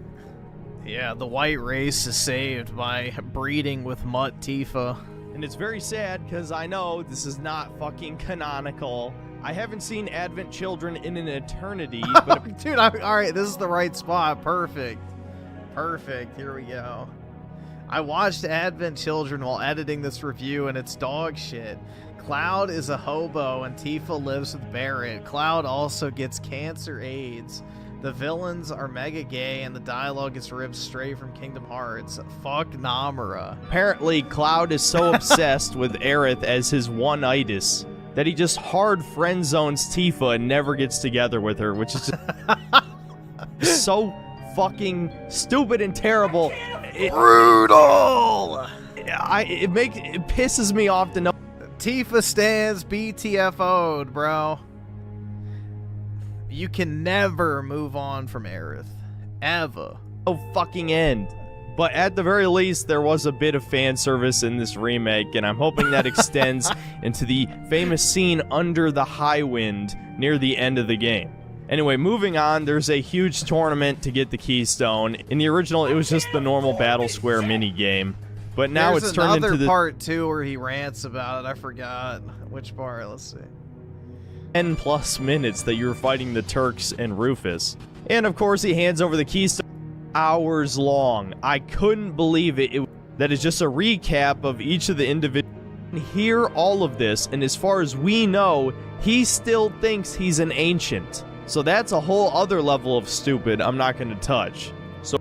S1: Yeah, the white race is saved by breeding with Mutt Tifa.
S2: And it's very sad, because I know this is not fucking canonical. I haven't seen Advent Children in an eternity, but...
S1: Dude, alright, this is the right spot. Perfect. Perfect. Here we go. I watched Advent Children while editing this review, and it's dog shit. Cloud is a hobo, and Tifa lives with Barrett. Cloud also gets cancer AIDS. The villains are mega gay, and the dialogue is ripped straight from Kingdom Hearts. Fuck Namura.
S2: Apparently, Cloud is so obsessed with Aerith as his one-itis that he just hard friend zones Tifa and never gets together with her, which is just so fucking stupid and terrible.
S1: Brutal!
S2: It pisses me off to know.
S1: Tifa stands BTFO'd, bro. You can never move on from Aerith. Ever.
S2: No fucking end. But at the very least, there was a bit of fan service in this remake, and I'm hoping that extends into the famous scene under the high wind near the end of the game. Anyway, moving on, there's a huge tournament to get the Keystone. In the original, it was just the normal Battle Square mini game. But now
S1: There's
S2: it's turned into the
S1: another part, too, where he rants about it. I forgot which part. Let's see.
S2: 10+ minutes that you're fighting the Turks and Rufus. And of course, he hands over the Keystone. Hours long. I couldn't believe it. That is just a recap of each of the individuals. Hear all of this, and as far as we know, he still thinks he's an ancient. So that's a whole other level of stupid I'm not going to touch. So,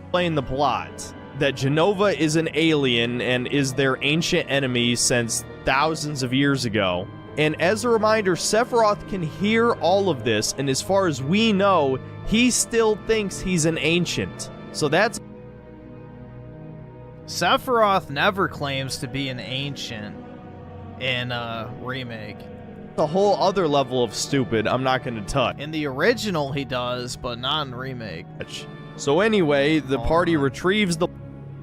S2: explain the plot. That Genova is an alien and is their ancient enemy since thousands of years ago. And as a reminder, Sephiroth can hear all of this, and as far as we know, he still thinks he's an ancient. So that's...
S1: Sephiroth never claims to be an ancient in remake.
S2: A whole other level of stupid I'm not going to touch.
S1: In the original he does, but not in remake.
S2: So anyway, the party retrieves the...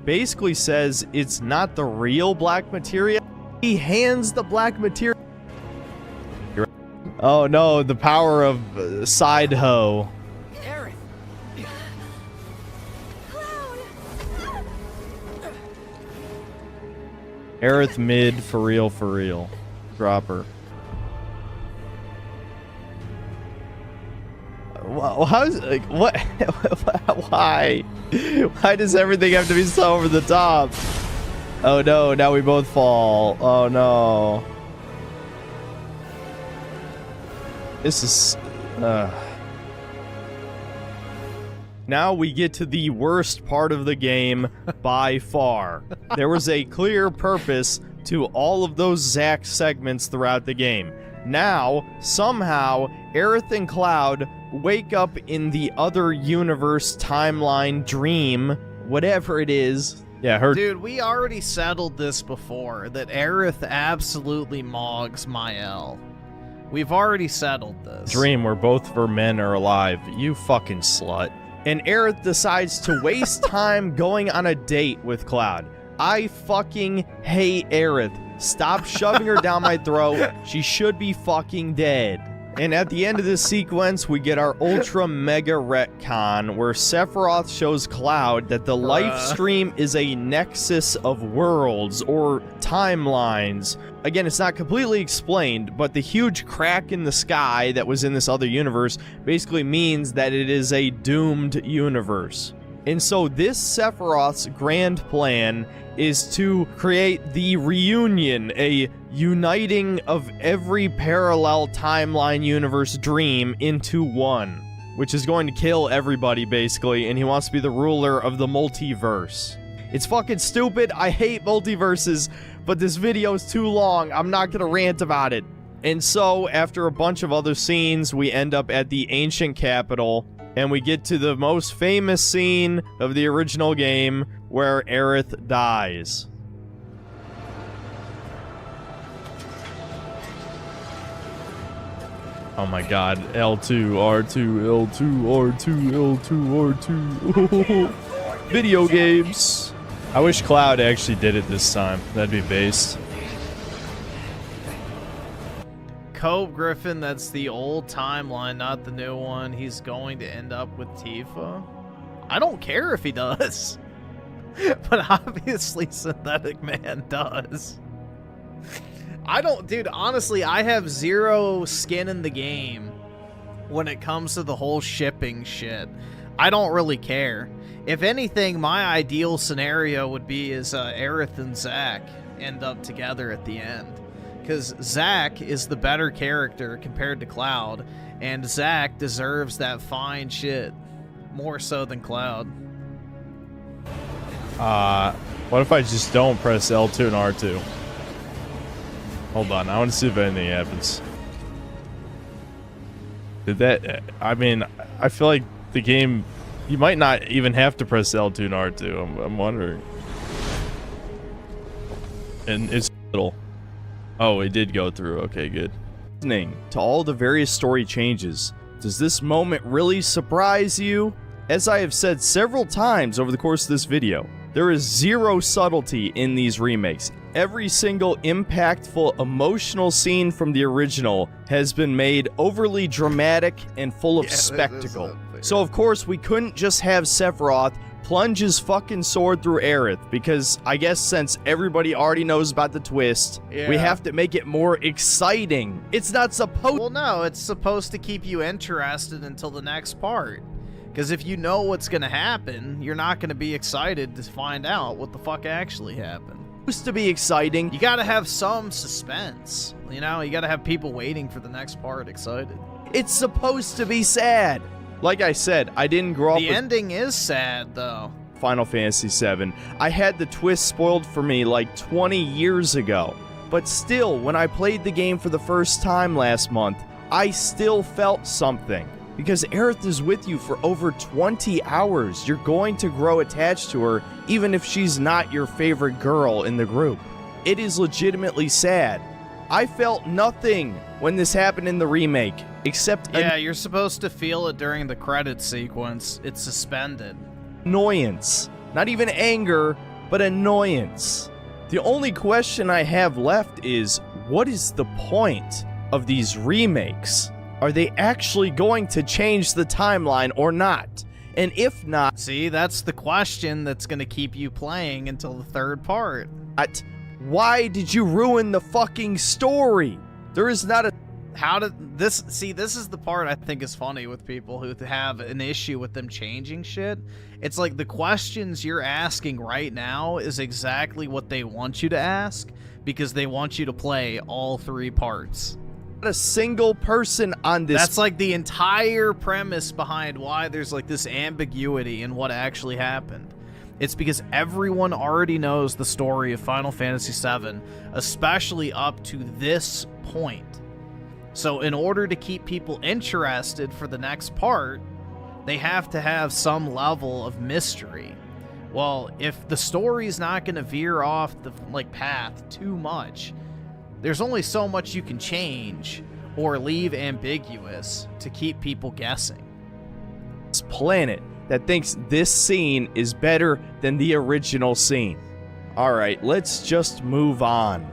S2: Basically says it's not the real black materia. He hands the black materia. Oh no, the power of side hoe. Aerith mid, for real. Drop her. Well, how's, like, what? Why? Why does everything have to be so over the top? Oh no, now we both fall. Oh no. This is... Now we get to the worst part of the game by far. There was a clear purpose to all of those Zack segments throughout the game. Now, somehow, Aerith and Cloud wake up in the other universe, timeline, dream, whatever it is. Yeah, her.
S1: Dude, we already settled this before, that Aerith absolutely mogs my L. We've already settled this.
S2: Dream, where both of her men are alive. You fucking slut. And Aerith decides to waste time going on a date with Cloud. I fucking hate Aerith. Stop shoving her down my throat. She should be fucking dead. And at the end of this sequence, we get our ultra mega retcon where Sephiroth shows Cloud that the Livestream is a nexus of worlds or timelines. Again, it's not completely explained, but the huge crack in the sky that was in this other universe basically means that it is a doomed universe. And so this Sephiroth's grand plan is to create the reunion, a uniting of every parallel timeline universe dream into one, which is going to kill everybody basically, and he wants to be the ruler of the multiverse. It's fucking stupid. I hate multiverses, but this video is too long. I'm not gonna rant about it. And so after a bunch of other scenes, we end up at the ancient capital, and we get to the most famous scene of the original game where Aerith dies. Oh my god, L2, R2, L2, R2, L2, R2. Video games. I wish Cloud actually did it this time. That'd be based.
S1: Cope Griffin, that's the old timeline, not the new one. He's going to end up with Tifa. I don't care if he does. But obviously Synthetic Man does. I don't, dude, honestly, I have zero skin in the game when it comes to the whole shipping shit. I don't really care. If anything, my ideal scenario would be is Aerith and Zack end up together at the end. Because Zack is the better character compared to Cloud, and Zack deserves that fine shit more so than Cloud.
S2: What if I just don't press L2 and R2? Hold on, I want to see if anything happens. Did that... I mean, I feel like the game... You might not even have to press L2 and R2. I'm wondering. And it's little. Oh, it did go through. Okay, good. Listening to all the various story changes, does this moment really surprise you? As I have said several times over the course of this video, there is zero subtlety in these remakes. Every single impactful, emotional scene from the original has been made overly dramatic and full of spectacle. So of course we couldn't just have Sephiroth plunge his fucking sword through Aerith, because I guess since everybody already knows about the twist, we have to make it more exciting. It's not supposed...
S1: Well, no, it's supposed to keep you interested until the next part. Because if you know what's going to happen, you're not going to be excited to find out what the fuck actually happened.
S2: Supposed to be exciting.
S1: You got to have some suspense. You know, you got to have people waiting for the next part excited.
S2: It's supposed to be sad. Like I said, I didn't grow up with...
S1: The ending is sad, though.
S2: Final Fantasy VII. I had the twist spoiled for me like 20 years ago. But still, when I played the game for the first time last month, I still felt something. Because Aerith is with you for over 20 hours. You're going to grow attached to her, even if she's not your favorite girl in the group. It is legitimately sad. I felt nothing when this happened in the remake, except...
S1: Yeah, you're supposed to feel it during the credits sequence. It's suspended.
S2: Annoyance. Not even anger, but annoyance. The only question I have left is, what is the point of these remakes? Are they actually going to change the timeline or not? And if not...
S1: See, that's the question that's going to keep you playing until the third part.
S2: Why did you ruin the fucking story? There is not a...
S1: How did this... See, this is the part I think is funny with people who have an issue with them changing shit. It's like the questions you're asking right now is exactly what they want you to ask, because they want you to play all three parts.
S2: A single person on this...
S1: That's like the entire premise behind why there's like this ambiguity in what actually happened. It's because everyone already knows the story of Final Fantasy VII, especially up to this point. So in order to keep people interested for the next part, they have to have some level of mystery. Well, if the story's not going to veer off the path too much, there's only so much you can change or leave ambiguous to keep people guessing.
S2: This planet that thinks this scene is better than the original scene. Alright, let's just move on.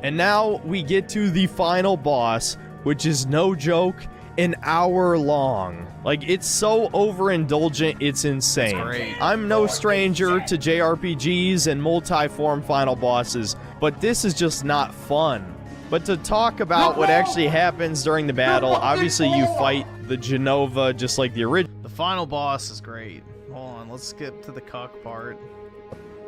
S2: And now we get to the final boss, which is no joke, an hour long. Like, it's so overindulgent, it's insane. I'm no stranger to JRPGs and multi-form final bosses, but this is just not fun. But to talk about what actually happens during the battle, obviously you fight the Genova just like the original.
S1: The final boss is great. Hold on, let's skip to the cuck part.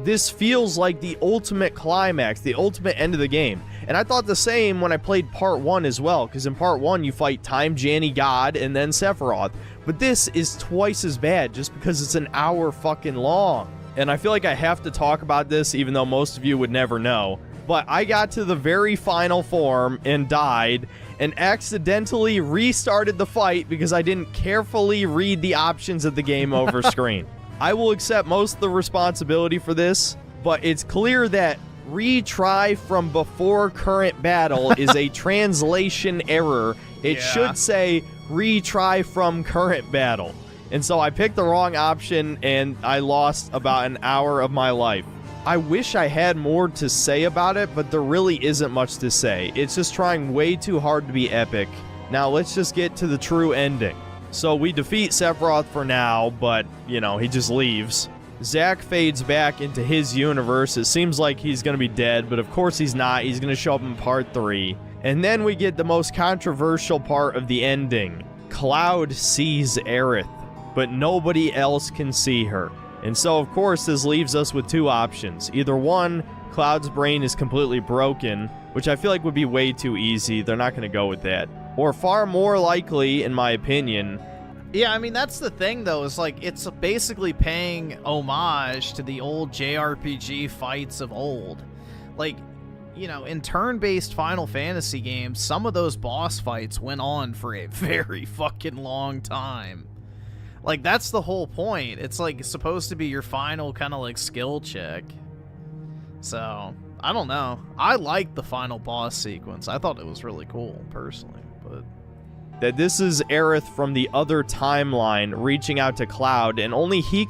S2: This feels like the ultimate climax, the ultimate end of the game. And I thought the same when I played part 1 as well, because in part 1 you fight Time Janny God and then Sephiroth. But this is twice as bad just because it's an hour fucking long. And I feel like I have to talk about this even though most of you would never know. But I got to the very final form and died and accidentally restarted the fight because I didn't carefully read the options of the game over screen. I will accept most of the responsibility for this, but it's clear that retry from before current battle is a translation error. It should say retry from current battle. And so I picked the wrong option and I lost about an hour of my life. I wish I had more to say about it, but there really isn't much to say. It's just trying way too hard to be epic. Now let's just get to the true ending. So we defeat Sephiroth for now, but, you know, he just leaves. Zack fades back into his universe. It seems like he's going to be dead, but of course he's not. He's going to show up in part 3. And then we get the most controversial part of the ending. Cloud sees Aerith, but nobody else can see her. And so, of course, this leaves us with two options. Either one, Cloud's brain is completely broken, which I feel like would be way too easy. They're not going to go with that. Or far more likely, in my opinion...
S1: Yeah, I mean, that's the thing, though, is like, it's basically paying homage to the old JRPG fights of old. Like, you know, in turn-based Final Fantasy games, some of those boss fights went on for a very fucking long time. Like, that's the whole point. It's, like, supposed to be your final kind of, like, skill check. So, I don't know. I liked the final boss sequence. I thought it was really cool, personally, but...
S2: That this is Aerith from the other timeline reaching out to Cloud, and only he...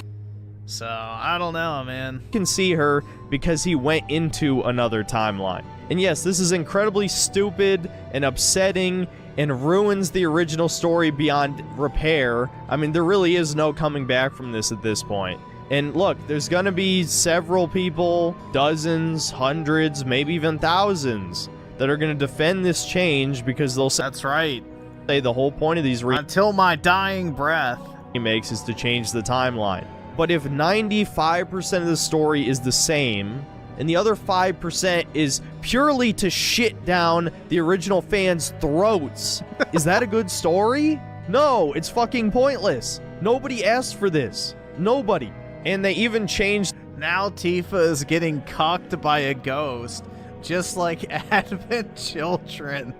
S1: So, I don't know, man.
S2: ...can see her because he went into another timeline. And yes, this is incredibly stupid and upsetting and ruins the original story beyond repair. I mean, there really is no coming back from this at this point. And look, there's gonna be several people, dozens, hundreds, maybe even thousands, that are gonna defend this change because they'll say...
S1: That's right.
S2: ...say the whole point of these
S1: until my dying breath
S2: remakes is to change the timeline. But if 95% of the story is the same, and the other 5% is purely to shit down the original fans' throats, is that a good story? No, it's fucking pointless. Nobody asked for this. Nobody. And they even changed...
S1: Now Tifa is getting cucked by a ghost, just like Advent children.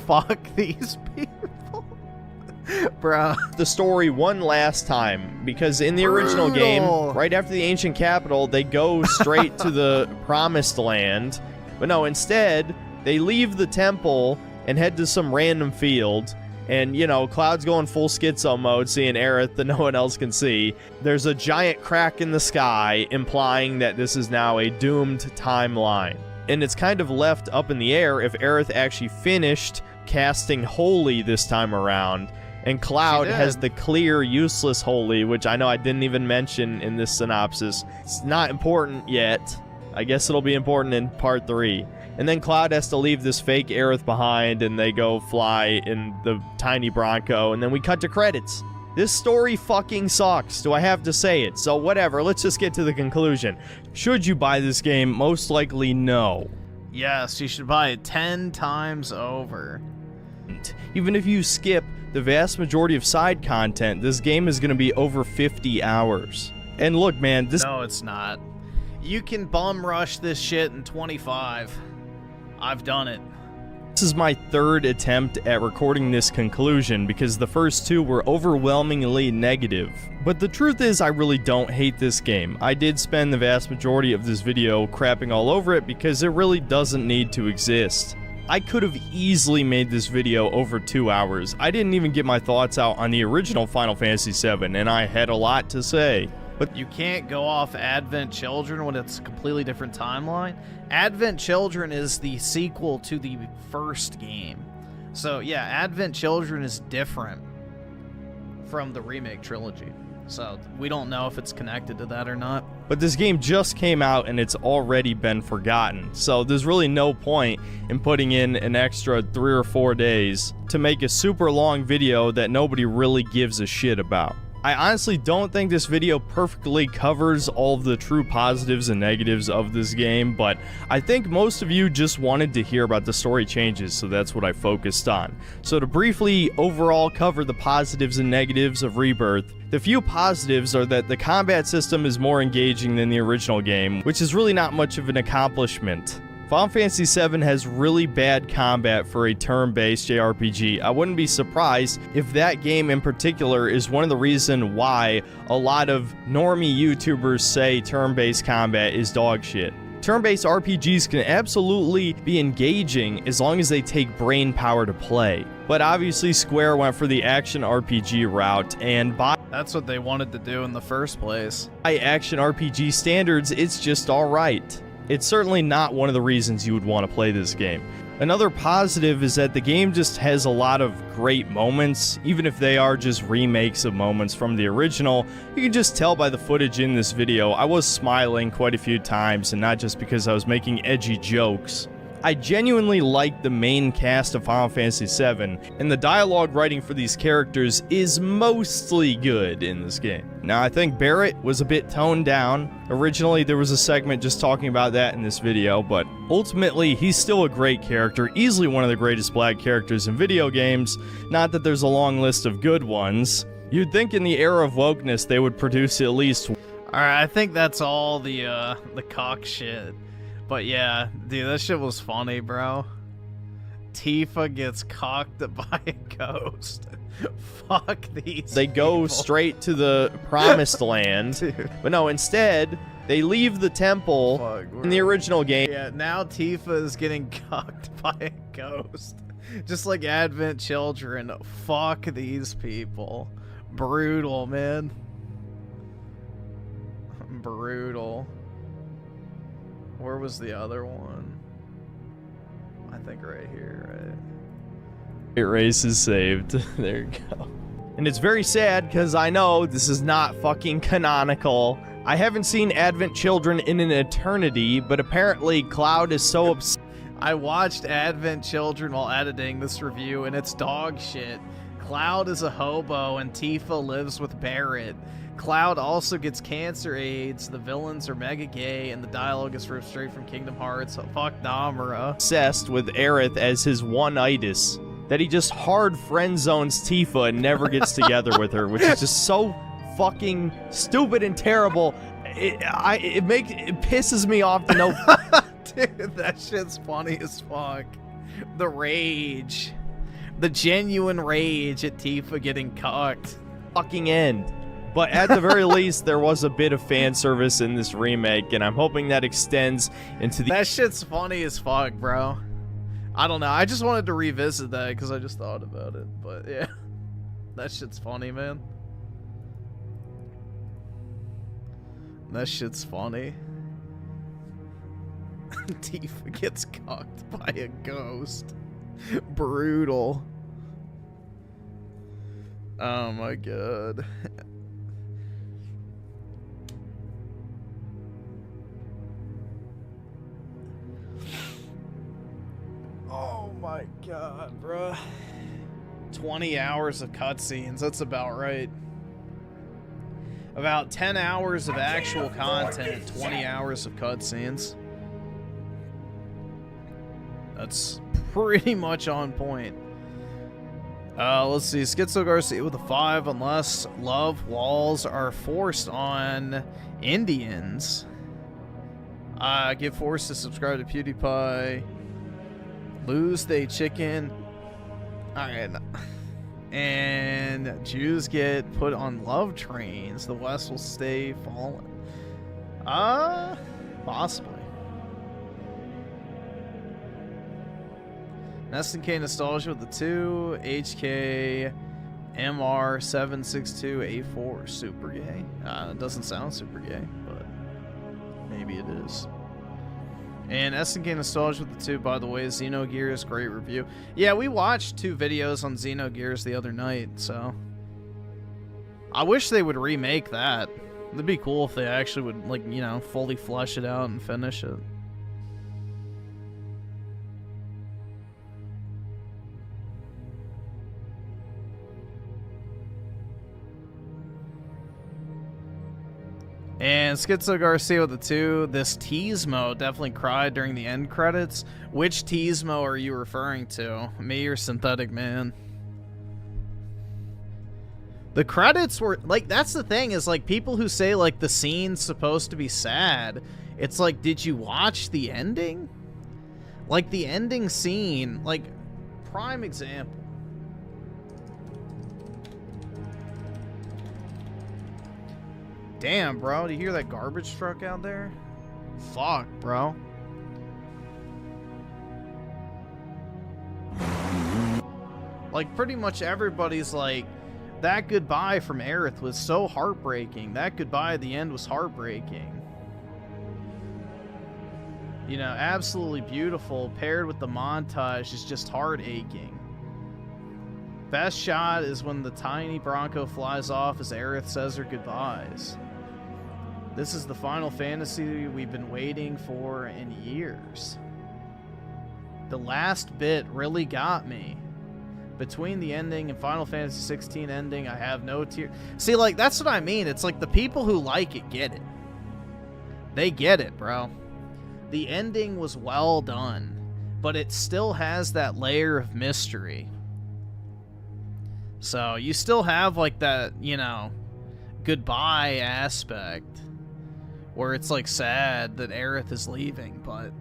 S1: Fuck these people. Bruh.
S2: The story one last time, because in the original game, right after the ancient capital, they go straight to the promised land. But no, instead, they leave the temple and head to some random field. And, you know, Cloud's going full schizo mode, seeing Aerith that no one else can see. There's a giant crack in the sky, implying that this is now a doomed timeline. And it's kind of left up in the air if Aerith actually finished casting Holy this time around. And Cloud has the clear, useless Holy, which I know I didn't even mention in this synopsis. It's not important yet. I guess it'll be important in part 3. And then Cloud has to leave this fake Aerith behind, and they go fly in the tiny Bronco, and then we cut to credits. This story fucking sucks. Do I have to say it? So whatever, let's just get to the conclusion. Should you buy this game? Most likely no.
S1: Yes, you should buy it 10 times over.
S2: Even if you skip the vast majority of side content, this game is going to be over 50 hours. And look, man, this...
S1: No, it's not. You can bum rush this shit in 25. I've done it.
S2: This is my third attempt at recording this conclusion because the first two were overwhelmingly negative. But the truth is, I really don't hate this game. I did spend the vast majority of this video crapping all over it because it really doesn't need to exist. I could have easily made this video over 2 hours. I didn't even get my thoughts out on the original Final Fantasy VII, and I had a lot to say.
S1: But you can't go off Advent Children when it's a completely different timeline. Advent Children is the sequel to the first game. So yeah, Advent Children is different from the remake trilogy. So we don't know if it's connected to that or not.
S2: But this game just came out and it's already been forgotten. So there's really no point in putting in an extra 3 or 4 days to make a super long video that nobody really gives a shit about. I honestly don't think this video perfectly covers all of the true positives and negatives of this game, but I think most of you just wanted to hear about the story changes, so that's what I focused on. So to briefly overall cover the positives and negatives of Rebirth, the few positives are that the combat system is more engaging than the original game, which is really not much of an accomplishment. Final Fantasy VII has really bad combat for a turn-based JRPG. I wouldn't be surprised if that game in particular is one of the reasons why a lot of normie YouTubers say turn-based combat is dog shit. Turn-based RPGs can absolutely be engaging as long as they take brain power to play. But obviously Square went for the action RPG route, and
S1: that's what they wanted to do in the first place.
S2: By action RPG standards, it's just alright. It's certainly not one of the reasons you would want to play this game. Another positive is that the game just has a lot of great moments, even if they are just remakes of moments from the original. You can just tell by the footage in this video, I was smiling quite a few times, and not just because I was making edgy jokes. I genuinely like the main cast of Final Fantasy VII, and the dialogue writing for these characters is mostly good in this game. Now, I think Barrett was a bit toned down. Originally, there was a segment just talking about that in this video, but ultimately, he's still a great character, easily one of the greatest black characters in video games. Not that there's a long list of good ones. You'd think in the era of wokeness, they would produce at least...
S1: Alright, I think that's all the cock shit. But yeah, dude, that shit was funny, bro. Tifa gets cocked by a ghost. Fuck these
S2: They go
S1: people.
S2: Straight to the promised land.
S1: Dude.
S2: But no, instead, they leave the temple in the original game.
S1: Yeah, now Tifa is getting cocked by a ghost. Just like Advent Children. Fuck these people. Brutal, man. Brutal. Where was the other one? I think right here, right?
S2: It race is saved. There you go. And it's very sad because I know this is not fucking canonical. I haven't seen Advent Children in an eternity, but apparently Cloud is so upset.
S1: I watched Advent Children while editing this review, and it's dog shit. Cloud is a hobo, and Tifa lives with Barrett. Cloud also gets cancer AIDS, the villains are mega gay, and the dialogue is straight from Kingdom Hearts. So fuck Namura.
S2: Obsessed with Aerith as his one-itis, that he just hard friend zones Tifa and never gets together with her, which is just so fucking stupid and terrible. It pisses me off to know.
S1: Dude, that shit's funny as fuck. The rage. The genuine rage at Tifa getting cocked.
S2: Fucking end. But at the very least, there was a bit of fan service in this remake, and I'm hoping that extends into the...
S1: That shit's funny as fuck, bro. I don't know. I just wanted to revisit that because I just thought about it. But yeah, that shit's funny, man. That shit's funny. Tifa gets cocked by a ghost. Brutal. Oh my god. Oh my god, bruh. 20 hours of cutscenes, that's about right. About 10 hours of actual content, 20 hours of cutscenes. That's pretty much on point. Let's see, Schizo Garcia with a 5, unless love walls are forced on Indians. Get forced to subscribe to PewDiePie. Lose they chicken. Alright. And Jews get put on love trains. The West will stay fallen. Possibly. SNK Nostalgia with the 2. HK MR762A4. Super gay. It doesn't sound super gay, but maybe it is. And SNK Nostalgia with the 2, by the way. Xenogears, great review. Yeah, we watched 2 videos on Xenogears the other night, so I wish they would remake that. It'd be cool if they actually would, like, you know, fully flesh it out and finish it. And Schizo Garcia with the 2. This Teasmo definitely cried during the end credits. Which Teasmo are you referring to? Me or Synthetic Man? The credits were, like, that's the thing, is, like, people who say, like, the scene's supposed to be sad, it's like, did you watch the ending? Like, the ending scene, like, prime example. Damn, bro, do you hear that garbage truck out there? Fuck, bro. Like, pretty much everybody's like, that goodbye from Aerith was so heartbreaking. That goodbye at the end was heartbreaking. You know, absolutely beautiful, paired with the montage is just heart aching. Best shot is when the tiny Bronco flies off as Aerith says her goodbyes. This is the Final Fantasy we've been waiting for in years. The last bit really got me. Between the ending and Final Fantasy 16 ending, I have no tears. See, like, that's what I mean. It's like the people who like it get it. They get it, bro. The ending was well done, but it still has that layer of mystery. So you still have, like, that, you know, goodbye aspect where it's, like, sad that Aerith is leaving, but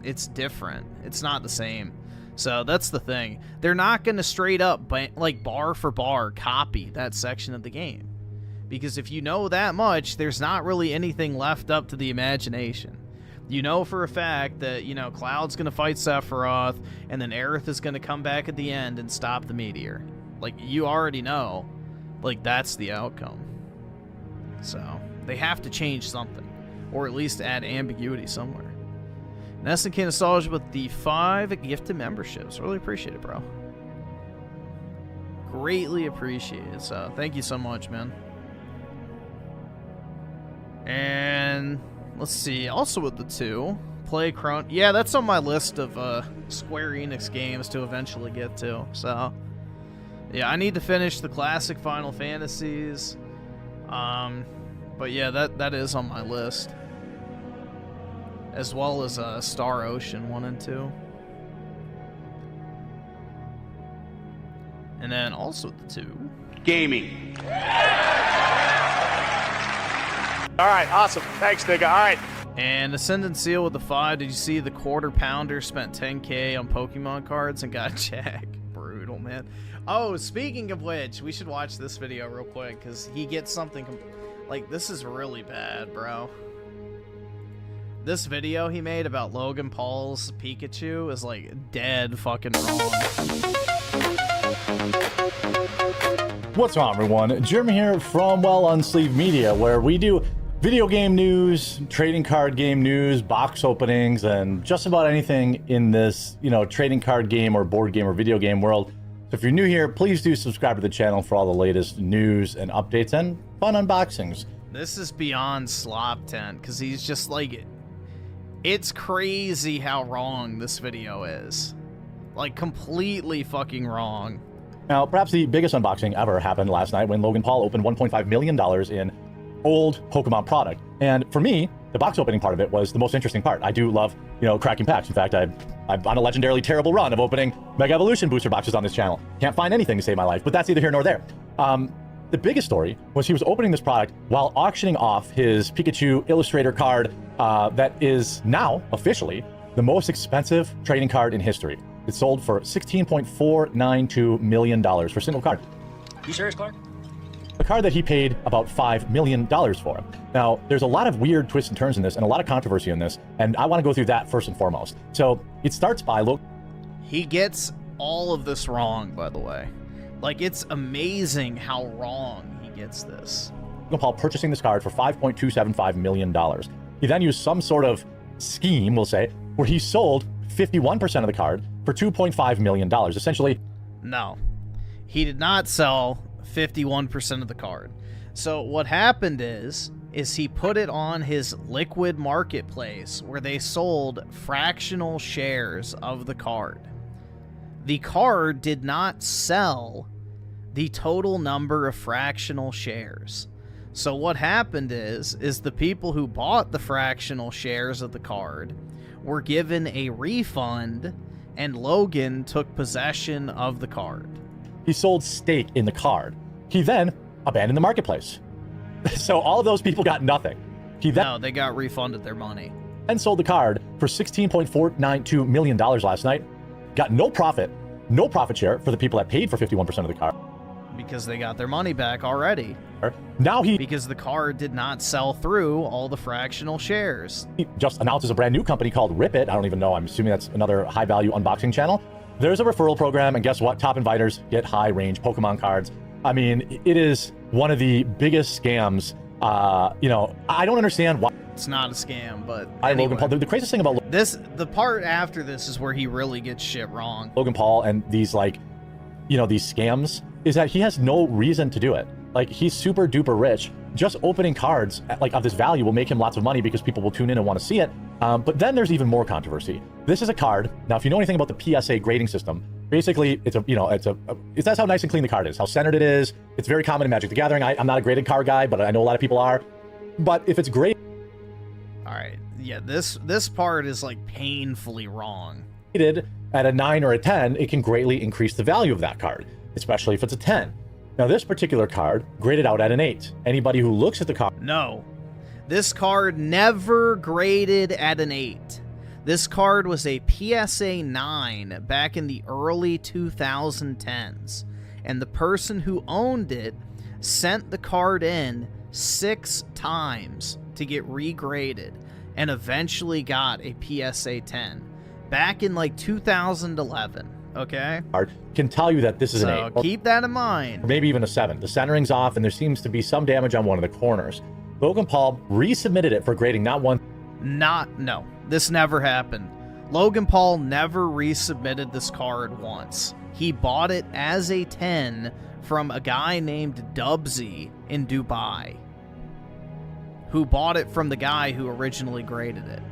S1: it's different. It's not the same. So that's the thing. They're not going to straight up, like, bar for bar copy that section of the game. Because if you know that much, there's not really anything left up to the imagination. You know for a fact that, you know, Cloud's going to fight Sephiroth, and then Aerith is going to come back at the end and stop the meteor. Like, you already know, like, that's the outcome. So, they have to change something. Or at least add ambiguity somewhere. And SNK Nostalgia with the 5 gifted memberships. Really appreciate it, bro. Greatly appreciate it. So, thank you so much, man. And, let's see. Also with the 2, Play Chron. Yeah, that's on my list of Square Enix games to eventually get to. So, yeah, I need to finish the classic Final Fantasies. But yeah, that is on my list. As well as Star Ocean 1 and 2. And then also the 2.
S6: Gaming. Alright, awesome. Thanks, nigga. Alright.
S1: And Ascendant Seal with the 5. Did you see the quarter pounder spent 10K on Pokemon cards and got Jack? Brutal, man. Oh, speaking of which, we should watch this video real quick, because he gets something, like, this is really bad, bro. This video he made about Logan Paul's Pikachu is, like, dead fucking wrong.
S8: What's wrong, everyone? Jeremy here from Unsleeved Media, where we do video game news, trading card game news, box openings, and just about anything in this, you know, trading card game or board game or video game world. So if you're new here, please do subscribe to the channel for all the latest news and updates and fun unboxings.
S1: This is beyond slop tent, because he's just like... It's crazy how wrong this video is. Like, completely fucking wrong.
S8: Now, perhaps the biggest unboxing ever happened last night when Logan Paul opened $1.5 million in old Pokemon product. And for me, the box opening part of it was the most interesting part. I do love, you know, cracking packs. In fact, I'm on a legendarily terrible run of opening Mega Evolution booster boxes on this channel. Can't find anything to save my life, but that's neither here nor there. The biggest story was he was opening this product while auctioning off his Pikachu Illustrator card that is now, officially, the most expensive trading card in history. It sold for $16.492 million for a single card.
S20: You serious, Clark?
S8: A card that he paid about $5 million for. Now, there's a lot of weird twists and turns in this and a lot of controversy in this, and I want to go through that first and foremost. So it starts by
S1: He gets all of this wrong, by the way. Like, it's amazing how wrong he gets this.
S8: Logan Paul purchasing this card for $5.275 million. He then used some sort of scheme, we'll say, where he sold 51% of the card for $2.5 million. Essentially,
S1: no, he did not sell 51% of the card. So what happened is he put it on his liquid marketplace where they sold fractional shares of the card. The card did not sell the total number of fractional shares. So what happened is the people who bought the fractional shares of the card were given a refund, and Logan took possession of the card.
S8: He sold stake in the card. He then abandoned the marketplace. So all of those people got nothing.
S1: No, they got refunded their money.
S8: And sold the card for $16.492 million last night. Got no profit share for the people that paid for 51% of the card.
S1: Because they got their money back already.
S8: Now
S1: because the card did not sell through all the fractional shares.
S8: He just announces a brand new company called Rip It. I don't even know. I'm assuming that's another high-value unboxing channel. There's a referral program, and guess what? Top inviters get high-range Pokemon cards. I mean, it is one of the biggest scams. You know, I don't understand why.
S1: It's not a scam, but
S8: anyway. Logan Paul. The craziest thing about
S1: the part after this is where he really gets shit wrong.
S8: Logan Paul and these, like, you know, these scams is that he has no reason to do it. Like, he's super duper rich. Just opening cards like of this value will make him lots of money because people will tune in and want to see it. But then there's even more controversy. This is a card. Now, if you know anything about the PSA grading system, basically it's that's how nice and clean the card is, how centered it is. It's very common in Magic the Gathering. I'm not a graded card guy, but I know a lot of people are. But if it's graded,
S1: all right, yeah, this part is like painfully wrong.
S8: At a 9 or a 10, it can greatly increase the value of that card, especially if it's a 10. Now, this particular card graded out at an 8. Anybody who looks at the card...
S1: No. This card never graded at an 8. This card was a PSA 9 back in the early 2010s. And the person who owned it sent the card in 6 times to get regraded and eventually got a PSA 10. Back in like 2011. Okay,
S8: can tell you that this is an 8.
S1: So keep that in mind.
S8: Or maybe even a 7. The centering's off, and there seems to be some damage on one of the corners. Logan Paul resubmitted it for grading,
S1: No, this never happened. Logan Paul never resubmitted this card once. He bought it as a 10 from a guy named iDubbz in Dubai, who bought it from the guy who originally graded it.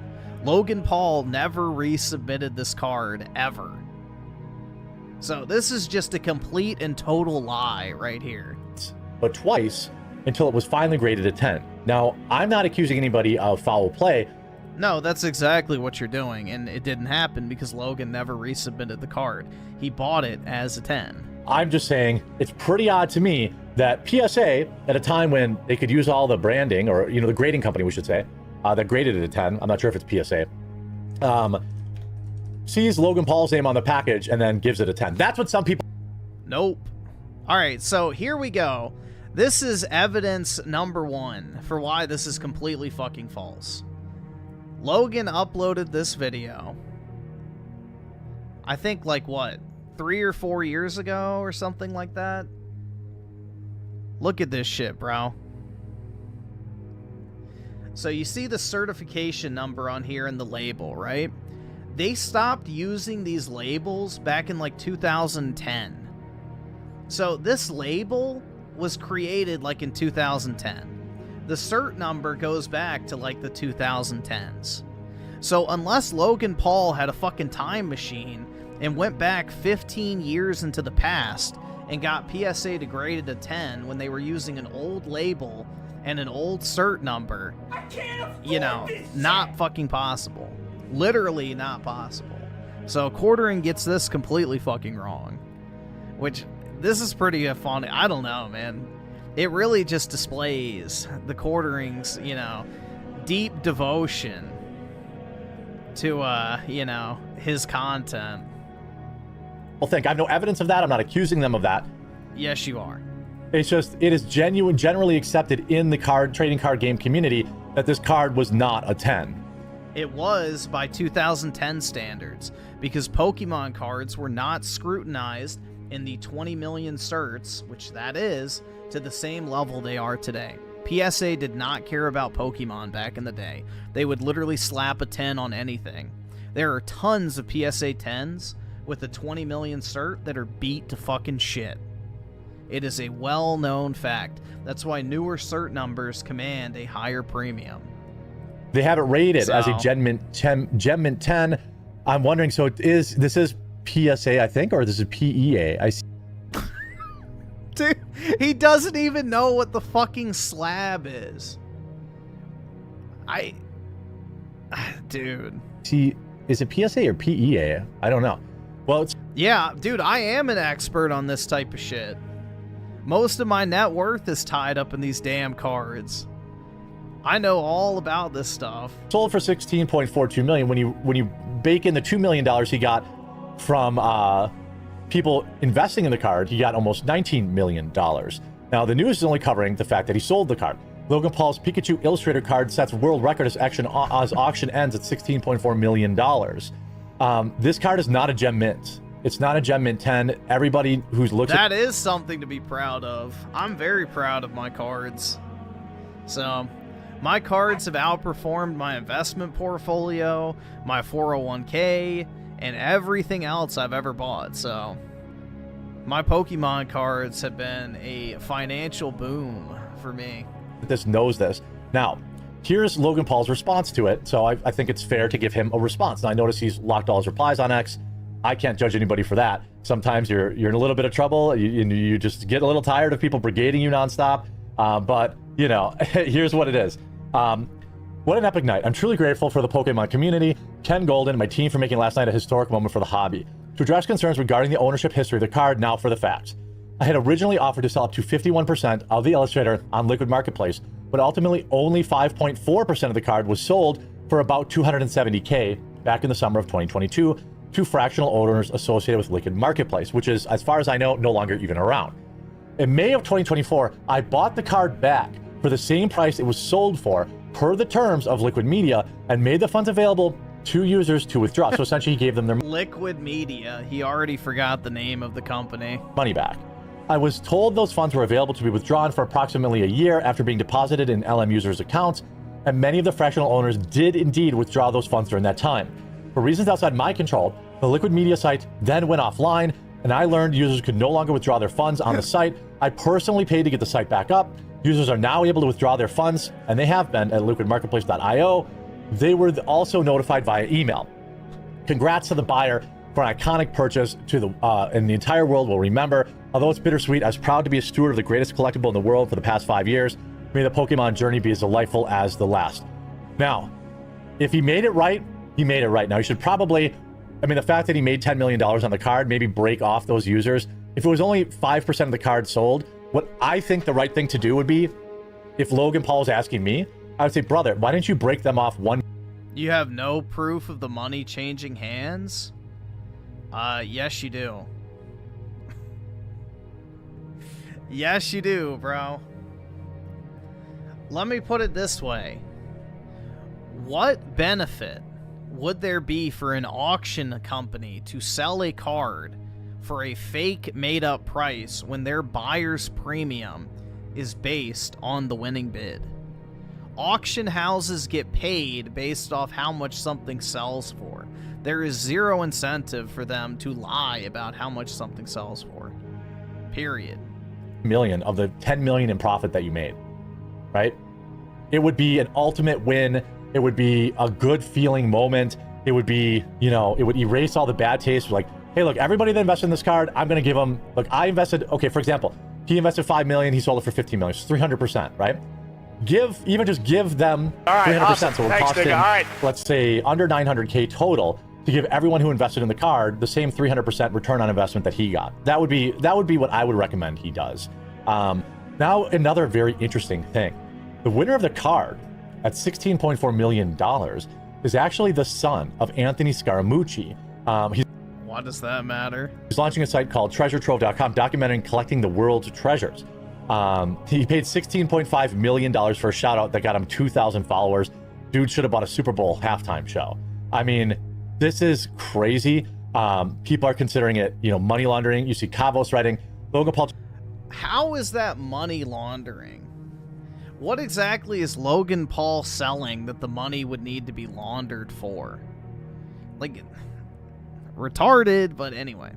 S1: Logan Paul never resubmitted this card ever. So this is just a complete and total lie right here.
S8: But twice until it was finally graded a 10. Now, I'm not accusing anybody of foul play.
S1: No, that's exactly what you're doing, and it didn't happen because Logan never resubmitted the card. He bought it as a 10.
S8: I'm just saying it's pretty odd to me that PSA, at a time when they could use all the branding, or, you know, the grading company, we should say, that graded it a 10. I'm not sure if it's PSA. Sees Logan Paul's name on the package and then gives it a 10. That's what some people...
S1: Nope. All right, so here we go. This is evidence number 1 for why this is completely fucking false. Logan uploaded this video, I think, like, what, 3 or 4 years ago or something like that? Look at this shit, bro. So you see the certification number on here in the label, right? They stopped using these labels back in like 2010. So this label was created like in 2010. The cert number goes back to like the 2010s. So unless Logan Paul had a fucking time machine and went back 15 years into the past and got PSA degraded to 10 when they were using an old label and an old cert number, you know, not fucking possible. Literally not possible. So Quartering gets this completely fucking wrong. Which, this is pretty funny. I don't know, man. It really just displays the Quartering's, you know, deep devotion to, you know, his content.
S8: think. I have no evidence of that. I'm not accusing them of that.
S1: Yes, you are.
S8: It's just, it is generally accepted in the trading card game community that this card was not a 10.
S1: It was by 2010 standards, because Pokemon cards were not scrutinized in the 20 million certs, which that is, to the same level they are today. PSA did not care about Pokemon back in the day. They would literally slap a 10 on anything. There are tons of PSA 10s with a 20 million cert that are beat to fucking shit. It is a well-known fact. That's why newer cert numbers command a higher premium.
S8: They have it rated as a Gemmint 10. I'm wondering, so this is PSA, I think, or this is PEA? I see.
S1: Dude, he doesn't even know what the fucking slab is. Dude.
S8: See, is it PSA or PEA? I don't know. Well,
S1: yeah, dude, I am an expert on this type of shit. Most of my net worth is tied up in these damn cards. I know all about this stuff.
S8: Sold for $16.42 million. When you bake in the $2 million he got from people investing in the card, he got almost $19 million. Now, the news is only covering the fact that he sold the card. Logan Paul's Pikachu Illustrator card sets world record as auction ends at $16.4 million. This card is not a Gem Mint. It's not a Gem Mint 10. Everybody who's looked
S1: That is something to be proud of. I'm very proud of my cards. So, my cards have outperformed my investment portfolio, my 401k, and everything else I've ever bought. So, my Pokemon cards have been a financial boom for me.
S8: This knows this. Now, here's Logan Paul's response to it. So I think it's fair to give him a response. Now, I notice he's locked all his replies on X. I can't judge anybody for that. Sometimes you're in a little bit of trouble. You just get a little tired of people brigading you nonstop. But, you know, here's what it is. What an epic night. I'm truly grateful for the Pokemon community, Ken Golden, and my team for making last night a historic moment for the hobby. To address concerns regarding the ownership history of the card, now for the facts. I had originally offered to sell up to 51% of the Illustrator on Liquid Marketplace, but ultimately only 5.4% of the card was sold for about $270K back in the summer of 2022 to fractional owners associated with Liquid Marketplace, which is, as far as I know, no longer even around. In May of 2024, I bought the card back for the same price it was sold for, per the terms of Liquid Media, and made the funds available to users to withdraw. So essentially, he gave them their
S1: Liquid Media. He already forgot the name of the company.
S8: Money back. I was told those funds were available to be withdrawn for approximately a year after being deposited in LM users' accounts, and many of the fractional owners did indeed withdraw those funds during that time. For reasons outside my control, the Liquid Media site then went offline, and I learned users could no longer withdraw their funds on the site. I personally paid to get the site back up. Users are now able to withdraw their funds, and they have been at liquidmarketplace.io. They were also notified via email. Congrats to the buyer for an iconic purchase and the entire world will remember. Although it's bittersweet, I was proud to be a steward of the greatest collectible in the world for the past 5 years. May the Pokemon journey be as delightful as the last. Now, if he made it right, he made it right. Now, he should probably, I mean, the fact that he made $10 million on the card, maybe break off those users. If it was only 5% of the card sold, what I think the right thing to do would be, if Logan Paul was asking me, I would say, brother, why didn't you break them off one?
S1: You have no proof of the money changing hands? Yes, you do. Yes, you do, bro. Let me put it this way. What benefit would there be for an auction company to sell a card for a fake made-up price when their buyer's premium is based on the winning bid? Auction houses get paid based off how much something sells for. There is zero incentive for them to lie about how much something sells for. Period.
S8: Million of the 10 million in profit that you made, right? It would be an ultimate win. It would be a good feeling moment. It would be, you know, it would erase all the bad taste. Like, hey, look, everybody that invested in this card, I'm going to give them, look, I invested, okay, for example, he invested 5 million, he sold it for 15 million, so 300%, right? Just give them 300%.
S6: Awesome.
S8: So it would
S6: Thanks,
S8: cost him,
S6: All right.
S8: let's say, under 900K total to give everyone who invested in the card the same 300% return on investment that he got. That would be what I would recommend he does. Now, another very interesting thing. The winner of the card at $16.4 million is actually the son of Anthony Scaramucci.
S1: Why does that matter?
S8: He's launching a site called treasuretrove.com, documenting collecting the world's treasures. He paid $16.5 million for a shout out that got him 2,000 followers. Dude should have bought a Super Bowl halftime show. I mean, this is crazy. People are considering it, money laundering. You see Kavos writing, Logan Paul.
S1: How is that money laundering? What exactly is Logan Paul selling that the money would need to be laundered for? Like, retarded, but anyway.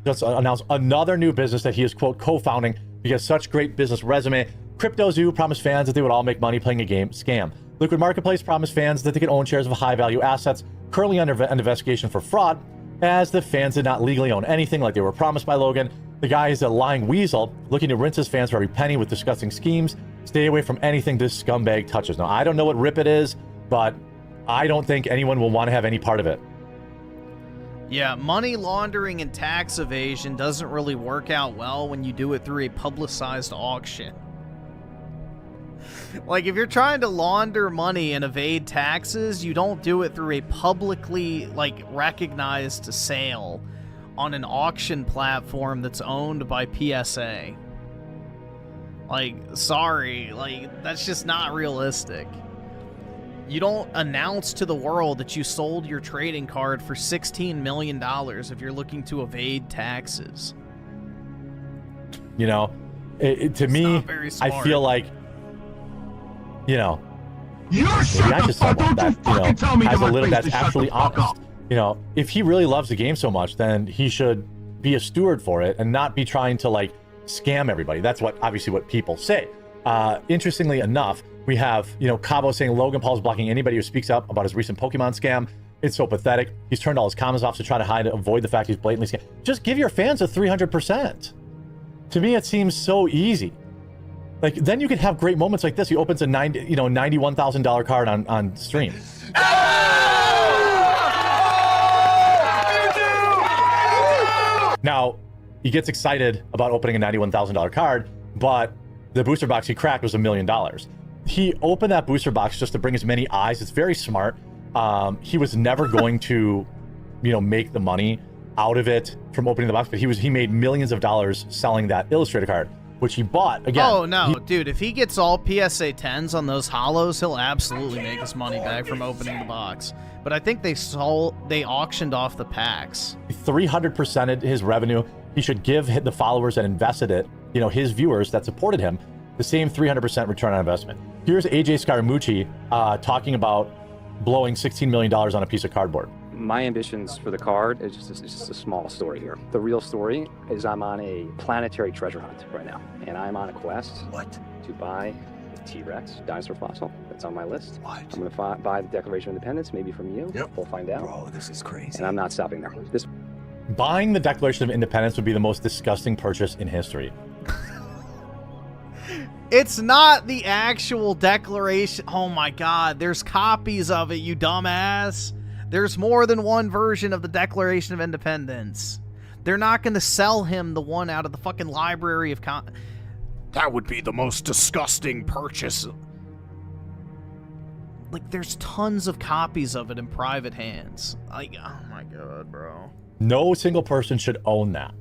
S8: Just announced another new business that he is, quote, co-founding. He has such great business resume. CryptoZoo promised fans that they would all make money playing a game scam. Liquid Marketplace promised fans that they could own shares of high-value assets currently under an investigation for fraud, as the fans did not legally own anything like they were promised by Logan. The guy is a lying weasel looking to rinse his fans for every penny with disgusting schemes. Stay away from anything this scumbag touches. Now, I don't know what RIP it is, but I don't think anyone will want to have any part of it.
S1: Yeah, money laundering and tax evasion doesn't really work out well when you do it through a publicized auction. Like, if you're trying to launder money and evade taxes, you don't do it through a publicly, recognized sale on an auction platform that's owned by PSA. Sorry, that's just not realistic. You don't announce to the world that you sold your trading card for $16 million if you're looking to evade taxes.
S8: To me, I feel like,
S4: You shut the fuck up! Don't you fucking tell me to my face to shut the fuck up!
S8: If he really loves the game so much, then he should be a steward for it and not be trying to scam everybody. That's obviously what people say. Interestingly enough, we have, Cabo saying Logan Paul's blocking anybody who speaks up about his recent Pokemon scam. It's so pathetic. He's turned all his comments off to try to avoid the fact he's blatantly scam. Just give your fans a 300%. To me, it seems so easy. Then you could have great moments like this. He opens a $91,000 card on stream. Now, he gets excited about opening a $91,000 card, but the booster box he cracked was $1 million. He opened that booster box just to bring as many eyes. It's very smart. He was never going to, make the money out of it from opening the box, but he made millions of dollars selling that Illustrator card, which he bought again.
S1: Oh no, dude! If he gets all PSA 10s on those holos, he'll absolutely make his money back from opening the box. But I think they auctioned off the packs.
S8: 300%ed his revenue. He should give the followers that invested it, his viewers that supported him, the same 300% return on investment. Here's AJ Scaramucci talking about blowing $16 million on a piece of cardboard.
S10: My ambitions for the card is just a small story here. The real story is I'm on a planetary treasure hunt right now, and I'm on a quest to buy the T-Rex dinosaur fossil that's on my list. I'm going to buy the Declaration of Independence, maybe from you. Yep. We'll find out. Bro, this is crazy. And I'm not stopping there.
S8: Buying the Declaration of Independence would be the most disgusting purchase in history.
S1: It's not the actual Declaration. Oh my God, there's copies of it, you dumbass. There's more than one version of the Declaration of Independence. They're not going to sell him the one out of the fucking Library of That would be the most disgusting purchase. There's tons of copies of it in private hands. Oh my God, bro.
S8: No single person should own that.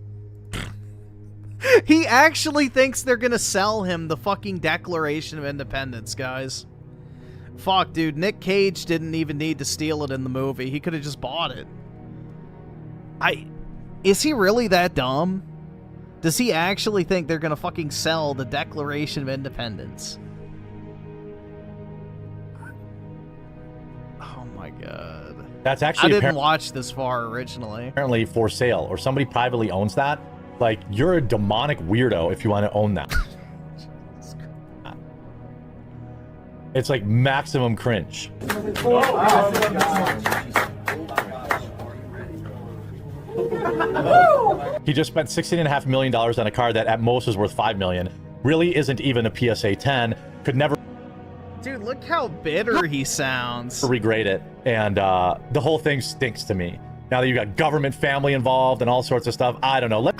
S1: He actually thinks they're going to sell him the fucking Declaration of Independence, guys. Fuck, dude. Nick Cage didn't even need to steal it in the movie. He could have just bought it. Is he really that dumb? Does he actually think they're gonna fucking sell the Declaration of Independence? Oh my God.
S8: That's actually
S1: I didn't watch this far originally.
S8: Apparently for sale, or somebody privately owns that. You're a demonic weirdo if you want to own that. It's maximum cringe. He just spent $16.5 million on a card that at most is worth $5 million. Really isn't even a PSA 10. Could never.
S1: Dude, look how bitter he sounds.
S8: Regrade it, and the whole thing stinks to me. Now that you got government family involved and all sorts of stuff, I don't know.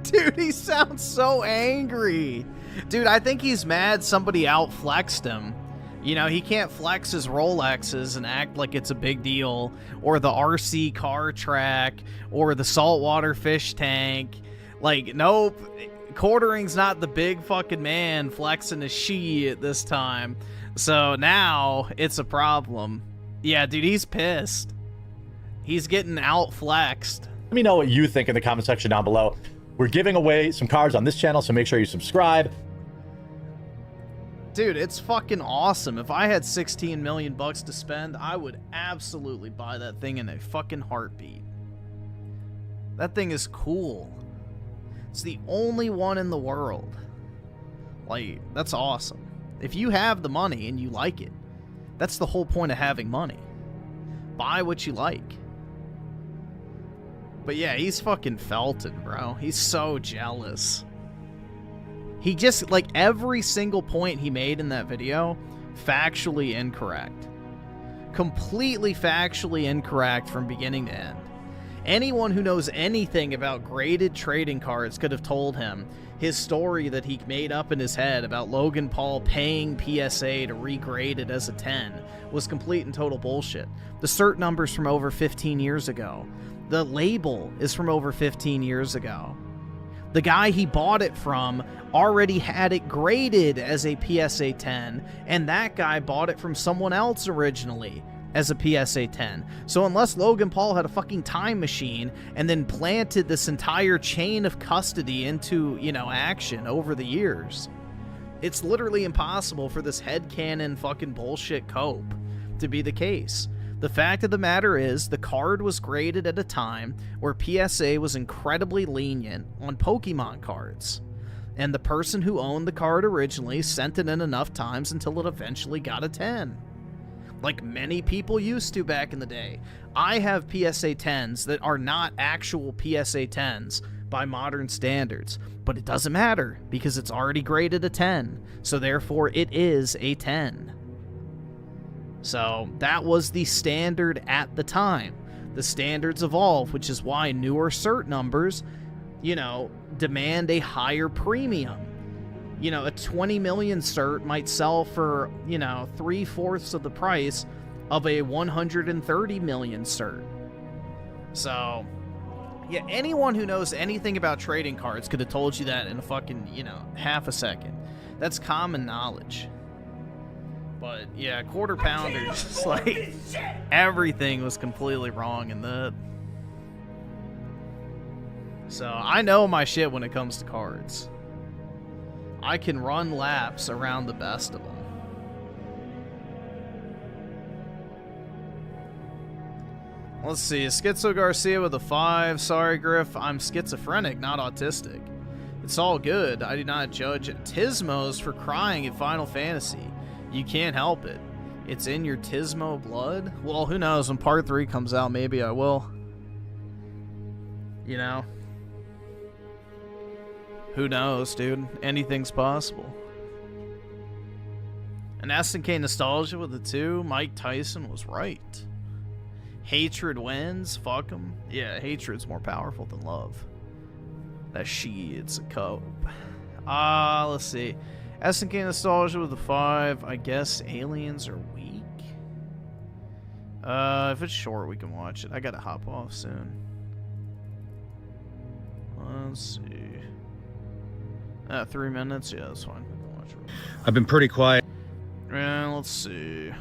S1: Dude, he sounds so angry. Dude, I think he's mad somebody outflexed him. You know, he can't flex his Rolexes and act like it's a big deal, or the RC car track, or the saltwater fish tank. Like, nope. Quartering's not the big fucking man flexing his shit this time. So now it's a problem. Yeah, dude, he's pissed. He's getting out-flexed.
S8: Let me know what you think in the comment section down below. We're giving away some cards on this channel, so make sure you subscribe.
S1: Dude, it's fucking awesome. If I had 16 million bucks to spend, I would absolutely buy that thing in a fucking heartbeat. That thing is cool. It's the only one in the world. Like, that's awesome. If you have the money and you like it, that's the whole point of having money. Buy what you like. But yeah, he's fucking felted, bro. He's so jealous. He just, like, every single point he made in that video, factually incorrect. Completely factually incorrect from beginning to end. Anyone who knows anything about graded trading cards could have told him his story that he made up in his head about Logan Paul paying PSA to regrade it as a 10 was complete and total bullshit. The cert number's from over 15 years ago. The label is from over 15 years ago. The guy he bought it from already had it graded as a PSA 10, and that guy bought it from someone else originally as a PSA 10. So unless Logan Paul had a fucking time machine and then planted this entire chain of custody into, you know, action over the years, it's literally impossible for this headcanon fucking bullshit cope to be the case. The fact of the matter is, the card was graded at a time where PSA was incredibly lenient on Pokemon cards. And the person who owned the card originally sent it in enough times until it eventually got a 10. Like many people used to back in the day. I have PSA 10s that are not actual PSA 10s by modern standards. But it doesn't matter, because it's already graded a 10. So therefore, it is a 10. So that was the standard at the time. The standards evolve, which is why newer cert numbers, you know, demand a higher premium. You know, a 20 million cert might sell for, you know, 3/4 of the price of a 130 million cert. So, yeah, anyone who knows anything about trading cards could have told you that in a fucking, you know, half a second. That's common knowledge. But yeah, quarter pounder, just like everything was completely wrong in that. So I know my shit when it comes to cards. I can run laps around the best of them. Let's see, Schizo Garcia with a 5. Sorry, Griff, I'm schizophrenic, not autistic. It's all good. I do not judge Tismos for crying at Final Fantasy. You can't help it. It's in your Tismo blood? Well, who knows? When Part 3 comes out, maybe I will. You know? Who knows, dude? Anything's possible. And SNK Nostalgia with a 2. Mike Tyson was right. Hatred wins? Fuck him. Yeah, hatred's more powerful than love. That it's a cope. Let's see. SNK Nostalgia with a 5. I guess aliens are weak. If it's short, we can watch it. I gotta hop off soon. Let's see. 3 minutes? Yeah, that's fine. We can watch it.
S12: I've been pretty quiet.
S1: Let's see.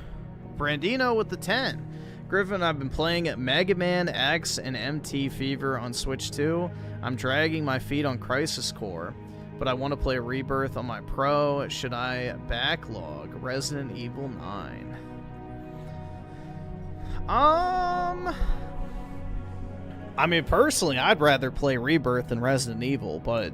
S1: Brandino with the 10. Griffin, I've been playing at Mega Man X and MT Fever on Switch 2. I'm dragging my feet on Crisis Core, but I want to play Rebirth on my Pro. Should I backlog Resident Evil 9? I mean, personally, I'd rather play Rebirth than Resident Evil, but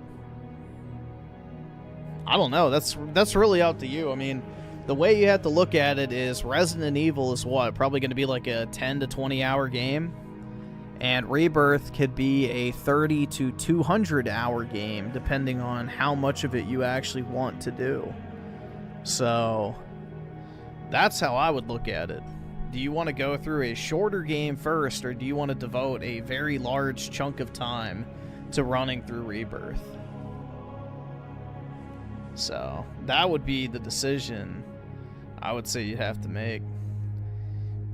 S1: I don't know. That's really up to you. I mean, the way you have to look at it is Resident Evil is what? Probably going to be like a 10 to 20 hour game. And Rebirth could be a 30 to 200 hour game, depending on how much of it you actually want to do. So that's how I would look at it. Do you want to go through a shorter game first, or do you want to devote a very large chunk of time to running through Rebirth? So that would be the decision I would say you have to make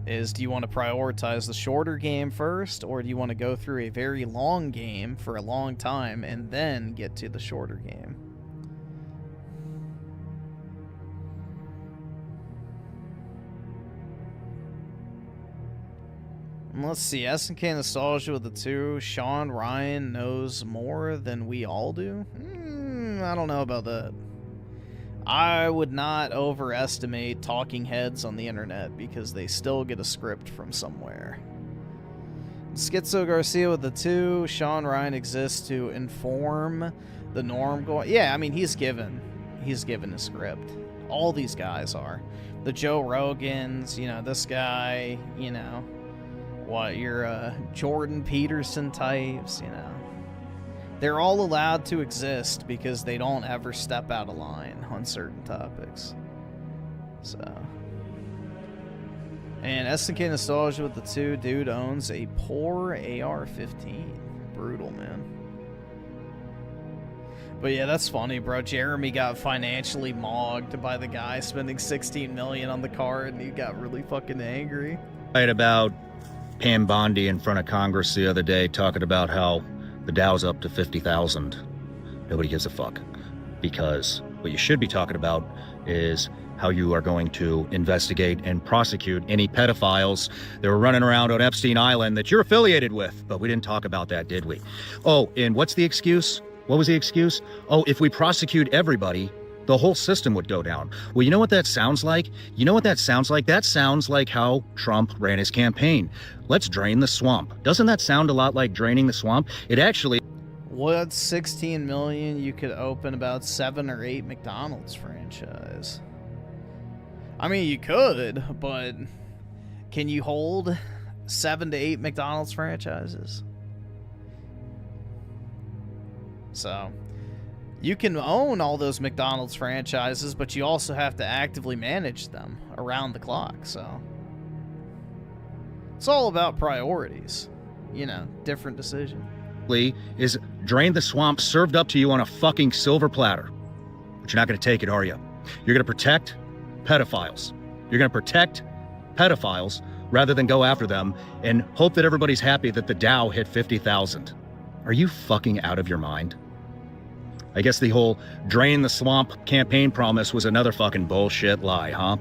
S1: is, do you want to prioritize the shorter game first, or do you want to go through a very long game for a long time and then get to the shorter game? Let's see, SNK Nostalgia with the 2. Sean Ryan knows more than we all do? I don't know about that. I would not overestimate talking heads on the internet because they still get a script from somewhere. Schizo Garcia with the 2. Sean Ryan exists to inform the norm going. Yeah, I mean, he's given a script. All these guys are. The Joe Rogans, you know, this guy, you know. What, your Jordan Peterson types, you know. They're all allowed to exist because they don't ever step out of line on certain topics. So. And SNK Nostalgia with the 2. Dude owns a poor AR-15. Brutal, man. But yeah, that's funny, bro. Jeremy got financially mogged by the guy spending $16 million on the card, and he got really fucking angry.
S12: Right about Pam Bondi in front of Congress the other day talking about how the Dow's up to 50,000. Nobody gives a fuck. Because what you should be talking about is how you are going to investigate and prosecute any pedophiles that were running around on Epstein Island that you're affiliated with. But we didn't talk about that, did we? Oh, and what's the excuse? What was the excuse? Oh, if we prosecute everybody, the whole system would go down. Well, you know what that sounds like? You know what that sounds like? That sounds like how Trump ran his campaign. Let's drain the swamp. Doesn't that sound a lot like draining the swamp? It actually...
S1: What, 16 million? You could open about 7 or 8 McDonald's franchise. I mean, you could, but can you hold 7 to 8 McDonald's franchises? So... You can own all those McDonald's franchises, but you also have to actively manage them around the clock, so... It's all about priorities. You know, different decision.
S12: ...is drain the swamp served up to you on a fucking silver platter. But you're not going to take it, are you? You're going to protect pedophiles. You're going to protect pedophiles rather than go after them and hope that everybody's happy that the Dow hit 50,000. Are you fucking out of your mind? I guess the whole drain the swamp campaign promise was another fucking bullshit lie, huh?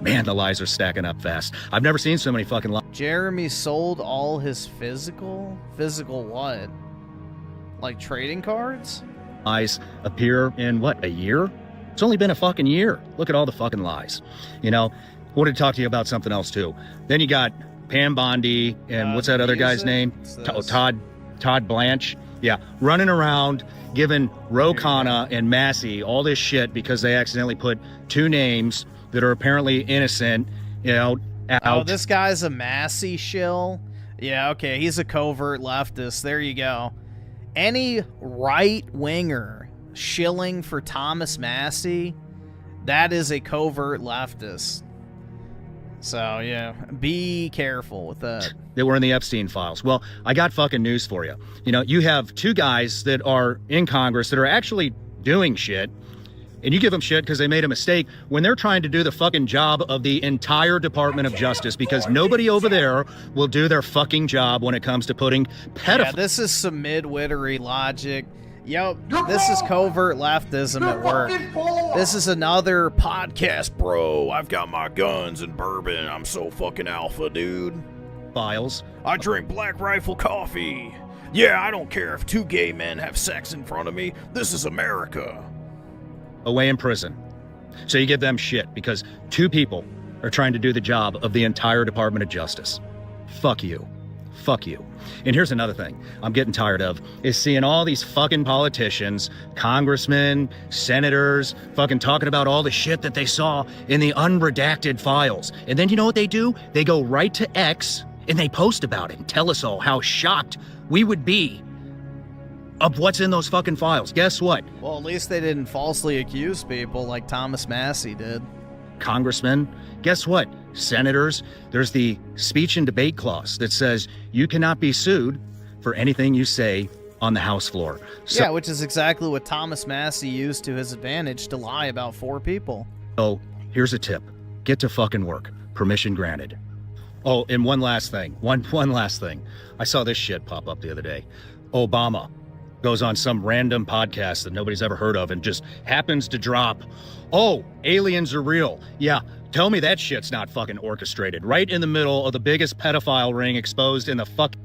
S12: Man, the lies are stacking up fast. I've never seen so many fucking lies.
S1: Jeremy sold all his physical? Physical what? Like trading cards?
S12: Lies appear in, what, a year? It's only been a fucking year. Look at all the fucking lies. You know, I wanted to talk to you about something else, too. Then you got Pam Bondi and what's that other guy's name? Todd Blanche. Yeah, running around giving Rokana and Massey all this shit because they accidentally put 2 names that are apparently innocent, you know, out.
S1: Oh, this guy's a Massey shill? Yeah, okay, he's a covert leftist. There you go. Any right-winger shilling for Thomas Massey, that is a covert leftist. So, yeah, be careful with that.
S12: That were in the Epstein files. Well, I got fucking news for you. You know, you have 2 guys that are in Congress that are actually doing shit, and you give them shit because they made a mistake when they're trying to do the fucking job of the entire Department of Justice, because nobody over there will do their fucking job when it comes to putting pedophiles.
S1: Yeah, this is some mid-wittery logic. Yep, this is covert leftism at work. This is another podcast, bro. I've got my guns and bourbon. I'm so fucking alpha, dude.
S12: Files.
S18: I drink Black Rifle coffee. Yeah, I don't care if 2 gay men have sex in front of me. This is America.
S12: Away in prison. So you give them shit because 2 people are trying to do the job of the entire Department of Justice. Fuck you. Fuck you. And here's another thing I'm getting tired of, is seeing all these fucking politicians, congressmen, senators, fucking talking about all the shit that they saw in the unredacted files. And then you know what they do? They go right to X and they post about it and tell us all how shocked we would be of what's in those fucking files. Guess what?
S1: Well, at least they didn't falsely accuse people like Thomas Massey did.
S12: Congressmen, guess what? Senators, there's the speech and debate clause that says you cannot be sued for anything you say on the House floor. So,
S1: yeah, which is exactly what Thomas Massey used to his advantage to lie about 4 people.
S12: So here's a tip. Get to fucking work. Permission granted. Oh, and one last thing. One last thing. I saw this shit pop up the other day. Obama goes on some random podcast that nobody's ever heard of and just happens to drop, oh, aliens are real. Yeah, tell me that shit's not fucking orchestrated. Right in the middle of the biggest pedophile ring exposed in the fuck.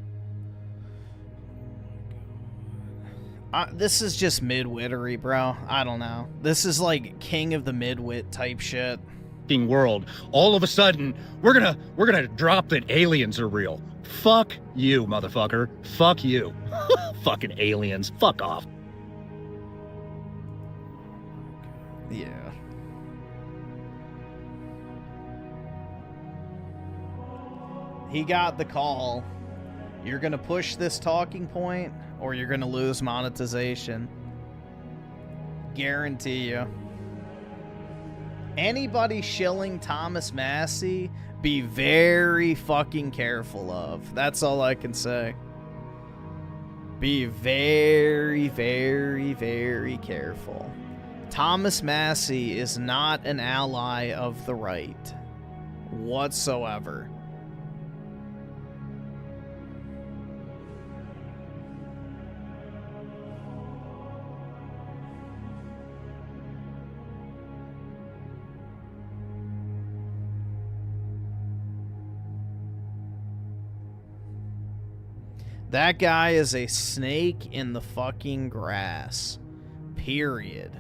S1: This is just midwittery, bro. I don't know. This is like king of the midwit type shit.
S12: World. All of a sudden, we're gonna drop that aliens are real. Fuck you, motherfucker. Fuck you. Fucking aliens. Fuck off.
S1: Yeah. He got the call. You're gonna push this talking point, or you're gonna lose monetization. Guarantee you. Anybody shilling Thomas Massey, be very fucking careful of. That's all I can say. Be very, very, very careful. Thomas Massey is not an ally of the right whatsoever. That guy is a snake in the fucking grass. Period.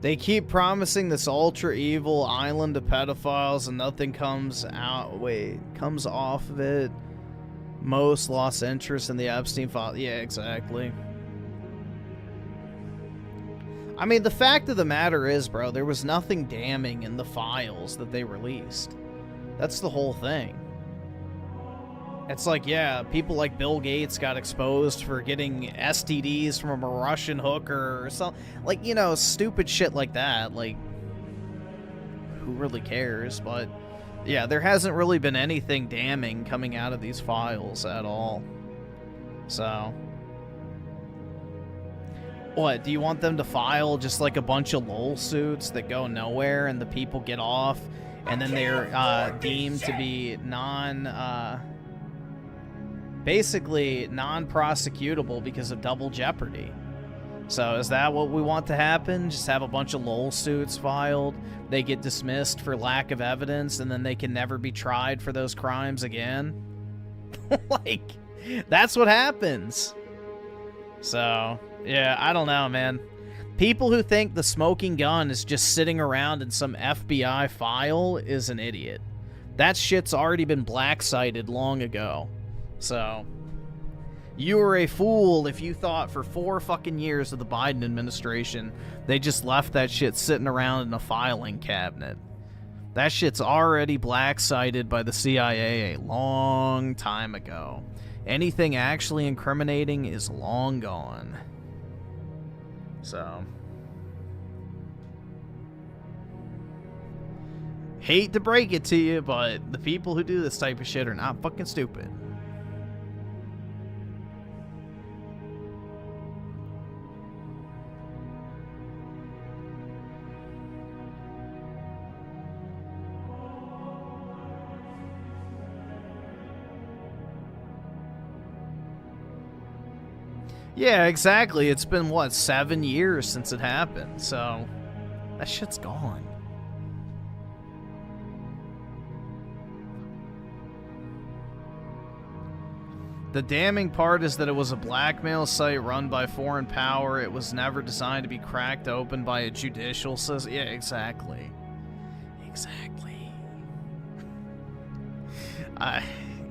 S1: They keep promising this ultra evil island of pedophiles and nothing comes off of it. Most lost interest in the Epstein file. Yeah, exactly. I mean, the fact of the matter is, bro, there was nothing damning in the files that they released. That's the whole thing. It's like, yeah, people like Bill Gates got exposed for getting STDs from a Russian hooker or something. Like, you know, stupid shit like that. Like, who really cares? But yeah, there hasn't really been anything damning coming out of these files at all. So, what, do you want them to file just like a bunch of LOL suits that go nowhere and the people get off and then they're deemed to be basically non-prosecutable because of double jeopardy? So is that what we want to happen? Just have a bunch of LOL suits filed, they get dismissed for lack of evidence, and then they can never be tried for those crimes again? Like, that's what happens. So, yeah, I don't know, man. People who think the smoking gun is just sitting around in some FBI file is an idiot. That shit's already been black-sighted long ago. So, you were a fool if you thought for 4 fucking years of the Biden administration they just left that shit sitting around in a filing cabinet. That shit's already black-sighted by the CIA a long time ago. Anything actually incriminating is long gone. So, hate to break it to you, but the people who do this type of shit are not fucking stupid. Yeah, exactly. It's been, what, 7 years since it happened, so that shit's gone. The damning part is that it was a blackmail site run by foreign power. It was never designed to be cracked open by a judicial system. Yeah, exactly. Exactly.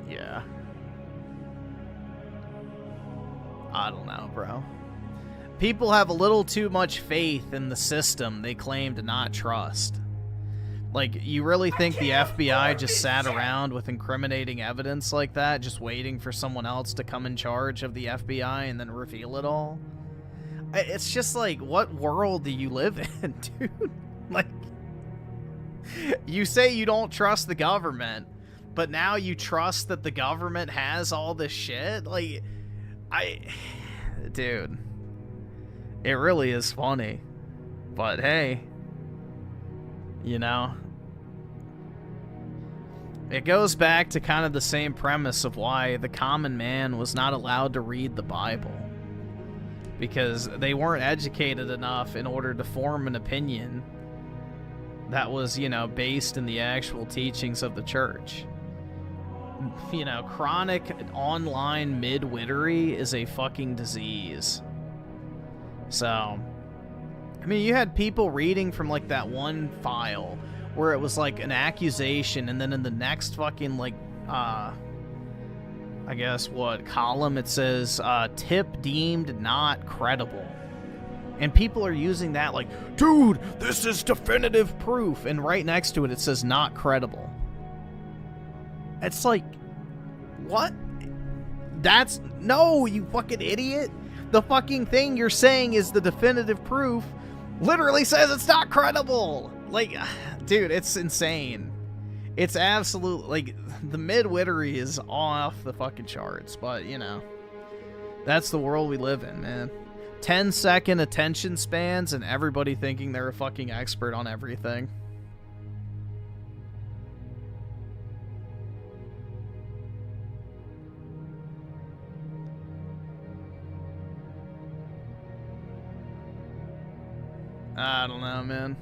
S1: Yeah. I don't know, bro. People have a little too much faith in the system they claim to not trust. Like, you really think the FBI just sat around with incriminating evidence like that, just waiting for someone else to come in charge of the FBI and then reveal it all? It's just like, what world do you live in, dude? Like, You say you don't trust the government, but now you trust that the government has all this shit? Like, dude, it really is funny. But hey, you know, it goes back to kind of the same premise of why the common man was not allowed to read the Bible. Because they weren't educated enough in order to form an opinion that was, you know, based in the actual teachings of the church. You know, chronic online midwittery is a fucking disease. So, I mean, you had people reading from, like, that one file where it was, like, an accusation, and then in the next fucking, like, I guess, what, column, it says, tip deemed not credible. And people are using that like, dude, this is definitive proof. And right next to it, it says not credible. It's like, what? That's, no, you fucking idiot. The fucking thing you're saying is the definitive proof literally says it's not credible. Like, dude, it's insane. It's absolute, like, the midwittery is off the fucking charts, but, you know, that's the world we live in, man. 10-second attention spans and everybody thinking they're a fucking expert on everything. I don't know, man.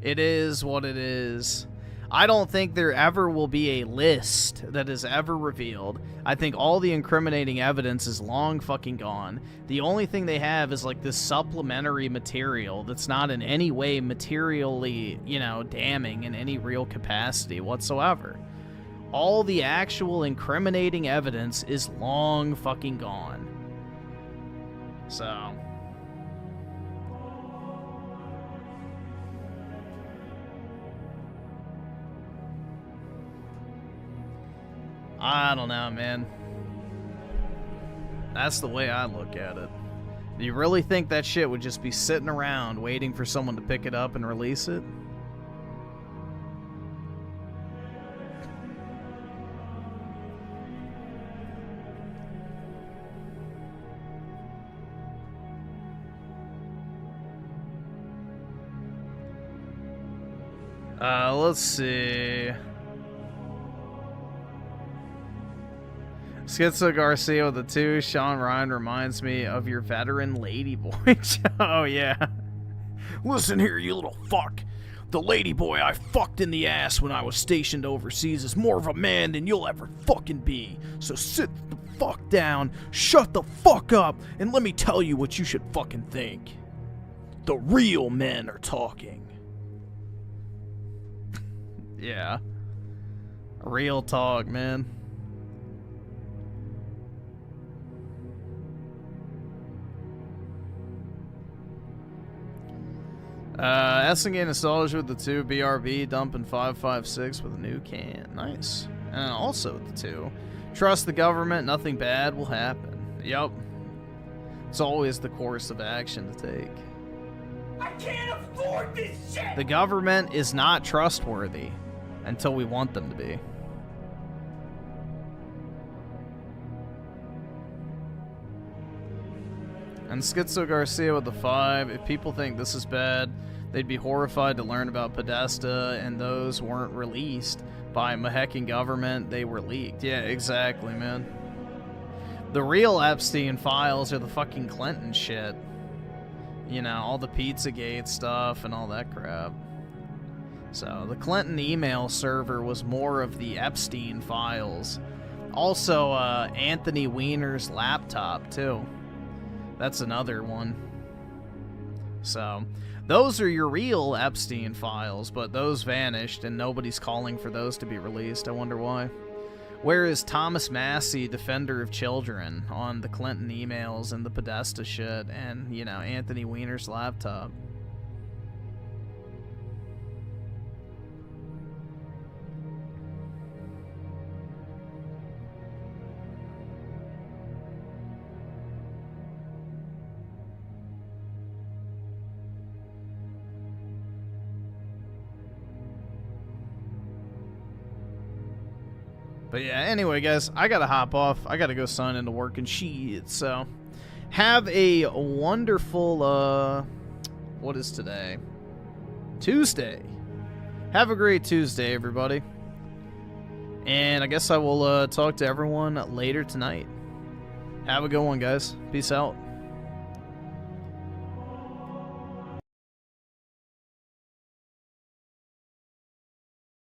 S1: It is what it is. I don't think there ever will be a list that is ever revealed. I think all the incriminating evidence is long fucking gone. The only thing they have is like this supplementary material that's not in any way materially, you know, damning in any real capacity whatsoever. All the actual incriminating evidence is long fucking gone. So... I don't know, man. That's the way I look at it. Do you really think that shit would just be sitting around waiting for someone to pick it up and release it? Let's see. Schizo Garcia with the 2. Sean Ryan reminds me of your veteran ladyboy. Oh, yeah. Listen here, you little fuck. The ladyboy I fucked in the ass when I was stationed overseas is more of a man than you'll ever fucking be. So sit the fuck down, shut the fuck up, and let me tell you what you should fucking think. The real men are talking. Yeah. Real talk, man. Essingen Nostalgia with the 2. BRB dumping 556 with a new can. Nice. And also with the 2. Trust the government, nothing bad will happen. Yup. It's always the course of action to take.
S5: I can't afford this shit!
S1: The government is not trustworthy until we want them to be. And Schizo Garcia with the 5. If people think this is bad, they'd be horrified to learn about Podesta, and those weren't released by the Heckin government. They were leaked. Yeah, exactly, man. The real Epstein files are the fucking Clinton shit. You know, all the Pizzagate stuff and all that crap. So, the Clinton email server was more of the Epstein files. Also, Anthony Weiner's laptop, too. That's another one. So, those are your real Epstein files, but those vanished, and nobody's calling for those to be released. I wonder why. Where is Thomas Massey, defender of children, on the Clinton emails and the Podesta shit, and, you know, Anthony Weiner's laptop? But yeah, anyway, guys, I gotta hop off. I gotta go sign into work and shit. So, have a wonderful, what is today? Tuesday. Have a great Tuesday, everybody. And I guess I will talk to everyone later tonight. Have a good one, guys. Peace out.